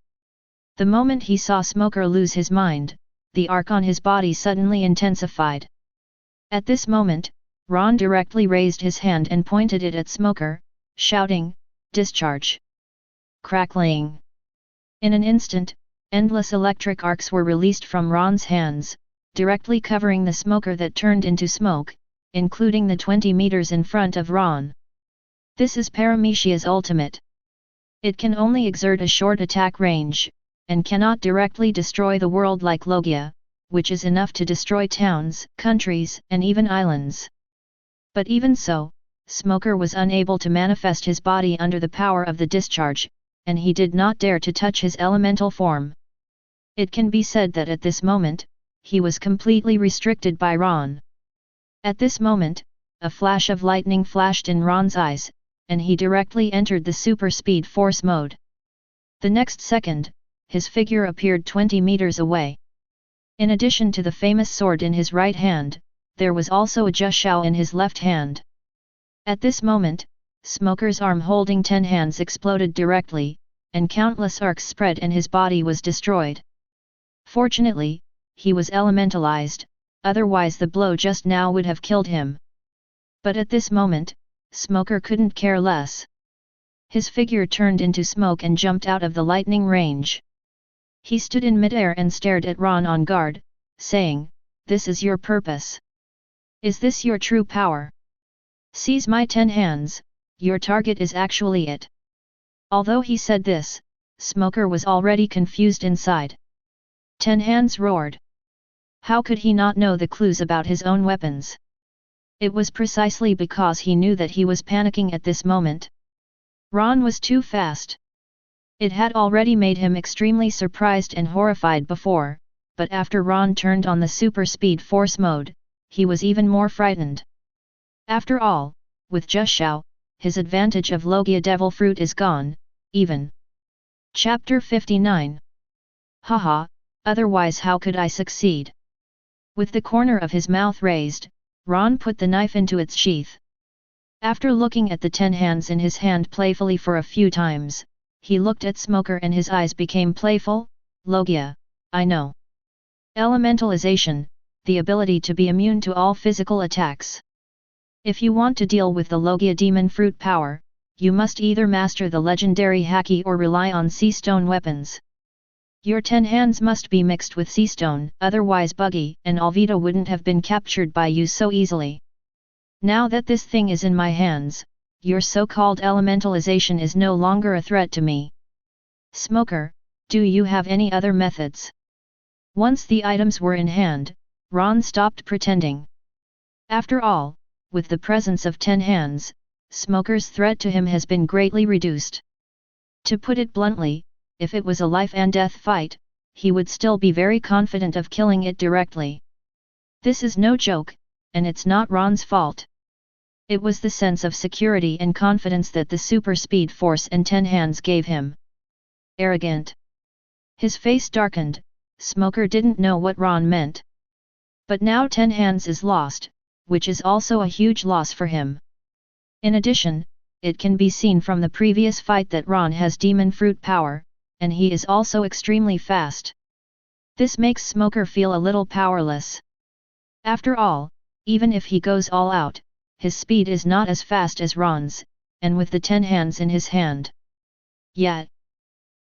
The moment he saw Smoker lose his mind, the arc on his body suddenly intensified. At this moment, Ron directly raised his hand and pointed it at Smoker, shouting, "Discharge!" Crackling. In an instant, endless electric arcs were released from Ron's hands, directly covering the smoker that turned into smoke, including the 20 meters in front of Ron. This is Paramecia's ultimate. It can only exert a short attack range, and cannot directly destroy the world like Logia, which is enough to destroy towns, countries, and even islands. But even so, Smoker was unable to manifest his body under the power of the discharge, and he did not dare to touch his elemental form. It can be said that at this moment, he was completely restricted by Ron. At this moment, a flash of lightning flashed in Ron's eyes, and he directly entered the super speed force mode. The next second, his figure appeared 20 meters away. In addition to the famous sword in his right hand, there was also a Jushao in his left hand. At this moment, Smoker's arm holding 10 hands exploded directly, and countless arcs spread and his body was destroyed. Fortunately, he was elementalized, otherwise the blow just now would have killed him. But at this moment, Smoker couldn't care less. His figure turned into smoke and jumped out of the lightning range. He stood in midair and stared at Ron on guard, saying, "This is your purpose? Is this your true power? Seize my 10 hands, your target is actually it." Although he said this, Smoker was already confused inside. 10 hands roared. How could he not know the clues about his own weapons? It was precisely because he knew that he was panicking at this moment. Ron was too fast. It had already made him extremely surprised and horrified before, but after Ron turned on the super speed force mode, he was even more frightened. After all, with Jushao, his advantage of Logia devil fruit is gone, even. Chapter 59. Haha, otherwise how could I succeed? With the corner of his mouth raised, Ron put the knife into its sheath. After looking at the 10 hands in his hand playfully for a few times, he looked at Smoker and his eyes became playful. "Logia, I know. Elementalization, the ability to be immune to all physical attacks. If you want to deal with the Logia demon fruit power, you must either master the legendary Haki or rely on sea stone weapons. Your 10 hands must be mixed with sea stone, otherwise Buggy and Alvita wouldn't have been captured by you so easily. Now that this thing is in my hands, your so-called elementalization is no longer a threat to me. Smoker, do you have any other methods?" Once the items were in hand, Ron stopped pretending. After all, with the presence of 10 hands, Smoker's threat to him has been greatly reduced. To put it bluntly, if it was a life and death fight, he would still be very confident of killing it directly. This is no joke, and it's not Ron's fault. It was the sense of security and confidence that the super speed force and 10 hands gave him. Arrogant. His face darkened. Smoker didn't know what Ron meant. But now 10 hands is lost, which is also a huge loss for him. In addition, it can be seen from the previous fight that Ron has demon fruit power, and he is also extremely fast. This makes Smoker feel a little powerless. After all, even if he goes all out, his speed is not as fast as Ron's, and with the 10 hands in his hand. Yet,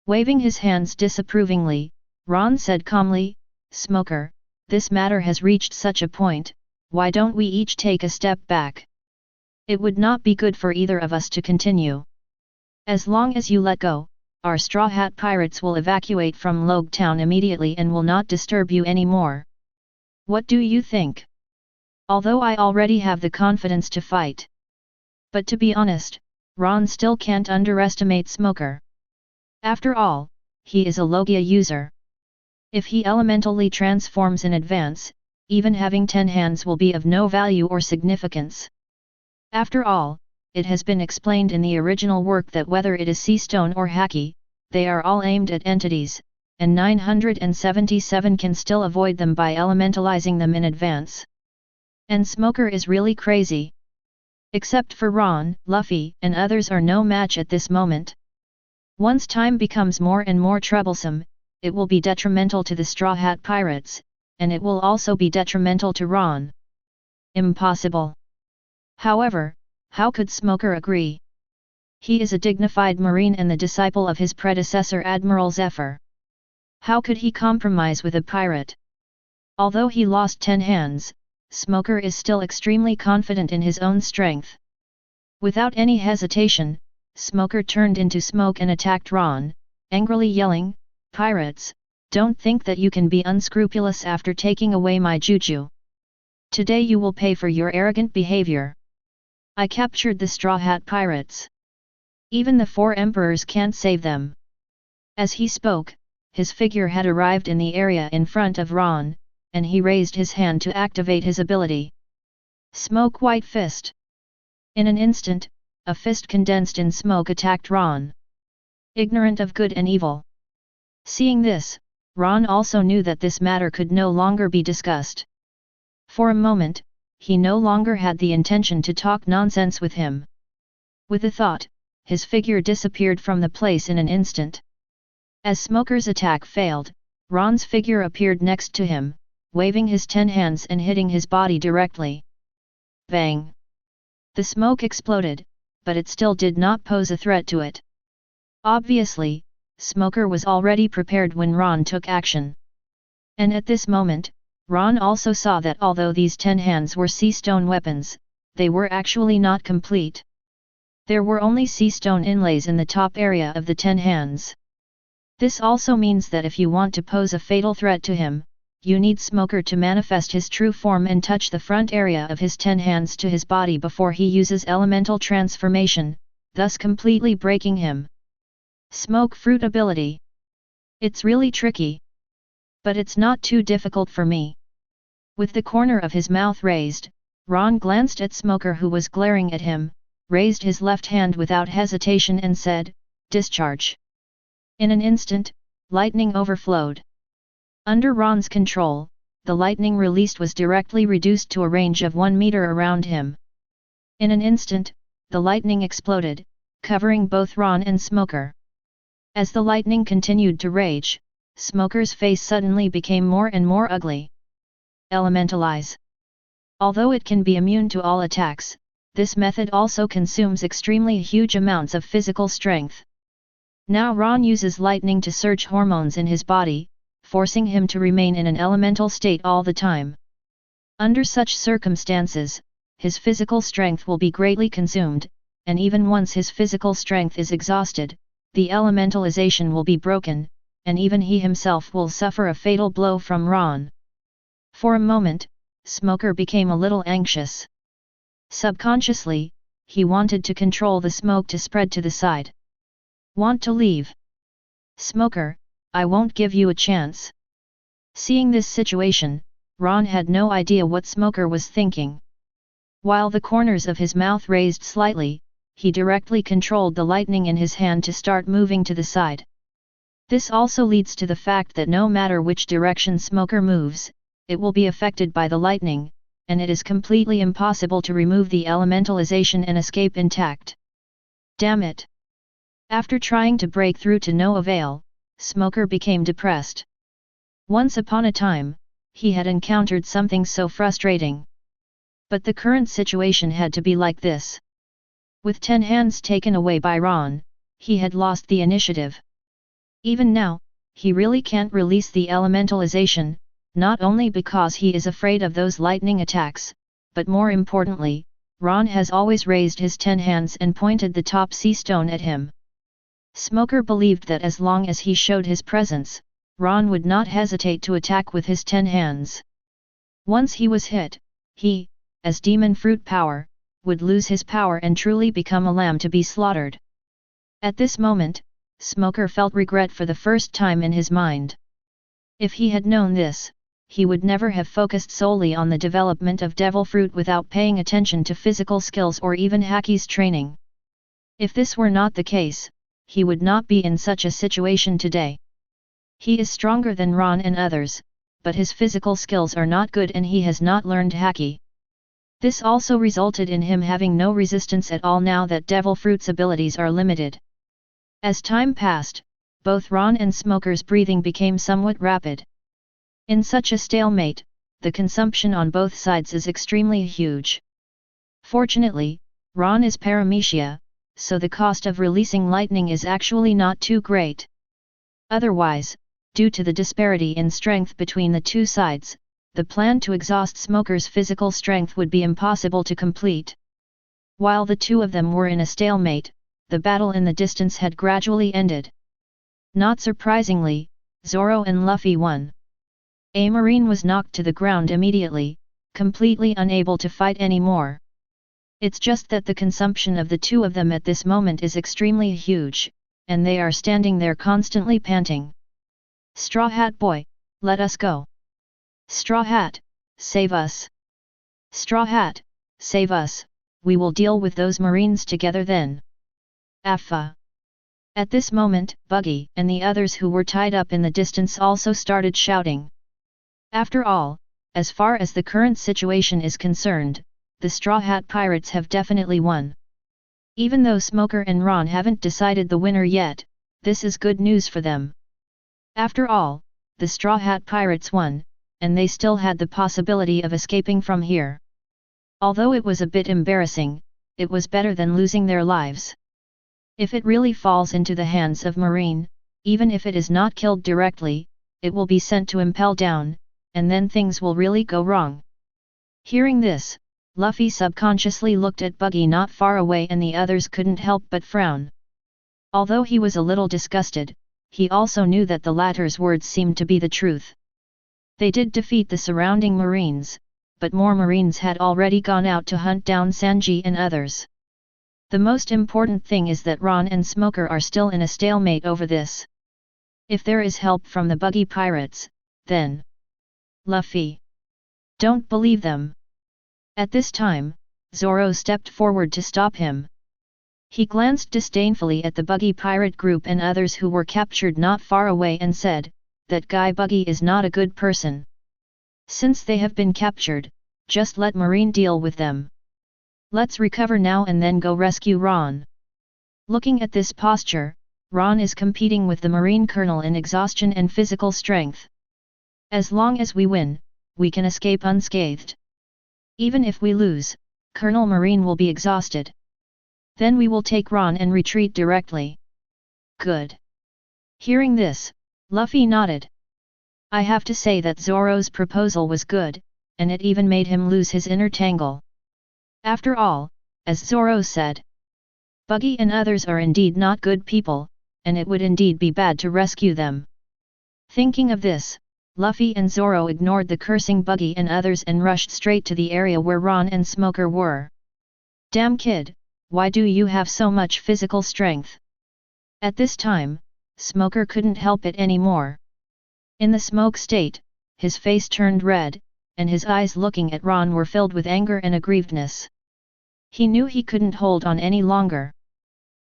waving his hands disapprovingly, Ron said calmly, "Smoker, this matter has reached such a point, why don't we each take a step back? It would not be good for either of us to continue. As long as you let go, our Straw Hat pirates will evacuate from Logue Town immediately and will not disturb you anymore. What do you think?" Although I already have the confidence to fight. But to be honest, Ron still can't underestimate Smoker. After all, he is a Logia user. If he elementally transforms in advance, even having 10 hands will be of no value or significance. After all, it has been explained in the original work that whether it is sea stone or haki, they are all aimed at entities, and 977 can still avoid them by elementalizing them in advance. And Smoker is really crazy. Except for Ron, Luffy and others are no match at this moment. Once time becomes more and more troublesome, it will be detrimental to the Straw Hat Pirates, and it will also be detrimental to Ron. Impossible. However, how could Smoker agree? He is a dignified marine and the disciple of his predecessor Admiral Zephyr. How could he compromise with a pirate? Although he lost 10 hands, Smoker is still extremely confident in his own strength. Without any hesitation, Smoker turned into smoke and attacked Ron, angrily yelling, "Pirates, don't think that you can be unscrupulous after taking away my juju. Today you will pay for your arrogant behavior. I captured the Straw Hat Pirates. Even the 4 emperors can't save them." As he spoke, his figure had arrived in the area in front of Ron, and he raised his hand to activate his ability. Smoke White Fist. In an instant, a fist condensed in smoke attacked Ron. Ignorant of good and evil. Seeing this, Ron also knew that this matter could no longer be discussed. For a moment, he no longer had the intention to talk nonsense with him. With a thought, his figure disappeared from the place in an instant. As Smoker's attack failed, Ron's figure appeared next to him, waving his 10 hands and hitting his body directly. Bang! The smoke exploded, but it still did not pose a threat to it. Obviously, Smoker was already prepared when Ron took action. And at this moment, Ron also saw that although these 10 hands were sea stone weapons, they were actually not complete. There were only sea stone inlays in the top area of the 10 hands. This also means that if you want to pose a fatal threat to him, you need Smoker to manifest his true form and touch the front area of his 10 hands to his body before he uses elemental transformation, thus completely breaking him. Smoke Fruit Ability. It's really tricky. But it's not too difficult for me. With the corner of his mouth raised, Ron glanced at Smoker who was glaring at him, raised his left hand without hesitation and said, "Discharge." In an instant, lightning overflowed. Under Ron's control, the lightning released was directly reduced to a range of 1 meter around him. In an instant, the lightning exploded, covering both Ron and Smoker. As the lightning continued to rage, Smoker's face suddenly became more and more ugly. Elementalize. Although it can be immune to all attacks, this method also consumes extremely huge amounts of physical strength. Now Ron uses lightning to surge hormones in his body, forcing him to remain in an elemental state all the time. Under such circumstances, his physical strength will be greatly consumed, and even once his physical strength is exhausted, the elementalization will be broken, and even he himself will suffer a fatal blow from Ron. For a moment, Smoker became a little anxious. Subconsciously, he wanted to control the smoke to spread to the side. Want to leave? Smoker, I won't give you a chance. Seeing this situation, Ron had no idea what Smoker was thinking. While the corners of his mouth raised slightly, he directly controlled the lightning in his hand to start moving to the side. This also leads to the fact that no matter which direction Smoker moves, it will be affected by the lightning, and it is completely impossible to remove the elementalization and escape intact. Damn it! After trying to break through to no avail, Smoker became depressed. Once upon a time, he had encountered something so frustrating. But the current situation had to be like this. With 10 hands taken away by Ron, he had lost the initiative. Even now, he really can't release the elementalization, not only because he is afraid of those lightning attacks, but more importantly, Ron has always raised his 10 hands and pointed the top sea stone at him. Smoker believed that as long as he showed his presence, Ron would not hesitate to attack with his 10 hands. Once he was hit, he, as demon fruit power, would lose his power and truly become a lamb to be slaughtered. At this moment, Smoker felt regret for the first time in his mind. If he had known this, he would never have focused solely on the development of devil fruit without paying attention to physical skills or even Haki's training. If this were not the case, he would not be in such a situation today. He is stronger than Ron and others, but his physical skills are not good and he has not learned Haki. This also resulted in him having no resistance at all now that devil fruit's abilities are limited. As time passed, both Ron and Smoker's breathing became somewhat rapid. In such a stalemate, the consumption on both sides is extremely huge. Fortunately, Ron is paramecia, so the cost of releasing lightning is actually not too great. Otherwise, due to the disparity in strength between the two sides, the plan to exhaust Smoker's physical strength would be impossible to complete. While the two of them were in a stalemate, the battle in the distance had gradually ended. Not surprisingly, Zoro and Luffy won. A marine was knocked to the ground immediately, completely unable to fight anymore. It's just that the consumption of the two of them at this moment is extremely huge, and they are standing there constantly panting. Straw Hat Boy, let us go. Straw Hat, save us. Straw Hat, save us, we will deal with those marines together then. Affa. At this moment, Buggy and the others who were tied up in the distance also started shouting. After all, as far as the current situation is concerned, the Straw Hat Pirates have definitely won. Even though Smoker and Ron haven't decided the winner yet, this is good news for them. After all, the Straw Hat Pirates won, and they still had the possibility of escaping from here. Although it was a bit embarrassing, it was better than losing their lives. If it really falls into the hands of Marine, even if it is not killed directly, it will be sent to Impel Down, and then things will really go wrong. Hearing this, Luffy subconsciously looked at Buggy not far away and the others couldn't help but frown. Although he was a little disgusted, he also knew that the latter's words seemed to be the truth. They did defeat the surrounding marines, but more marines had already gone out to hunt down Sanji and others. The most important thing is that Ron and Smoker are still in a stalemate over this. If there is help from the Buggy Pirates, then... Luffy. Don't believe them. At this time, Zoro stepped forward to stop him. He glanced disdainfully at the Buggy Pirate group and others who were captured not far away and said, that guy Buggy is not a good person. Since they have been captured, just let Marine deal with them. Let's recover now and then go rescue Ron. Looking at this posture, Ron is competing with the Marine Colonel in exhaustion and physical strength. As long as we win, we can escape unscathed. Even if we lose, Colonel Marine will be exhausted. Then we will take Ron and retreat directly. Good. Hearing this, Luffy nodded. I have to say that Zoro's proposal was good, and it even made him lose his inner tangle. After all, as Zoro said, Buggy and others are indeed not good people, and it would indeed be bad to rescue them. Thinking of this, Luffy and Zoro ignored the cursing Buggy and others and rushed straight to the area where Ron and Smoker were. Damn kid, why do you have so much physical strength? At this time, Smoker couldn't help it anymore. In the smoke state, his face turned red, and his eyes looking at Ron were filled with anger and aggrievedness. He knew he couldn't hold on any longer.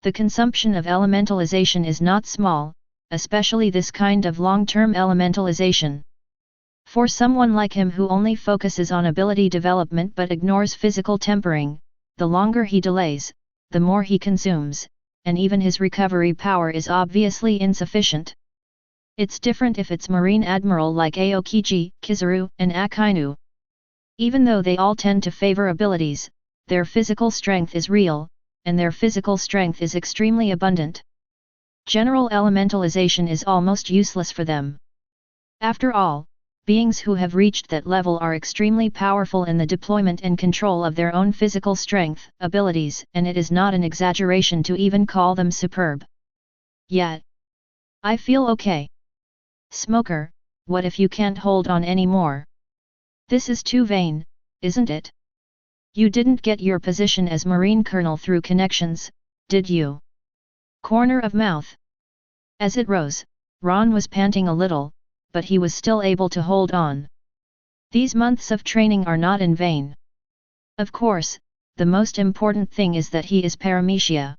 The consumption of elementalization is not small, especially this kind of long-term elementalization. For someone like him who only focuses on ability development but ignores physical tempering, the longer he delays, the more he consumes, and even his recovery power is obviously insufficient. It's different if it's Marine Admiral like Aokiji, Kizaru, and Akainu. Even though they all tend to favor abilities, their physical strength is real, and their physical strength is extremely abundant. General elementalization is almost useless for them. After all, beings who have reached that level are extremely powerful in the deployment and control of their own physical strength, abilities, and it is not an exaggeration to even call them superb. Yet, I feel okay. Smoker, what if you can't hold on anymore? This is too vain, isn't it? You didn't get your position as Marine Colonel through connections, did you? Corner of mouth. As it rose, Ron was panting a little, but he was still able to hold on. These months of training are not in vain. Of course, the most important thing is that he is paramecia.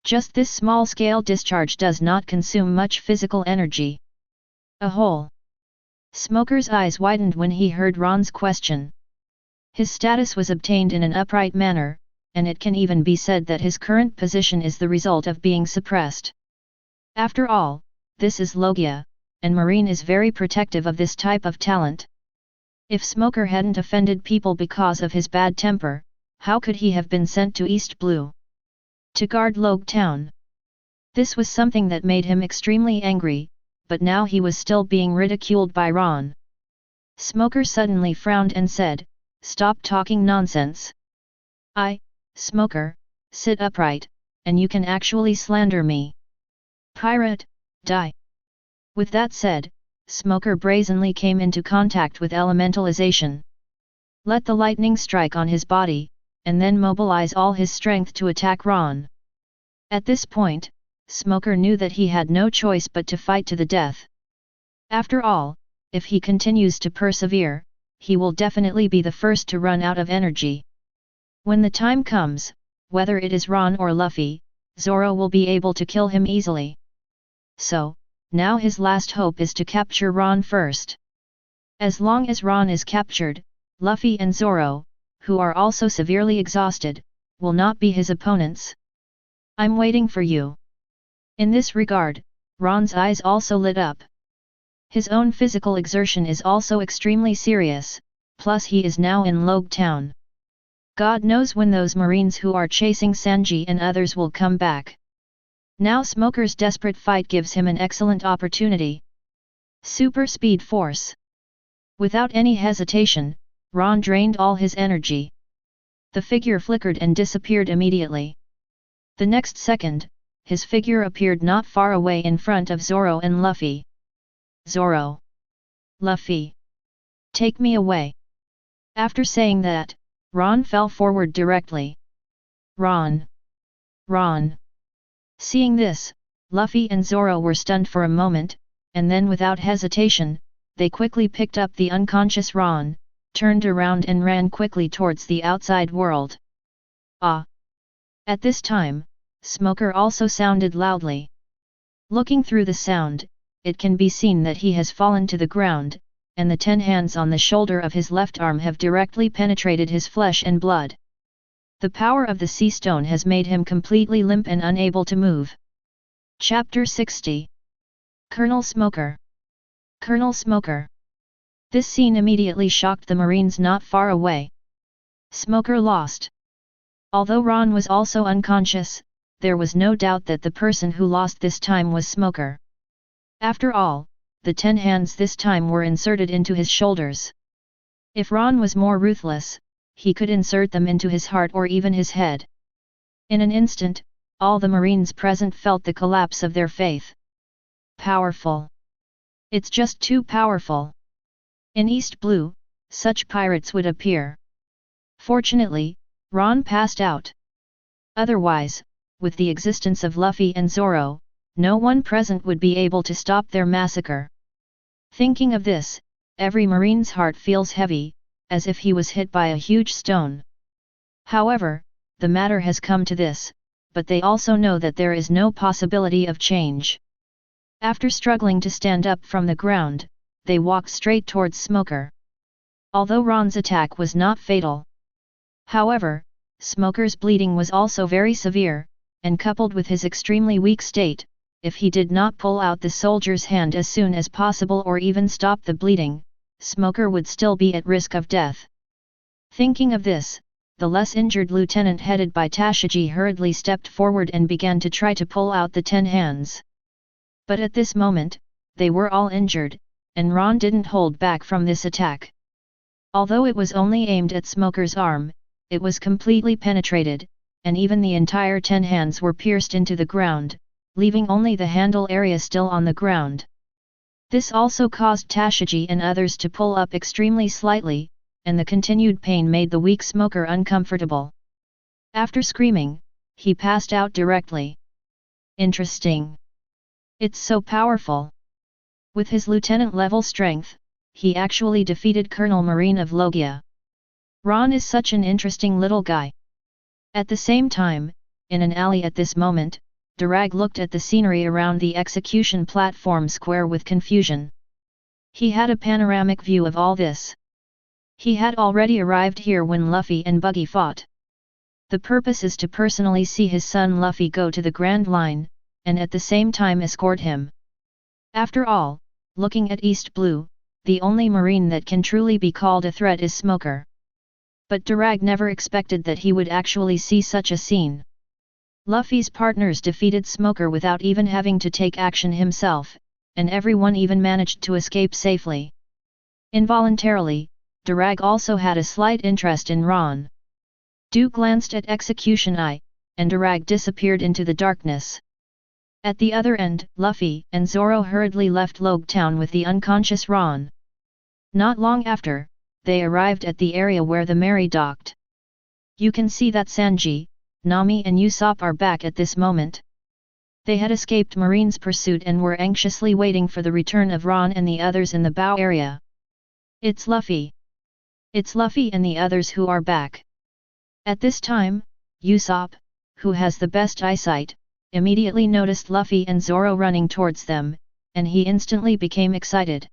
Just this small-scale discharge does not consume much physical energy. A hole. Smoker's eyes widened when he heard Ron's question. His status was obtained in an upright manner, and it can even be said that his current position is the result of being suppressed. After all, this is Logia, and Marine is very protective of this type of talent. If Smoker hadn't offended people because of his bad temper, how could he have been sent to East Blue? To guard Logue Town. This was something that made him extremely angry, but now he was still being ridiculed by Ron. Smoker suddenly frowned and said, "Stop talking nonsense. Smoker, sit upright, and you can actually slander me. Pirate, die." With that said, Smoker brazenly came into contact with elementalization. Let the lightning strike on his body, and then mobilize all his strength to attack Ron. At this point, Smoker knew that he had no choice but to fight to the death. After all, if he continues to persevere, he will definitely be the first to run out of energy. When the time comes, whether it is Ron or Luffy, Zoro will be able to kill him easily. So, now his last hope is to capture Ron first. As long as Ron is captured, Luffy and Zoro, who are also severely exhausted, will not be his opponents. "I'm waiting for you." In this regard, Ron's eyes also lit up. His own physical exertion is also extremely serious, plus he is now in Logue Town. God knows when those Marines who are chasing Sanji and others will come back. Now Smoker's desperate fight gives him an excellent opportunity. Super Speed Force. Without any hesitation, Ron drained all his energy. The figure flickered and disappeared immediately. The next second, his figure appeared not far away in front of Zoro and Luffy. "Zoro! Luffy! Take me away!" After saying that, Ron fell forward directly. "Ron! Ron!" Seeing this, Luffy and Zoro were stunned for a moment, and then without hesitation, they quickly picked up the unconscious Ron, turned around and ran quickly towards the outside world. "Ah!" At this time, Smoker also sounded loudly. Looking through the sound, it can be seen that he has fallen to the ground, and the 10 hands on the shoulder of his left arm have directly penetrated his flesh and blood. The power of the sea stone has made him completely limp and unable to move. Chapter 60. Colonel Smoker. Colonel Smoker. This scene immediately shocked the Marines not far away. Smoker lost. Although Ron was also unconscious, there was no doubt that the person who lost this time was Smoker. After all, the 10 hands this time were inserted into his shoulders. If Ron was more ruthless, he could insert them into his heart or even his head. In an instant, all the Marines present felt the collapse of their faith. Powerful. It's just too powerful. In East Blue, such pirates would appear. Fortunately, Ron passed out. Otherwise, with the existence of Luffy and Zoro, no one present would be able to stop their massacre. Thinking of this, every Marine's heart feels heavy, as if he was hit by a huge stone. However, the matter has come to this, but they also know that there is no possibility of change. After struggling to stand up from the ground, they walked straight towards Smoker. Although Ron's attack was not fatal. However, Smoker's bleeding was also very severe, and coupled with his extremely weak state, if he did not pull out the soldier's hand as soon as possible or even stop the bleeding, Smoker would still be at risk of death. Thinking of this, the less injured lieutenant headed by Tashigi hurriedly stepped forward and began to try to pull out the 10 hands. But at this moment, they were all injured, and Ron didn't hold back from this attack. Although it was only aimed at Smoker's arm, it was completely penetrated, and even the entire 10 hands were pierced into the ground, leaving only the handle area still on the ground. This also caused Tashigi and others to pull up extremely slightly, and the continued pain made the weak smoker uncomfortable. After screaming, he passed out directly. Interesting. It's so powerful. With his lieutenant-level strength, he actually defeated Colonel Marine of Logia. Ron is such an interesting little guy. At the same time, in an alley at this moment, Durag looked at the scenery around the execution platform square with confusion. He had a panoramic view of all this. He had already arrived here when Luffy and Buggy fought. The purpose is to personally see his son Luffy go to the Grand Line, and at the same time escort him. After all, looking at East Blue, the only marine that can truly be called a threat is Smoker. But Durag never expected that he would actually see such a scene. Luffy's partners defeated Smoker without even having to take action himself, and everyone even managed to escape safely. Involuntarily, Durag also had a slight interest in Ron. Du glanced at Execution Eye, and Durag disappeared into the darkness. At the other end, Luffy and Zoro hurriedly left Logue Town with the unconscious Ron. Not long after, they arrived at the area where the Mary docked. You can see that Sanji, Nami and Usopp are back at this moment. They had escaped Marine's pursuit and were anxiously waiting for the return of Ron and the others in the bow area. It's Luffy. It's Luffy and the others who are back. At this time, Usopp, who has the best eyesight, immediately noticed Luffy and Zoro running towards them, and he instantly became excited.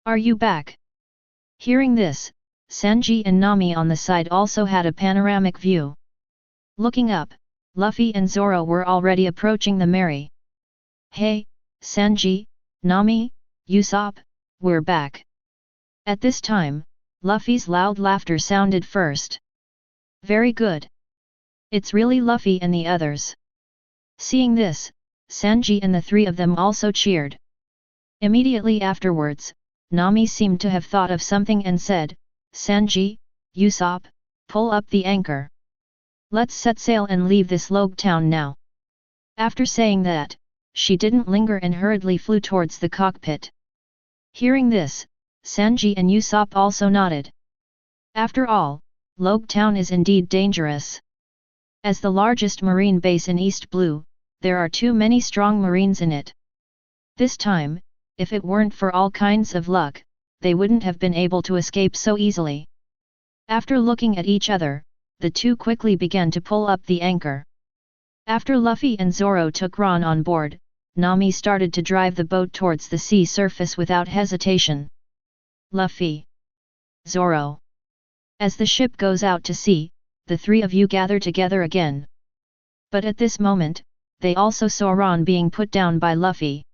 Are you back? Hearing this, Sanji and Nami on the side also had a panoramic view. Looking up, Luffy and Zoro were already approaching the Mary. Hey, Sanji, Nami, Usopp, we're back. At this time, Luffy's loud laughter sounded first. Very good. It's really Luffy and the others. Seeing this, Sanji and the three of them also cheered. Immediately afterwards, Nami seemed to have thought of something and said, Sanji, Usopp, pull up the anchor. Let's set sail and leave this Logue Town now. After saying that, she didn't linger and hurriedly flew towards the cockpit. Hearing this, Sanji and Usopp also nodded. After all, Logue Town is indeed dangerous. As the largest marine base in East Blue, there are too many strong marines in it. This time, if it weren't for all kinds of luck, they wouldn't have been able to escape so easily. After looking at each other, the two quickly began to pull up the anchor. After Luffy and Zoro took Ron on board, Nami started to drive the boat towards the sea surface without hesitation. Luffy. Zoro. As the ship goes out to sea, the three of you gather together again. But at this moment, they also saw Ron being put down by Luffy.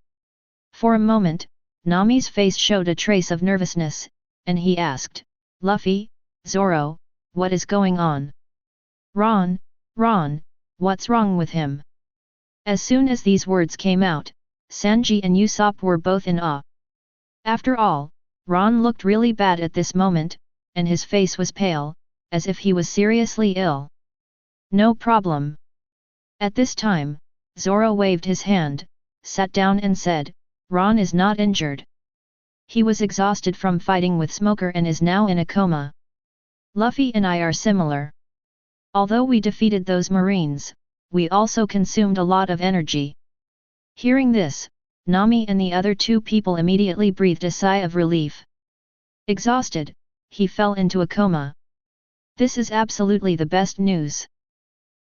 For a moment, Nami's face showed a trace of nervousness, and he asked, Luffy, Zoro, what is going on? Ron, what's wrong with him? As soon as these words came out, Sanji and Usopp were both in awe. After all, Ron looked really bad at this moment, and his face was pale, as if he was seriously ill. No problem. At this time, Zoro waved his hand, sat down and said, Ron is not injured. He was exhausted from fighting with Smoker and is now in a coma. Luffy and I are similar. Although we defeated those marines, we also consumed a lot of energy. Hearing this, Nami and the other two people immediately breathed a sigh of relief. Exhausted, he fell into a coma. This is absolutely the best news.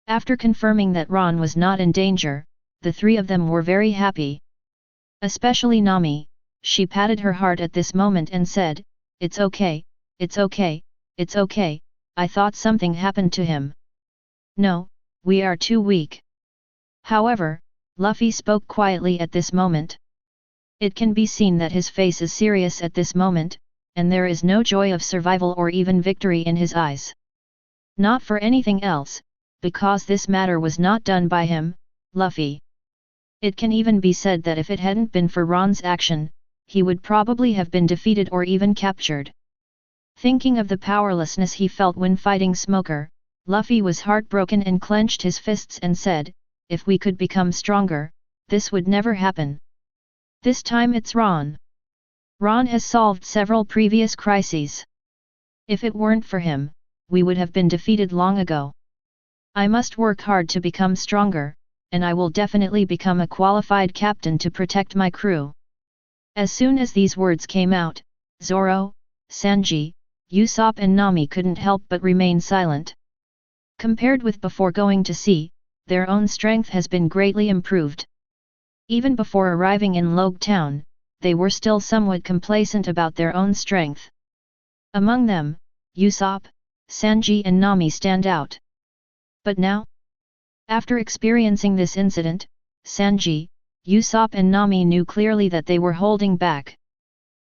After confirming that Ron was not in danger, the three of them were very happy. Especially Nami, she patted her heart at this moment and said, It's okay, it's okay, it's okay, I thought something happened to him. No, we are too weak. However, Luffy spoke quietly at this moment. It can be seen that his face is serious at this moment, and there is no joy of survival or even victory in his eyes. Not for anything else, because this matter was not done by him, Luffy. It can even be said that if it hadn't been for Ron's action, he would probably have been defeated or even captured. Thinking of the powerlessness he felt when fighting Smoker, Luffy was heartbroken and clenched his fists and said, If we could become stronger, this would never happen. This time it's Ron. Ron has solved several previous crises. If it weren't for him, we would have been defeated long ago. I must work hard to become stronger, and I will definitely become a qualified captain to protect my crew. As soon as these words came out, Zoro, Sanji, Usopp and Nami couldn't help but remain silent. Compared with before going to sea, their own strength has been greatly improved. Even before arriving in Logue Town, they were still somewhat complacent about their own strength. Among them, Usopp, Sanji and Nami stand out. But now? After experiencing this incident, Sanji, Usopp and Nami knew clearly that they were holding back.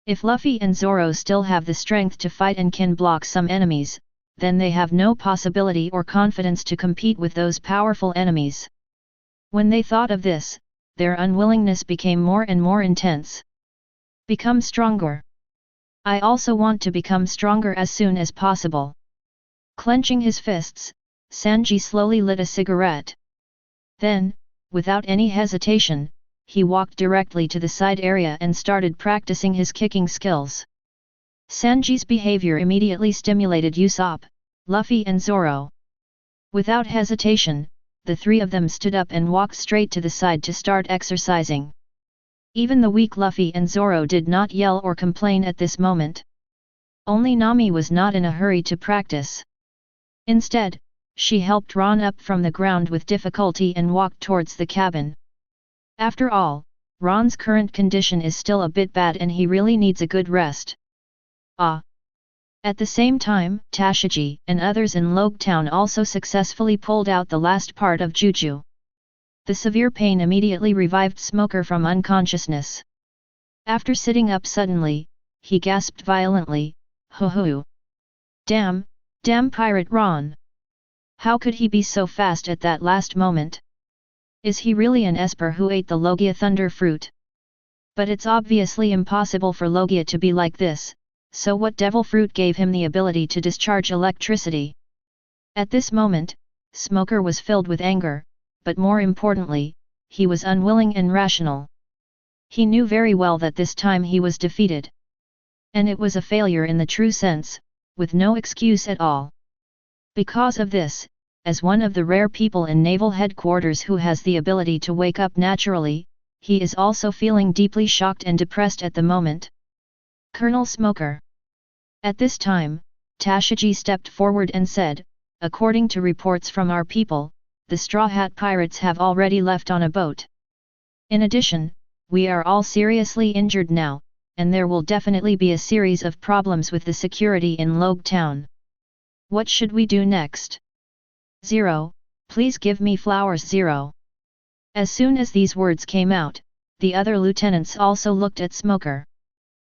If Luffy and Zoro still have the strength to fight and can block some enemies, then they have no possibility or confidence to compete with those powerful enemies. When they thought of this, their unwillingness became more and more intense. Become stronger. I also want to become stronger as soon as possible. Clenching his fists, Sanji slowly lit a cigarette. Then, without any hesitation, he walked directly to the side area and started practicing his kicking skills. Sanji's behavior immediately stimulated Usopp, Luffy and Zoro. Without hesitation, the three of them stood up and walked straight to the side to start exercising. Even the weak Luffy and Zoro did not yell or complain at this moment. Only Nami was not in a hurry to practice. Instead, she helped Ron up from the ground with difficulty and walked towards the cabin. After all, Ron's current condition is still a bit bad and he really needs a good rest. At the same time, Tashigi and others in Logue Town also successfully pulled out the last part of Juju. The severe pain immediately revived Smoker from unconsciousness. After sitting up suddenly, he gasped violently, "Hoo-hoo! Damn Pirate Ron! How could he be so fast at that last moment? Is he really an Esper who ate the Logia Thunder Fruit? But it's obviously impossible for Logia to be like this, so what devil fruit gave him the ability to discharge electricity?" At this moment, Smoker was filled with anger, but more importantly, he was unwilling and rational. He knew very well that this time he was defeated. And it was a failure in the true sense, with no excuse at all. Because of this, as one of the rare people in Naval Headquarters who has the ability to wake up naturally, he is also feeling deeply shocked and depressed at the moment. Colonel Smoker. At this time, Tashigi stepped forward and said, "According to reports from our people, the Straw Hat Pirates have already left on a boat. In addition, we are all seriously injured now, and there will definitely be a series of problems with the security in Logue Town. What should we do next? Zero, please give me flowers, Zero." As soon as these words came out, the other lieutenants also looked at Smoker.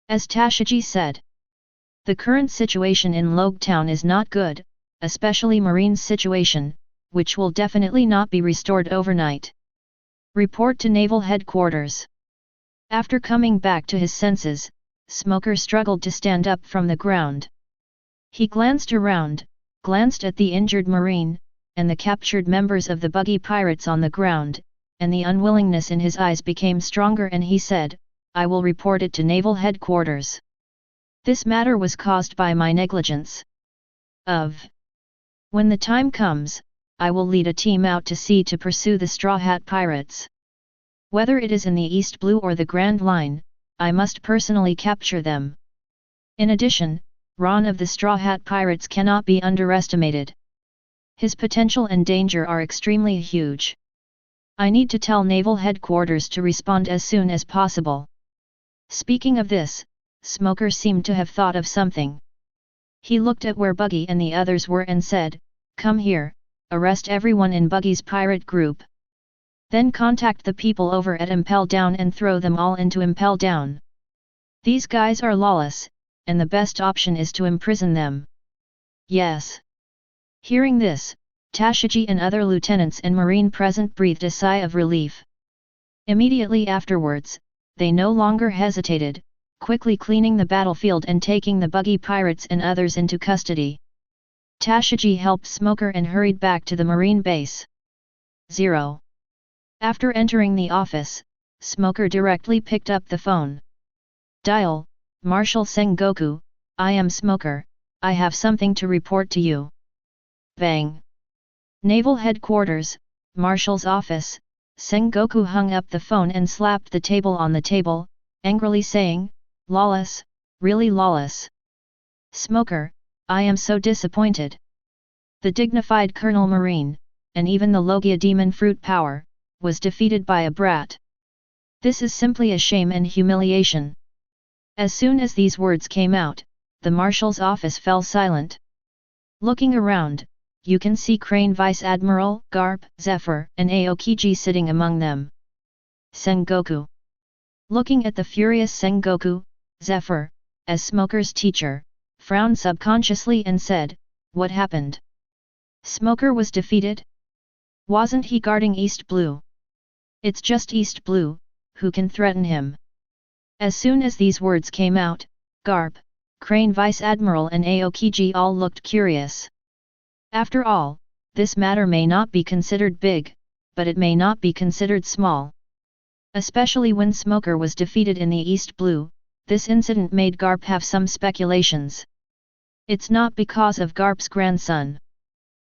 As Tashigi said, the current situation in Logue Town is not good, especially Marine's situation, which will definitely not be restored overnight. Report to Naval Headquarters. After coming back to his senses, Smoker struggled to stand up from the ground. He glanced around, glanced at the injured Marine, and the captured members of the buggy pirates on the ground, and the unwillingness in his eyes became stronger and he said, "I will report it to Naval Headquarters. This matter was caused by my negligence. When the time comes, I will lead a team out to sea to pursue the Straw Hat Pirates. Whether it is in the East Blue or the Grand Line, I must personally capture them. In addition, Ron of the Straw Hat Pirates cannot be underestimated. His potential and danger are extremely huge. I need to tell Naval Headquarters to respond as soon as possible." Speaking of this, Smoker seemed to have thought of something. He looked at where Buggy and the others were and said, "Come here, arrest everyone in Buggy's pirate group. Then contact the people over at Impel Down and throw them all into Impel Down. These guys are lawless, and the best option is to imprison them." "Yes." Hearing this, Tashigi and other lieutenants and marine present breathed a sigh of relief. Immediately afterwards, they no longer hesitated, quickly cleaning the battlefield and taking the buggy pirates and others into custody. Tashigi helped Smoker and hurried back to the marine base. 0. After entering the office, Smoker directly picked up the phone. "Dial, Marshal Sengoku, I am Smoker, I have something to report to you. Bang! Naval Headquarters, Marshal's office. Sengoku hung up the phone and slapped the table on the table, angrily saying, "Lawless, really lawless. Smoker, I am so disappointed." The dignified Colonel Marine, and even the Logia demon fruit power, was defeated by a brat. This is simply a shame and humiliation. As soon as these words came out, the Marshal's office fell silent. Looking around, you can see Crane Vice Admiral, Garp, Zephyr, and Aokiji sitting among them. Sengoku. Looking at the furious Sengoku, Zephyr, as Smoker's teacher, frowned subconsciously and said, "What happened? Smoker was defeated? Wasn't he guarding East Blue? It's just East Blue, who can threaten him?" As soon as these words came out, Garp, Crane Vice Admiral and Aokiji all looked curious. After all, this matter may not be considered big, but it may not be considered small. Especially when Smoker was defeated in the East Blue, this incident made Garp have some speculations. It's not because of Garp's grandson.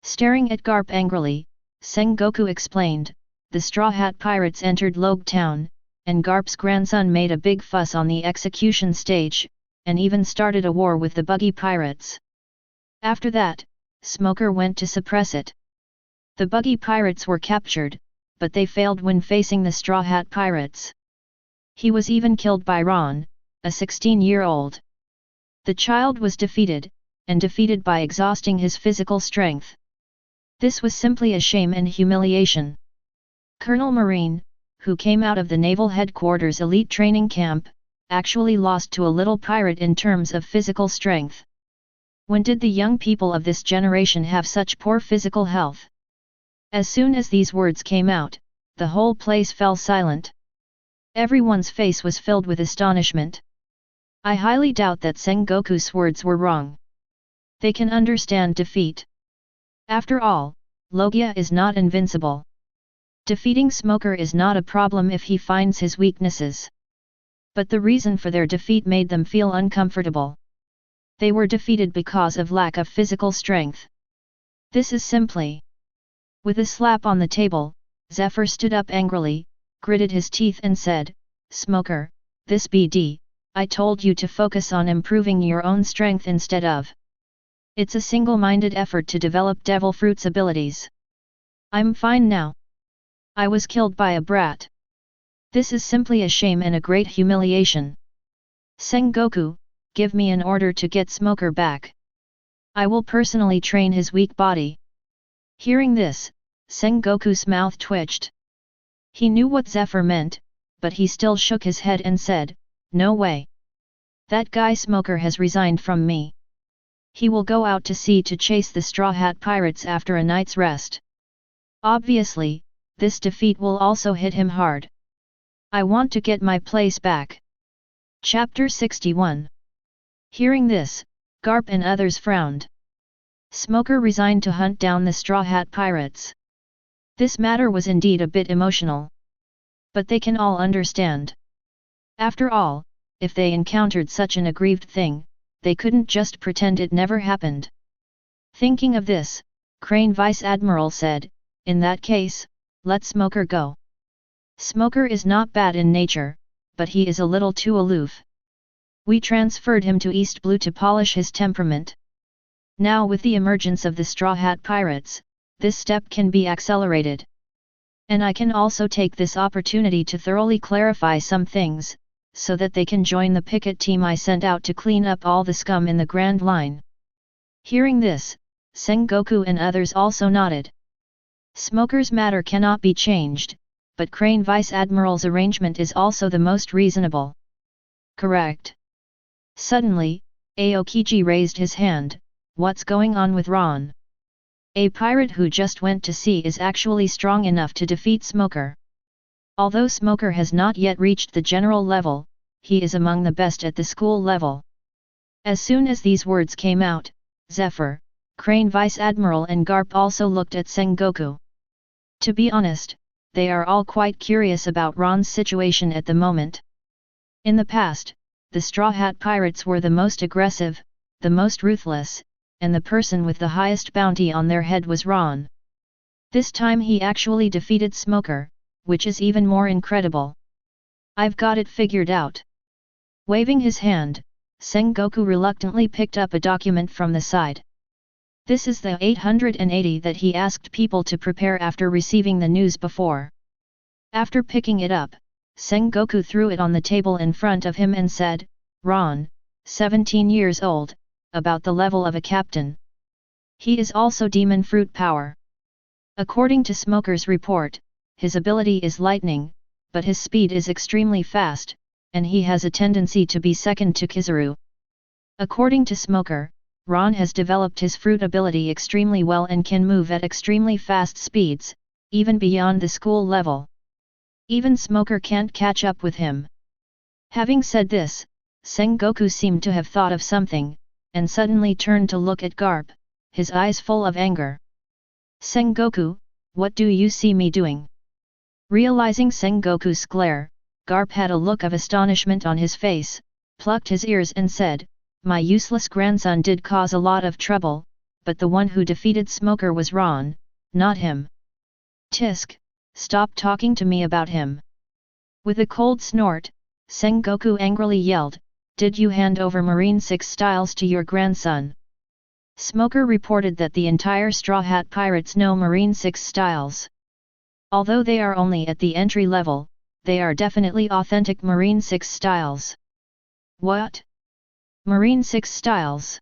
Staring at Garp angrily, Sengoku explained, "The Straw Hat Pirates entered Logue Town, and Garp's grandson made a big fuss on the execution stage, and even started a war with the Buggy Pirates. After that, Smoker went to suppress it. The Buggy Pirates were captured, but they failed when facing the Straw Hat Pirates. He was even killed by Ron, a 16-year-old. The child was defeated, and defeated by exhausting his physical strength. This was simply a shame and humiliation." Colonel Marine, who came out of the Naval Headquarters elite training camp, actually lost to a little pirate in terms of physical strength. When did the young people of this generation have such poor physical health? As soon as these words came out, the whole place fell silent. Everyone's face was filled with astonishment. I highly doubt that Sengoku's words were wrong. They can understand defeat. After all, Logia is not invincible. Defeating Smoker is not a problem if he finds his weaknesses. But the reason for their defeat made them feel uncomfortable. They were defeated because of lack of physical strength. This is simply. With a slap on the table, Zephyr stood up angrily, gritted his teeth and said, "Smoker, this BD, I told you to focus on improving your own strength instead of. It's a single-minded effort to develop Devil Fruit's abilities. I'm fine now. I was killed by a brat. This is simply a shame and a great humiliation. Sengoku, give me an order to get Smoker back. I will personally train his weak body." Hearing this, Sengoku's mouth twitched. He knew what Zephyr meant, but he still shook his head and said, "No way. That guy Smoker has resigned from me. He will go out to sea to chase the Straw Hat Pirates after a night's rest. Obviously, this defeat will also hit him hard. I want to get my place back." Chapter 61. Hearing this, Garp and others frowned. Smoker resigned to hunt down the Straw Hat Pirates. This matter was indeed a bit emotional. But they can all understand. After all, if they encountered such an aggrieved thing, they couldn't just pretend it never happened. Thinking of this, Crane Vice Admiral said, "In that case, let Smoker go. Smoker is not bad in nature, but he is a little too aloof. We transferred him to East Blue to polish his temperament. Now with the emergence of the Straw Hat Pirates, this step can be accelerated. And I can also take this opportunity to thoroughly clarify some things, so that they can join the picket team I sent out to clean up all the scum in the Grand Line." Hearing this, Sengoku and others also nodded. Smoker's matter cannot be changed, but Crane Vice Admiral's arrangement is also the most reasonable. Correct. Suddenly, Aokiji raised his hand. "What's going on with Ron? A pirate who just went to sea is actually strong enough to defeat Smoker. Although Smoker has not yet reached the general level, he is among the best at the school level." As soon as these words came out, Zephyr, Crane Vice Admiral and Garp also looked at Sengoku. To be honest, they are all quite curious about Ron's situation at the moment. In the past, the Straw Hat Pirates were the most aggressive, the most ruthless, and the person with the highest bounty on their head was Ron. This time he actually defeated Smoker, which is even more incredible. I've got it figured out. Waving his hand, Sengoku reluctantly picked up a document from the side. This is the 880 that he asked people to prepare after receiving the news before. After picking it up, Sengoku threw it on the table in front of him and said, Ron, 17 years old, about the level of a captain. He is also demon fruit power. According to Smoker's report, his ability is lightning, but his speed is extremely fast, and he has a tendency to be second to Kizaru. According to Smoker, Ron has developed his fruit ability extremely well and can move at extremely fast speeds, even beyond the school level. Even Smoker can't catch up with him. Having said this, Sengoku seemed to have thought of something, and suddenly turned to look at Garp, his eyes full of anger. Sengoku, what do you see me doing? Realizing Sengoku's glare, Garp had a look of astonishment on his face, plucked his ears and said, my useless grandson did cause a lot of trouble, but the one who defeated Smoker was Ron, not him. Tisk, stop talking to me about him. With a cold snort, Sengoku angrily yelled, did you hand over Marine 6 styles to your grandson? Smoker reported that the entire Straw Hat Pirates know Marine 6 styles. Although they are only at the entry level, they are definitely authentic Marine 6 styles. What? Marine 6 styles?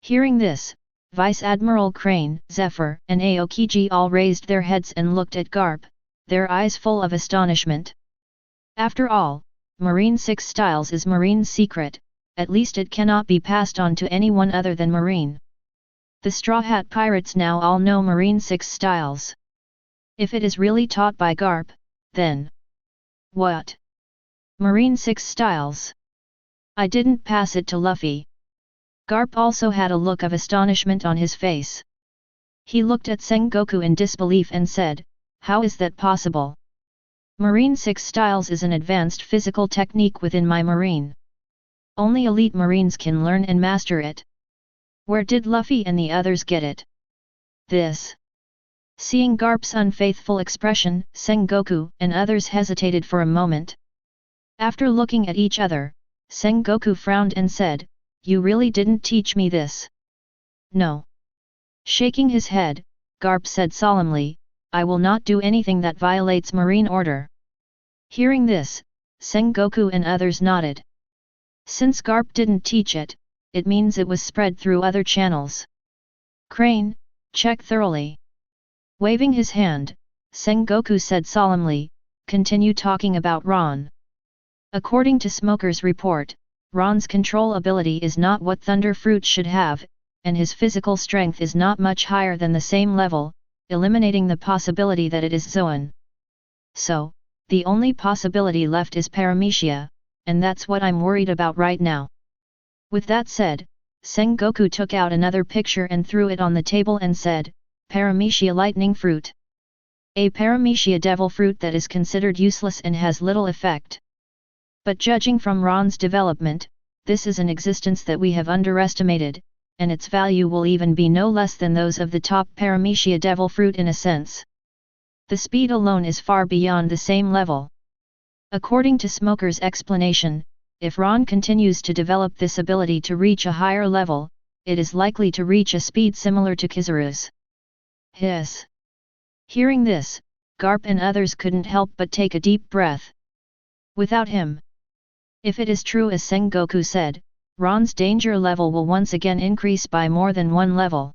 Hearing this, Vice Admiral Crane, Zephyr, and Aokiji all raised their heads and looked at Garp, their eyes full of astonishment. After all, Marine 6 styles is Marine's secret, at least it cannot be passed on to anyone other than Marine. The Straw Hat Pirates now all know Marine 6 styles. If it is really taught by Garp, then... What? Marine 6 styles? I didn't pass it to Luffy. Garp also had a look of astonishment on his face. He looked at Sengoku in disbelief and said, how is that possible? Marine 6 styles is an advanced physical technique within my Marine. Only elite Marines can learn and master it. Where did Luffy and the others get it? This. Seeing Garp's unfaithful expression, Sengoku and others hesitated for a moment. After looking at each other, Sengoku frowned and said, you really didn't teach me this. No. Shaking his head, Garp said solemnly, I will not do anything that violates Marine order. Hearing this, Sengoku and others nodded. Since Garp didn't teach it, it means it was spread through other channels. Crane, check thoroughly. Waving his hand, Sengoku said solemnly, continue talking about Ron. According to Smoker's report, Ron's control ability is not what Thunder Fruit should have, and his physical strength is not much higher than the same level, eliminating the possibility that it is Zoan. So, the only possibility left is Paramecia, and that's what I'm worried about right now. With that said, Sengoku took out another picture and threw it on the table and said, Paramecia Lightning Fruit. A Paramecia Devil Fruit that is considered useless and has little effect. But judging from Ron's development, this is an existence that we have underestimated, and its value will even be no less than those of the top Paramecia Devil Fruit in a sense. The speed alone is far beyond the same level. According to Smoker's explanation, if Ron continues to develop this ability to reach a higher level, it is likely to reach a speed similar to Kizaru's. Hiss. Hearing this, Garp and others couldn't help but take a deep breath. Without him. If it is true as Sengoku said, Ron's danger level will once again increase by more than one level.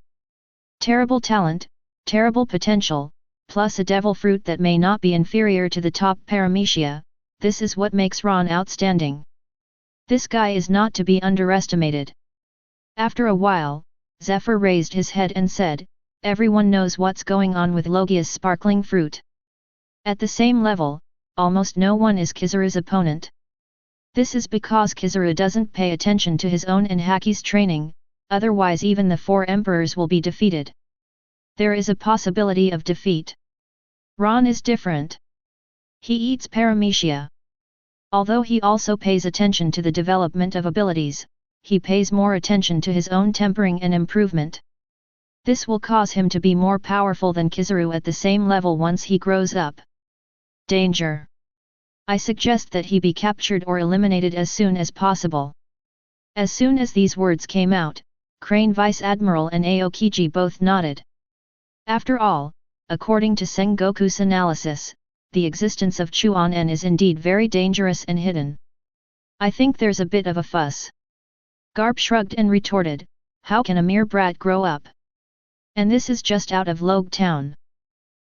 Terrible talent, terrible potential, plus a devil fruit that may not be inferior to the top Paramecia, this is what makes Ron outstanding. This guy is not to be underestimated. After a while, Zephyr raised his head and said, everyone knows what's going on with Logia's sparkling fruit. At the same level, almost no one is Kizaru's opponent. This is because Kizaru doesn't pay attention to his own and Haki's training, otherwise even the 4 emperors will be defeated. There is a possibility of defeat. Ron is different. He eats Paramecia. Although he also pays attention to the development of abilities, he pays more attention to his own tempering and improvement. This will cause him to be more powerful than Kizaru at the same level once he grows up. Danger. I suggest that he be captured or eliminated as soon as possible. As soon as these words came out, Crane Vice Admiral and Aokiji both nodded. After all, according to Sengoku's analysis, the existence of Chuan-en is indeed very dangerous and hidden. I think there's a bit of a fuss. Garp shrugged and retorted, how can a mere brat grow up? And this is just out of Logue Town.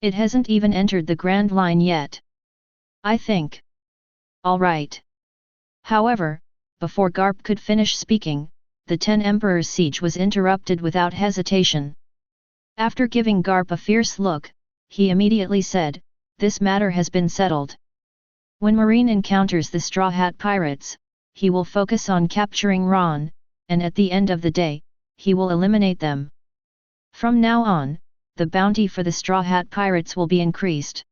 It hasn't even entered the Grand Line yet. I think. All right. However, before Garp could finish speaking, the 10 Emperors' siege was interrupted without hesitation. After giving Garp a fierce look, he immediately said, this matter has been settled. When Marine encounters the Straw Hat Pirates, he will focus on capturing Ron, and at the end of the day, he will eliminate them. From now on, the bounty for the Straw Hat Pirates will be increased.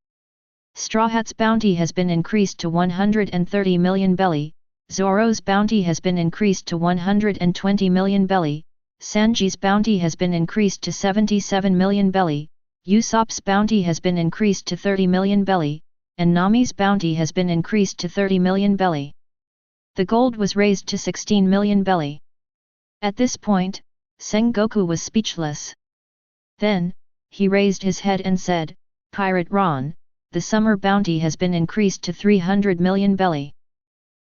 Straw Hat's bounty has been increased to 130 million belly, Zoro's bounty has been increased to 120 million belly, Sanji's bounty has been increased to 77 million belly, Usopp's bounty has been increased to 30 million belly, and Nami's bounty has been increased to 30 million belly. The gold was raised to 16 million belly. At this point, Sengoku was speechless. Then, he raised his head and said, Pirate Ron, the summer bounty has been increased to 300 million belly.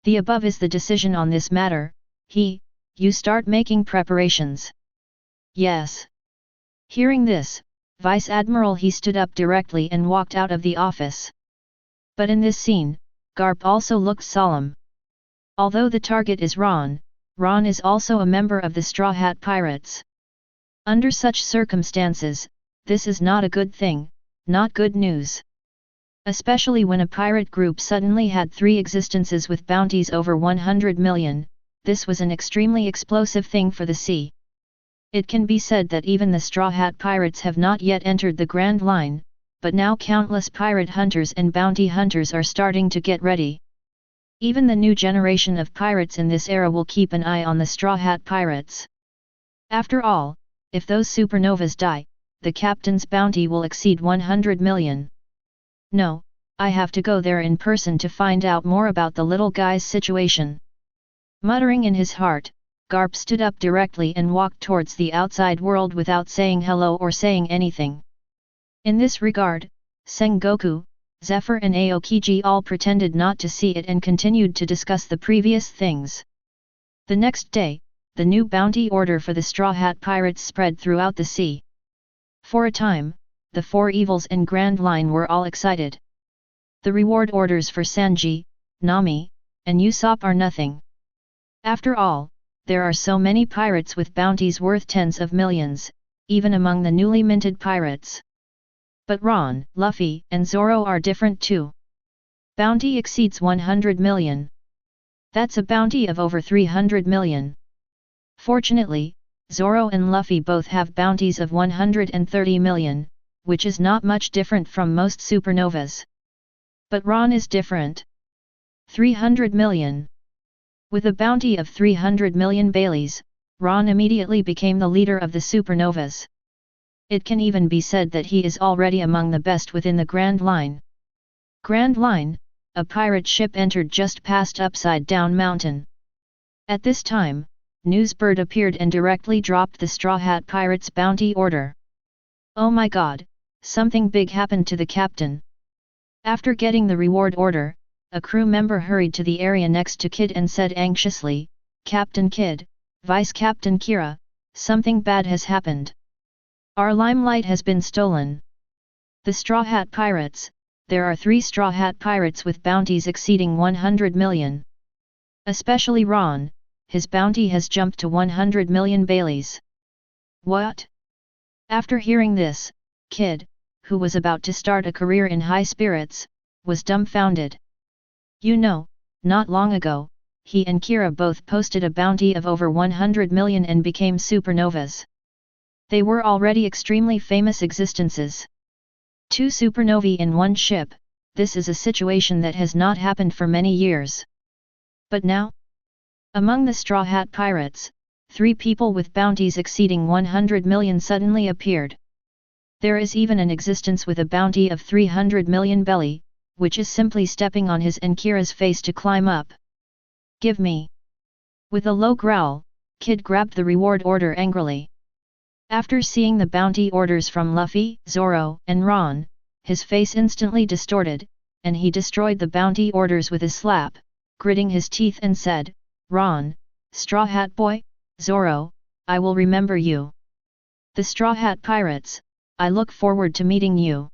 The above is the decision on this matter. You start making preparations. Yes. Hearing this, Vice Admiral he stood up directly and walked out of the office. But in this scene, Garp also looked solemn. Although the target is Ron is also a member of the Straw Hat Pirates. Under such circumstances, this is not a good thing, not good news. Especially when a pirate group suddenly had 3 existences with bounties over 100 million, this was an extremely explosive thing for the sea. It can be said that even the Straw Hat Pirates have not yet entered the Grand Line, but now countless pirate hunters and bounty hunters are starting to get ready. Even the new generation of pirates in this era will keep an eye on the Straw Hat Pirates. After all, if those supernovas die, the captain's bounty will exceed 100 million. No, I have to go there in person to find out more about the little guy's situation. Muttering in his heart, Garp stood up directly and walked towards the outside world without saying hello or saying anything. In this regard, Sengoku, Zephyr and Aokiji all pretended not to see it and continued to discuss the previous things. The next day, the new bounty order for the Straw Hat Pirates spread throughout the sea. For a time, the 4 Evils and Grand Line were all excited. The reward orders for Sanji, Nami, and Usopp are nothing. After all, there are so many pirates with bounties worth tens of millions, even among the newly minted pirates. But Ron, Luffy, and Zoro are different too. Bounty exceeds 100 million. That's a bounty of over 300 million. Fortunately, Zoro and Luffy both have bounties of 130 million, which is not much different from most supernovas. But Ron is different. 300 million. With a bounty of 300 million Baileys, Ron immediately became the leader of the supernovas. It can even be said that he is already among the best within the Grand Line. Grand Line, a pirate ship entered just past Upside Down Mountain. At this time, Newsbird appeared and directly dropped the Straw Hat Pirates' bounty order. Oh my god, something big happened to the captain. After getting the reward order, a crew member hurried to the area next to Kid and said anxiously, Captain Kid, Vice Captain Kira, something bad has happened. Our limelight has been stolen. The Straw Hat Pirates, there are 3 Straw Hat Pirates with bounties exceeding 100 million. Especially Ron, his bounty has jumped to 100 million Baileys. What? After hearing this, Kid, who was about to start a career in high spirits, was dumbfounded. You know, not long ago, he and Kira both posted a bounty of over 100 million and became supernovas. They were already extremely famous existences. 2 supernovae in one ship, this is a situation that has not happened for many years. But now? Among the Straw Hat Pirates, 3 people with bounties exceeding 100 million suddenly appeared. There is even an existence with a bounty of 300 million belly, which is simply stepping on his and Kira's face to climb up. Give me. With a low growl, Kid grabbed the reward order angrily. After seeing the bounty orders from Luffy, Zoro, and Ron, his face instantly distorted, and he destroyed the bounty orders with a slap, gritting his teeth and said, "Ron, Straw Hat Boy, Zoro, I will remember you. The Straw Hat Pirates, I look forward to meeting you.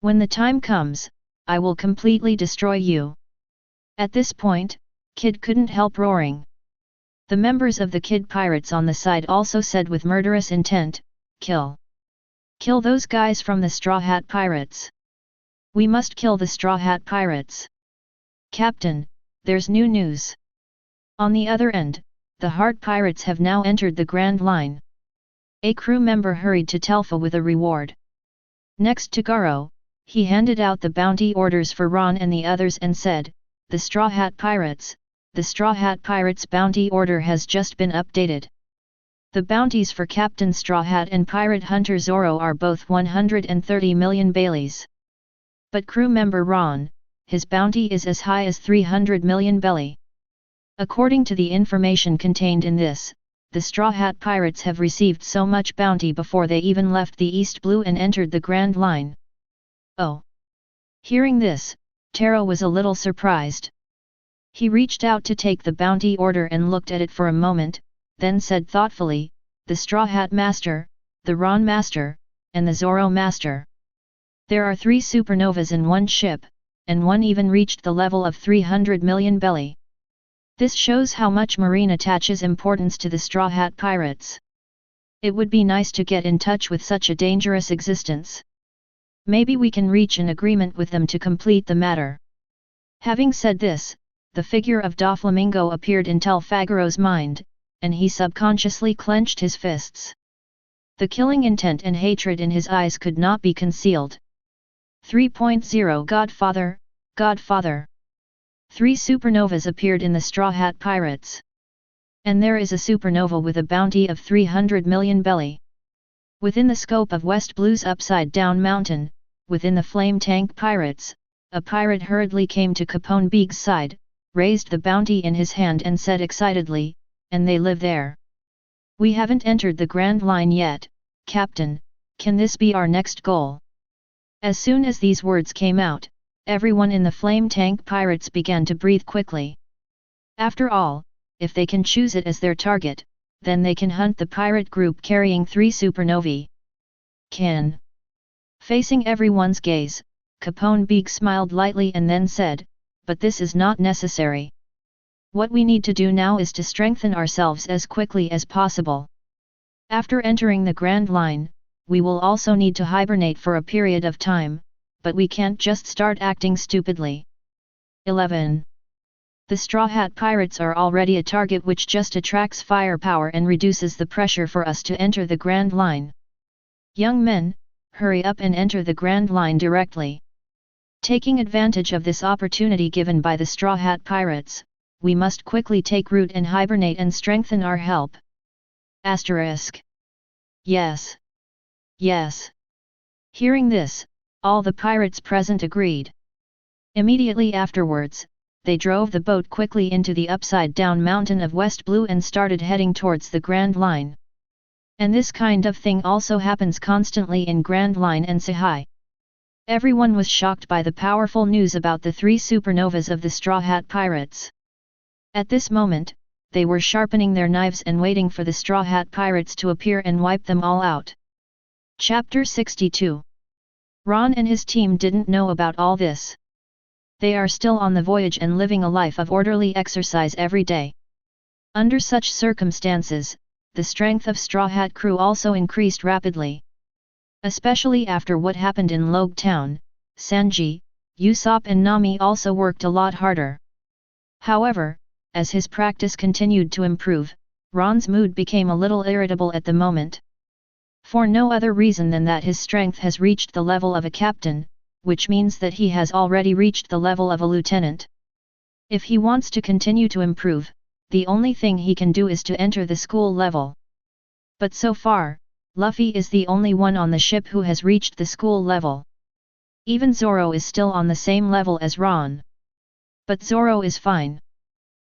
When the time comes, I will completely destroy you." At this point, Kid couldn't help roaring. The members of the Kid Pirates on the side also said with murderous intent, "Kill. Kill those guys from the Straw Hat Pirates. We must kill the Straw Hat Pirates. Captain, there's new news. On the other end, the Heart Pirates have now entered the Grand Line." A crew member hurried to Telfa with a reward. Next to Garo, he handed out the bounty orders for Ron and the others and said, "The Straw Hat Pirates, the Straw Hat Pirates bounty order has just been updated. The bounties for Captain Straw Hat and Pirate Hunter Zoro are both 130 million Baileys. But crew member Ron, his bounty is as high as 300 million belly." According to the information contained in this, the Straw Hat Pirates have received so much bounty before they even left the East Blue and entered the Grand Line. Oh! Hearing this, Taro was a little surprised. He reached out to take the bounty order and looked at it for a moment, then said thoughtfully, "The Straw Hat Master, the Ron Master, and the Zoro Master. There are 3 supernovas in one ship, and one even reached the level of 300 million belly. This shows how much Marine attaches importance to the Straw Hat Pirates. It would be nice to get in touch with such a dangerous existence. Maybe we can reach an agreement with them to complete the matter." Having said this, the figure of Doflamingo appeared in Telfagiro's mind, and he subconsciously clenched his fists. The killing intent and hatred in his eyes could not be concealed. 3.0 Godfather, Godfather. 3 supernovas appeared in the Straw Hat Pirates. And there is a supernova with a bounty of 300 million belly. Within the scope of West Blue's Upside Down Mountain, within the Flame Tank Pirates, a pirate hurriedly came to Capone Big's side, raised the bounty in his hand and said excitedly, "And they live there. We haven't entered the Grand Line yet, Captain, can this be our next goal?" As soon as these words came out, everyone in the Flame Tank Pirates began to breathe quickly. After all, if they can choose it as their target, then they can hunt the pirate group carrying 3 supernovae. Can. Facing everyone's gaze, Capone Big smiled lightly and then said, "But this is not necessary. What we need to do now is to strengthen ourselves as quickly as possible. After entering the Grand Line, we will also need to hibernate for a period of time, but we can't just start acting stupidly." 11. The Straw Hat Pirates are already a target which just attracts firepower and reduces the pressure for us to enter the Grand Line. Young men, hurry up and enter the Grand Line directly. Taking advantage of this opportunity given by the Straw Hat Pirates, we must quickly take root and hibernate and strengthen our help. Asterisk. Yes. Yes. Hearing this, all the pirates present agreed. Immediately afterwards, they drove the boat quickly into the upside-down mountain of West Blue and started heading towards the Grand Line. And this kind of thing also happens constantly in Grand Line and Sahai. Everyone was shocked by the powerful news about the 3 supernovas of the Straw Hat Pirates. At this moment, they were sharpening their knives and waiting for the Straw Hat Pirates to appear and wipe them all out. Chapter 62. Ron and his team didn't know about all this. They are still on the voyage and living a life of orderly exercise every day. Under such circumstances, the strength of Straw Hat crew also increased rapidly. Especially after what happened in Logue Town, Sanji, Usopp and Nami also worked a lot harder. However, as his practice continued to improve, Ron's mood became a little irritable at the moment. For no other reason than that his strength has reached the level of a captain, which means that he has already reached the level of a lieutenant. If he wants to continue to improve, the only thing he can do is to enter the school level. But so far, Luffy is the only one on the ship who has reached the school level. Even Zoro is still on the same level as Ron. But Zoro is fine.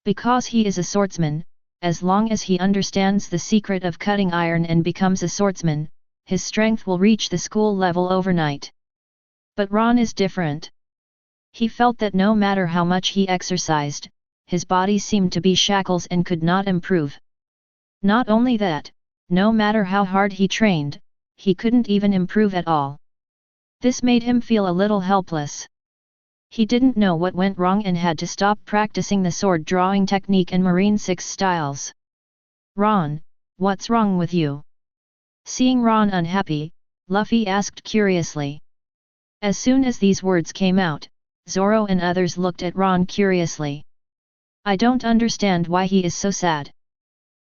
Because he is a swordsman, as long as he understands the secret of cutting iron and becomes a swordsman, his strength will reach the school level overnight. But Ron is different. He felt that no matter how much he exercised, his body seemed to be shackles and could not improve. Not only that, no matter how hard he trained, he couldn't even improve at all. This made him feel a little helpless. He didn't know what went wrong and had to stop practicing the sword drawing technique and Marine 6 styles. Ron, what's wrong with you? Seeing Ron unhappy, Luffy asked curiously. As soon as these words came out, Zoro and others looked at Ron curiously. I don't understand why he is so sad.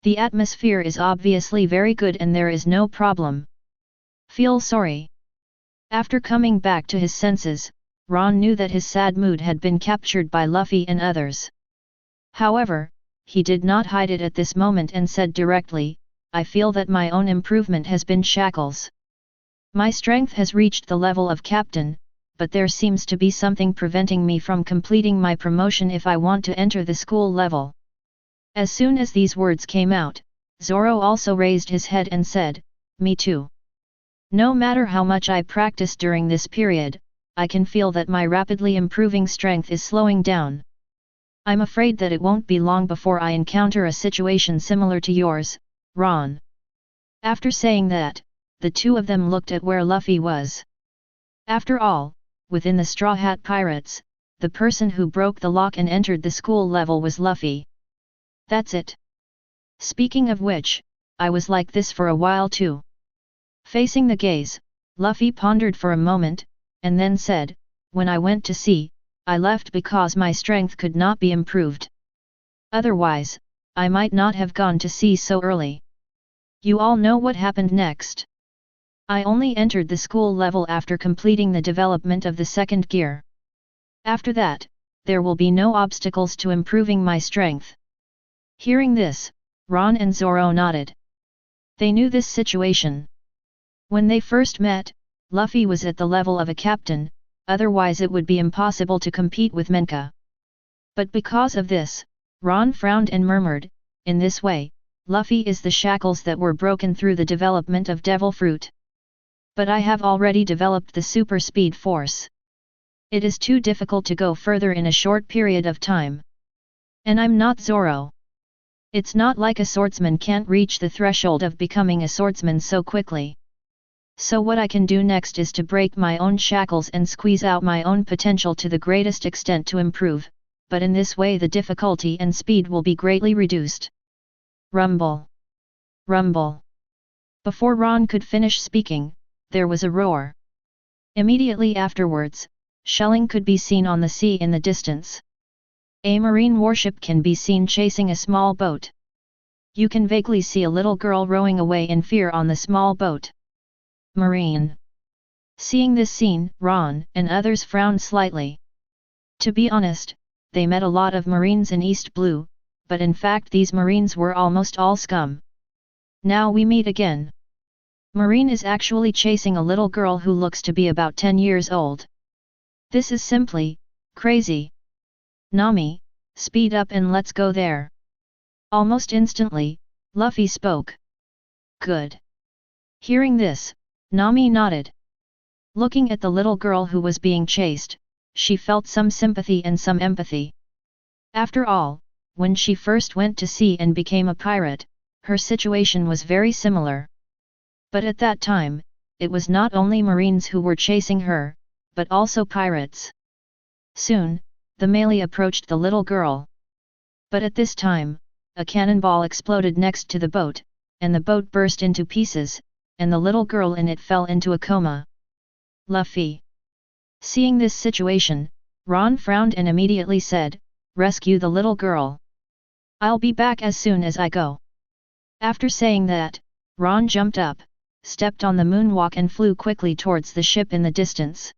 The atmosphere is obviously very good and there is no problem. Feel sorry. After coming back to his senses, Ron knew that his sad mood had been captured by Luffy and others. However, he did not hide it at this moment and said directly, I feel that my own improvement has been shackles. My strength has reached the level of captain, but there seems to be something preventing me from completing my promotion if I want to enter the school level. As soon as these words came out, Zoro also raised his head and said, Me too. No matter how much I practice during this period, I can feel that my rapidly improving strength is slowing down. I'm afraid that it won't be long before I encounter a situation similar to yours, Ron. After saying that, the two of them looked at where Luffy was. After all, within the Straw Hat Pirates, the person who broke the lock and entered the school level was Luffy. That's it. Speaking of which, I was like this for a while too. Facing the gaze, Luffy pondered for a moment, and then said, When I went to sea, I left because my strength could not be improved. Otherwise, I might not have gone to sea so early. You all know what happened next. I only entered the school level after completing the development of the second gear. After that, there will be no obstacles to improving my strength. Hearing this, Ron and Zoro nodded. They knew this situation. When they first met, Luffy was at the level of a captain, otherwise it would be impossible to compete with Menka. But because of this, Ron frowned and murmured, in this way, Luffy is the shackles that were broken through the development of Devil Fruit. But I have already developed the super speed force. It is too difficult to go further in a short period of time. And I'm not Zoro. It's not like a swordsman can't reach the threshold of becoming a swordsman so quickly. So what I can do next is to break my own shackles and squeeze out my own potential to the greatest extent to improve, but in this way the difficulty and speed will be greatly reduced. Rumble. Rumble. Before Ron could finish speaking, there was a roar. Immediately afterwards, shelling could be seen on the sea in the distance. A marine warship can be seen chasing a small boat. You can vaguely see a little girl rowing away in fear on the small boat. Marine. Seeing this scene, Ron and others frowned slightly. To be honest, they met a lot of Marines in East Blue, but in fact these Marines were almost all scum. Now we meet again. Marine is actually chasing a little girl who looks to be about 10 years old. This is simply crazy. Nami, speed up and let's go there. Almost instantly, Luffy spoke. Good. Hearing this, Nami nodded. Looking at the little girl who was being chased, she felt some sympathy and some empathy. After all, when she first went to sea and became a pirate, her situation was very similar. But at that time, it was not only Marines who were chasing her, but also pirates. Soon, the melee approached the little girl. But at this time, a cannonball exploded next to the boat, and the boat burst into pieces, and the little girl in it fell into a coma. Luffy. Seeing this situation, Ron frowned and immediately said, "Rescue the little girl. I'll be back as soon as I go." After saying that, Ron jumped up, stepped on the moonwalk and flew quickly towards the ship in the distance.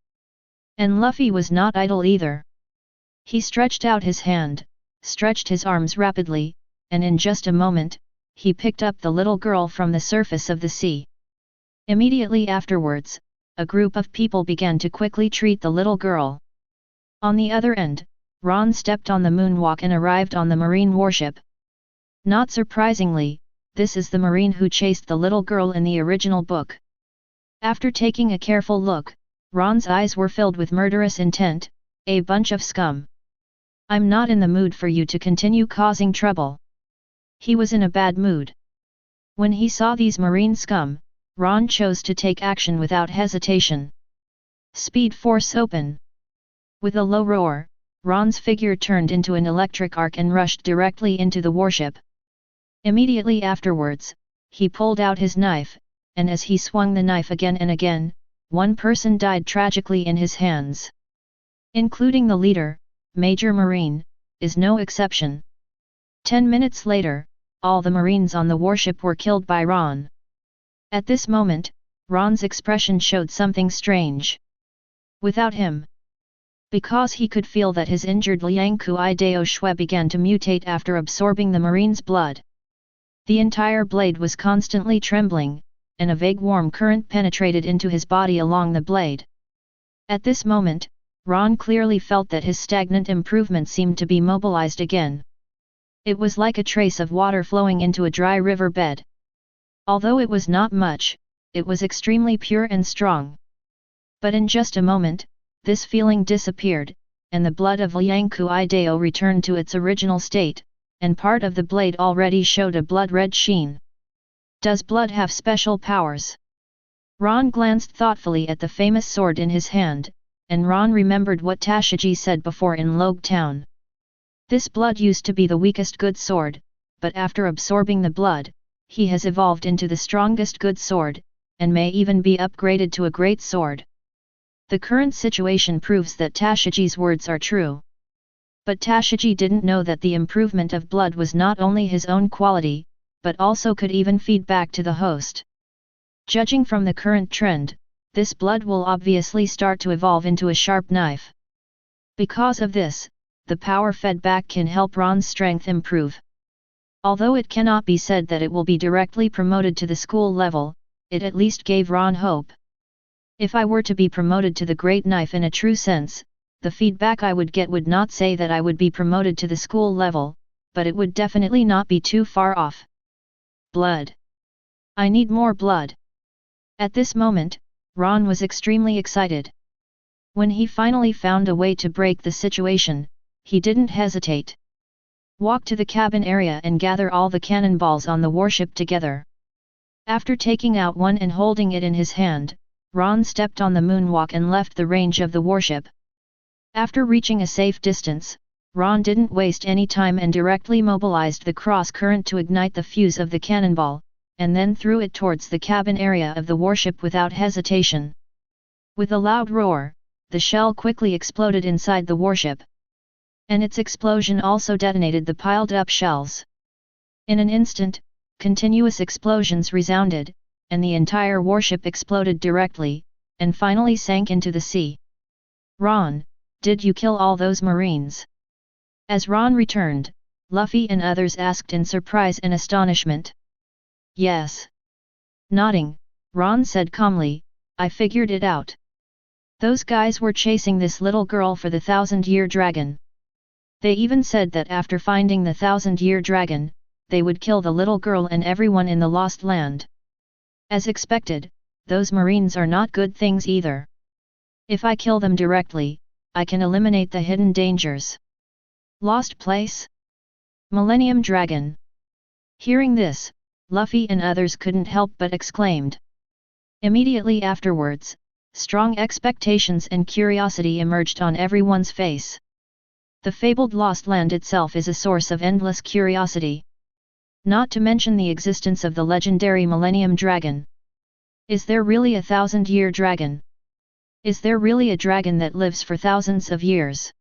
And Luffy was not idle either. He stretched out his hand, stretched his arms rapidly, and in just a moment, he picked up the little girl from the surface of the sea. Immediately afterwards, a group of people began to quickly treat the little girl. On the other end, Ron stepped on the moonwalk and arrived on the marine warship. Not surprisingly, this is the marine who chased the little girl in the original book. After taking a careful look, Ron's eyes were filled with murderous intent. A bunch of scum. I'm not in the mood for you to continue causing trouble. He was in a bad mood. When he saw these marine scum, Ron chose to take action without hesitation. Speed force open. With a low roar, Ron's figure turned into an electric arc and rushed directly into the warship. Immediately afterwards, he pulled out his knife, and as he swung the knife again and again, one person died tragically in his hands. Including the leader, Major Marine, is no exception. 10 minutes later, all the Marines on the warship were killed by Ron. At this moment, Ron's expression showed something strange. Without him. Because he could feel that his injured Liangkui Dao Shui began to mutate after absorbing the Marine's blood. The entire blade was constantly trembling, and a vague warm current penetrated into his body along the blade. At this moment, Ron clearly felt that his stagnant improvement seemed to be mobilized again. It was like a trace of water flowing into a dry river bed. Although it was not much, it was extremely pure and strong. But in just a moment, this feeling disappeared, and the blood of Liangkui Dao returned to its original state, and part of the blade already showed a blood-red sheen. Does blood have special powers? Ron glanced thoughtfully at the famous sword in his hand, and Ron remembered what Tashigi said before in Logue Town. This blood used to be the weakest good sword, but after absorbing the blood, he has evolved into the strongest good sword, and may even be upgraded to a great sword. The current situation proves that Tashigi's words are true. But Tashigi didn't know that the improvement of blood was not only his own quality, but also could even feed back to the host. Judging from the current trend, this blood will obviously start to evolve into a sharp knife. Because of this, the power fed back can help Ron's strength improve. Although it cannot be said that it will be directly promoted to the school level, it at least gave Ron hope. If I were to be promoted to the great knife in a true sense, the feedback I would get would not say that I would be promoted to the school level, but it would definitely not be too far off. Blood. I need more blood. At this moment, Ron was extremely excited. When he finally found a way to break the situation, he didn't hesitate. Walk to the cabin area and gather all the cannonballs on the warship together. After taking out one and holding it in his hand, Ron stepped on the moonwalk and left the range of the warship. After reaching a safe distance, Ron didn't waste any time and directly mobilized the cross current to ignite the fuse of the cannonball, and then threw it towards the cabin area of the warship without hesitation. With a loud roar, the shell quickly exploded inside the warship. And its explosion also detonated the piled-up shells. In an instant, continuous explosions resounded, and the entire warship exploded directly, and finally sank into the sea. Ron, did you kill all those Marines? As Ron returned, Luffy and others asked in surprise and astonishment. Yes. Nodding, Ron said calmly, I figured it out. Those guys were chasing this little girl for the 1,000-year dragon. They even said that after finding the 1,000-year dragon, they would kill the little girl and everyone in the Lost Land. As expected, those Marines are not good things either. If I kill them directly, I can eliminate the hidden dangers. Lost place? Millennium Dragon. Hearing this, Luffy and others couldn't help but exclaimed. Immediately afterwards, strong expectations and curiosity emerged on everyone's face. The fabled Lost Land itself is a source of endless curiosity. Not to mention the existence of the legendary Millennium Dragon. Is there really a 1,000-year dragon? Is there really a dragon that lives for thousands of years?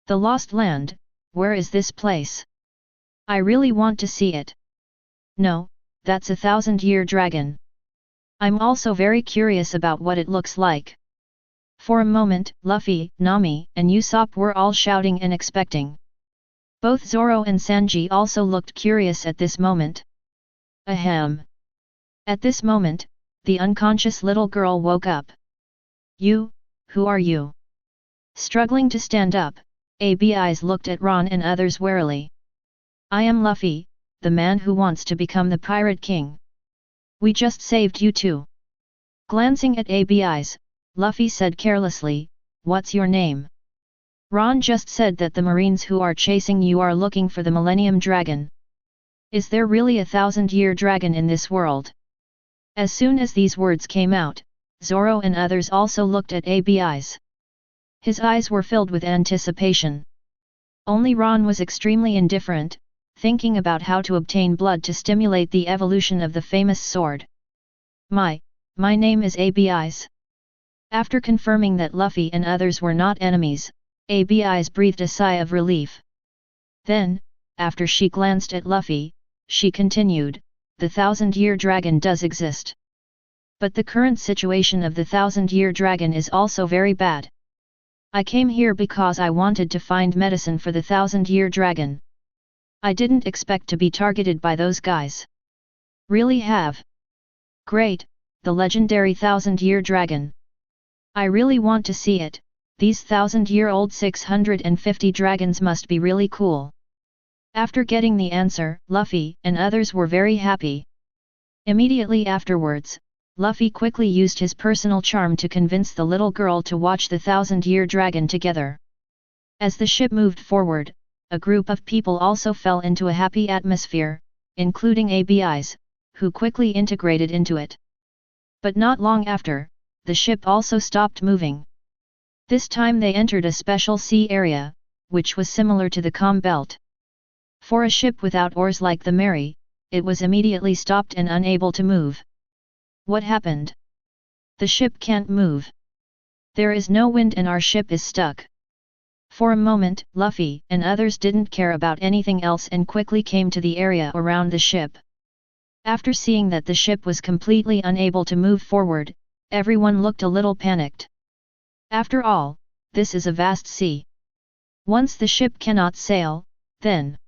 The Lost Land, where is this place? I really want to see it. No, that's a 1,000-year dragon. I'm also very curious about what it looks like. For a moment, Luffy, Nami, and Usopp were all shouting and expecting. Both Zoro and Sanji also looked curious at this moment. Ahem. At this moment, the unconscious little girl woke up. You, who are you? Struggling to stand up, ABIs looked at Ron and others warily. I am Luffy, the man who wants to become the Pirate King. We just saved you too. Glancing at ABIs, Luffy said carelessly, what's your name? Ron just said that the Marines who are chasing you are looking for the Millennium Dragon. Is there really a 1,000-year dragon in this world? As soon as these words came out, Zoro and others also looked at ABIs. His eyes were filled with anticipation. Only Ron was extremely indifferent, thinking about how to obtain blood to stimulate the evolution of the famous sword. My name is ABIs. After confirming that Luffy and others were not enemies, ABIs breathed a sigh of relief. Then, after she glanced at Luffy, she continued, the 1,000-year dragon does exist. But the current situation of the 1,000-year dragon is also very bad. I came here because I wanted to find medicine for the 1,000-year dragon. I didn't expect to be targeted by those guys. Really have. Great, the legendary 1,000-year dragon. I really want to see it, these 1,000-year-old 650 dragons must be really cool. After getting the answer, Luffy and others were very happy. Immediately afterwards, Luffy quickly used his personal charm to convince the little girl to watch the 1,000-year dragon together. As the ship moved forward, a group of people also fell into a happy atmosphere, including ABIs, who quickly integrated into it. But not long after, the ship also stopped moving. This time they entered a special sea area, which was similar to the calm belt. For a ship without oars like the Mary, it was immediately stopped and unable to move. What happened? The ship can't move. There is no wind and our ship is stuck. For a moment, Luffy and others didn't care about anything else and quickly came to the area around the ship. After seeing that the ship was completely unable to move forward, everyone looked a little panicked. After all, this is a vast sea. Once the ship cannot sail, then...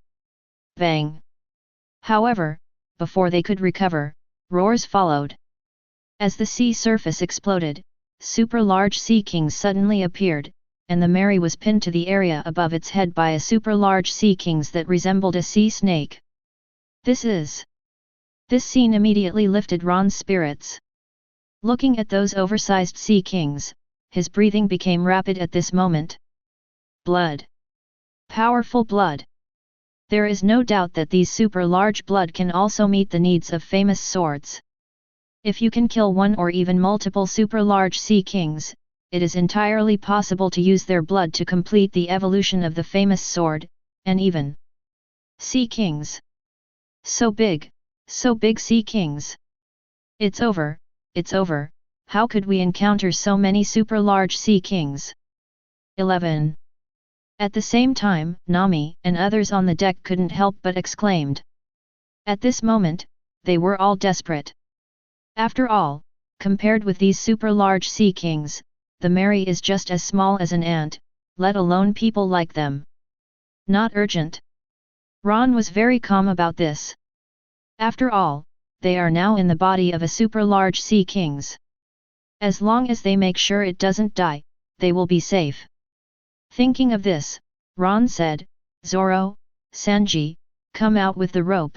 bang! However, before they could recover, roars followed. As the sea surface exploded, super large sea kings suddenly appeared, and the Mary was pinned to the area above its head by a super large sea kings that resembled a sea snake. This scene immediately lifted Ron's spirits. Looking at those oversized sea kings, his breathing became rapid at this moment. Blood. Powerful blood. There is no doubt that these super large blood can also meet the needs of famous swords. If you can kill one or even multiple super large sea kings, it is entirely possible to use their blood to complete the evolution of the famous sword, and even sea kings. So big sea kings. It's over, how could we encounter so many super large sea kings? 11. At the same time, Nami and others on the deck couldn't help but exclaimed. At this moment, they were all desperate. After all, compared with these super large sea kings, the Mary is just as small as an ant, let alone people like them. Not urgent. Ron was very calm about this. After all, they are now in the body of a super large sea kings. As long as they make sure it doesn't die, they will be safe. Thinking of this, Ron said, Zoro, Sanji, come out with the rope.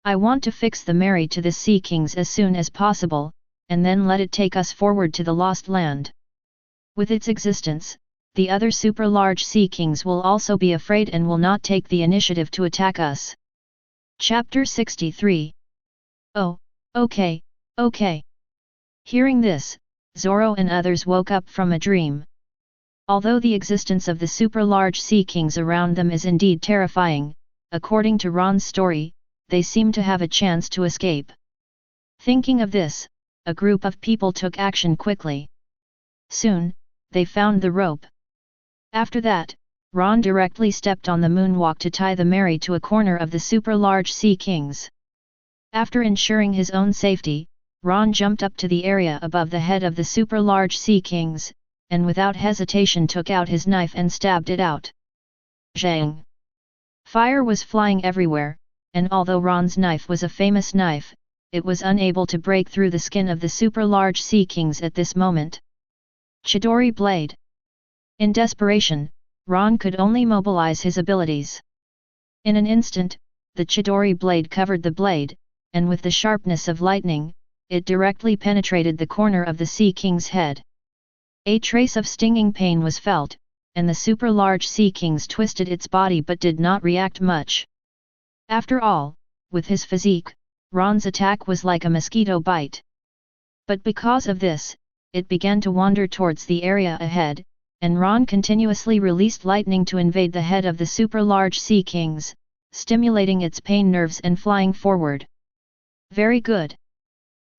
I want to fix the Mary to the sea kings as soon as possible, and then let it take us forward to the lost land. With its existence, the other super large sea kings will also be afraid and will not take the initiative to attack us. Chapter 63. Oh, okay. Hearing this, Zoro and others woke up from a dream. Although the existence of the super large sea kings around them is indeed terrifying, according to Ron's story, they seem to have a chance to escape. Thinking of this, a group of people took action quickly. Soon, they found the rope. After that, Ron directly stepped on the moonwalk to tie the Mary to a corner of the super large sea kings. After ensuring his own safety, Ron jumped up to the area above the head of the super large sea kings, and without hesitation took out his knife and stabbed it out. Zhang! Fire was flying everywhere, and although Ron's knife was a famous knife, it was unable to break through the skin of the super-large sea kings at this moment. Chidori Blade. In desperation, Ron could only mobilize his abilities. In an instant, the Chidori Blade covered the blade, and with the sharpness of lightning, it directly penetrated the corner of the Sea King's head. A trace of stinging pain was felt, and the super-large Sea Kings twisted its body but did not react much. After all, with his physique, Ron's attack was like a mosquito bite. But because of this, it began to wander towards the area ahead, and Ron continuously released lightning to invade the head of the super-large Sea Kings, stimulating its pain nerves and flying forward. Very good.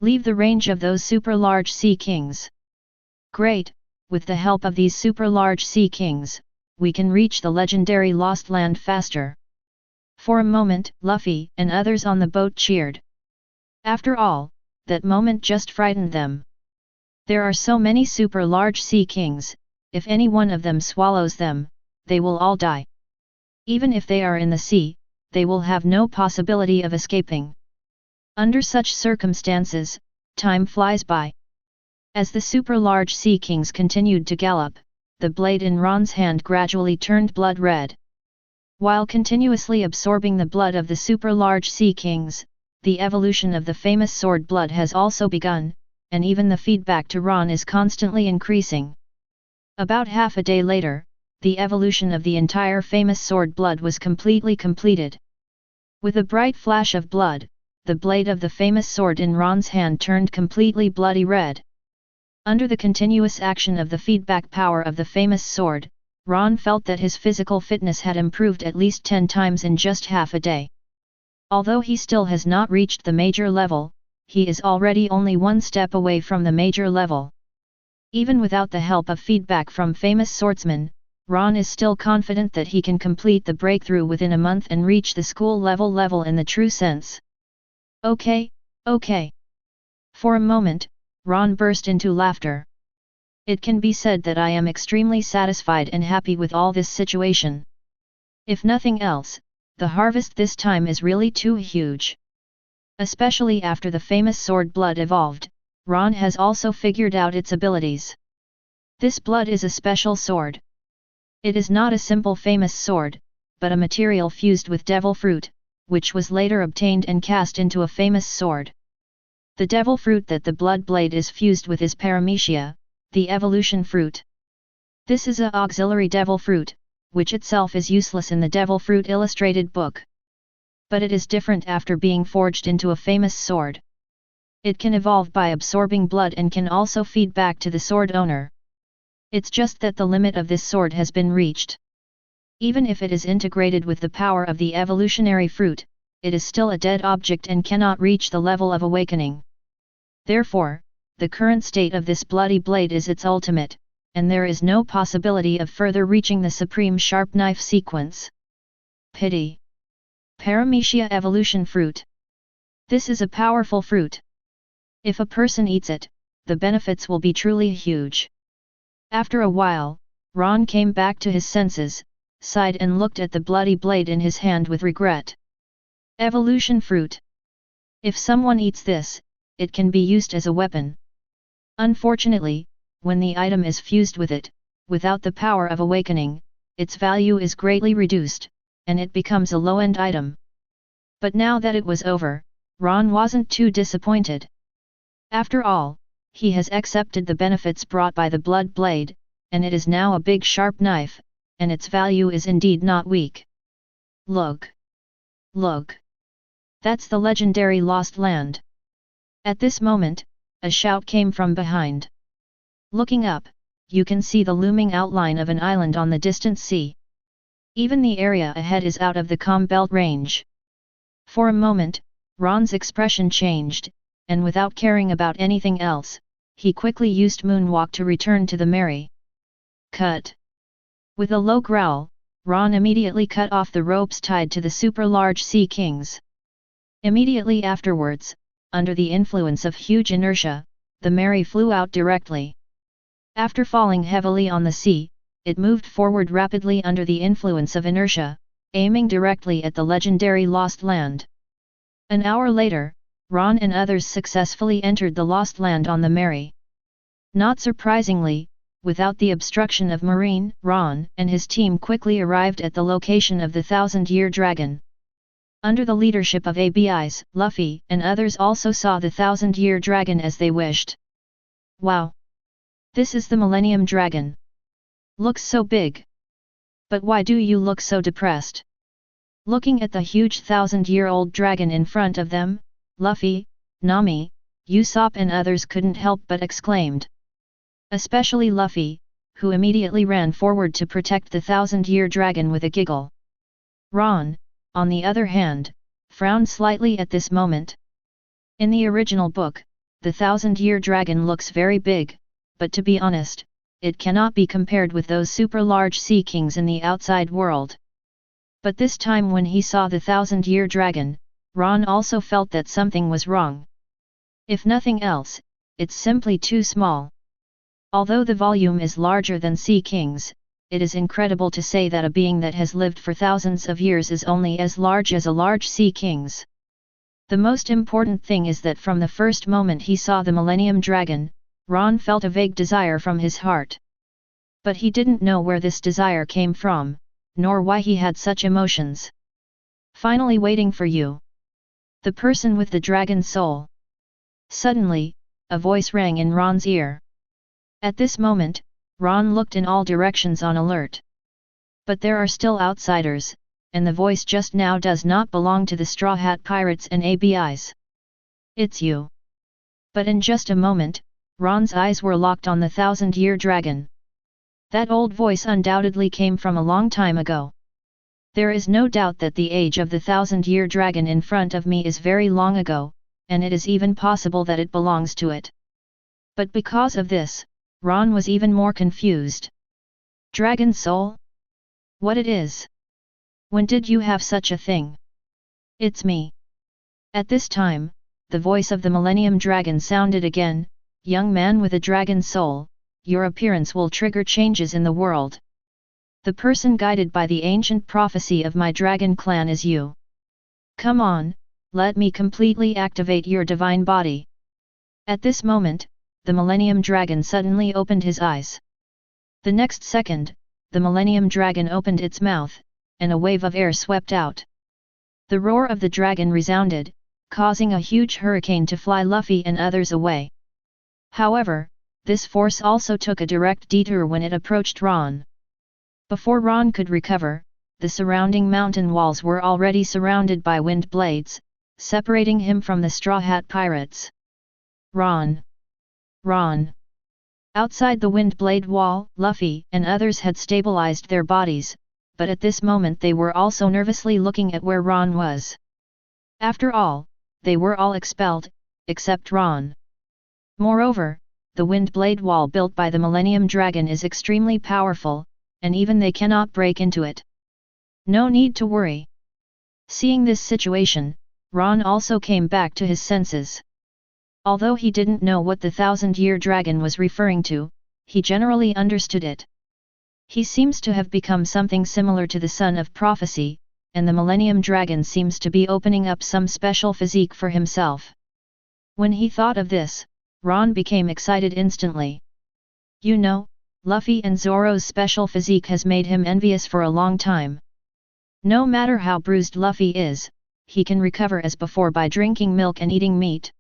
Leave the range of those super-large Sea Kings. Great, with the help of these super-large Sea Kings, we can reach the legendary Lost Land faster. For a moment, Luffy and others on the boat cheered. After all, that moment just frightened them. There are so many super-large Sea Kings, if any one of them swallows them, they will all die. Even if they are in the sea, they will have no possibility of escaping. Under such circumstances, time flies by. As the super-large Sea Kings continued to gallop, the blade in Ron's hand gradually turned blood red. While continuously absorbing the blood of the super-large Sea Kings, the evolution of the famous sword blood has also begun, and even the feedback to Ron is constantly increasing. About half a day later, the evolution of the entire famous sword blood was completely completed. With a bright flash of blood, the blade of the famous sword in Ron's hand turned completely bloody red. Under the continuous action of the feedback power of the famous sword, Ron felt that his physical fitness had improved at least 10 times in just half a day. Although he still has not reached the major level, he is already only one step away from the major level. Even without the help of feedback from famous swordsmen, Ron is still confident that he can complete the breakthrough within a month and reach the school level in the true sense. Okay. For a moment, Ron burst into laughter. It can be said that I am extremely satisfied and happy with all this situation. If nothing else, the harvest this time is really too huge. Especially after the famous sword blood evolved, Ron has also figured out its abilities. This blood is a special sword. It is not a simple famous sword, but a material fused with devil fruit, which was later obtained and cast into a famous sword. The devil fruit that the blood blade is fused with is paramecia, the evolution fruit. This is a auxiliary devil fruit, which itself is useless in the devil fruit illustrated book. But it is different after being forged into a famous sword. It can evolve by absorbing blood and can also feed back to the sword owner. It's just that the limit of this sword has been reached. Even if it is integrated with the power of the evolutionary fruit, it is still a dead object and cannot reach the level of awakening. Therefore, the current state of this bloody blade is its ultimate, and there is no possibility of further reaching the supreme sharp knife sequence. Pity. Paramecia evolution fruit. This is a powerful fruit. If a person eats it, the benefits will be truly huge. After a while, Ron came back to his senses, sighed and looked at the bloody blade in his hand with regret. Evolution fruit. If someone eats this, it can be used as a weapon. Unfortunately, when the item is fused with it, without the power of awakening, its value is greatly reduced, and it becomes a low-end item. But now that it was over, Ron wasn't too disappointed. After all, he has accepted the benefits brought by the blood blade, and it is now a big sharp knife, and its value is indeed not weak. Look! That's the legendary Lost Land. At this moment, a shout came from behind. Looking up, you can see the looming outline of an island on the distant sea. Even the area ahead is out of the calm belt range. For a moment, Ron's expression changed, and without caring about anything else, he quickly used Moonwalk to return to the Mary. Cut! With a low growl, Ron immediately cut off the ropes tied to the super-large Sea Kings. Immediately afterwards, under the influence of huge inertia, the Mary flew out directly. After falling heavily on the sea, it moved forward rapidly under the influence of inertia, aiming directly at the legendary Lost Land. An hour later, Ron and others successfully entered the Lost Land on the Mary. Not surprisingly, without the obstruction of Marine, Ron and his team quickly arrived at the location of the Thousand-Year Dragon. Under the leadership of ABIs, Luffy and others also saw the Thousand-Year Dragon as they wished. Wow! This is the Millennium Dragon. Looks so big. But why do you look so depressed? Looking at the huge 1,000-year-old dragon in front of them, Luffy, Nami, Usopp and others couldn't help but exclaimed. Especially Luffy, who immediately ran forward to protect the 1,000-year dragon with a giggle. Ron, on the other hand, frowned slightly at this moment. In the original book, the 1,000-year dragon looks very big, but to be honest, it cannot be compared with those super-large sea kings in the outside world. But this time when he saw the 1,000-year dragon, Ron also felt that something was wrong. If nothing else, it's simply too small. Although the volume is larger than sea kings, it is incredible to say that a being that has lived for thousands of years is only as large as a large sea king's. The most important thing is that from the first moment he saw the Millennium Dragon, Ron felt a vague desire from his heart. But he didn't know where this desire came from, nor why he had such emotions. Finally waiting for you. The person with the dragon soul. Suddenly, a voice rang in Ron's ear. At this moment, Ron looked in all directions on alert. But there are still outsiders, and the voice just now does not belong to the Straw Hat Pirates and ABIs. It's you. But in just a moment, Ron's eyes were locked on the 1,000-year dragon. That old voice undoubtedly came from a long time ago. There is no doubt that the age of the 1,000-year dragon in front of me is very long ago, and it is even possible that it belongs to it. But because of this, Ron was even more confused. Dragon soul? What it is? When did you have such a thing? It's me. At this time, the voice of the Millennium Dragon sounded again. Young man with a dragon soul, your appearance will trigger changes in the world. The person guided by the ancient prophecy of my dragon clan is you. Come on, let me completely activate your divine body. At this moment, the Millennium Dragon suddenly opened his eyes. The next second, the Millennium Dragon opened its mouth, and a wave of air swept out. The roar of the dragon resounded, causing a huge hurricane to fly Luffy and others away. However, this force also took a direct detour when it approached Ron. Before Ron could recover, the surrounding mountain walls were already surrounded by wind blades, separating him from the Straw Hat Pirates. Ron! Ron! Outside the wind blade wall, Luffy and others had stabilized their bodies, but at this moment they were also nervously looking at where Ron was. After all, they were all expelled, except Ron. Moreover, the wind blade wall built by the Millennium Dragon is extremely powerful, and even they cannot break into it. No need to worry. Seeing this situation, Ron also came back to his senses. Although he didn't know what the 1,000-year dragon was referring to, he generally understood it. He seems to have become something similar to the Son of Prophecy, and the Millennium Dragon seems to be opening up some special physique for himself. When he thought of this, Ron became excited instantly. You know, Luffy and Zoro's special physique has made him envious for a long time. No matter how bruised Luffy is, he can recover as before by drinking milk and eating meat.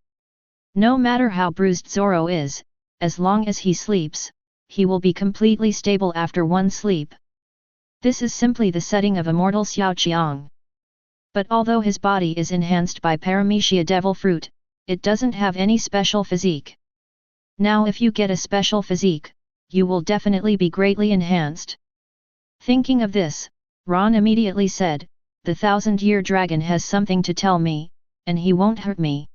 No matter how bruised Zoro is, as long as he sleeps, he will be completely stable after one sleep. This is simply the setting of immortal Xiao Qiang. But although his body is enhanced by Paramecia Devil Fruit, it doesn't have any special physique. Now if you get a special physique, you will definitely be greatly enhanced. Thinking of this, Ron immediately said, the 1,000-year dragon has something to tell me, and he won't hurt me.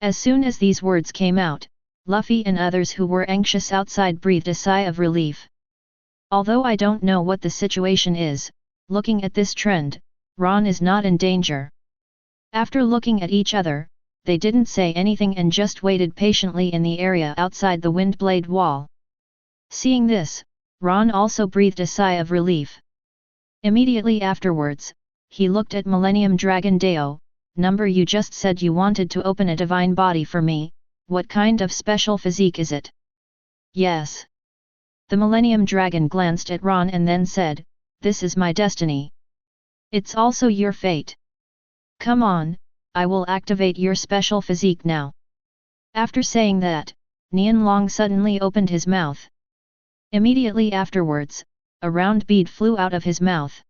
As soon as these words came out, Luffy and others who were anxious outside breathed a sigh of relief. Although I don't know what the situation is, looking at this trend, Ron is not in danger. After looking at each other, they didn't say anything and just waited patiently in the area outside the wind blade wall. Seeing this, Ron also breathed a sigh of relief. Immediately afterwards, he looked at Millennium Dragon Deo. Number, you just said you wanted to open a divine body for me, what kind of special physique is it? Yes. The Millennium Dragon glanced at Ron and then said, this is my destiny. It's also your fate. Come on, I will activate your special physique now. After saying that, Nianlong suddenly opened his mouth. Immediately afterwards, a round bead flew out of his mouth.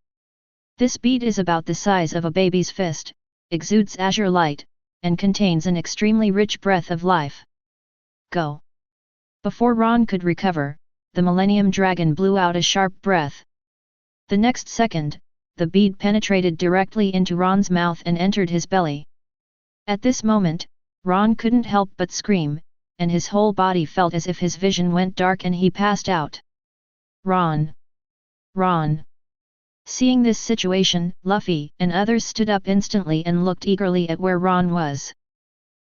This bead is about the size of a baby's fist, exudes azure light, and contains an extremely rich breath of life. Go! Before Ron could recover, the Millennium Dragon blew out a sharp breath. The next second, the bead penetrated directly into Ron's mouth and entered his belly. At this moment, Ron couldn't help but scream, and his whole body felt as if his vision went dark and he passed out. Ron! Ron! Seeing this situation, Luffy and others stood up instantly and looked eagerly at where Ron was.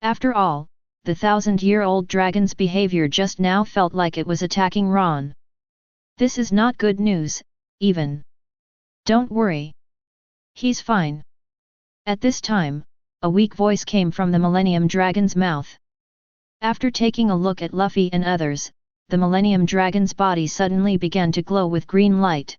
After all, the 1,000-year-old dragon's behavior just now felt like it was attacking Ron. This is not good news, even. Don't worry. He's fine. At this time, a weak voice came from the Millennium Dragon's mouth. After taking a look at Luffy and others, the Millennium Dragon's body suddenly began to glow with green light.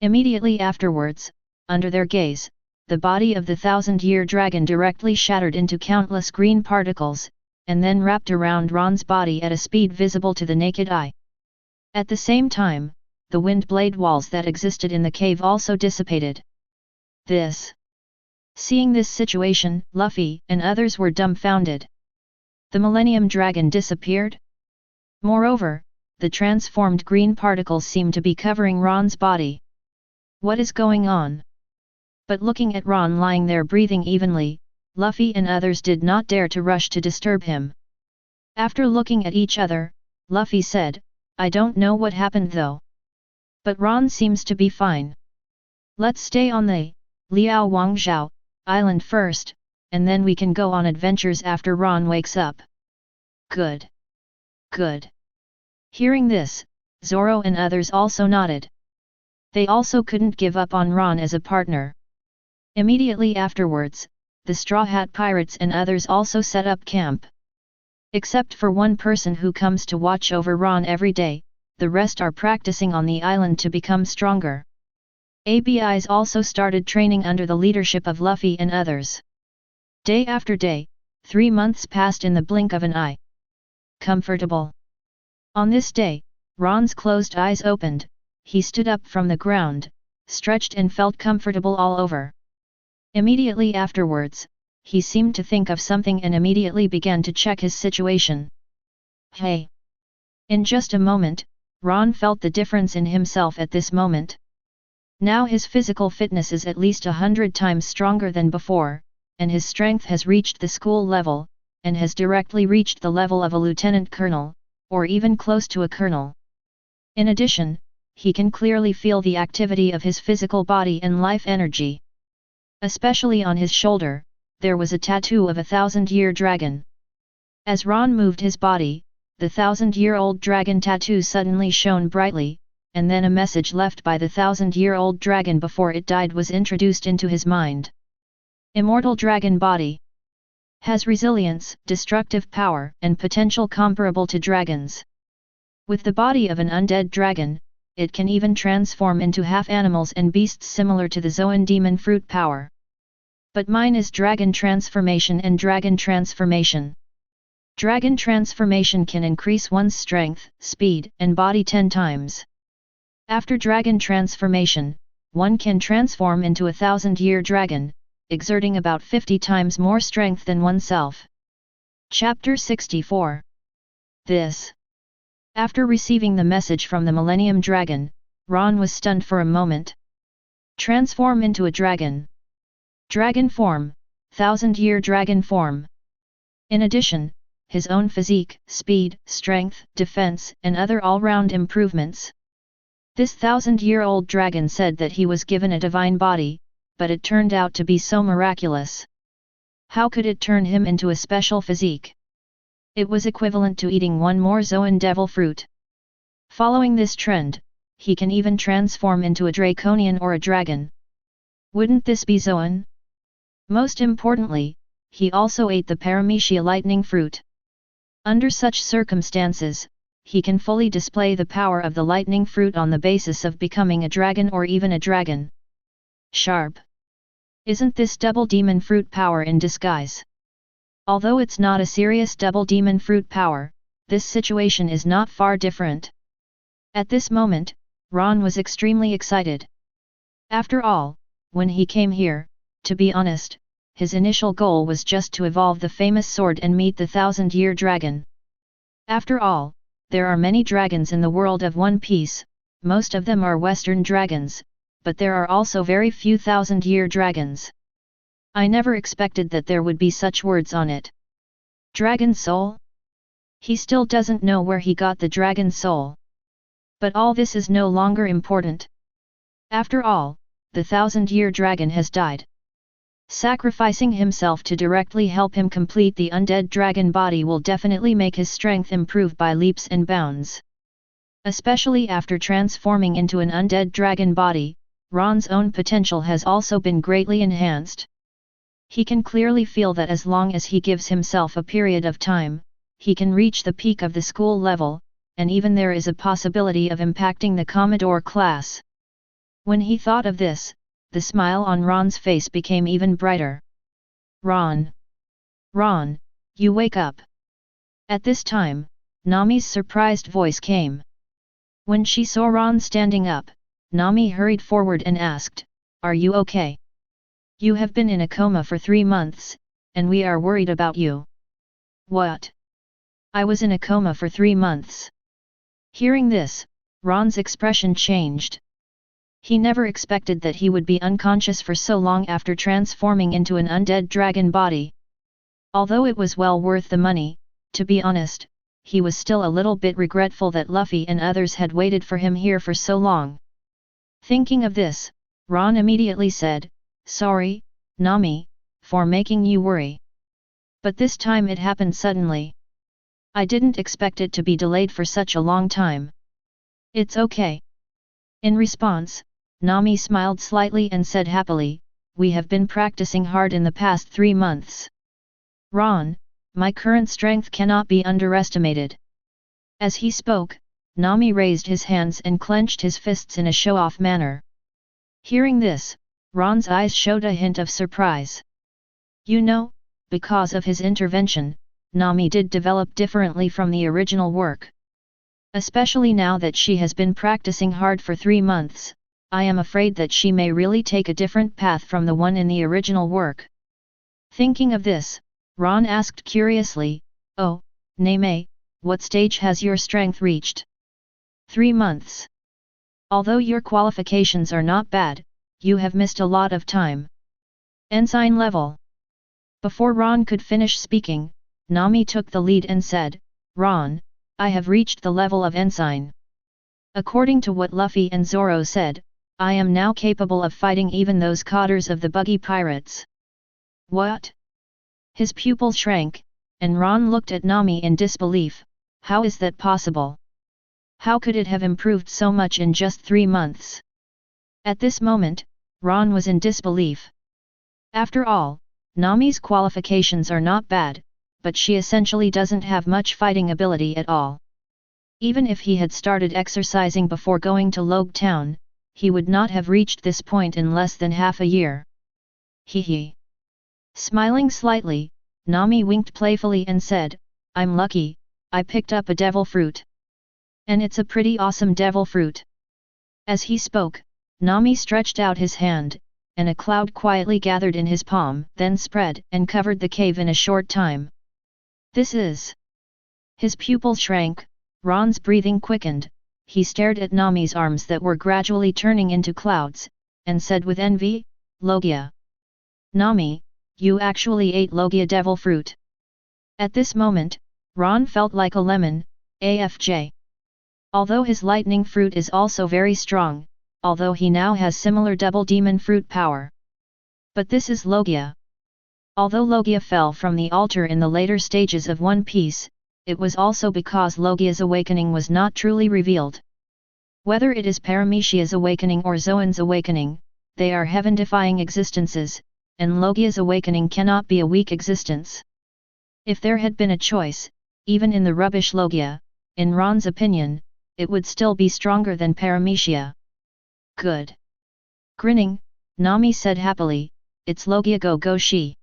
Immediately afterwards, under their gaze, the body of the 1,000-year dragon directly shattered into countless green particles, and then wrapped around Ron's body at a speed visible to the naked eye. At the same time, the wind blade walls that existed in the cave also dissipated. Seeing this situation, Luffy and others were dumbfounded. The Millennium Dragon disappeared? Moreover, the transformed green particles seemed to be covering Ron's body. What is going on? But looking at Ron lying there breathing evenly, Luffy and others did not dare to rush to disturb him. After looking at each other, Luffy said, I don't know what happened though. But Ron seems to be fine. Let's stay on the Liao Wangzhou island first, and then we can go on adventures after Ron wakes up. Good. Good. Hearing this, Zoro and others also nodded. They also couldn't give up on Ron as a partner. Immediately afterwards, the Straw Hat Pirates and others also set up camp. Except for one person who comes to watch over Ron every day, the rest are practicing on the island to become stronger. ABIs also started training under the leadership of Luffy and others. Day after day, 3 months passed in the blink of an eye. Comfortable. On this day, Ron's closed eyes opened, he stood up from the ground, stretched and felt comfortable all over. Immediately afterwards, he seemed to think of something and immediately began to check his situation. Hey! In just a moment, Ron felt the difference in himself at this moment. Now his physical fitness is at least 100 times stronger than before, and his strength has reached the school level, and has directly reached the level of a lieutenant colonel, or even close to a colonel. In addition, he can clearly feel the activity of his physical body and life energy. Especially on his shoulder, there was a tattoo of a 1,000-year dragon. As Ron moved his body, the 1,000-year-old dragon tattoo suddenly shone brightly, and then a message left by the 1,000-year-old dragon before it died was introduced into his mind. Immortal dragon body. Has resilience, destructive power, and potential comparable to dragons. With the body of an undead dragon, it can even transform into half-animals and beasts similar to the Zoan demon fruit power. But mine is dragon transformation and dragon transformation. Dragon transformation can increase one's strength, speed, and body 10 times. After dragon transformation, one can transform into a 1,000-year dragon, exerting about 50 times more strength than oneself. Chapter 64. After receiving the message from the Millennium Dragon, Ron was stunned for a moment. Transform into a dragon. Dragon form, 1,000-year dragon form. In addition, his own physique, speed, strength, defense, and other all-round improvements. This 1,000-year-old dragon said that he was given a divine body, but it turned out to be so miraculous. How could it turn him into a special physique? It was equivalent to eating one more Zoan devil fruit. Following this trend, he can even transform into a draconian or a dragon. Wouldn't this be Zoan? Most importantly, he also ate the paramecia lightning fruit. Under such circumstances, he can fully display the power of the lightning fruit on the basis of becoming a dragon or even a dragon. Sharp. Isn't this double demon fruit power in disguise? Although it's not a serious double demon fruit power, this situation is not far different. At this moment, Ron was extremely excited. After all, when he came here, to be honest, his initial goal was just to evolve the famous sword and meet the 1000-year dragon. After all, there are many dragons in the world of One Piece, most of them are Western dragons, but there are also very few 1000-year dragons. I never expected that there would be such words on it. Dragon soul? He still doesn't know where he got the dragon soul. But all this is no longer important. After all, the 1000-year dragon has died. Sacrificing himself to directly help him complete the undead dragon body will definitely make his strength improve by leaps and bounds. Especially after transforming into an undead dragon body, Ron's own potential has also been greatly enhanced. He can clearly feel that as long as he gives himself a period of time, he can reach the peak of the school level, and even there is a possibility of impacting the Commodore class. When he thought of this, the smile on Ron's face became even brighter. Ron! Ron, you wake up! At this time, Nami's surprised voice came. When she saw Ron standing up, Nami hurried forward and asked, "Are you okay? You have been in a coma for 3 months, and we are worried about you." "What? I was in a coma for 3 months." Hearing this, Ron's expression changed. He never expected that he would be unconscious for so long after transforming into an undead dragon body. Although it was well worth the money, to be honest, he was still a little bit regretful that Luffy and others had waited for him here for so long. Thinking of this, Ron immediately said, "Sorry, Nami, for making you worry. But this time it happened suddenly. I didn't expect it to be delayed for such a long time. It's okay." In response, Nami smiled slightly and said happily, "We have been practicing hard in the past 3 months. Ron, my current strength cannot be underestimated." As he spoke, Nami raised his hands and clenched his fists in a show-off manner. Hearing this, Ron's eyes showed a hint of surprise. You know, because of his intervention, Nami did develop differently from the original work. Especially now that she has been practicing hard for 3 months, I am afraid that she may really take a different path from the one in the original work. Thinking of this, Ron asked curiously, "Oh, Name, what stage has your strength reached?" 3 months. Although your qualifications are not bad, you have missed a lot of time. Ensign level. Before Ron could finish speaking, Nami took the lead and said, "Ron, I have reached the level of Ensign. According to what Luffy and Zoro said, I am now capable of fighting even those cotters of the buggy pirates." What? His pupil shrank, and Ron looked at Nami in disbelief. How is that possible? How could it have improved so much in just 3 months? At this moment, Ron was in disbelief. After all, Nami's qualifications are not bad, but she essentially doesn't have much fighting ability at all. Even if he had started exercising before going to Logue Town, he would not have reached this point in less than half a year. Hee. Smiling slightly, Nami winked playfully and said, "I'm lucky, I picked up a devil fruit. And it's a pretty awesome devil fruit." As he spoke, Nami stretched out his hand, and a cloud quietly gathered in his palm, then spread and covered the cave in a short time. This is... His pupil shrank, Ron's breathing quickened, he stared at Nami's arms that were gradually turning into clouds, and said with envy, "Logia. Nami, you actually ate Logia devil fruit." At this moment, Ron felt like a lemon, AFJ. Although his lightning fruit is also very strong, although he now has similar double demon fruit power. But this is Logia. Although Logia fell from the altar in the later stages of One Piece, it was also because Logia's awakening was not truly revealed. Whether it is Paramecia's awakening or Zoan's awakening, they are heaven-defying existences, and Logia's awakening cannot be a weak existence. If there had been a choice, even in the rubbish Logia, in Ron's opinion, it would still be stronger than Paramecia. Good. Grinning, Nami said happily, "It's Logia go she.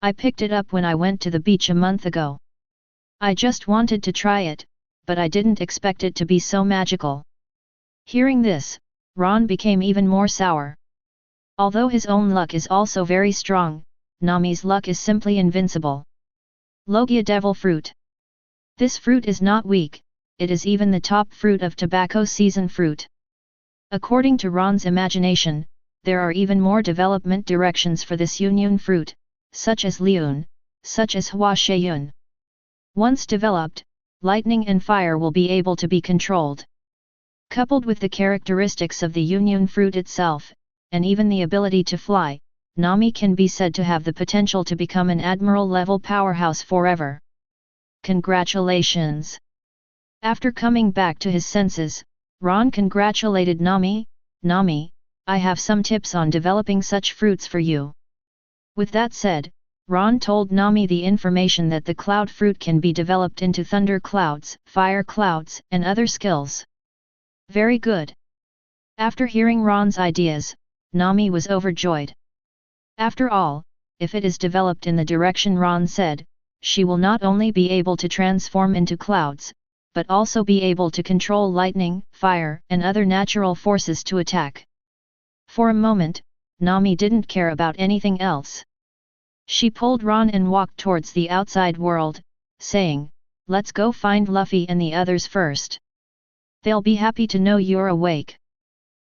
I picked it up when I went to the beach a month ago. I just wanted to try it, but I didn't expect it to be so magical." Hearing this, Ron became even more sour. Although his own luck is also very strong, Nami's luck is simply invincible. Logia Devil Fruit. This fruit is not weak, it is even the top fruit of tobacco season fruit. According to Ron's imagination, there are even more development directions for this Yunyun fruit, such as Liun, such as Hua Sheyun. Once developed, lightning and fire will be able to be controlled. Coupled with the characteristics of the Yunyun fruit itself, and even the ability to fly, Nami can be said to have the potential to become an admiral-level powerhouse forever. Congratulations! After coming back to his senses, Ron congratulated Nami. "Nami, I have some tips on developing such fruits for you." With that said, Ron told Nami the information that the cloud fruit can be developed into thunder clouds, fire clouds, and other skills. Very good. After hearing Ron's ideas, Nami was overjoyed. After all, if it is developed in the direction Ron said, she will not only be able to transform into clouds, but also be able to control lightning, fire, and other natural forces to attack. For a moment, Nami didn't care about anything else. She pulled Ron and walked towards the outside world, saying, "Let's go find Luffy and the others first. They'll be happy to know you're awake.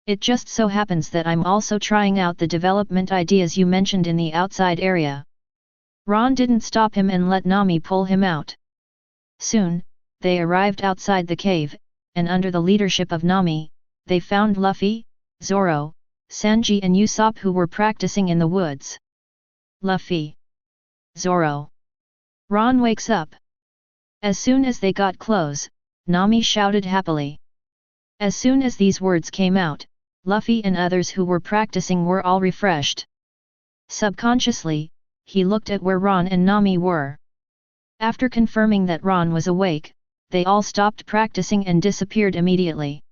It just so happens that I'm also trying out the development ideas you mentioned in the outside area." Ron didn't stop him and let Nami pull him out. Soon, they arrived outside the cave, and under the leadership of Nami, they found Luffy, Zoro, Sanji and Usopp who were practicing in the woods. "Luffy! Zoro! Ron wakes up!" As soon as they got close, Nami shouted happily. As soon as these words came out, Luffy and others who were practicing were all refreshed. Subconsciously, he looked at where Ron and Nami were. After confirming that Ron was awake, they all stopped practicing and disappeared immediately.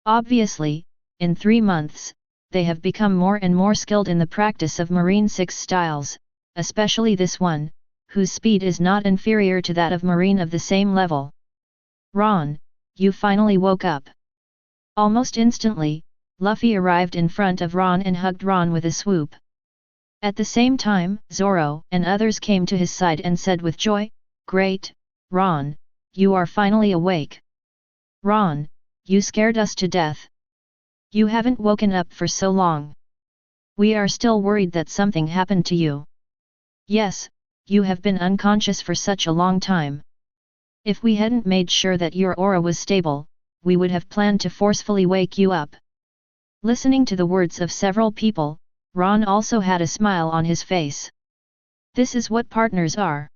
Obviously, in 3 months, they have become more and more skilled in the practice of Marine 6 styles, especially this one, whose speed is not inferior to that of Marine of the same level. "Ron, you finally woke up." Almost instantly, Luffy arrived in front of Ron and hugged Ron with a swoop. At the same time, Zoro and others came to his side and said with joy, "Great, Ron, you are finally awake. Ron, you scared us to death. You haven't woken up for so long. We are still worried that something happened to you. Yes, you have been unconscious for such a long time. If we hadn't made sure that your aura was stable, we would have planned to forcefully wake you up." Listening to the words of several people, Ron also had a smile on his face. This is what partners are.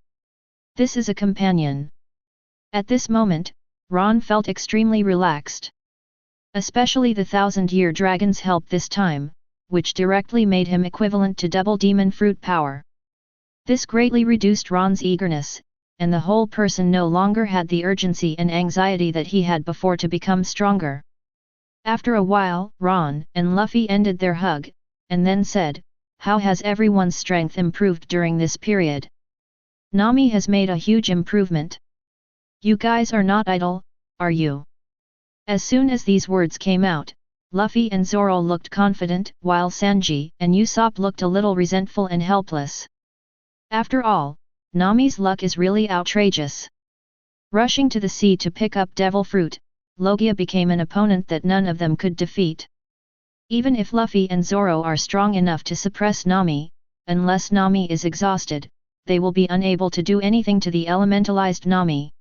This is a companion. At this moment, Ron felt extremely relaxed. Especially the 1,000-year dragon's help this time, which directly made him equivalent to double demon fruit power. This greatly reduced Ron's eagerness, and the whole person no longer had the urgency and anxiety that he had before to become stronger. After a while, Ron and Luffy ended their hug, and then said, "How has everyone's strength improved during this period?" "Nami has made a huge improvement. You guys are not idle, are you?" As soon as these words came out, Luffy and Zoro looked confident, while Sanji and Usopp looked a little resentful and helpless. After all, Nami's luck is really outrageous. Rushing to the sea to pick up devil fruit, Logia became an opponent that none of them could defeat. Even if Luffy and Zoro are strong enough to suppress Nami, unless Nami is exhausted, they will be unable to do anything to the elementalized Nami.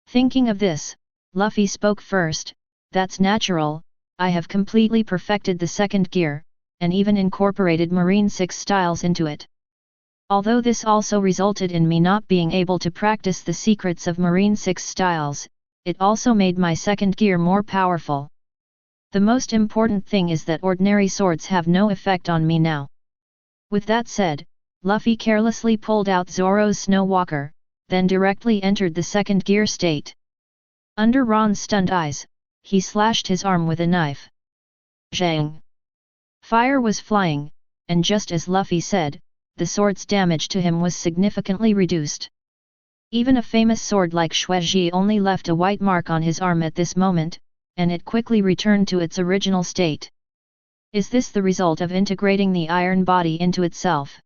Thinking of this, Luffy spoke first, "That's natural, I have completely perfected the second gear, and even incorporated Marine 6 styles into it. Although this also resulted in me not being able to practice the secrets of Marine 6 styles, it also made my second gear more powerful. The most important thing is that ordinary swords have no effect on me now. With that said, Luffy carelessly pulled out Zoro's Snow Walker, then directly entered the second gear state. Under Ron's stunned eyes, he slashed his arm with a knife. Zhang! Fire was flying, and just as Luffy said, the sword's damage to him was significantly reduced. Even a famous sword like Xuezhi only left a white mark on his arm at this moment, and it quickly returned to its original state. Is this the result of integrating the iron body into itself?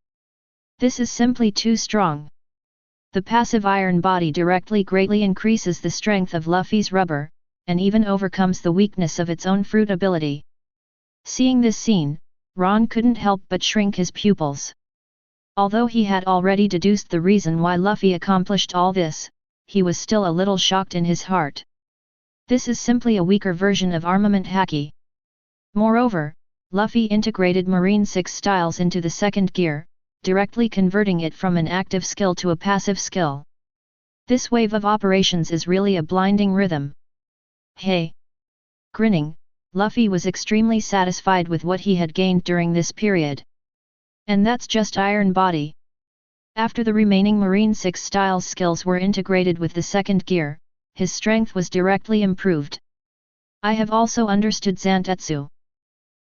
This is simply too strong. The passive iron body directly greatly increases the strength of Luffy's rubber, and even overcomes the weakness of its own fruit ability. Seeing this scene, Ron couldn't help but shrink his pupils. Although he had already deduced the reason why Luffy accomplished all this, he was still a little shocked in his heart. This is simply a weaker version of armament haki. Moreover, Luffy integrated Marine 6 styles into the second gear, directly converting it from an active skill to a passive skill. This wave of operations is really a blinding rhythm. Hey! Grinning, Luffy was extremely satisfied with what he had gained during this period. And that's just iron body. After the remaining Marine 6 styles skills were integrated with the second gear, his strength was directly improved. I have also understood Zantetsu.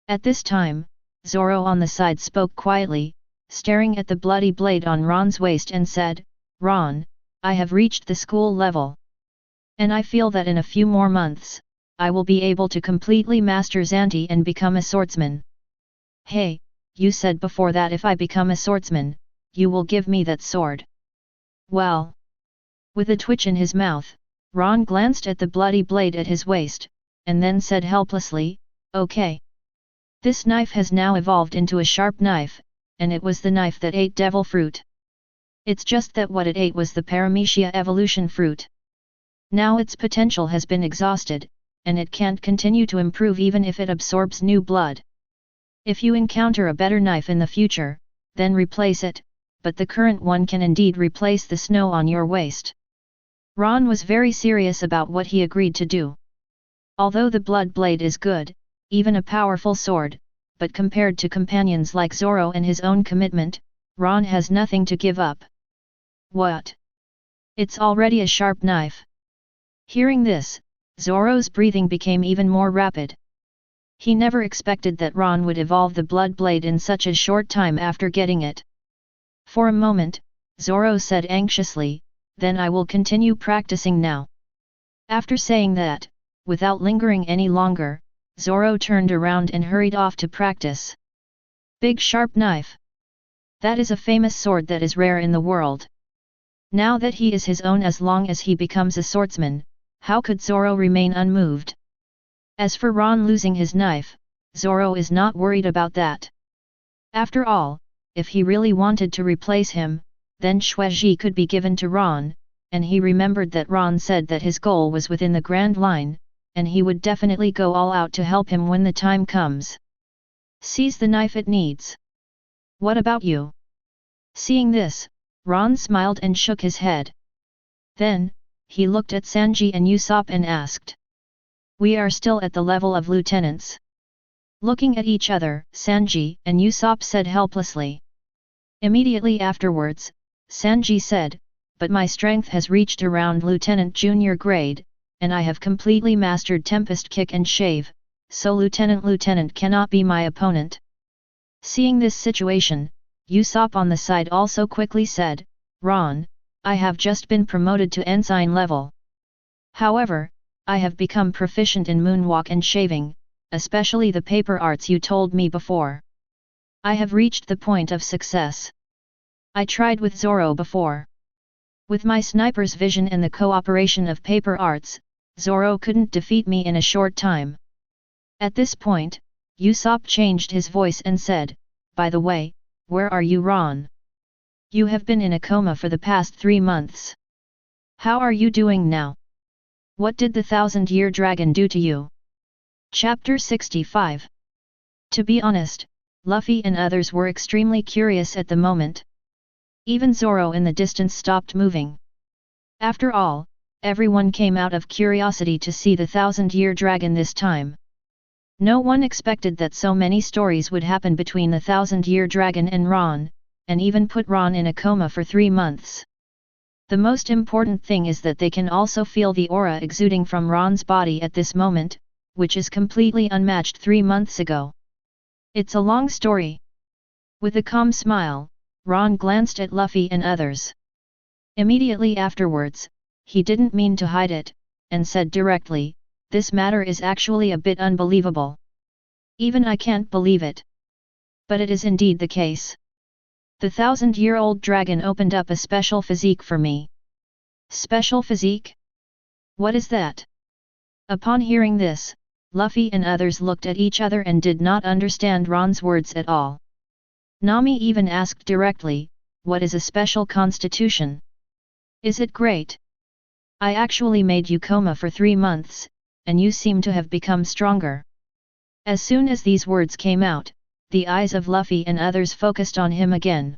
At this time, Zoro on the side spoke quietly, staring at the bloody blade on Ron's waist and said, "Ron, I have reached the school level. And I feel that in a few more months, I will be able to completely master Zanti and become a swordsman." "Hey, you said before that if I become a swordsman, you will give me that sword." "Well." With a twitch in his mouth, Ron glanced at the bloody blade at his waist, and then said helplessly, "Okay. This knife has now evolved into a sharp knife, and it was the knife that ate devil fruit. It's just that what it ate was the paramecia evolution fruit. Now its potential has been exhausted, and it can't continue to improve even if it absorbs new blood. If you encounter a better knife in the future, then replace it, but the current one can indeed replace the snow on your waist." Ron was very serious about what he agreed to do. Although the blood blade is good, even a powerful sword, but compared to companions like Zoro and his own commitment, Ron has nothing to give up. "What? It's already a sharp knife." Hearing this, Zoro's breathing became even more rapid. He never expected that Ron would evolve the blood blade in such a short time after getting it. For a moment, Zoro said anxiously, "Then I will continue practicing now." After saying that, without lingering any longer, Zoro turned around and hurried off to practice. Big sharp knife. That is a famous sword that is rare in the world. Now that he is his own as long as he becomes a swordsman, how could Zoro remain unmoved? As for Ron losing his knife, Zoro is not worried about that. After all, if he really wanted to replace him, then Xuezhi could be given to Ron, and he remembered that Ron said that his goal was within the Grand Line, and he would definitely go all out to help him when the time comes. Seize the knife it needs. What about you? Seeing this, Ron smiled and shook his head. Then, he looked at Sanji and Usopp and asked. We are still at the level of lieutenants. Looking at each other, Sanji and Usopp said helplessly. Immediately afterwards, Sanji said, but my strength has reached around lieutenant junior grade, and I have completely mastered Tempest Kick and Shave, so lieutenant cannot be my opponent. Seeing this situation, Usopp on the side also quickly said, Ron, I have just been promoted to ensign level. However, I have become proficient in moonwalk and shaving, especially the paper arts you told me before. I have reached the point of success. I tried with Zoro before. With my sniper's vision and the cooperation of paper arts, Zoro couldn't defeat me in a short time. At this point, Usopp changed his voice and said, by the way, where are you, Ron? You have been in a coma for the past 3 months. How are you doing now? What did the 1,000-year dragon do to you? Chapter 65. To be honest, Luffy and others were extremely curious at the moment. Even Zoro in the distance stopped moving. After all, everyone came out of curiosity to see the 1,000-year dragon this time. No one expected that so many stories would happen between the 1000-year dragon and Ron, and even put Ron in a coma for 3 months. The most important thing is that they can also feel the aura exuding from Ron's body at this moment, which is completely unmatched 3 months ago. It's a long story. With a calm smile, Ron glanced at Luffy and others. Immediately afterwards, he didn't mean to hide it, and said directly, "This matter is actually a bit unbelievable. Even I can't believe it. But it is indeed the case. The 1000-year-old dragon opened up a special physique for me." Special physique? What is that? Upon hearing this, Luffy and others looked at each other and did not understand Ron's words at all. Nami even asked directly, "What is a special constitution? Is it great? I actually made you coma for 3 months, and you seem to have become stronger." As soon as these words came out, the eyes of Luffy and others focused on him again.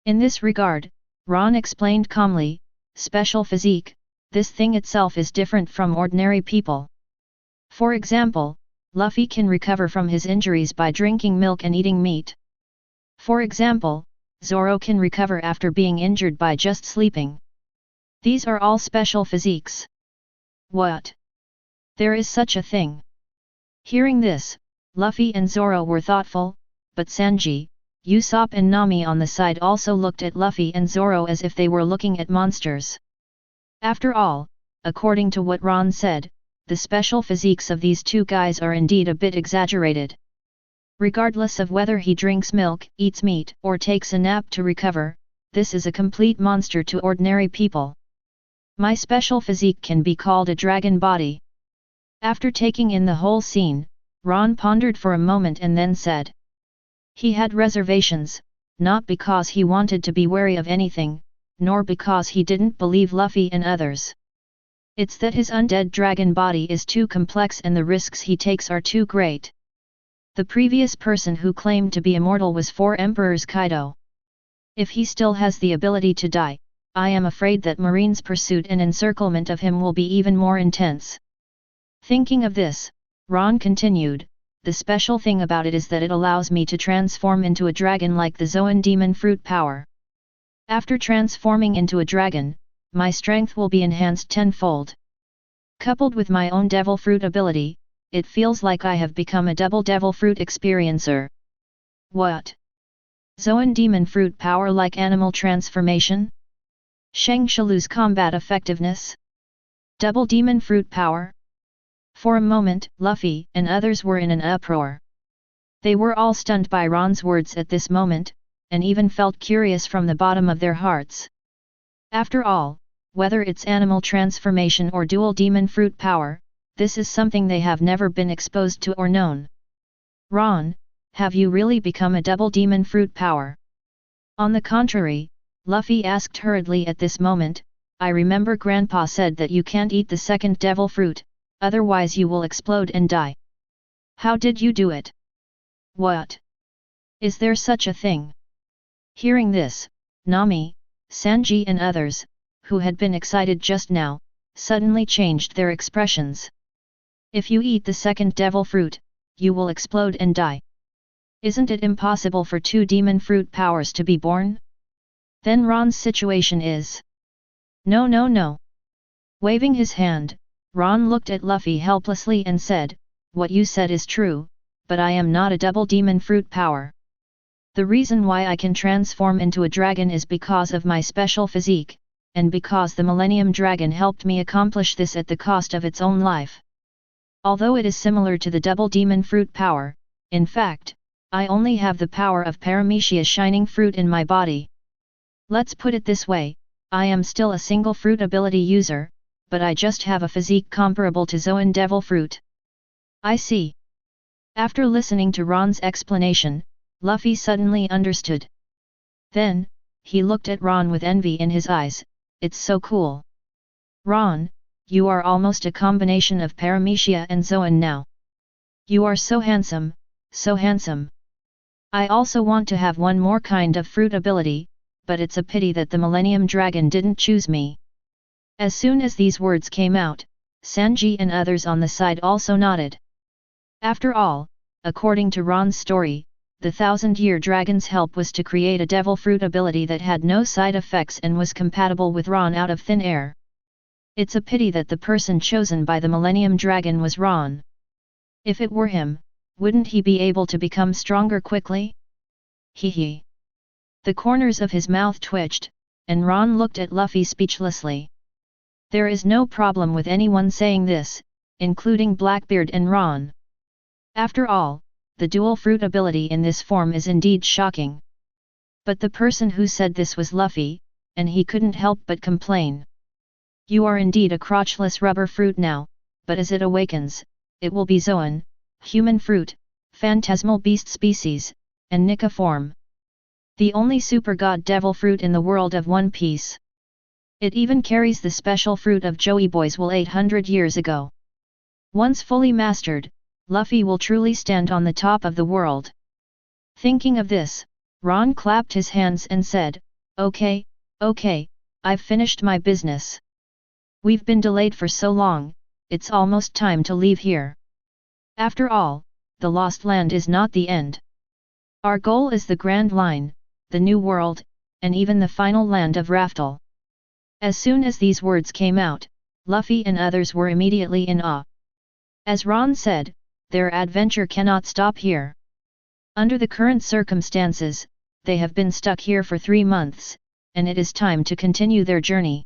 In this regard, Ron explained calmly, "Special physique, this thing itself is different from ordinary people. For example, Luffy can recover from his injuries by drinking milk and eating meat. For example, Zoro can recover after being injured by just sleeping. These are all special physiques." What? There is such a thing? Hearing this, Luffy and Zoro were thoughtful, but Sanji, Usopp and Nami on the side also looked at Luffy and Zoro as if they were looking at monsters. After all, according to what Ron said, the special physiques of these two guys are indeed a bit exaggerated. Regardless of whether he drinks milk, eats meat, or takes a nap to recover, this is a complete monster to ordinary people. My special physique can be called a dragon body. After taking in the whole scene, Ron pondered for a moment and then said. He had reservations, not because he wanted to be wary of anything, nor because he didn't believe Luffy and others. It's that his undead dragon body is too complex and the risks he takes are too great. The previous person who claimed to be immortal was 4 Emperors Kaido. If he still has the ability to die, I am afraid that Marine's pursuit and encirclement of him will be even more intense. Thinking of this, Ron continued, the special thing about it is that it allows me to transform into a dragon like the Zoan demon fruit power. After transforming into a dragon, my strength will be enhanced tenfold. Coupled with my own devil fruit ability, it feels like I have become a double devil fruit experiencer. What? Zoan demon fruit power like animal transformation? Shang Shalu's combat effectiveness? Double demon fruit power? For a moment, Luffy and others were in an uproar. They were all stunned by Ron's words at this moment, and even felt curious from the bottom of their hearts. After all, whether it's animal transformation or dual demon fruit power, this is something they have never been exposed to or known. Ron, have you really become a double demon fruit power? On the contrary, Luffy asked hurriedly at this moment, I remember Grandpa said that you can't eat the second devil fruit, otherwise you will explode and die. How did you do it? What? Is there such a thing? Hearing this, Nami, Sanji and others, who had been excited just now, suddenly changed their expressions. If you eat the second devil fruit, you will explode and die. Isn't it impossible for 2 demon fruit powers to be born? Then Ron's situation is... No no no. Waving his hand, Ron looked at Luffy helplessly and said, what you said is true, but I am not a double demon fruit power. The reason why I can transform into a dragon is because of my special physique, and because the Millennium Dragon helped me accomplish this at the cost of its own life. Although it is similar to the double demon fruit power, in fact, I only have the power of Paramecia's shining fruit in my body. Let's put it this way, I am still a single fruit ability user, but I just have a physique comparable to Zoan devil fruit. I see. After listening to Ron's explanation, Luffy suddenly understood. Then, he looked at Ron with envy in his eyes, it's so cool. Ron, you are almost a combination of Paramecia and Zoan now. You are so handsome, so handsome. I also want to have one more kind of fruit ability, but it's a pity that the Millennium Dragon didn't choose me. As soon as these words came out, Sanji and others on the side also nodded. After all, according to Ron's story, the 1000-year dragon's help was to create a devil fruit ability that had no side effects and was compatible with Ron out of thin air. It's a pity that the person chosen by the Millennium Dragon was Ron. If it were him, wouldn't he be able to become stronger quickly? Hee. The corners of his mouth twitched, and Ron looked at Luffy speechlessly. There is no problem with anyone saying this, including Blackbeard and Ron. After all, the dual fruit ability in this form is indeed shocking. But the person who said this was Luffy, and he couldn't help but complain. You are indeed a crotchless rubber fruit now, but as it awakens, it will be Zoan, human fruit, phantasmal beast species, and Nika form. The only super god devil fruit in the world of One Piece. It even carries the special fruit of Joey Boy's will 800 years ago. Once fully mastered, Luffy will truly stand on the top of the world. Thinking of this, Ron clapped his hands and said, Okay, I've finished my business. We've been delayed for so long, it's almost time to leave here. After all, the Lost Land is not the end. Our goal is the Grand Line, the New World, and even the final land of Raftel. As soon as these words came out, Luffy and others were immediately in awe. As Ron said, their adventure cannot stop here. Under the current circumstances, they have been stuck here for 3 months, and it is time to continue their journey.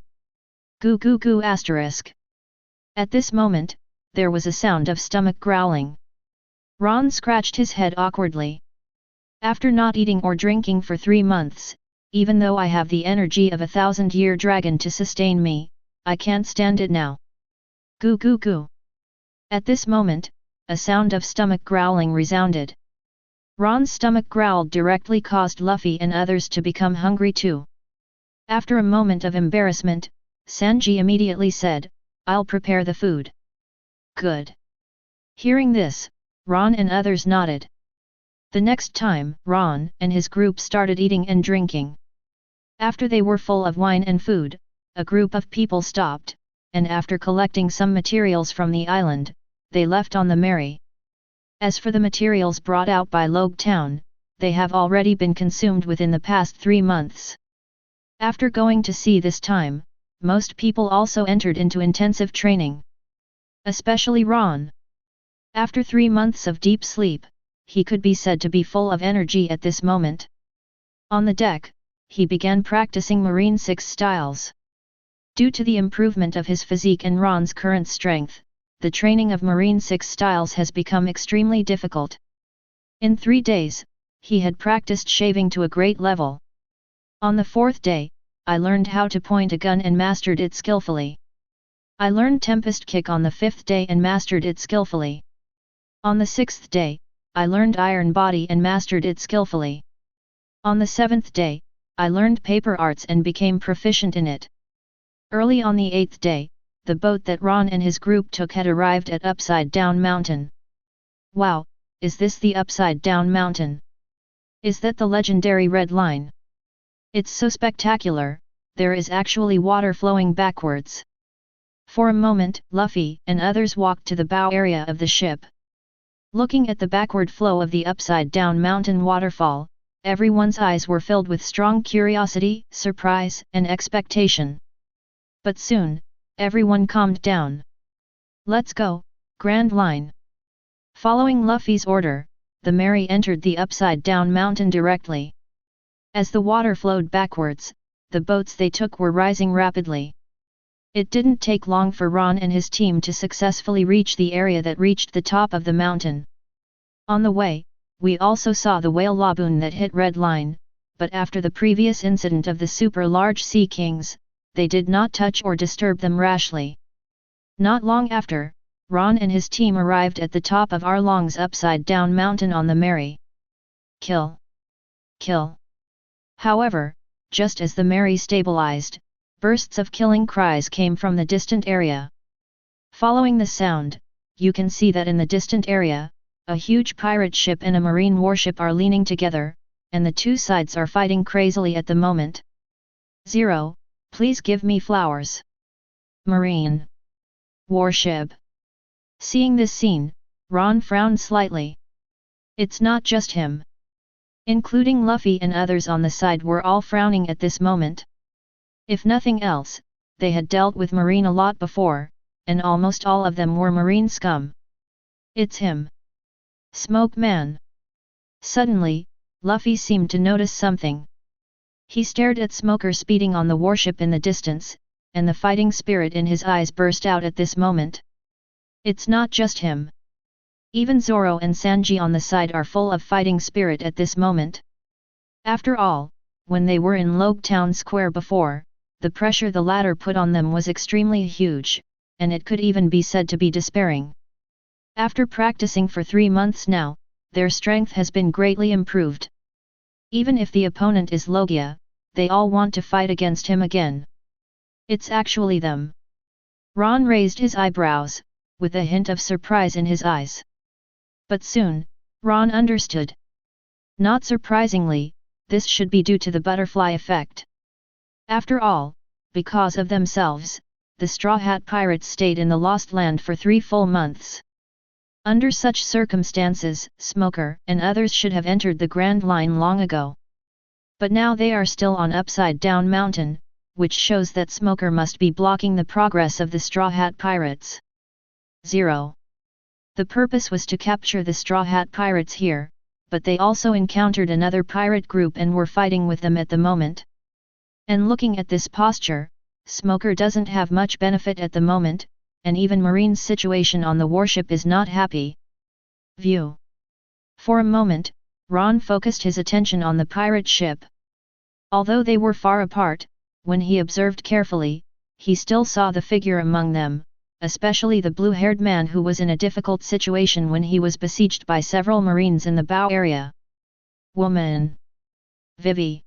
Goo. At this moment, there was a sound of stomach growling. Ron scratched his head awkwardly. After not eating or drinking for 3 months, even though I have the energy of a 1000-year dragon to sustain me, I can't stand it now. Goo. At this moment, a sound of stomach growling resounded. Ron's stomach growled directly caused Luffy and others to become hungry too. After a moment of embarrassment, Sanji immediately said, I'll prepare the food. Good. Hearing this, Ron and others nodded. The next time, Ron and his group started eating and drinking. After they were full of wine and food, a group of people stopped, and after collecting some materials from the island, they left on the Mary. As for the materials brought out by Logue Town, they have already been consumed within the past 3 months. After going to sea this time, most people also entered into intensive training. Especially Ron. After 3 months of deep sleep, he could be said to be full of energy at this moment. On the deck, he began practicing Marine 6 styles. Due to the improvement of his physique and Ron's current strength, the training of Marine 6 styles has become extremely difficult. In 3 days, he had practiced shaving to a great level. On the 4th day, I learned how to point a gun and mastered it skillfully. I learned Tempest Kick on the 5th day and mastered it skillfully. On the 6th day, I learned Iron Body and mastered it skillfully. On the 7th day, I learned Paper Arts and became proficient in it. Early on the 8th day, the boat that Ron and his group took had arrived at Upside Down Mountain. Wow, is this the Upside Down Mountain? Is that the legendary Red Line? It's so spectacular, there is actually water flowing backwards. For a moment, Luffy and others walked to the bow area of the ship. Looking at the backward flow of the Upside Down Mountain waterfall, everyone's eyes were filled with strong curiosity, surprise, and expectation. But soon, everyone calmed down. Let's go, Grand Line. Following Luffy's order, the Mary entered the Upside Down Mountain directly. As the water flowed backwards, the boats they took were rising rapidly. It didn't take long for Ron and his team to successfully reach the area that reached the top of the mountain. On the way, we also saw the whale laboon that hit Red Line, but after the previous incident of the super large sea kings, they did not touch or disturb them rashly. Not long after, Ron and his team arrived at the top of Arlong's Upside Down Mountain on the Mary. Kill! However, just as the Mary stabilized, bursts of killing cries came from the distant area. Following the sound, you can see that in the distant area, a huge pirate ship and a marine warship are leaning together, and the two sides are fighting crazily at the moment. Zero, please give me flowers. Marine warship. Seeing this scene, Ron frowned slightly. It's not just him. Including Luffy and others on the side were all frowning at this moment. If nothing else, they had dealt with Marine a lot before, and almost all of them were Marine scum. It's him. Smoke Man. Suddenly, Luffy seemed to notice something. He stared at Smoker speeding on the warship in the distance, and the fighting spirit in his eyes burst out at this moment. It's not just him. Even Zoro and Sanji on the side are full of fighting spirit at this moment. After all, when they were in Logue Town Square before, the pressure the latter put on them was extremely huge, and it could even be said to be despairing. After practicing for 3 months now, their strength has been greatly improved. Even if the opponent is Logia, they all want to fight against him again. It's actually them. Ron raised his eyebrows, with a hint of surprise in his eyes. But soon, Ron understood. Not surprisingly, this should be due to the butterfly effect. After all, because of themselves, the Straw Hat Pirates stayed in the Lost Land for 3 full months. Under such circumstances, Smoker and others should have entered the Grand Line long ago. But now they are still on Upside Down Mountain, which shows that Smoker must be blocking the progress of the Straw Hat Pirates. 0. The purpose was to capture the Straw Hat Pirates here, but they also encountered another pirate group and were fighting with them at the moment. And looking at this posture, Smoker doesn't have much benefit at the moment, and even Marine's situation on the warship is not happy. View. For a moment, Ron focused his attention on the pirate ship. Although they were far apart, when he observed carefully, he still saw the figure among them, especially the blue-haired man who was in a difficult situation when he was besieged by several Marines in the bow area. Woman. Vivi.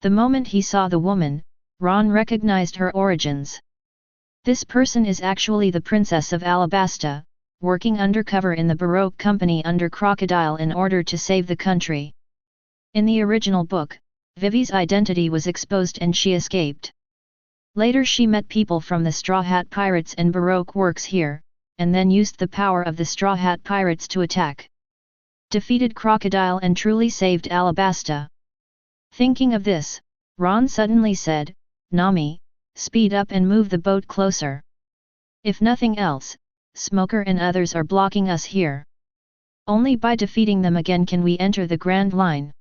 The moment he saw the woman, Ron recognized her origins. This person is actually the Princess of Alabasta, working undercover in the Baroque Company under Crocodile in order to save the country. In the original book, Vivi's identity was exposed and she escaped. Later she met people from the Straw Hat Pirates and Baroque works here, and then used the power of the Straw Hat Pirates to attack. Defeated Crocodile and truly saved Alabasta. Thinking of this, Ron suddenly said, "Nami, speed up and move the boat closer. If nothing else, Smoker and others are blocking us here. Only by defeating them again can we enter the Grand Line.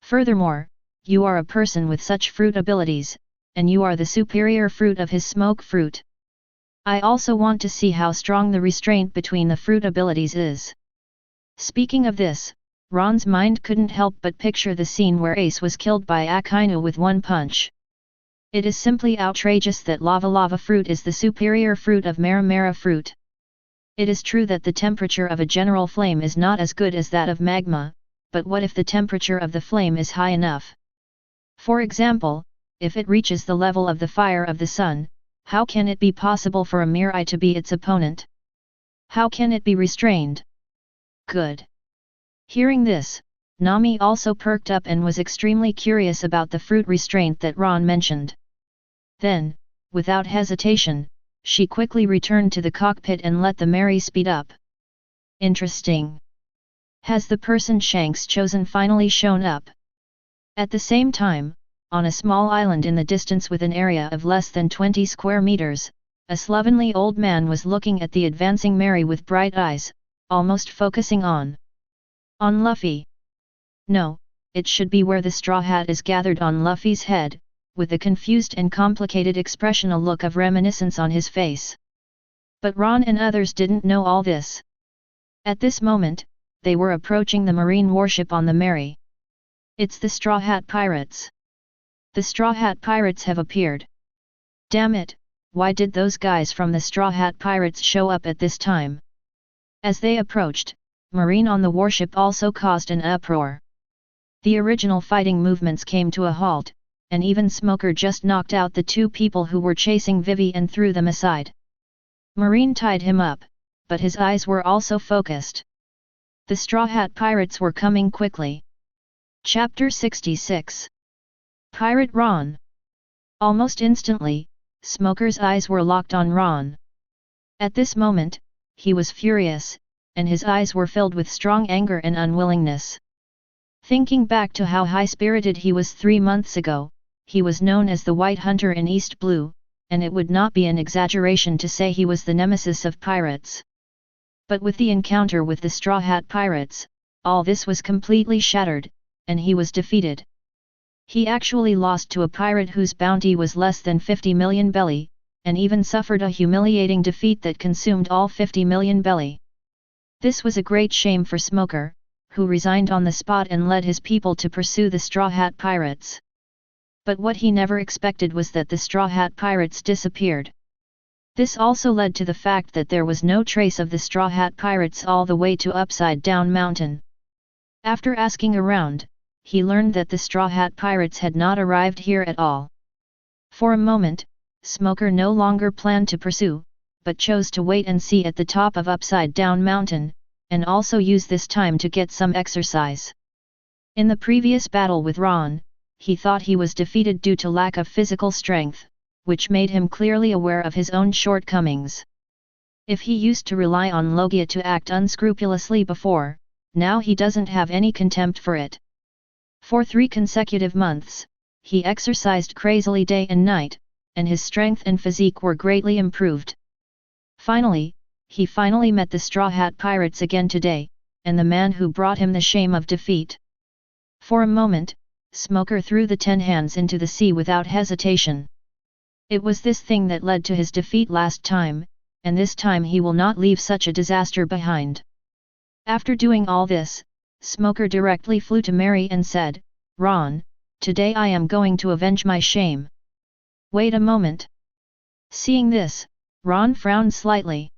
Furthermore, you are a person with such fruit abilities, and you are the superior fruit of his smoke fruit. I also want to see how strong the restraint between the fruit abilities is." Speaking of this, Ron's mind couldn't help but picture the scene where Ace was killed by Akainu with one punch. It is simply outrageous that lava fruit is the superior fruit of Mara fruit. It is true that the temperature of a general flame is not as good as that of magma, but what if the temperature of the flame is high enough? For example, if it reaches the level of the fire of the sun, how can it be possible for a Mirai to be its opponent? How can it be restrained? Good. Hearing this, Nami also perked up and was extremely curious about the fruit restraint that Ron mentioned. Then, without hesitation, she quickly returned to the cockpit and let the Mary speed up. Interesting. Has the person Shanks chosen finally shown up? At the same time, on a small island in the distance with an area of less than 20 square meters, a slovenly old man was looking at the advancing Mary with bright eyes, almost focusing on Luffy. No, it should be where the straw hat is gathered on Luffy's head, with a confused and complicated expression, a look of reminiscence on his face. But Ron and others didn't know all this. At this moment, they were approaching the marine warship on the Mary. It's the Straw Hat Pirates. The Straw Hat Pirates have appeared. Damn it, why did those guys from the Straw Hat Pirates show up at this time? As they approached, Marine on the warship also caused an uproar. The original fighting movements came to a halt, and even Smoker just knocked out the 2 people who were chasing Vivi and threw them aside. Marine tied him up, but his eyes were also focused. The Straw Hat Pirates were coming quickly. Chapter 66. Pirate Ron. Almost instantly, Smoker's eyes were locked on Ron. At this moment, he was furious, and his eyes were filled with strong anger and unwillingness. Thinking back to how high-spirited he was 3 months ago, he was known as the White Hunter in East Blue, and it would not be an exaggeration to say he was the nemesis of pirates. But with the encounter with the Straw Hat Pirates, all this was completely shattered, and he was defeated. He actually lost to a pirate whose bounty was less than 50 million belly, and even suffered a humiliating defeat that consumed all 50 million belly. This was a great shame for Smoker, who resigned on the spot and led his people to pursue the Straw Hat Pirates. But what he never expected was that the Straw Hat Pirates disappeared. This also led to the fact that there was no trace of the Straw Hat Pirates all the way to Upside Down Mountain. After asking around, he learned that the Straw Hat Pirates had not arrived here at all. For a moment, Smoker no longer planned to pursue, but chose to wait and see at the top of Upside Down Mountain, and also use this time to get some exercise. In the previous battle with Ron, he thought he was defeated due to lack of physical strength, which made him clearly aware of his own shortcomings. If he used to rely on Logia to act unscrupulously before, now he doesn't have any contempt for it. For 3 consecutive months, he exercised crazily day and night, and his strength and physique were greatly improved. Finally, he met the Straw Hat Pirates again today, and the man who brought him the shame of defeat. For a moment, Smoker threw the 10 hands into the sea without hesitation. It was this thing that led to his defeat last time, and this time he will not leave such a disaster behind. After doing all this, Smoker directly flew to Mary and said, "Ron, today I am going to avenge my shame." Wait a moment. Seeing this, Ron frowned slightly.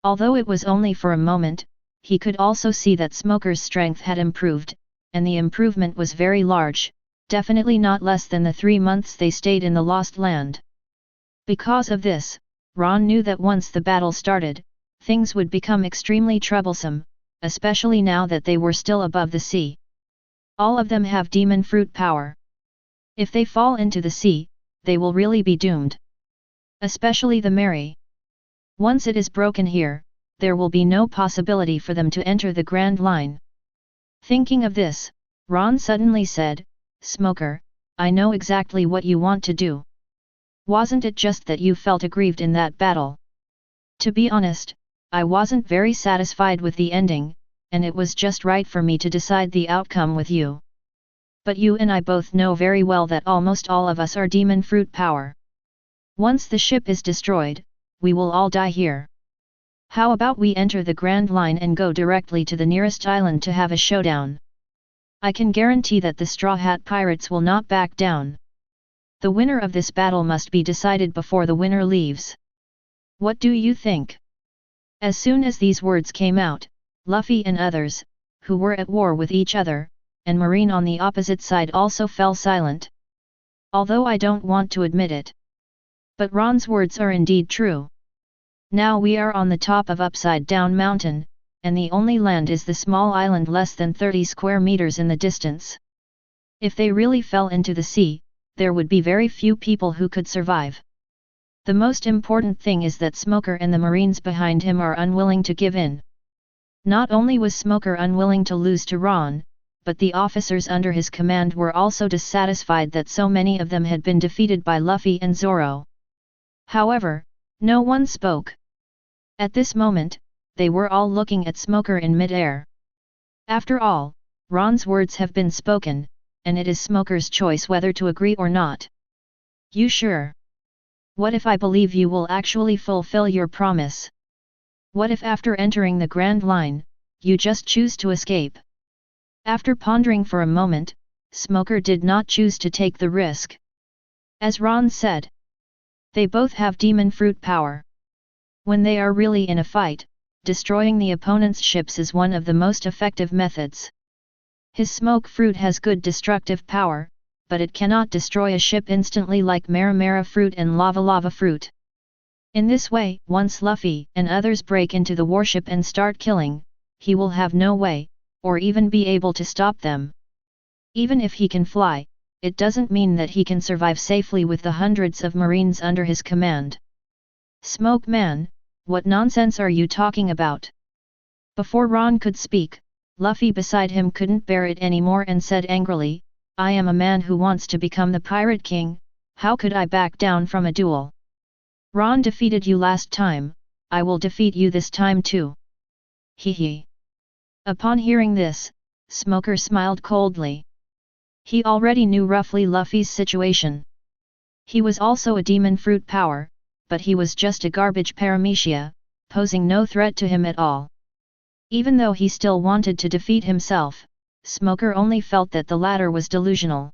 Although it was only for a moment, he could also see that Smoker's strength had improved, and the improvement was very large, definitely not less than the 3 months they stayed in the Lost Land. Because of this, Ron knew that once the battle started, things would become extremely troublesome, especially now that they were still above the sea. All of them have demon fruit power. If they fall into the sea, they will really be doomed. Especially the Mary. Once it is broken here, there will be no possibility for them to enter the Grand Line. Thinking of this, Ron suddenly said, "Smoker, I know exactly what you want to do. Wasn't it just that you felt aggrieved in that battle? To be honest, I wasn't very satisfied with the ending, and it was just right for me to decide the outcome with you. But you and I both know very well that almost all of us are demon fruit power. Once the ship is destroyed, we will all die here. How about we enter the Grand Line and go directly to the nearest island to have a showdown? I can guarantee that the Straw Hat Pirates will not back down. The winner of this battle must be decided before the winner leaves. What do you think?" As soon as these words came out, Luffy and others, who were at war with each other, and Marine on the opposite side also fell silent. Although I don't want to admit it. But Ron's words are indeed true. Now we are on the top of Upside Down Mountain, and the only land is the small island less than 30 square meters in the distance. If they really fell into the sea, there would be very few people who could survive. The most important thing is that Smoker and the Marines behind him are unwilling to give in. Not only was Smoker unwilling to lose to Ron, but the officers under his command were also dissatisfied that so many of them had been defeated by Luffy and Zoro. However, no one spoke. At this moment, they were all looking at Smoker in mid-air. After all, Ron's words have been spoken, and it is Smoker's choice whether to agree or not. "You sure? What if I believe you will actually fulfill your promise? What if after entering the Grand Line, you just choose to escape?" After pondering for a moment, Smoker did not choose to take the risk. As Ron said, they both have demon fruit power. When they are really in a fight, destroying the opponent's ships is one of the most effective methods. His smoke fruit has good destructive power, but it cannot destroy a ship instantly like Mara fruit and lava fruit. In this way, once Luffy and others break into the warship and start killing, he will have no way, or even be able to stop them. Even if he can fly, it doesn't mean that he can survive safely with the hundreds of Marines under his command. "Smoke Man, what nonsense are you talking about? Before Ron could speak, Luffy beside him couldn't bear it anymore and said angrily, I am a man who wants to become the Pirate King, how could I back down from a duel? Ron defeated you last time, I will defeat you this time too. Hee hee. Upon hearing this, Smoker smiled coldly. He already knew roughly Luffy's situation. He was also a demon fruit power, but he was just a garbage paramecia, posing no threat to him at all. Even though he still wanted to defeat himself, Smoker only felt that the latter was delusional.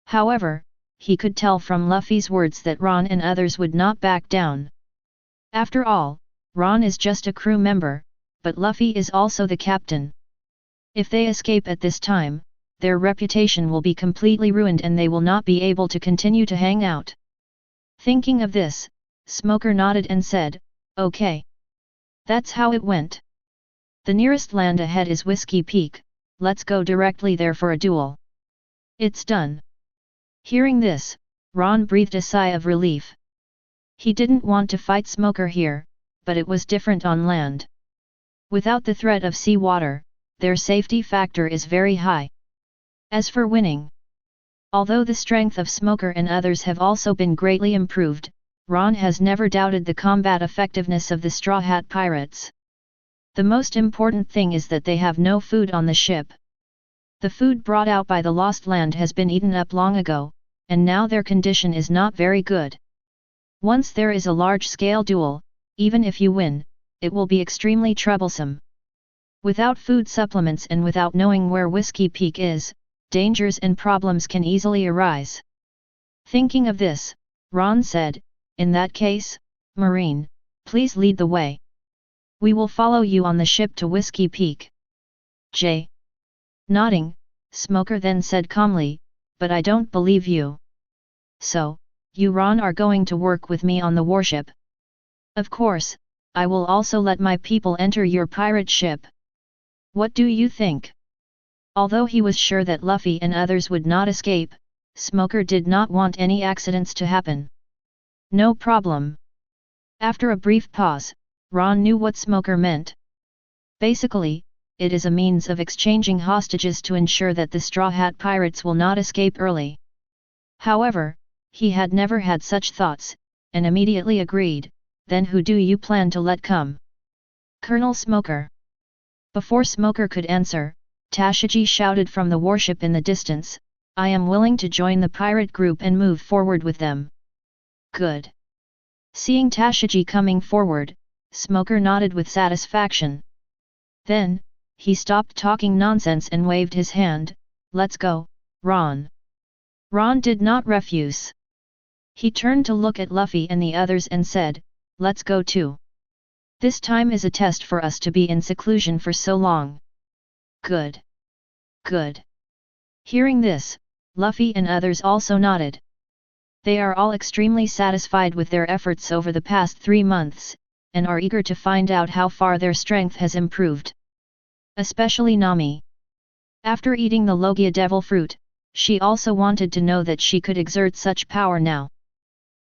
However, he could tell from Luffy's words that Ron and others would not back down. After all, Ron is just a crew member, but Luffy is also the captain. If they escape at this time, their reputation will be completely ruined and they will not be able to continue to hang out. Thinking of this, Smoker nodded and said, okay. That's how it went. The nearest land ahead is Whiskey Peak, let's go directly there for a duel. It's done. Hearing this, Ron breathed a sigh of relief. He didn't want to fight Smoker here, but it was different on land. Without the threat of sea water, their safety factor is very high. As for winning, although the strength of Smoker and others have also been greatly improved, Ron has never doubted the combat effectiveness of the Straw Hat Pirates. The most important thing is that they have no food on the ship. The food brought out by the Lost Land has been eaten up long ago, and now their condition is not very good. Once there is a large-scale duel, even if you win, it will be extremely troublesome. Without food supplements and without knowing where Whiskey Peak is, dangers and problems can easily arise. Thinking of this, Ron said, in that case, Marine, please lead the way. We will follow you on the ship to Whiskey Peak. J. Nodding, Smoker then said calmly, but I don't believe you. So, you Ron are going to work with me on the warship? Of course, I will also let my people enter your pirate ship. What do you think? Although he was sure that Luffy and others would not escape, Smoker did not want any accidents to happen. No problem. After a brief pause, Ron knew what Smoker meant. Basically, it is a means of exchanging hostages to ensure that the Straw Hat Pirates will not escape early. However, he had never had such thoughts, and immediately agreed, then who do you plan to let come? Colonel Smoker. Before Smoker could answer, Tashigi shouted from the warship in the distance, I am willing to join the pirate group and move forward with them. Good. Seeing Tashigi coming forward, Smoker nodded with satisfaction. Then, he stopped talking nonsense and waved his hand, let's go, Ron. Ron did not refuse. He turned to look at Luffy and the others and said, let's go too. This time is a test for us to be in seclusion for so long. Good. Good. Hearing this, Luffy and others also nodded. They are all extremely satisfied with their efforts over the past 3 months, and are eager to find out how far their strength has improved. Especially Nami. After eating the Logia devil fruit, she also wanted to know that she could exert such power now.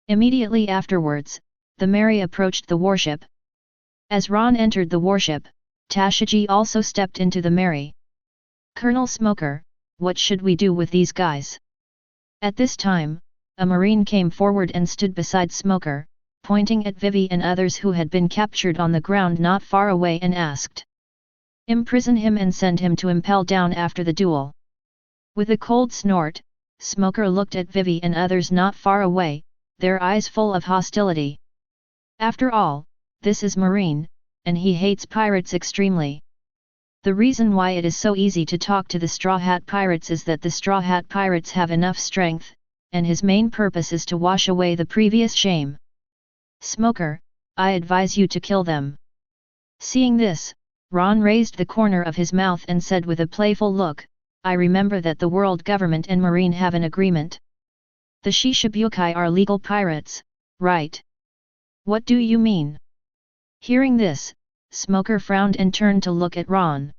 Immediately afterwards, the Mary approached the warship. As Ron entered the warship, Tashigi also stepped into the Mary. Colonel Smoker, what should we do with these guys? At this time, a marine came forward and stood beside Smoker, pointing at Vivi and others who had been captured on the ground not far away and asked. Imprison him and send him to impel down after the duel. With a cold snort, Smoker looked at Vivi and others not far away, their eyes full of hostility. After all, this is Marine, and he hates pirates extremely. The reason why it is so easy to talk to the Straw Hat Pirates is that the Straw Hat Pirates have enough strength, and his main purpose is to wash away the previous shame. Smoker, I advise you to kill them. Seeing this, Ron raised the corner of his mouth and said with a playful look, I remember that the world government and Marine have an agreement. The Shishibukai are legal pirates, right? What do you mean? Hearing this, Smoker frowned and turned to look at Ron.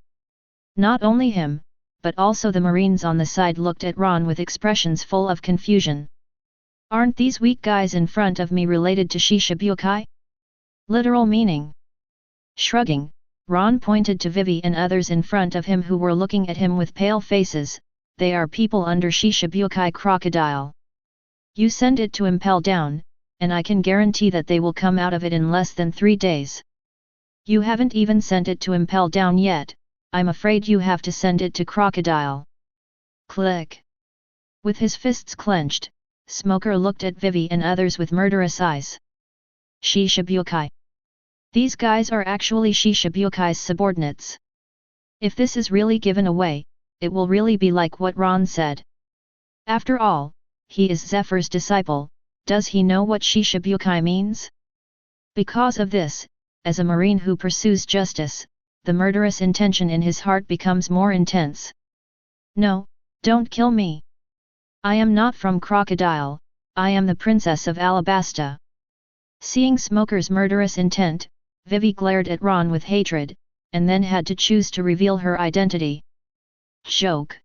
Not only him, but also the Marines on the side looked at Ron with expressions full of confusion. Aren't these weak guys in front of me related to Shishibukai? Literal meaning. Shrugging, Ron pointed to Vivi and others in front of him who were looking at him with pale faces. They are people under Shishibukai crocodile. You send it to Impel down, and I can guarantee that they will come out of it in less than 3 days. You haven't even sent it to Impel down yet, I'm afraid you have to send it to Crocodile. Click. With his fists clenched, Smoker looked at Vivi and others with murderous eyes. Shishibukai. These guys are actually Shishabukai's subordinates. If this is really given away, it will really be like what Ron said. After all, he is Zephyr's disciple, does he know what Shishibukai means? Because of this, as a marine who pursues justice, the murderous intention in his heart becomes more intense. No, don't kill me. I am not from Crocodile, I am the Princess of Alabasta. Seeing Smoker's murderous intent, Vivi glared at Ron with hatred, and then had to choose to reveal her identity. Joke.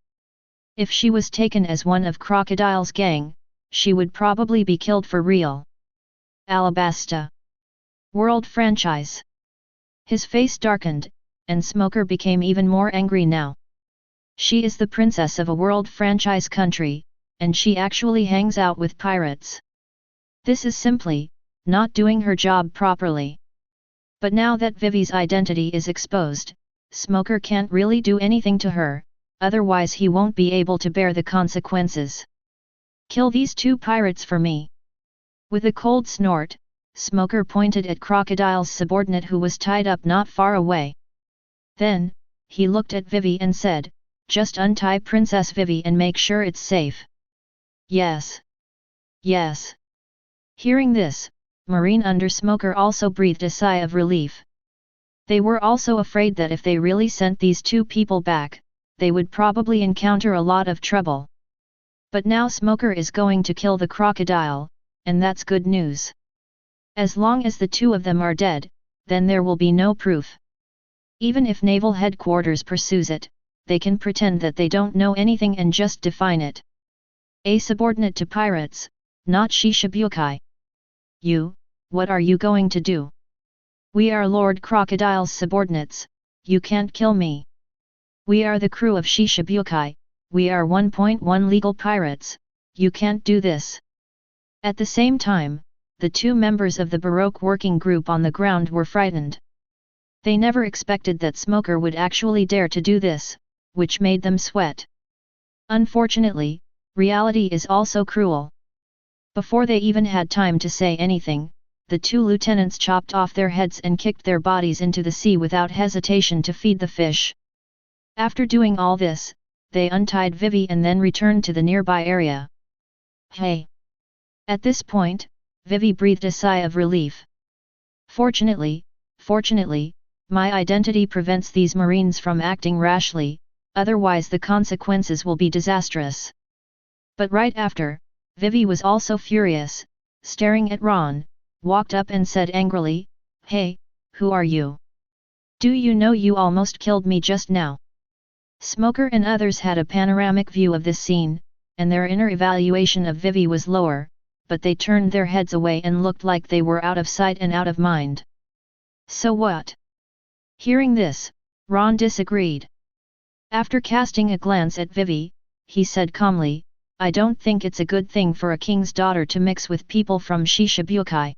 If she was taken as one of Crocodile's gang, she would probably be killed for real. Alabasta. World franchise. His face darkened, and Smoker became even more angry now. She is the princess of a world franchise country, and she actually hangs out with pirates. This is simply not doing her job properly. But now that Vivi's identity is exposed, Smoker can't really do anything to her, otherwise he won't be able to bear the consequences. Kill these 2 pirates for me. With a cold snort, Smoker pointed at Crocodile's subordinate who was tied up not far away. Then, he looked at Vivi and said, just untie Princess Vivi and make sure it's safe. Yes. Yes. Hearing this, Marine under Smoker also breathed a sigh of relief. They were also afraid that if they really sent these 2 people back, they would probably encounter a lot of trouble. But now Smoker is going to kill the crocodile, and that's good news. As long as the 2 of them are dead, then there will be no proof. Even if Naval Headquarters pursues it, they can pretend that they don't know anything and just define it. A subordinate to pirates, not Shishibukai. You, what are you going to do? We are Lord Crocodile's subordinates, you can't kill me. We are the crew of Shishibukai, we are 1.1 legal pirates, you can't do this. At the same time, the 2 members of the Baroque working group on the ground were frightened. They never expected that Smoker would actually dare to do this, which made them sweat. Unfortunately, reality is also cruel. Before they even had time to say anything, the 2 lieutenants chopped off their heads and kicked their bodies into the sea without hesitation to feed the fish. After doing all this, they untied Vivi and then returned to the nearby area. Hey! At this point, Vivi breathed a sigh of relief. Fortunately, my identity prevents these Marines from acting rashly, otherwise the consequences will be disastrous. But right after, Vivi was also furious, staring at Ron, walked up and said angrily, "Hey, who are you? Do you know you almost killed me just now?" Smoker and others had a panoramic view of this scene, and their inner evaluation of Vivi was lower, but they turned their heads away and looked like they were out of sight and out of mind. So what? Hearing this, Ron disagreed. After casting a glance at Vivi, he said calmly, "I don't think it's a good thing for a king's daughter to mix with people from Shishibukai.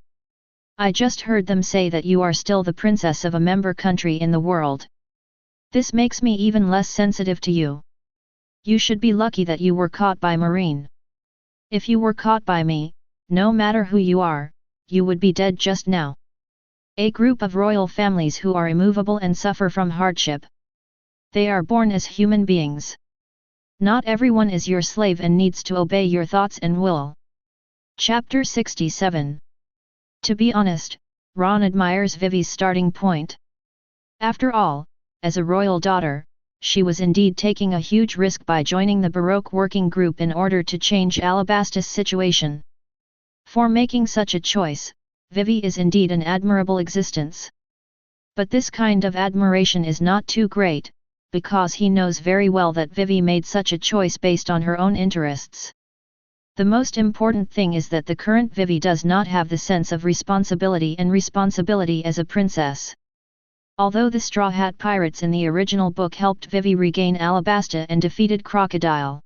I just heard them say that you are still the princess of a member country in the world. This makes me even less sensitive to you. You should be lucky that you were caught by Marine. If you were caught by me, no matter who you are, you would be dead just now. A group of royal families who are immovable and suffer from hardship. They are born as human beings. Not everyone is your slave and needs to obey your thoughts and will." Chapter 67. To be honest, Ron admires Vivi's starting point. After all, as a royal daughter, she was indeed taking a huge risk by joining the Baroque working group in order to change Alabasta's situation. For making such a choice, Vivi is indeed an admirable existence. But this kind of admiration is not too great, because he knows very well that Vivi made such a choice based on her own interests. The most important thing is that the current Vivi does not have the sense of responsibility as a princess. Although the Straw Hat Pirates in the original book helped Vivi regain Alabasta and defeated Crocodile.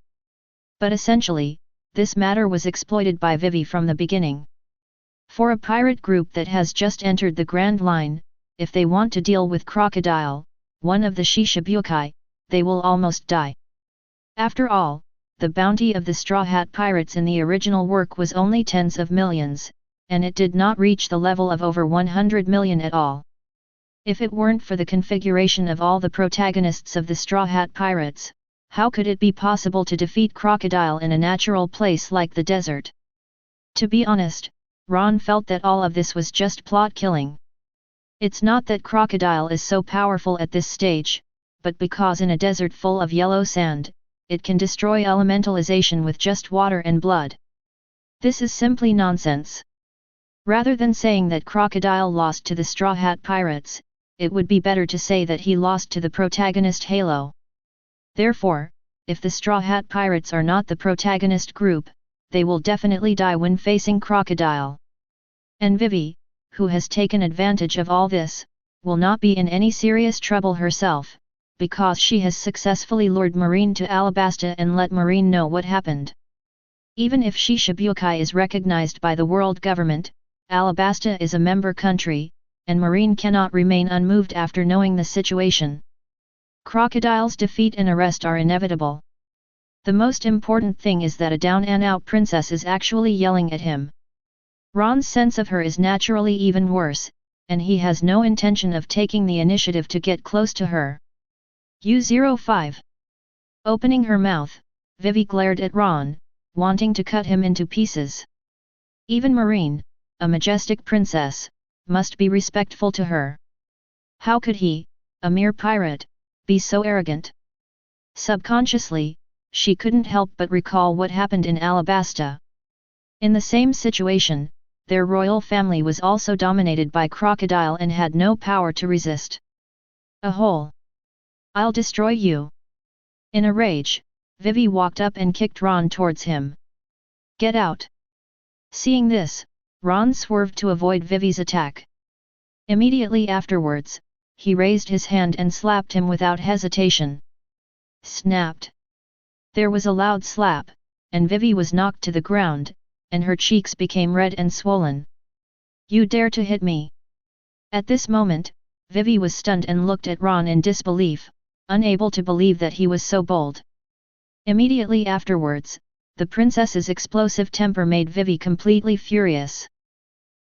But essentially, this matter was exploited by Vivi from the beginning. For a pirate group that has just entered the Grand Line, if they want to deal with Crocodile, one of the Shishibukai, they will almost die. After all, the bounty of the Straw Hat Pirates in the original work was only tens of millions, and it did not reach the level of over 100 million at all. If it weren't for the configuration of all the protagonists of the Straw Hat Pirates, how could it be possible to defeat Crocodile in a natural place like the desert? To be honest, Ron felt that all of this was just plot killing. It's not that Crocodile is so powerful at this stage, but because in a desert full of yellow sand, it can destroy elementalization with just water and blood. This is simply nonsense. Rather than saying that Crocodile lost to the Straw Hat Pirates, it would be better to say that he lost to the protagonist Halo. Therefore, if the Straw Hat Pirates are not the protagonist group, they will definitely die when facing Crocodile. And Vivi, who has taken advantage of all this, will not be in any serious trouble herself, because she has successfully lured Marine to Alabasta and let Marine know what happened. Even if Shishibukai is recognized by the world government, Alabasta is a member country, and Marine cannot remain unmoved after knowing the situation. Crocodile's defeat and arrest are inevitable. The most important thing is that a down-and-out princess is actually yelling at him. Ron's sense of her is naturally even worse, and he has no intention of taking the initiative to get close to her. U05. Opening her mouth, Vivi glared at Ron, wanting to cut him into pieces. Even Marine, a majestic princess, must be respectful to her. How could he, a mere pirate, be so arrogant? Subconsciously, she couldn't help but recall what happened in Alabasta. In the same situation, their royal family was also dominated by Crocodile and had no power to resist. A hole! I'll destroy you! In a rage, Vivi walked up and kicked Ron towards him. Get out! Seeing this, Ron swerved to avoid Vivi's attack. Immediately afterwards, he raised his hand and slapped him without hesitation. Snapped! There was a loud slap, and Vivi was knocked to the ground, and her cheeks became red and swollen. You dare to hit me! At this moment, Vivi was stunned and looked at Ron in disbelief, unable to believe that he was so bold. Immediately afterwards, the princess's explosive temper made Vivi completely furious.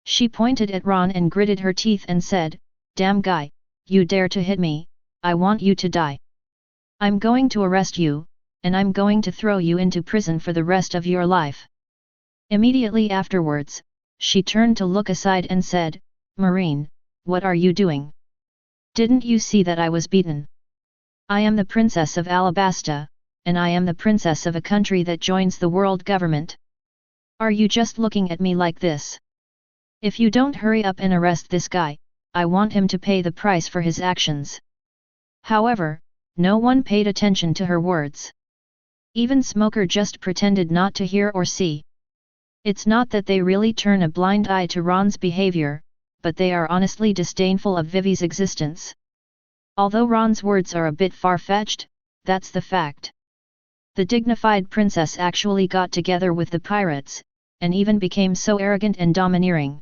She pointed at Ron and gritted her teeth and said, Damn guy, you dare to hit me, I want you to die. I'm going to arrest you, and I'm going to throw you into prison for the rest of your life. Immediately afterwards, she turned to look aside and said, Marine, what are you doing? Didn't you see that I was beaten? I am the princess of Alabasta, and I am the princess of a country that joins the world government. Are you just looking at me like this? If you don't hurry up and arrest this guy, I want him to pay the price for his actions. However, no one paid attention to her words. Even Smoker just pretended not to hear or see. It's not that they really turn a blind eye to Ron's behavior, but they are honestly disdainful of Vivi's existence. Although Ron's words are a bit far-fetched, that's the fact. The dignified princess actually got together with the pirates, and even became so arrogant and domineering.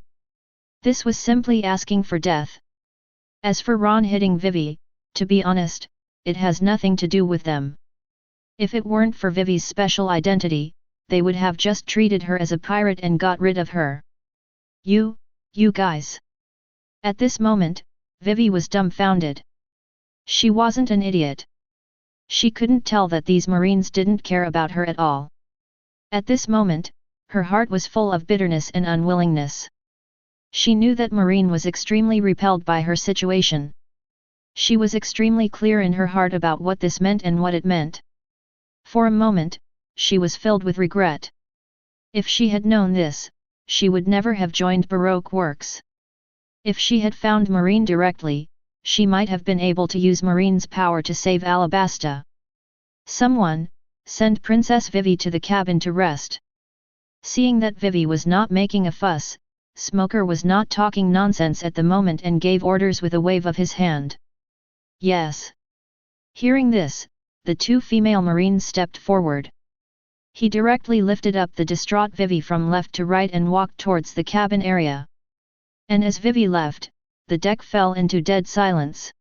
This was simply asking for death. As for Ron hitting Vivi, to be honest, it has nothing to do with them. If it weren't for Vivi's special identity, they would have just treated her as a pirate and got rid of her. You guys. At this moment, Vivi was dumbfounded. She wasn't an idiot. She couldn't tell that these Marines didn't care about her at all. At this moment, her heart was full of bitterness and unwillingness. She knew that Marine was extremely repelled by her situation. She was extremely clear in her heart about what this meant and what it meant. For a moment, she was filled with regret. If she had known this, she would never have joined Baroque Works. If she had found Marine directly, she might have been able to use Marine's power to save Alabasta. Someone, send Princess Vivi to the cabin to rest. Seeing that Vivi was not making a fuss, Smoker was not talking nonsense at the moment and gave orders with a wave of his hand. Yes. Hearing this, the two female marines stepped forward. He directly lifted up the distraught Vivi from left to right and walked towards the cabin area. And as Vivi left, the deck fell into dead silence.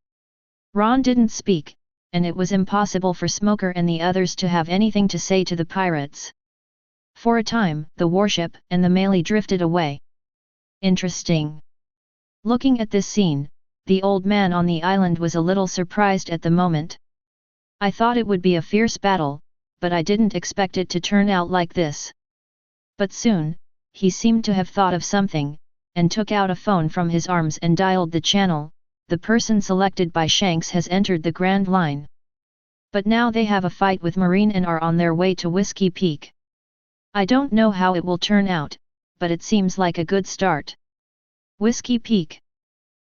Ron didn't speak, and it was impossible for Smoker and the others to have anything to say to the pirates. For a time, the warship and the melee drifted away. Interesting. Looking at this scene, the old man on the island was a little surprised at the moment. I thought it would be a fierce battle, but I didn't expect it to turn out like this. But soon, he seemed to have thought of something, and took out a phone from his arms and dialed the channel. The person selected by Shanks has entered the Grand Line. But now they have a fight with Marine and are on their way to Whiskey Peak. I don't know how it will turn out, but it seems like a good start. Whiskey Peak.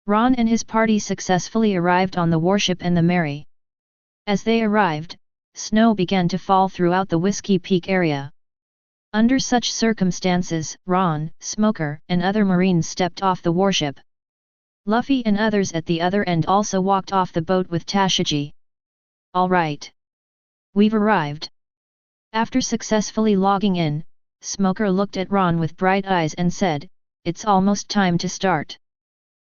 Ron and his party successfully arrived on the warship and the Mary. As they arrived, snow began to fall throughout the Whiskey Peak area. Under such circumstances, Ron, Smoker, and other Marines stepped off the warship. Luffy and others at the other end also walked off the boat with Tashigi. All right. We've arrived. After successfully logging in, Smoker looked at Ron with bright eyes and said, "It's almost time to start."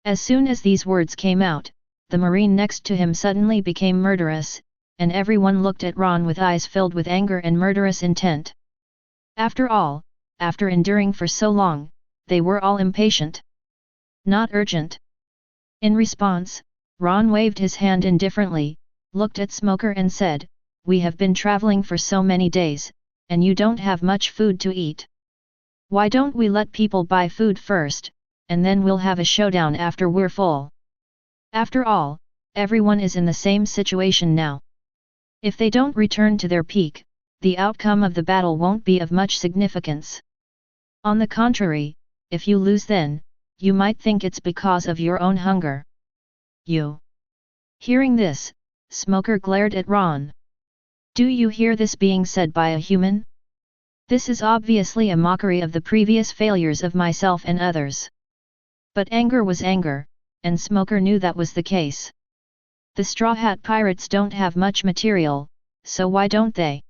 As soon as these words came out, the Marine next to him suddenly became murderous, and everyone looked at Ron with eyes filled with anger and murderous intent. After all, after enduring for so long, they were all impatient. Not urgent. In response, Ron waved his hand indifferently, looked at Smoker and said, "We have been traveling for so many days, and you don't have much food to eat. Why don't we let people buy food first, and then we'll have a showdown after we're full? After all, everyone is in the same situation now. If they don't return to their peak, the outcome of the battle won't be of much significance. On the contrary, if you lose then, you might think it's because of your own hunger." You. Hearing this, Smoker glared at Ron. Do you hear this being said by a human? This is obviously a mockery of the previous failures of myself and others. But anger was anger, and Smoker knew that was the case. The Straw Hat Pirates don't have much material, so why don't they?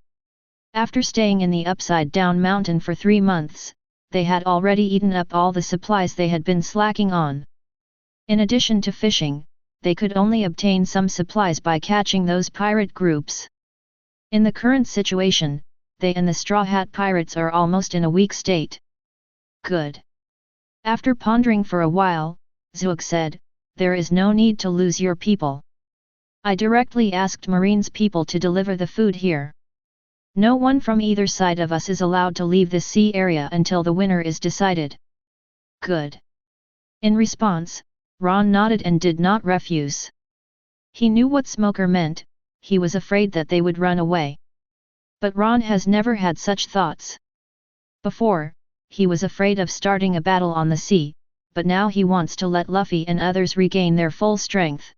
After staying in the Upside Down Mountain for 3 months, they had already eaten up all the supplies they had been slacking on. In addition to fishing, they could only obtain some supplies by catching those pirate groups. In the current situation, they and the Straw Hat Pirates are almost in a weak state. Good. After pondering for a while, Zook said, "There is no need to lose your people. I directly asked Marine's people to deliver the food here. No one from either side of us is allowed to leave this sea area until the winner is decided." Good. In response, Ron nodded and did not refuse. He knew what Smoker meant. He was afraid that they would run away. But Ron has never had such thoughts. Before, he was afraid of starting a battle on the sea, but now he wants to let Luffy and others regain their full strength.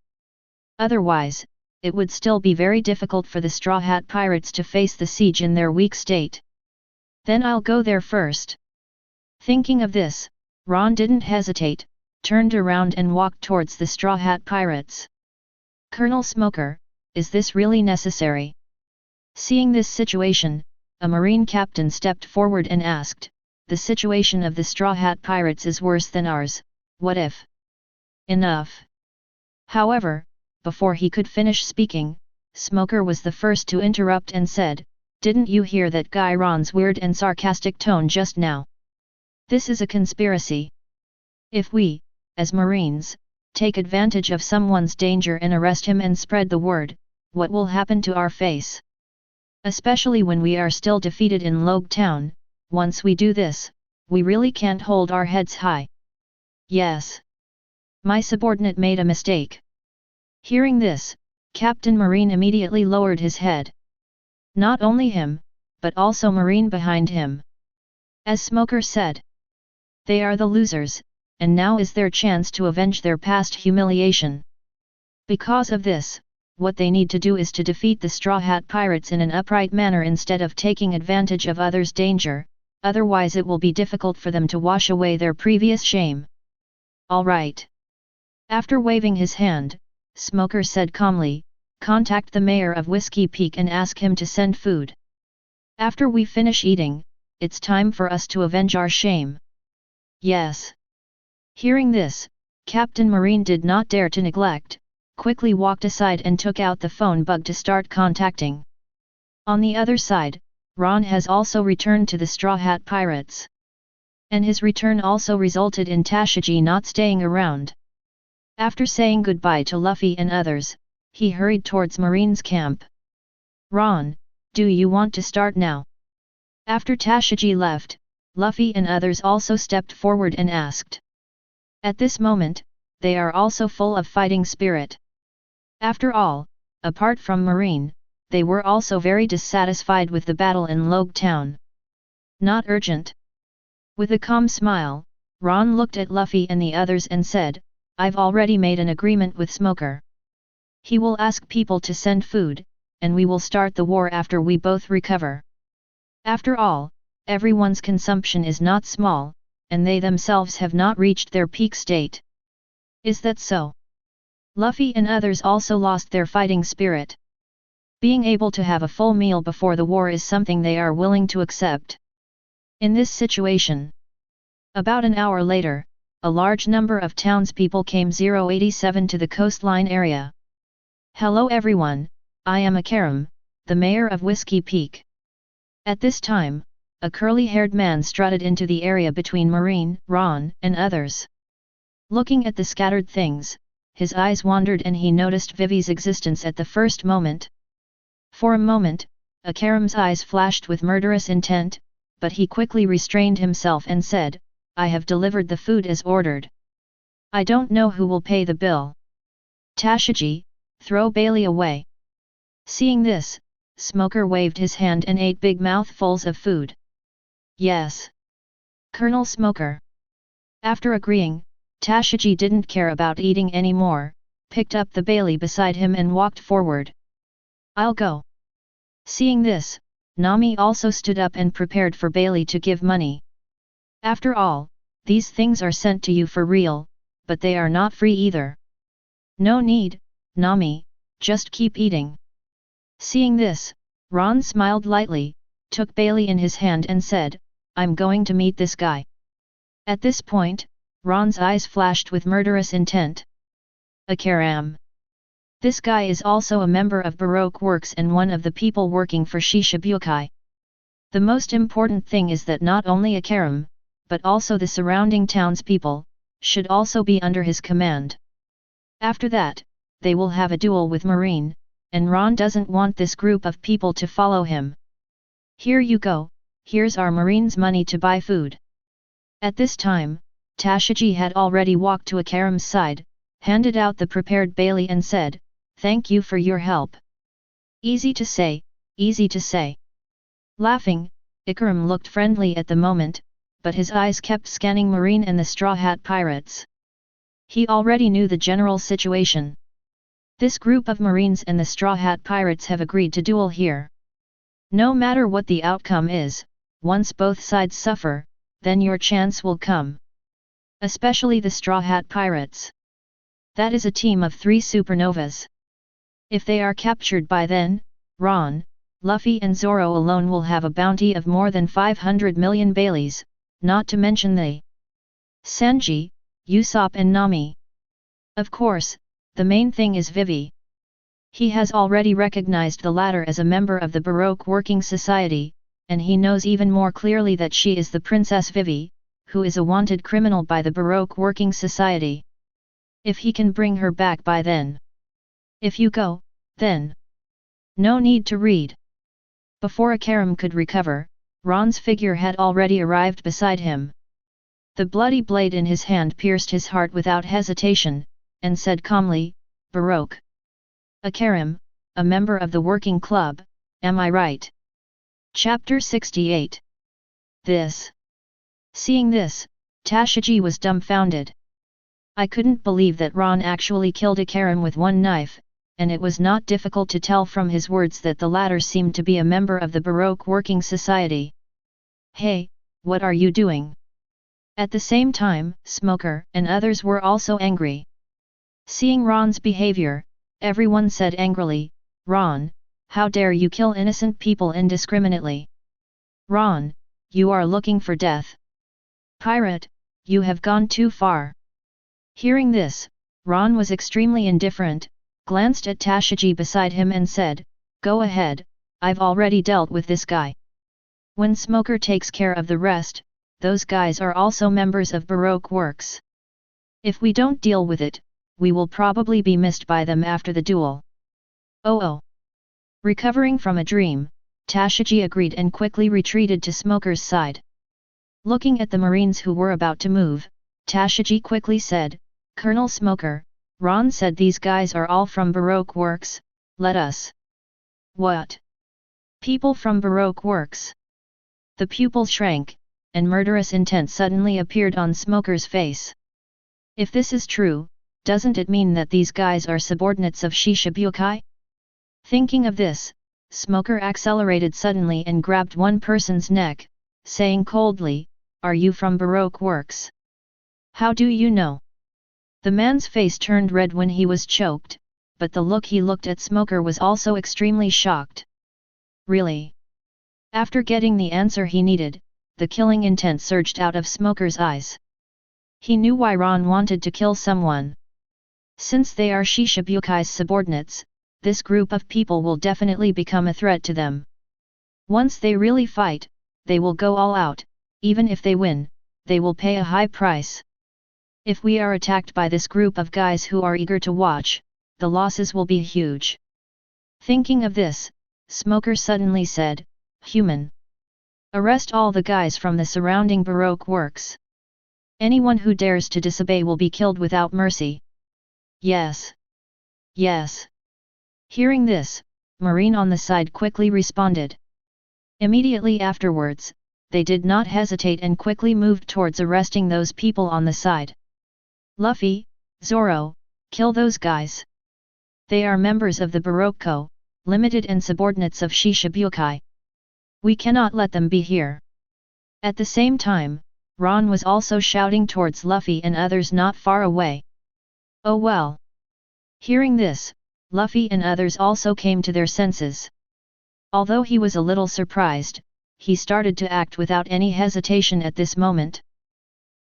Otherwise, it would still be very difficult for the Straw Hat Pirates to face the siege in their weak state. Then I'll go there first. Thinking of this, Ron didn't hesitate, turned around and walked towards the Straw Hat Pirates. "Colonel Smoker, is this really necessary?" Seeing this situation, a Marine captain stepped forward and asked, "The situation of the Straw Hat Pirates is worse than ours, what if?" Enough. However, before he could finish speaking, Smoker was the first to interrupt and said, "Didn't you hear that guy Ron's weird and sarcastic tone just now? This is a conspiracy. If we, as Marines, take advantage of someone's danger and arrest him and spread the word, what will happen to our face? Especially when we are still defeated in Logue Town, once we do this, we really can't hold our heads high." "Yes. My subordinate made a mistake." Hearing this, Captain Marine immediately lowered his head. Not only him, but also Marine behind him. As Smoker said, they are the losers, and now is their chance to avenge their past humiliation. Because of this, what they need to do is to defeat the Straw Hat Pirates in an upright manner instead of taking advantage of others' danger, otherwise it will be difficult for them to wash away their previous shame. All right. After waving his hand, Smoker said calmly, contact the mayor of Whiskey Peak and ask him to send food. After we finish eating, it's time for us to avenge our shame. Yes. Hearing this, Captain Marine did not dare to neglect, quickly walked aside and took out the phone bug to start contacting. On the other side, Ron has also returned to the Straw Hat Pirates. And his return also resulted in Tashigi not staying around. After saying goodbye to Luffy and others, he hurried towards Marine's camp. Ron, do you want to start now? After Tashigi left, Luffy and others also stepped forward and asked. At this moment, they are also full of fighting spirit. After all, apart from Marine, they were also very dissatisfied with the battle in Logue Town. Not urgent. With a calm smile, Ron looked at Luffy and the others and said, I've already made an agreement with Smoker. He will ask people to send food, and we will start the war after we both recover. After all, everyone's consumption is not small, and they themselves have not reached their peak state. Is that so? Luffy and others also lost their fighting spirit. Being able to have a full meal before the war is something they are willing to accept. In this situation, about an hour later, a large number of townspeople came 087 to the coastline area. Hello everyone, I am Akaram, the mayor of Whiskey Peak. At this time, a curly-haired man strutted into the area between Marine, Ron, and others. Looking at the scattered things, his eyes wandered and he noticed Vivi's existence at the first moment. For a moment, Akaram's eyes flashed with murderous intent, but he quickly restrained himself and said, I have delivered the food as ordered. I don't know who will pay the bill. Tashigi, throw Bailey away. Seeing this, Smoker waved his hand and ate big mouthfuls of food. Yes. Colonel Smoker. After agreeing, Tashigi didn't care about eating anymore, picked up the Bailey beside him and walked forward. I'll go. Seeing this, Nami also stood up and prepared for Bailey to give money. After all, these things are sent to you for real, but they are not free either. No need, Nami, just keep eating. Seeing this, Ron smiled lightly, took Bailey in his hand and said, I'm going to meet this guy. At this point, Ron's eyes flashed with murderous intent. Akaram. This guy is also a member of Baroque Works and one of the people working for Shishibukai. The most important thing is that not only Akaram, but also the surrounding townspeople, should also be under his command. After that, they will have a duel with Marine, and Ron doesn't want this group of people to follow him. Here you go, here's our Marine's money to buy food. At this time, Tashigi had already walked to Akaram's side, handed out the prepared Bailey and said, Thank you for your help. Easy to say, easy to say. Laughing, Akaram looked friendly at the moment, but his eyes kept scanning Marine and the Straw Hat Pirates. He already knew the general situation. This group of Marines and the Straw Hat Pirates have agreed to duel here. No matter what the outcome is, once both sides suffer, then your chance will come. Especially the Straw Hat Pirates. That is a team of 3 supernovas. If they are captured by then, Ron, Luffy and Zoro alone will have a bounty of more than 500 million Baileys, not to mention they. Sanji, Usopp and Nami. Of course, the main thing is Vivi. He has already recognized the latter as a member of the Baroque Working Society, and he knows even more clearly that she is the Princess Vivi, who is a wanted criminal by the Baroque Working Society. If he can bring her back by then. If you go, then. No need to read. Before Akaram could recover, Ron's figure had already arrived beside him. The bloody blade in his hand pierced his heart without hesitation, and said calmly, Baroque. Akaram, a member of the working club, am I right? Chapter 68. This. Seeing this, Tashigi was dumbfounded. I couldn't believe that Ron actually killed Akaram with one knife, and it was not difficult to tell from his words that the latter seemed to be a member of the Baroque Working Society. Hey, what are you doing? At the same time, Smoker and others were also angry. Seeing Ron's behavior, everyone said angrily, Ron, how dare you kill innocent people indiscriminately? Ron, you are looking for death. Pirate, you have gone too far. Hearing this, Ron was extremely indifferent, glanced at Tashigi beside him and said, Go ahead, I've already dealt with this guy. When Smoker takes care of the rest, those guys are also members of Baroque Works. If we don't deal with it, we will probably be missed by them after the duel. Oh. Recovering from a dream, Tashigi agreed and quickly retreated to Smoker's side. Looking at the Marines who were about to move, Tashigi quickly said, Colonel Smoker, Ron said these guys are all from Baroque Works, let us. What? People from Baroque Works? The pupil shrank, and murderous intent suddenly appeared on Smoker's face. If this is true, doesn't it mean that these guys are subordinates of Shishibukai? Thinking of this, Smoker accelerated suddenly and grabbed one person's neck, saying coldly, Are you from Baroque Works? How do you know? The man's face turned red when he was choked, but the look he looked at Smoker was also extremely shocked. Really? After getting the answer he needed, the killing intent surged out of Smoker's eyes. He knew why Ron wanted to kill someone. Since they are Shishabukai's subordinates, this group of people will definitely become a threat to them. Once they really fight, they will go all out, even if they win, they will pay a high price. If we are attacked by this group of guys who are eager to watch, the losses will be huge. Thinking of this, Smoker suddenly said, Human. Arrest all the guys from the surrounding Baroque Works. Anyone who dares to disobey will be killed without mercy. Yes. Yes. Hearing this, Marine on the side quickly responded. Immediately afterwards, they did not hesitate and quickly moved towards arresting those people on the side. Luffy, Zoro, kill those guys. They are members of the Baroque, limited and subordinates of Shishibukai. We cannot let them be here. At the same time, Ron was also shouting towards Luffy and others not far away. Oh well. Hearing this, Luffy and others also came to their senses. Although he was a little surprised, he started to act without any hesitation at this moment.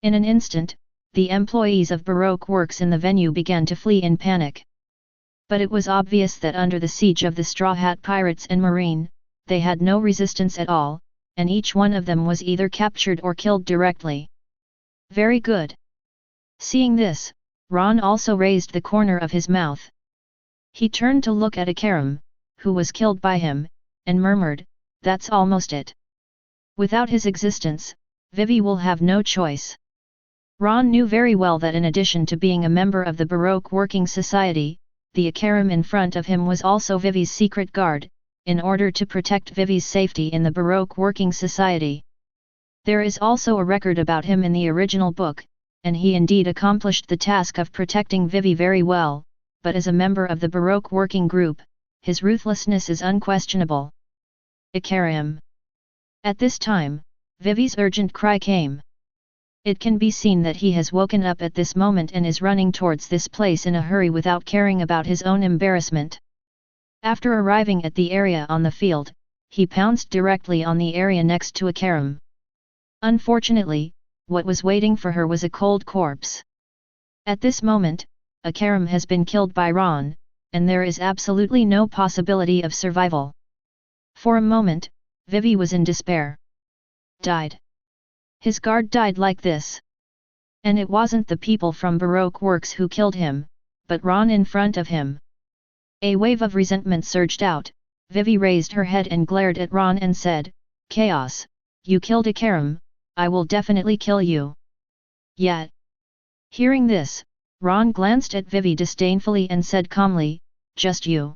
In an instant, the employees of Baroque Works in the venue began to flee in panic. But it was obvious that under the siege of the Straw Hat Pirates and Marine, they had no resistance at all, and each one of them was either captured or killed directly. Very good. Seeing this, Ron also raised the corner of his mouth. He turned to look at Akaram, who was killed by him, and murmured, That's almost it. Without his existence, Vivi will have no choice. Ron knew very well that in addition to being a member of the Baroque Working Society, the Akaram in front of him was also Vivi's secret guard, in order to protect Vivi's safety in the Baroque Working Society. There is also a record about him in the original book, and he indeed accomplished the task of protecting Vivi very well, but as a member of the Baroque Working Group, his ruthlessness is unquestionable. Akaram. At this time, Vivi's urgent cry came. It can be seen that he has woken up at this moment and is running towards this place in a hurry without caring about his own embarrassment. After arriving at the area on the field, he pounced directly on the area next to Akaram. Unfortunately, what was waiting for her was a cold corpse. At this moment, Akaram has been killed by Ron, and there is absolutely no possibility of survival. For a moment, Vivi was in despair. Died. His guard died like this. And it wasn't the people from Baroque Works who killed him, but Ron in front of him. A wave of resentment surged out. Vivi raised her head and glared at Ron and said, Chaos, you killed Akaram, I will definitely kill you. Yet. Hearing this, Ron glanced at Vivi disdainfully and said calmly, Just you.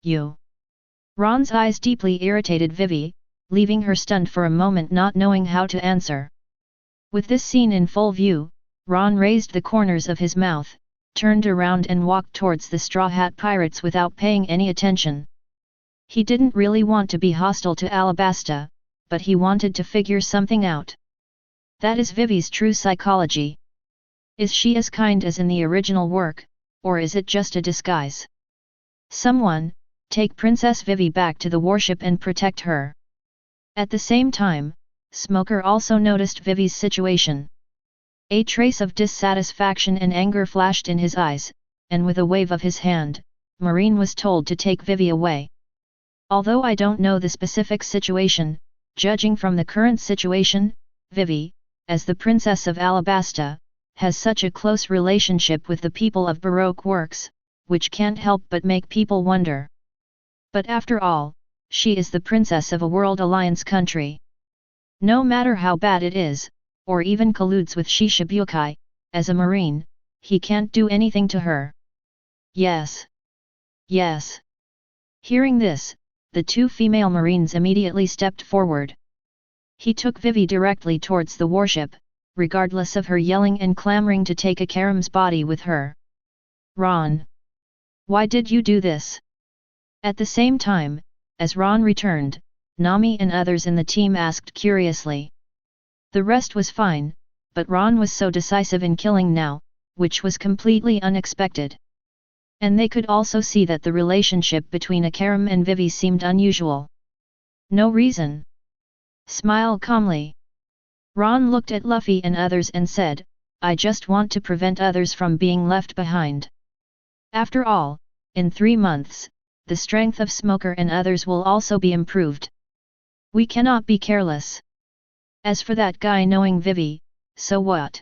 You. Ron's eyes deeply irritated Vivi, leaving her stunned for a moment not knowing how to answer. With this scene in full view, Ron raised the corners of his mouth, turned around and walked towards the Straw Hat Pirates without paying any attention. He didn't really want to be hostile to Alabasta, but he wanted to figure something out. That is Vivi's true psychology. Is she as kind as in the original work, or is it just a disguise? Someone, take Princess Vivi back to the warship and protect her. At the same time, Smoker also noticed Vivi's situation. A trace of dissatisfaction and anger flashed in his eyes, and with a wave of his hand, Marine was told to take Vivi away. Although I don't know the specific situation, judging from the current situation, Vivi, as the Princess of Alabasta, has such a close relationship with the people of Baroque works, which can't help but make people wonder. But after all, she is the princess of a World Alliance country. No matter how bad it is, or even colludes with Shishibukai, as a marine, he can't do anything to her. Yes. Yes. Hearing this, the two female marines immediately stepped forward. He took Vivi directly towards the warship, regardless of her yelling and clamoring to take Akaram's body with her. Ron! Why did you do this? At the same time, as Ron returned, Nami and others in the team asked curiously. The rest was fine, but Ron was so decisive in killing now, which was completely unexpected. And they could also see that the relationship between Akaram and Vivi seemed unusual. No reason. Smile calmly. Ron looked at Luffy and others and said, I just want to prevent others from being left behind. After all, in 3 months, the strength of Smoker and others will also be improved. We cannot be careless. As for that guy knowing Vivi, so what?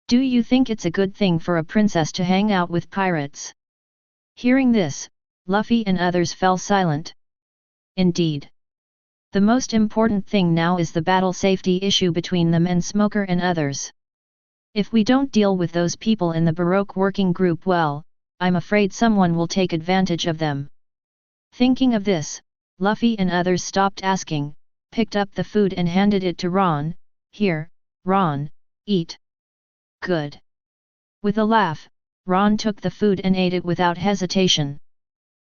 Do you think it's a good thing for a princess to hang out with pirates? Hearing this, Luffy and others fell silent. Indeed. The most important thing now is the battle safety issue between them and Smoker and others. If we don't deal with those people in the Baroque working group well, I'm afraid someone will take advantage of them. Thinking of this, Luffy and others stopped asking, picked up the food and handed it to Ron. Here, Ron, eat. Good. With a laugh, Ron took the food and ate it without hesitation.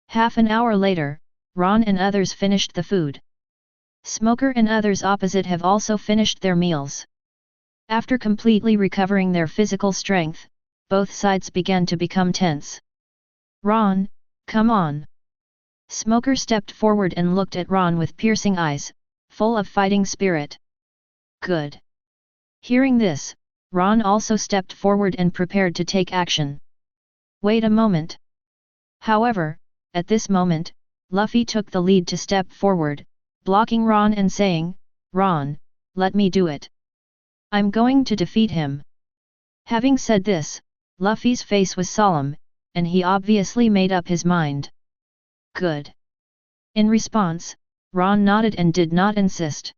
Half an hour later, Ron and others finished the food. Smoker and others opposite have also finished their meals. After completely recovering their physical strength, both sides began to become tense. Ron, come on. Smoker stepped forward and looked at Ron with piercing eyes, full of fighting spirit. Good. Hearing this, Ron also stepped forward and prepared to take action. Wait a moment. However, at this moment, Luffy took the lead to step forward, blocking Ron and saying, Ron, let me do it. I'm going to defeat him. Having said this, Luffy's face was solemn, and he obviously made up his mind. Good. In response, Ron nodded and did not insist.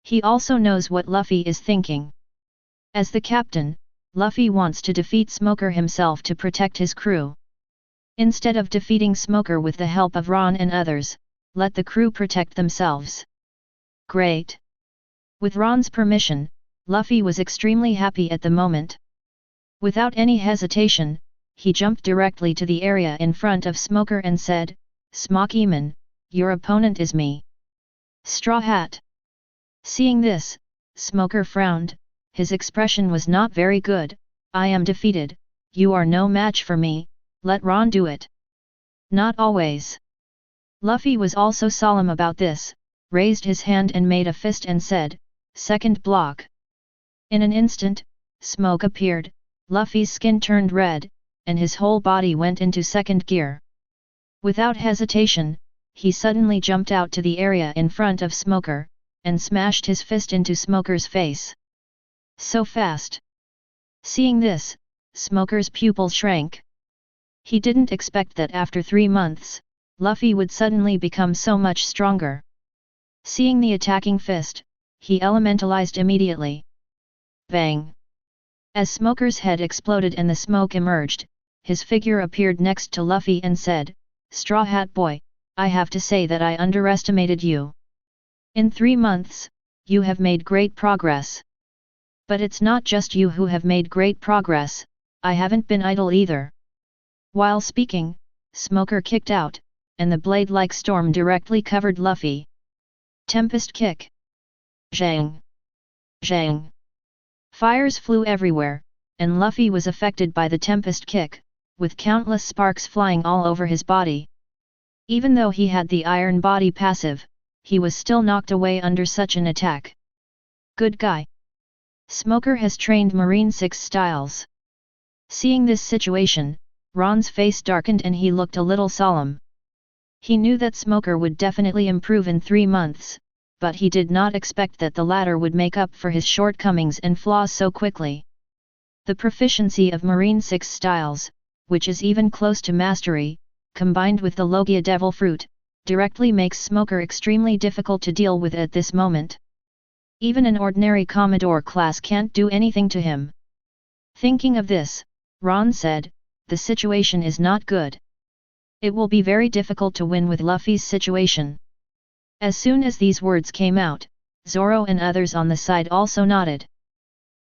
He also knows what Luffy is thinking. As the captain, Luffy wants to defeat Smoker himself to protect his crew. Instead of defeating Smoker with the help of Ron and others, let the crew protect themselves. Great. With Ron's permission, Luffy was extremely happy at the moment. Without any hesitation, he jumped directly to the area in front of Smoker and said, Smoky-man, your opponent is me. Straw Hat. Seeing this, Smoker frowned, his expression was not very good. I am defeated, you are no match for me, let Ron do it. Not always. Luffy was also solemn about this, raised his hand and made a fist and said, second block. In an instant, smoke appeared, Luffy's skin turned red, and his whole body went into second gear. Without hesitation, he suddenly jumped out to the area in front of Smoker, and smashed his fist into Smoker's face. So fast! Seeing this, Smoker's pupils shrank. He didn't expect that after 3 months, Luffy would suddenly become so much stronger. Seeing the attacking fist, he elementalized immediately. Bang! As Smoker's head exploded and the smoke emerged, his figure appeared next to Luffy and said, Straw Hat Boy, I have to say that I underestimated you. In 3 months, you have made great progress. But it's not just you who have made great progress, I haven't been idle either. While speaking, Smoker kicked out, and the blade-like storm directly covered Luffy. Tempest Kick. Zhang! Zhang! Fires flew everywhere, and Luffy was affected by the tempest kick, with countless sparks flying all over his body. Even though he had the iron body passive, he was still knocked away under such an attack. Good guy. Smoker has trained Marine 6 styles. Seeing this situation, Ron's face darkened and he looked a little solemn. He knew that Smoker would definitely improve in 3 months, but he did not expect that the latter would make up for his shortcomings and flaws so quickly. The proficiency of Marine 6 styles, which is even close to mastery, combined with the Logia Devil Fruit, directly makes Smoker extremely difficult to deal with at this moment. Even an ordinary Commodore class can't do anything to him. Thinking of this, Ron said, "The situation is not good. It will be very difficult to win with Luffy's situation." As soon as these words came out, Zoro and others on the side also nodded.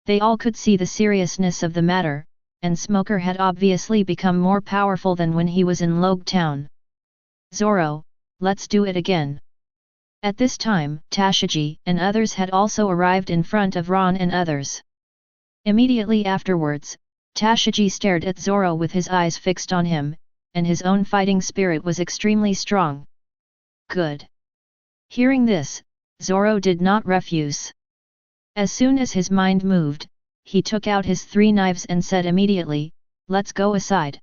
They all could see the seriousness of the matter, and Smoker had obviously become more powerful than when he was in Logue Town. "Zoro, let's do it again." At this time, Tashigi and others had also arrived in front of Ron and others. Immediately afterwards, Tashigi stared at Zoro with his eyes fixed on him, and his own fighting spirit was extremely strong. Good. Hearing this, Zoro did not refuse. As soon as his mind moved, he took out his 3 knives and said immediately, "Let's go aside."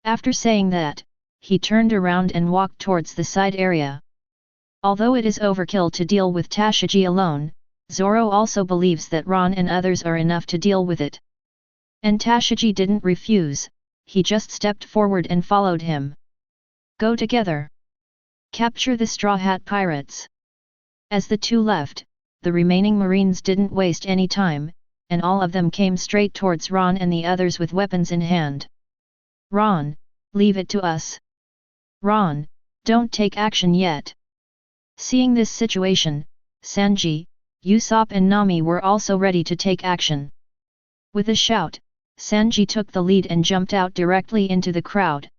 After saying that, he turned around and walked towards the side area. Although it is overkill to deal with Tashigi alone, Zoro also believes that Ron and others are enough to deal with it. And Tashigi didn't refuse, he just stepped forward and followed him. "Go together. Capture the Straw Hat Pirates." As the two left, the remaining Marines didn't waste any time, and all of them came straight towards Ron and the others with weapons in hand. "Ron, leave it to us. Ron, don't take action yet." Seeing this situation, Sanji, Usopp and Nami were also ready to take action. With a shout, Sanji took the lead and jumped out directly into the crowd.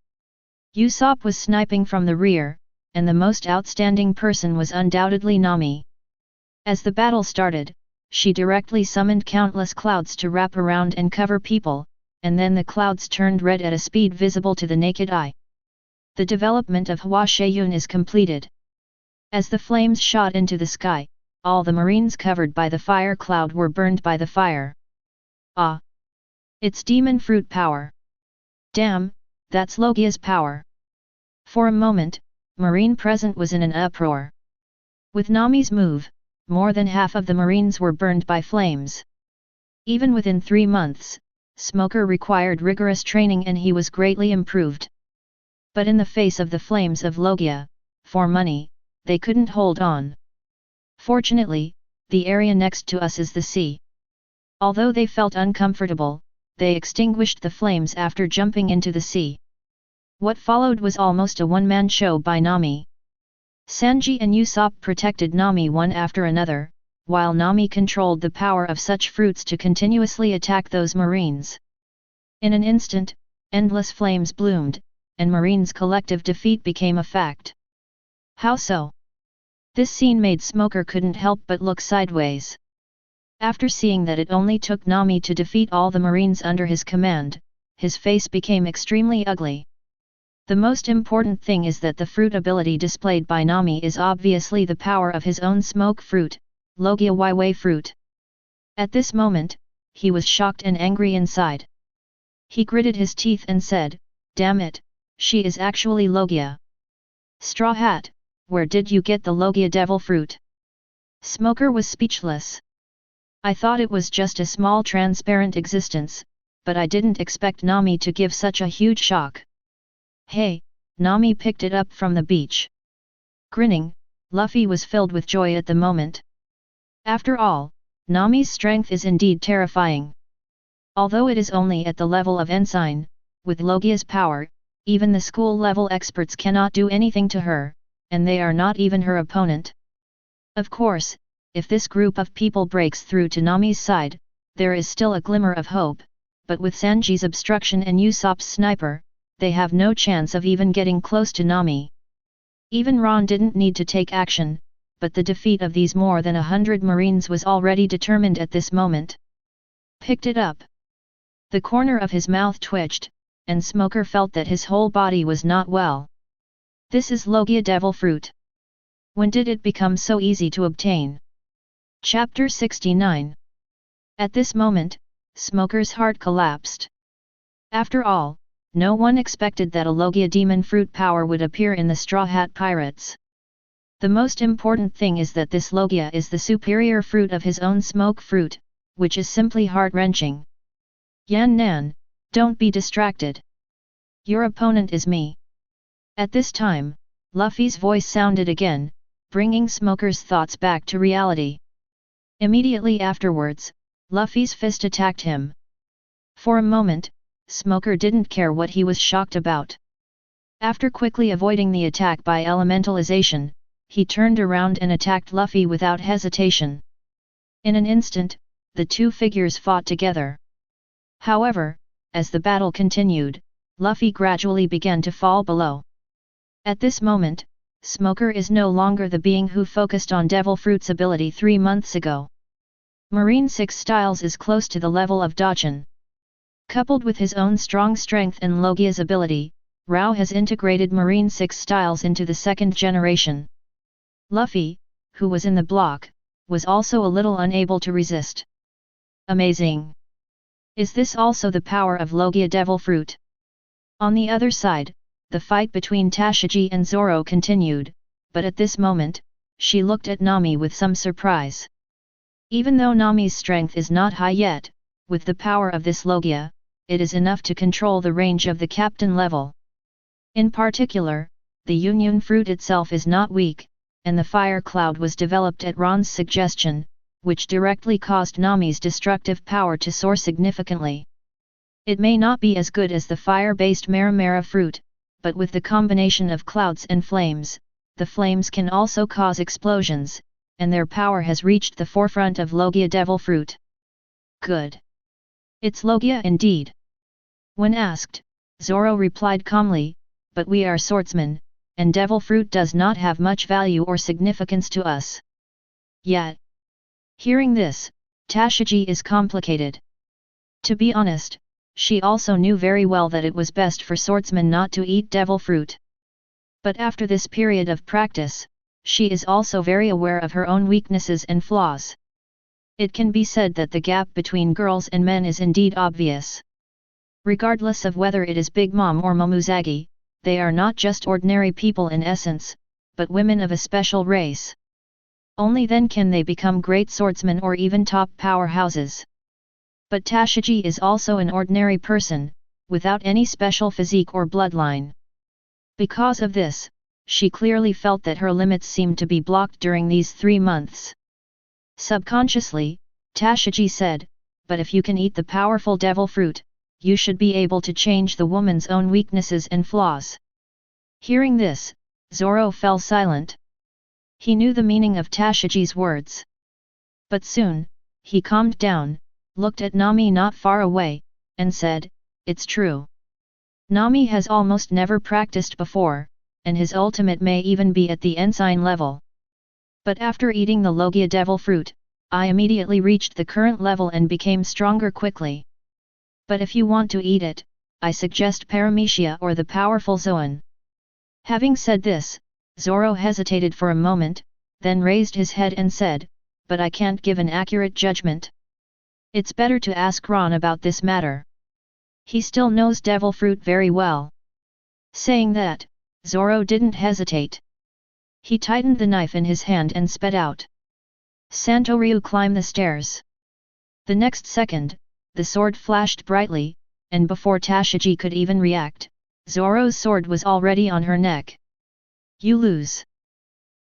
Usopp was sniping from the rear, and the most outstanding person was undoubtedly Nami. As the battle started, she directly summoned countless clouds to wrap around and cover people, and then the clouds turned red at a speed visible to the naked eye. The development of Hua Sheyun is completed. As the flames shot into the sky, all the Marines covered by the fire cloud were burned by the fire. Ah! It's demon fruit power! Damn, that's Logia's power! For a moment, Marine present was in an uproar. With Nami's move, more than half of the Marines were burned by flames. Even within 3 months, Smoker required rigorous training and he was greatly improved. But in the face of the flames of Logia, for money, they couldn't hold on. Fortunately, the area next to us is the sea. Although they felt uncomfortable, they extinguished the flames after jumping into the sea. What followed was almost a one-man show by Nami. Sanji and Usopp protected Nami one after another, while Nami controlled the power of such fruits to continuously attack those Marines. In an instant, endless flames bloomed, and Marines' collective defeat became a fact. How so? This scene made Smoker couldn't help but look sideways. After seeing that it only took Nami to defeat all the Marines under his command, his face became extremely ugly. The most important thing is that the fruit ability displayed by Nami is obviously the power of his own smoke fruit, Logia Yue fruit. At this moment, he was shocked and angry inside. He gritted his teeth and said, "Damn it, she is actually Logia. Straw Hat, where did you get the Logia devil fruit?" Smoker was speechless. "I thought it was just a small transparent existence, but I didn't expect Nami to give such a huge shock." "Hey," Nami picked it up from the beach. Grinning, Luffy was filled with joy at the moment. After all, Nami's strength is indeed terrifying. Although it is only at the level of ensign, with Logia's power, even the school-level experts cannot do anything to her, and they are not even her opponent. Of course, if this group of people breaks through to Nami's side, there is still a glimmer of hope, but with Sanji's obstruction and Usopp's sniper, they have no chance of even getting close to Nami. Even Ron didn't need to take action, but the defeat of these more than 100 marines was already determined at this moment. Picked it up. The corner of his mouth twitched, and Smoker felt that his whole body was not well. This is Logia devil fruit. When did it become so easy to obtain? Chapter 69. At this moment, Smoker's heart collapsed. After all, no one expected that a Logia demon fruit power would appear in the Straw Hat Pirates. The most important thing is that this Logia is the superior fruit of his own smoke fruit, which is simply heart-wrenching. Yan Nan, don't be distracted. Your opponent is me. At this time, Luffy's voice sounded again, bringing Smoker's thoughts back to reality. Immediately afterwards, Luffy's fist attacked him. For a moment, Smoker didn't care what he was shocked about. After quickly avoiding the attack by elementalization, he turned around and attacked Luffy without hesitation. In an instant, the two figures fought together. However, as the battle continued, Luffy gradually began to fall below. At this moment, Smoker is no longer the being who focused on Devil Fruit's ability 3 months ago. Marine 6 Styles is close to the level of Dachin. Coupled with his own strong strength and Logia's ability, Rao has integrated Marine 6 Styles into the second generation. Luffy, who was in the block, was also a little unable to resist. Amazing! Is this also the power of Logia Devil Fruit? On the other side, the fight between Tashigi and Zoro continued, but at this moment, she looked at Nami with some surprise. Even though Nami's strength is not high yet, with the power of this Logia, it is enough to control the range of the captain level. In particular, the Union fruit itself is not weak, and the fire cloud was developed at Ron's suggestion, which directly caused Nami's destructive power to soar significantly. It may not be as good as the fire-based Maramara fruit, but with the combination of clouds and flames, the flames can also cause explosions, and their power has reached the forefront of Logia Devil Fruit. Good. It's Logia indeed. When asked, Zoro replied calmly, but we are swordsmen, and Devil Fruit does not have much value or significance to us. Yet. Hearing this, Tashigi is complicated. To be honest, she also knew very well that it was best for swordsmen not to eat Devil Fruit. But after this period of practice, she is also very aware of her own weaknesses and flaws. It can be said that the gap between girls and men is indeed obvious. Regardless of whether it is Big Mom or Momousagi, they are not just ordinary people in essence, but women of a special race. Only then can they become great swordsmen or even top powerhouses. But Tashigi is also an ordinary person, without any special physique or bloodline. Because of this, she clearly felt that her limits seemed to be blocked during these 3 months. Subconsciously, Tashigi said, but if you can eat the powerful devil fruit, you should be able to change the woman's own weaknesses and flaws. Hearing this, Zoro fell silent. He knew the meaning of Tashigi's words. But soon, he calmed down, looked at Nami not far away, and said, it's true. Nami has almost never practiced before, and his ultimate may even be at the ensign level. But after eating the Logia devil fruit, I immediately reached the current level and became stronger quickly. But if you want to eat it, I suggest Paramecia or the powerful Zoan. Having said this, Zoro hesitated for a moment, then raised his head and said, but I can't give an accurate judgment. It's better to ask Ron about this matter. He still knows devil fruit very well. Saying that, Zoro didn't hesitate. He tightened the knife in his hand and sped out. Santoryu climbed the stairs. The next second, the sword flashed brightly, and before Tashigi could even react, Zoro's sword was already on her neck. You lose.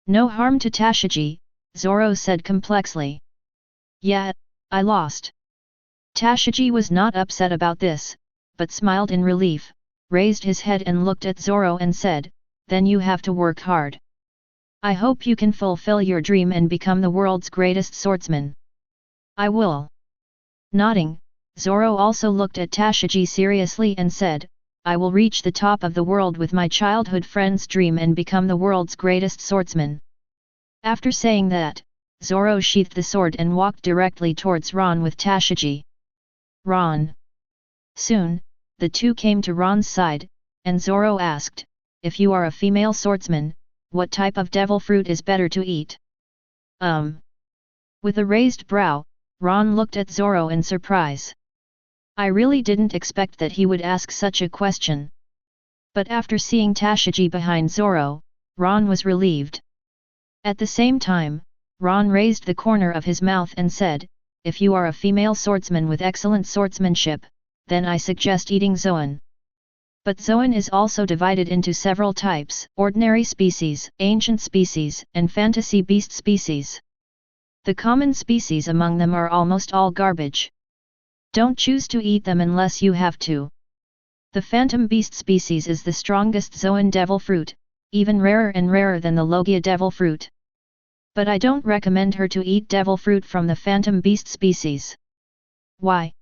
No harm to Tashigi, Zoro said complexly. Yeah, I lost. Tashigi was not upset about this, but smiled in relief, raised his head and looked at Zoro and said, then you have to work hard. I hope you can fulfill your dream and become the world's greatest swordsman. I will. Nodding, Zoro also looked at Tashigi seriously and said, I will reach the top of the world with my childhood friend's dream and become the world's greatest swordsman. After saying that, Zoro sheathed the sword and walked directly towards Ron with Tashigi. Ron. Soon, the two came to Ron's side, and Zoro asked, "If you are a female swordsman, what type of devil fruit is better to eat?" With a raised brow, Ron looked at Zoro in surprise. I really didn't expect that he would ask such a question. But after seeing Tashigi behind Zoro, Ron was relieved. At the same time, Ron raised the corner of his mouth and said, "If you are a female swordsman with excellent swordsmanship, then I suggest eating Zoan." But Zoan is also divided into several types: ordinary species, ancient species, and fantasy beast species. The common species among them are almost all garbage. Don't choose to eat them unless you have to. The phantom beast species is the strongest Zoan devil fruit, even rarer and rarer than the Logia devil fruit. But I don't recommend her to eat devil fruit from the phantom beast species. Why?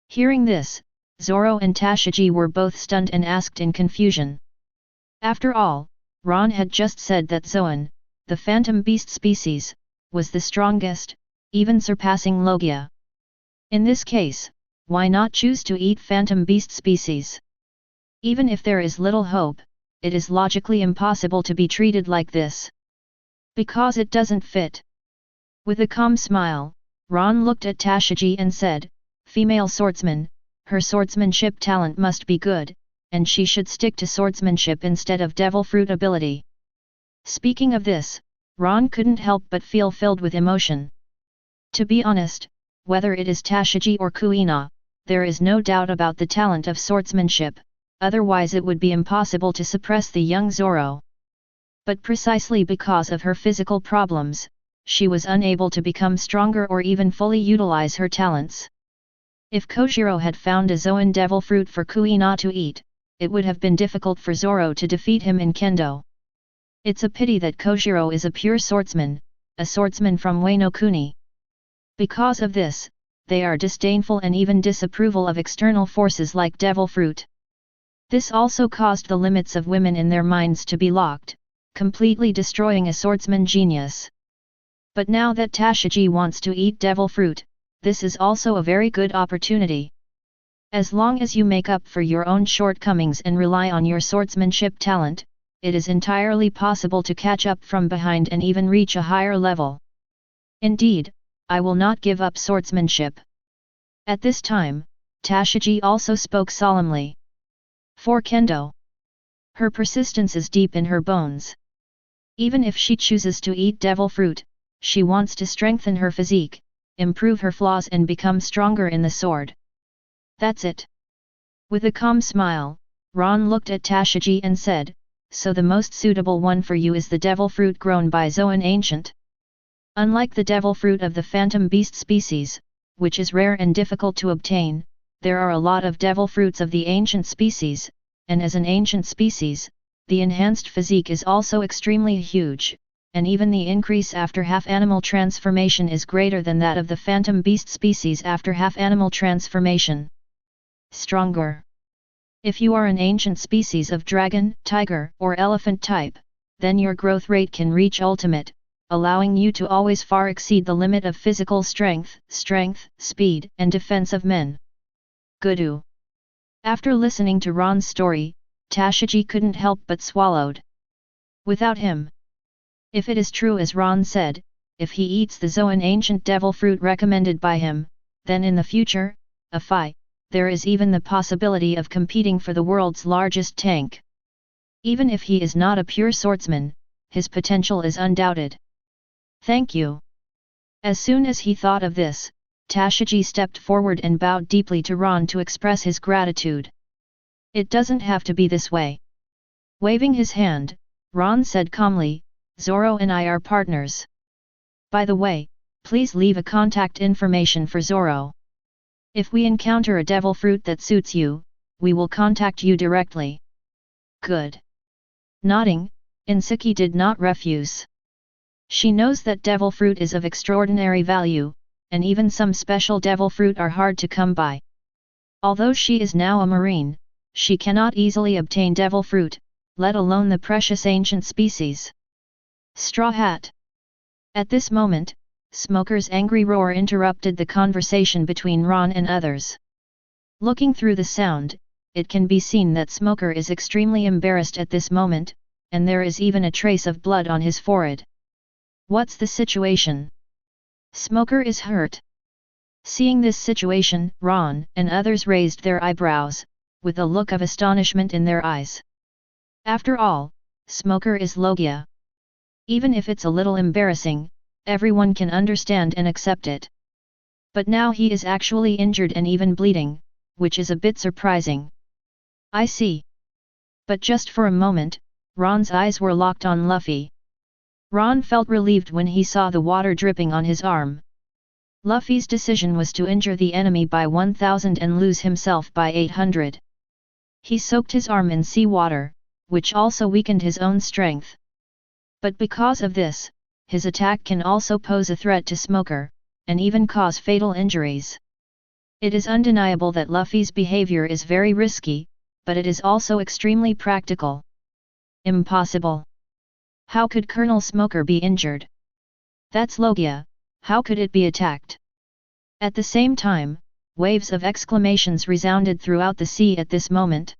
Hearing this, Zoro and Tashigi were both stunned and asked in confusion. After all, Ron had just said that Zoan, the phantom beast species, was the strongest, even surpassing Logia. In this case, why not choose to eat phantom beast species? Even if there is little hope, it is logically impossible to be treated like this. Because it doesn't fit. With a calm smile, Ron looked at Tashigi and said, "Female swordsman, her swordsmanship talent must be good, and she should stick to swordsmanship instead of devil fruit ability." Speaking of this, Ron couldn't help but feel filled with emotion. To be honest, whether it is Tashigi or Kuina, there is no doubt about the talent of swordsmanship, otherwise it would be impossible to suppress the young Zoro. But precisely because of her physical problems, she was unable to become stronger or even fully utilize her talents. If Kojiro had found a Zoan devil fruit for Kuina to eat, it would have been difficult for Zoro to defeat him in kendo. It's a pity that Kojiro is a pure swordsman, a swordsman from Wano Kuni. Because of this, they are disdainful and even disapproval of external forces like devil fruit. This also caused the limits of women in their minds to be locked, completely destroying a swordsman genius. But now that Tashigi wants to eat devil fruit, this is also a very good opportunity. As long as you make up for your own shortcomings and rely on your swordsmanship talent, it is entirely possible to catch up from behind and even reach a higher level. Indeed, I will not give up swordsmanship. At this time, Tashigi also spoke solemnly. For kendo, her persistence is deep in her bones. Even if she chooses to eat devil fruit, she wants to strengthen her physique, improve her flaws and become stronger in the sword. That's it. With a calm smile, Ron looked at Tashigi and said, "So the most suitable one for you is the devil fruit grown by Zoan Ancient. Unlike the devil fruit of the phantom beast species, which is rare and difficult to obtain, there are a lot of devil fruits of the ancient species, and as an ancient species, the enhanced physique is also extremely huge, and even the increase after half-animal transformation is greater than that of the phantom beast species after half-animal transformation. Stronger. If you are an ancient species of dragon, tiger, or elephant type, then your growth rate can reach ultimate, allowing you to always far exceed the limit of physical strength, speed, and defense of men. Goodoo. After listening to Ron's story, Tashigi couldn't help but swallowed. Without him. If it is true as Ron said, if he eats the Zoan ancient devil fruit recommended by him, then in the future, there is even the possibility of competing for the world's largest tank. Even if he is not a pure swordsman, his potential is undoubted. Thank you. As soon as he thought of this, Tashigi stepped forward and bowed deeply to Ron to express his gratitude. It doesn't have to be this way. Waving his hand, Ron said calmly, "Zoro and I are partners. By the way, please leave a contact information for Zoro. If we encounter a devil fruit that suits you, we will contact you directly." Good. Nodding, Insuki did not refuse. She knows that devil fruit is of extraordinary value, and even some special devil fruit are hard to come by. Although she is now a marine, she cannot easily obtain devil fruit, let alone the precious ancient species. Straw Hat. At this moment, Smoker's angry roar interrupted the conversation between Ron and others. Looking through the sound, it can be seen that Smoker is extremely embarrassed at this moment, and there is even a trace of blood on his forehead. What's the situation? Smoker is hurt. Seeing this situation, Ron and others raised their eyebrows, with a look of astonishment in their eyes. After all, Smoker is Logia. Even if it's a little embarrassing, everyone can understand and accept it. But now he is actually injured and even bleeding, which is a bit surprising. I see. But just for a moment, Ron's eyes were locked on Luffy. Ron felt relieved when he saw the water dripping on his arm. Luffy's decision was to injure the enemy by 1000 and lose himself by 800. He soaked his arm in seawater, which also weakened his own strength. But because of this, his attack can also pose a threat to Smoker, and even cause fatal injuries. It is undeniable that Luffy's behavior is very risky, but it is also extremely practical. Impossible. How could Colonel Smoker be injured? That's Logia, how could it be attacked? At the same time, waves of exclamations resounded throughout the sea at this moment.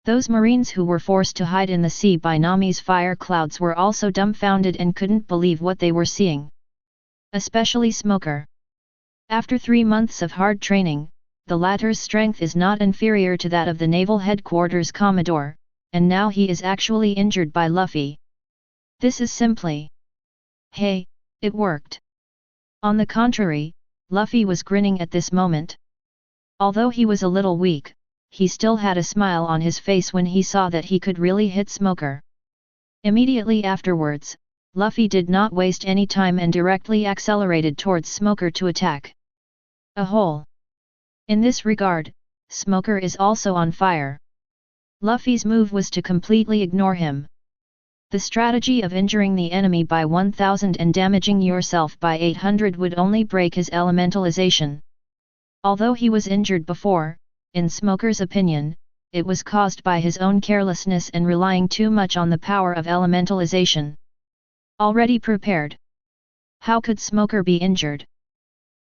Those Marines who were forced to hide in the sea by Nami's fire clouds were also dumbfounded and couldn't believe what they were seeing. Especially Smoker. After 3 months of hard training, the latter's strength is not inferior to that of the Naval Headquarters Commodore, and now he is actually injured by Luffy. This is simply... Hey, it worked. On the contrary, Luffy was grinning at this moment. Although he was a little weak, he still had a smile on his face when he saw that he could really hit Smoker. Immediately afterwards, Luffy did not waste any time and directly accelerated towards Smoker to attack. A hole. In this regard, Smoker is also on fire. Luffy's move was to completely ignore him. The strategy of injuring the enemy by 1000 and damaging yourself by 800 would only break his elementalization. Although he was injured before, in Smoker's opinion, it was caused by his own carelessness and relying too much on the power of elementalization. Already prepared. How could Smoker be injured?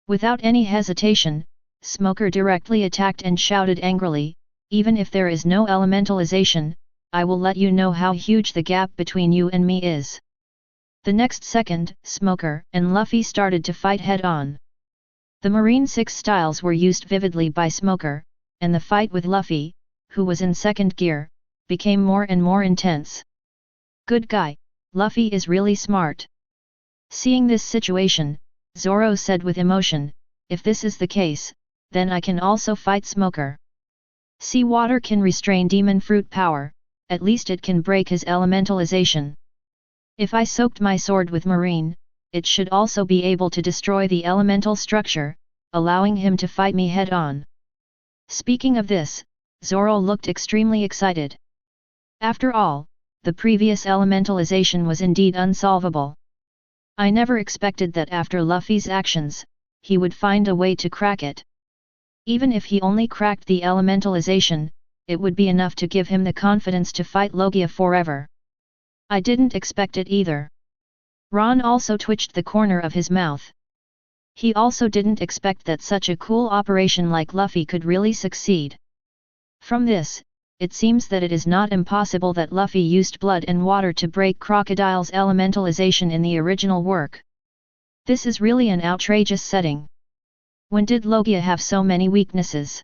Without any hesitation, Smoker directly attacked and shouted angrily, "Even if there is no elementalization, I will let you know how huge the gap between you and me is." The next second, Smoker and Luffy started to fight head-on. The Marine 6 styles were used vividly by Smoker, and the fight with Luffy, who was in second gear, became more and more intense. Good guy, Luffy is really smart. Seeing this situation, Zoro said with emotion, "If this is the case, then I can also fight Smoker. Seawater can restrain demon fruit power, at least it can break his elementalization. If I soaked my sword with marine, it should also be able to destroy the elemental structure, allowing him to fight me head-on." Speaking of this, Zoro looked extremely excited. After all, the previous elementalization was indeed unsolvable. I never expected that after Luffy's actions, he would find a way to crack it. Even if he only cracked the elementalization, it would be enough to give him the confidence to fight Logia forever. I didn't expect it either. Ron also twitched the corner of his mouth. He also didn't expect that such a cool operation like Luffy could really succeed. From this, it seems that it is not impossible that Luffy used blood and water to break Crocodile's elementalization in the original work. This is really an outrageous setting. When did Logia have so many weaknesses?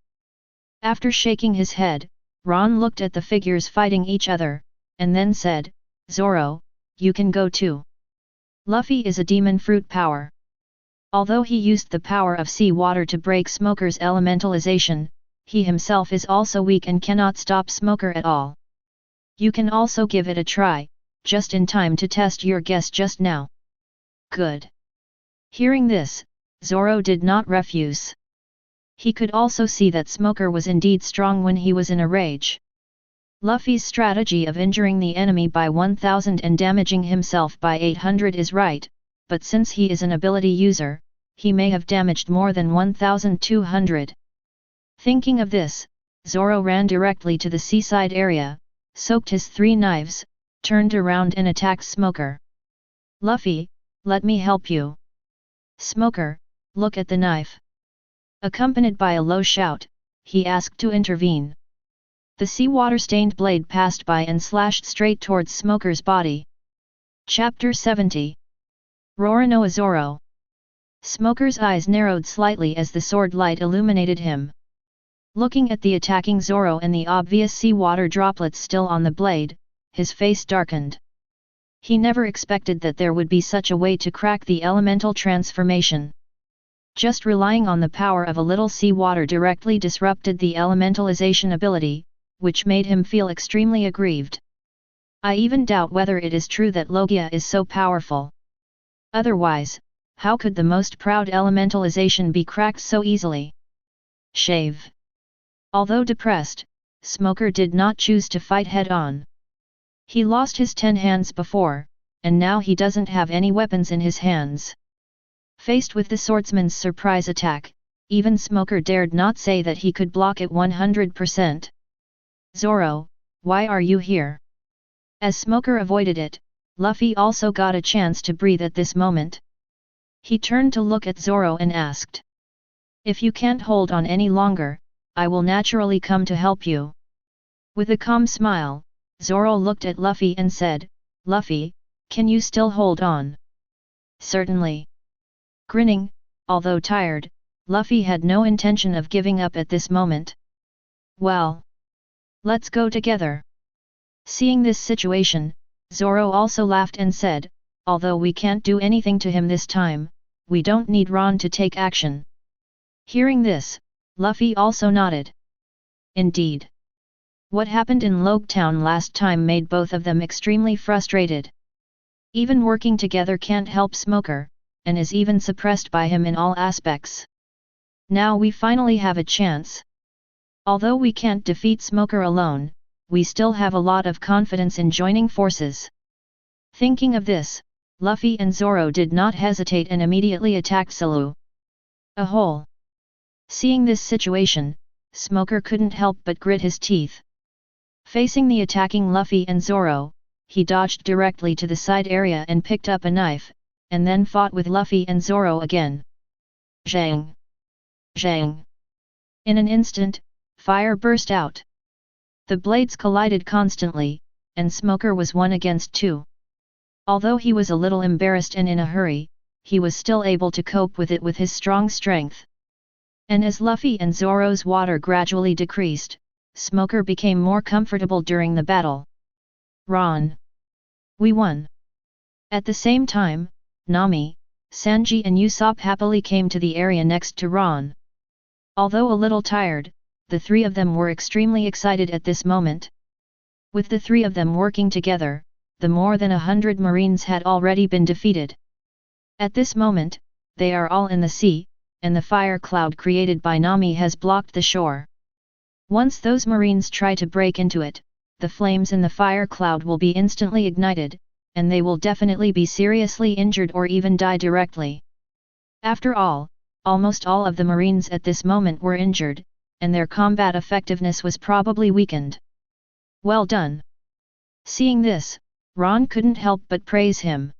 After shaking his head, Ron looked at the figures fighting each other, and then said, "Zoro, you can go too. Luffy is a demon fruit power. Although he used the power of sea water to break Smoker's elementalization, he himself is also weak and cannot stop Smoker at all. You can also give it a try, just in time to test your guess just now." Good. Hearing this, Zoro did not refuse. He could also see that Smoker was indeed strong when he was in a rage. Luffy's strategy of injuring the enemy by 1000 and damaging himself by 800 is right, but since he is an ability user, he may have damaged more than 1200. Thinking of this, Zoro ran directly to the seaside area, soaked his 3 knives, turned around and attacked Smoker. "Luffy, Let me help you. Smoker, look at the knife. Accompanied by a low shout, he asked to intervene. The seawater-stained blade passed by and slashed straight towards Smoker's body. Chapter 70. Roronoa Zoro. Smoker's eyes narrowed slightly as the sword light illuminated him. Looking at the attacking Zoro and the obvious seawater droplets still on the blade, his face darkened. He never expected that there would be such a way to crack the elemental transformation. Just relying on the power of a little seawater directly disrupted the elementalization ability, which made him feel extremely aggrieved. I even doubt whether it is true that Logia is so powerful. Otherwise, how could the most proud elementalization be cracked so easily? Shave. Although depressed, Smoker did not choose to fight head-on. He lost his 10 hands before, and now he doesn't have any weapons in his hands. Faced with the swordsman's surprise attack, even Smoker dared not say that he could block it 100%. Zoro, why are you here? As Smoker avoided it, Luffy also got a chance to breathe at this moment. He turned to look at Zoro and asked. If you can't hold on any longer, I will naturally come to help you. With a calm smile, Zoro looked at Luffy and said, Luffy, can you still hold on? Certainly. Grinning, although tired, Luffy had no intention of giving up at this moment. Well, let's go together. Seeing this situation, Zoro also laughed and said, although we can't do anything to him this time, we don't need Ron to take action. Hearing this, Luffy also nodded. Indeed. What happened in Loguetown last time made both of them extremely frustrated. Even working together can't help Smoker, and is even suppressed by him in all aspects. Now we finally have a chance. Although we can't defeat Smoker alone, we still have a lot of confidence in joining forces. Thinking of this, Luffy and Zoro did not hesitate and immediately attacked Salu. A hole. Seeing this situation, Smoker couldn't help but grit his teeth. Facing the attacking Luffy and Zoro, he dodged directly to the side area and picked up a knife, and then fought with Luffy and Zoro again. Zhang! Zhang! In an instant, fire burst out. The blades collided constantly, and Smoker was 1 against 2. Although he was a little embarrassed and in a hurry, he was still able to cope with it with his strong strength. And as Luffy and Zoro's water gradually decreased, Smoker became more comfortable during the battle. Ron! We won! At the same time, Nami, Sanji and Usopp happily came to the area next to Ron. Although a little tired, the 3 of them were extremely excited at this moment. With the 3 of them working together, the more than 100 Marines had already been defeated. At this moment, they are all in the sea, and the fire cloud created by Nami has blocked the shore. Once those Marines try to break into it, the flames in the fire cloud will be instantly ignited, and they will definitely be seriously injured or even die directly. After all, almost all of the Marines at this moment were injured, and their combat effectiveness was probably weakened. Well done! Seeing this, Ron couldn't help but praise him.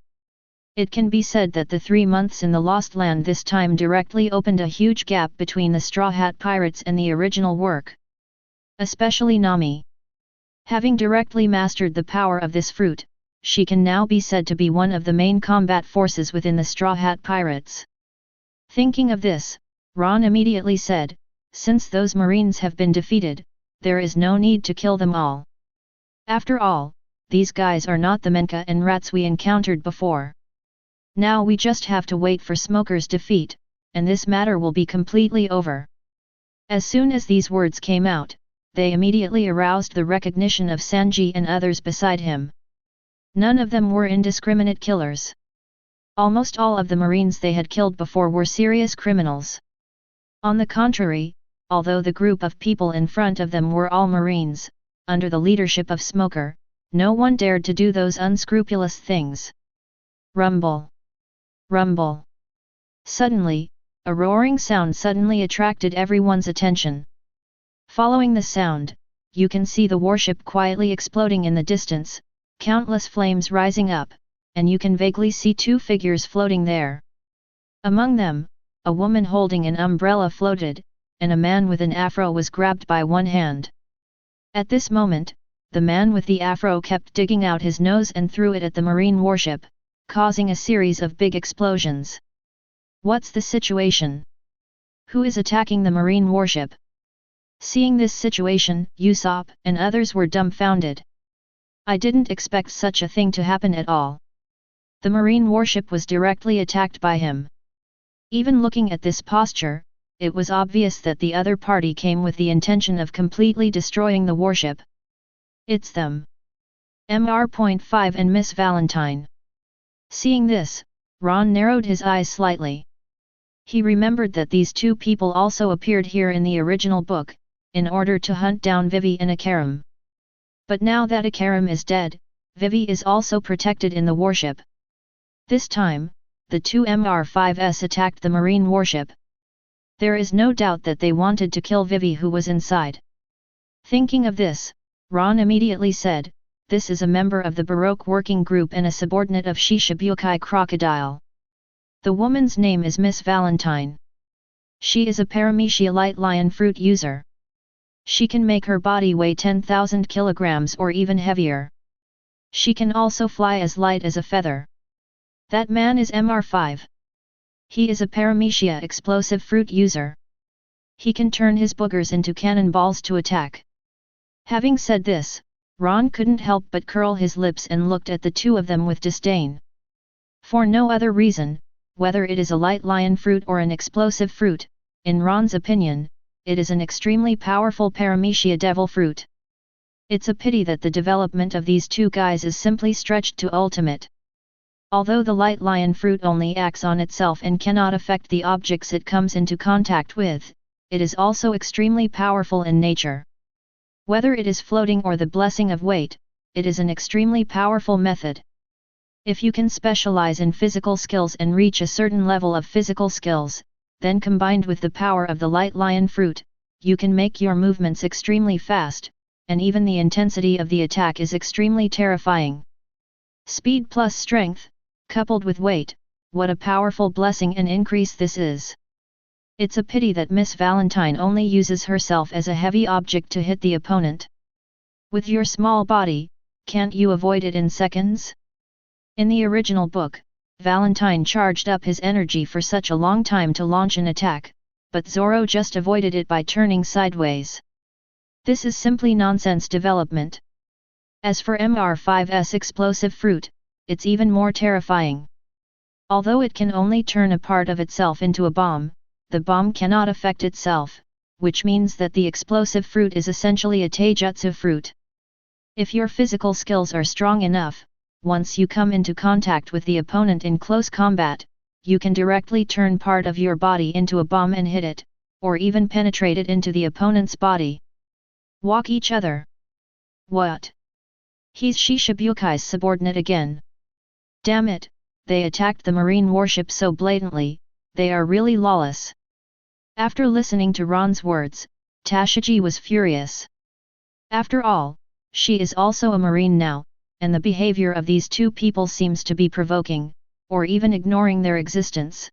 It can be said that the 3 months in the Lost Land this time directly opened a huge gap between the Straw Hat Pirates and the original work. Especially Nami. Having directly mastered the power of this fruit, she can now be said to be one of the main combat forces within the Straw Hat Pirates. Thinking of this, Ron immediately said, since those Marines have been defeated, there is no need to kill them all. After all, these guys are not the Menka and rats we encountered before. Now we just have to wait for Smoker's defeat, and this matter will be completely over. As soon as these words came out, they immediately aroused the recognition of Sanji and others beside him. None of them were indiscriminate killers. Almost all of the Marines they had killed before were serious criminals. On the contrary, although the group of people in front of them were all Marines, under the leadership of Smoker, no one dared to do those unscrupulous things. Rumble! Rumble! Suddenly, a roaring sound suddenly attracted everyone's attention. Following the sound, you can see the warship quietly exploding in the distance, countless flames rising up, and you can vaguely see two figures floating there. Among them, a woman holding an umbrella floated, and a man with an afro was grabbed by one hand. At this moment, the man with the afro kept digging out his nose and threw it at the marine warship, causing a series of big explosions. What's the situation? Who is attacking the marine warship? Seeing this situation, Usopp and others were dumbfounded. I didn't expect such a thing to happen at all. The marine warship was directly attacked by him. Even looking at this posture, it was obvious that the other party came with the intention of completely destroying the warship. It's them. Mr.5 and Miss Valentine. Seeing this, Ron narrowed his eyes slightly. He remembered that these two people also appeared here in the original book, in order to hunt down Vivi and Akaram. But now that Akaram is dead, Vivi is also protected in the warship. This time, the two Mr.5s attacked the marine warship. There is no doubt that they wanted to kill Vivi who was inside. Thinking of this, Ron immediately said, "This is a member of the Baroque working group and a subordinate of Shishibukai Crocodile. The woman's name is Miss Valentine. She is a paramecia light lion fruit user. She can make her body weigh 10,000 kilograms or even heavier. She can also fly as light as a feather. That man is Mr.5. He is a paramecia explosive fruit user. He can turn his boogers into cannonballs to attack." Having said this, Ron couldn't help but curl his lips and looked at the two of them with disdain. For no other reason, whether it is a light lion fruit or an explosive fruit, in Ron's opinion, it is an extremely powerful paramecia devil fruit. It's a pity that the development of these two guys is simply stretched to ultimate. Although the light lion fruit only acts on itself and cannot affect the objects it comes into contact with, it is also extremely powerful in nature. Whether it is floating or the blessing of weight, it is an extremely powerful method. If you can specialize in physical skills and reach a certain level of physical skills, then combined with the power of the light lion fruit, you can make your movements extremely fast, and even the intensity of the attack is extremely terrifying. Speed plus strength, coupled with weight, what a powerful blessing and increase this is. It's a pity that Miss Valentine only uses herself as a heavy object to hit the opponent. With your small body, can't you avoid it in seconds? In the original book, Valentine charged up his energy for such a long time to launch an attack, but Zoro just avoided it by turning sideways. This is simply nonsense development. As for Mr.5's explosive fruit, it's even more terrifying. Although it can only turn a part of itself into a bomb, the bomb cannot affect itself, which means that the explosive fruit is essentially a taijutsu fruit. If your physical skills are strong enough, once you come into contact with the opponent in close combat, you can directly turn part of your body into a bomb and hit it, or even penetrate it into the opponent's body. Walk each other. What? He's Shishabukai's subordinate again. Damn it, they attacked the marine warship so blatantly, they are really lawless. After listening to Ron's words, Tashigi was furious. After all, she is also a marine now, and the behavior of these two people seems to be provoking, or even ignoring their existence.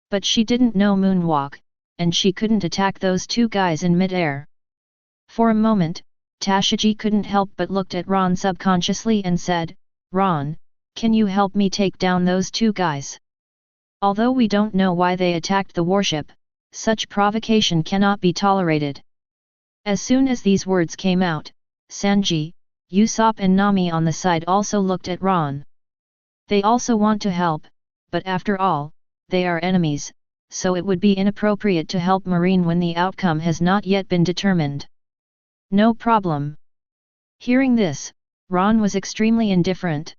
But she didn't know moonwalk, and she couldn't attack those two guys in mid-air. For a moment, Tashigi couldn't help but looked at Ron subconsciously and said, "Ron, can you help me take down those two guys?" Although we don't know why they attacked the warship, such provocation cannot be tolerated. As soon as these words came out, Sanji, Usopp and Nami on the side also looked at Ron. They also want to help, but after all, they are enemies, so it would be inappropriate to help Marine when the outcome has not yet been determined. No problem. Hearing this, Ron was extremely indifferent.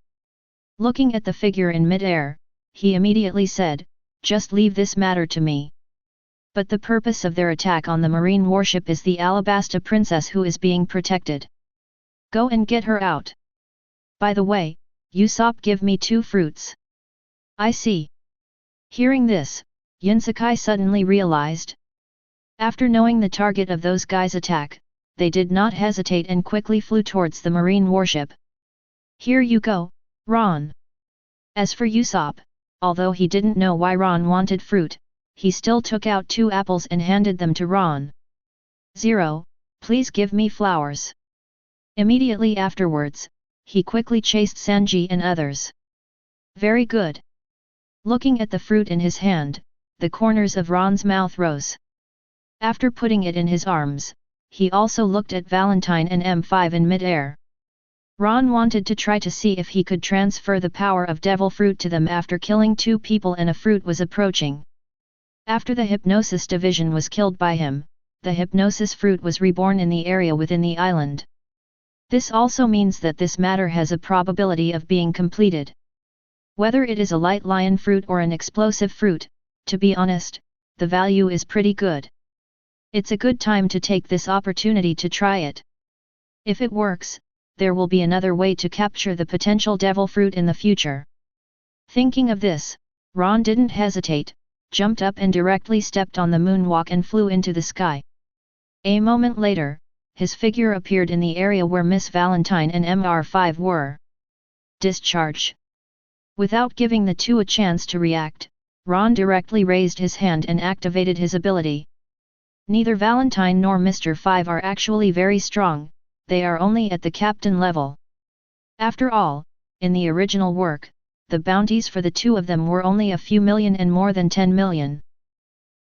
Looking at the figure in mid-air, he immediately said, "Just leave this matter to me." But the purpose of their attack on the marine warship is the Alabasta princess who is being protected. Go and get her out. By the way, Usopp, give me 2 fruits. I see. Hearing this, Yinsakai suddenly realized. After knowing the target of those guys' attack, they did not hesitate and quickly flew towards the marine warship. Here you go, Ron. As for Usopp, although he didn't know why Ron wanted fruit, he still took out 2 apples and handed them to Ron. "Zero, please give me flowers." Immediately afterwards, he quickly chased Sanji and others. "Very good." Looking at the fruit in his hand, the corners of Ron's mouth rose. After putting it in his arms, he also looked at Valentine and M5 in mid-air. Ron wanted to try to see if he could transfer the power of devil fruit to them after killing 2 people and a fruit was approaching. After the hypnosis division was killed by him, the hypnosis fruit was reborn in the area within the island. This also means that this matter has a probability of being completed. Whether it is a light lion fruit or an explosive fruit, to be honest, the value is pretty good. It's a good time to take this opportunity to try it. If it works, there will be another way to capture the potential devil fruit in the future. Thinking of this, Ron didn't hesitate, jumped up and directly stepped on the moonwalk and flew into the sky. A moment later, his figure appeared in the area where Miss Valentine and MR5 were. Discharge. Without giving the 2 a chance to react, Ron directly raised his hand and activated his ability. Neither Valentine nor Mr. 5 are actually very strong, they are only at the captain level. After all, in the original work, the bounties for the 2 of them were only a few million and more than 10 million.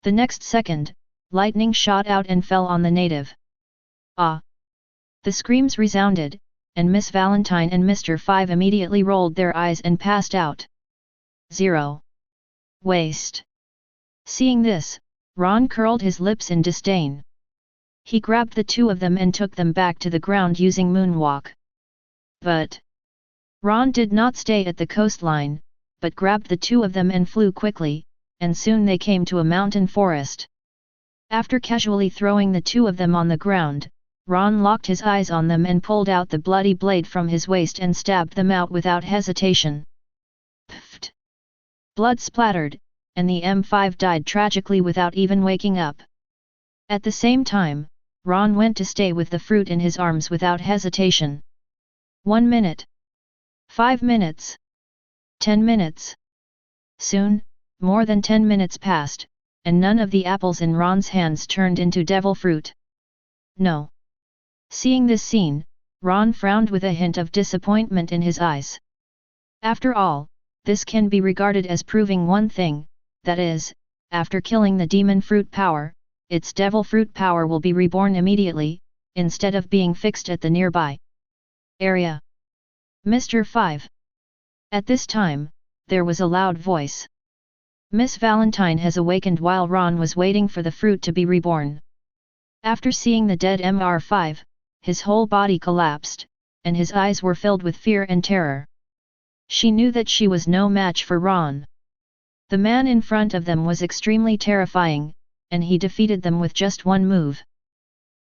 The next second, lightning shot out and fell on the native. "Ah!" The screams resounded, and Miss Valentine and Mr. 5 immediately rolled their eyes and passed out. "Zero. Waste." Seeing this, Ron curled his lips in disdain. He grabbed the 2 of them and took them back to the ground using moonwalk. But Ron did not stay at the coastline, but grabbed the 2 of them and flew quickly, and soon they came to a mountain forest. After casually throwing the 2 of them on the ground, Ron locked his eyes on them and pulled out the bloody blade from his waist and stabbed them out without hesitation. Pfft! Blood splattered, and the M5 died tragically without even waking up. At the same time, Ron went to stay with the fruit in his arms without hesitation. 1 minute. 5 minutes. 10 minutes. Soon, more than 10 minutes passed, and none of the apples in Ron's hands turned into devil fruit. No. Seeing this scene, Ron frowned with a hint of disappointment in his eyes. After all, this can be regarded as proving one thing, that is, after killing the demon fruit power, its devil fruit power will be reborn immediately, instead of being fixed at the nearby area. Mr. 5. At this time, there was a loud voice. Miss Valentine has awakened while Ron was waiting for the fruit to be reborn. After seeing the dead MR5, his whole body collapsed, and his eyes were filled with fear and terror. She knew that she was no match for Ron. The man in front of them was extremely terrifying, and he defeated them with just 1 move.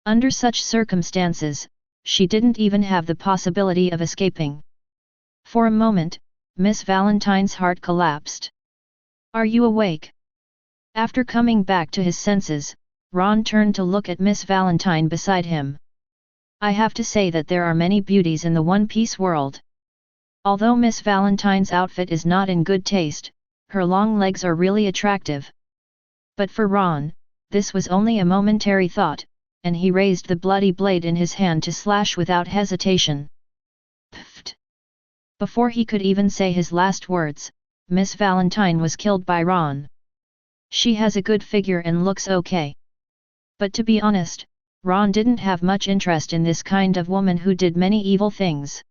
Under such circumstances, she didn't even have the possibility of escaping. For a moment, Miss Valentine's heart collapsed. "Are you awake?" After coming back to his senses, Ron turned to look at Miss Valentine beside him. I have to say that there are many beauties in the One Piece world. Although Miss Valentine's outfit is not in good taste, her long legs are really attractive. But for Ron, this was only a momentary thought, and he raised the bloody blade in his hand to slash without hesitation. Pfft! Before he could even say his last words, Miss Valentine was killed by Ron. She has a good figure and looks okay. But to be honest, Ron didn't have much interest in this kind of woman who did many evil things.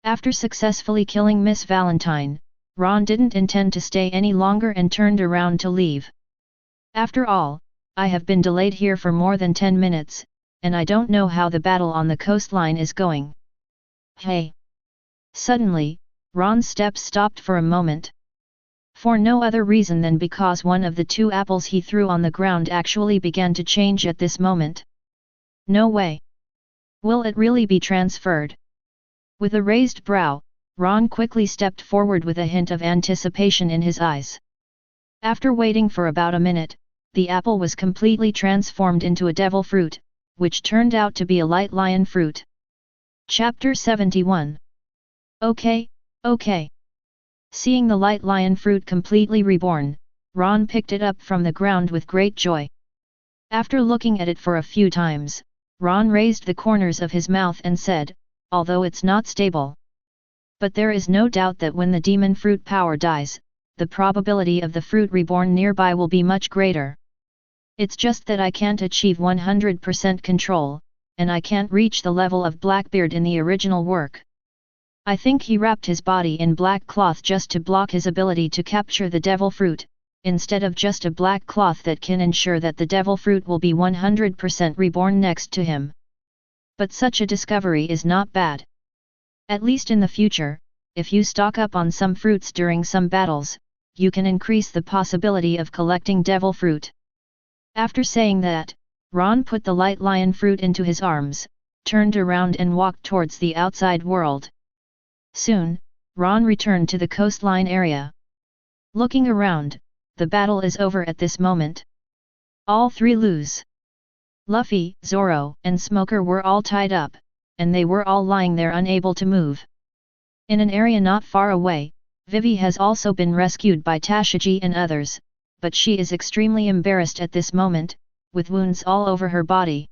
After successfully killing Miss Valentine, Ron didn't intend to stay any longer and turned around to leave. After all, I have been delayed here for more than 10 minutes, and I don't know how the battle on the coastline is going. Hey! Suddenly, Ron's steps stopped for a moment. For no other reason than because one of the 2 apples he threw on the ground actually began to change at this moment. No way! Will it really be transferred? With a raised brow, Ron quickly stepped forward with a hint of anticipation in his eyes. After waiting for about a minute, the apple was completely transformed into a devil fruit, which turned out to be a light lion fruit. Chapter 71. Okay, okay. Seeing the light lion fruit completely reborn, Ron picked it up from the ground with great joy. After looking at it for a few times, Ron raised the corners of his mouth and said, although it's not stable. But there is no doubt that when the demon fruit power dies, the probability of the fruit reborn nearby will be much greater. It's just that I can't achieve 100% control, and I can't reach the level of Blackbeard in the original work. I think he wrapped his body in black cloth just to block his ability to capture the devil fruit, instead of just a black cloth that can ensure that the devil fruit will be 100% reborn next to him. But such a discovery is not bad. At least in the future, if you stock up on some fruits during some battles, you can increase the possibility of collecting devil fruit. After saying that, Ron put the light lion fruit into his arms, turned around and walked towards the outside world. Soon, Ron returned to the coastline area. Looking around, the battle is over at this moment. All three lose. Luffy, Zoro, and Smoker were all tied up, and they were all lying there unable to move. In an area not far away, Vivi has also been rescued by Tashigi and others, but she is extremely embarrassed at this moment, with wounds all over her body.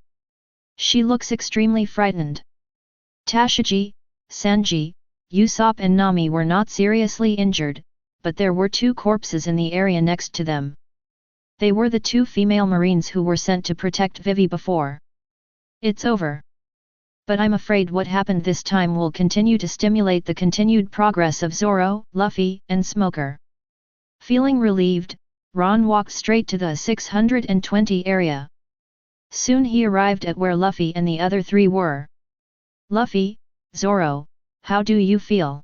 She looks extremely frightened. Tashigi, Sanji, Usopp and Nami were not seriously injured, but there were two corpses in the area next to them. They were the two female marines who were sent to protect Vivi before. It's over. But I'm afraid what happened this time will continue to stimulate the continued progress of Zoro, Luffy, and Smoker. Feeling relieved, Ron walked straight to the 620 area. Soon he arrived at where Luffy and the other three were. Luffy, Zoro, how do you feel?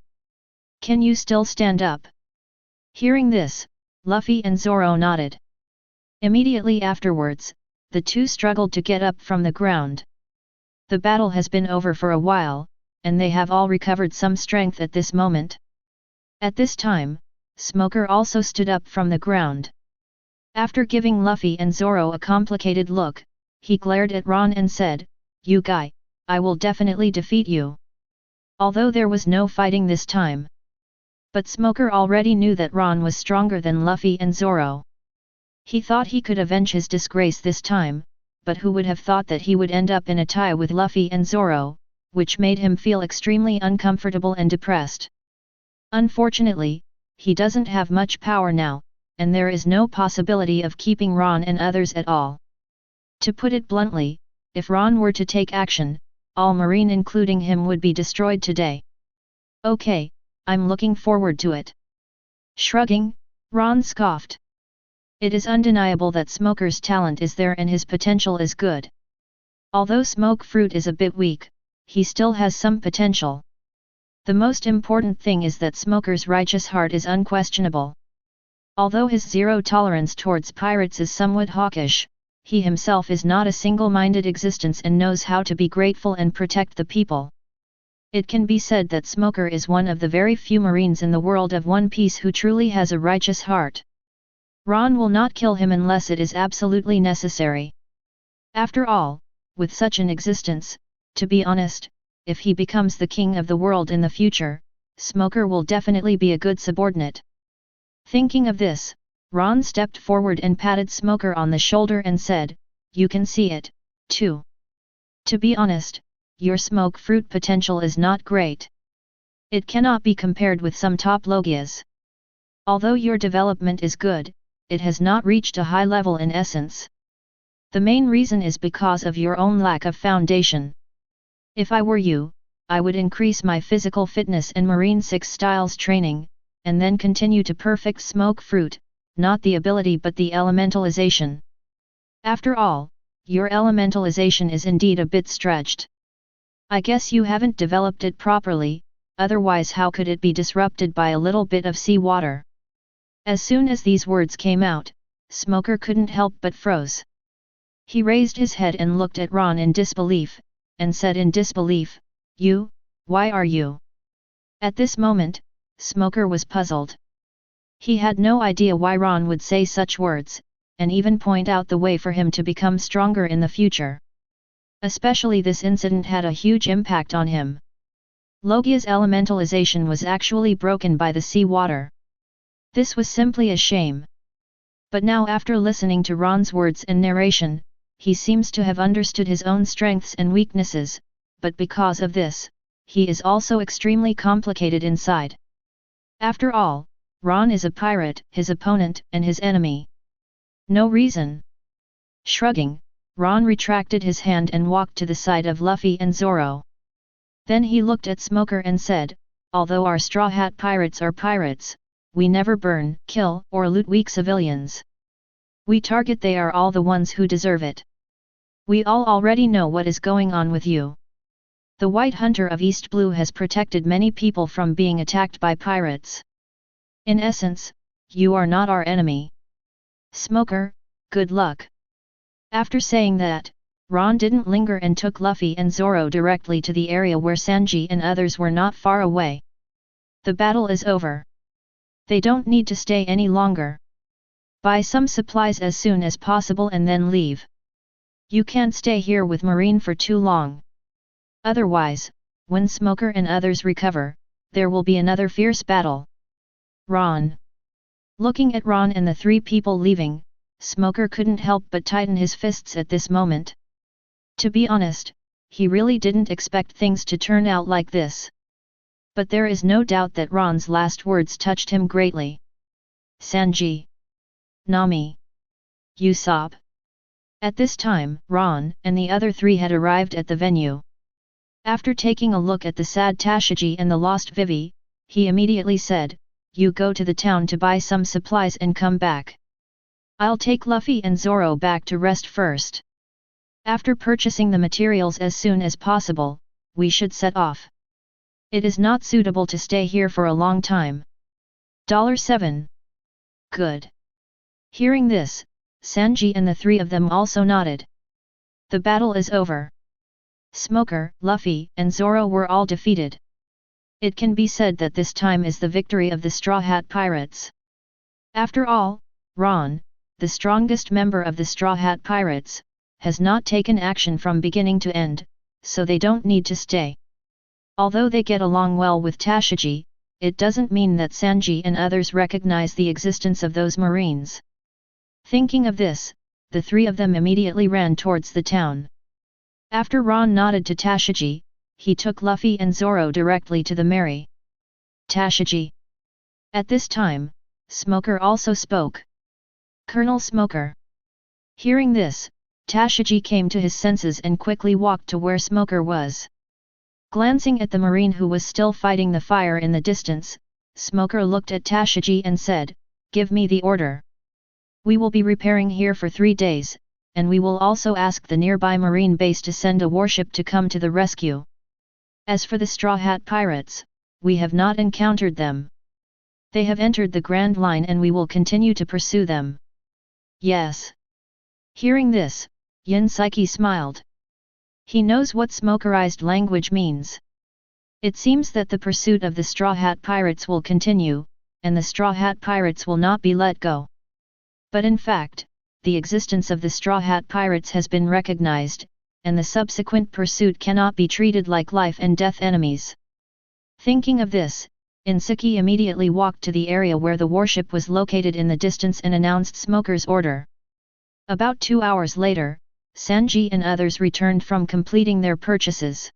Can you still stand up? Hearing this, Luffy and Zoro nodded. Immediately afterwards, the two struggled to get up from the ground. The battle has been over for a while, and they have all recovered some strength at this moment. At this time, Smoker also stood up from the ground. After giving Luffy and Zoro a complicated look, he glared at Ron and said, "You guy, I will definitely defeat you." Although there was no fighting this time. But Smoker already knew that Ron was stronger than Luffy and Zoro. He thought he could avenge his disgrace this time, but who would have thought that he would end up in a tie with Luffy and Zoro, which made him feel extremely uncomfortable and depressed. Unfortunately, he doesn't have much power now, and there is no possibility of keeping Ron and others at all. To put it bluntly, if Ron were to take action, all Marine including him would be destroyed today. Okay, I'm looking forward to it. Shrugging, Ron scoffed. It is undeniable that Smoker's talent is there and his potential is good. Although Smoke Fruit is a bit weak, he still has some potential. The most important thing is that Smoker's righteous heart is unquestionable. Although his zero tolerance towards pirates is somewhat hawkish, he himself is not a single-minded existence and knows how to be grateful and protect the people. It can be said that Smoker is one of the very few Marines in the world of One Piece who truly has a righteous heart. Ron will not kill him unless it is absolutely necessary. After all, with such an existence, to be honest, if he becomes the king of the world in the future, Smoker will definitely be a good subordinate. Thinking of this, Ron stepped forward and patted Smoker on the shoulder and said, "You can see it, too. To be honest, your Smoke Fruit potential is not great. It cannot be compared with some top Logias. Although your development is good, it has not reached a high level in essence. The main reason is because of your own lack of foundation. If I were you, I would increase my physical fitness and Marine 6 styles training, and then continue to perfect Smoke Fruit, not the ability but the elementalization. After all, your elementalization is indeed a bit stretched. I guess you haven't developed it properly, otherwise how could it be disrupted by a little bit of sea water?" As soon as these words came out, Smoker couldn't help but froze. He raised his head and looked at Ron in disbelief, and said in disbelief, "You, why are you?" At this moment, Smoker was puzzled. He had no idea why Ron would say such words, and even point out the way for him to become stronger in the future. Especially this incident had a huge impact on him. Logia's elementalization was actually broken by the sea water. This was simply a shame. But now after listening to Ron's words and narration, he seems to have understood his own strengths and weaknesses, but because of this, he is also extremely complicated inside. After all, Ron is a pirate, his opponent and his enemy. No reason. Shrugging, Ron retracted his hand and walked to the side of Luffy and Zoro. Then he looked at Smoker and said, although our Straw Hat Pirates are pirates, we never burn, kill, or loot weak civilians. We target they are all the ones who deserve it. We all already know what is going on with you. The White Hunter of East Blue has protected many people from being attacked by pirates. In essence, you are not our enemy. Smoker, good luck. After saying that, Ron didn't linger and took Luffy and Zoro directly to the area where Sanji and others were not far away. The battle is over. They don't need to stay any longer. Buy some supplies as soon as possible and then leave. You can't stay here with Marine for too long. Otherwise, when Smoker and others recover, there will be another fierce battle. Ron. Looking at Ron and the three people leaving, Smoker couldn't help but tighten his fists at this moment. To be honest, he really didn't expect things to turn out like this. But there is no doubt that Ron's last words touched him greatly. Sanji. Nami. Usopp. At this time, Ron and the other three had arrived at the venue. After taking a look at the sad Tashigi and the lost Vivi, he immediately said, you go to the town to buy some supplies and come back. I'll take Luffy and Zoro back to rest first. After purchasing the materials as soon as possible, we should set off. It is not suitable to stay here for a long time. $7. Good. Hearing this, Sanji and the three of them also nodded. The battle is over. Smoker, Luffy, and Zoro were all defeated. It can be said that this time is the victory of the Straw Hat Pirates. After all, Ron, the strongest member of the Straw Hat Pirates, has not taken action from beginning to end, so they don't need to stay. Although they get along well with Tashigi, it doesn't mean that Sanji and others recognize the existence of those Marines. Thinking of this, the three of them immediately ran towards the town. After Ron nodded to Tashigi, he took Luffy and Zoro directly to the Mary. Tashigi. At this time, Smoker also spoke. Colonel Smoker. Hearing this, Tashigi came to his senses and quickly walked to where Smoker was. Glancing at the Marine who was still fighting the fire in the distance, Smoker looked at Tashigi and said, give me the order. We will be repairing here for 3 days, and we will also ask the nearby Marine base to send a warship to come to the rescue. As for the Straw Hat Pirates, we have not encountered them. They have entered the Grand Line and we will continue to pursue them. Yes. Hearing this, Yin Saiki smiled. He knows what smokerized language means. It seems that the pursuit of the Straw Hat Pirates will continue, and the Straw Hat Pirates will not be let go. But in fact, the existence of the Straw Hat Pirates has been recognized, and the subsequent pursuit cannot be treated like life and death enemies. Thinking of this, Inseki immediately walked to the area where the warship was located in the distance and announced Smoker's order. About 2 hours later, Sanji and others returned from completing their purchases.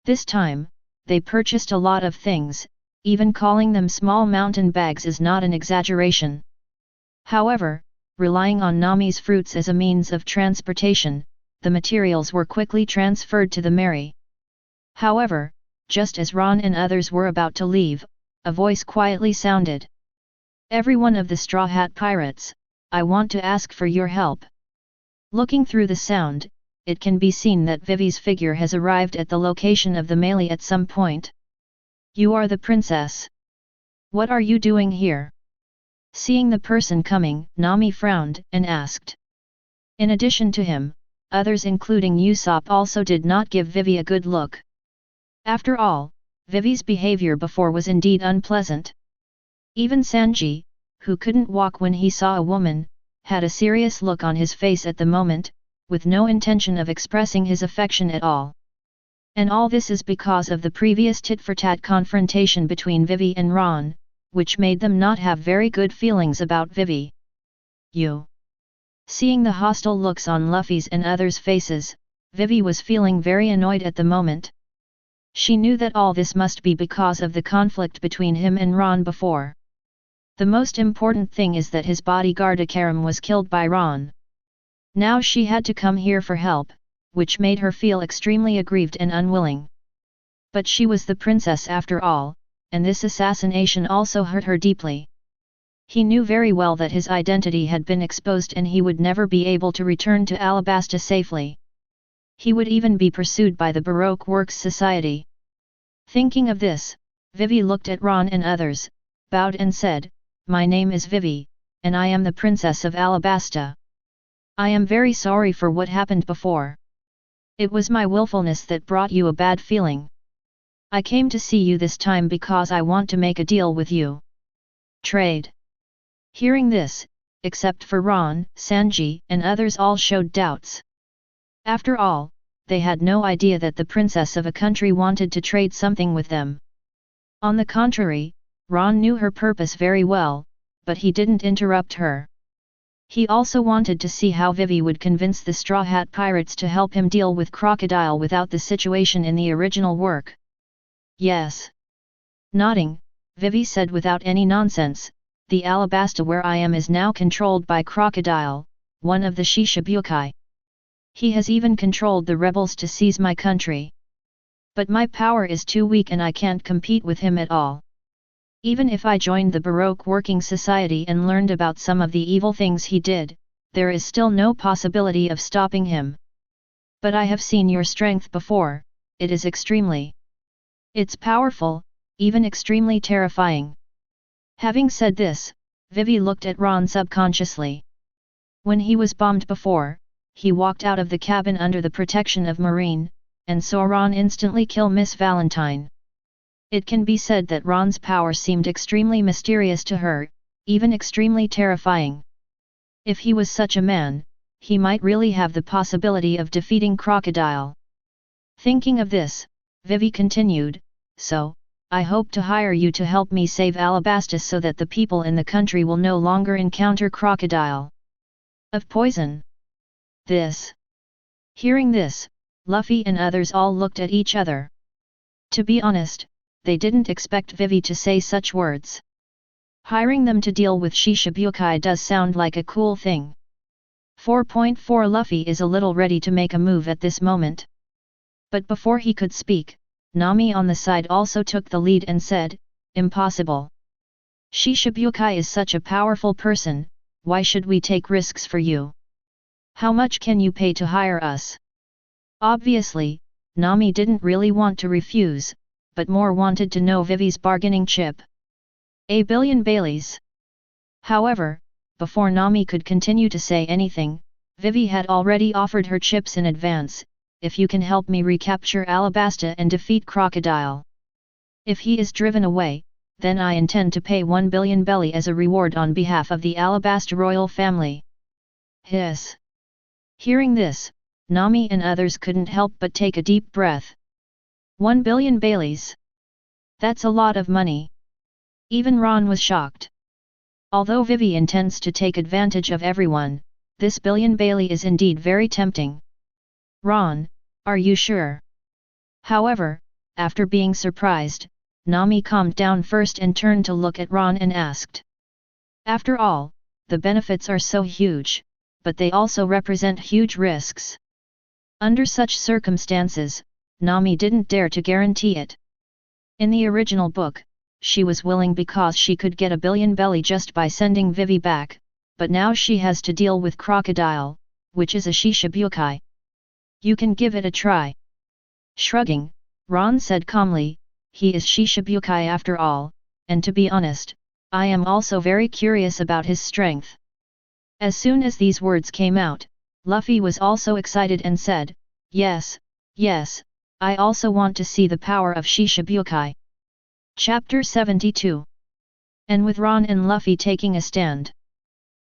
This time, they purchased a lot of things, even calling them small mountain bags is not an exaggeration. However, relying on Nami's fruits as a means of transportation, the materials were quickly transferred to the Mary. However, just as Ron and others were about to leave, a voice quietly sounded. Every one of the Straw Hat Pirates, I want to ask for your help. Looking through the sound, it can be seen that Vivi's figure has arrived at the location of the melee at some point. You are the princess. What are you doing here? Seeing the person coming, Nami frowned and asked. In addition to him, others including Usopp also did not give Vivi a good look. After all, Vivi's behavior before was indeed unpleasant. Even Sanji, who couldn't walk when he saw a woman, had a serious look on his face at the moment, with no intention of expressing his affection at all. And all this is because of the previous tit-for-tat confrontation between Vivi and Ron, which made them not have very good feelings about Vivi. You. Seeing the hostile looks on Luffy's and others' faces, Vivi was feeling very annoyed at the moment. She knew that all this must be because of the conflict between him and Ron before. The most important thing is that his bodyguard Akaram was killed by Ron. Now she had to come here for help, which made her feel extremely aggrieved and unwilling. But she was the princess after all, and this assassination also hurt her deeply. He knew very well that his identity had been exposed and he would never be able to return to Alabasta safely. He would even be pursued by the Baroque Works Society. Thinking of this, Vivi looked at Ron and others, bowed and said, "My name is Vivi, and I am the Princess of Alabasta. I am very sorry for what happened before. It was my willfulness that brought you a bad feeling. I came to see you this time because I want to make a deal with you. Trade." Hearing this, except for Ron, Sanji and others all showed doubts. After all, they had no idea that the princess of a country wanted to trade something with them. On the contrary, Ron knew her purpose very well, but he didn't interrupt her. He also wanted to see how Vivi would convince the Straw Hat Pirates to help him deal with Crocodile without the situation in the original work. Yes. Nodding, Vivi said without any nonsense, "The Alabasta where I am is now controlled by Crocodile, one of the Shishibukai. He has even controlled the rebels to seize my country. But my power is too weak and I can't compete with him at all. Even if I joined the Baroque Working Society and learned about some of the evil things he did, there is still no possibility of stopping him. But I have seen your strength before, it is extremely. It's powerful, even extremely terrifying." Having said this, Vivi looked at Ron subconsciously. When he was bombed before, he walked out of the cabin under the protection of Marine, and saw Ron instantly kill Miss Valentine. It can be said that Ron's power seemed extremely mysterious to her, even extremely terrifying. If he was such a man, he might really have the possibility of defeating Crocodile. Thinking of this, Vivi continued, "So, I hope to hire you to help me save Alabasta so that the people in the country will no longer encounter Crocodile of poison." This. Hearing this, Luffy and others all looked at each other. To be honest, they didn't expect Vivi to say such words. Hiring them to deal with Shishibukai does sound like a cool thing. 4.4 Luffy is a little ready to make a move at this moment. But before he could speak, Nami on the side also took the lead and said, "Impossible. Shishibukai is such a powerful person, why should we take risks for you? How much can you pay to hire us?" Obviously, Nami didn't really want to refuse, but more wanted to know Vivi's bargaining chip. "A billion Baileys." However, before Nami could continue to say anything, Vivi had already offered her chips in advance, "If you can help me recapture Alabasta and defeat Crocodile. If he is driven away, then I intend to pay 1 billion belly as a reward on behalf of the Alabasta royal family." Hiss. Hearing this, Nami and others couldn't help but take a deep breath. 1 billion Baileys. That's a lot of money. Even Ron was shocked. Although Vivi intends to take advantage of everyone, this billion Bailey is indeed very tempting. "Ron, are you sure?" However, after being surprised, Nami calmed down first and turned to look at Ron and asked. After all, the benefits are so huge, but they also represent huge risks. Under such circumstances, Nami didn't dare to guarantee it. In the original book, she was willing because she could get a billion belly just by sending Vivi back, but now she has to deal with Crocodile, which is a Shishibukai. "You can give it a try." Shrugging, Ron said calmly, "He is Shishibukai after all, and to be honest, I am also very curious about his strength." As soon as these words came out, Luffy was also excited and said, Yes, I also want to see the power of Shishibukai." Chapter 72. And with Ron and Luffy taking a stand,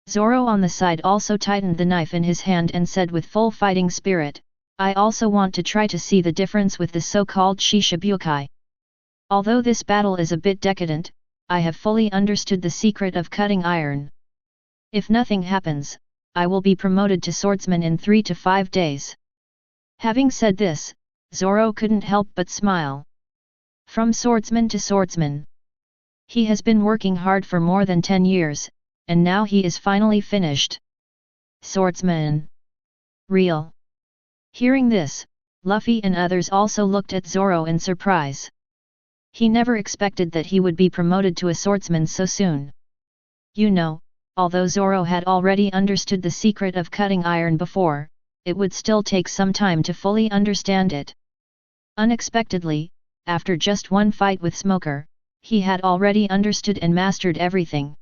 Zoro on the side also tightened the knife in his hand and said with full fighting spirit, I also want to try to see the difference with the so-called Shishibukai. Although this battle is a bit decadent, I have fully understood the secret of cutting iron. If nothing happens, I will be promoted to swordsman in 3 to 5 days. Having said this, Zoro couldn't help but smile. From swordsman to swordsman. He has been working hard for more than 10 years, and now he is finally finished. Swordsman. Real. Hearing this, Luffy and others also looked at Zoro in surprise. He never expected that he would be promoted to a swordsman so soon. You know, although Zoro had already understood the secret of cutting iron before, it would still take some time to fully understand it. Unexpectedly, after just one fight with Smoker, he had already understood and mastered everything.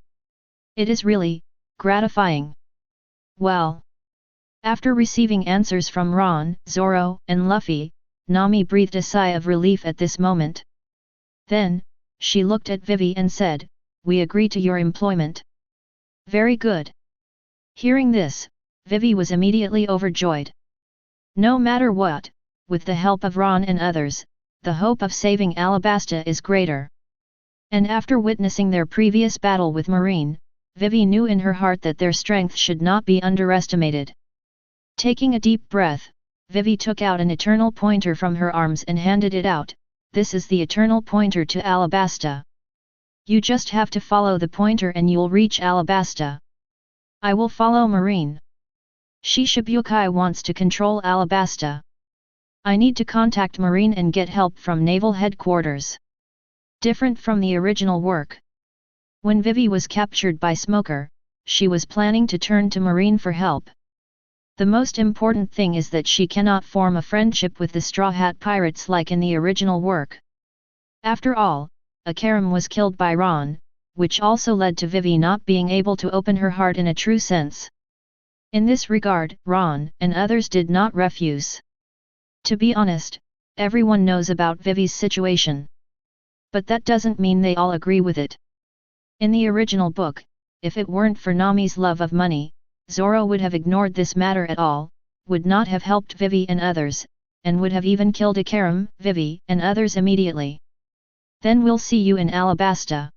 It is really gratifying. Well. After receiving answers from Ron, Zoro, and Luffy, Nami breathed a sigh of relief at this moment. Then, she looked at Vivi and said, "We agree to your employment." Very good. Hearing this, Vivi was immediately overjoyed. No matter what, with the help of Ron and others, the hope of saving Alabasta is greater. And after witnessing their previous battle with Marine, Vivi knew in her heart that their strength should not be underestimated. Taking a deep breath, Vivi took out an eternal pointer from her arms and handed it out. This is the eternal pointer to Alabasta. You just have to follow the pointer and you'll reach Alabasta. I will follow Marine. Shishibukai wants to control Alabasta. I need to contact Marine and get help from Naval Headquarters. Different from the original work. When Vivi was captured by Smoker, she was planning to turn to Marine for help. The most important thing is that she cannot form a friendship with the Straw Hat Pirates like in the original work. After all, Akaram was killed by Ron, which also led to Vivi not being able to open her heart in a true sense. In this regard, Ron and others did not refuse. To be honest, everyone knows about Vivi's situation. But that doesn't mean they all agree with it. In the original book, if it weren't for Nami's love of money, Zoro would have ignored this matter at all, would not have helped Vivi and others, and would have even killed Akaram, Vivi, and others immediately. Then we'll see you in Alabasta.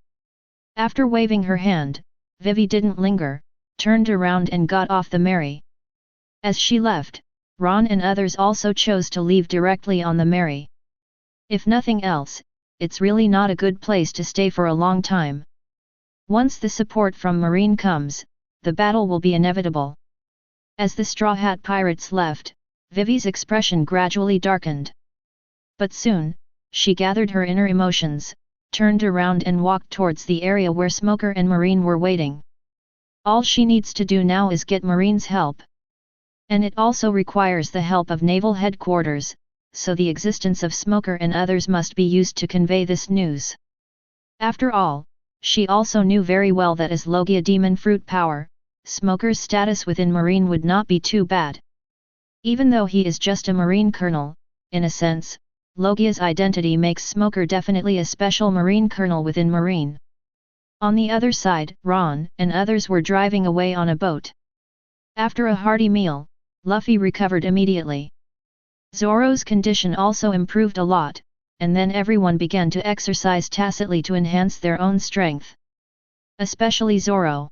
After waving her hand, Vivi didn't linger, turned around and got off the Mary. As she left, Ron and others also chose to leave directly on the Mary. If nothing else, it's really not a good place to stay for a long time. Once the support from Marine comes, the battle will be inevitable. As the Straw Hat Pirates left, Vivi's expression gradually darkened. But soon, she gathered her inner emotions, turned around and walked towards the area where Smoker and Marine were waiting. All she needs to do now is get Marine's help. And it also requires the help of Naval Headquarters, so the existence of Smoker and others must be used to convey this news. After all, she also knew very well that as Logia Demon Fruit Power, Smoker's status within Marine would not be too bad. Even though he is just a Marine colonel, in a sense, Logia's identity makes Smoker definitely a special Marine colonel within Marine. On the other side, Ron and others were driving away on a boat. After a hearty meal, Luffy recovered immediately. Zoro's condition also improved a lot, and then everyone began to exercise tacitly to enhance their own strength. Especially Zoro.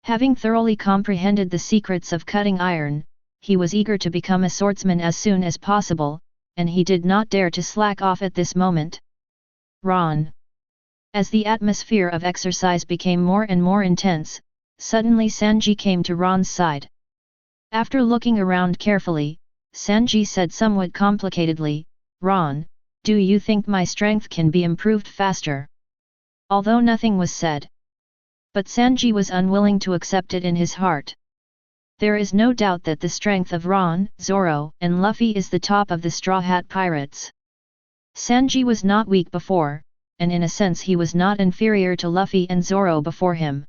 Having thoroughly comprehended the secrets of cutting iron, he was eager to become a swordsman as soon as possible, and he did not dare to slack off at this moment. Ron. As the atmosphere of exercise became more and more intense, suddenly Sanji came to Ron's side. After looking around carefully, Sanji said somewhat complicatedly, "Ron, do you think my strength can be improved faster?" Although nothing was said. But Sanji was unwilling to accept it in his heart. There is no doubt that the strength of Ron, Zoro, and Luffy is the top of the Straw Hat Pirates. Sanji was not weak before, and in a sense he was not inferior to Luffy and Zoro before him.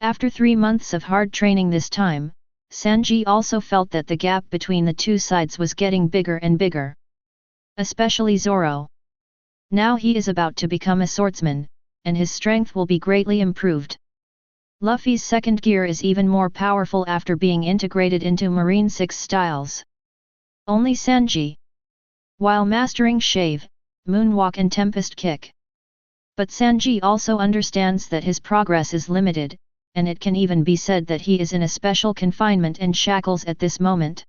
After 3 months of hard training this time, Sanji also felt that the gap between the two sides was getting bigger and bigger. Especially Zoro. Now he is about to become a swordsman, and his strength will be greatly improved. Luffy's second gear is even more powerful after being integrated into Marine 6 styles. Only Sanji. While mastering Shave, Moonwalk and Tempest Kick. But Sanji also understands that his progress is limited, and it can even be said that he is in a special confinement and shackles at this moment.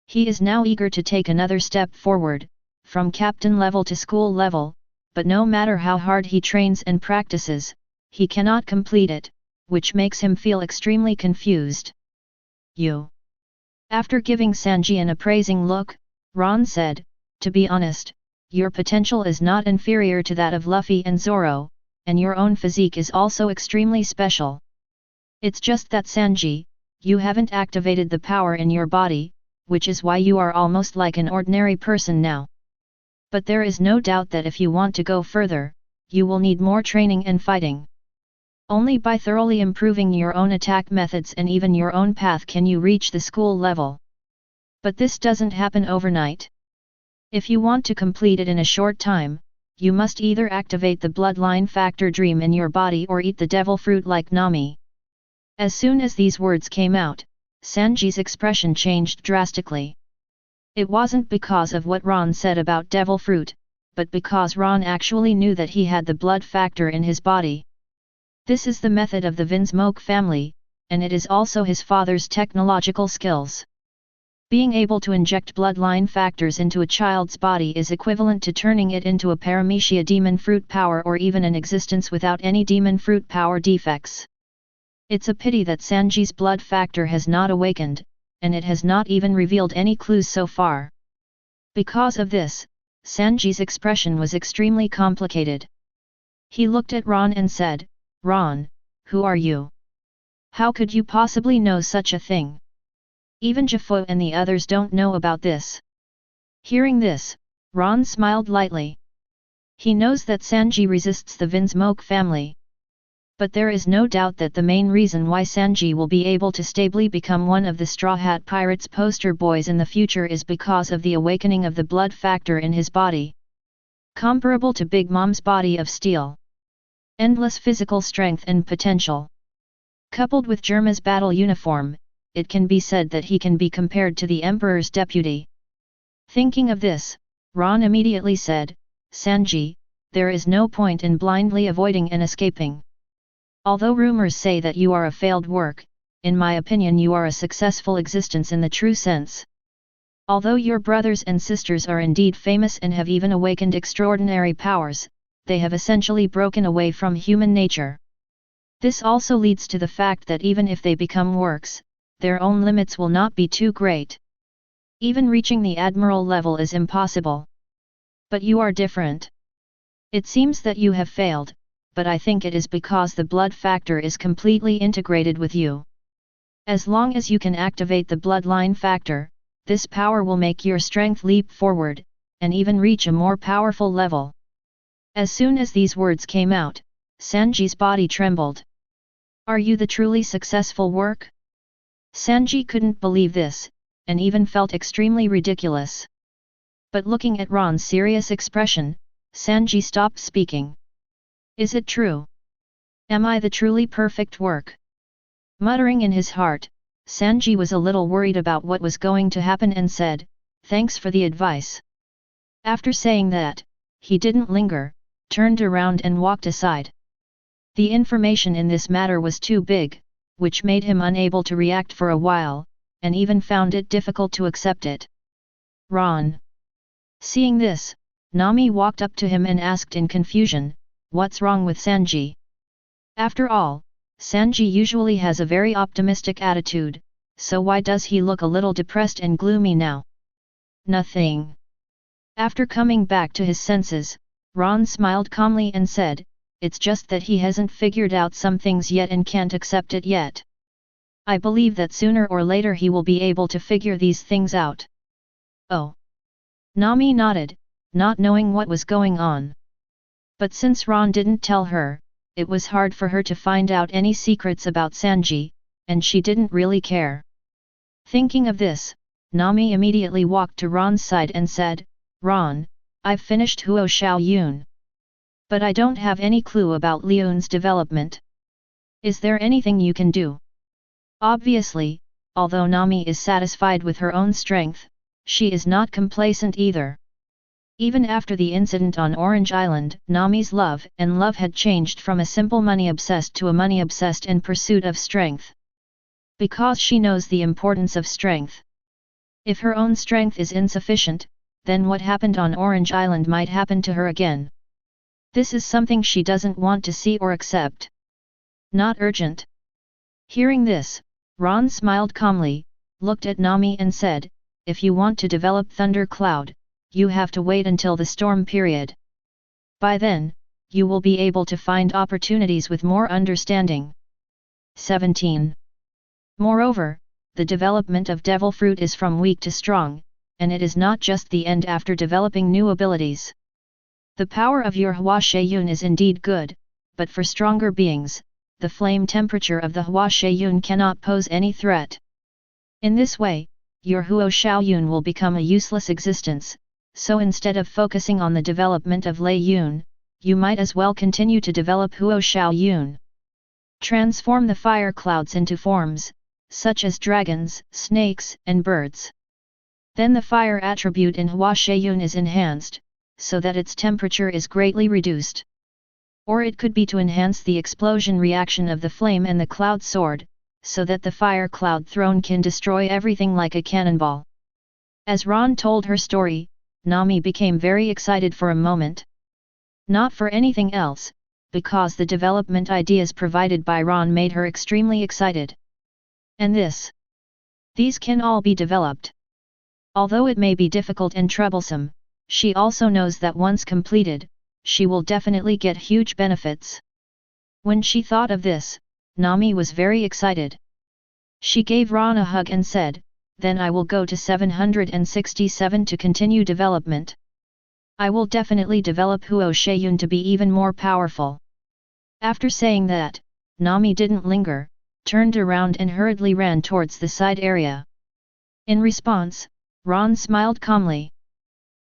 He is now eager to take another step forward, from captain level to school level, but no matter how hard he trains and practices, he cannot complete it, which makes him feel extremely confused. You. After giving Sanji an appraising look, Ron said, "To be honest, your potential is not inferior to that of Luffy and Zoro, and your own physique is also extremely special. It's just that Sanji, you haven't activated the power in your body, which is why you are almost like an ordinary person now. But there is no doubt that if you want to go further, you will need more training and fighting. Only by thoroughly improving your own attack methods and even your own path can you reach the school level. But this doesn't happen overnight. If you want to complete it in a short time, you must either activate the bloodline factor dream in your body or eat the devil fruit like Nami." As soon as these words came out, Sanji's expression changed drastically. It wasn't because of what Ron said about devil fruit, but because Ron actually knew that he had the blood factor in his body. This is the method of the Vinsmoke family, and it is also his father's technological skills. Being able to inject bloodline factors into a child's body is equivalent to turning it into a paramecia demon fruit power or even an existence without any demon fruit power defects. It's a pity that Sanji's blood factor has not awakened, and it has not even revealed any clues so far. Because of this, Sanji's expression was extremely complicated. He looked at Ron and said, "Ron, who are you? How could you possibly know such a thing? Even Jafo and the others don't know about this." Hearing this, Ron smiled lightly. He knows that Sanji resists the Vinsmoke family. But there is no doubt that the main reason why Sanji will be able to stably become one of the Straw Hat Pirates poster boys in the future is because of the awakening of the blood factor in his body. Comparable to Big Mom's body of steel. Endless physical strength and potential. Coupled with Germa's battle uniform, it can be said that he can be compared to the Emperor's deputy. Thinking of this, Ron immediately said, "Sanji, there is no point in blindly avoiding and escaping. Although rumors say that you are a failed work, in my opinion you are a successful existence in the true sense. Although your brothers and sisters are indeed famous and have even awakened extraordinary powers, they have essentially broken away from human nature. This also leads to the fact that even if they become works, their own limits will not be too great. Even reaching the admiral level is impossible. But you are different. It seems that you have failed, but I think it is because the blood factor is completely integrated with you. As long as you can activate the bloodline factor, this power will make your strength leap forward, and even reach a more powerful level." As soon as these words came out, Sanji's body trembled. "Are you the truly successful work?" Sanji couldn't believe this, and even felt extremely ridiculous. But looking at Ron's serious expression, Sanji stopped speaking. "Is it true? Am I the truly perfect work?" Muttering in his heart, Sanji was a little worried about what was going to happen and said, "Thanks for the advice." After saying that, he didn't linger, turned around and walked aside. The information in this matter was too big, which made him unable to react for a while, and even found it difficult to accept it. "Ron." Seeing this, Nami walked up to him and asked in confusion, "What's wrong with Sanji?" After all, Sanji usually has a very optimistic attitude, so why does he look a little depressed and gloomy now? "Nothing." After coming back to his senses, Ron smiled calmly and said, "It's just that he hasn't figured out some things yet and can't accept it yet. I believe that sooner or later he will be able to figure these things out." "Oh." Nami nodded, not knowing what was going on. But since Ron didn't tell her, it was hard for her to find out any secrets about Sanji, and she didn't really care. Thinking of this, Nami immediately walked to Ron's side and said, "Ron, I've finished Huo Xiao Yun. But I don't have any clue about Liyun's development. Is there anything you can do?" Obviously, although Nami is satisfied with her own strength, she is not complacent either. Even after the incident on Orange Island, Nami's love had changed from a simple money-obsessed to a money-obsessed in pursuit of strength. Because she knows the importance of strength. If her own strength is insufficient, then what happened on Orange Island might happen to her again. This is something she doesn't want to see or accept. Not urgent. Hearing this, Ron smiled calmly, looked at Nami and said, "If you want to develop Thunder Cloud, you have to wait until the storm period. By then, you will be able to find opportunities with more understanding." 17. Moreover, the development of Devil Fruit is from weak to strong, and it is not just the end after developing new abilities. The power of your Hua-She-Yun is indeed good, but for stronger beings, the flame temperature of the Hua-She-Yun cannot pose any threat. In this way, your Huo-Shao-Yun will become a useless existence, so instead of focusing on the development of Lei-Yun, you might as well continue to develop Huo-Shao-Yun. Transform the fire clouds into forms, such as dragons, snakes, and birds. Then the fire attribute in Hua-She-Yun is enhanced, so that its temperature is greatly reduced. Or it could be to enhance the explosion reaction of the flame and the cloud sword, so that the fire cloud throne can destroy everything like a cannonball. As Ron told her story, Nami became very excited for a moment. Not for anything else, because the development ideas provided by Ron made her extremely excited. And these can all be developed. Although it may be difficult and troublesome, she also knows that once completed, she will definitely get huge benefits. When she thought of this, Nami was very excited. She gave Ron a hug and said, "Then I will go to 767 to continue development. I will definitely develop Huo-She-Yun to be even more powerful." After saying that, Nami didn't linger, turned around and hurriedly ran towards the side area. In response, Ron smiled calmly.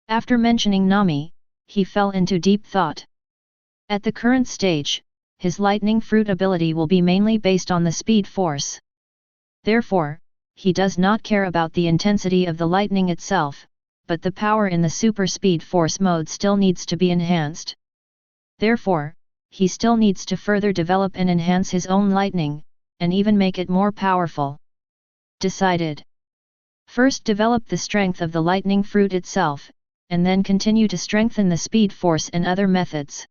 After mentioning Nami, he fell into deep thought. At the current stage, his lightning fruit ability will be mainly based on the speed force. Therefore, he does not care about the intensity of the lightning itself, but the power in the super speed force mode still needs to be enhanced. Therefore, he still needs to further develop and enhance his own lightning, and even make it more powerful. Decided. First develop the strength of the lightning fruit itself, and then continue to strengthen the speed force and other methods.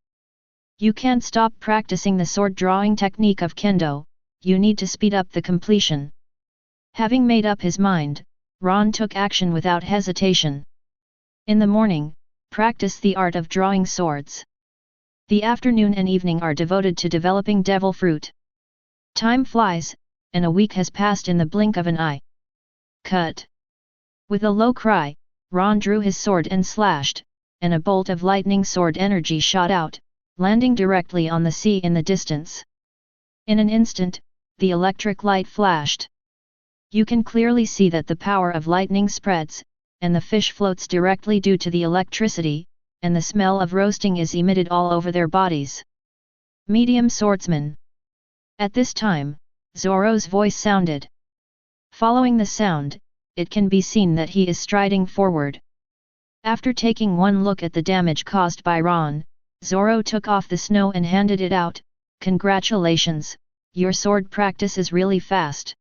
You can't stop practicing the sword drawing technique of Kendo, you need to speed up the completion. Having made up his mind, Ron took action without hesitation. In the morning, practice the art of drawing swords. The afternoon and evening are devoted to developing Devil Fruit. Time flies, and a week has passed in the blink of an eye. Cut! With a low cry, Ron drew his sword and slashed, and a bolt of lightning sword energy shot out, landing directly on the sea in the distance. In an instant, the electric light flashed. You can clearly see that the power of lightning spreads, and the fish floats directly due to the electricity, and the smell of roasting is emitted all over their bodies. Medium swordsman. At this time, Zoro's voice sounded. Following the sound, it can be seen that he is striding forward. After taking one look at the damage caused by Ron, Zoro took off the snow and handed it out. "Congratulations, your sword practice is really fast.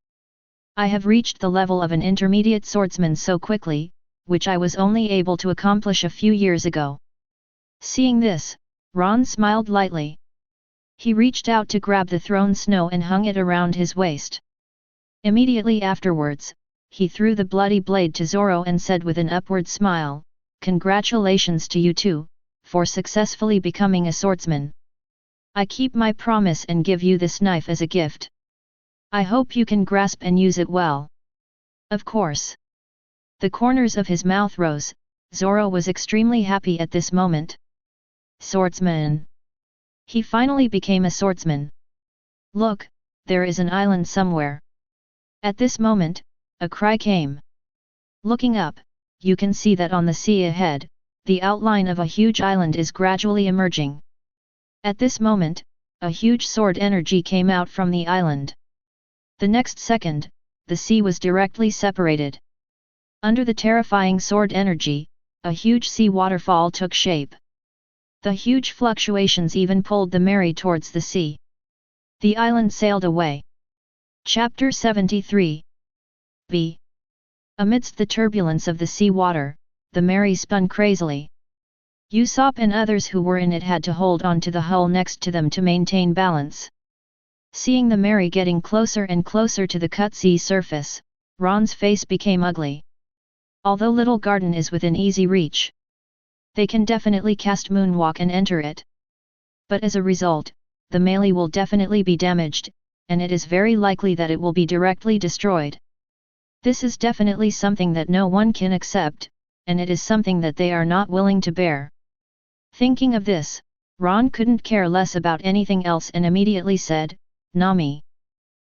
I have reached the level of an intermediate swordsman so quickly, which I was only able to accomplish a few years ago." Seeing this, Ron smiled lightly. He reached out to grab the thrown snow and hung it around his waist. Immediately afterwards, he threw the bloody blade to Zoro and said with an upward smile, "Congratulations to you too, for successfully becoming a swordsman. I keep my promise and give you this knife as a gift. I hope you can grasp and use it well." Of course. The corners of his mouth rose. Zoro was extremely happy at this moment. Swordsman. He finally became a swordsman. Look, there is an island somewhere. At this moment, a cry came. Looking up, you can see that on the sea ahead, the outline of a huge island is gradually emerging. At this moment, a huge sword energy came out from the island. The next second, the sea was directly separated. Under the terrifying sword energy, a huge sea waterfall took shape. The huge fluctuations even pulled the Mary towards the sea. The island sailed away. Chapter 73. B. Amidst the turbulence of the sea water, the Mary spun crazily. Usopp and others who were in it had to hold on to the hull next to them to maintain balance. Seeing the Mary getting closer and closer to the cut sea surface, Ron's face became ugly. Although Little Garden is within easy reach, they can definitely cast Moonwalk and enter it. But as a result, the melee will definitely be damaged, and it is very likely that it will be directly destroyed. This is definitely something that no one can accept, and it is something that they are not willing to bear. Thinking of this, Ron couldn't care less about anything else and immediately said, "Nami.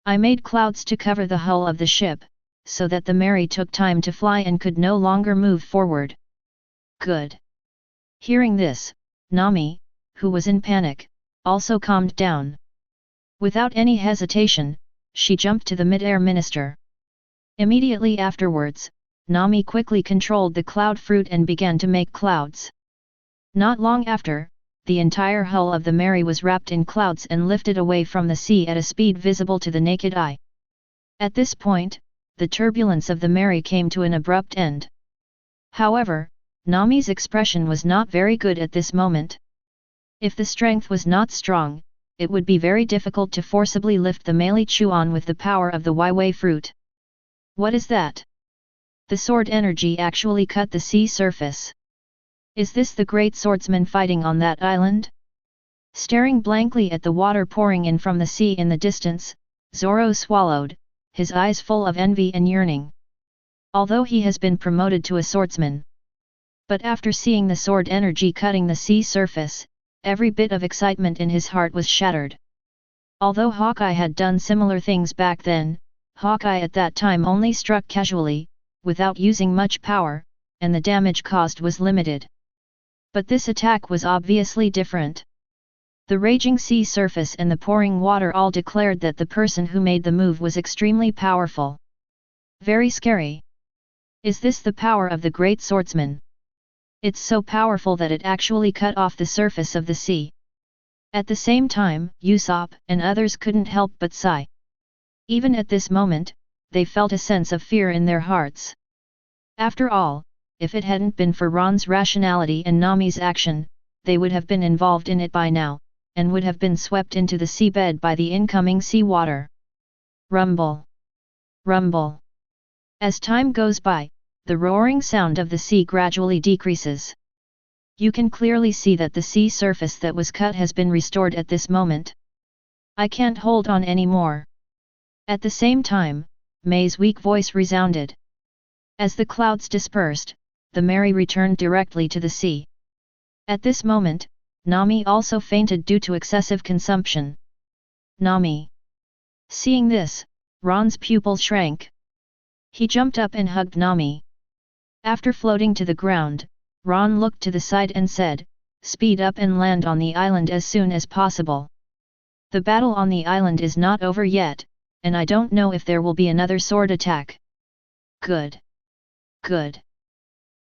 I made clouds to cover the hull of the ship, so that the Mary took time to fly and could no longer move forward." Good. Hearing this, Nami, who was in panic, also calmed down. Without any hesitation, she jumped to the mid-air minister. Immediately afterwards, Nami quickly controlled the cloud fruit and began to make clouds. Not long after, the entire hull of the Mary was wrapped in clouds and lifted away from the sea at a speed visible to the naked eye. At this point, the turbulence of the Mary came to an abrupt end. However, Nami's expression was not very good at this moment. If the strength was not strong, it would be very difficult to forcibly lift the melee Chuan with the power of the Waiwei fruit. What is that? The sword energy actually cut the sea surface. Is this the great swordsman fighting on that island? Staring blankly at the water pouring in from the sea in the distance, Zoro swallowed, his eyes full of envy and yearning. Although he has been promoted to a swordsman, but after seeing the sword energy cutting the sea surface, every bit of excitement in his heart was shattered. Although Hawkeye had done similar things back then, Hawkeye at that time only struck casually, without using much power, and the damage caused was limited. But this attack was obviously different. The raging sea surface and the pouring water all declared that the person who made the move was extremely powerful. Very scary. Is this the power of the great swordsman? It's so powerful that it actually cut off the surface of the sea. At the same time, Usopp and others couldn't help but sigh. Even at this moment, they felt a sense of fear in their hearts. After all, if it hadn't been for Ron's rationality and Nami's action, they would have been involved in it by now, and would have been swept into the seabed by the incoming sea water. Rumble. Rumble. As time goes by, the roaring sound of the sea gradually decreases. You can clearly see that the sea surface that was cut has been restored at this moment. I can't hold on anymore. At the same time, May's weak voice resounded. As the clouds dispersed, the Mary returned directly to the sea. At this moment, Nami also fainted due to excessive consumption. Nami. Seeing this, Ron's pupils shrank. He jumped up and hugged Nami. After floating to the ground, Ron looked to the side and said, "Speed up and land on the island as soon as possible. The battle on the island is not over yet, and I don't know if there will be another sword attack." Good. Good.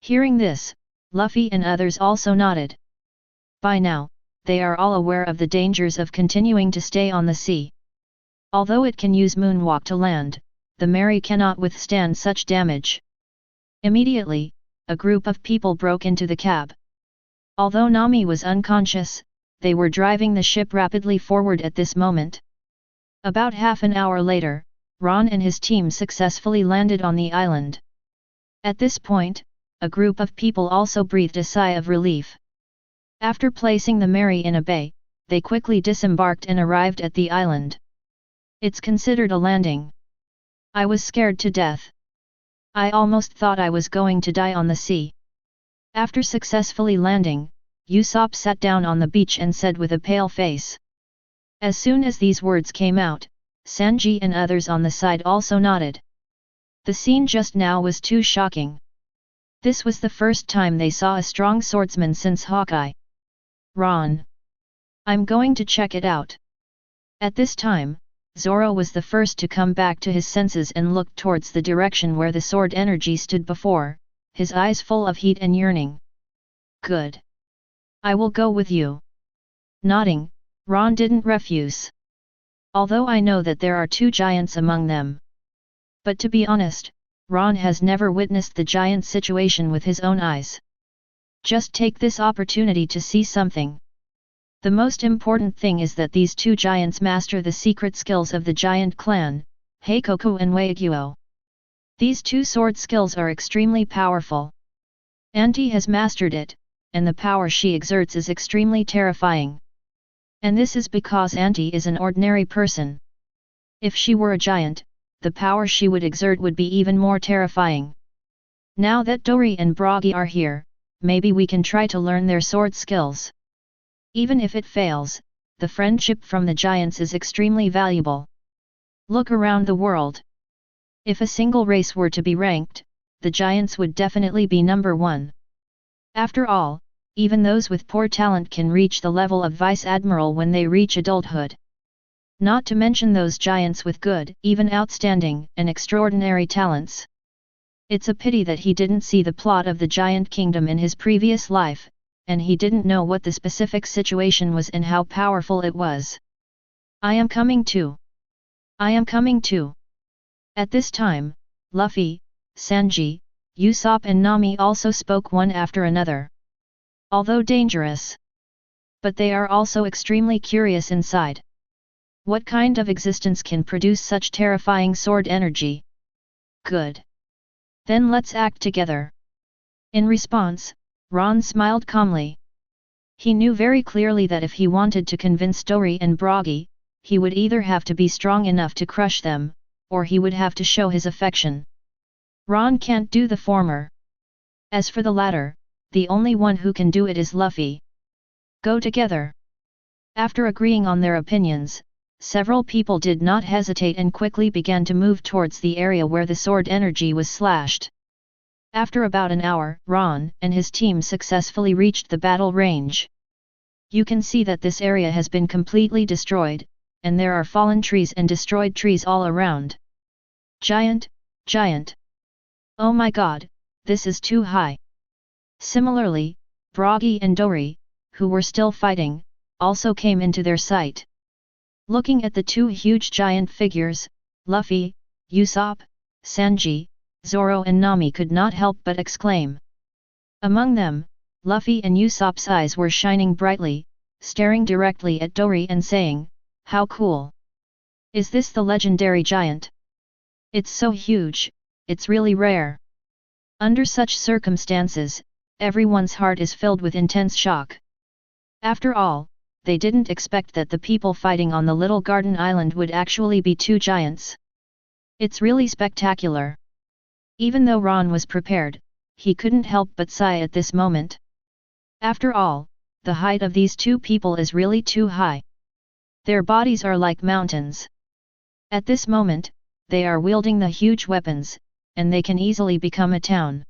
Hearing this, Luffy and others also nodded. By now, they are all aware of the dangers of continuing to stay on the sea. Although it can use moonwalk to land, the Mary cannot withstand such damage. Immediately, a group of people broke into the cab. Although Nami was unconscious, they were driving the ship rapidly forward at this moment. About half an hour later, Ron and his team successfully landed on the island. At this point, a group of people also breathed a sigh of relief. After placing the Mary in a bay, they quickly disembarked and arrived at the island. It's considered a landing. I was scared to death. I almost thought I was going to die on the sea. After successfully landing, Usopp sat down on the beach and said with a pale face. As soon as these words came out, Sanji and others on the side also nodded. The scene just now was too shocking. This was the first time they saw a strong swordsman since Hawkeye. Ron. I'm going to check it out. At this time, Zoro was the first to come back to his senses and looked towards the direction where the sword energy stood before, his eyes full of heat and yearning. Good. I will go with you. Nodding, Ron didn't refuse. Although I know that there are 2 giants among them. But to be honest, Ron has never witnessed the giant situation with his own eyes. Just take this opportunity to see something. The most important thing is that these 2 giants master the secret skills of the giant clan, Heikoku and Waiguo. These 2 sword skills are extremely powerful. Auntie has mastered it, and the power she exerts is extremely terrifying. And this is because Auntie is an ordinary person. If she were a giant, the power she would exert would be even more terrifying. Now that Dori and Bragi are here, maybe we can try to learn their sword skills. Even if it fails, the friendship from the giants is extremely valuable. Look around the world. If a single race were to be ranked, the giants would definitely be number 1. After all, even those with poor talent can reach the level of vice admiral when they reach adulthood. Not to mention those giants with good, even outstanding, and extraordinary talents. It's a pity that he didn't see the plot of the giant kingdom in his previous life, and he didn't know what the specific situation was and how powerful it was. I am coming too. I am coming too. At this time, Luffy, Sanji, Usopp and Nami also spoke one after another. Although dangerous. But they are also extremely curious inside. What kind of existence can produce such terrifying sword energy? Good. Then let's act together. In response, Ron smiled calmly. He knew very clearly that if he wanted to convince Dori and Bragi, he would either have to be strong enough to crush them, or he would have to show his affection. Ron can't do the former. As for the latter, the only one who can do it is Luffy. Go together. After agreeing on their opinions, several people did not hesitate and quickly began to move towards the area where the sword energy was slashed. After about an hour, Ron and his team successfully reached the battle range. You can see that this area has been completely destroyed, and there are fallen trees and destroyed trees all around. Giant, giant. Oh my god, this is too high. Similarly, Bragi and Dori, who were still fighting, also came into their sight. Looking at the 2 huge giant figures, Luffy, Usopp, Sanji, Zoro and Nami could not help but exclaim. Among them, Luffy and Usopp's eyes were shining brightly, staring directly at Dori and saying, "How cool! Is this the legendary giant? It's so huge, it's really rare." Under such circumstances, everyone's heart is filled with intense shock. After all, they didn't expect that the people fighting on the little garden island would actually be 2 giants. It's really spectacular. Even though Ron was prepared, he couldn't help but sigh at this moment. After all, the height of these 2 people is really too high. Their bodies are like mountains. At this moment, they are wielding the huge weapons, and they can easily become a town.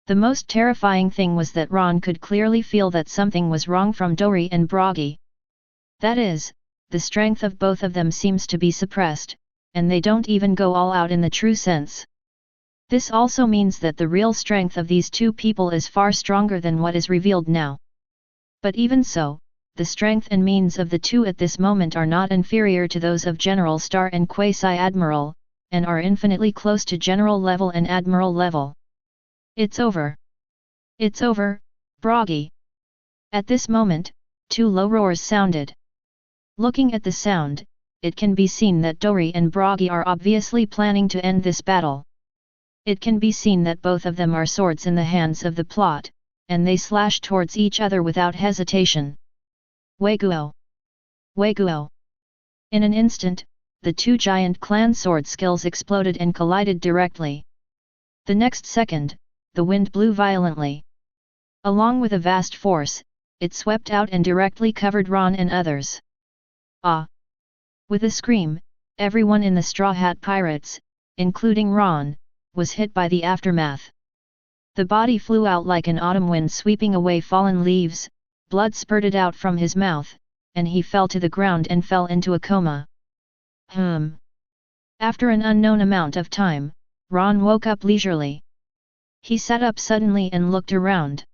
The most terrifying thing was that Ron could clearly feel that something was wrong from Dori and Bragi. That is, the strength of both of them seems to be suppressed, and they don't even go all out in the true sense. This also means that the real strength of these 2 people is far stronger than what is revealed now. But even so, the strength and means of the 2 at this moment are not inferior to those of General Star and Quasi-Admiral, and are infinitely close to General level and Admiral level. It's over. It's over, Bragi. At this moment, 2 low roars sounded. Looking at the sound, it can be seen that Dori and Bragi are obviously planning to end this battle. It can be seen that both of them are swords in the hands of the plot, and they slash towards each other without hesitation. Waiguo! Waiguo! In an instant, the 2 giant clan sword skills exploded and collided directly. The next second, the wind blew violently. Along with a vast force, it swept out and directly covered Ron and others. Ah! With a scream, everyone in the Straw Hat Pirates, including Ron, was hit by the aftermath. The body flew out like an autumn wind sweeping away fallen leaves, blood spurted out from his mouth, and he fell to the ground and fell into a coma. After an unknown amount of time, Ron woke up leisurely. He sat up suddenly and looked around.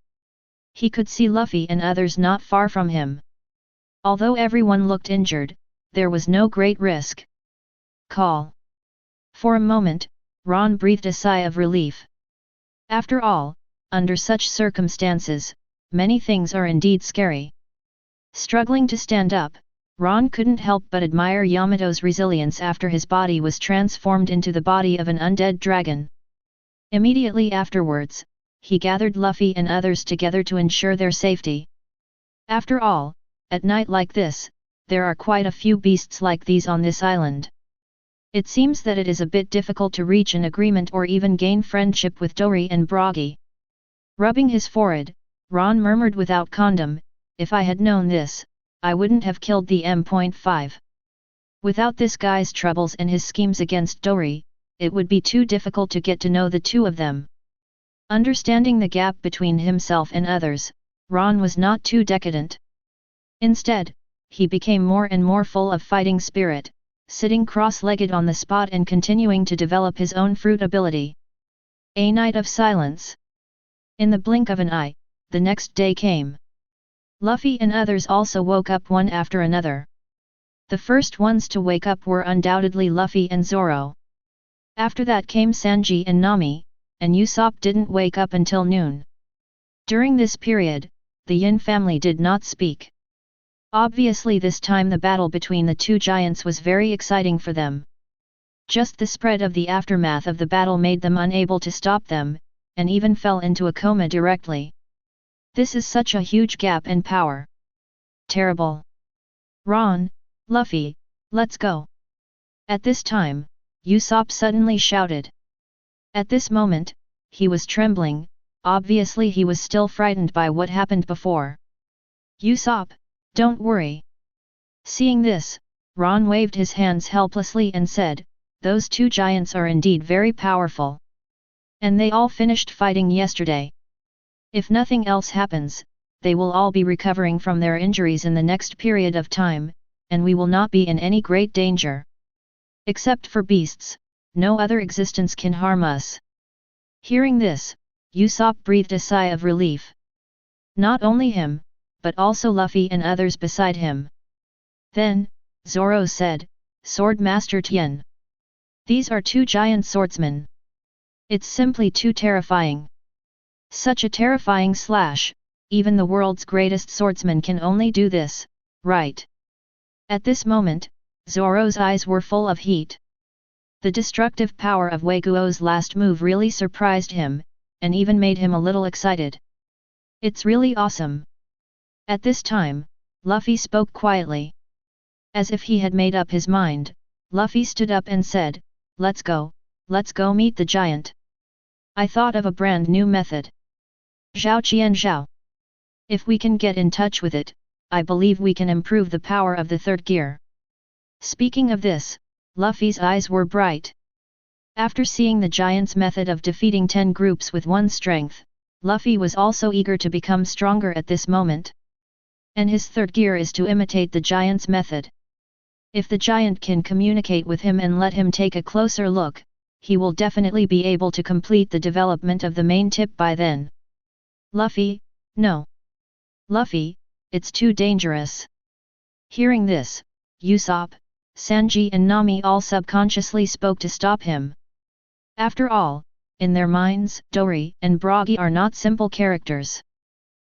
He could see Luffy and others not far from him. Although everyone looked injured, there was no great risk. Call. For a moment, Ron breathed a sigh of relief. After all, under such circumstances, many things are indeed scary. Struggling to stand up, Ron couldn't help but admire Yamato's resilience after his body was transformed into the body of an undead dragon. Immediately afterwards, he gathered Luffy and others together to ensure their safety. After all, at night like this, there are quite a few beasts like these on this island. It seems that it is a bit difficult to reach an agreement or even gain friendship with Dori and Bragi. Rubbing his forehead, Ron murmured without condom, "If I had known this, I wouldn't have killed the M.5. Without this guy's troubles and his schemes against Dori, it would be too difficult to get to know the two of them." Understanding the gap between himself and others, Ron was not too decadent. Instead, he became more and more full of fighting spirit, sitting cross-legged on the spot and continuing to develop his own fruit ability. A night of silence. In the blink of an eye, the next day came. Luffy and others also woke up one after another. The first ones to wake up were undoubtedly Luffy and Zoro. After that came Sanji and Nami, and Usopp didn't wake up until noon. During this period, the Yin family did not speak. Obviously this time the battle between the two giants was very exciting for them. Just the spread of the aftermath of the battle made them unable to stop them, and even fell into a coma directly. This is such a huge gap in power. Terrible. Ron, Luffy, let's go. At this time, Usopp suddenly shouted. At this moment, he was trembling, obviously he was still frightened by what happened before. Usopp, don't worry. Seeing this, Ron waved his hands helplessly and said, those two giants are indeed very powerful. And they all finished fighting yesterday. If nothing else happens, they will all be recovering from their injuries in the next period of time, and we will not be in any great danger. Except for beasts, no other existence can harm us. Hearing this, Usopp breathed a sigh of relief. Not only him, but also Luffy and others beside him. Then, Zoro said, Sword Master Tien. These are two giant swordsmen. It's simply too terrifying. Such a terrifying slash, even the world's greatest swordsman can only do this, right? At this moment, Zoro's eyes were full of heat. The destructive power of Weiguo's last move really surprised him, and even made him a little excited. It's really awesome. At this time, Luffy spoke quietly. As if he had made up his mind, Luffy stood up and said, let's go meet the giant. I thought of a brand new method. Zhao Qian Zhao. If we can get in touch with it, I believe we can improve the power of the third gear. Speaking of this, Luffy's eyes were bright. After seeing the giant's method of defeating 10 groups with one strength, Luffy was also eager to become stronger at this moment. And his third gear is to imitate the giant's method. If the giant can communicate with him and let him take a closer look, he will definitely be able to complete the development of the main tip by then. Luffy, no. Luffy, it's too dangerous. Hearing this, Usopp, Sanji and Nami all subconsciously spoke to stop him. After all, in their minds, Dori and Bragi are not simple characters.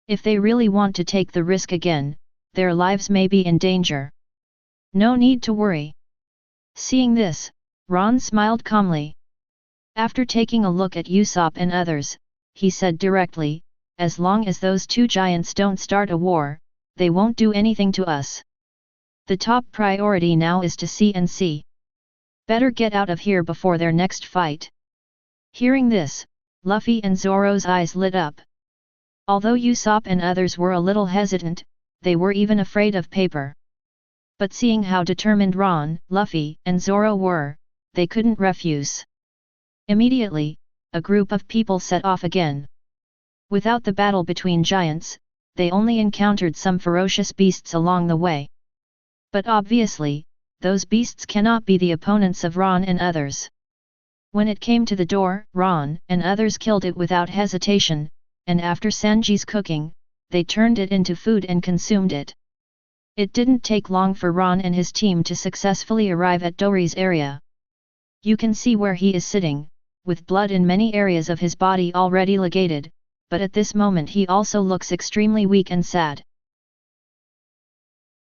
If they really want to take the risk again, their lives may be in danger. No need to worry. Seeing this, Ron smiled calmly. After taking a look at Usopp and others, he said directly, as long as those two giants don't start a war, they won't do anything to us. The top priority now is to see. Better get out of here before their next fight. Hearing this, Luffy and Zoro's eyes lit up. Although Usopp and others were a little hesitant, they were even afraid of paper. But seeing how determined Ron, Luffy and Zoro were, they couldn't refuse. Immediately, a group of people set off again. Without the battle between giants, they only encountered some ferocious beasts along the way. But obviously, those beasts cannot be the opponents of Ron and others. When it came to the door, Ron and others killed it without hesitation, and after Sanji's cooking, they turned it into food and consumed it. It didn't take long for Ron and his team to successfully arrive at Dori's area. You can see where he is sitting, with blood in many areas of his body already ligated, but at this moment he also looks extremely weak and sad.